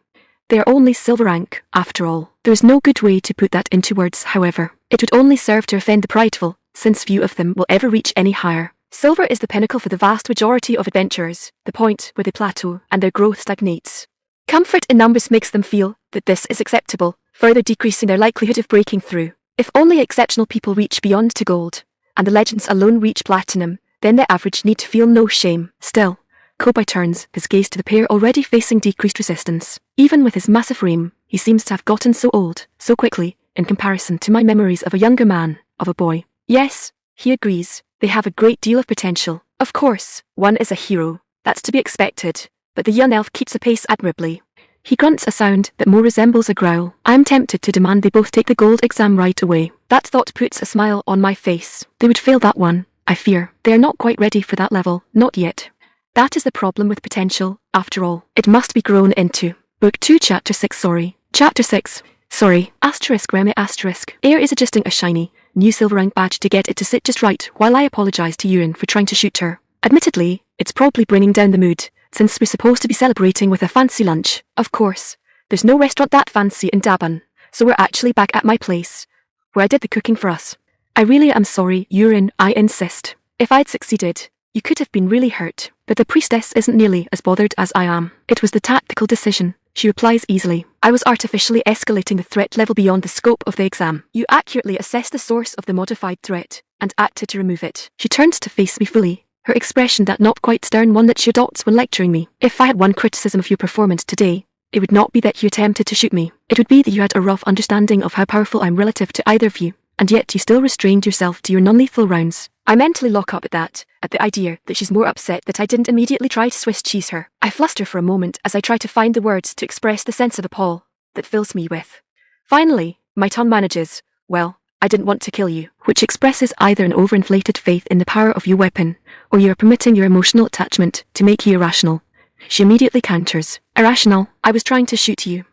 They are only silver rank, after all. There is no good way to put that into words, however. It would only serve to offend the prideful, since few of them will ever reach any higher. Silver is the pinnacle for the vast majority of adventurers, the point where they plateau and their growth stagnates. Comfort in numbers makes them feel that this is acceptable, further decreasing their likelihood of breaking through. If only exceptional people reach beyond to gold, and the legends alone reach platinum, then the average need to feel no shame. Still, Kobai turns his gaze to the pair already facing decreased resistance. Even with his massive frame, he seems to have gotten so old, so quickly, in comparison to my memories of a younger man, of a boy. Yes, he agrees, they have a great deal of potential. Of course, one is a hero, that's to be expected, but the young elf keeps a pace admirably. He grunts a sound that more resembles a growl. I am tempted to demand they both take the gold exam right away. That thought puts a smile on my face. They would fail that one, I fear. They are not quite ready for that level, not yet. That is the problem with potential, after all. It must be grown into. Book 2 Chapter 6 Chapter 6 Sorry, asterisk Remmi asterisk. Ayre is adjusting a shiny, new silver rank badge to get it to sit just right while I apologise to Yuren for trying to shoot her. Admittedly, it's probably bringing down the mood, since we're supposed to be celebrating with a fancy lunch. Of course, there's no restaurant that fancy in Dabun, so we're actually back at my place, where I did the cooking for us. I really am sorry, Urin, I insist. If I'd succeeded, you could have been really hurt, but the priestess isn't nearly as bothered as I am. It was the tactical decision, she replies easily. I was artificially escalating the threat level beyond the scope of the exam. You accurately assessed the source of the modified threat, and acted to remove it. She turns to face me fully, her expression that not quite stern one that she adopts when lecturing me. If I had one criticism of your performance today, it would not be that you attempted to shoot me. It would be that you had a rough understanding of how powerful I am relative to either of you, and yet you still restrained yourself to your non-lethal rounds. I mentally lock up at the idea that she's more upset that I didn't immediately try to Swiss cheese her. I fluster for a moment as I try to find the words to express the sense of appall that fills me with. Finally, my tongue manages, well, I didn't want to kill you, which expresses either an overinflated faith in the power of your weapon, or you are permitting your emotional attachment to make you irrational. She immediately counters, irrational, I was trying to shoot you.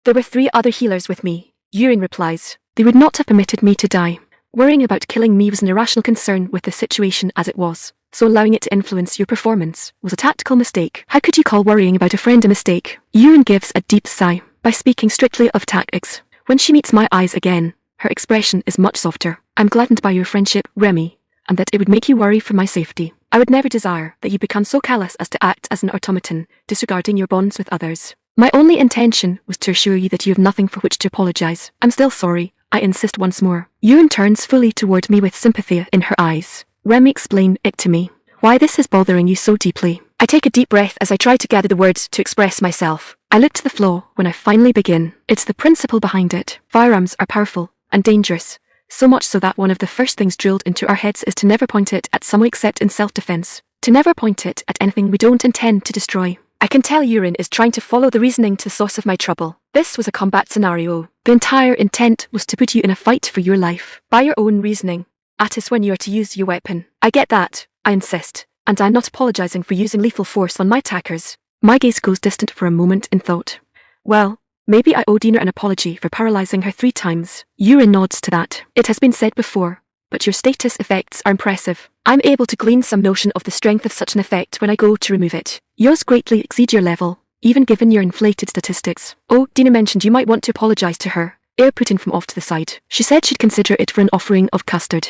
There were 3 other healers with me, Urin replies. They would not have permitted me to die. Worrying about killing me was an irrational concern with the situation as it was, so allowing it to influence your performance was a tactical mistake. How could you call worrying about a friend a mistake? Urin gives a deep sigh. By speaking strictly of tactics, when she meets my eyes again, her expression is much softer. I'm gladdened by your friendship, Remmi, and that it would make you worry for my safety. I would never desire that you become so callous as to act as an automaton, disregarding your bonds with others. My only intention was to assure you that you have nothing for which to apologize. I'm still sorry, I insist once more. Urin turns fully toward me with sympathy in her eyes. Remmi, explain it to me. Why this is bothering you so deeply. I take a deep breath as I try to gather the words to express myself. I look to the flaw when I finally begin. It's the principle behind it. Firearms are powerful and dangerous, so much so that one of the first things drilled into our heads is to never point it at someone except in self-defense. To never point it at anything we don't intend to destroy. I can tell Urin is trying to follow the reasoning to the source of my trouble. This was a combat scenario. The entire intent was to put you in a fight for your life. By your own reasoning, at us when you are to use your weapon. I get that, I insist, and I'm not apologizing for using lethal force on my attackers. My gaze goes distant for a moment in thought. Well, maybe I owe Dina an apology for paralyzing her 3 times. Urin nods to that. It has been said before, but your status effects are impressive. I'm able to glean some notion of the strength of such an effect when I go to remove it. Yours greatly exceed your level, even given your inflated statistics. Oh, Dina mentioned you might want to apologize to her. Ayre put in from off to the side. She said she'd consider it for an offering of custard.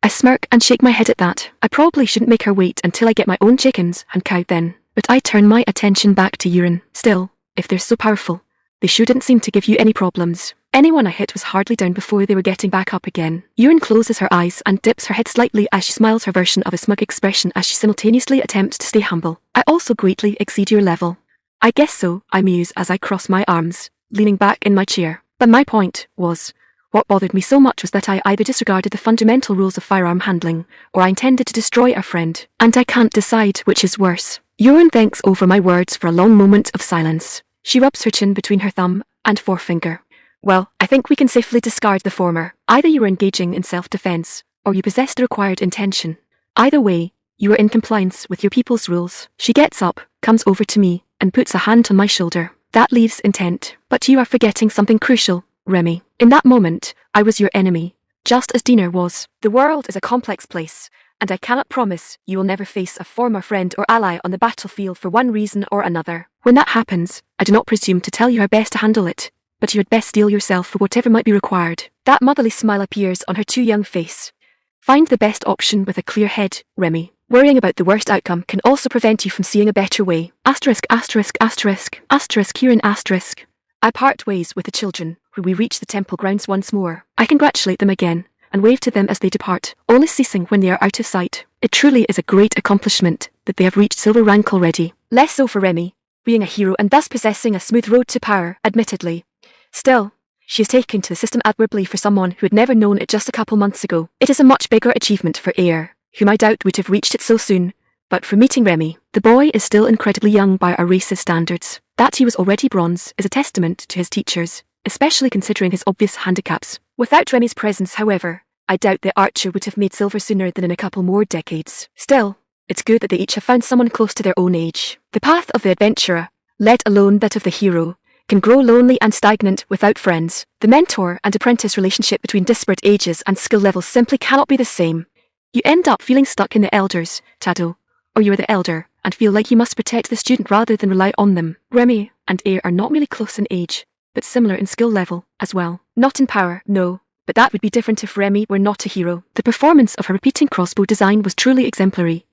I smirk and shake my head at that. I probably shouldn't make her wait until I get my own chickens and cow then. But I turn my attention back to Urin. Still, if they're so powerful, they shouldn't seem to give you any problems. Anyone I hit was hardly down before they were getting back up again. Urin closes her eyes and dips her head slightly as she smiles her version of a smug expression as she simultaneously attempts to stay humble. I also greatly exceed your level. I guess so, I muse as I cross my arms, leaning back in my chair. But my point was, what bothered me so much was that I either disregarded the fundamental rules of firearm handling, or I intended to destroy our friend, and I can't decide which is worse. Urin thinks over my words for a long moment of silence. She rubs her chin between her thumb and forefinger. Well, I think we can safely discard the former. Either you were engaging in self-defense, or you possessed the required intention. Either way, you are in compliance with your people's rules. She gets up, comes over to me, and puts a hand on my shoulder. That leaves intent. But you are forgetting something crucial, Remmi. In that moment, I was your enemy, just as Dina was. The world is a complex place, and I cannot promise you will never face a former friend or ally on the battlefield for one reason or another. When that happens, I do not presume to tell you how best to handle it, but you had best steel yourself for whatever might be required. That motherly smile appears on her too young face. Find the best option with a clear head, Remmi. Worrying about the worst outcome can also prevent you from seeing a better way. Asterisk, asterisk, asterisk, asterisk, here in asterisk. I part ways with the children, when we reach the temple grounds once more. I congratulate them again, and wave to them as they depart, only ceasing when they are out of sight. It truly is a great accomplishment that they have reached silver rank already. Less so for Remmi, being a hero and thus possessing a smooth road to power, admittedly. Still, she is taken to the system admirably for someone who had never known it just a couple months ago. It is a much bigger achievement for Ayre, whom I doubt would have reached it so soon, but for meeting Remmi. The boy is still incredibly young by our race's standards. That he was already bronze is a testament to his teachers, especially considering his obvious handicaps. Without Remmi's presence, however, I doubt the archer would have made silver sooner than in a couple more decades. Still, it's good that they each have found someone close to their own age. The path of the adventurer, let alone that of the hero, can grow lonely and stagnant without friends. The mentor and apprentice relationship between disparate ages and skill levels simply cannot be the same. You end up feeling stuck in the elders, Tado, or you are the elder, and feel like he must protect the student rather than rely on them. Remmi and Ayre are not merely close in age, but similar in skill level as well. Not in power, no, but that would be different if Remmi were not a hero. The performance of her repeating crossbow design was truly exemplary,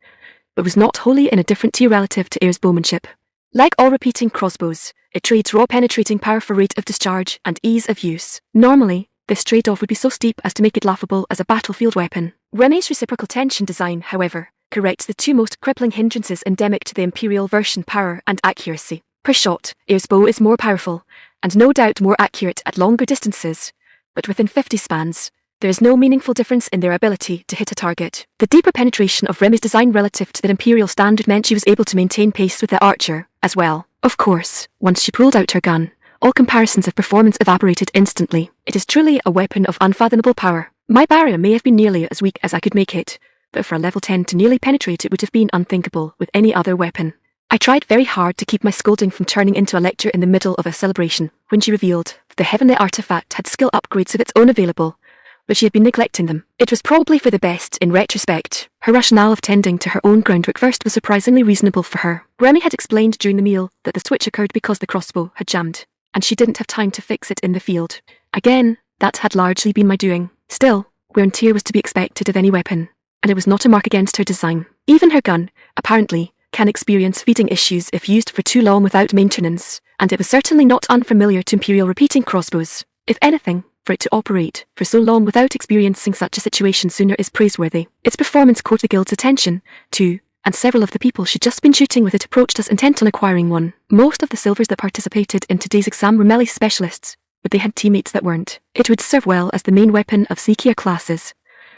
but was not wholly in a different tier relative to Ayre's bowmanship. Like all repeating crossbows, it trades raw penetrating power for rate of discharge and ease of use. Normally, this trade-off would be so steep as to make it laughable as a battlefield weapon. Remmi's reciprocal tension design, however, corrects the two most crippling hindrances endemic to the Imperial version: power and accuracy. Per shot, Ayre's bow is more powerful, and no doubt more accurate at longer distances, but within 50 spans, there is no meaningful difference in their ability to hit a target. The deeper penetration of Remmi's design relative to the Imperial standard meant she was able to maintain pace with the archer, as well. Of course, once she pulled out her gun, all comparisons of performance evaporated instantly. It is truly a weapon of unfathomable power. My barrier may have been nearly as weak as I could make it, but for a level 10 to nearly penetrate it would have been unthinkable with any other weapon. I tried very hard to keep my scolding from turning into a lecture in the middle of a celebration, when she revealed that the heavenly artifact had skill upgrades of its own available, but she had been neglecting them. It was probably for the best in retrospect. Her rationale of tending to her own groundwork first was surprisingly reasonable for her. Remmi had explained during the meal that the switch occurred because the crossbow had jammed, and she didn't have time to fix it in the field. Again, that had largely been my doing. Still, wear and tear was to be expected of any weapon, and it was not a mark against her design. Even her gun, apparently, can experience feeding issues if used for too long without maintenance, and it was certainly not unfamiliar to Imperial repeating crossbows. If anything, for it to operate for so long without experiencing such a situation sooner is praiseworthy. Its performance caught the guild's attention, too, and several of the people she'd just been shooting with it approached us intent on acquiring one. Most of the silvers that participated in today's exam were melee specialists, but they had teammates that weren't. It would serve well as the main weapon of Seekier classes,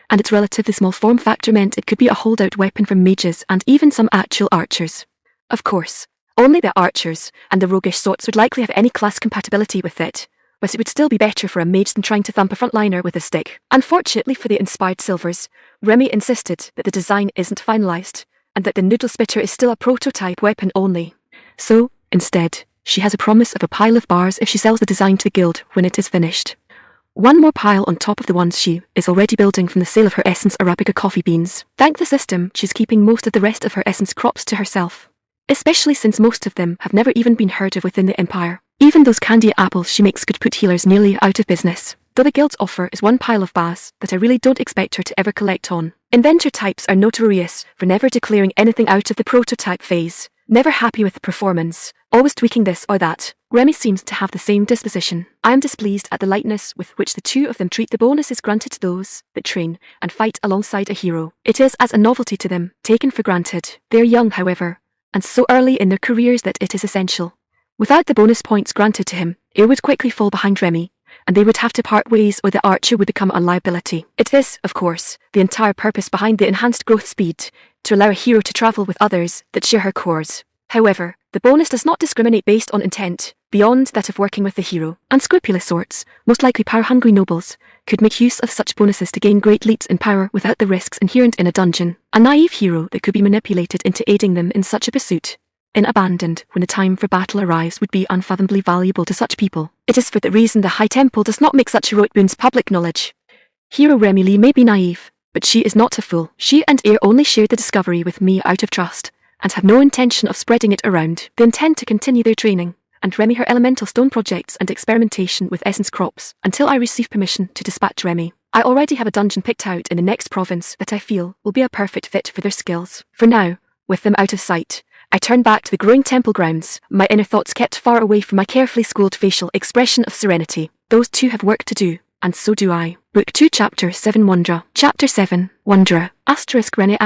and its relatively small form factor meant it could be a holdout weapon for mages and even some actual archers. Of course, only the archers and the roguish sorts would likely have any class compatibility with it, but it would still be better for a mage than trying to thump a frontliner with a stick. Unfortunately for the inspired silvers, Remmi insisted that the design isn't finalized, and that the noodle spitter is still a prototype weapon only. So, instead, she has a promise of a pile of bars if she sells the design to the guild when it is finished. One more pile on top of the ones she is already building from the sale of her Essence Arabica coffee beans. Thank the system, she's keeping most of the rest of her Essence crops to herself, especially since most of them have never even been heard of within the Empire. Even those candy apples she makes could put healers nearly out of business, though the guild's offer is one pile of bars that I really don't expect her to ever collect on. Inventor types are notorious for never declaring anything out of the prototype phase, never happy with the performance, always tweaking this or that. Remmi seems to have the same disposition. I am displeased at the lightness with which the two of them treat the bonuses granted to those that train and fight alongside a hero. It is as a novelty to them, taken for granted. They are young, however, and so early in their careers that it is essential. Without the bonus points granted to him, Ayre would quickly fall behind Remmi, and they would have to part ways or the archer would become a liability. It is, of course, the entire purpose behind the enhanced growth speed, to allow a hero to travel with others that share her cores. However, the bonus does not discriminate based on intent, beyond that of working with the hero. Unscrupulous sorts, most likely power-hungry nobles, could make use of such bonuses to gain great leaps in power without the risks inherent in a dungeon. A naive hero that could be manipulated into aiding them in such a pursuit, and abandoned when the time for battle arrives, would be unfathomably valuable to such people. It is for that reason the High Temple does not make such heroic boons public knowledge. Hero Remmi Lee may be naive, but she is not a fool. She and Ayre only shared the discovery with me out of trust, and have no intention of spreading it around. They intend to continue their training, and Remmi her elemental stone projects and experimentation with essence crops, until I receive permission to dispatch Remmi. I already have a dungeon picked out in the next province that I feel will be a perfect fit for their skills. For now, with them out of sight, I turn back to the growing temple grounds, my inner thoughts kept far away from my carefully schooled facial expression of serenity. Those two have work to do, and so do I. Book 2 Chapter 7 Wanderer. Chapter 7 Wanderer. Rene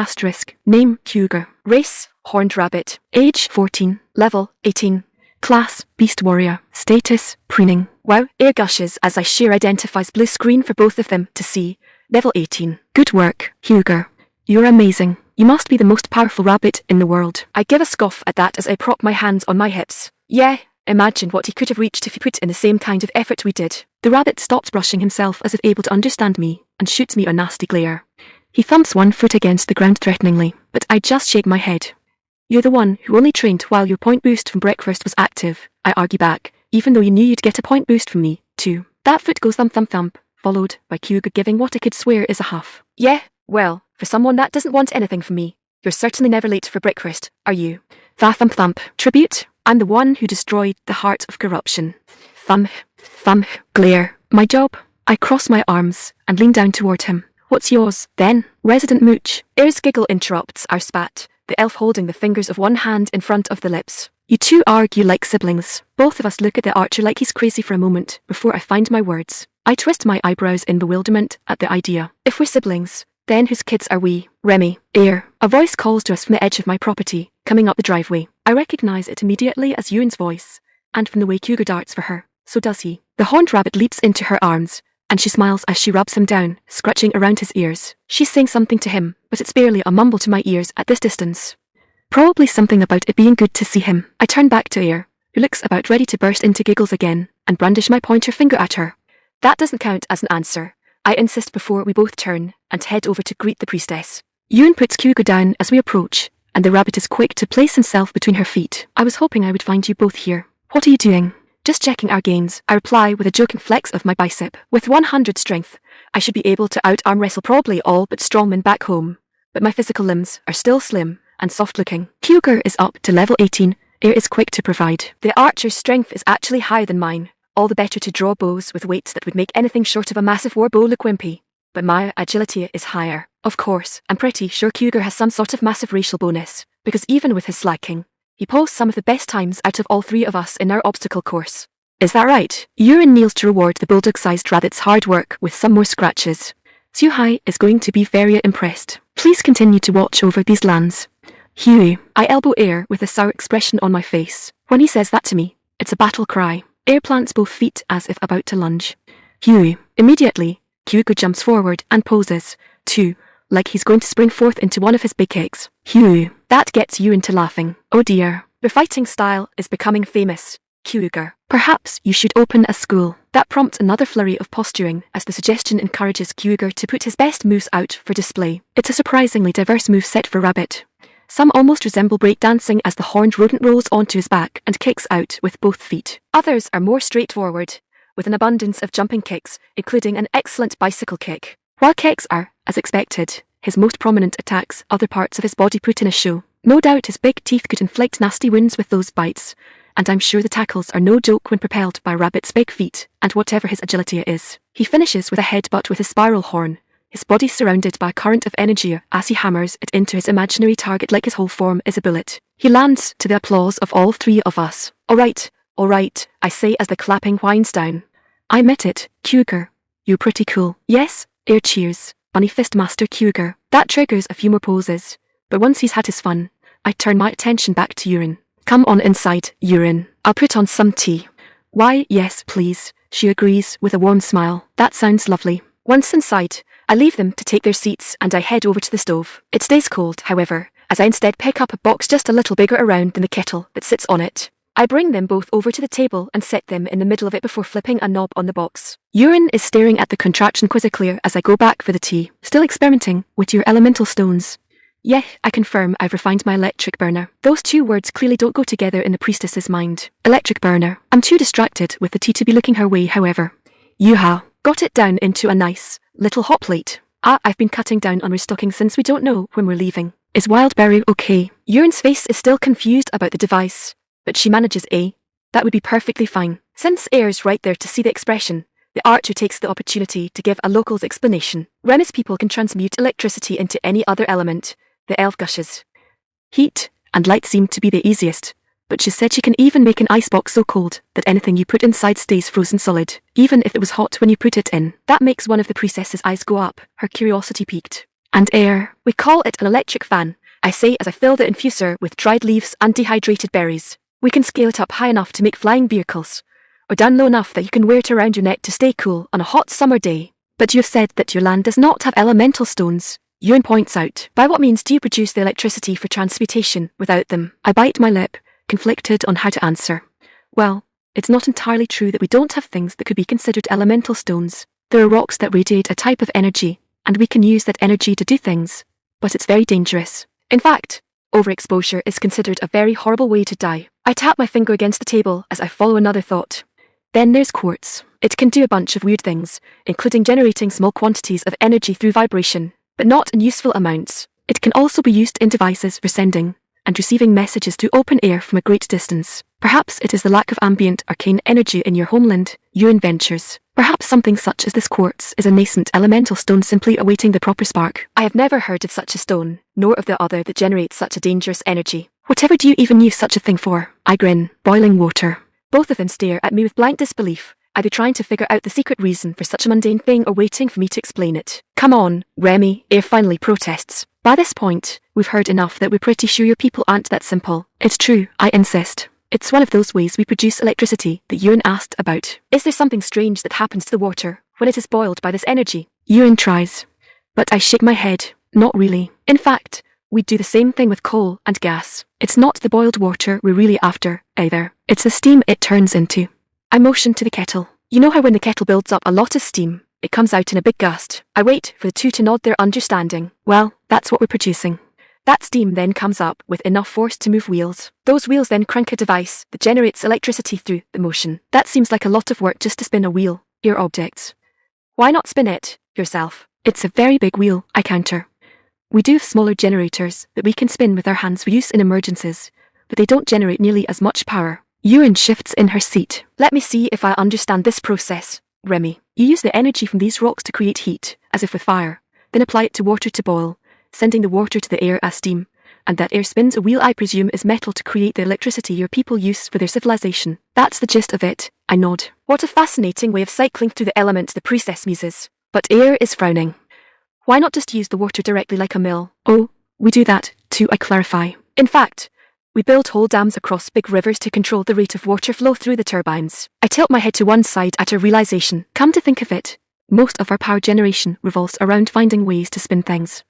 Name Huger. Race Horned Rabbit. Age 14. Level 18. Class Beast Warrior. Status Preening. Wow, Ayre gushes as I share identifies blue screen for both of them to see. Level 18. Good work, Huger. You're amazing. You must be the most powerful rabbit in the world. I give a scoff at that as I prop my hands on my hips. Yeah, imagine what he could have reached if he put in the same kind of effort we did. The rabbit stops brushing himself as if able to understand me, and shoots me a nasty glare. He thumps one foot against the ground threateningly, but I just shake my head. You're the one who only trained while your point boost from breakfast was active, I argue back, even though you knew you'd get a point boost from me, too. That foot goes thump thump thump, followed by Huger giving what I could swear is a huff. Yeah, well, for someone that doesn't want anything from me, You're certainly never late for breakfast, are you? Thump thump. Tribute? I'm the one who destroyed the heart of corruption. Thump, thump, glare. My job? I cross my arms and lean down toward him. What's yours, then? Resident mooch. Ayre's giggle interrupts our spat, the elf holding the fingers of one hand in front of the lips. You two argue like siblings. Both of us look at the archer like he's crazy for a moment before I find my words. I twist my eyebrows in bewilderment at the idea. If we're siblings, then whose kids are we? Remmi, Ayre. A voice calls to us from the edge of my property, coming up the driveway. I recognize it immediately as Yuren's voice, and from the way Cougar darts for her, so does he. The horned rabbit leaps into her arms, and she smiles as she rubs him down, scratching around his ears. She's saying something to him, but it's barely a mumble to my ears at this distance. Probably something about it being good to see him. I turn back to Ayre, who looks about ready to burst into giggles again, and brandish my pointer finger at her. That doesn't count as an answer, I insist before we both turn and head over to greet the priestess. Yuren puts Cougar down as we approach, and the rabbit is quick to place himself between her feet. I was hoping I would find you both here. What are you doing? Just checking our gains, I reply with a joking flex of my bicep. With 100 strength, I should be able to out-arm wrestle probably all but strongmen back home, but my physical limbs are still slim and soft-looking. Cougar is up to level 18, Ayre is quick to provide. The archer's strength is actually higher than mine, all the better to draw bows with weights that would make anything short of a massive war bow look wimpy. But my agility is higher. Of course, I'm pretty sure Cougar has some sort of massive racial bonus, because even with his slacking, he pulls some of the best times out of all three of us in our obstacle course. Is that right? Yuren kneels to reward the bulldog-sized rabbit's hard work with some more scratches. Suhai is going to be very impressed. Please continue to watch over these lands. Hugh. I elbow Ayre with a sour expression on my face. When he says that to me, it's a battle cry. Ayre plants both feet as if about to lunge. Hugh. Immediately, Cougar jumps forward and poses, too, like he's going to spring forth into one of his big kicks. Hugh. That gets you into laughing. Oh dear. The fighting style is becoming famous. Cougar. Perhaps you should open a school. That prompts another flurry of posturing as the suggestion encourages Cougar to put his best moves out for display. It's a surprisingly diverse moveset for Rabbit. Some almost resemble breakdancing as the horned rodent rolls onto his back and kicks out with both feet. Others are more straightforward, with an abundance of jumping kicks, including an excellent bicycle kick. While kicks are, as expected, his most prominent attacks, other parts of his body put in a show. No doubt his big teeth could inflict nasty wounds with those bites, and I'm sure the tackles are no joke when propelled by Rabbit's big feet, and whatever his agility is. He finishes with a headbutt with his spiral horn, his body surrounded by a current of energy as he hammers it into his imaginary target like his whole form is a bullet. He lands to the applause of all three of us. All right, I say as the clapping winds down. I admit it, Cougar. You're pretty cool. Yes, Ayre cheers. Bunny fist master Cougar. That triggers a few more poses, but once he's had his fun, I turn my attention back to Yuren. Come on inside, Yuren. I'll put on some tea. Why, yes, please, she agrees with a warm smile. That sounds lovely. Once inside, I leave them to take their seats and I head over to the stove. It stays cold, however, as I instead pick up a box just a little bigger around than the kettle that sits on it. I bring them both over to the table and set them in the middle of it before flipping a knob on the box. Yuren is staring at the contraption quizzically as I go back for the tea. Still experimenting with your elemental stones? Yeah, I confirm I've refined my electric burner. Those two words clearly don't go together in the priestess's mind. Electric burner. I'm too distracted with the tea to be looking her way, however. Yuha. Got it down into a nice little hot plate. I've been cutting down on restocking since we don't know when we're leaving. Is Wildberry okay? Yuren's face is still confused about the device, but she manages that would be perfectly fine. Since Ayre's right there to see the expression, the archer takes the opportunity to give a local's explanation. Remmi's people can transmute electricity into any other element. The elf gushes. Heat and light seem to be the easiest, but she said she can even make an icebox so cold that anything you put inside stays frozen solid, even if it was hot when you put it in. That makes one of the priestess's eyes go up, her curiosity piqued. And Ayre, we call it an electric fan, I say as I fill the infuser with dried leaves and dehydrated berries. We can scale it up high enough to make flying vehicles, or down low enough that you can wear it around your neck to stay cool on a hot summer day. But you've said that your land does not have elemental stones. Yuren points out. By what means do you produce the electricity for transmutation without them? I bite my lip, conflicted on how to answer. Well, it's not entirely true that we don't have things that could be considered elemental stones. There are rocks that radiate a type of energy, and we can use that energy to do things, but it's very dangerous. In fact, overexposure is considered a very horrible way to die. I tap my finger against the table as I follow another thought. Then there's quartz. It can do a bunch of weird things, including generating small quantities of energy through vibration, but not in useful amounts. It can also be used in devices for sending and receiving messages through open air from a great distance. Perhaps it is the lack of ambient arcane energy in your homeland, Urin ventures. Perhaps something such as this quartz is a nascent elemental stone simply awaiting the proper spark. I have never heard of such a stone, nor of the other that generates such a dangerous energy. Whatever do you even use such a thing for? I grin. Boiling water. Both of them stare at me with blank disbelief, either trying to figure out the secret reason for such a mundane thing or waiting for me to explain it. Come on, Remmi, Ayre finally protests. By this point, we've heard enough that we're pretty sure your people aren't that simple. It's true, I insist. It's one of those ways we produce electricity that Urin asked about. Is there something strange that happens to the water when it is boiled by this energy? Urin tries. But I shake my head. Not really. In fact, we do the same thing with coal and gas. It's not the boiled water we're really after, either. It's the steam it turns into. I motion to the kettle. You know how when the kettle builds up a lot of steam, it comes out in a big gust. I wait for the two to nod their understanding. Well, that's what we're producing. That steam then comes up with enough force to move wheels. Those wheels then crank a device that generates electricity through the motion. That seems like a lot of work just to spin a wheel, Ayre objects. Why not spin it yourself? It's a very big wheel, I counter. We do have smaller generators that we can spin with our hands for use in emergencies, but they don't generate nearly as much power. Urin shifts in her seat. Let me see if I understand this process, Remmi. You use the energy from these rocks to create heat, as if with fire, then apply it to water to boil, sending the water to the air as steam, and that air spins a wheel I presume is metal to create the electricity your people use for their civilization. That's the gist of it, I nod. What a fascinating way of cycling through the elements the priestess muses. But Ayre is frowning. Why not just use the water directly like a mill? Oh, we do that, too, I clarify. In fact, we build whole dams across big rivers to control the rate of water flow through the turbines. I tilt my head to one side at a realization. Come to think of it, most of our power generation revolves around finding ways to spin things.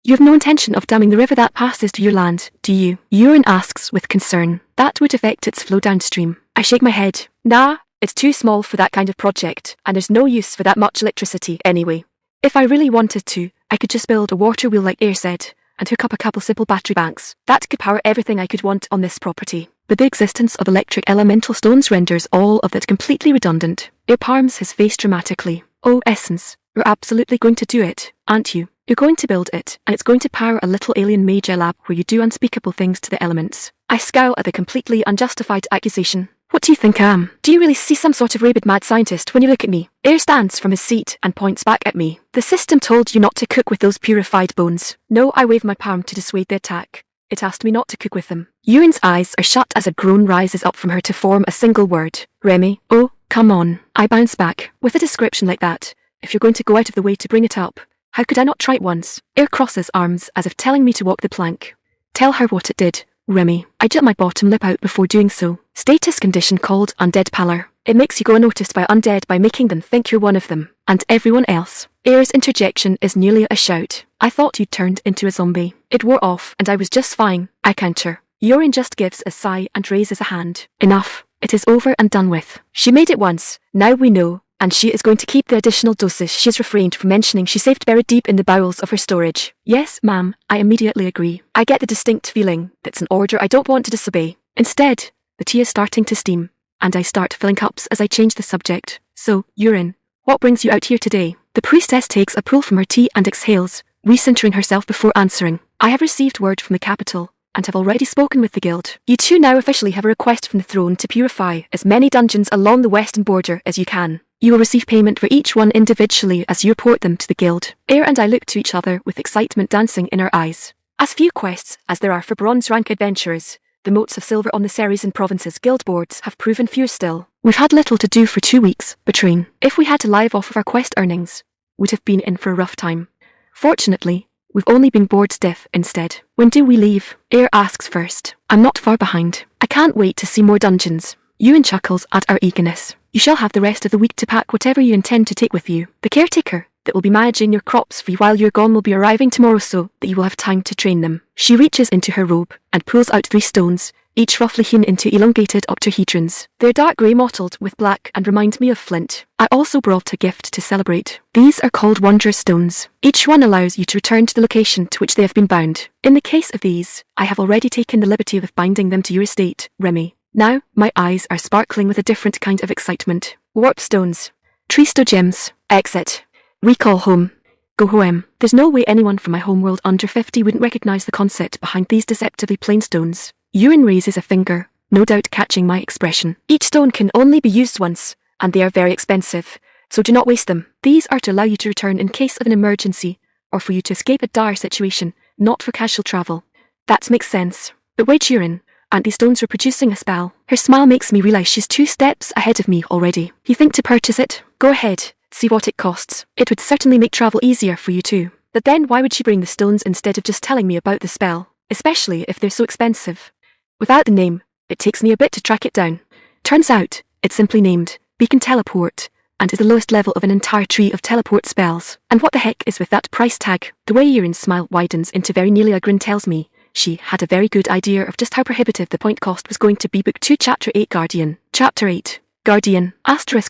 You have no intention of damming the river that passes to your land, do you? Urin asks with concern. That would affect its flow downstream. I shake my head. Nah, it's too small for that kind of project, and there's no use for that much electricity anyway. If I really wanted to, I could just build a water wheel like Ayre said, and hook up a couple simple battery banks. That could power everything I could want on this property. But the existence of electric elemental stones renders all of that completely redundant. Ayre palms his face dramatically. Oh, Essence, you're absolutely going to do it, aren't you? You're going to build it, and it's going to power a little alien mage lab where you do unspeakable things to the elements. I scowl at the completely unjustified accusation. What do you think I am? Do you really see some sort of rabid mad scientist when you look at me? Ayre stands from his seat and points back at me. The system told you not to cook with those purified bones. No, I wave my palm to dissuade the attack. It asked me not to cook with them. Urin's eyes are shut as a groan rises up from her to form a single word. Remmi, oh, come on. I bounce back. With a description like that, if you're going to go out of the way to bring it up, how could I not try it once? Ayre crosses arms as if telling me to walk the plank. Tell her what it did, Remmi. I jut my bottom lip out before doing so. Status condition called Undead Pallor. It makes you go unnoticed by undead by making them think you're one of them, and everyone else. Ayre's interjection is nearly a shout. I thought you'd turned into a zombie. It wore off and I was just fine, I counter. Urin just gives a sigh and raises a hand. Enough. It is over and done with. She made it once. Now we know. And she is going to keep the additional doses she has refrained from mentioning she saved buried deep in the bowels of her storage. Yes, ma'am, I immediately agree. I get the distinct feeling that's an order I don't want to disobey. Instead, the tea is starting to steam, and I start filling cups as I change the subject. So, Urin, what brings you out here today? The priestess takes a pull from her tea and exhales, recentering herself before answering. I have received word from the capital, and have already spoken with the guild. You two now officially have a request from the throne to purify as many dungeons along the western border as you can. You will receive payment for each one individually as you report them to the guild. Ayre and I look to each other with excitement dancing in our eyes. As few quests as there are for bronze rank adventurers, the motes of silver on the Ceres and provinces guild boards have proven few still. We've had little to do for 2 weeks, Betrain. If we had to live off of our quest earnings, we'd have been in for a rough time. Fortunately, we've only been bored stiff instead. When do we leave? Ayre asks first. I'm not far behind. I can't wait to see more dungeons. Urin chuckles at our eagerness. You shall have the rest of the week to pack whatever you intend to take with you. The caretaker that will be managing your crops for you while you're gone will be arriving tomorrow so that you will have time to train them. She reaches into her robe and pulls out 3 stones, each roughly hewn into elongated octahedrons. They're dark grey mottled with black and remind me of flint. I also brought a gift to celebrate. These are called Wanderer's Stones. Each one allows you to return to the location to which they have been bound. In the case of these, I have already taken the liberty of binding them to your estate, Remmi. Now, my eyes are sparkling with a different kind of excitement. Warp stones. Tristo gems. Exit. Recall home. Go home. There's no way anyone from my homeworld under 50 wouldn't recognize the concept behind these deceptively plain stones. Yuan raises a finger, no doubt catching my expression. Each stone can only be used once, and they are very expensive, so do not waste them. These are to allow you to return in case of an emergency, or for you to escape a dire situation, not for casual travel. That makes sense. But wait, Yuan, and these stones are producing a spell. Her smile makes me realize she's 2 steps ahead of me already. You think to purchase it? Go ahead, see what it costs. It would certainly make travel easier for you too. But then why would she bring the stones instead of just telling me about the spell, especially if they're so expensive? Without the name, it takes me a bit to track it down. Turns out, it's simply named Beacon Teleport, and is the lowest level of an entire tree of teleport spells. And what the heck is with that price tag? The way Yurin's smile widens into very nearly a grin tells me she had a very good idea of just how prohibitive the point cost was going to be. Book 2 Chapter 8 Guardian. Chapter 8 Guardian.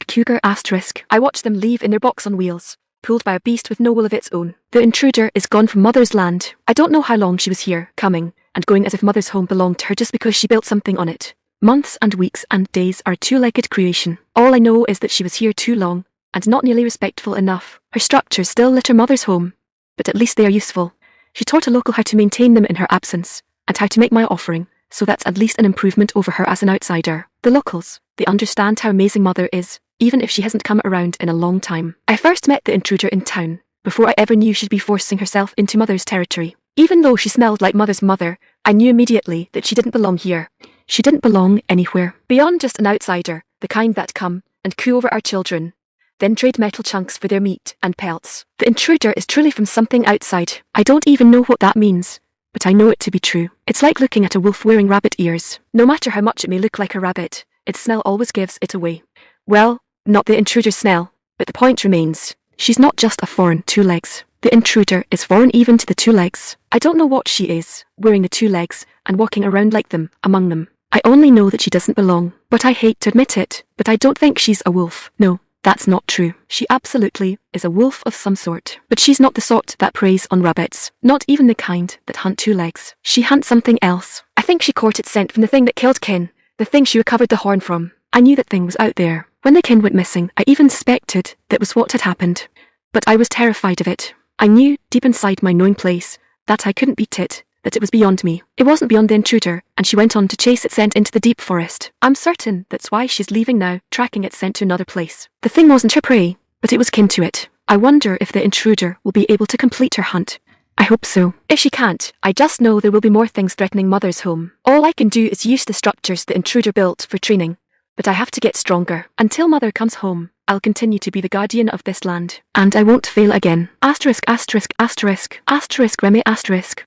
Cougar. I watched them leave in their box on wheels, pulled by a beast with no will of its own. The intruder is gone from Mother's land. I don't know how long she was here, coming and going as if Mother's home belonged to her just because she built something on it. Months and weeks and days are a two-legged creation. All I know is that she was here too long, and not nearly respectful enough. Her structures still litter Mother's home, but at least they are useful. She taught a local how to maintain them in her absence, and how to make my offering, so that's at least an improvement over her as an outsider. The locals, they understand how amazing Mother is, even if she hasn't come around in a long time. I first met the intruder in town, before I ever knew she'd be forcing herself into Mother's territory. Even though she smelled like Mother's mother, I knew immediately that she didn't belong here. She didn't belong anywhere. Beyond just an outsider, the kind that come and coo over our children, then trade metal chunks for their meat and pelts. The intruder is truly from something outside. I don't even know what that means, but I know it to be true. It's like looking at a wolf wearing rabbit ears. No matter how much it may look like a rabbit, its smell always gives it away. Well, not the intruder's smell, but the point remains. She's not just a foreign 2 legs. The intruder is foreign even to the 2 legs. I don't know what she is, wearing the 2 legs and walking around like them, among them. I only know that she doesn't belong, but I hate to admit it, but I don't think she's a wolf. No, that's not true. She absolutely is a wolf of some sort. But she's not the sort that preys on rabbits, not even the kind that hunt 2 legs. She hunts something else. I think she caught its scent from the thing that killed Kin, the thing she recovered the horn from. I knew that thing was out there. When the Kin went missing, I even suspected that was what had happened. But I was terrified of it. I knew, deep inside my knowing place, that I couldn't beat it, that it was beyond me. It wasn't beyond the intruder, and she went on to chase its scent into the deep forest. I'm certain that's why she's leaving now, tracking its scent to another place. The thing wasn't her prey, but it was kin to it. I wonder if the intruder will be able to complete her hunt. I hope so. If she can't, I just know there will be more things threatening Mother's home. All I can do is use the structures the intruder built for training. But I have to get stronger. Until Mother comes home, I'll continue to be the guardian of this land. And I won't fail again. Remmi.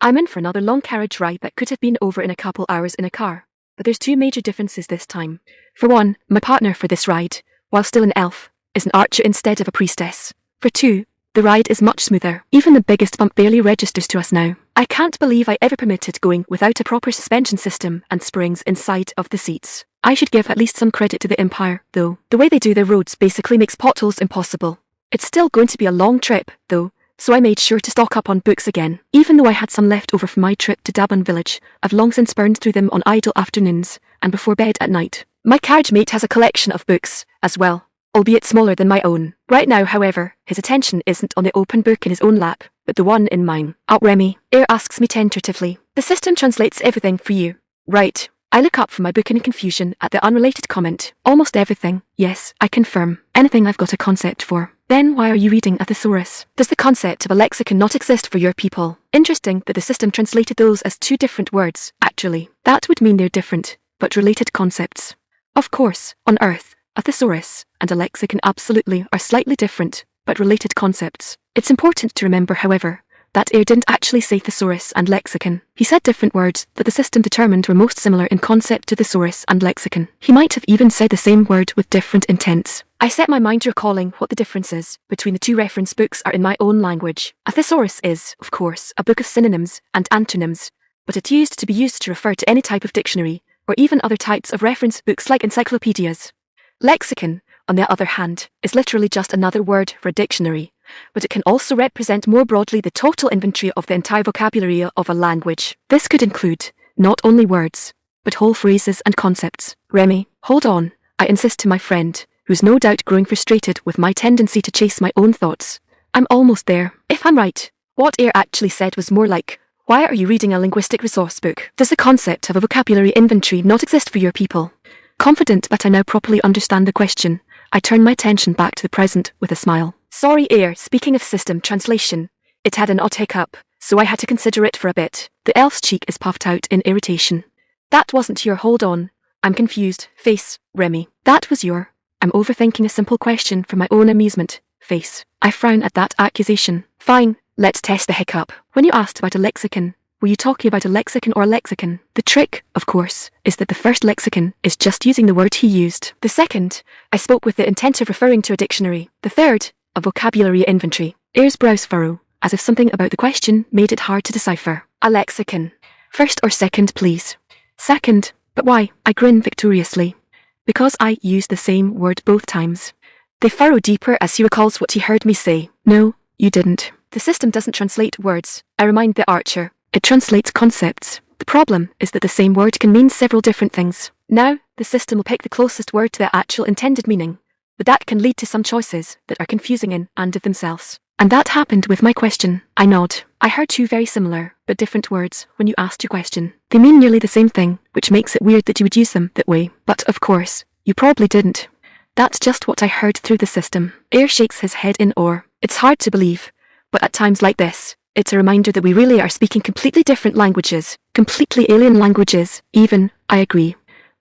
I'm in for another long carriage ride that could have been over in a couple hours in a car. But there's 2 major differences this time. For one, my partner for this ride, while still an elf, is an archer instead of a priestess. For 2, the ride is much smoother. Even the biggest bump barely registers to us now. I can't believe I ever permitted going without a proper suspension system and springs inside of the seats. I should give at least some credit to the Empire, though. The way they do their roads basically makes potholes impossible. It's still going to be a long trip, though, so I made sure to stock up on books again. Even though I had some left over from my trip to Dabun village, I've long since burned through them on idle afternoons, and before bed at night. My carriage mate has a collection of books, as well, albeit smaller than my own. Right now, however, his attention isn't on the open book in his own lap, but the one in mine. Remmi, Ayre asks me tentatively. The system translates everything for you, right? I look up from my book in confusion at the unrelated comment. Almost everything, yes, I confirm. Anything I've got a concept for. Then why are you reading a thesaurus? Does the concept of a lexicon not exist for your people? Interesting that the system translated those as 2 different words, actually. That would mean they're different, but related concepts. Of course, on Earth, a thesaurus and a lexicon absolutely are slightly different, but related concepts. It's important to remember, however, that Ayre didn't actually say thesaurus and lexicon. He said different words that the system determined were most similar in concept to thesaurus and lexicon. He might have even said the same word with different intents. I set my mind to recalling what the differences between the 2 reference books are in my own language. A thesaurus is, of course, a book of synonyms and antonyms, but it's used to refer to any type of dictionary, or even other types of reference books like encyclopedias. Lexicon, on the other hand, is literally just another word for a dictionary, but it can also represent more broadly the total inventory of the entire vocabulary of a language. This could include not only words, but whole phrases and concepts. Remmi, hold on, I insist to my friend, who's no doubt growing frustrated with my tendency to chase my own thoughts. I'm almost there. If If I'm right, what Ayre actually said was more like, why are you reading a linguistic resource book? Does the concept of a vocabulary inventory not exist for your people? Confident that I now properly understand the question, I turn my attention back to the present with a smile. Sorry, Ayre, speaking of system translation, it had an odd hiccup, so I had to consider it for a bit. The elf's cheek is puffed out in irritation. That wasn't your hold on. I'm confused face, Remmi. That was your I'm overthinking a simple question for my own amusement face. I frown at that accusation. Fine, let's test the hiccup. When you asked about a lexicon, were you talking about a lexicon or a lexicon? The trick, of course, is that the first lexicon is just using the word he used. The second, I spoke with the intent of referring to a dictionary. The third, a vocabulary inventory. Ayre's brows furrow, as if something about the question made it hard to decipher. A lexicon. First or second, please. Second, but why? I grin victoriously. Because I used the same word both times. They furrow deeper as he recalls what he heard me say. No, you didn't. The system doesn't translate words, I remind the archer. It translates concepts. The problem is that the same word can mean several different things. Now, the system will pick the closest word to the actual intended meaning, but that can lead to some choices that are confusing in and of themselves. And that happened with my question. I nod. I heard two very similar, but different words when you asked your question. They mean nearly the same thing, which makes it weird that you would use them that way. But, of course, you probably didn't. That's just what I heard through the system. Ayre shakes his head in awe. It's hard to believe, but at times like this, it's a reminder that we really are speaking completely different languages, completely alien languages. Even, I agree.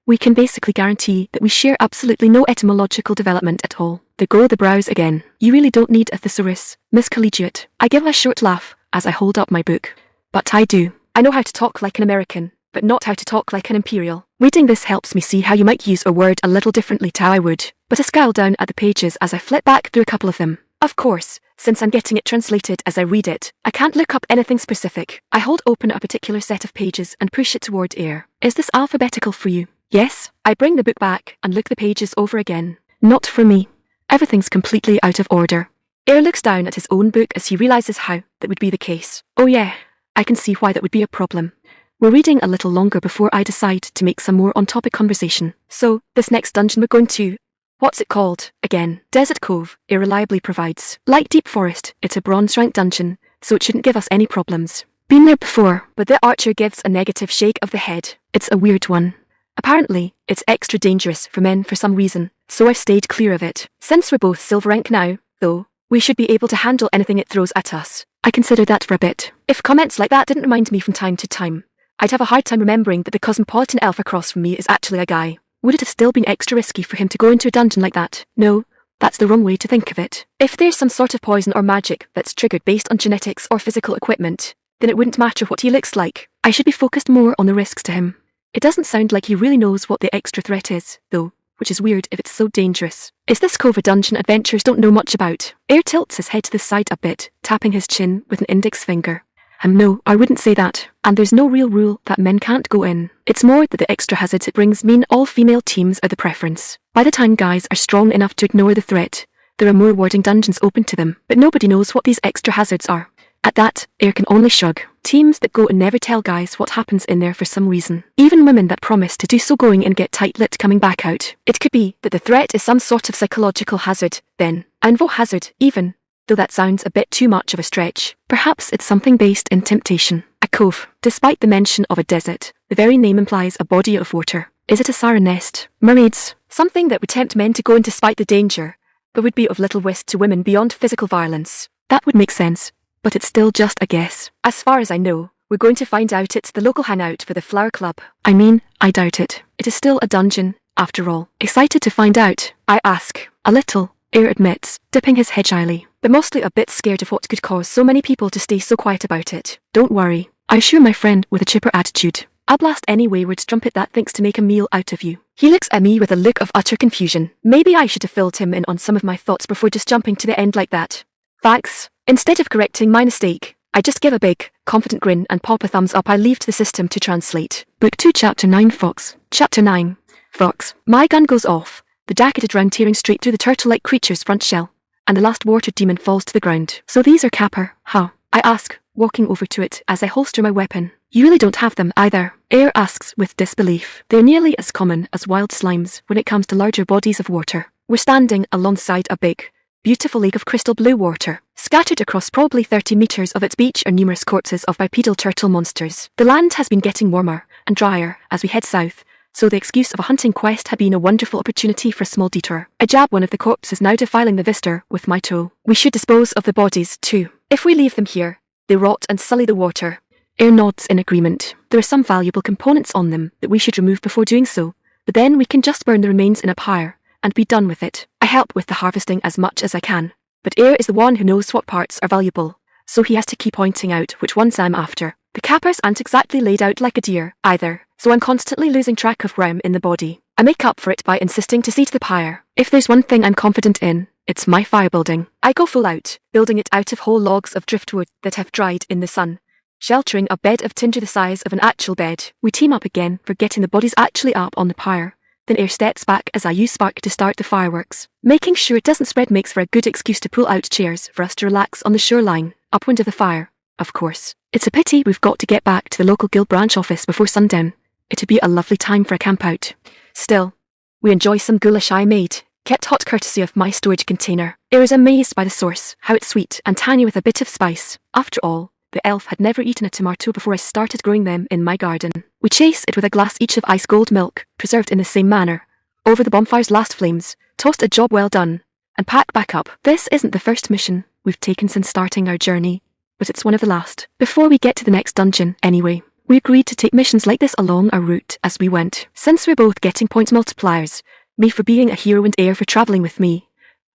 We can basically guarantee that we share absolutely no etymological development at all. There go the brows again. You really don't need a thesaurus, Miss Collegiate. I give a short laugh as I hold up my book. But I do. I know how to talk like an American, but not how to talk like an imperial. Reading this helps me see how you might use a word a little differently to how I would. But I scowl down at the pages as I flip back through a couple of them. Of course, since I'm getting it translated as I read it, I can't look up anything specific. I hold open a particular set of pages and push it toward Ayre. Is this alphabetical for you? Yes. I bring the book back and look the pages over again. Not for me. Everything's completely out of order. Ayre looks down at his own book as he realizes how that would be the case. Oh yeah, I can see why that would be a problem. We're reading a little longer before I decide to make some more on-topic conversation. So, this next dungeon we're going to... What's it called? Again, Desert Cove, Ayre reliably provides. Like Deep Forest, it's a bronze rank dungeon, so it shouldn't give us any problems. Been there before, but the archer gives a negative shake of the head. It's a weird one. Apparently, it's extra dangerous for men for some reason, so I've stayed clear of it. Since we're both silver rank now, though, we should be able to handle anything it throws at us. I consider that for a bit. If comments like that didn't remind me from time to time, I'd have a hard time remembering that the cosmopolitan elf across from me is actually a guy. Would it have still been extra risky for him to go into a dungeon like that? No, that's the wrong way to think of it. If there's some sort of poison or magic that's triggered based on genetics or physical equipment, then it wouldn't matter what he looks like. I should be focused more on the risks to him. It doesn't sound like he really knows what the extra threat is, though, which is weird if it's so dangerous. Is this cove a dungeon adventurers don't know much about? Ayre tilts his head to the side a bit, tapping his chin with an index finger. No, I wouldn't say that. And there's no real rule that men can't go in. It's more that the extra hazards it brings mean all female teams are the preference. By the time guys are strong enough to ignore the threat, there are more warding dungeons open to them, but nobody knows what these extra hazards are. At that, Ayre can only shrug. Teams that go and never tell guys what happens in there for some reason. Even women that promise to do so going and get tight-lipped coming back out. It could be that the threat is some sort of psychological hazard, then. Anvo hazard, even. Though that sounds a bit too much of a stretch. Perhaps it's something based in temptation. A cove. Despite the mention of a desert, the very name implies a body of water. Is it a siren nest? Mermaids? Something that would tempt men to go in despite the danger, but would be of little risk to women beyond physical violence. That would make sense, but it's still just a guess. As far as I know, we're going to find out it's the local hangout for the Flower Club. I mean, I doubt it. It is still a dungeon, after all. Excited to find out, I ask. A little, Ayre admits, dipping his head shyly, but mostly a bit scared of what could cause so many people to stay so quiet about it. Don't worry, I assure my friend with a chipper attitude. I'll blast any wayward strumpet that thinks to make a meal out of you. He looks at me with a look of utter confusion. Maybe I should have filled him in on some of my thoughts before just jumping to the end like that. Thanks. Instead of correcting my mistake, I just give a big, confident grin and pop a thumbs up. I leave to the system to translate. Book 2 Chapter 9 Fox. Chapter 9. Fox. My gun goes off, the jagged round tearing straight through the turtle-like creature's front shell, and the last water demon falls to the ground. So these are Kappa, huh? I ask, walking over to it as I holster my weapon. You really don't have them either, Ayre asks with disbelief. They're nearly as common as wild slimes when it comes to larger bodies of water. We're standing alongside a big, beautiful lake of crystal blue water, Scattered across probably 30 meters of its beach are numerous corpses of bipedal turtle monsters. The land has been getting warmer and drier as we head south, so the excuse of a hunting quest had been a wonderful opportunity for a small detour. I jab one of the corpses now defiling the vista with my toe. We should dispose of the bodies too. If we leave them here, they rot and sully the water. Ayre nods in agreement. There are some valuable components on them that we should remove before doing so, but then we can just burn the remains in a pyre and be done with it. I help with the harvesting as much as I can, but Ayre is the one who knows what parts are valuable, so he has to keep pointing out which ones I'm after. The cappers aren't exactly laid out like a deer, either, so I'm constantly losing track of where I'm in the body. I make up for it by insisting to see to the pyre. If there's one thing I'm confident in, it's my fire building. I go full out, building it out of whole logs of driftwood that have dried in the sun, sheltering a bed of tinder the size of an actual bed. We team up again for getting the bodies actually up on the pyre. Then Ayre steps back as I use spark to start the fireworks. Making sure it doesn't spread makes for a good excuse to pull out chairs for us to relax on the shoreline, upwind of the fire, of course. It's a pity we've got to get back to the local guild branch office before sundown. It'd be a lovely time for a camp out. Still, we enjoy some goulash I made, kept hot courtesy of my storage container. Ayre is amazed by the source, how it's sweet and tangy with a bit of spice. After all, the elf had never eaten a tomato before I started growing them in my garden. We chase it with a glass each of ice cold milk, preserved in the same manner, over the bonfire's last flames, toast a job well done, and pack back up. This isn't the first mission we've taken since starting our journey, but it's one of the last. Before we get to the next dungeon, anyway, we agreed to take missions like this along our route as we went. Since we're both getting point multipliers, me for being a hero and Ayre for travelling with me,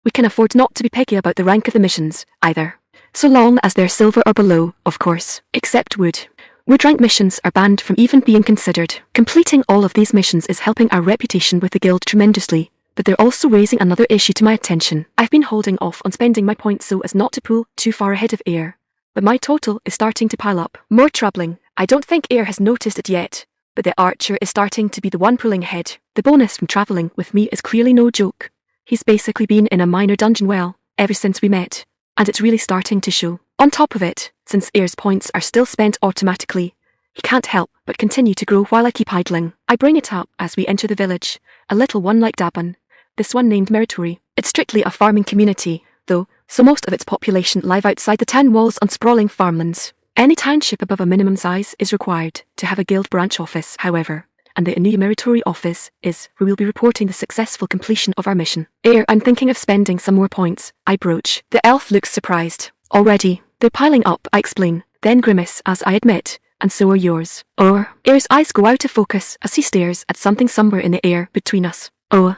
we can afford not to be picky about the rank of the missions, either. So long as they're silver or below, of course, except wood. Wood rank missions are banned from even being considered. Completing all of these missions is helping our reputation with the guild tremendously, but they're also raising another issue to my attention. I've been holding off on spending my points so as not to pull too far ahead of Ayre, but my total is starting to pile up. More troubling, I don't think Ayre has noticed it yet, but the archer is starting to be the one pulling ahead. The bonus from travelling with me is clearly no joke. He's basically been in a minor dungeon well ever since we met, and it's really starting to show. On top of it, since Ayre's points are still spent automatically, he can't help but continue to grow while I keep idling. I bring it up as we enter the village, a little one like Dabun, this one named Meritory. It's strictly a farming community, though, so most of its population live outside the town walls on sprawling farmlands. Any township above a minimum size is required to have a guild branch office, however, and the Nunyabiz office is where we'll be reporting the successful completion of our mission. Ayre, I'm thinking of spending some more points, I broach. The elf looks surprised. Already, they're piling up, I explain, then grimace as I admit, and so are yours. Ayre's eyes go out of focus as he stares at something somewhere in the air between us. Oh,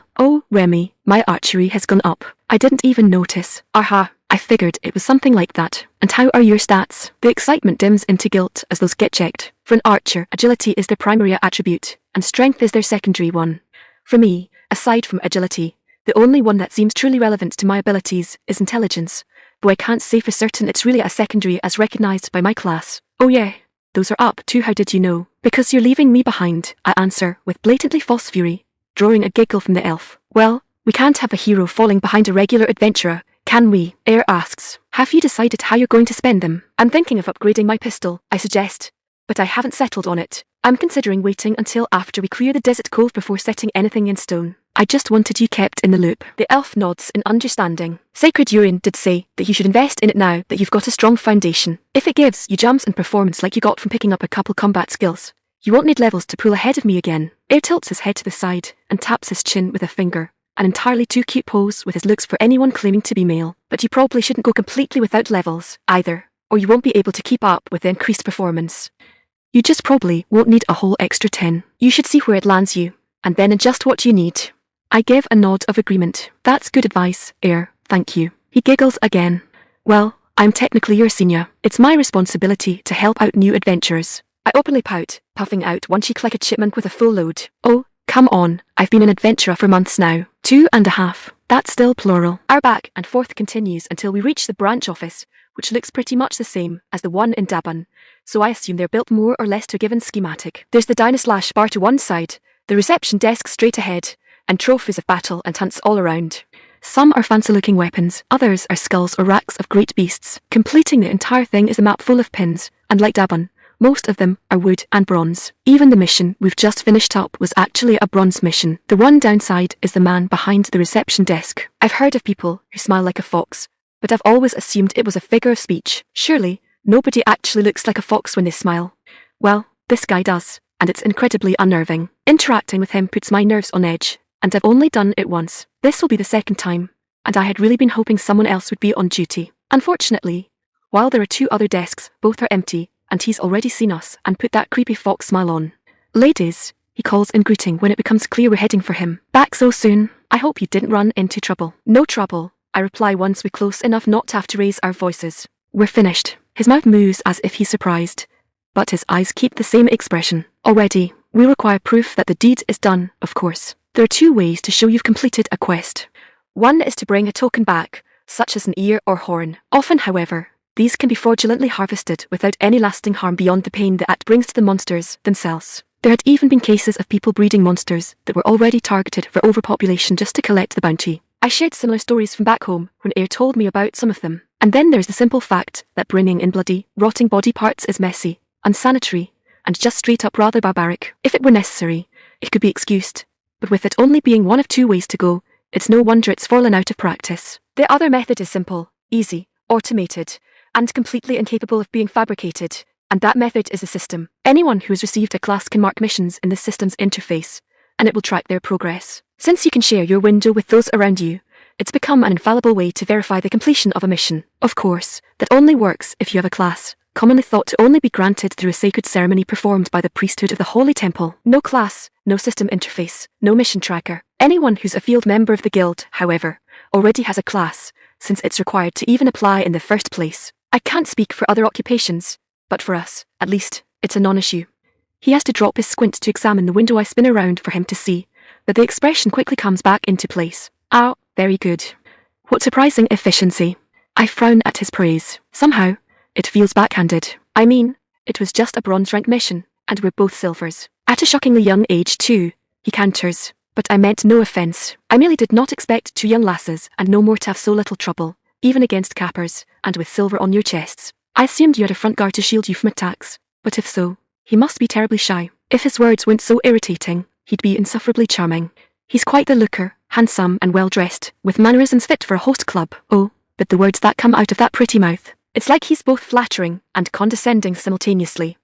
Remmi, my archery has gone up. I didn't even notice. Aha, I figured it was something like that. And how are your stats? The excitement dims into guilt as those get checked. For an archer, agility is their primary attribute, and strength is their secondary one. For me, aside from agility, the only one that seems truly relevant to my abilities is intelligence, though I can't say for certain it's really a secondary as recognised by my class. Oh yeah, those are up too. How did you know? Because you're leaving me behind, I answer with blatantly false fury, drawing a giggle from the elf. Well, we can't have a hero falling behind a regular adventurer, can we? Ayre asks. Have you decided how you're going to spend them? I'm thinking of upgrading my pistol, I suggest, but I haven't settled on it. I'm considering waiting until after we clear the desert cove before setting anything in stone. I just wanted you kept in the loop. The elf nods in understanding. Sacred Urine did say that you should invest in it now that you've got a strong foundation. If it gives you jumps and performance like you got from picking up a couple combat skills, you won't need levels to pull ahead of me again. Ayre tilts his head to the side and taps his chin with a finger. An entirely too cute pose with his looks for anyone claiming to be male. But you probably shouldn't go completely without levels, either, or you won't be able to keep up with the increased performance. You just probably won't need a whole extra 10. You should see where it lands you, and then adjust what you need. I give a nod of agreement. That's good advice, Ayre, thank you. He giggles again. Well, I'm technically your senior. It's my responsibility to help out new adventurers. I openly pout, puffing out one cheek like a chipmunk with a full load. Oh, come on, I've been an adventurer for months now. 2.5. That's still plural. Our back and forth continues until we reach the branch office, which looks pretty much the same as the one in Dabun, so I assume they're built more or less to a given schematic. There's the dino-slash bar to one side, the reception desk straight ahead, and trophies of battle and hunts all around. Some are fancy-looking weapons, others are skulls or racks of great beasts. Completing the entire thing is a map full of pins, and like Dabun, most of them are wood and bronze. Even the mission we've just finished up was actually a bronze mission. The one downside is the man behind the reception desk. I've heard of people who smile like a fox, but I've always assumed it was a figure of speech. Surely, nobody actually looks like a fox when they smile. Well, this guy does, and it's incredibly unnerving. Interacting with him puts my nerves on edge, and I've only done it once. This will be the second time, and I had really been hoping someone else would be on duty. Unfortunately, while there are 2 other desks, both are empty, and he's already seen us and put that creepy fox smile on. Ladies, he calls in greeting when it becomes clear we're heading for him. Back so soon? I hope you didn't run into trouble. No trouble, I reply once we're close enough not to have to raise our voices. We're finished. His mouth moves as if he's surprised, but his eyes keep the same expression. Already, we require proof that the deed is done, of course. There are 2 ways to show you've completed a quest. One is to bring a token back, such as an ear or horn. Often, however, these can be fraudulently harvested without any lasting harm beyond the pain that act brings to the monsters themselves. There had even been cases of people breeding monsters that were already targeted for overpopulation just to collect the bounty. I shared similar stories from back home when Ayre told me about some of them. And then there's the simple fact that bringing in bloody, rotting body parts is messy, unsanitary, and just straight up rather barbaric. If it were necessary, it could be excused. But with it only being one of 2 ways to go, it's no wonder it's fallen out of practice. The other method is simple, easy, automated, and completely incapable of being fabricated, and that method is a system. Anyone who has received a class can mark missions in the system's interface, and it will track their progress. Since you can share your window with those around you, it's become an infallible way to verify the completion of a mission. Of course, that only works if you have a class, commonly thought to only be granted through a sacred ceremony performed by the priesthood of the Holy Temple. No class, no system interface, no mission tracker. Anyone who's a field member of the guild, however, already has a class, since it's required to even apply in the first place. I can't speak for other occupations, but for us, at least, it's a non-issue. He has to drop his squint to examine the window I spin around for him to see, but the expression quickly comes back into place. Ah, very good. What surprising efficiency. I frown at his praise. Somehow, it feels backhanded. I mean, it was just a bronze rank mission, and we're both silvers. At a shockingly young age too, he counters. But I meant no offence. I merely did not expect 2 young lasses and no more to have so little trouble, even against cappers, and with silver on your chests. I assumed you had a front guard to shield you from attacks, but if so, he must be terribly shy. If his words weren't so irritating, he'd be insufferably charming. He's quite the looker, handsome and well-dressed, with mannerisms fit for a host club. Oh, but the words that come out of that pretty mouth. It's like he's both flattering and condescending simultaneously.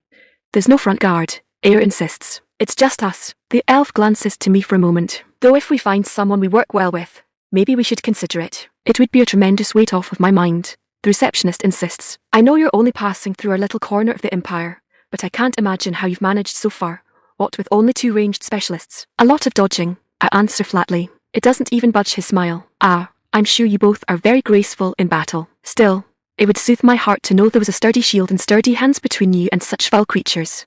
There's no front guard, Ayre insists. It's just us. The elf glances to me for a moment. Though if we find someone we work well with, maybe we should consider it. It would be a tremendous weight off of my mind. The receptionist insists. I know you're only passing through our little corner of the Empire, but I can't imagine how you've managed so far, what with only 2 ranged specialists. A lot of dodging, I answer flatly. It doesn't even budge his smile. Ah, I'm sure you both are very graceful in battle. Still, it would soothe my heart to know there was a sturdy shield and sturdy hands between you and such foul creatures.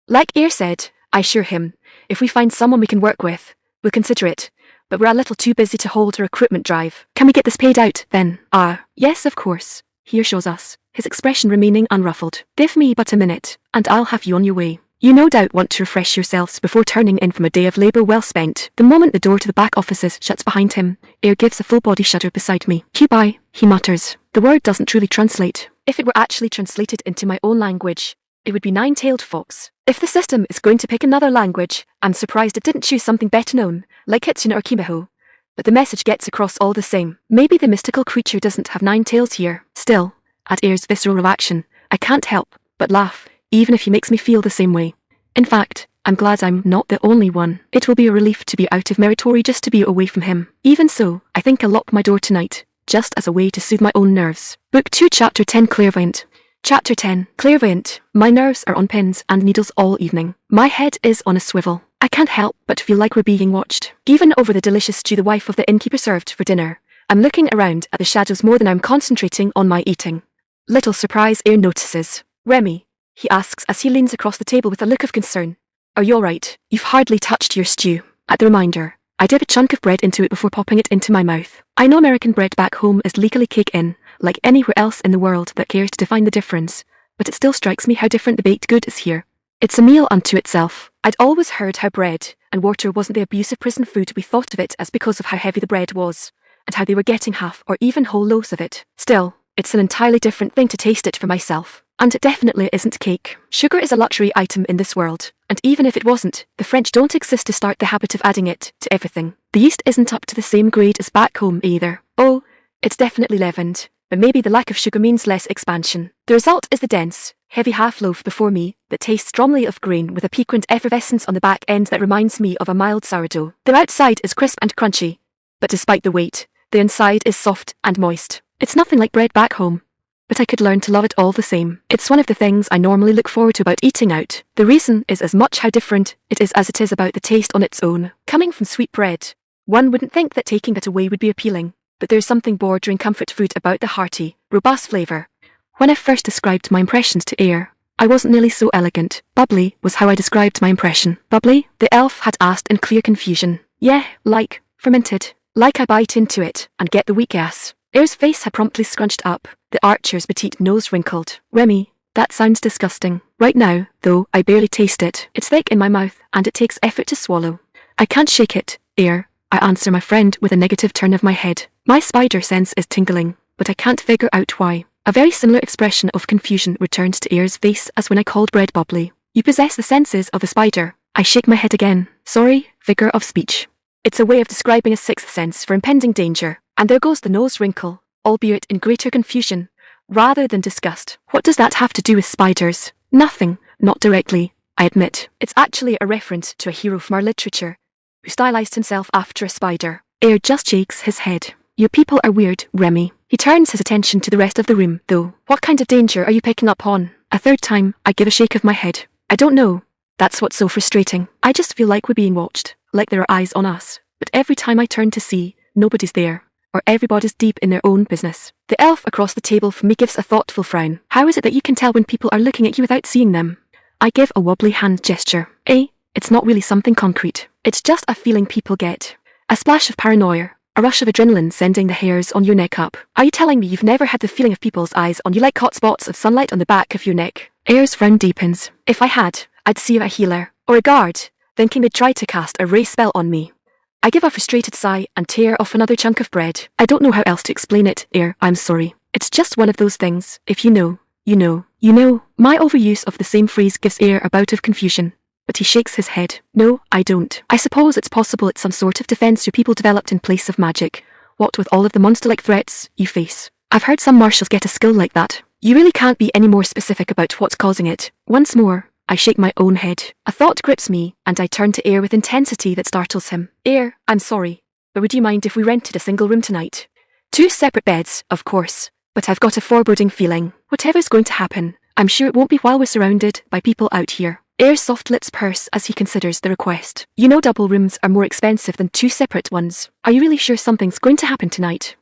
Like Ayre said, I assure him, if we find someone we can work with, we'll consider it, but we're a little too busy to hold a recruitment drive. Can we get this paid out, then? Ah, yes, of course. He assures us, his expression remaining unruffled. Give me but a minute, and I'll have you on your way. You no doubt want to refresh yourselves before turning in from a day of labour well spent. The moment the door to the back offices shuts behind him, Ayre gives a full body shudder beside me. Bye, he mutters. The word doesn't truly translate. If it were actually translated into my own language, it would be 9-tailed fox. If the system is going to pick another language, I'm surprised it didn't choose something better known, like Kitsune or Kimeho. But the message gets across all the same. Maybe the mystical creature doesn't have 9 tails here. Still, at Ayre's visceral reaction, I can't help but laugh, even if he makes me feel the same way. In fact, I'm glad I'm not the only one. It will be a relief to be out of Meritory just to be away from him. Even so, I think I'll lock my door tonight, just as a way to soothe my own nerves. Book 2 Chapter 10 Clairvoyant. Chapter 10 Clairvoyant. My nerves are on pins and needles all evening. My head is on a swivel. I can't help but feel like we're being watched. Even over the delicious stew the wife of the innkeeper served for dinner, I'm looking around at the shadows more than I'm concentrating on my eating. Little surprise Ayre notices. Remmi, he asks as he leans across the table with a look of concern. Are you alright? You've hardly touched your stew. At the reminder, I dip a chunk of bread into it before popping it into my mouth. I know American bread back home is legally cake-in, like anywhere else in the world that cares to define the difference, but it still strikes me how different the baked good is here. It's a meal unto itself. I'd always heard how bread and water wasn't the abusive prison food we thought of it as because of how heavy the bread was, and how they were getting half or even whole loaves of it. Still, it's an entirely different thing to taste it for myself. And it definitely isn't cake. Sugar is a luxury item in this world, and even if it wasn't, the French don't exist to start the habit of adding it to everything. The yeast isn't up to the same grade as back home either. Oh, it's definitely leavened, but maybe the lack of sugar means less expansion. The result is the dense, heavy half-loaf before me that tastes strongly of grain with a piquant effervescence on the back end that reminds me of a mild sourdough. The outside is crisp and crunchy, but despite the weight, the inside is soft and moist. It's nothing like bread back home, but I could learn to love it all the same. It's one of the things I normally look forward to about eating out. The reason is as much how different it is as it is about the taste on its own. Coming from sweet bread, one wouldn't think that taking that away would be appealing, but there's something bordering comfort food about the hearty, robust flavour. When I first described my impressions to Ayre, I wasn't nearly so elegant. Bubbly was how I described my impression. Bubbly? The elf had asked in clear confusion. Yeah, like fermented. Like I bite into it and get the weak gas. Ayre's face had promptly scrunched up, the archer's petite nose wrinkled. Remmi, that sounds disgusting. Right now, though, I barely taste it. It's thick in my mouth, and it takes effort to swallow. I can't shake it, Ayre. I answer my friend with a negative turn of my head. My spider sense is tingling, but I can't figure out why. A very similar expression of confusion returned to Ayre's face as when I called bread bubbly. You possess the senses of a spider. I shake my head again. Sorry, figure of speech. It's a way of describing a sixth sense for impending danger. And there goes the nose wrinkle, albeit in greater confusion, rather than disgust. What does that have to do with spiders? Nothing, not directly, I admit. It's actually a reference to a hero from our literature, who stylized himself after a spider. Ayre just shakes his head. Your people are weird, Remmi. He turns his attention to the rest of the room, though. What kind of danger are you picking up on? A third time, I give a shake of my head. I don't know. That's what's so frustrating. I just feel like we're being watched, like there are eyes on us. But every time I turn to see, nobody's there. Or everybody's deep in their own business. The elf across the table from me gives a thoughtful frown. How is it that you can tell when people are looking at you without seeing them? I give a wobbly hand gesture. It's not really something concrete. It's just a feeling people get. A splash of paranoia, a rush of adrenaline sending the hairs on your neck up. Are you telling me you've never had the feeling of people's eyes on you like hot spots of sunlight on the back of your neck? Ayre's frown deepens. If I had, I'd see a healer, or a guard, thinking they'd try to cast a ray spell on me. I give a frustrated sigh and tear off another chunk of bread. I don't know how else to explain it, Ayre, I'm sorry. It's just one of those things. If you know, you know. You know, my overuse of the same phrase gives Ayre a bout of confusion. But he shakes his head. No, I don't. I suppose it's possible it's some sort of defense your people developed in place of magic. What with all of the monster-like threats you face. I've heard some marshals get a skill like that. You really can't be any more specific about what's causing it. Once more, I shake my own head. A thought grips me, and I turn to Ayre with intensity that startles him. Ayre, I'm sorry, but would you mind if we rented a single room tonight? 2 separate beds, of course, but I've got a foreboding feeling. Whatever's going to happen, I'm sure it won't be while we're surrounded by people out here. Ayre's soft lips purse as he considers the request. You know double rooms are more expensive than 2 separate ones. Are you really sure something's going to happen tonight?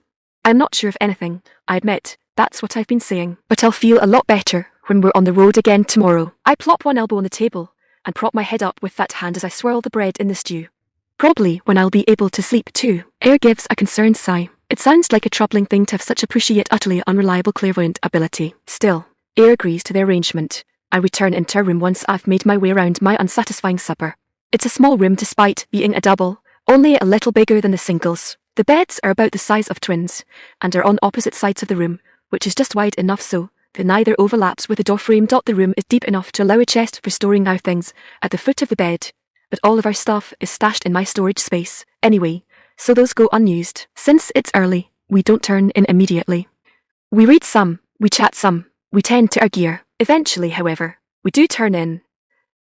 I'm not sure of anything, I admit. That's what I've been saying. But I'll feel a lot better when we're on the road again tomorrow. I plop one elbow on the table and prop my head up with that hand as I swirl the bread in the stew. Probably when I'll be able to sleep too. Ayre gives a concerned sigh. It sounds like a troubling thing to have such a pushy yet utterly unreliable clairvoyant ability. Still, Ayre agrees to the arrangement. I return into our room once I've made my way around my unsatisfying supper. It's a small room despite being a double, only a little bigger than the singles. The beds are about the size of twins and are on opposite sides of the room, which is just wide enough so that neither overlaps with the door frame. The room is deep enough to allow a chest for storing our things at the foot of the bed, but all of our stuff is stashed in my storage space anyway, so those go unused. Since it's early, we don't turn in immediately. We read some, we chat some, we tend to our gear. Eventually, however, we do turn in,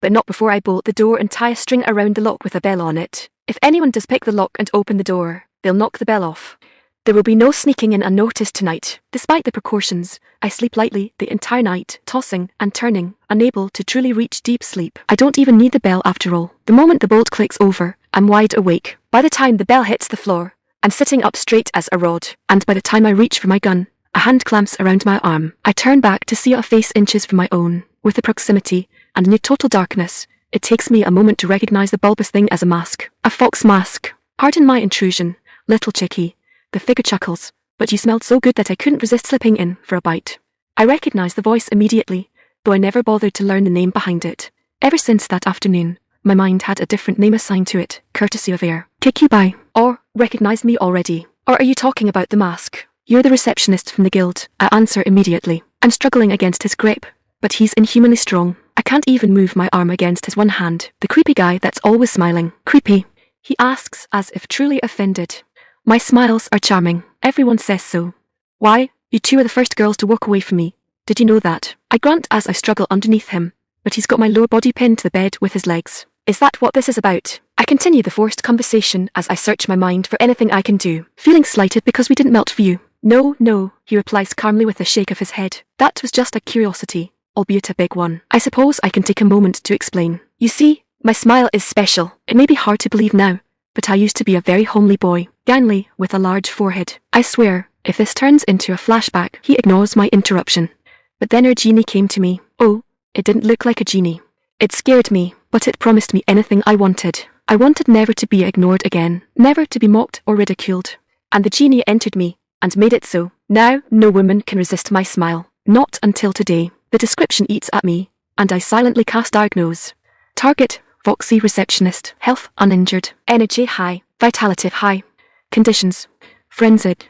but not before I bolt the door and tie a string around the lock with a bell on it. If anyone does pick the lock and open the door, they'll knock the bell off. There will be no sneaking in unnoticed tonight. Despite the precautions, I sleep lightly the entire night, tossing and turning, unable to truly reach deep sleep. I don't even need the bell after all. The moment the bolt clicks over, I'm wide awake. By the time the bell hits the floor, I'm sitting up straight as a rod, and by the time I reach for my gun, a hand clamps around my arm. I turn back to see a face inches from my own. With the proximity and near total darkness, it takes me a moment to recognize the bulbous thing as a mask. A fox mask. Pardon my intrusion, little chickie. The figure chuckles, but you smelled so good that I couldn't resist slipping in for a bite. I recognize the voice immediately, though I never bothered to learn the name behind it. Ever since that afternoon, my mind had a different name assigned to it, courtesy of Ayre. Kick you by, or recognize me already. Or are you talking about the mask? You're the receptionist from the guild, I answer immediately. I'm struggling against his grip, but he's inhumanly strong. I can't even move my arm against his one hand. The creepy guy that's always smiling. Creepy? He asks as if truly offended. My smiles are charming. Everyone says so. Why? You two are the first girls to walk away from me. Did you know that? I grunt as I struggle underneath him, but he's got my lower body pinned to the bed with his legs. Is that what this is about? I continue the forced conversation as I search my mind for anything I can do, feeling slighted because we didn't melt for you. No, he replies calmly with a shake of his head. That was just a curiosity, albeit a big one. I suppose I can take a moment to explain. You see, my smile is special. It may be hard to believe now, but I used to be a very homely boy, gangly, with a large forehead. I swear, if this turns into a flashback, he ignores my interruption. But then our genie came to me. Oh, it didn't look like a genie. It scared me, but it promised me anything I wanted. I wanted never to be ignored again, never to be mocked or ridiculed. And the genie entered me, and made it so. Now, no woman can resist my smile. Not until today. The description eats at me, and I silently cast diagnose. Target, Foxy receptionist. Health, uninjured. Energy, high. Vitality, high. Conditions, frenzied.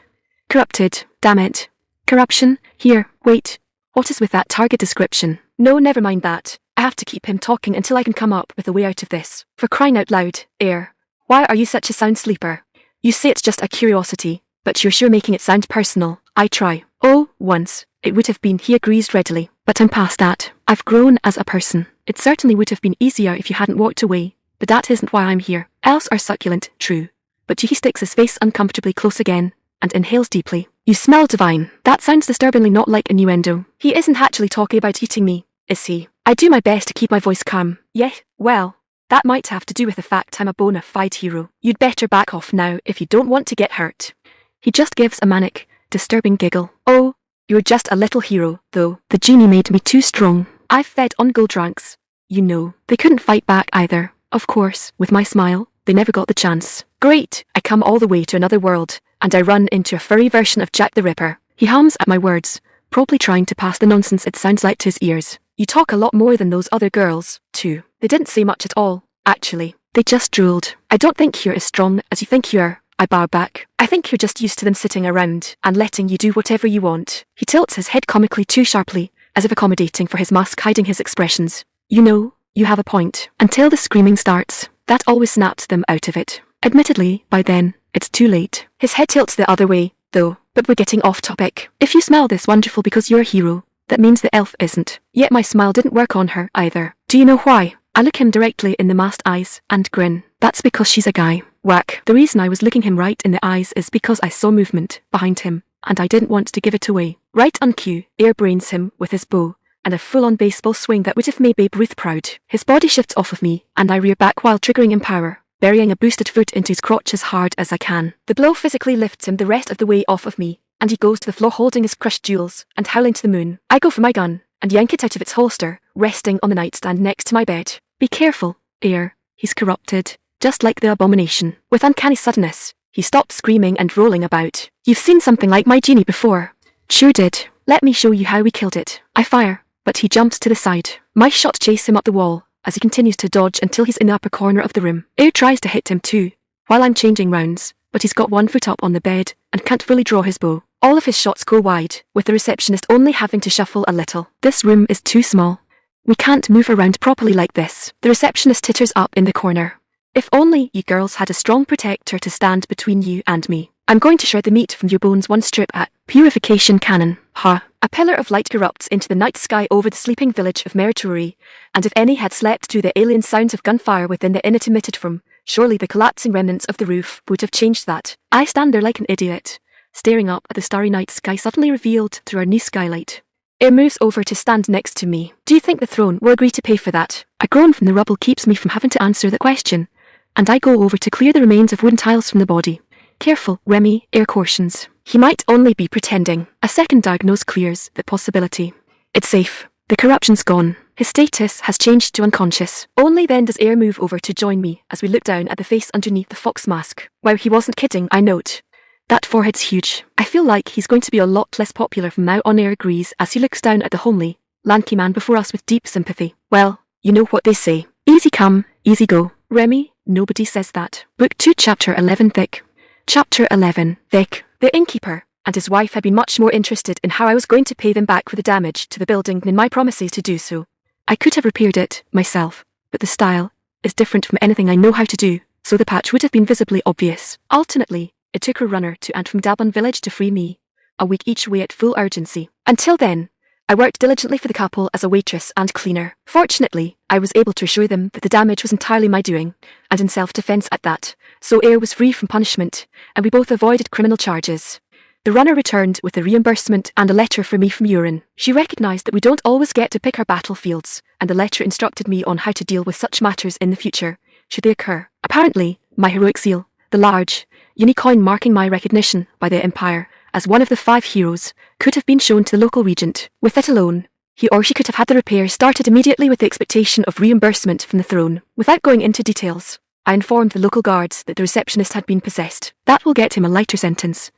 Corrupted, damn it. Corruption, here, wait. What is with that target description? No, never mind that. I have to keep him talking until I can come up with a way out of this. For crying out loud, Ayre, why are you such a sound sleeper? You say it's just a curiosity, but you're sure making it sound personal. I try. Oh, once. It would have been, he agrees readily. But I'm past that. I've grown as a person. It certainly would have been easier if you hadn't walked away, but that isn't why I'm here. Elves are succulent, true. But he sticks his face uncomfortably close again, and inhales deeply. You smell divine. That sounds disturbingly not like innuendo. He isn't actually talking about eating me, is he? I do my best to keep my voice calm. Yeah, well, that might have to do with the fact I'm a bona fide hero. You'd better back off now if you don't want to get hurt. He just gives a manic, disturbing giggle. Oh, you're just a little hero, though. The genie made me too strong. I've fed on Goldranks. You know, they couldn't fight back either. Of course, with my smile, they never got the chance. Great, I come all the way to another world, and I run into a furry version of Jack the Ripper. He hums at my words, probably trying to pass the nonsense it sounds like to his ears. You talk a lot more than those other girls, too. They didn't say much at all, actually. They just drooled. I don't think you're as strong as you think you are. I bow back. I think you're just used to them sitting around and letting you do whatever you want. He tilts his head comically too sharply, as if accommodating for his mask hiding his expressions. You know, you have a point. Until the screaming starts, that always snaps them out of it. Admittedly, by then, it's too late. His head tilts the other way, though, but we're getting off topic. If you smell this wonderful because you're a hero, that means the elf isn't. Yet my smile didn't work on her either. Do you know why? I look him directly in the masked eyes and grin. That's because she's a guy. Whack. The reason I was looking him right in the eyes is because I saw movement behind him, and I didn't want to give it away. Right on cue, Ayre brains him with his bow, and a full-on baseball swing that would have made Babe Ruth proud. His body shifts off of me, and I rear back while triggering Empower, burying a boosted foot into his crotch as hard as I can. The blow physically lifts him the rest of the way off of me, and he goes to the floor holding his crushed jewels and howling to the moon. I go for my gun, and yank it out of its holster, resting on the nightstand next to my bed. Be careful, Ayre. He's corrupted, just like the abomination. With uncanny suddenness, he stopped screaming and rolling about. You've seen something like my genie before. Sure did. Let me show you how we killed it. I fire, but he jumps to the side. My shots chase him up the wall, as he continues to dodge until he's in the upper corner of the room. Ayre tries to hit him too, while I'm changing rounds, but he's got one foot up on the bed, and can't fully draw his bow. All of his shots go wide, with the receptionist only having to shuffle a little. This room is too small. We can't move around properly like this. The receptionist titters up in the corner. If only you girls had a strong protector to stand between you and me. I'm going to shred the meat from your bones one strip at purification cannon. Ha. A pillar of light erupts into the night sky over the sleeping village of Meritori, and if any had slept through the alien sounds of gunfire within the it emitted from, surely the collapsing remnants of the roof would have changed that. I stand there like an idiot, staring up at the starry night sky suddenly revealed through our new skylight. Ayre moves over to stand next to me. Do you think the throne will agree to pay for that? A groan from the rubble keeps me from having to answer the question, and I go over to clear the remains of wooden tiles from the body. Careful, Remmi, Ayre cautions. He might only be pretending. A second diagnose clears the possibility. It's safe. The corruption's gone. His status has changed to unconscious. Only then does Ayre move over to join me as we look down at the face underneath the fox mask. Wow, he wasn't kidding, I note. That forehead's huge. I feel like he's going to be a lot less popular from now on, Ayre agrees as he looks down at the homely, lanky man before us with deep sympathy. Well, you know what they say. Easy come, easy go. Remmi, nobody says that. Book 2 Chapter 11 Thick. Chapter 11 Thick. The innkeeper and his wife had been much more interested in how I was going to pay them back for the damage to the building than my promises to do so. I could have repaired it myself, but the style is different from anything I know how to do, so the patch would have been visibly obvious. Alternately, it took a runner to and from Dabun village to free me, a week each way at full urgency. Until then, I worked diligently for the couple as a waitress and cleaner. Fortunately, I was able to assure them that the damage was entirely my doing, and in self-defense at that, so Ayre was free from punishment, and we both avoided criminal charges. The runner returned with a reimbursement and a letter for me from Urin. She recognized that we don't always get to pick our battlefields, and the letter instructed me on how to deal with such matters in the future, should they occur. Apparently, my heroic seal, the large, unicoin marking my recognition by the Empire as one of the 5 heroes, could have been shown to the local regent. With it alone, he or she could have had the repair started immediately with the expectation of reimbursement from the throne. Without going into details, I informed the local guards that the receptionist had been possessed. That will get him a lighter sentence,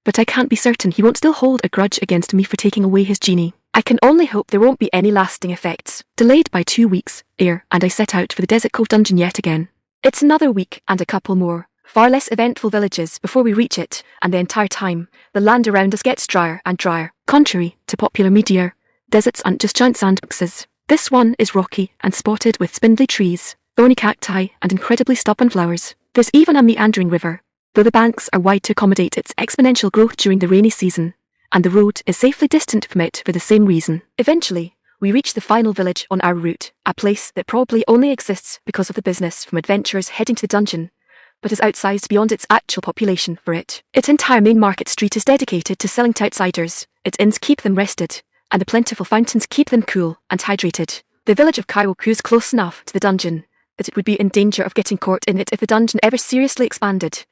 but I can't be certain he won't still hold a grudge against me for taking away his genie. I can only hope there won't be any lasting effects. Delayed by 2 weeks, Ayre and I set out for the Desert Cove dungeon yet again. It's another week and a couple more, far less eventful villages before we reach it, and the entire time, the land around us gets drier and drier. Contrary to popular media, deserts aren't just giant sandboxes. This one is rocky and spotted with spindly trees, thorny cacti, and incredibly stubborn flowers. There's even a meandering river, though the banks are wide to accommodate its exponential growth during the rainy season, and the road is safely distant from it for the same reason. Eventually, we reach the final village on our route, a place that probably only exists because of the business from adventurers heading to the dungeon, but is outsized beyond its actual population for it. Its entire main market street is dedicated to selling to outsiders. Its inns keep them rested, and the plentiful fountains keep them cool and hydrated. The village of Kaiwoku is close enough to the dungeon that it would be in danger of getting caught in it if the dungeon ever seriously expanded,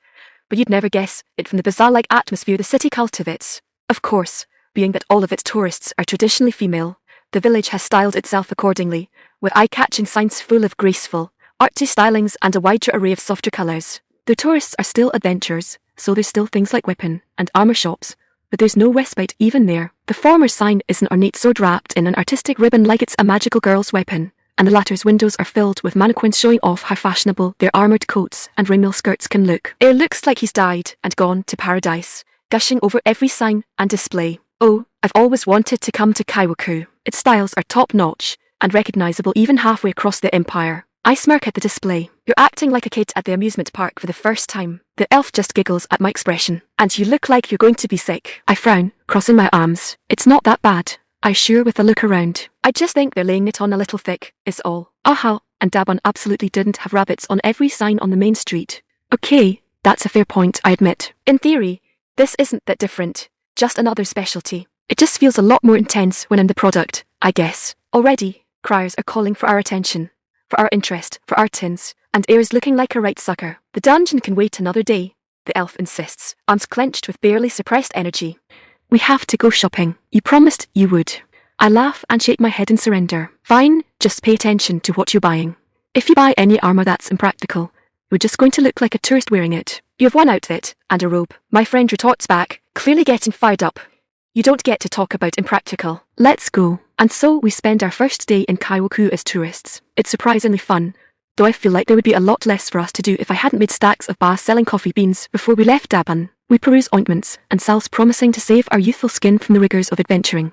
but you'd never guess it from the bazaar-like atmosphere the city cultivates. Of course, being that all of its tourists are traditionally female, the village has styled itself accordingly, with eye-catching signs full of graceful, artsy stylings and a wider array of softer colours. The tourists are still adventurers, so there's still things like weapon and armour shops, but there's no respite even there. The former sign is an ornate sword wrapped in an artistic ribbon like it's a magical girl's weapon, and the latter's windows are filled with mannequins showing off how fashionable their armoured coats and ringmail skirts can look. Ayre looks like he's died and gone to paradise, gushing over every sign and display. Oh, I've always wanted to come to Kaiwoku. Its styles are top-notch and recognisable even halfway across the empire. I smirk at the display. You're acting like a kid at the amusement park for the first time. The elf just giggles at my expression. And you look like you're going to be sick. I frown, crossing my arms. It's not that bad, I assure with a look around. I just think they're laying it on a little thick, is all. Aha, and Dabun absolutely didn't have rabbits on every sign on the main street. Okay, that's a fair point, I admit. In theory, this isn't that different. Just another specialty. It just feels a lot more intense when I'm the product, I guess. Already, criers are calling for our attention, for our interest, for our tins, and Ayre's looking like a right sucker. The dungeon can wait another day, the elf insists, arms clenched with barely suppressed energy. We have to go shopping. You promised you would. I laugh and shake my head in surrender. Fine, just pay attention to what you're buying. If you buy any armour that's impractical, you're just going to look like a tourist wearing it. You have one outfit, and a robe, my friend retorts back, clearly getting fired up. You don't get to talk about impractical. Let's go. And so we spend our first day in Kaiwoku as tourists. It's surprisingly fun, though I feel like there would be a lot less for us to do if I hadn't made stacks of bars selling coffee beans before we left Dabun. We peruse ointments and salves promising to save our youthful skin from the rigours of adventuring.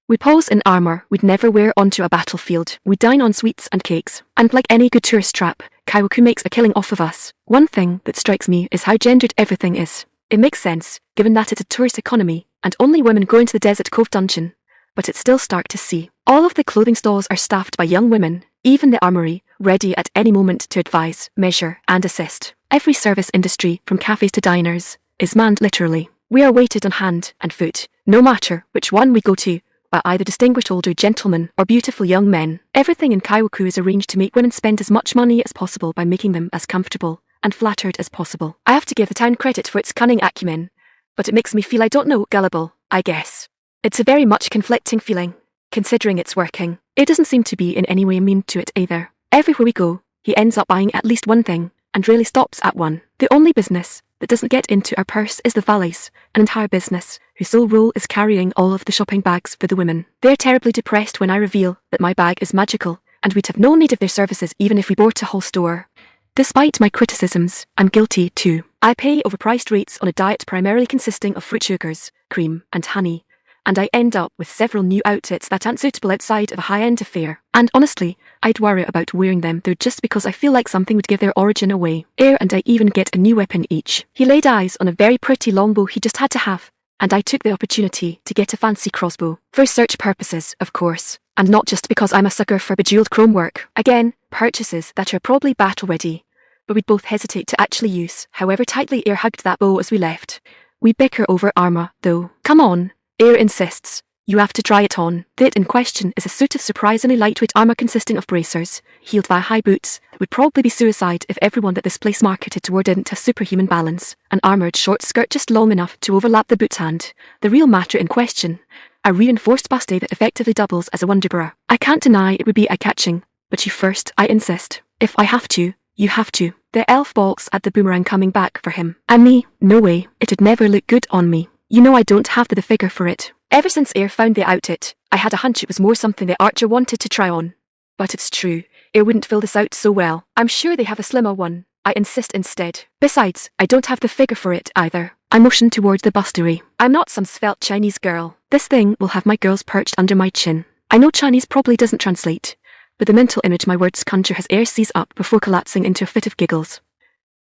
We pose in armour we'd never wear onto a battlefield. We dine on sweets and cakes, and like any good tourist trap, Kaiwoku makes a killing off of us. One thing that strikes me is how gendered everything is. It makes sense, given that it's a tourist economy, and only women go into the Desert Cove dungeon, but it's still stark to see. All of the clothing stores are staffed by young women, even the armoury, ready at any moment to advise, measure, and assist. Every service industry, from cafes to diners, is manned literally. We are waited on hand and foot, no matter which one we go to, by either distinguished older gentlemen or beautiful young men. Everything in Kaiwoku is arranged to make women spend as much money as possible by making them as comfortable and flattered as possible. I have to give the town credit for its cunning acumen, but it makes me feel gullible, I guess. It's a very much conflicting feeling, considering it's working. It doesn't seem to be in any way mean to it either. Everywhere we go, he ends up buying at least one thing, and rarely stops at one. The only business that doesn't get into our purse is the valets, an entire business whose sole role is carrying all of the shopping bags for the women. They're terribly depressed when I reveal that my bag is magical, and we'd have no need of their services even if we bought a whole store. Despite my criticisms, I'm guilty too. I pay overpriced rates on a diet primarily consisting of fruit sugars, cream, and honey, and I end up with several new outfits that aren't suitable outside of a high-end affair. And honestly, I'd worry about wearing them though just because I feel like something would give their origin away. Ayre and I even get a new weapon each. He laid eyes on a very pretty longbow he just had to have, and I took the opportunity to get a fancy crossbow. For research purposes, of course, and not just because I'm a sucker for bejeweled chrome work. Again, purchases that are probably battle-ready, but we'd both hesitate to actually use, however tightly Ayre hugged that bow as we left. We bicker over armor, though. Come on, Ayre insists. You have to try it on. That in question is a suit of surprisingly lightweight armor consisting of bracers, heeled by high boots, that would probably be suicide if everyone that this place marketed toward didn't have superhuman balance, an armored short skirt just long enough to overlap the boot's hand. The real matter in question, a reinforced buste that effectively doubles as a wonderbra. I can't deny it would be eye-catching, but you first, I insist. If I have to, you have to. The elf balks at the boomerang coming back for him. And me, no way, it'd never look good on me. You know I don't have the figure for it. Ever since Ayre found the outfit, I had a hunch it was more something the archer wanted to try on. But it's true, Ayre wouldn't fill this out so well. I'm sure they have a slimmer one. I insist instead. Besides, I don't have the figure for it either. I motion towards the bustery. I'm not some svelte Chinese girl. This thing will have my girls perched under my chin. I know Chinese probably doesn't translate, but the mental image my words conjure has Ayre seize up before collapsing into a fit of giggles.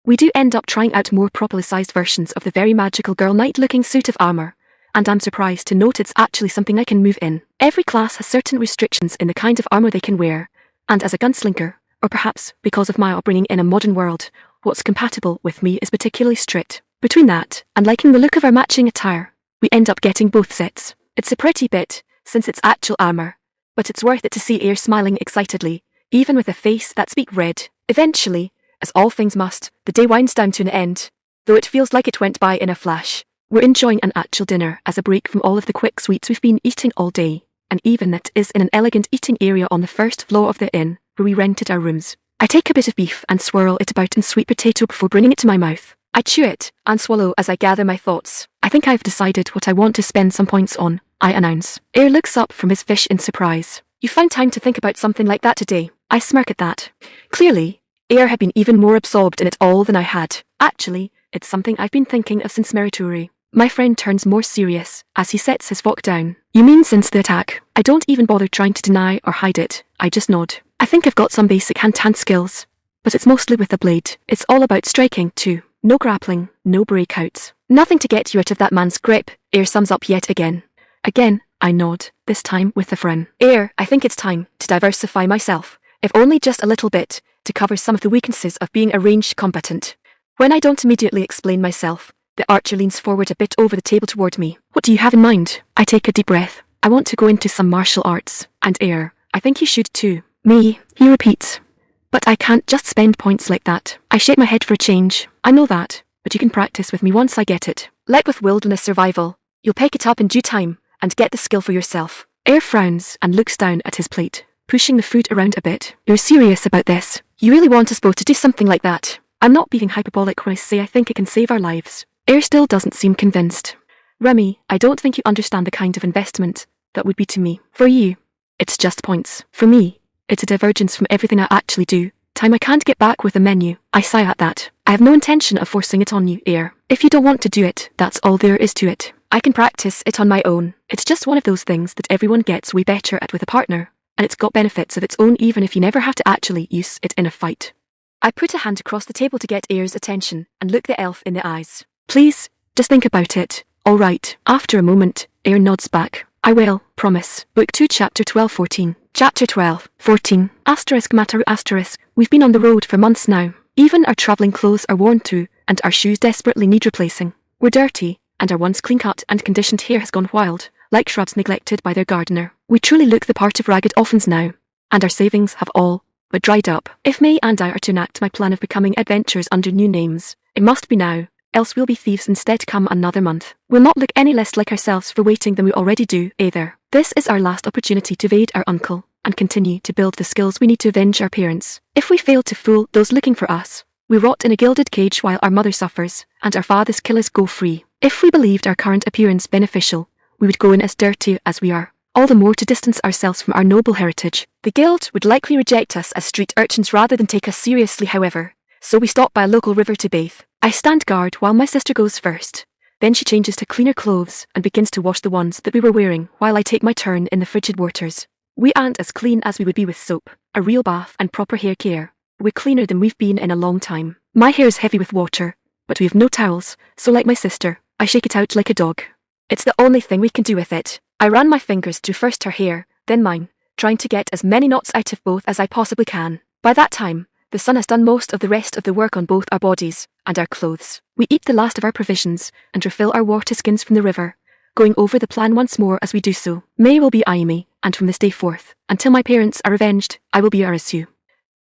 We do end up trying out more properly sized versions of the very magical girl knight-looking suit of armor, and I'm surprised to note it's actually something I can move in. Every class has certain restrictions in the kind of armor they can wear, and as a gunslinger, or perhaps because of my upbringing in a modern world, what's compatible with me is particularly strict. Between that, and liking the look of our matching attire, we end up getting both sets. It's a pretty bit, since it's actual armor, but it's worth it to see Ayre smiling excitedly, even with a face that's beet red. Eventually, as all things must, the day winds down to an end, though it feels like it went by in a flash. We're enjoying an actual dinner as a break from all of the quick sweets we've been eating all day, and even that is in an elegant eating area on the first floor of the inn, where we rented our rooms. I take a bit of beef and swirl it about in sweet potato before bringing it to my mouth. I chew it and swallow as I gather my thoughts. I think I've decided what I want to spend some points on, I announce. Ayre looks up from his fish in surprise. You found time to think about something like that today. I smirk at that. Clearly, Ayre had been even more absorbed in it all than I had. Actually, it's something I've been thinking of since Merituri. My friend turns more serious as he sets his fork down. You mean since the attack? I don't even bother trying to deny or hide it. I just nod. I think I've got some basic hand-to-hand skills, but it's mostly with the blade. It's all about striking, too. No grappling, no breakouts. Nothing to get you out of that man's grip, Ayre sums up yet again. Again, I nod, this time with a frown. Ayre, I think it's time to diversify myself, if only just a little bit, to cover some of the weaknesses of being a ranged combatant. When I don't immediately explain myself, the archer leans forward a bit over the table toward me. What do you have in mind? I take a deep breath. I want to go into some martial arts. And Ayre, I think you should too. Me, he repeats. But I can't just spend points like that. I shake my head for a change. I know that, but you can practice with me once I get it. Like with wilderness survival, you'll pick it up in due time and get the skill for yourself. Ayre frowns and looks down at his plate, pushing the food around a bit. You're serious about this? You really want us both to do something like that? I'm not being hyperbolic when I say I think it can save our lives. Ayre still doesn't seem convinced. Remmi, I don't think you understand the kind of investment that would be to me. For you, it's just points. For me, it's a divergence from everything I actually do. Time I can't get back with a menu. I sigh at that. I have no intention of forcing it on you, Ayre. If you don't want to do it, that's all there is to it. I can practice it on my own. It's just one of those things that everyone gets way better at with a partner, and it's got benefits of its own even if you never have to actually use it in a fight. I put a hand across the table to get Ayre's attention and look the elf in the eyes. Please, just think about it. All right. After a moment, Ayre nods back. I will, promise. Book 2 Chapter 12-14. Chapter 12-14. ****. We've been on the road for months now. Even our travelling clothes are worn through, and our shoes desperately need replacing. We're dirty, and our once clean-cut and conditioned hair has gone wild, like shrubs neglected by their gardener. We truly look the part of ragged orphans now, and our savings have all but dried up. If May and I are to enact my plan of becoming adventurers under new names, it must be now, else we'll be thieves instead come another month. We'll not look any less like ourselves for waiting than we already do, either. This is our last opportunity to evade our uncle, and continue to build the skills we need to avenge our parents. If we fail to fool those looking for us, we rot in a gilded cage while our mother suffers, and our father's killers go free. If we believed our current appearance beneficial, we would go in as dirty as we are, all the more to distance ourselves from our noble heritage. The guild would likely reject us as street urchins rather than take us seriously, however, so we stop by a local river to bathe. I stand guard while my sister goes first. Then she changes to cleaner clothes and begins to wash the ones that we were wearing while I take my turn in the frigid waters. We aren't as clean as we would be with soap, a real bath and proper hair care. We're cleaner than we've been in a long time. My hair is heavy with water, but we have no towels, so like my sister, I shake it out like a dog. It's the only thing we can do with it. I ran my fingers through first her hair, then mine, trying to get as many knots out of both as I possibly can. By that time, the sun has done most of the rest of the work on both our bodies and our clothes. We eat the last of our provisions and refill our water skins from the river, going over the plan once more as we do so. May will be Ayme, and from this day forth, until my parents are avenged, I will be Arisu.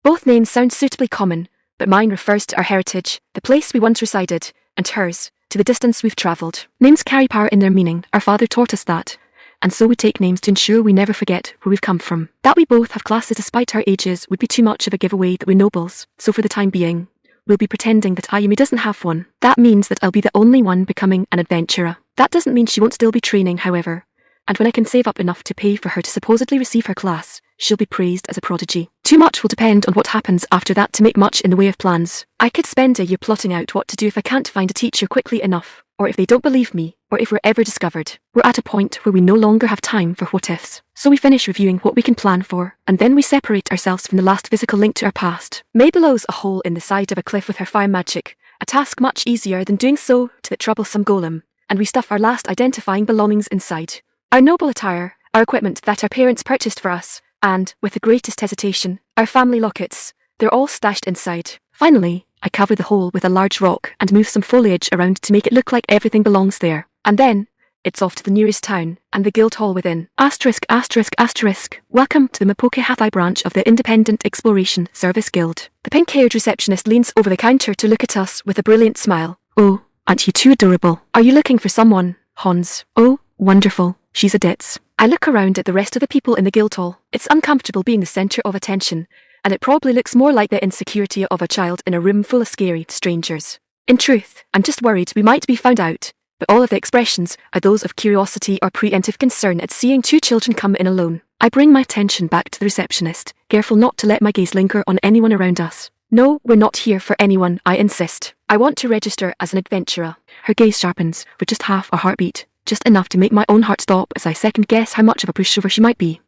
Both names sound suitably common, but mine refers to our heritage, the place we once resided, and hers, to the distance we've travelled. Names carry power in their meaning. Our father taught us that, and so we take names to ensure we never forget where we've come from. That we both have classes despite our ages would be too much of a giveaway that we're nobles, so for the time being, we'll be pretending that Ayme doesn't have one. That means that I'll be the only one becoming an adventurer. That doesn't mean she won't still be training, however, and when I can save up enough to pay for her to supposedly receive her class, she'll be praised as a prodigy. Too much will depend on what happens after that to make much in the way of plans. I could spend a year plotting out what to do if I can't find a teacher quickly enough, or if they don't believe me, or if we're ever discovered. We're at a point where we no longer have time for what-ifs. So we finish reviewing what we can plan for, and then we separate ourselves from the last physical link to our past. May blows a hole in the side of a cliff with her fire magic, a task much easier than doing so to that troublesome golem, and we stuff our last identifying belongings inside. Our noble attire, our equipment that our parents purchased for us, and, with the greatest hesitation, our family lockets, they're all stashed inside. Finally, I cover the hole with a large rock and move some foliage around to make it look like everything belongs there. And then, it's off to the nearest town, and the guild hall within. Asterisk, asterisk, asterisk. Welcome to the Mapoke Hathai branch of the Independent Exploration Service Guild. The pink-haired receptionist leans over the counter to look at us with a brilliant smile. Oh, aren't you too adorable? Are you looking for someone, Hans? Oh, wonderful. She's a ditz. I look around at the rest of the people in the guild hall. It's uncomfortable being the centre of attention, and it probably looks more like the insecurity of a child in a room full of scary strangers. In truth, I'm just worried we might be found out, but all of the expressions are those of curiosity or preemptive concern at seeing two children come in alone. I bring my attention back to the receptionist, careful not to let my gaze linger on anyone around us. No, we're not here for anyone, I insist. I want to register as an adventurer. Her gaze sharpens for just half a heartbeat, just enough to make my own heart stop as I second-guess how much of a pushover she might be.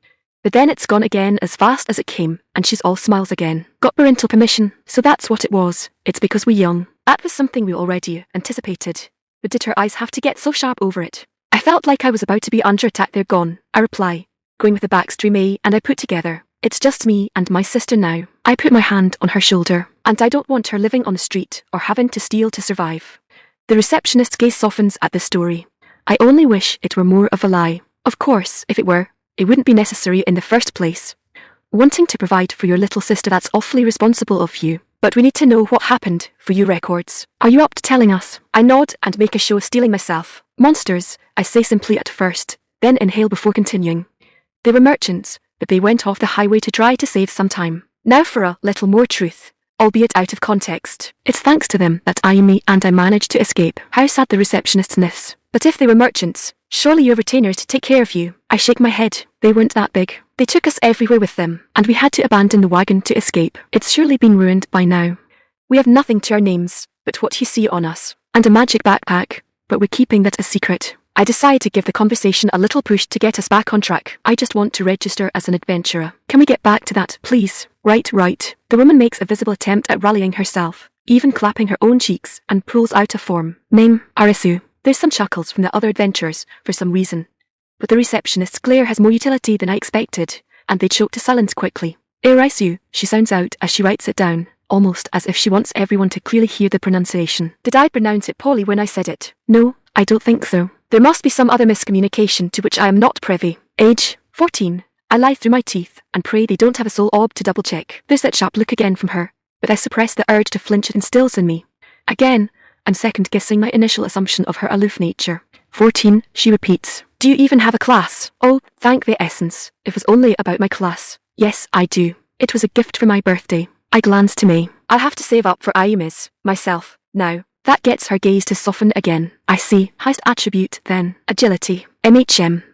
But then it's gone again as fast as it came, and she's all smiles again. Got parental permission, so that's what it was. It's because we're young. That was something we already anticipated. But did her eyes have to get so sharp over it? I felt like I was about to be under attack. They're gone, I reply, going with the backstream A, and I put together. It's just me and my sister now. I put my hand on her shoulder, and I don't want her living on the street or having to steal to survive. The receptionist's gaze softens at this story. I only wish it were more of a lie. Of course, if it were, it wouldn't be necessary in the first place. Wanting to provide for your little sister, that's awfully responsible of you. But we need to know what happened for your records. Are you up to telling us? I nod and make a show of stealing myself. Monsters, I say simply at first, then inhale before continuing. They were merchants, but they went off the highway to try to save some time. Now for a little more truth, albeit out of context. It's thanks to them that Ayme and I managed to escape. How sad the receptionist sniffs. But if they were merchants, surely your retainers take care of you. I shake my head. They weren't that big. They took us everywhere with them, and we had to abandon the wagon to escape. It's surely been ruined by now. We have nothing to our names, but what you see on us, and a magic backpack, but we're keeping that a secret. I decide to give the conversation a little push to get us back on track. I just want to register as an adventurer. Can we get back to that, please? Right. The woman makes a visible attempt at rallying herself, even clapping her own cheeks, and pulls out a form. Name, Arisu. There's some chuckles from the other adventurers, for some reason. But the receptionist's glare has more utility than I expected, and they choke to silence quickly. Arisu, she sounds out as she writes it down, almost as if she wants everyone to clearly hear the pronunciation. Did I pronounce it poorly when I said it? No, I don't think so. There must be some other miscommunication to which I am not privy. Age, 14. I lie through my teeth, and pray they don't have a soul orb to double-check. There's that sharp look again from her, but I suppress the urge to flinch it instills in me. Again, I'm second-guessing my initial assumption of her aloof nature. 14, she repeats. Do you even have a class? Oh, thank the essence. It was only about my class. Yes, I do. It was a gift for my birthday. I glance to May. I'll have to save up for Ayme's, myself, now. That gets her gaze to soften again. I see. Highest attribute, then. Agility. MHM.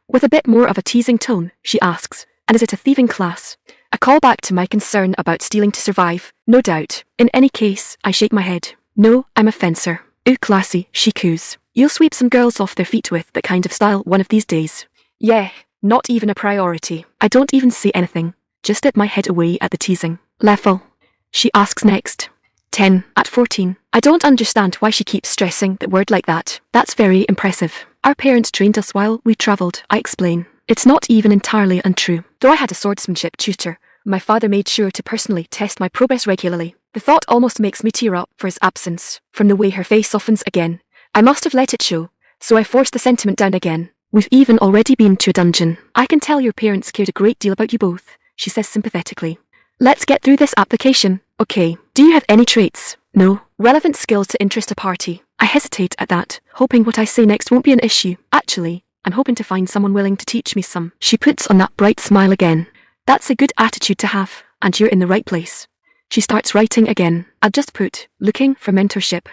With a bit more of a teasing tone, she asks, and is it a thieving class? A callback to my concern about stealing to survive, no doubt. In any case, I shake my head. No, I'm a fencer. Ooh, classy, she coos. You'll sweep some girls off their feet with that kind of style one of these days. Yeah, not even a priority. I don't even say anything, just dip my head away at the teasing. Level? She asks next. 10, at 14. I don't understand why she keeps stressing that word like that. That's very impressive. Our parents trained us while we travelled, I explain. It's not even entirely untrue. Though I had a swordsmanship tutor, my father made sure to personally test my progress regularly. The thought almost makes me tear up for his absence. From the way her face softens again, I must have let it show, so I forced the sentiment down again. We've even already been to a dungeon. I can tell your parents cared a great deal about you both, she says sympathetically. Let's get through this application, okay? Do you have any traits? No. Relevant skills to interest a party. I hesitate at that, hoping what I say next won't be an issue. Actually, I'm hoping to find someone willing to teach me some. She puts on that bright smile again. That's a good attitude to have, and you're in the right place. She starts writing again. I'll just put, looking for mentorship.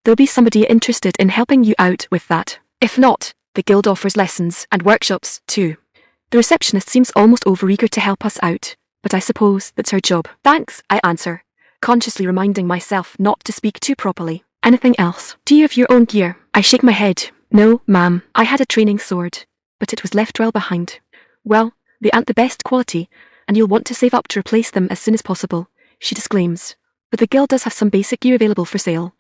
There'll be somebody interested in helping you out with that. If not, the guild offers lessons and workshops, too. The receptionist seems almost overeager to help us out, but I suppose that's her job. Thanks, I answer, consciously reminding myself not to speak too properly. Anything else? Do you have your own gear? I shake my head. No, ma'am. I had a training sword, but it was left well behind. Well, they aren't the best quality, and you'll want to save up to replace them as soon as possible, she disclaims. But the guild does have some basic gear available for sale.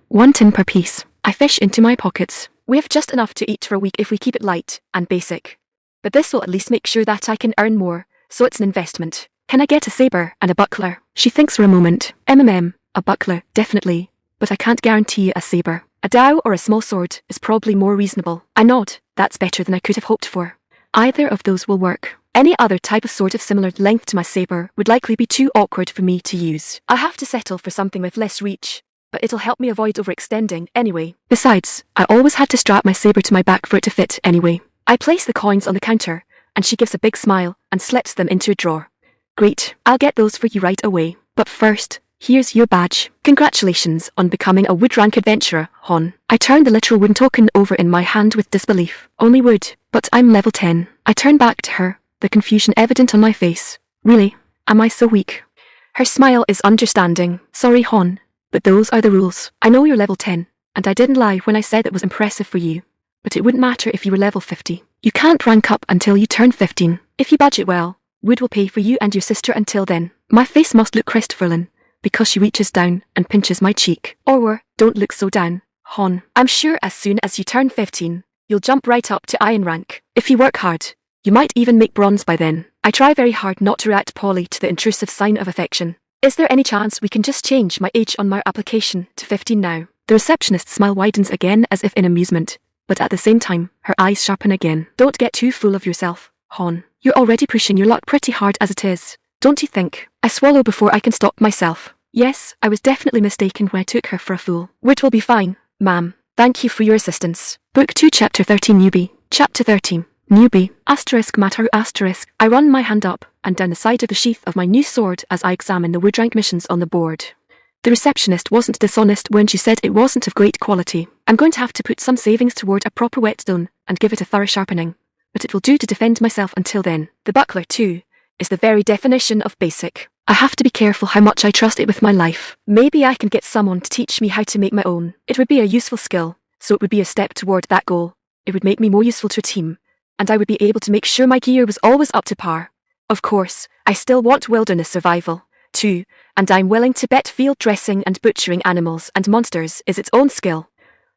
1 tin per piece. I fish into my pockets. We have just enough to eat for a week if we keep it light and basic. But this will at least make sure that I can earn more, so it's an investment. Can I get a saber and a buckler? She thinks for a moment. A buckler, definitely. But I can't guarantee a saber. A dao or a small sword is probably more reasonable. I nod. That's better than I could have hoped for. Either of those will work. Any other type of sword of similar length to my saber would likely be too awkward for me to use. I'll have to settle for something with less reach, but it'll help me avoid overextending anyway. Besides, I always had to strap my saber to my back for it to fit anyway. I place the coins on the counter, and she gives a big smile and slips them into a drawer. Great, I'll get those for you right away. But first, here's your badge. Congratulations on becoming a wood rank adventurer, Hon. I turn the literal wooden token over in my hand with disbelief. Only wood, but I'm level 10. I turn back to her, the confusion evident on my face. Really? Am I so weak? Her smile is understanding. Sorry, Hon, but those are the rules. I know you're level 10, and I didn't lie when I said it was impressive for you. But it wouldn't matter if you were level 50. You can't rank up until you turn 15. If you budget well, wood will pay for you and your sister until then. My face must look crestfallen, because she reaches down and pinches my cheek. Or, don't look so down, Hon. I'm sure as soon as you turn 15, you'll jump right up to iron rank. If you work hard, you might even make bronze by then. I try very hard not to react poorly to the intrusive sign of affection. Is there any chance we can just change my age on my application to 15 now? The receptionist's smile widens again as if in amusement, but at the same time, her eyes sharpen again. Don't get too full of yourself, Hon. You're already pushing your luck pretty hard as it is, don't you think? I swallow before I can stop myself. Yes, I was definitely mistaken when I took her for a fool. Wood will be fine, ma'am. Thank you for your assistance. Book 2 Chapter 13 Newbie. Chapter 13. Newbie. Mataru *. I run my hand up and down the side of the sheath of my new sword as I examine the wood rank missions on the board. The receptionist wasn't dishonest when she said it wasn't of great quality. I'm going to have to put some savings toward a proper whetstone and give it a thorough sharpening, but it will do to defend myself until then. The buckler, too, is the very definition of basic. I have to be careful how much I trust it with my life. Maybe I can get someone to teach me how to make my own. It would be a useful skill, so it would be a step toward that goal. It would make me more useful to a team, and I would be able to make sure my gear was always up to par. Of course, I still want wilderness survival, too, and I'm willing to bet field dressing and butchering animals and monsters is its own skill.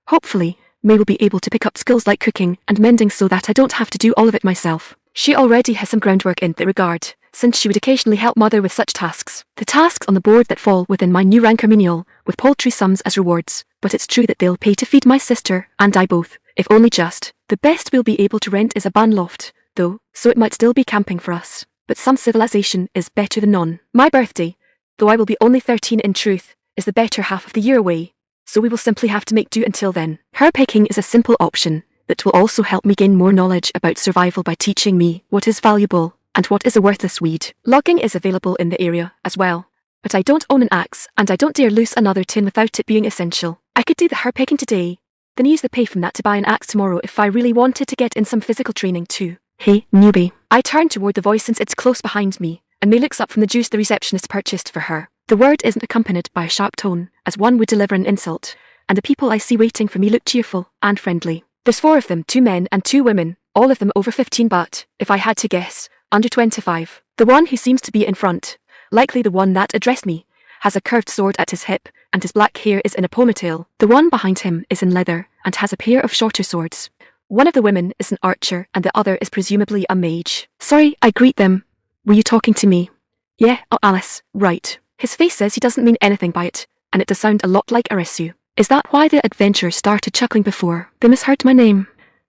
Hopefully, May will be able to pick up skills like cooking and mending so that I don't have to do all of it myself. She already has some groundwork in that regard, since she would occasionally help Mother with such tasks. The tasks on the board that fall within my new rank are menial, with paltry sums as rewards, but it's true that they'll pay to feed my sister and I both, if only just. The best we'll be able to rent is a barn loft, though, so it might still be camping for us. But some civilization is better than none. My birthday, though I will be only 13 in truth, is the better half of the year away, so we will simply have to make do until then. Her picking is a simple option that will also help me gain more knowledge about survival by teaching me what is valuable and what is a worthless weed. Logging is available in the area as well, but I don't own an axe and I don't dare loose another tin without it being essential. I could do the her picking today, then use the pay from that to buy an axe tomorrow if I really wanted to get in some physical training too. Hey, newbie. I turn toward the voice since it's close behind me, and May looks up from the juice the receptionist purchased for her. The word isn't accompanied by a sharp tone, as one would deliver an insult, and the people I see waiting for me look cheerful and friendly. There's 4 of them, 2 men and 2 women, all of them over 15 but, if I had to guess, under 25. The one who seems to be in front, likely the one that addressed me, has a curved sword at his hip, and his black hair is in a ponytail. The one behind him is in leather, and has a pair of shorter swords. One of the women is an archer and the other is presumably a mage. Sorry, I greet them. Were you talking to me? Yeah, oh Alice, right. His face says he doesn't mean anything by it, and it does sound a lot like Arisu. Is that why the adventurers started chuckling before? They misheard my name.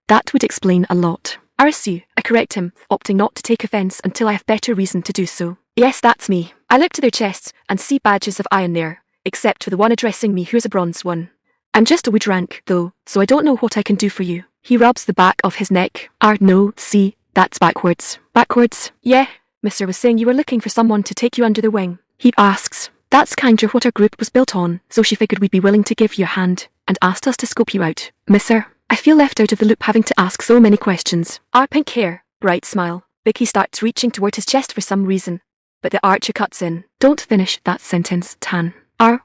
That would explain a lot. Arisu, I correct him, opting not to take offence until I have better reason to do so. Yes, that's me. I look to their chests and see badges of iron there, except for the one addressing me who is a bronze one. I'm just a wood rank, though, so I don't know what I can do for you. He rubs the back of his neck. No, see, that's backwards. Backwards? Yeah, Mr. was saying you were looking for someone to take you under the wing. He asks. That's kinda what our group was built on, so she figured we'd be willing to give you a hand, and asked us to scope you out. Mister, I feel left out of the loop having to ask so many questions. Our pink hair, bright smile. Vicky starts reaching toward his chest for some reason, but the archer cuts in. Don't finish that sentence, Tan.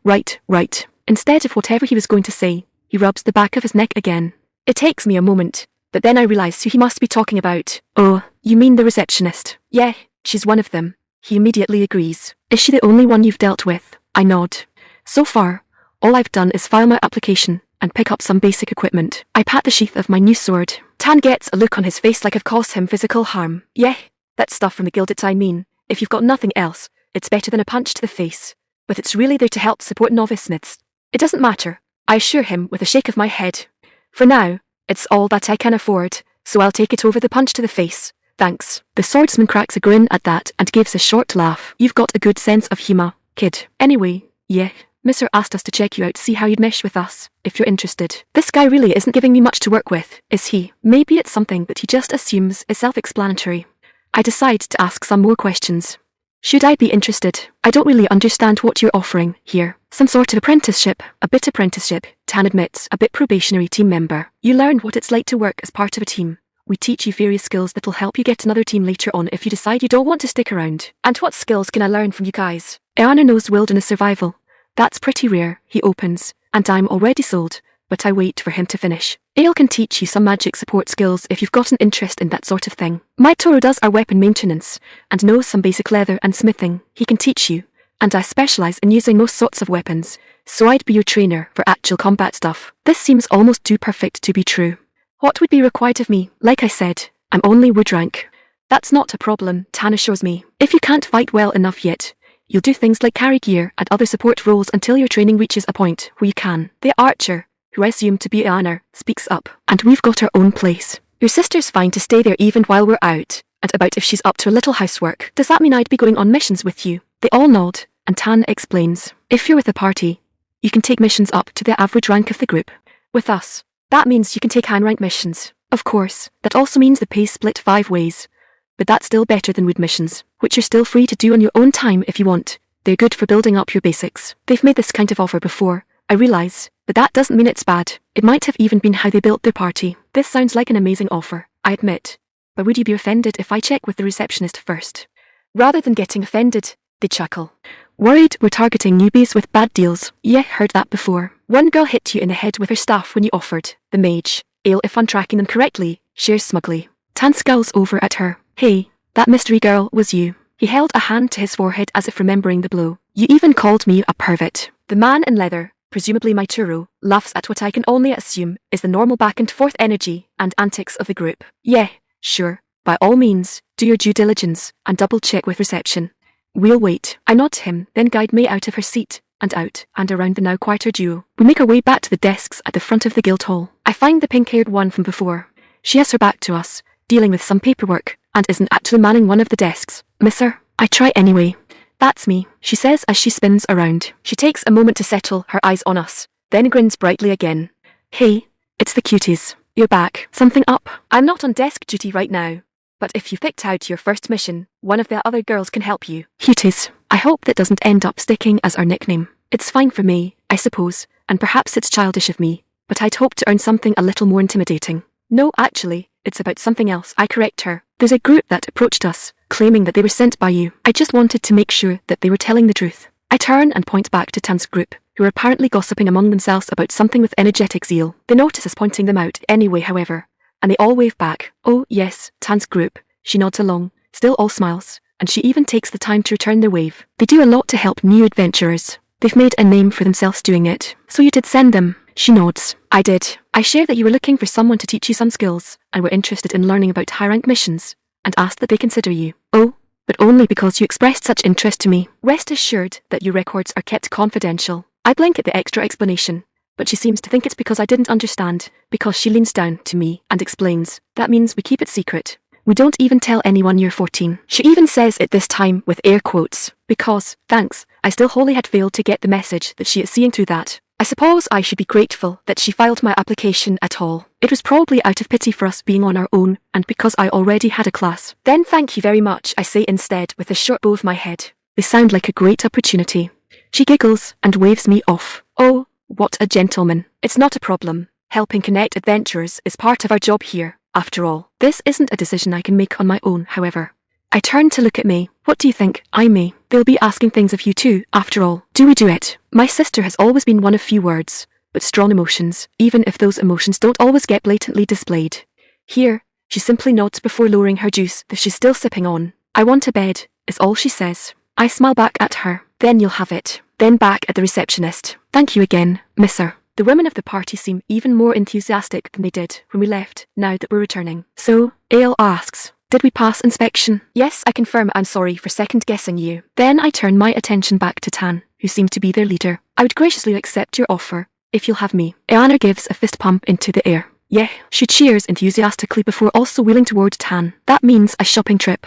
Right. Instead of whatever he was going to say, he rubs the back of his neck again. It takes me a moment, but then I realize who he must be talking about. Oh, you mean the receptionist? Yeah, she's one of them. He immediately agrees. Is she the only one you've dealt with? I nod. So far, all I've done is file my application and pick up some basic equipment. I pat the sheath of my new sword. Tan gets a look on his face like I've caused him physical harm. Yeah, that's stuff from the Gilded I mean. If you've got nothing else, it's better than a punch to the face. But it's really there to help support novice smiths. It doesn't matter, I assure him with a shake of my head. For now, it's all that I can afford, so I'll take it over the punch to the face. Thanks. The swordsman cracks a grin at that and gives a short laugh. You've got a good sense of humour, kid. Anyway, yeah, Mr. asked us to check you out, see how you'd mesh with us, if you're interested. This guy really isn't giving me much to work with, is he? Maybe it's something that he just assumes is self-explanatory. I decide to ask some more questions. Should I be interested? I don't really understand what you're offering here. Some sort of apprenticeship. A bit apprenticeship, Tan admits, a bit probationary team member. You learn what it's like to work as part of a team. We teach you various skills that'll help you get another team later on if you decide you don't want to stick around. And what skills can I learn from you guys? Ayre knows wilderness survival. That's pretty rare, he opens, and I'm already sold, but I wait for him to finish. Ayre can teach you some magic support skills if you've got an interest in that sort of thing. My Toro does our weapon maintenance, and knows some basic leather and smithing. He can teach you, and I specialise in using most sorts of weapons, so I'd be your trainer for actual combat stuff. This seems almost too perfect to be true. What would be required of me? Like I said, I'm only wood rank. That's not a problem, Tan assures me. If you can't fight well enough yet, you'll do things like carry gear and other support roles until your training reaches a point where you can. The archer, who I assume to be Ayre, speaks up. And we've got our own place. Your sister's fine to stay there even while we're out, and about if she's up to a little housework. Does that mean I'd be going on missions with you? They all nod, and Tan explains. If you're with a party, you can take missions up to the average rank of the group. With us, that means you can take high-rank missions. Of course, that also means the pay's split 5 ways. But that's still better than wood missions, which you're still free to do on your own time if you want. They're good for building up your basics. They've made this kind of offer before, I realise, but that doesn't mean it's bad. It might have even been how they built their party. This sounds like an amazing offer, I admit. But would you be offended if I check with the receptionist first? Rather than getting offended, they chuckle. Worried we're targeting newbies with bad deals? Yeah, heard that before. One girl hit you in the head with her staff when you offered. The mage, Ayre, if I'm tracking them correctly, shares smugly. Tan scowls over at her. Hey, that mystery girl was you. He held a hand to his forehead as if remembering the blow. You even called me a pervert. The man in leather, presumably my Turo, laughs at what I can only assume is the normal back and forth energy and antics of the group. Yeah, sure, by all means, do your due diligence and double check with reception. We'll wait. I nod to him, then guide May out of her seat, and out, and around the now quieter duo. We make our way back to the desks at the front of the guild hall. I find the pink-haired one from before. She has her back to us, dealing with some paperwork, and isn't actually manning one of the desks. Mister, I try anyway. That's me, she says as she spins around. She takes a moment to settle her eyes on us, then grins brightly again. Hey, it's the cuties. You're back. Something up? I'm not on desk duty right now. But if you've picked out your first mission, one of the other girls can help you. Cuties. I hope that doesn't end up sticking as our nickname. It's fine for me, I suppose, and perhaps it's childish of me, but I'd hope to earn something a little more intimidating. No, actually, it's about something else, I correct her. There's a group that approached us, claiming that they were sent by you. I just wanted to make sure that they were telling the truth. I turn and point back to Tan's group, who are apparently gossiping among themselves about something with energetic zeal. They notice us pointing them out anyway, however, and they all wave back. Oh yes, Tan's group. She nods along, still all smiles, and she even takes the time to return their wave. They do a lot to help new adventurers. They've made a name for themselves doing it. So you did send them. She nods. I did. I shared that you were looking for someone to teach you some skills, and were interested in learning about high-rank missions, and asked that they consider you. Oh, but only because you expressed such interest to me. Rest assured that your records are kept confidential. I blink at the extra explanation, but she seems to think it's because I didn't understand, because she leans down to me and explains. That means we keep it secret. We don't even tell anyone you're 14. She even says it this time with air quotes, because, thanks, I still wholly had failed to get the message that she is seeing through that. I suppose I should be grateful that she filed my application at all. It was probably out of pity for us being on our own, and because I already had a class. Then thank you very much, I say instead with a short bow of my head. They sound like a great opportunity. She giggles and waves me off. Oh, what a gentleman. It's not a problem. Helping connect adventurers is part of our job here. After all, this isn't a decision I can make on my own, however. I turn to look at May. What do you think? I may. They'll be asking things of you too, after all. Do we do it? My sister has always been one of few words, but strong emotions, even if those emotions don't always get blatantly displayed. Here, she simply nods before lowering her juice that she's still sipping on. I want a bed, is all she says. I smile back at her. Then you'll have it. Then back at the receptionist. Thank you again, Misser. The women of the party seem even more enthusiastic than they did when we left, now that we're returning. So, Ale asks, did we pass inspection? Yes, I confirm. I'm sorry for second-guessing you. Then I turn my attention back to Tan, who seemed to be their leader. I would graciously accept your offer, if you'll have me. Ayre gives a fist pump into the air. Yeah, she cheers enthusiastically before also wheeling toward Tan. That means a shopping trip.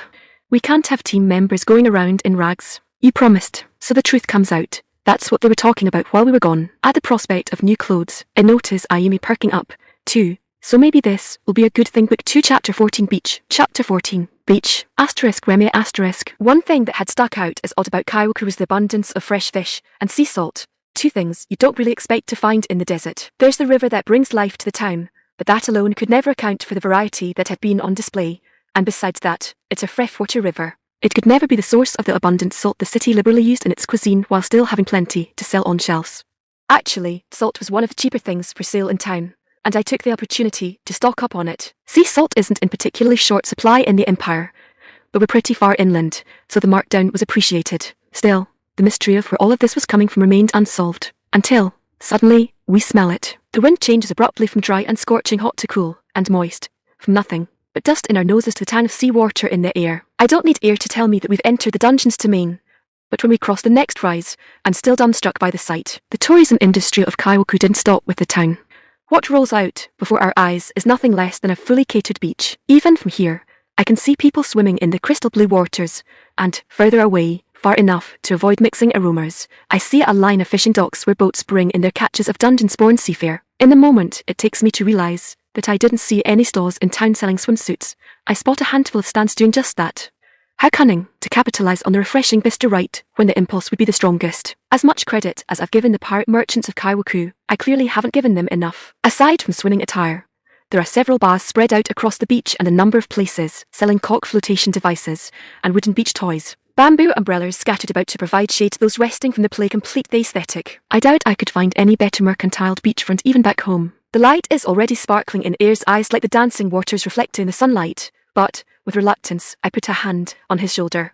We can't have team members going around in rags. You promised, so the truth comes out. That's what they were talking about while we were gone. At the prospect of new clothes, I notice Ayumi perking up, too. So maybe this will be a good thing. Book 2 Chapter 14 Beach. Chapter 14 Beach. Asterisk Remmi asterisk. One thing that had stuck out as odd about Kyoku was the abundance of fresh fish and sea salt. Two things you don't really expect to find in the desert. There's the river that brings life to the town, but that alone could never account for the variety that had been on display. And besides that, it's a freshwater river. It could never be the source of the abundant salt the city liberally used in its cuisine while still having plenty to sell on shelves. Actually, salt was one of the cheaper things for sale in town, and I took the opportunity to stock up on it. Sea salt isn't in particularly short supply in the Empire, but we're pretty far inland, so the markdown was appreciated. Still, the mystery of where all of this was coming from remained unsolved, until, suddenly, we smell it. The wind changes abruptly from dry and scorching hot to cool and moist, from nothing but dust in our noses to the tan of seawater in the air. I don't need air to tell me that we've entered the dungeons to Maine, but when we cross the next rise, I'm still dumbstruck by the sight. The tourism industry of Kyoku didn't stop with the town. What rolls out before our eyes is nothing less than a fully catered beach. Even from here, I can see people swimming in the crystal blue waters, and, further away, far enough to avoid mixing aromas, I see a line of fishing docks where boats bring in their catches of dungeon-spawn seafare. In the moment it takes me to realize that I didn't see any stalls in town selling swimsuits, I spot a handful of stands doing just that. How cunning, to capitalize on the refreshing vista right when the impulse would be the strongest. As much credit as I've given the pirate merchants of Kyoku, I clearly haven't given them enough. Aside from swimming attire, there are several bars spread out across the beach and a number of places selling cork flotation devices and wooden beach toys. Bamboo umbrellas scattered about to provide shade to those resting from the play complete the aesthetic. I doubt I could find any better mercantiled beachfront even back home. The light is already sparkling in Ayre's eyes like the dancing waters reflecting the sunlight, but, with reluctance, I put a hand on his shoulder.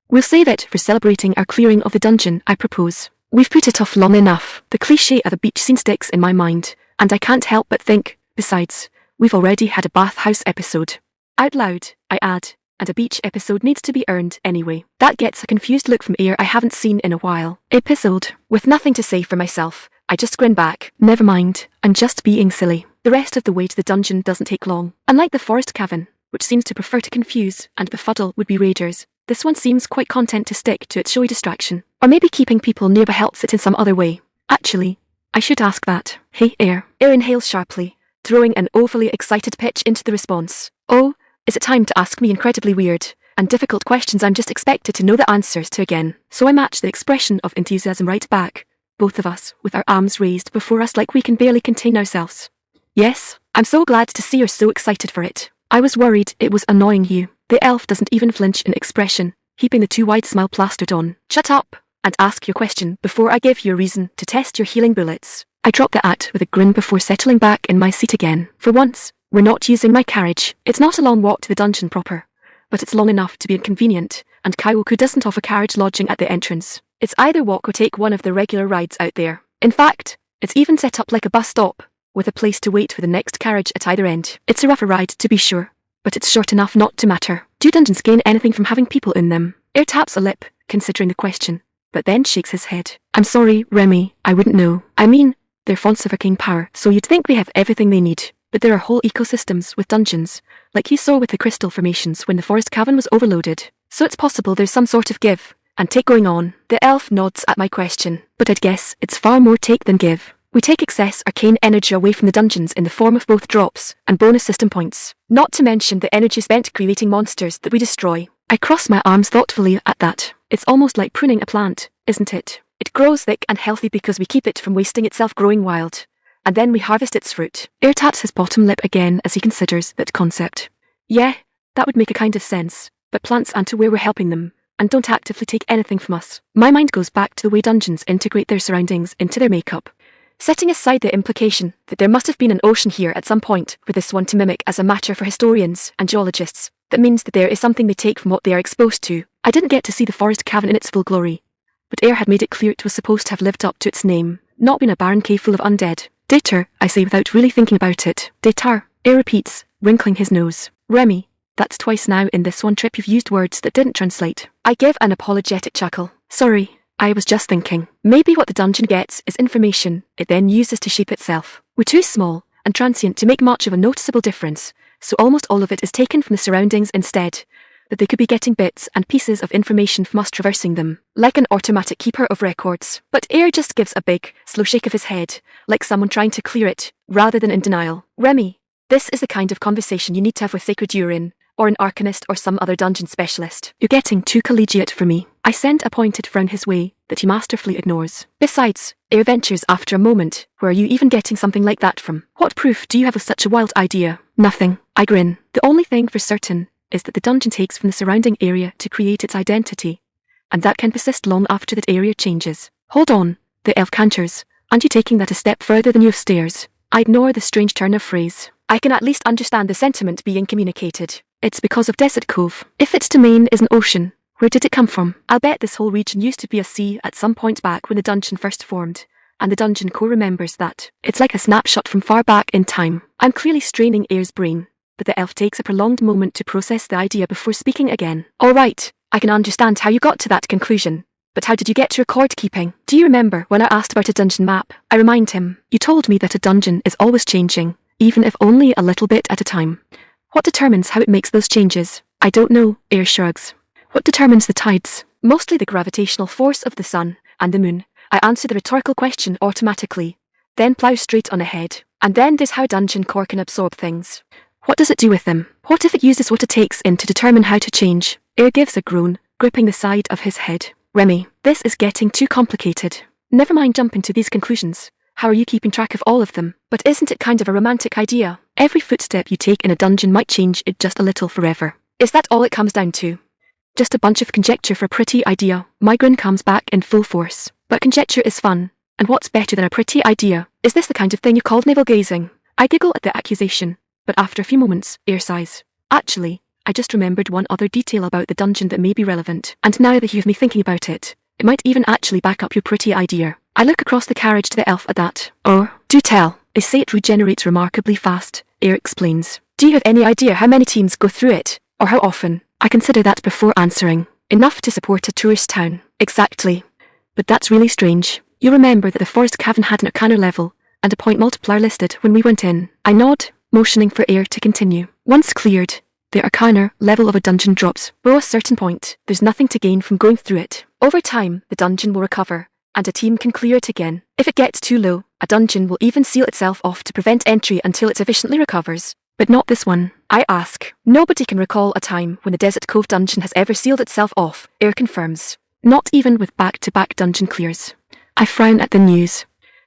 We'll save it for celebrating our clearing of the dungeon, I propose. We've put it off long enough. The cliché of a beach scene sticks in my mind, and I can't help but think, besides, we've already had a bathhouse episode. Out loud, I add, and a beach episode needs to be earned anyway. That gets a confused look from Ayre I haven't seen in a while. Episode. With nothing to say for myself, I just grin back. Never mind, I'm just being silly. The rest of the way to the dungeon doesn't take long. Unlike the forest cavern, which seems to prefer to confuse and befuddle would-be raiders, this one seems quite content to stick to its showy distraction. Or maybe keeping people nearby helps it in some other way. Actually, I should ask that. Hey, Ayre. Ayre inhales sharply, throwing an overly excited pitch into the response. Oh, is it time to ask me incredibly weird and difficult questions I'm just expected to know the answers to again? So I match the expression of enthusiasm right back, both of us with our arms raised before us like we can barely contain ourselves. Yes, I'm so glad to see you're so excited for it. I was worried it was annoying you. The elf doesn't even flinch in expression, keeping the too wide smile plastered on. Shut up and ask your question before I give you a reason to test your healing bullets. I drop the at with a grin before settling back in my seat again. For once, we're not using my carriage. It's not a long walk to the dungeon proper, but it's long enough to be inconvenient, and Kyoku doesn't offer carriage lodging at the entrance. It's either walk or take one of the regular rides out there. In fact, It's even set up like a bus stop, with a place to wait for the next carriage at either end. It's a rougher ride, to be sure, but it's short enough not to matter. Do dungeons gain anything from having people in them? Ayre taps a lip, considering the question, but then shakes his head. I'm sorry, Remmi, I wouldn't know. I mean, they're fonts of arcane power, so you'd think they have everything they need. But there are whole ecosystems with dungeons, like you saw with the crystal formations when the forest cavern was overloaded. So it's possible there's some sort of give and take going on. The elf nods at my question, but I'd guess it's far more take than give. We take excess arcane energy away from the dungeons in the form of both drops and bonus system points, not to mention the energy spent creating monsters that we destroy. I cross my arms thoughtfully at that. It's almost like pruning a plant, isn't it? It grows thick and healthy because we keep it from wasting itself growing wild, and then we harvest its fruit. Ayre taps his bottom lip again as he considers that concept. Yeah, that would make a kind of sense, but plants aren't where we're helping them, and don't actively take anything from us. My mind goes back to the way dungeons integrate their surroundings into their makeup. Setting aside the implication that there must have been an ocean here at some point for this one to mimic as a matter for historians and geologists, that means that there is something they take from what they are exposed to. I didn't get to see the forest cavern in its full glory, but Ayre had made it clear it was supposed to have lived up to its name, not been a barren cave full of undead. Dater, I say without really thinking about it. Datar, Ayre repeats, wrinkling his nose. Remmi, that's twice now in this one trip you've used words that didn't translate. I give an apologetic chuckle. Sorry, I was just thinking. Maybe what the dungeon gets is information it then uses to shape itself. We're too small and transient to make much of a noticeable difference, so almost all of it is taken from the surroundings instead. But they could be getting bits and pieces of information from us traversing them, like an automatic keeper of records. But Ayre just gives a big, slow shake of his head, like someone trying to clear it, rather than in denial. Remmi, this is the kind of conversation you need to have with Sacred Urine, or an arcanist or some other dungeon specialist. You're getting too collegiate for me. I send a pointed frown his way that he masterfully ignores. Besides, Ayre ventures after a moment, where are you even getting something like that from? What proof do you have of such a wild idea? Nothing. I grin. The only thing for certain is that the dungeon takes from the surrounding area to create its identity, and that can persist long after that area changes. Hold on, the elf canters. Aren't you taking that a step further than your stairs? I ignore the strange turn of phrase. I can at least understand the sentiment being communicated. It's because of Desert Cove. If its domain is an ocean, where did it come from? I'll bet this whole region used to be a sea at some point back when the dungeon first formed, and the dungeon core remembers that. It's like a snapshot from far back in time. I'm clearly straining Ayre's brain, but the elf takes a prolonged moment to process the idea before speaking again. All right, I can understand how you got to that conclusion, but how did you get to record keeping? Do you remember when I asked about a dungeon map? I remind him. You told me that a dungeon is always changing, even if only a little bit at a time. What determines how it makes those changes? I don't know, Ayre shrugs. What determines the tides? Mostly the gravitational force of the sun and the moon. I answer the rhetorical question automatically, then plow straight on ahead. And then there's how dungeon core can absorb things. What does it do with them? What if it uses what it takes in to determine how to change? Ayre gives a groan, gripping the side of his head. Remmi, this is getting too complicated. Never mind jumping to these conclusions. How are you keeping track of all of them? But isn't it kind of a romantic idea? Every footstep you take in a dungeon might change it just a little forever. Is that all it comes down to? Just a bunch of conjecture for a pretty idea. My grin comes back in full force. But conjecture is fun. And what's better than a pretty idea? Is this the kind of thing you called navel-gazing? I giggle at the accusation, but after a few moments, Ayre sighs. Actually, I just remembered one other detail about the dungeon that may be relevant. And now that you have me thinking about it, it might even actually back up your pretty idea. I look across the carriage to the elf at that. Oh, do tell. They say it regenerates remarkably fast, Ayre explains. Do you have any idea how many teams go through it? Or how often? I consider that before answering. Enough to support a tourist town. Exactly. But that's really strange. You remember that the forest cavern had an arcana level, and a point multiplier listed when we went in. I nod, motioning for Ayre to continue. Once cleared, the arcana level of a dungeon drops. Below a certain point, there's nothing to gain from going through it. Over time, the dungeon will recover, and a team can clear it again. If it gets too low, a dungeon will even seal itself off to prevent entry until it sufficiently recovers. But not this one. I ask. Nobody can recall a time when the Desert Cove dungeon has ever sealed itself off, Ayre confirms. Not even with back-to-back dungeon clears. I frown at the news.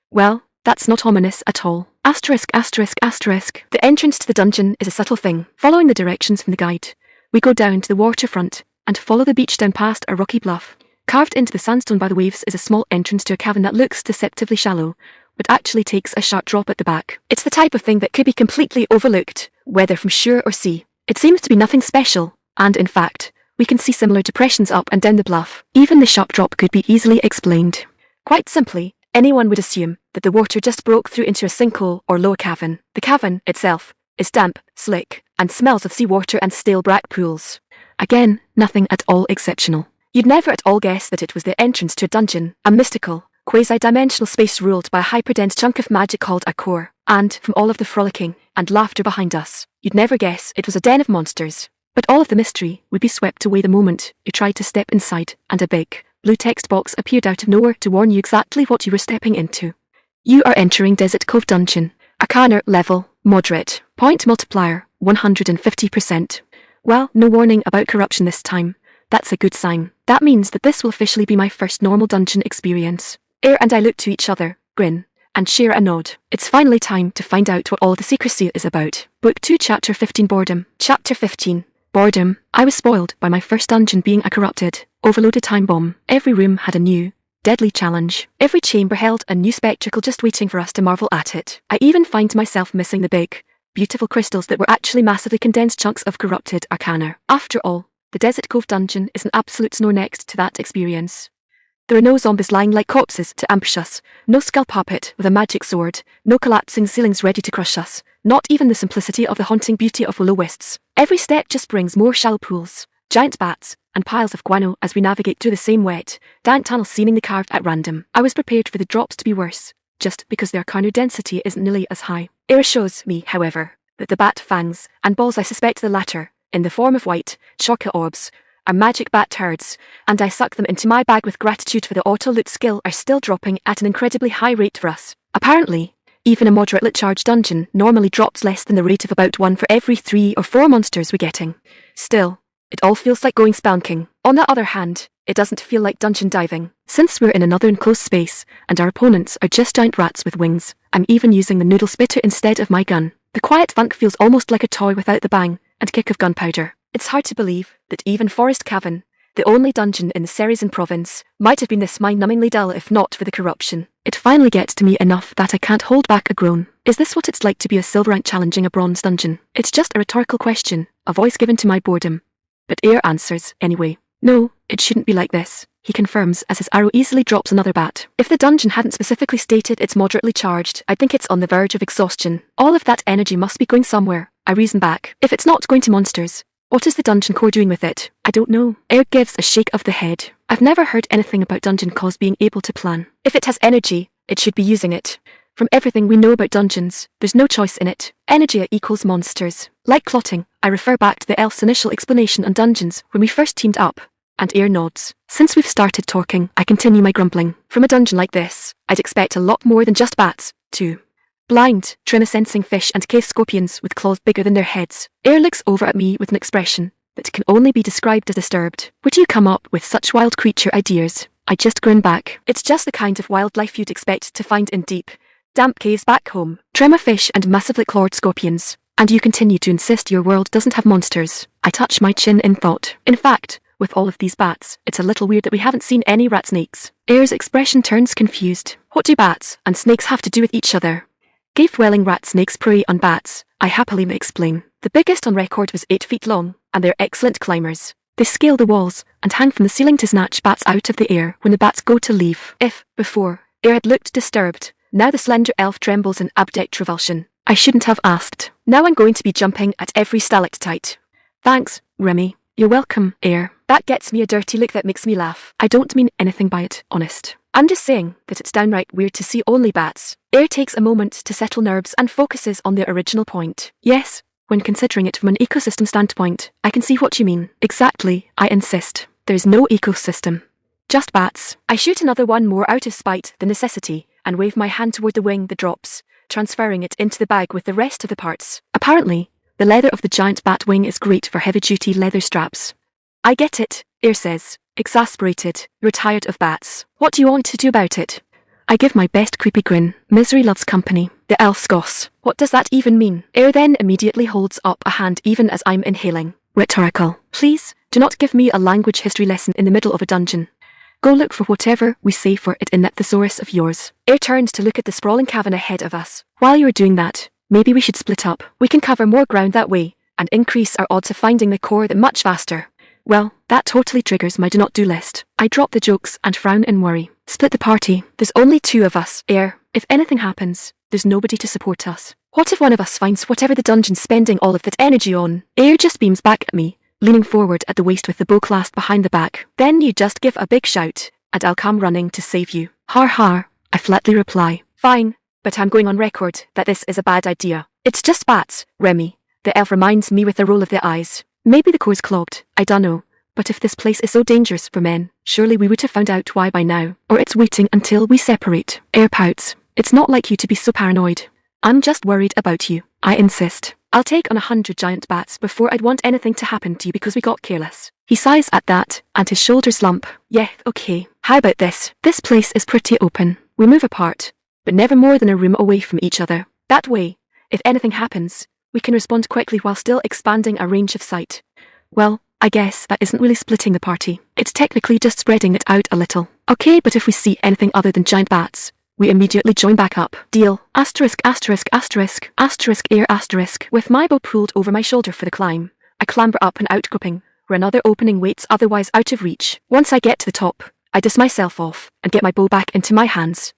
Well, that's not ominous at all. Asterisk, asterisk, asterisk. The entrance to the dungeon is a subtle thing. Following the directions from the guide, we go down to the waterfront and follow the beach down past a rocky bluff. Carved into the sandstone by the waves is a small entrance to a cavern that looks deceptively shallow, but actually takes a sharp drop at the back. It's the type of thing that could be completely overlooked, whether from shore or sea. It seems to be nothing special, and in fact, we can see similar depressions up and down the bluff. Even the sharp drop could be easily explained. Quite simply, anyone would assume that the water just broke through into a sinkhole or lower cavern. The cavern itself is damp, slick, and smells of seawater and stale brack pools. Again, nothing at all exceptional. You'd never at all guess that it was the entrance to a dungeon, a mystical, quasi-dimensional space ruled by a hyperdense chunk of magic called a core, and from all of the frolicking and laughter behind us, you'd never guess it was a den of monsters. But all of the mystery would be swept away the moment you tried to step inside, and a big, blue text box appeared out of nowhere to warn you exactly what you were stepping into. You are entering Desert Cove Dungeon. Arcana level, moderate. Point multiplier, 150%. Well, no warning about corruption this time. That's a good sign. That means that this will officially be my first normal dungeon experience. Ayre and I look to each other, grin, and share a nod. It's finally time to find out what all the secrecy is about. Book 2 Chapter 15 Boredom. Chapter 15. Boredom. I was spoiled by my first dungeon being a corrupted, overloaded time bomb. Every room had a new, deadly challenge. Every chamber held a new spectacle just waiting for us to marvel at it. I even find myself missing the big, beautiful crystals that were actually massively condensed chunks of corrupted arcana. After all, the Desert Cove Dungeon is an absolute snore next to that experience. There are no zombies lying like corpses to ambush us, no skull puppet with a magic sword, no collapsing ceilings ready to crush us, not even the simplicity of the haunting beauty of will-o-wisps. Every step just brings more shallow pools, giant bats, and piles of guano as we navigate through the same wet, dank tunnels seemingly carved at random. I was prepared for the drops to be worse, just because their arcana density isn't nearly as high. Ayre shows me, however, that the bat fangs, and balls, I suspect the latter, in the form of white, chalky orbs, are magic bat turds, and I suck them into my bag with gratitude for the auto-loot skill are still dropping at an incredibly high rate for us. Apparently, even a moderately charged dungeon normally drops less than the rate of about 1 for every 3 or 4 monsters we're getting. Still, it all feels like going spelunking. On the other hand, it doesn't feel like dungeon diving. Since we're in another enclosed space, and our opponents are just giant rats with wings, I'm even using the noodle spitter instead of my gun. The quiet thunk feels almost like a toy without the bang and kick of gunpowder. It's hard to believe that even Forest Cavern, the only dungeon in the Ceres province, might have been this mind-numbingly dull if not for the corruption. It finally gets to me enough that I can't hold back a groan. Is this what it's like to be a silver rank challenging a bronze dungeon? It's just a rhetorical question, a voice given to my boredom. But Ayre answers, anyway. No, it shouldn't be like this, he confirms as his arrow easily drops another bat. If the dungeon hadn't specifically stated it's moderately charged, I'd think it's on the verge of exhaustion. All of that energy must be going somewhere, I reason back. If it's not going to monsters, what is the dungeon core doing with it? I don't know. Ayre gives a shake of the head. I've never heard anything about dungeon cores being able to plan. If it has energy, it should be using it. From everything we know about dungeons, there's no choice in it. Energy equals monsters. Like clotting, I refer back to the elf's initial explanation on dungeons when we first teamed up, and Ayre nods. Since we've started talking, I continue my grumbling. From a dungeon like this, I'd expect a lot more than just bats, too. Blind, tremor-sensing fish and cave scorpions with claws bigger than their heads. Ayre looks over at me with an expression that can only be described as disturbed. Where do you come up with such wild creature ideas? I just grin back. It's just the kind of wildlife you'd expect to find in deep, damp caves back home. Tremor fish and massively clawed scorpions. And you continue to insist your world doesn't have monsters. I touch my chin in thought. In fact, with all of these bats, it's a little weird that we haven't seen any rat snakes. Ayre's expression turns confused. What do bats and snakes have to do with each other? Cave-dwelling rat snakes prey on bats, I happily explain. The biggest on record was 8 feet long, and they're excellent climbers. They scale the walls and hang from the ceiling to snatch bats out of the air when the bats go to leave. If, before, Ayre had looked disturbed, now the slender elf trembles in abject revulsion. I shouldn't have asked. Now I'm going to be jumping at every stalactite. Thanks, Remmi. You're welcome, Ayre. That gets me a dirty look that makes me laugh. I don't mean anything by it, honest. I'm just saying that it's downright weird to see only bats. Ayre takes a moment to settle nerves and focuses on the original point. Yes, when considering it from an ecosystem standpoint, I can see what you mean. Exactly, I insist. There's no ecosystem. Just bats. I shoot another one more out of spite than necessity, and wave my hand toward the wing that drops, transferring it into the bag with the rest of the parts. Apparently, the leather of the giant bat wing is great for heavy-duty leather straps. I get it, Ayre says, exasperated. You're tired of bats. What do you want to do about it? I give my best creepy grin. Misery loves company. The elf scoffs. What does that even mean? Ayre then immediately holds up a hand even as I'm inhaling. Rhetorical. Please, do not give me a language history lesson in the middle of a dungeon. Go look for whatever we say for it in that thesaurus of yours. Ayre turns to look at the sprawling cavern ahead of us. While you're doing that, maybe we should split up. We can cover more ground that way, and increase our odds of finding the core that much faster. Well, that totally triggers my do-not-do list. I drop the jokes and frown in worry. Split the party. There's only 2 of us, Ayre. If anything happens, there's nobody to support us. What if one of us finds whatever the dungeon's spending all of that energy on? Ayre just beams back at me, leaning forward at the waist with the bow clasped behind the back. Then you just give a big shout, and I'll come running to save you. Har har, I flatly reply. Fine, but I'm going on record that this is a bad idea. It's just bats, Remmi, the elf reminds me with a roll of the eyes. Maybe the core's clogged, I dunno. But if this place is so dangerous for men, surely we would have found out why by now. Or it's waiting until we separate. Ayre pouts. It's not like you to be so paranoid. I'm just worried about you. I insist. I'll take on 100 giant bats before I'd want anything to happen to you because we got careless. He sighs at that, and his shoulders lump. Yeah, okay. How about this? This place is pretty open. We move apart, but never more than a room away from each other. That way, if anything happens, we can respond quickly while still expanding our range of sight. Well, I guess that isn't really splitting the party. It's technically just spreading it out a little. Okay, but if we see anything other than giant bats, we immediately join back up. Deal. Asterisk, asterisk, asterisk, asterisk, Ayre, asterisk. With my bow pulled over my shoulder for the climb, I clamber up an outcropping, where another opening waits otherwise out of reach. Once I get to the top, I dust myself off, and get my bow back into my hands.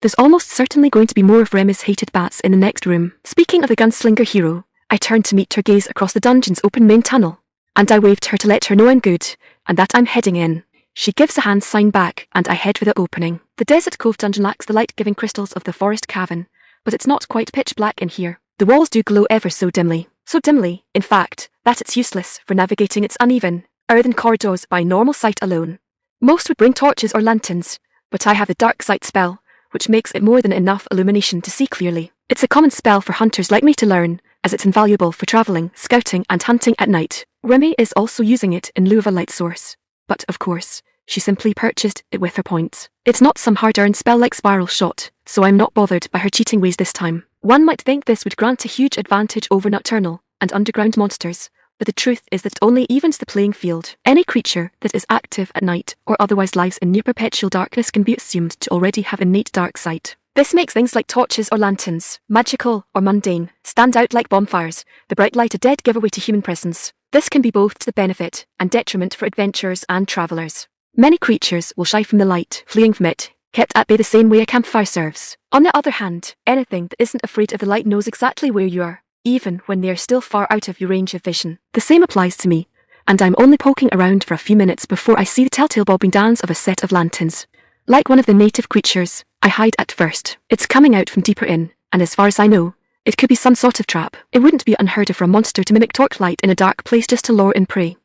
There's almost certainly going to be more of Remmi's hated bats in the next room. Speaking of the Gunslinger hero, I turn to meet her gaze across the dungeon's open main tunnel, and I waved her to let her know I'm good, and that I'm heading in. She gives a hand sign back, and I head for the opening. The Desert Cove dungeon lacks the light-giving crystals of the forest cavern, but it's not quite pitch black in here. The walls do glow ever so dimly. So dimly, in fact, that it's useless for navigating its uneven, earthen corridors by normal sight alone. Most would bring torches or lanterns, but I have the dark sight spell, which makes it more than enough illumination to see clearly. It's a common spell for hunters like me to learn, as it's invaluable for traveling, scouting, and hunting at night. Remmi is also using it in lieu of a light source. But, of course, she simply purchased it with her points. It's not some hard-earned spell like Spiral Shot, so I'm not bothered by her cheating ways this time. One might think this would grant a huge advantage over nocturnal and underground monsters, but the truth is that it only evens the playing field. Any creature that is active at night or otherwise lives in near perpetual darkness can be assumed to already have innate dark sight. This makes things like torches or lanterns, magical or mundane, stand out like bonfires, the bright light a dead giveaway to human presence. This can be both to the benefit and detriment for adventurers and travellers. Many creatures will shy from the light, fleeing from it, kept at bay the same way a campfire serves. On the other hand, anything that isn't afraid of the light knows exactly where you are, even when they are still far out of your range of vision. The same applies to me, and I'm only poking around for a few minutes before I see the telltale bobbing dance of a set of lanterns. Like one of the native creatures, I hide at first. It's coming out from deeper in, and as far as I know, it could be some sort of trap. It wouldn't be unheard of for a monster to mimic torchlight in a dark place just to lure in prey.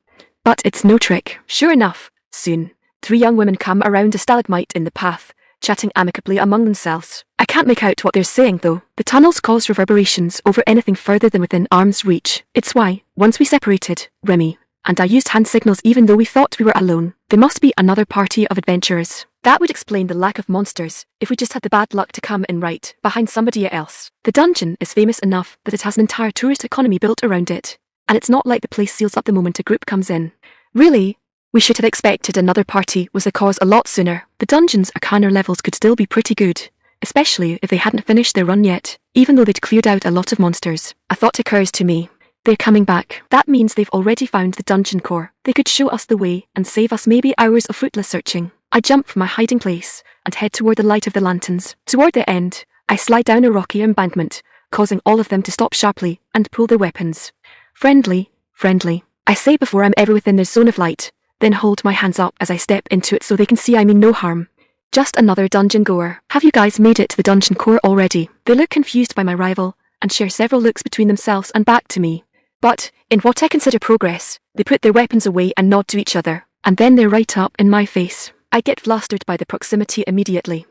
But it's no trick. Sure enough, soon, 3 young women come around a stalagmite in the path, chatting amicably among themselves. I can't make out what they're saying though. The tunnels cause reverberations over anything further than within arm's reach. It's why, once we separated, Remmi and I used hand signals even though we thought we were alone. There must be another party of adventurers. That would explain the lack of monsters, if we just had the bad luck to come in right behind somebody else. The dungeon is famous enough that it has an entire tourist economy built around it, and it's not like the place seals up the moment a group comes in. Really, we should have expected another party was the cause a lot sooner. The dungeon's arcana levels could still be pretty good, especially if they hadn't finished their run yet, even though they'd cleared out a lot of monsters. A thought occurs to me. They're coming back. That means they've already found the dungeon core. They could show us the way and save us maybe hours of fruitless searching. I jump from my hiding place and head toward the light of the lanterns. Toward the end, I slide down a rocky embankment, causing all of them to stop sharply and pull their weapons. Friendly, friendly, I say before I'm ever within their zone of light, then hold my hands up as I step into it so they can see I mean no harm. Just another dungeon goer. Have you guys made it to the dungeon core already? They look confused by my arrival and share several looks between themselves and back to me. But, in what I consider progress, they put their weapons away and nod to each other, and then they're right up in my face. I get flustered by the proximity immediately.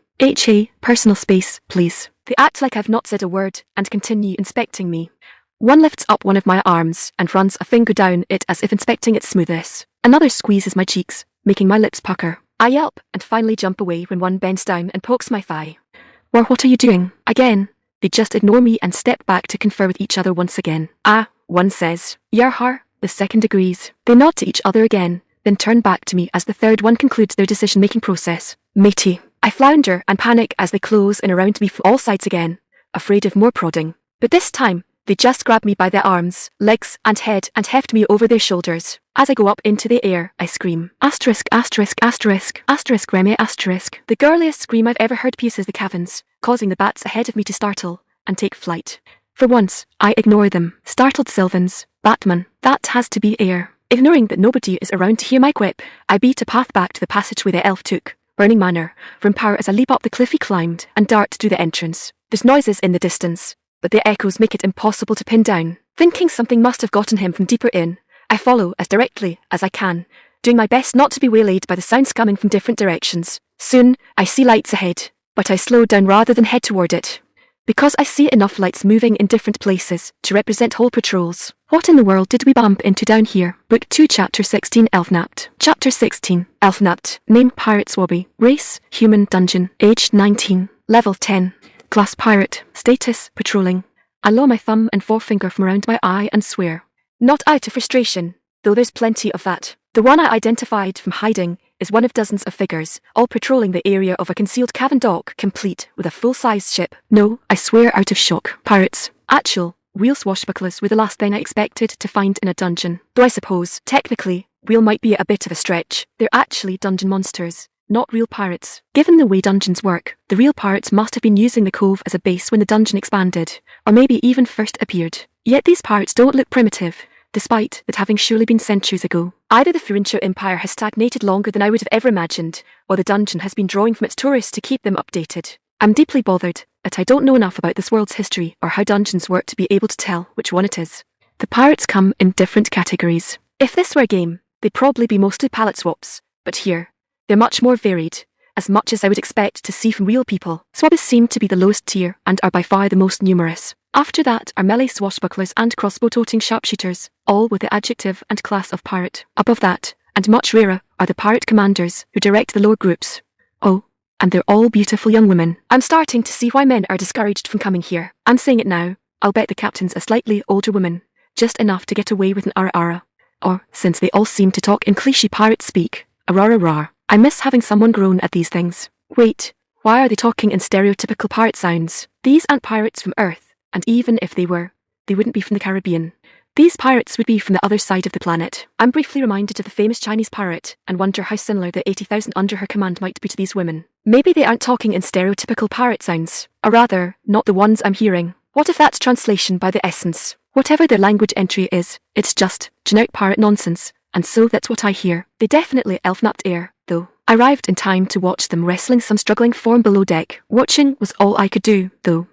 Personal space, please. They act like I've not said a word and continue inspecting me. One lifts up one of my arms and runs a finger down it as if inspecting its smoothness. Another squeezes my cheeks, making my lips pucker. I yelp and finally jump away when one bends down and pokes my thigh. Well, what are you doing? Again, they just ignore me and step back to confer with each other once again. One says, Yarhar, the second agrees. They nod to each other again, then turn back to me as the third one concludes their decision-making process. Matey. I flounder and panic as they close in around me from all sides again, afraid of more prodding. But this time, They just grab me by the arms, legs, and head and heft me over their shoulders. As I go up into the air, I scream. Asterisk, asterisk, asterisk, asterisk, Remmi, asterisk. The girliest scream I've ever heard pierces the caverns, causing the bats ahead of me to startle and take flight. For once, I ignore them. Startled Sylvans. Batman. That has to be Ayre. Ignoring that nobody is around to hear my quip, I beat a path back to the passageway the elf took. Burning Manor, from power as I leap up the cliff he climbed and dart through the entrance. There's noises in the distance, but the echoes make it impossible to pin down. Thinking something must have gotten him from deeper in, I follow as directly as I can, doing my best not to be waylaid by the sounds coming from different directions. Soon, I see lights ahead, but I slow down rather than head toward it, because I see enough lights moving in different places to represent whole patrols. What in the world did we bump into down here? Book 2 Chapter 16 Elfnapt. Chapter 16 Elfnapt. Name Pirate Swabby. Race Human. Dungeon. Age 19. Level 10. Class Pirate. Status Patrolling. I lower my thumb and forefinger from around my eye and swear. Not out of frustration, though there's plenty of that. The one I identified from hiding is one of dozens of figures, all patrolling the area of a concealed cavern dock, complete with a full-sized ship. No, I swear out of shock. Pirates. Actual, real swashbucklers were the last thing I expected to find in a dungeon. Though I suppose, technically, real might be a bit of a stretch. They're actually dungeon monsters, not real pirates. Given the way dungeons work, the real pirates must have been using the cove as a base when the dungeon expanded, or maybe even first appeared. Yet these pirates don't look primitive, despite that having surely been centuries ago. Either the Furinshao Empire has stagnated longer than I would have ever imagined, or the dungeon has been drawing from its tourists to keep them updated. I'm deeply bothered that I don't know enough about this world's history or how dungeons work to be able to tell which one it is. The pirates come in different categories. If this were a game, they'd probably be mostly palette swaps, but here, they're much more varied, as much as I would expect to see from real people. Swabbies seem to be the lowest tier and are by far the most numerous. After that are melee swashbucklers and crossbow-toting sharpshooters, all with the adjective and class of pirate. Above that, and much rarer, are the pirate commanders who direct the lower groups. Oh, and they're all beautiful young women. I'm starting to see why men are discouraged from coming here. I'm saying it now, I'll bet the captain's a slightly older woman, just enough to get away with an ara. Or, since they all seem to talk in cliché pirate speak, a rah. I miss having someone groan at these things. Wait, why are they talking in stereotypical pirate sounds? These aren't pirates from Earth. And even if they were, they wouldn't be from the Caribbean. These pirates would be from the other side of the planet. I'm briefly reminded of the famous Chinese pirate, and wonder how similar the 80,000 under her command might be to these women. Maybe they aren't talking in stereotypical pirate sounds, or rather, not the ones I'm hearing. What if that's translation by the essence? Whatever their language entry is, it's just generic pirate nonsense, and so that's what I hear. They definitely elfnapped Ayre, though. I arrived in time to watch them wrestling some struggling form below deck. Watching was all I could do, though.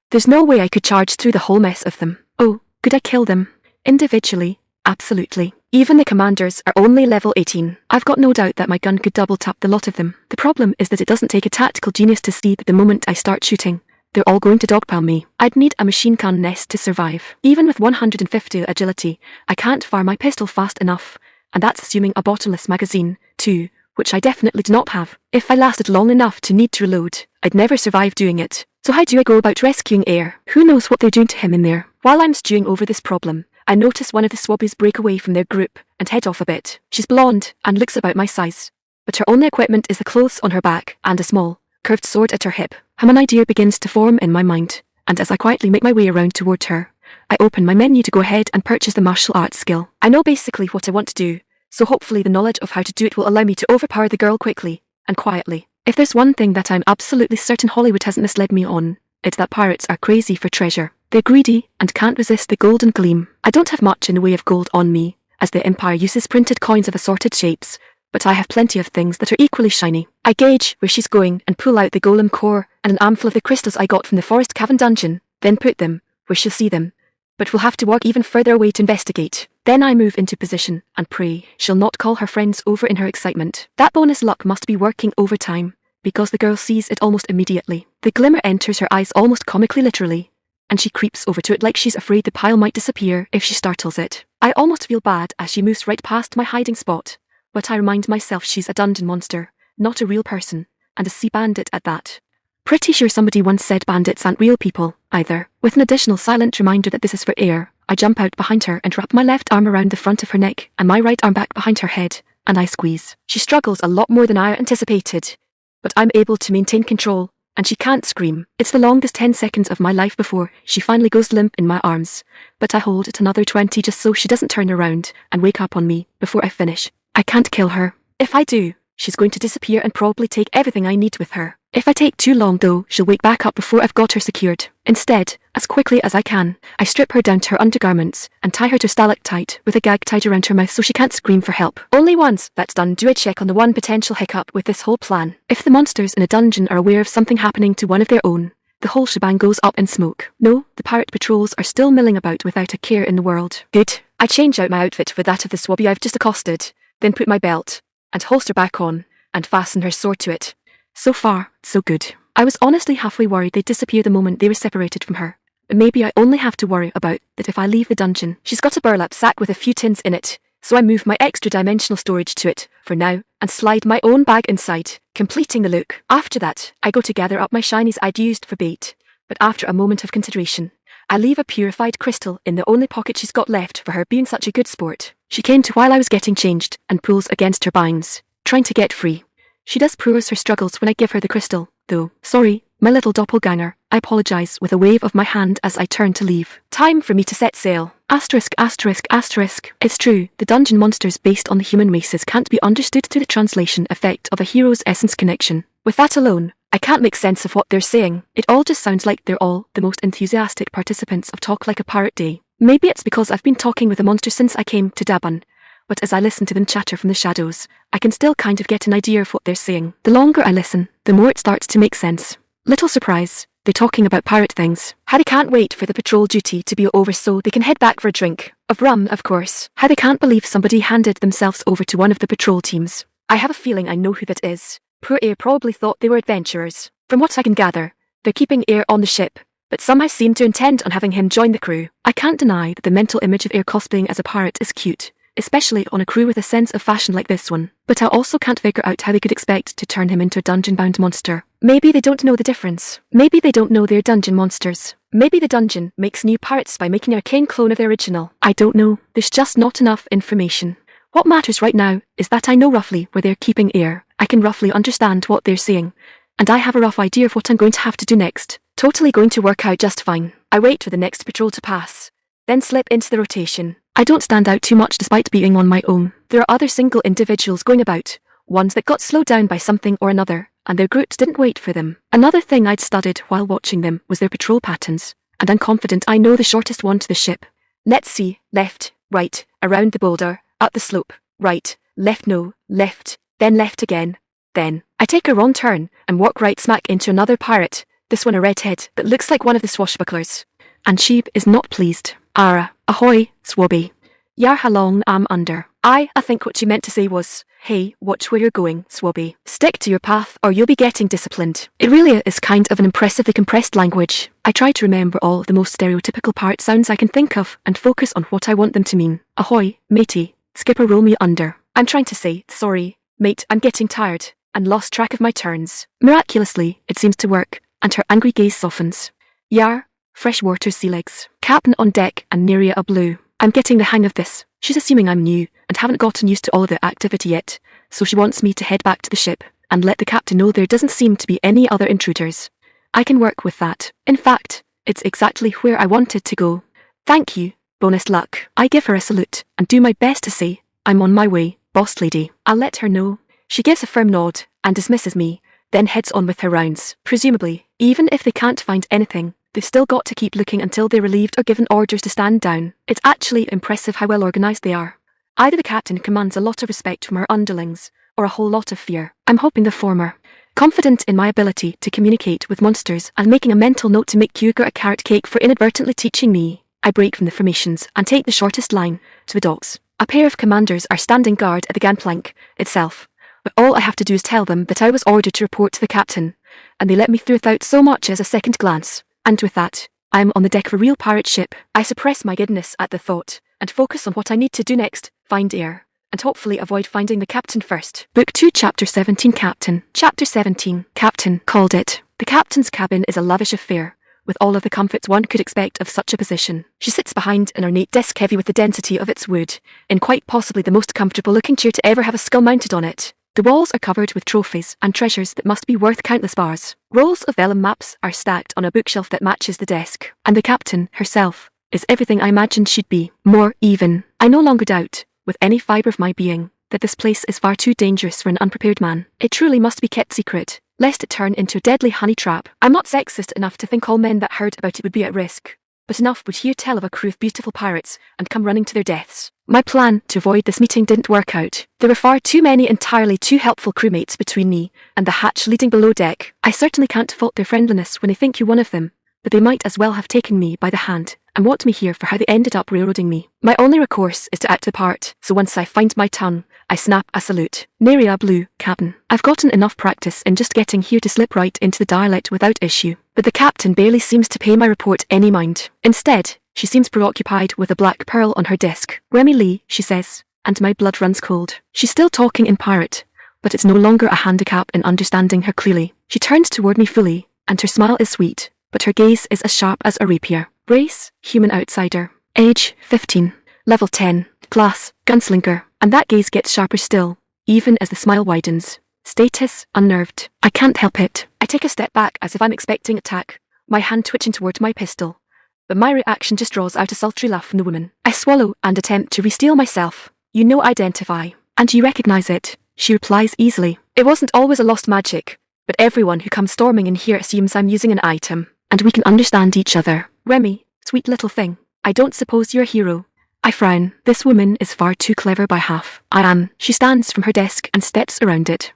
There's no way I could charge through the whole mess of them. Oh, could I kill them? Individually, absolutely. Even the commanders are only level 18. I've got no doubt that my gun could double tap the lot of them. The problem is that it doesn't take a tactical genius to see that the moment I start shooting, they're all going to dogpile me. I'd need a machine gun nest to survive. Even with 150 agility, I can't fire my pistol fast enough, and that's assuming a bottomless magazine, too, which I definitely do not have. If I lasted long enough to need to reload, I'd never survive doing it. So how do I go about rescuing Ayre? Who knows what they're doing to him in there? While I'm stewing over this problem, I notice one of the swabbies break away from their group and head off a bit. She's blonde and looks about my size, but her only equipment is the clothes on her back and a small, curved sword at her hip. An idea begins to form in my mind, and as I quietly make my way around toward her, I open my menu to go ahead and purchase the martial arts skill. I know basically what I want to do, so hopefully the knowledge of how to do it will allow me to overpower the girl quickly and quietly. If there's one thing that I'm absolutely certain Hollywood hasn't misled me on, it's that pirates are crazy for treasure. They're greedy and can't resist the golden gleam. I don't have much in the way of gold on me, as the Empire uses printed coins of assorted shapes, but I have plenty of things that are equally shiny. I gauge where she's going and pull out the golem core and an armful of the crystals I got from the forest cavern dungeon, then put them where she'll see them. But we'll have to walk even further away to investigate. Then I move into position and pray she'll not call her friends over in her excitement. That bonus luck must be working overtime, because the girl sees it almost immediately. The glimmer enters her eyes almost comically literally, and she creeps over to it like she's afraid the pile might disappear if she startles it. I almost feel bad as she moves right past my hiding spot, but I remind myself she's a dungeon monster, not a real person, and a sea bandit at that. Pretty sure somebody once said bandits aren't real people, either. With an additional silent reminder that this is for Ayre, I jump out behind her and wrap my left arm around the front of her neck and my right arm back behind her head, and I squeeze. She struggles a lot more than I anticipated, but I'm able to maintain control and she can't scream. It's the longest 10 seconds of my life before she finally goes limp in my arms. But I hold it another 20 just so she doesn't turn around and wake up on me before I finish. I can't kill her. If I do, she's going to disappear and probably take everything I need with her. If I take too long though, she'll wake back up before I've got her secured. Instead, as quickly as I can, I strip her down to her undergarments and tie her to a stalactite with a gag tied around her mouth so she can't scream for help. Only once that's done do I check on the one potential hiccup with this whole plan. If the monsters in a dungeon are aware of something happening to one of their own, the whole shebang goes up in smoke. No, the pirate patrols are still milling about without a care in the world. Good. I change out my outfit for that of the swabby I've just accosted, then put my belt and holster back on and fasten her sword to it. So far, so good. I was honestly halfway worried they'd disappear the moment they were separated from her. But maybe I only have to worry about that if I leave the dungeon. She's got a burlap sack with a few tins in it, so I move my extra dimensional storage to it, for now, and slide my own bag inside, completing the look. After that, I go to gather up my shinies I'd used for bait, but after a moment of consideration, I leave a purified crystal in the only pocket she's got left for her being such a good sport. She came to while I was getting changed and pulls against her binds, trying to get free. She does prove her struggles when I give her the crystal, though. Sorry, my little doppelganger. I apologize with a wave of my hand as I turn to leave. Time for me to set sail. Asterisk, asterisk, asterisk. It's true, the dungeon monsters based on the human races can't be understood through the translation effect of a hero's essence connection. With that alone, I can't make sense of what they're saying. It all just sounds like they're all the most enthusiastic participants of Talk Like a Pirate Day. Maybe it's because I've been talking with the monster since I came to Dabun. But as I listen to them chatter from the shadows, I can still kind of get an idea of what they're saying. The longer I listen, the more it starts to make sense. Little surprise, they're talking about pirate things. How they can't wait for the patrol duty to be over so they can head back for a drink. Of rum, of course. How they can't believe somebody handed themselves over to one of the patrol teams. I have a feeling I know who that is. Poor Ayre probably thought they were adventurers. From what I can gather, they're keeping Ayre on the ship, but somehow seem to intend on having him join the crew. I can't deny that the mental image of Ayre cosplaying as a pirate is cute, especially on a crew with a sense of fashion like this one. But I also can't figure out how they could expect to turn him into a dungeon-bound monster. Maybe they don't know the difference. Maybe they don't know they're dungeon monsters. Maybe the dungeon makes new pirates by making an arcane clone of the original. I don't know. There's just not enough information. What matters right now is that I know roughly where they're keeping Ayre. I can roughly understand what they're saying, and I have a rough idea of what I'm going to have to do next. Totally going to work out just fine. I wait for the next patrol to pass, then slip into the rotation. I don't stand out too much despite being on my own. There are other single individuals going about, ones that got slowed down by something or another, and their groups didn't wait for them. Another thing I'd studied while watching them was their patrol patterns, and I'm confident I know the shortest one to the ship. Let's see, left, right, around the boulder, up the slope, right, left no, left, then left again. Then, I take a wrong turn and walk right smack into another pirate, this one a redhead that looks like one of the swashbucklers. And she is not pleased. Ayre, ahoy, swabby. Yar how long I'm under. I think what she meant to say was, hey, watch where you're going, swabby. Stick to your path or you'll be getting disciplined. It really is kind of an impressively compressed language. I try to remember all of the most stereotypical pirate sounds I can think of and focus on what I want them to mean. Ahoy, matey, skipper roll me under. I'm trying to say, sorry, mate, I'm getting tired, and lost track of my turns. Miraculously, it seems to work, and her angry gaze softens. Yar, freshwater sea legs. Captain on deck and Neria a blue. I'm getting the hang of this. She's assuming I'm new, and haven't gotten used to all of the activity yet, so she wants me to head back to the ship, and let the captain know there doesn't seem to be any other intruders. I can work with that. In fact, it's exactly where I wanted to go. Thank you, bonus luck. I give her a salute, and do my best to say, I'm on my way, boss lady. I'll let her know. She gives a firm nod, and dismisses me, then heads on with her rounds. Presumably, even if they can't find anything, they've still got to keep looking until they're relieved or given orders to stand down. It's actually impressive how well organised they are. Either the captain commands a lot of respect from her underlings, or a whole lot of fear. I'm hoping the former. Confident in my ability to communicate with monsters and making a mental note to make Kyuger a carrot cake for inadvertently teaching me, I break from the formations and take the shortest line to the docks. A pair of commanders are standing guard at the gangplank itself, but all I have to do is tell them that I was ordered to report to the captain, and they let me through without so much as a second glance. And with that, I am on the deck of a real pirate ship. I suppress my giddiness at the thought, and focus on what I need to do next, find Ayre, and hopefully avoid finding the captain first. Book 2 Chapter 17 Captain. Chapter 17 Captain called it. The captain's cabin is a lavish affair, with all of the comforts one could expect of such a position. She sits behind an ornate desk heavy with the density of its wood, in quite possibly the most comfortable looking chair to ever have a skull mounted on it. The walls are covered with trophies and treasures that must be worth countless bars. Rolls of vellum maps are stacked on a bookshelf that matches the desk, and the captain, herself, is everything I imagined she'd be. More, even. I no longer doubt, with any fibre of my being, that this place is far too dangerous for an unprepared man. It truly must be kept secret, lest it turn into a deadly honey trap. I'm not sexist enough to think all men that heard about it would be at risk, but enough would hear tell of a crew of beautiful pirates and come running to their deaths. My plan to avoid this meeting didn't work out. There were far too many entirely too helpful crewmates between me and the hatch leading below deck. I certainly can't fault their friendliness when they think you're one of them, but they might as well have taken me by the hand and walked me here for how they ended up railroading me. My only recourse is to act the part, so once I find my tongue, I snap a salute. Neria Blue, Captain. I've gotten enough practice in just getting here to slip right into the dialect without issue, but the captain barely seems to pay my report any mind. Instead, she seems preoccupied with a black pearl on her desk. Remmi Lee, she says, and my blood runs cold. She's still talking in pirate, but it's no longer a handicap in understanding her clearly. She turns toward me fully, and her smile is sweet, but her gaze is as sharp as a rapier. Race, human outsider. Age, 15. Level 10. Class, Gunslinger. And that gaze gets sharper still, even as the smile widens. Status, unnerved. I can't help it. I take a step back as if I'm expecting attack, my hand twitching toward my pistol. But my reaction just draws out a sultry laugh from the woman. I swallow and attempt to re-steel myself. You know, identify. And you recognize it, she replies easily. It wasn't always a lost magic, but everyone who comes storming in here assumes I'm using an item, and we can understand each other. Remmi, sweet little thing, I don't suppose you're a hero. I frown. This woman is far too clever by half. I am. She stands from her desk and steps around it.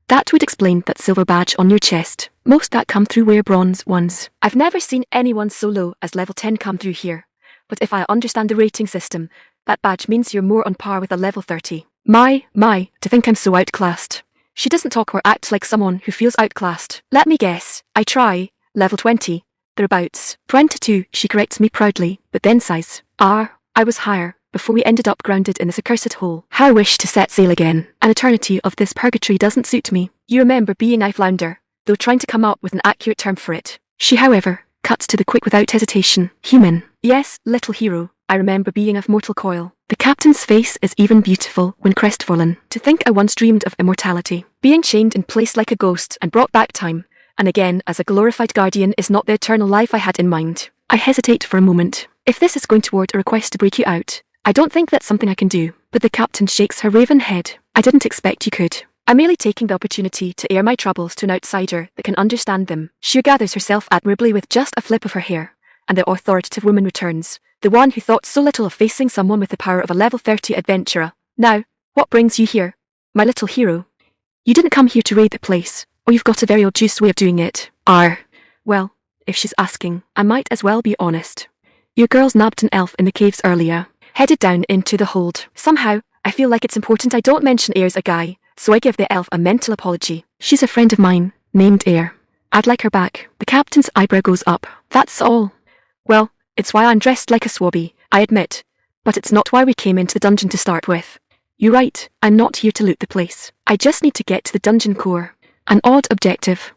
That would explain that silver badge on your chest. Most that come through wear bronze ones. I've never seen anyone so low as level 10 come through here. But if I understand the rating system, that badge means you're more on par with a level 30. My, to think I'm so outclassed. She doesn't talk or act like someone who feels outclassed. Let me guess. I try. Level 20. Thereabouts. 22, she corrects me proudly, but then sighs. I was higher, before we ended up grounded in this accursed hole. How I wish to set sail again. An eternity of this purgatory doesn't suit me. You remember being I flounder, though trying to come up with an accurate term for it. She, however, cuts to the quick without hesitation. Human. Yes, little hero. I remember being of mortal coil. The captain's face is even beautiful when crestfallen. To think I once dreamed of immortality. Being chained in place like a ghost and brought back time, and again as a glorified guardian, is not the eternal life I had in mind. I hesitate for a moment. If this is going toward a request to break you out, I don't think that's something I can do. But the captain shakes her raven head. I didn't expect you could. I'm merely taking the opportunity to air my troubles to an outsider that can understand them. She gathers herself admirably with just a flip of her hair, and the authoritative woman returns, the one who thought so little of facing someone with the power of a level 30 adventurer. Now, what brings you here, my little hero? You didn't come here to raid the place, or you've got a very odd juice way of doing it. Well, if she's asking, I might as well be honest. Your girls nabbed an elf in the caves earlier, headed down into the hold. Somehow, I feel like it's important I don't mention Ayre's a guy, so I give the elf a mental apology. She's a friend of mine, named Ayre. I'd like her back. The captain's eyebrow goes up. That's all. Well, it's why I'm dressed like a swabby, I admit. But it's not why we came into the dungeon to start with. You're right, I'm not here to loot the place. I just need to get to the dungeon core. An odd objective.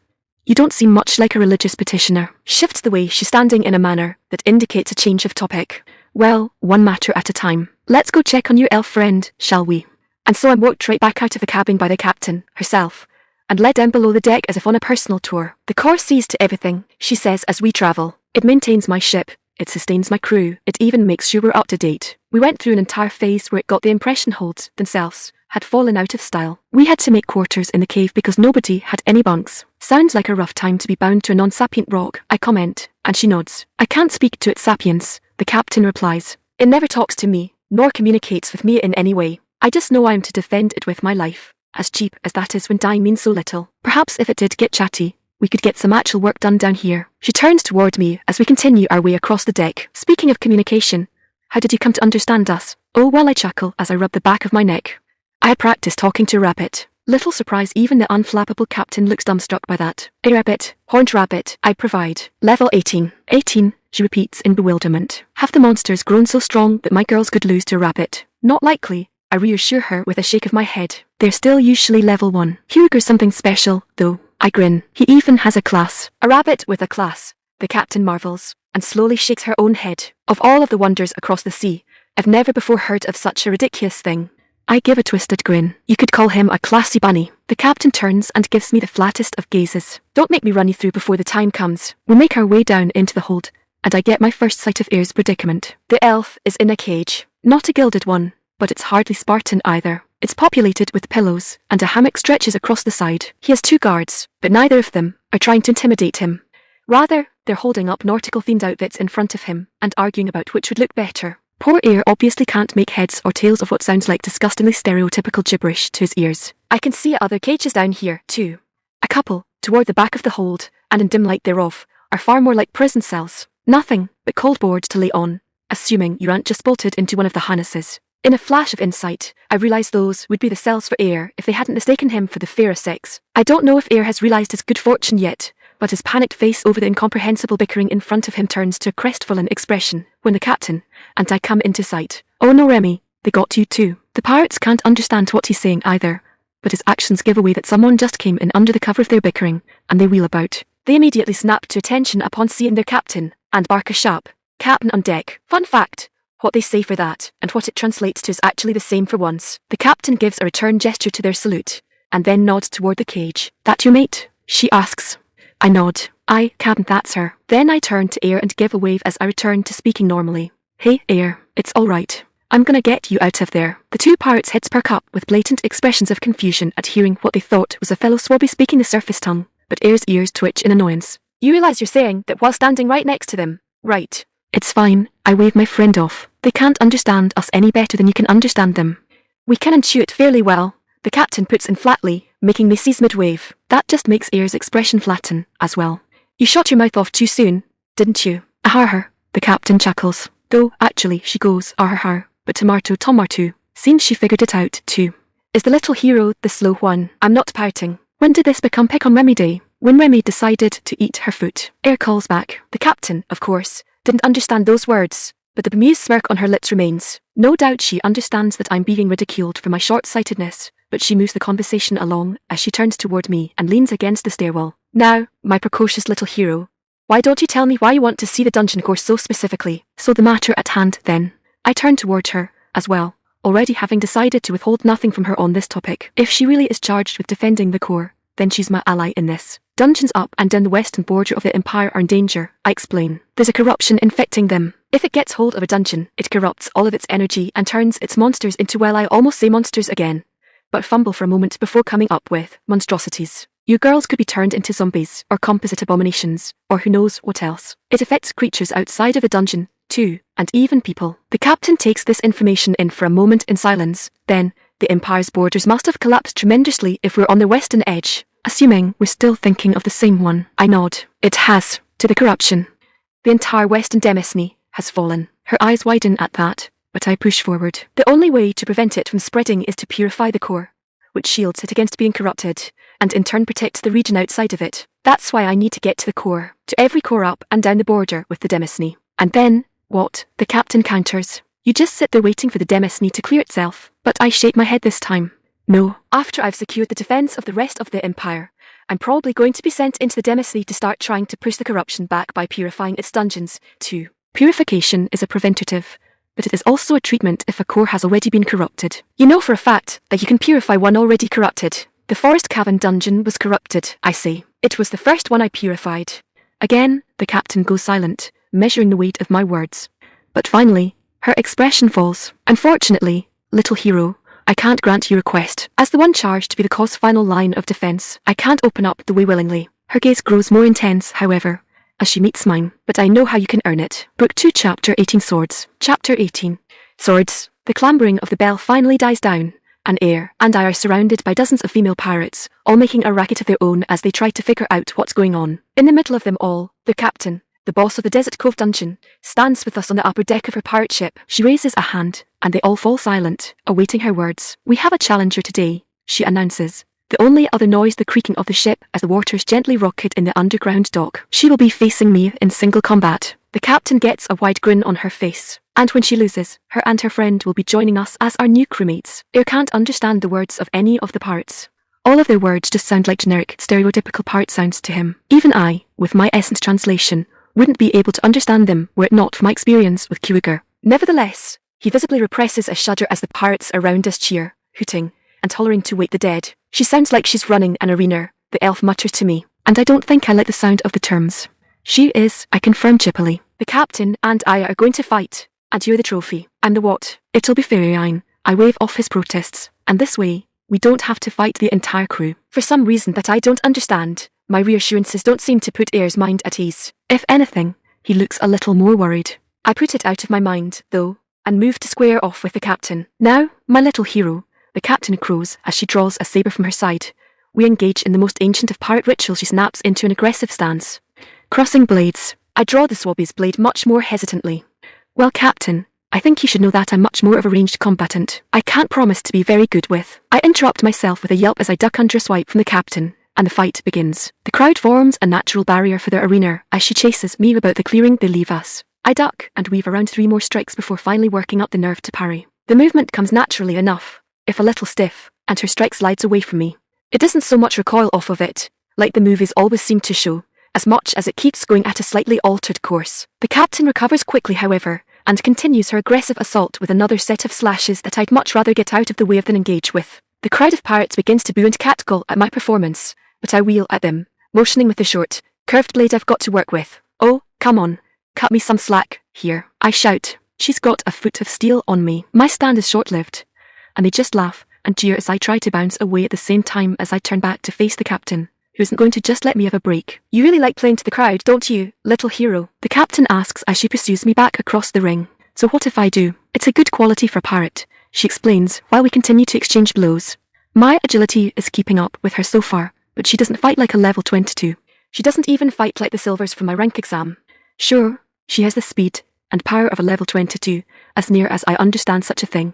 You don't seem much like a religious petitioner. Shifts the way she's standing in a manner that indicates a change of topic. Well, one matter at a time. Let's go check on your elf friend, shall we? And so I'm walked right back out of the cabin by the captain, herself, and led down below the deck as if on a personal tour. The core sees to everything, she says as we travel. It maintains my ship, it sustains my crew, it even makes sure we're up to date. We went through an entire phase where it got the impression holds themselves had fallen out of style. We had to make quarters in the cave because nobody had any bunks. Sounds like a rough time to be bound to a non-sapient rock, I comment, and she nods. I can't speak to its sapience, the captain replies. It never talks to me, nor communicates with me in any way. I just know I am to defend it with my life, as cheap as that is when dying means so little. Perhaps if it did get chatty, we could get some actual work done down here. She turns toward me as we continue our way across the deck. Speaking of communication, how did you come to understand us? Oh well, I chuckle as I rub the back of my neck. I had practiced talking to a rabbit. Little surprise even the unflappable captain looks dumbstruck by that. A rabbit, horned rabbit, I provide. Level 18. 18, she repeats in bewilderment. Have the monsters grown so strong that my girls could lose to a rabbit? Not likely, I reassure her with a shake of my head. They're still usually level 1. Hugo's something special, though. I grin. He even has a class. A rabbit with a class, the captain marvels, and slowly shakes her own head. Of all of the wonders across the sea, I've never before heard of such a ridiculous thing. I give a twisted grin. You could call him a classy bunny. The The captain turns and gives me the flattest of gazes. Don't make me run you through before the time comes. We make our way down into the hold, and I get my first sight of Ayre's predicament. The elf is in a cage. Not a gilded one, but it's hardly Spartan either. It's populated with pillows, and a hammock stretches across the side. He has 2 guards, but neither of them are trying to intimidate him. Rather, they're holding up nautical-themed outfits in front of him and arguing about which would look better. Poor Ayre obviously can't make heads or tails of what sounds like disgustingly stereotypical gibberish to his ears. I can see other cages down here, too. A couple, toward the back of the hold, and in dim light thereof, are far more like prison cells. Nothing but cold boards to lay on, assuming you aren't just bolted into one of the harnesses. In a flash of insight, I realise those would be the cells for Ayre if they hadn't mistaken him for the fairer sex. I don't know if Ayre has realised his good fortune yet, but his panicked face over the incomprehensible bickering in front of him turns to a crestfallen expression when the captain and I come into sight. Oh no, Remmi, they got you too. The pirates can't understand what he's saying either, but his actions give away that someone just came in under the cover of their bickering, and they wheel about. They immediately snap to attention upon seeing their captain, and bark a sharp, "Captain on deck." Fun fact, what they say for that, and what it translates to is actually the same for once. The captain gives a return gesture to their salute, and then nods toward the cage. "That your mate?" she asks. I nod. "Aye, Captain, that's her." Then I turn to Ayre and give a wave as I return to speaking normally. "Hey, Ayre, it's all right. I'm gonna get you out of there." The 2 pirates' heads perk up with blatant expressions of confusion at hearing what they thought was a fellow swabby speaking the surface tongue, but Ayre's ears twitch in annoyance. "You realise you're saying that while standing right next to them, right?" "It's fine," I wave my friend off. "They can't understand us any better than you can understand them." "We can intuit fairly well," the captain puts in flatly, making me seize mid-wave. That just makes Ayre's expression flatten, as well. "You shot your mouth off too soon, didn't you?" "Har," the captain chuckles. Though, actually, she goes, "Har, but tomato. Seems she figured it out, too." Is the little hero the slow one? I'm not pouting. When did this become pick on Remmi Day? When Remmi decided to eat her foot. Ayre calls back. The captain, of course, didn't understand those words, but the bemused smirk on her lips remains. No doubt she understands that I'm being ridiculed for my short-sightedness, but she moves the conversation along as she turns toward me and leans against the stairwell. "Now, my precocious little hero, why don't you tell me why you want to see the dungeon core so specifically?" "So the matter at hand, then." I turn toward her, as well, already having decided to withhold nothing from her on this topic. If she really is charged with defending the core, then she's my ally in this. "Dungeons up and down the western border of the Empire are in danger," I explain. "There's a corruption infecting them. If it gets hold of a dungeon, it corrupts all of its energy and turns its monsters into, well, I almost say monsters again, but fumble for a moment before coming up with monstrosities. You girls could be turned into zombies, or composite abominations, or who knows what else. It affects creatures outside of the dungeon, too, and even people." The captain takes this information in for a moment in silence. Then, "The Empire's borders must have collapsed tremendously if we're on the western edge." Assuming we're still thinking of the same one, I nod. "It has, to the corruption. The entire western demesne has fallen." Her eyes widen at that, but I push forward. "The only way to prevent it from spreading is to purify the core, which shields it against being corrupted, and in turn protects the region outside of it. That's why I need to get to the core, to every core up and down the border with the demesne." "And then, what?" the captain counters. "You just sit there waiting for the demesne to clear itself." But I shake my head this time. "No. After I've secured the defense of the rest of the Empire, I'm probably going to be sent into the demesne to start trying to push the corruption back by purifying its dungeons, too." Purification is a preventative, but it is also a treatment if a core has already been corrupted. You know for a fact that you can purify one already corrupted. "The Forest Cavern dungeon was corrupted," I say. "It was the first one I purified." Again, the captain goes silent, measuring the weight of my words. But finally, her expression falls. "Unfortunately, little hero, I can't grant your request. As the one charged to be the core's final line of defense, I can't open up the way willingly." Her gaze grows more intense, however, as she meets mine. "But I know how you can earn it." Book 2, Chapter 18, Swords. Chapter 18. Swords. The clambering of the bell finally dies down, and Ayre and I are surrounded by dozens of female pirates, all making a racket of their own as they try to figure out what's going on. In the middle of them all, the captain, the boss of the Desert Cove dungeon, stands with us on the upper deck of her pirate ship. She raises a hand, and they all fall silent, awaiting her words. "We have a challenger today," she announces. The only other noise the creaking of the ship as the waters gently rock it in the underground dock. "She will be facing me in single combat." The captain gets a wide grin on her face. "And when she loses, her and her friend will be joining us as our new crewmates." Ayre can't understand the words of any of the pirates. All of their words just sound like generic, stereotypical pirate sounds to him. Even I, with my essence translation, wouldn't be able to understand them were it not for my experience with Kiwiger. Nevertheless, he visibly represses a shudder as the pirates around us cheer, hooting, and hollering to wake the dead. She sounds like she's running an arena, the elf mutters to me, and I don't think I like the sound of the terms. She is, I confirm chippily. The captain and I are going to fight, and you're the trophy. And the what? It'll be fine. I wave off his protests, and this way, we don't have to fight the entire crew. For some reason that I don't understand, my reassurances don't seem to put Ayre's mind at ease. If anything, he looks a little more worried. I put it out of my mind, though, and move to square off with the captain. Now, my little hero, the captain crows as she draws a saber from her side. We engage in the most ancient of pirate rituals. She snaps into an aggressive stance. Crossing blades. I draw the Swabby's blade much more hesitantly. Well, Captain, I think you should know that I'm much more of a ranged combatant. I can't promise to be very good with. I interrupt myself with a yelp as I duck under a swipe from the captain, and the fight begins. The crowd forms a natural barrier for their arena as she chases me about the clearing they leave us. I duck and weave around 3 more strikes before finally working up the nerve to parry. The movement comes naturally enough, if a little stiff, and her strike slides away from me. It doesn't so much recoil off of it, like the movies always seem to show, as much as it keeps going at a slightly altered course. The captain recovers quickly, however, and continues her aggressive assault with another set of slashes that I'd much rather get out of the way of than engage with. The crowd of pirates begins to boo and catcall at my performance, but I wheel at them, motioning with the short, curved blade I've got to work with. Oh, come on, cut me some slack, here, I shout. She's got a foot of steel on me. My stand is short-lived, and they just laugh and jeer as I try to bounce away at the same time as I turn back to face the captain, who isn't going to just let me have a break. You really like playing to the crowd, don't you, little hero? The captain asks as she pursues me back across the ring. So what if I do? It's a good quality for a pirate, she explains while we continue to exchange blows. My agility is keeping up with her so far, but she doesn't fight like a level 22. She doesn't even fight like the silvers from my rank exam. Sure, she has the speed and power of a level 22, as near as I understand such a thing.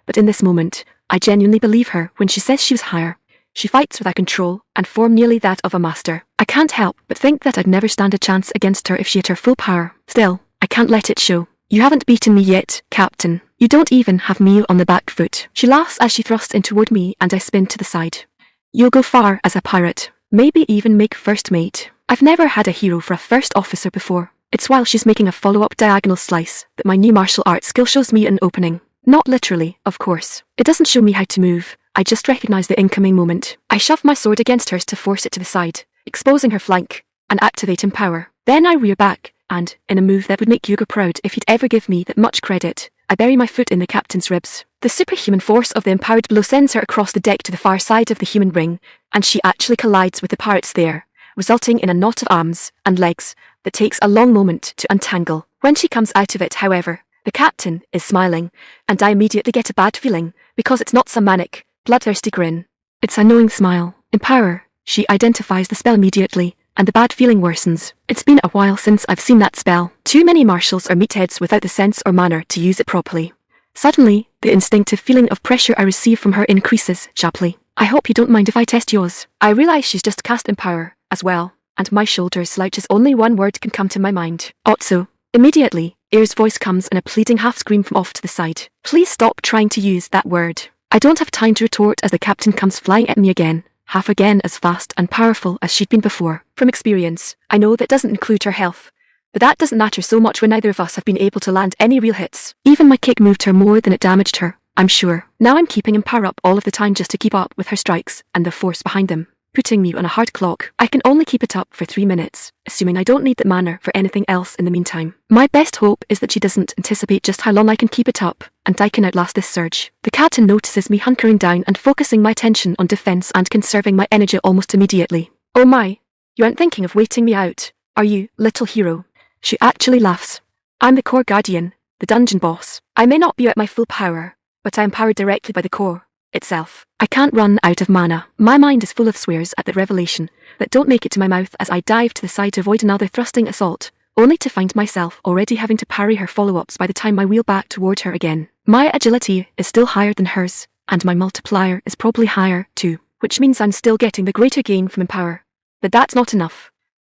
But in this moment, I genuinely believe her when she says she was higher. She fights with a control and form nearly that of a master. I can't help but think that I'd never stand a chance against her if she had her full power. Still, I can't let it show. You haven't beaten me yet, Captain. You don't even have me on the back foot. She laughs as she thrusts in toward me and I spin to the side. You'll go far as a pirate. Maybe even make first mate. I've never had a hero for a first officer before. It's while she's making a follow-up diagonal slice that my new martial arts skill shows me an opening. Not literally, of course. It doesn't show me how to move. I just recognize the incoming moment. I shove my sword against hers to force it to the side, exposing her flank, and activate Empower. Then I rear back, and, in a move that would make Hugo proud if he'd ever give me that much credit, I bury my foot in the captain's ribs. The superhuman force of the empowered blow sends her across the deck to the far side of the human ring, and she actually collides with the pirates there, resulting in a knot of arms and legs that takes a long moment to untangle. When she comes out of it, however, the captain is smiling, and I immediately get a bad feeling, because it's not some manic, bloodthirsty grin. It's a knowing smile. Empower. She identifies the spell immediately, and the bad feeling worsens. It's been a while since I've seen that spell. Too many marshals are meatheads without the sense or manner to use it properly. Suddenly, the instinctive feeling of pressure I receive from her increases sharply. I hope you don't mind if I test yours. I realize she's just cast Empower, as well, and my shoulders slouch as only one word can come to my mind. Otso. Immediately, Ayre's voice comes in a pleading half-scream from off to the side. Please stop trying to use that word. I don't have time to retort as the captain comes flying at me again, half again as fast and powerful as she'd been before. From experience, I know that doesn't include her health, but that doesn't matter so much when neither of us have been able to land any real hits. Even my kick moved her more than it damaged her, I'm sure. Now I'm keeping Empower up all of the time just to keep up with her strikes and the force behind them, putting me on a hard clock. I can only keep it up for 3 minutes, assuming I don't need that mana for anything else in the meantime. My best hope is that she doesn't anticipate just how long I can keep it up, and I can outlast this surge. The captain notices me hunkering down and focusing my attention on defense and conserving my energy almost immediately. Oh my, you aren't thinking of waiting me out, are you, little hero? She actually laughs. I'm the core guardian, the dungeon boss. I may not be at my full power, but I am powered directly by the core itself. I can't run out of mana. My mind is full of swears at the revelation that don't make it to my mouth as I dive to the side to avoid another thrusting assault, only to find myself already having to parry her follow-ups by the time I wheel back toward her again. My agility is still higher than hers, and my multiplier is probably higher too, which means I'm still getting the greater gain from Empower. But that's not enough.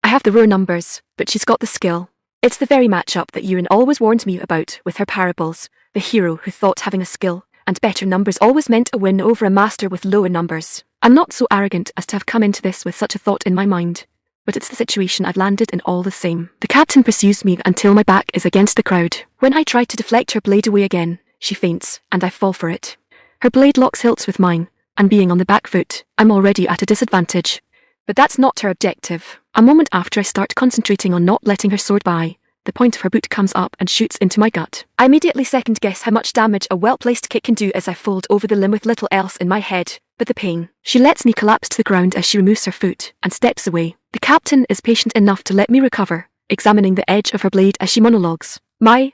I have the raw numbers, but she's got the skill. It's the very matchup that Ewan always warned me about with her parables, the hero who thought having a skill and better numbers always meant a win over a master with lower numbers. I'm not so arrogant as to have come into this with such a thought in my mind, but it's the situation I've landed in all the same. The captain pursues me until my back is against the crowd. When I try to deflect her blade away again, she faints, and I fall for it. Her blade locks hilts with mine, and being on the back foot, I'm already at a disadvantage. But that's not her objective. A moment after I start concentrating on not letting her sword by, the point of her boot comes up and shoots into my gut. I immediately second guess how much damage a well-placed kick can do as I fold over the limb with little else in my head but the pain. She lets me collapse to the ground as she removes her foot and steps away. The captain is patient enough to let me recover, examining the edge of her blade as she monologues. My,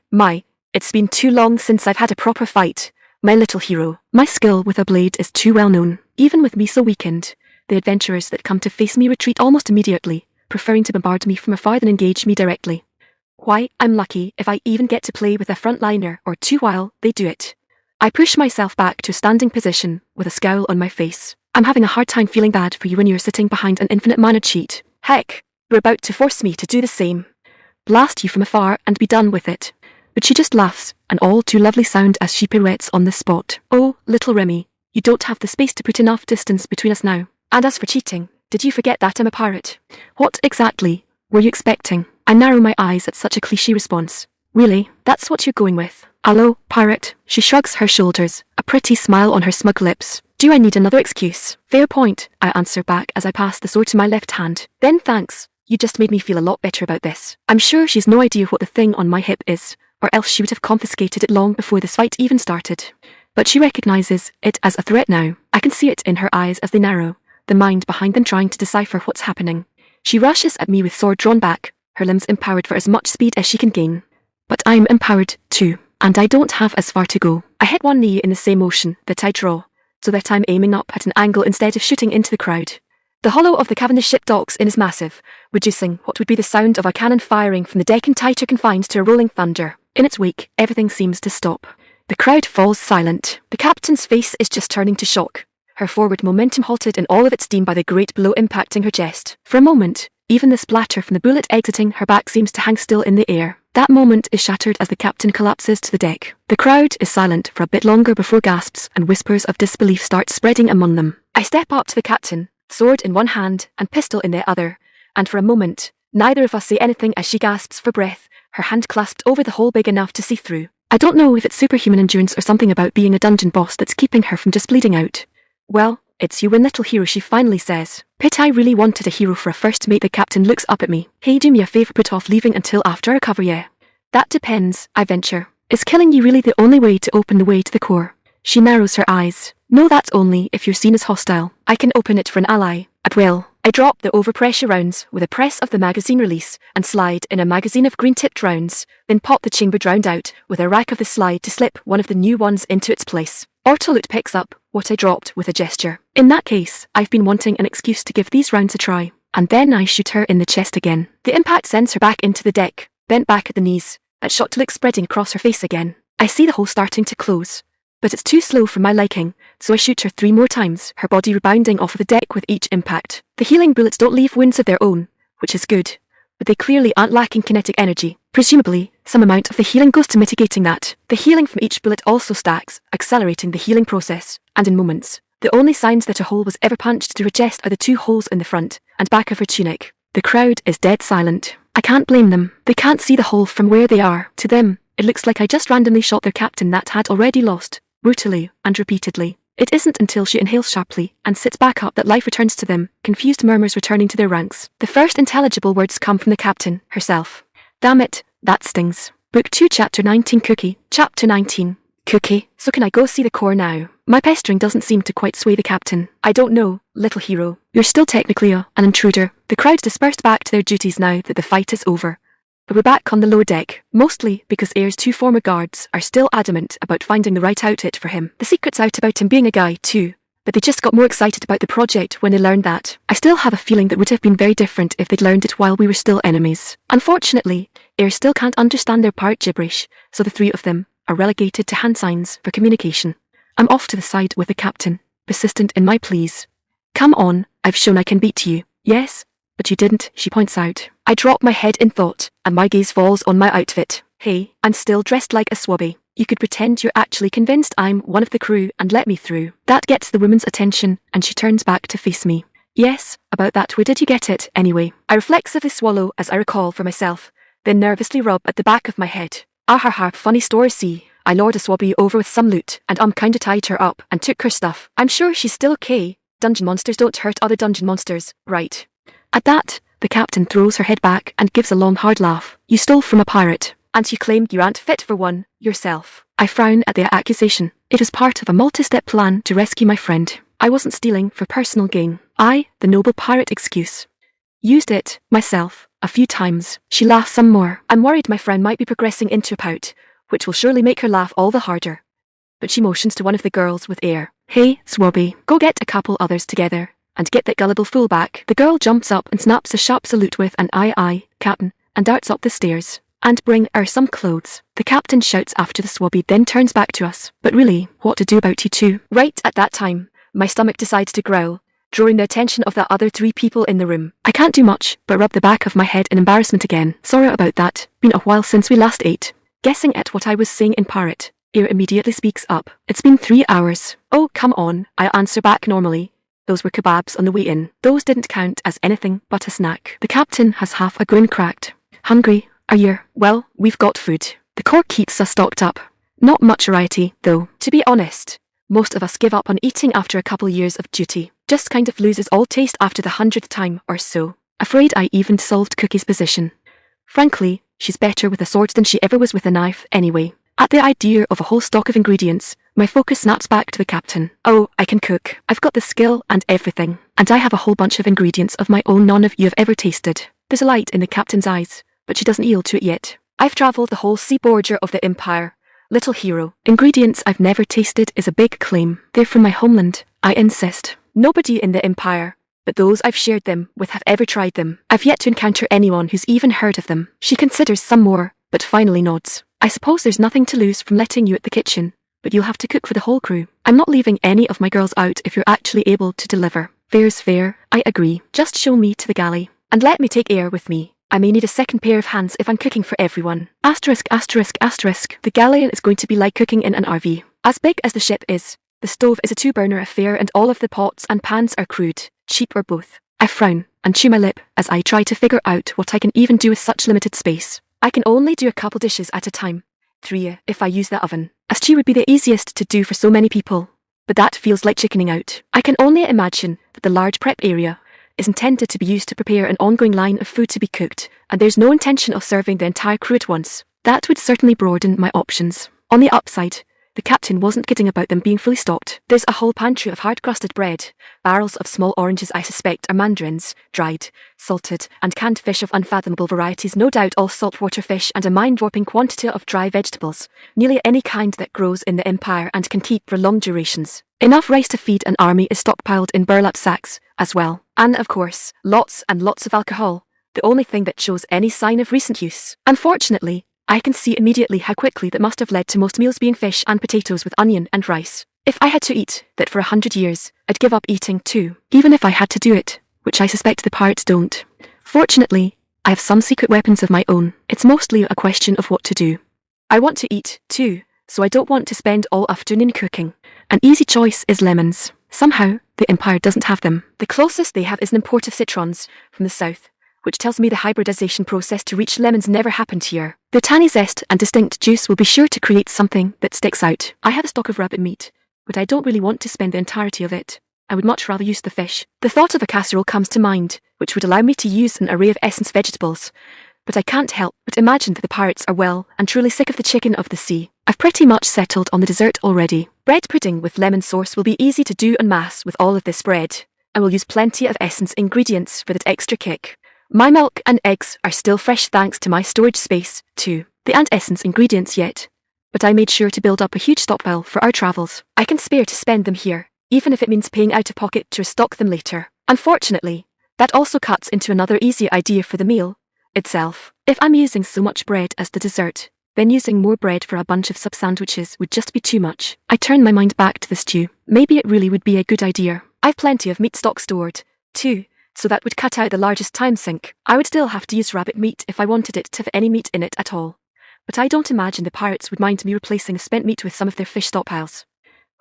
it's been too long since I've had a proper fight. My little hero. My skill with a blade is too well known. Even with me so weakened, the adventurers that come to face me retreat almost immediately, preferring to bombard me from afar than engage me directly. Why, I'm lucky if I even get to play with a frontliner or two while they do it. I push myself back to a standing position with a scowl on my face. I'm having a hard time feeling bad for you when you're sitting behind an infinite mana cheat. Heck, you're about to force me to do the same. Blast you from afar and be done with it. But she just laughs, an all too lovely sound as she pirouettes on the spot. Oh, little Remmi, you don't have the space to put enough distance between us now. And as for cheating, did you forget that I'm a pirate? What exactly were you expecting? I narrow my eyes at such a cliché response. Really, that's what you're going with? Hello, pirate. She shrugs her shoulders, a pretty smile on her smug lips. Do I need another excuse? Fair point, I answer back as I pass the sword to my left hand. Then thanks. You just made me feel a lot better about this. I'm sure she's no idea what the thing on my hip is, or else she would have confiscated it long before this fight even started. But she recognizes it as a threat now. I can see it in her eyes as they narrow, the mind behind them trying to decipher what's happening. She rushes at me with sword drawn back, her limbs empowered for as much speed as she can gain. But I'm empowered too, and I don't have as far to go. I hit one knee in the same motion that I draw, so that I'm aiming up at an angle instead of shooting into the crowd. The hollow of the Cavendish ship docks in is massive, reducing what would be the sound of a cannon firing from the deck and tighter confined to a rolling thunder. In its wake, everything seems to stop. The crowd falls silent. The captain's face is just turning to shock. Her forward momentum halted in all of its steam by the great blow impacting her chest. For a moment, even the splatter from the bullet exiting her back seems to hang still in the air. That moment is shattered as the captain collapses to the deck. The crowd is silent for a bit longer before gasps and whispers of disbelief start spreading among them. I step up to the captain, sword in one hand and pistol in the other, and for a moment, neither of us say anything as she gasps for breath, her hand clasped over the hole big enough to see through. I don't know if it's superhuman endurance or something about being a dungeon boss that's keeping her from just bleeding out. Well, it's you win, little hero, she finally says. Pit, I really wanted a hero for a first mate. The captain looks up at me. Hey, do me a favour, put off leaving until after I recover, yeah? That depends, I venture. Is killing you really the only way to open the way to the core? She narrows her eyes. No, that's only if you're seen as hostile. I can open it for an ally, at will. I drop the overpressure rounds with a press of the magazine release and slide in a magazine of green-tipped rounds, then pop the chambered round out with a rack of the slide to slip one of the new ones into its place. Ortolut picks up what I dropped with a gesture. In that case, I've been wanting an excuse to give these rounds a try. And then I shoot her in the chest again. The impact sends her back into the deck, bent back at the knees, that shot to look spreading across her face again. I see the hole starting to close, but it's too slow for my liking, so I shoot her 3 more times, her body rebounding off of the deck with each impact. The healing bullets don't leave wounds of their own, which is good, but they clearly aren't lacking kinetic energy. Presumably, some amount of the healing goes to mitigating that. The healing from each bullet also stacks, accelerating the healing process, and in moments, the only signs that a hole was ever punched through her chest are the 2 holes in the front and back of her tunic. The crowd is dead silent. I can't blame them. They can't see the hole from where they are. To them, it looks like I just randomly shot their captain that had already lost, brutally and repeatedly. It isn't until she inhales sharply and sits back up that life returns to them, confused murmurs returning to their ranks. The first intelligible words come from the captain herself. Damn it, that stings. Book 2 Chapter 19 Cookie. Chapter 19. Cookie. So can I go see the core now? My pestering doesn't seem to quite sway the captain. I don't know, little hero. You're still technically an intruder. The crowd dispersed back to their duties now that the fight is over. But we're back on the lower deck, mostly because Ayre's 2 former guards are still adamant about finding the right outfit for him. The secret's out about him being a guy too, but they just got more excited about the project when they learned that. I still have a feeling that would have been very different if they'd learned it while we were still enemies. Unfortunately, Ayre still can't understand their part gibberish, so the 3 of them are relegated to hand signs for communication. I'm off to the side with the captain, persistent in my pleas. Come on, I've shown I can beat you. Yes, but you didn't, she points out. I drop my head in thought, and my gaze falls on my outfit. Hey, I'm still dressed like a swabby. You could pretend you're actually convinced I'm one of the crew and let me through. That gets the woman's attention, and she turns back to face me. Yes, about that. Where did you get it, anyway? I reflexively swallow as I recall for myself, then nervously rub at the back of my head. Ah ha ha, funny story, see. I lured a swabby over with some loot, and kinda tied her up and took her stuff. I'm sure she's still okay. Dungeon monsters don't hurt other dungeon monsters, right? At that, the captain throws her head back and gives a long hard laugh. You stole from a pirate, and you claim you aren't fit for one, yourself. I frown at the accusation. It was part of a multi-step plan to rescue my friend. I wasn't stealing for personal gain. I, the noble pirate excuse, used it, myself, a few times. She laughs some more. I'm worried my friend might be progressing into a pout, which will surely make her laugh all the harder. But she motions to one of the girls with Ayre. Hey, swabby, go get a couple others together, and get that gullible fool back. The girl jumps up and snaps a sharp salute with an aye, captain, and darts up the stairs. And bring her some clothes. The captain shouts after the swabby, then turns back to us. But really, what to do about you two? Right at that time, my stomach decides to growl, drawing the attention of the other 3 people in the room. I can't do much but rub the back of my head in embarrassment again. Sorry about that. Been a while since we last ate. Guessing at what I was saying in pirate, Ayre immediately speaks up. It's been 3 hours. Oh, come on, I answer back normally. Those were kebabs on the way in. Those didn't count as anything but a snack. The captain has half a grin cracked. Hungry? Are you? Well, we've got food. The Corps keeps us stocked up. Not much variety, though. To be honest, most of us give up on eating after a couple years of duty. Just kind of loses all taste after the 100th time or so. Afraid I even solved Cookie's position. Frankly, she's better with a sword than she ever was with a knife anyway. At the idea of a whole stock of ingredients, my focus snaps back to the captain. Oh, I can cook. I've got the skill and everything. And I have a whole bunch of ingredients of my own none of you have ever tasted. There's a light in the captain's eyes, but she doesn't yield to it yet. I've travelled the whole sea border of the Empire. Little hero. Ingredients I've never tasted is a big claim. They're from my homeland, I insist. Nobody in the Empire, but those I've shared them with have ever tried them. I've yet to encounter anyone who's even heard of them. She considers some more, but finally nods. I suppose there's nothing to lose from letting you at the kitchen, but you'll have to cook for the whole crew. I'm not leaving any of my girls out if you're actually able to deliver. Fair's fair, I agree. Just show me to the galley, and let me take Ayre with me. I may need a second pair of hands if I'm cooking for everyone. Asterisk, asterisk, asterisk. The galley is going to be like cooking in an RV. As big as the ship is, the stove is a 2-burner affair and all of the pots and pans are crude, cheap or both. I frown and chew my lip as I try to figure out what I can even do with such limited space. I can only do a couple dishes at a time. 3 if I use the oven. A stew would be the easiest to do for so many people, but that feels like chickening out. I can only imagine that the large prep area is intended to be used to prepare an ongoing line of food to be cooked, and there's no intention of serving the entire crew at once. That would certainly broaden my options. On the upside, the captain wasn't kidding about them being fully stocked. There's a whole pantry of hard-crusted bread, barrels of small oranges I suspect are mandarins, dried, salted, and canned fish of unfathomable varieties, no doubt all saltwater fish, and a mind-warping quantity of dry vegetables, nearly any kind that grows in the Empire and can keep for long durations. Enough rice to feed an army is stockpiled in burlap sacks, as well. And of course, lots and lots of alcohol, the only thing that shows any sign of recent use. Unfortunately, I can see immediately how quickly that must have led to most meals being fish and potatoes with onion and rice. If I had to eat that for 100 years, I'd give up eating too, even if I had to do it, which I suspect the pirates don't. Fortunately, I have some secret weapons of my own. It's mostly a question of what to do. I want to eat too, so I don't want to spend all afternoon cooking. An easy choice is lemons. Somehow, the Empire doesn't have them. The closest they have is an import of citrons from the south, which tells me the hybridization process to reach lemons never happened here. Their tangy zest and distinct juice will be sure to create something that sticks out. I have a stock of rabbit meat, but I don't really want to spend the entirety of it. I would much rather use the fish. The thought of a casserole comes to mind, which would allow me to use an array of essence vegetables, but I can't help but imagine that the pirates are well and truly sick of the chicken of the sea. I've pretty much settled on the dessert already. Bread pudding with lemon sauce will be easy to do en masse with all of this bread. I will use plenty of essence ingredients for that extra kick. My milk and eggs are still fresh thanks to my storage space, too. They aren't essence ingredients yet, but I made sure to build up a huge stockpile for our travels. I can spare to spend them here, even if it means paying out of pocket to restock them later. Unfortunately, that also cuts into another easy idea for the meal itself. If I'm using so much bread as the dessert, then using more bread for a bunch of sub-sandwiches would just be too much. I turn my mind back to the stew. Maybe it really would be a good idea. I've plenty of meat stock stored, too, so that would cut out the largest time sink. I would still have to use rabbit meat if I wanted it to have any meat in it at all. But I don't imagine the pirates would mind me replacing the spent meat with some of their fish stockpiles.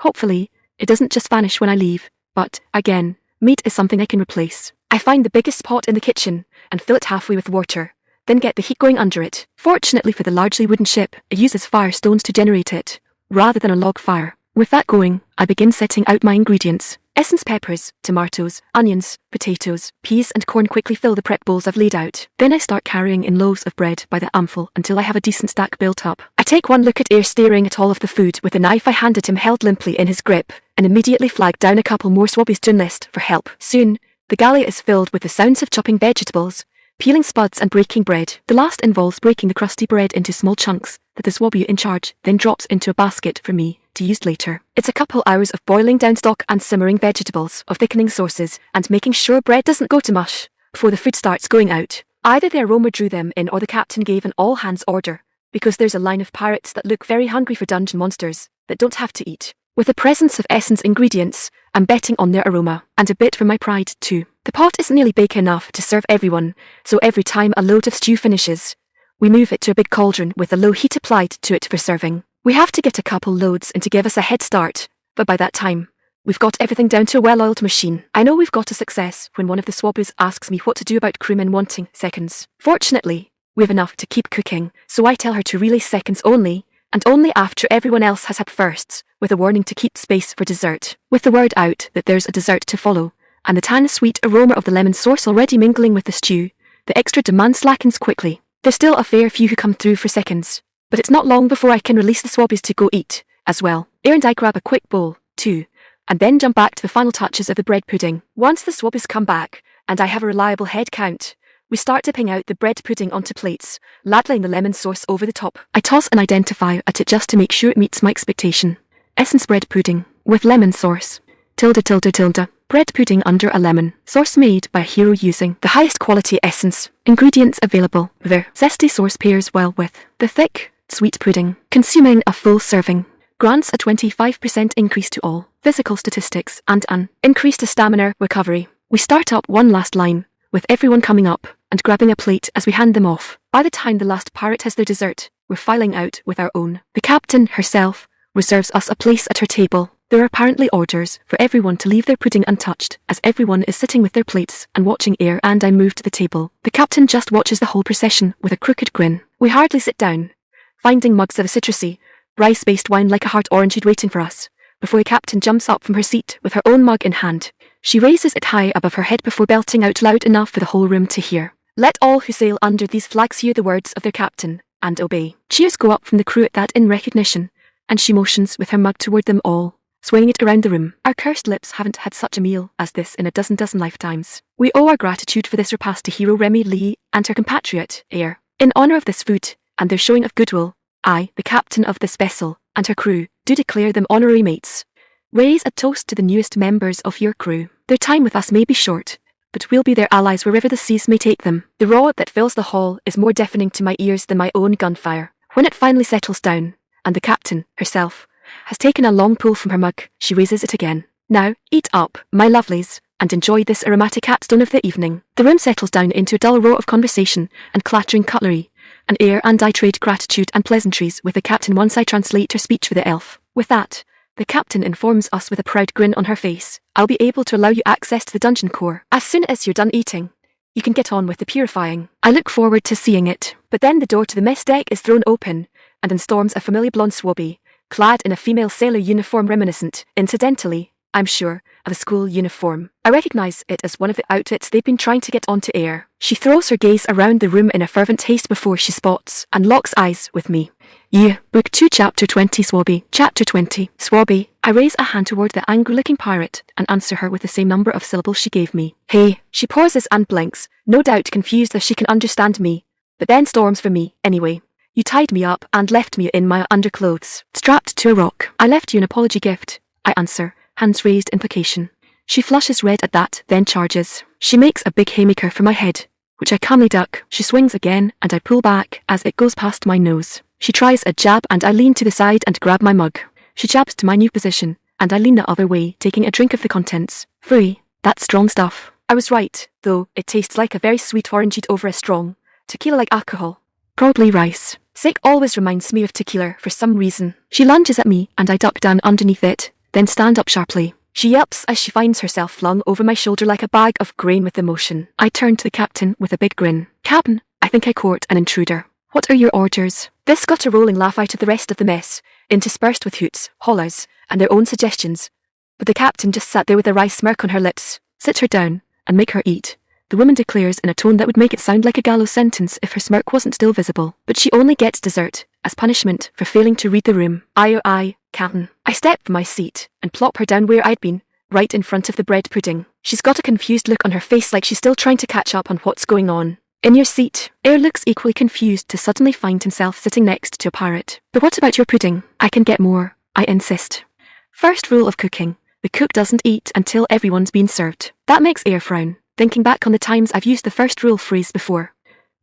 Hopefully, it doesn't just vanish when I leave, but, again, meat is something I can replace. I find the biggest pot in the kitchen and fill it halfway with water, then get the heat going under it. Fortunately for the largely wooden ship, it uses fire stones to generate it, rather than a log fire. With that going, I begin setting out my ingredients. Essence peppers, tomatoes, onions, potatoes, peas and corn quickly fill the prep bowls I've laid out. Then I start carrying in loaves of bread by the armful until I have a decent stack built up. I take one look at Ayre staring at all of the food with the knife I handed him held limply in his grip, and immediately flag down a couple more swabbies to enlist for help. Soon, the galley is filled with the sounds of chopping vegetables, peeling spuds and breaking bread. The last involves breaking the crusty bread into small chunks that the swabby in charge then drops into a basket for me to use later. It's a couple hours of boiling down stock and simmering vegetables, of thickening sauces, and making sure bread doesn't go to mush before the food starts going out. Either the aroma drew them in or the captain gave an all-hands order, because there's a line of pirates that look very hungry for dungeon monsters that don't have to eat. With the presence of essence ingredients, I'm betting on their aroma, and a bit for my pride too. The pot is nearly big enough to serve everyone, so every time a load of stew finishes, we move it to a big cauldron with a low heat applied to it for serving. We have to get a couple loads in to give us a head start, but by that time, we've got everything down to a well-oiled machine. I know we've got a success when one of the swabbies asks me what to do about crewmen wanting seconds. Fortunately, we have enough to keep cooking, so I tell her to relay seconds only, and only after everyone else has had firsts, with a warning to keep space for dessert. With the word out that there's a dessert to follow, and the tan-sweet aroma of the lemon sauce already mingling with the stew, the extra demand slackens quickly. There's still a fair few who come through for seconds, but it's not long before I can release the swabbies to go eat, as well. Ayre and I grab a quick bowl, too, and then jump back to the final touches of the bread pudding. Once the swabbies come back, and I have a reliable head count, we start dipping out the bread pudding onto plates, ladling the lemon sauce over the top. I toss an identifier at it just to make sure it meets my expectation. Essence bread pudding, with lemon sauce. ___. Bread pudding under a lemon. Sauce made by a hero using the highest quality essence. Ingredients available. The zesty sauce pairs well with the thick, sweet pudding. Consuming a full serving grants a 25% increase to all physical statistics and an increase to stamina recovery. We start up one last line, with everyone coming up and grabbing a plate as we hand them off. By the time the last pirate has their dessert, we're filing out with our own. The captain herself reserves us a place at her table. There are apparently orders for everyone to leave their pudding untouched, as everyone is sitting with their plates and watching Ayre and I move to the table. The captain just watches the whole procession with a crooked grin. We hardly sit down, finding mugs of a citrusy, rice-based wine like a hard orangeade waiting for us, before the captain jumps up from her seat with her own mug in hand. She raises it high above her head before belting out loud enough for the whole room to hear. Let all who sail under these flags hear the words of their captain, and obey. Cheers go up from the crew at that in recognition, and she motions with her mug toward them all, swinging it around the room. Our cursed lips haven't had such a meal as this in a dozen lifetimes. We owe our gratitude for this repast to hero Remmi Lee and her compatriot, Ayre. In honour of this food, and their showing of goodwill, I, the captain of this vessel, and her crew, do declare them honorary mates. Raise a toast to the newest members of your crew. Their time with us may be short, but we'll be their allies wherever the seas may take them. The roar that fills the hall is more deafening to my ears than my own gunfire. When it finally settles down, and the captain, herself, has taken a long pull from her mug, she raises it again. Now, eat up, my lovelies, and enjoy this aromatic capstone of the evening. The room settles down into a dull roar of conversation and clattering cutlery, and Ayre and I trade gratitude and pleasantries with the captain once I translate her speech for the elf. With that, the captain informs us with a proud grin on her face, I'll be able to allow you access to the dungeon core. As soon as you're done eating, you can get on with the purifying. I look forward to seeing it. But then the door to the mess deck is thrown open, and in storms a familiar blonde swabby, clad in a female sailor uniform reminiscent, incidentally, I'm sure, of a school uniform. I recognise it as one of the outfits they've been trying to get onto Ayre. She throws her gaze around the room in a fervent haste before she spots and locks eyes with me. Yeah, Book 2 Chapter 20 Swabby. Chapter 20. Swabby. I raise a hand toward the angry-looking pirate and answer her with the same number of syllables she gave me. Hey. She pauses and blinks, no doubt confused as she can understand me, but then storms for me, anyway. You tied me up and left me in my underclothes, strapped to a rock. I left you an apology gift, I answer, hands raised in placation. She flushes red at that, then charges. She makes a big haymaker for my head, which I calmly duck. She swings again, and I pull back as it goes past my nose. She tries a jab and I lean to the side and grab my mug. She jabs to my new position, and I lean the other way, taking a drink of the contents. Free, that's strong stuff. I was right, though, it tastes like a very sweet orangeade over a strong, tequila-like alcohol. Probably rice. Sick always reminds me of tequila for some reason. She lunges at me and I duck down underneath it, then stand up sharply. She yelps as she finds herself flung over my shoulder like a bag of grain with emotion. I turn to the captain with a big grin. Captain, I think I court an intruder. What are your orders? This got a rolling laugh out of the rest of the mess, interspersed with hoots, hollers, and their own suggestions. But the captain just sat there with a wry smirk on her lips. Sit her down, and make her eat, the woman declares in a tone that would make it sound like a gallows sentence if her smirk wasn't still visible. But she only gets dessert, as punishment for failing to read the room. Aye, Captain. I step from my seat, and plop her down where I'd been, right in front of the bread pudding. She's got a confused look on her face like she's still trying to catch up on what's going on. In your seat. Ayre looks equally confused to suddenly find himself sitting next to a pirate. But what about your pudding? I can get more, I insist. First rule of cooking. The cook doesn't eat until everyone's been served. That makes Ayre frown, thinking back on the times I've used the first rule phrase before.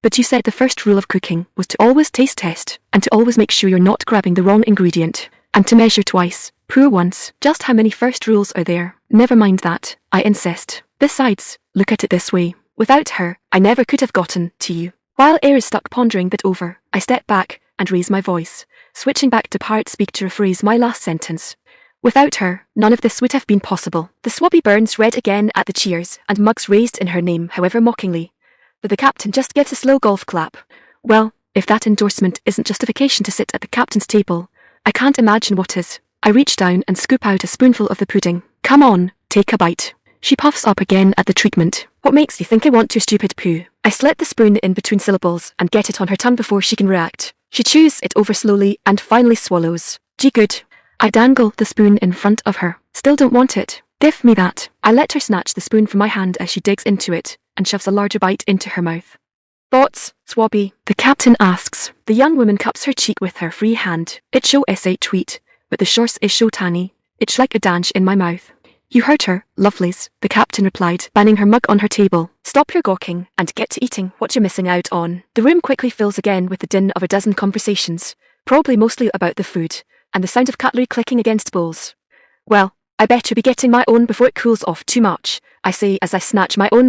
But you said the first rule of cooking was to always taste test, and to always make sure you're not grabbing the wrong ingredient, and to measure twice, pour once. Just how many first rules are there? Never mind that, I insist. Besides, look at it this way. Without her, I never could have gotten to you. While Ayre is stuck pondering that over, I step back and raise my voice, switching back to pirate speak to rephrase my last sentence. Without her, none of this would have been possible. The swabby burns red again at the cheers and mugs raised in her name, however mockingly. But the captain just gives a slow golf clap. Well, if that endorsement isn't justification to sit at the captain's table, I can't imagine what is. I reach down and scoop out a spoonful of the pudding. Come on, take a bite. She puffs up again at the treatment. What makes you think I want your stupid poo? I slit the spoon in between syllables and get it on her tongue before she can react. She chews it over slowly and finally swallows. Gee good. I dangle the spoon in front of her. Still don't want it. Give me that. I let her snatch the spoon from my hand as she digs into it and shoves a larger bite into her mouth. Thoughts, Swabby? The captain asks. The young woman cups her cheek with her free hand. It show essay tweet, but the shores is show tanny. It's like a danch in my mouth. You heard her, lovelies, the captain replied, banning her mug on her table. Stop your gawking and get to eating what you're missing out on. The room quickly fills again with the din of a dozen conversations, probably mostly about the food, and the sound of cutlery clicking against bowls. Well, I better be getting my own before it cools off too much, I say as I snatch my own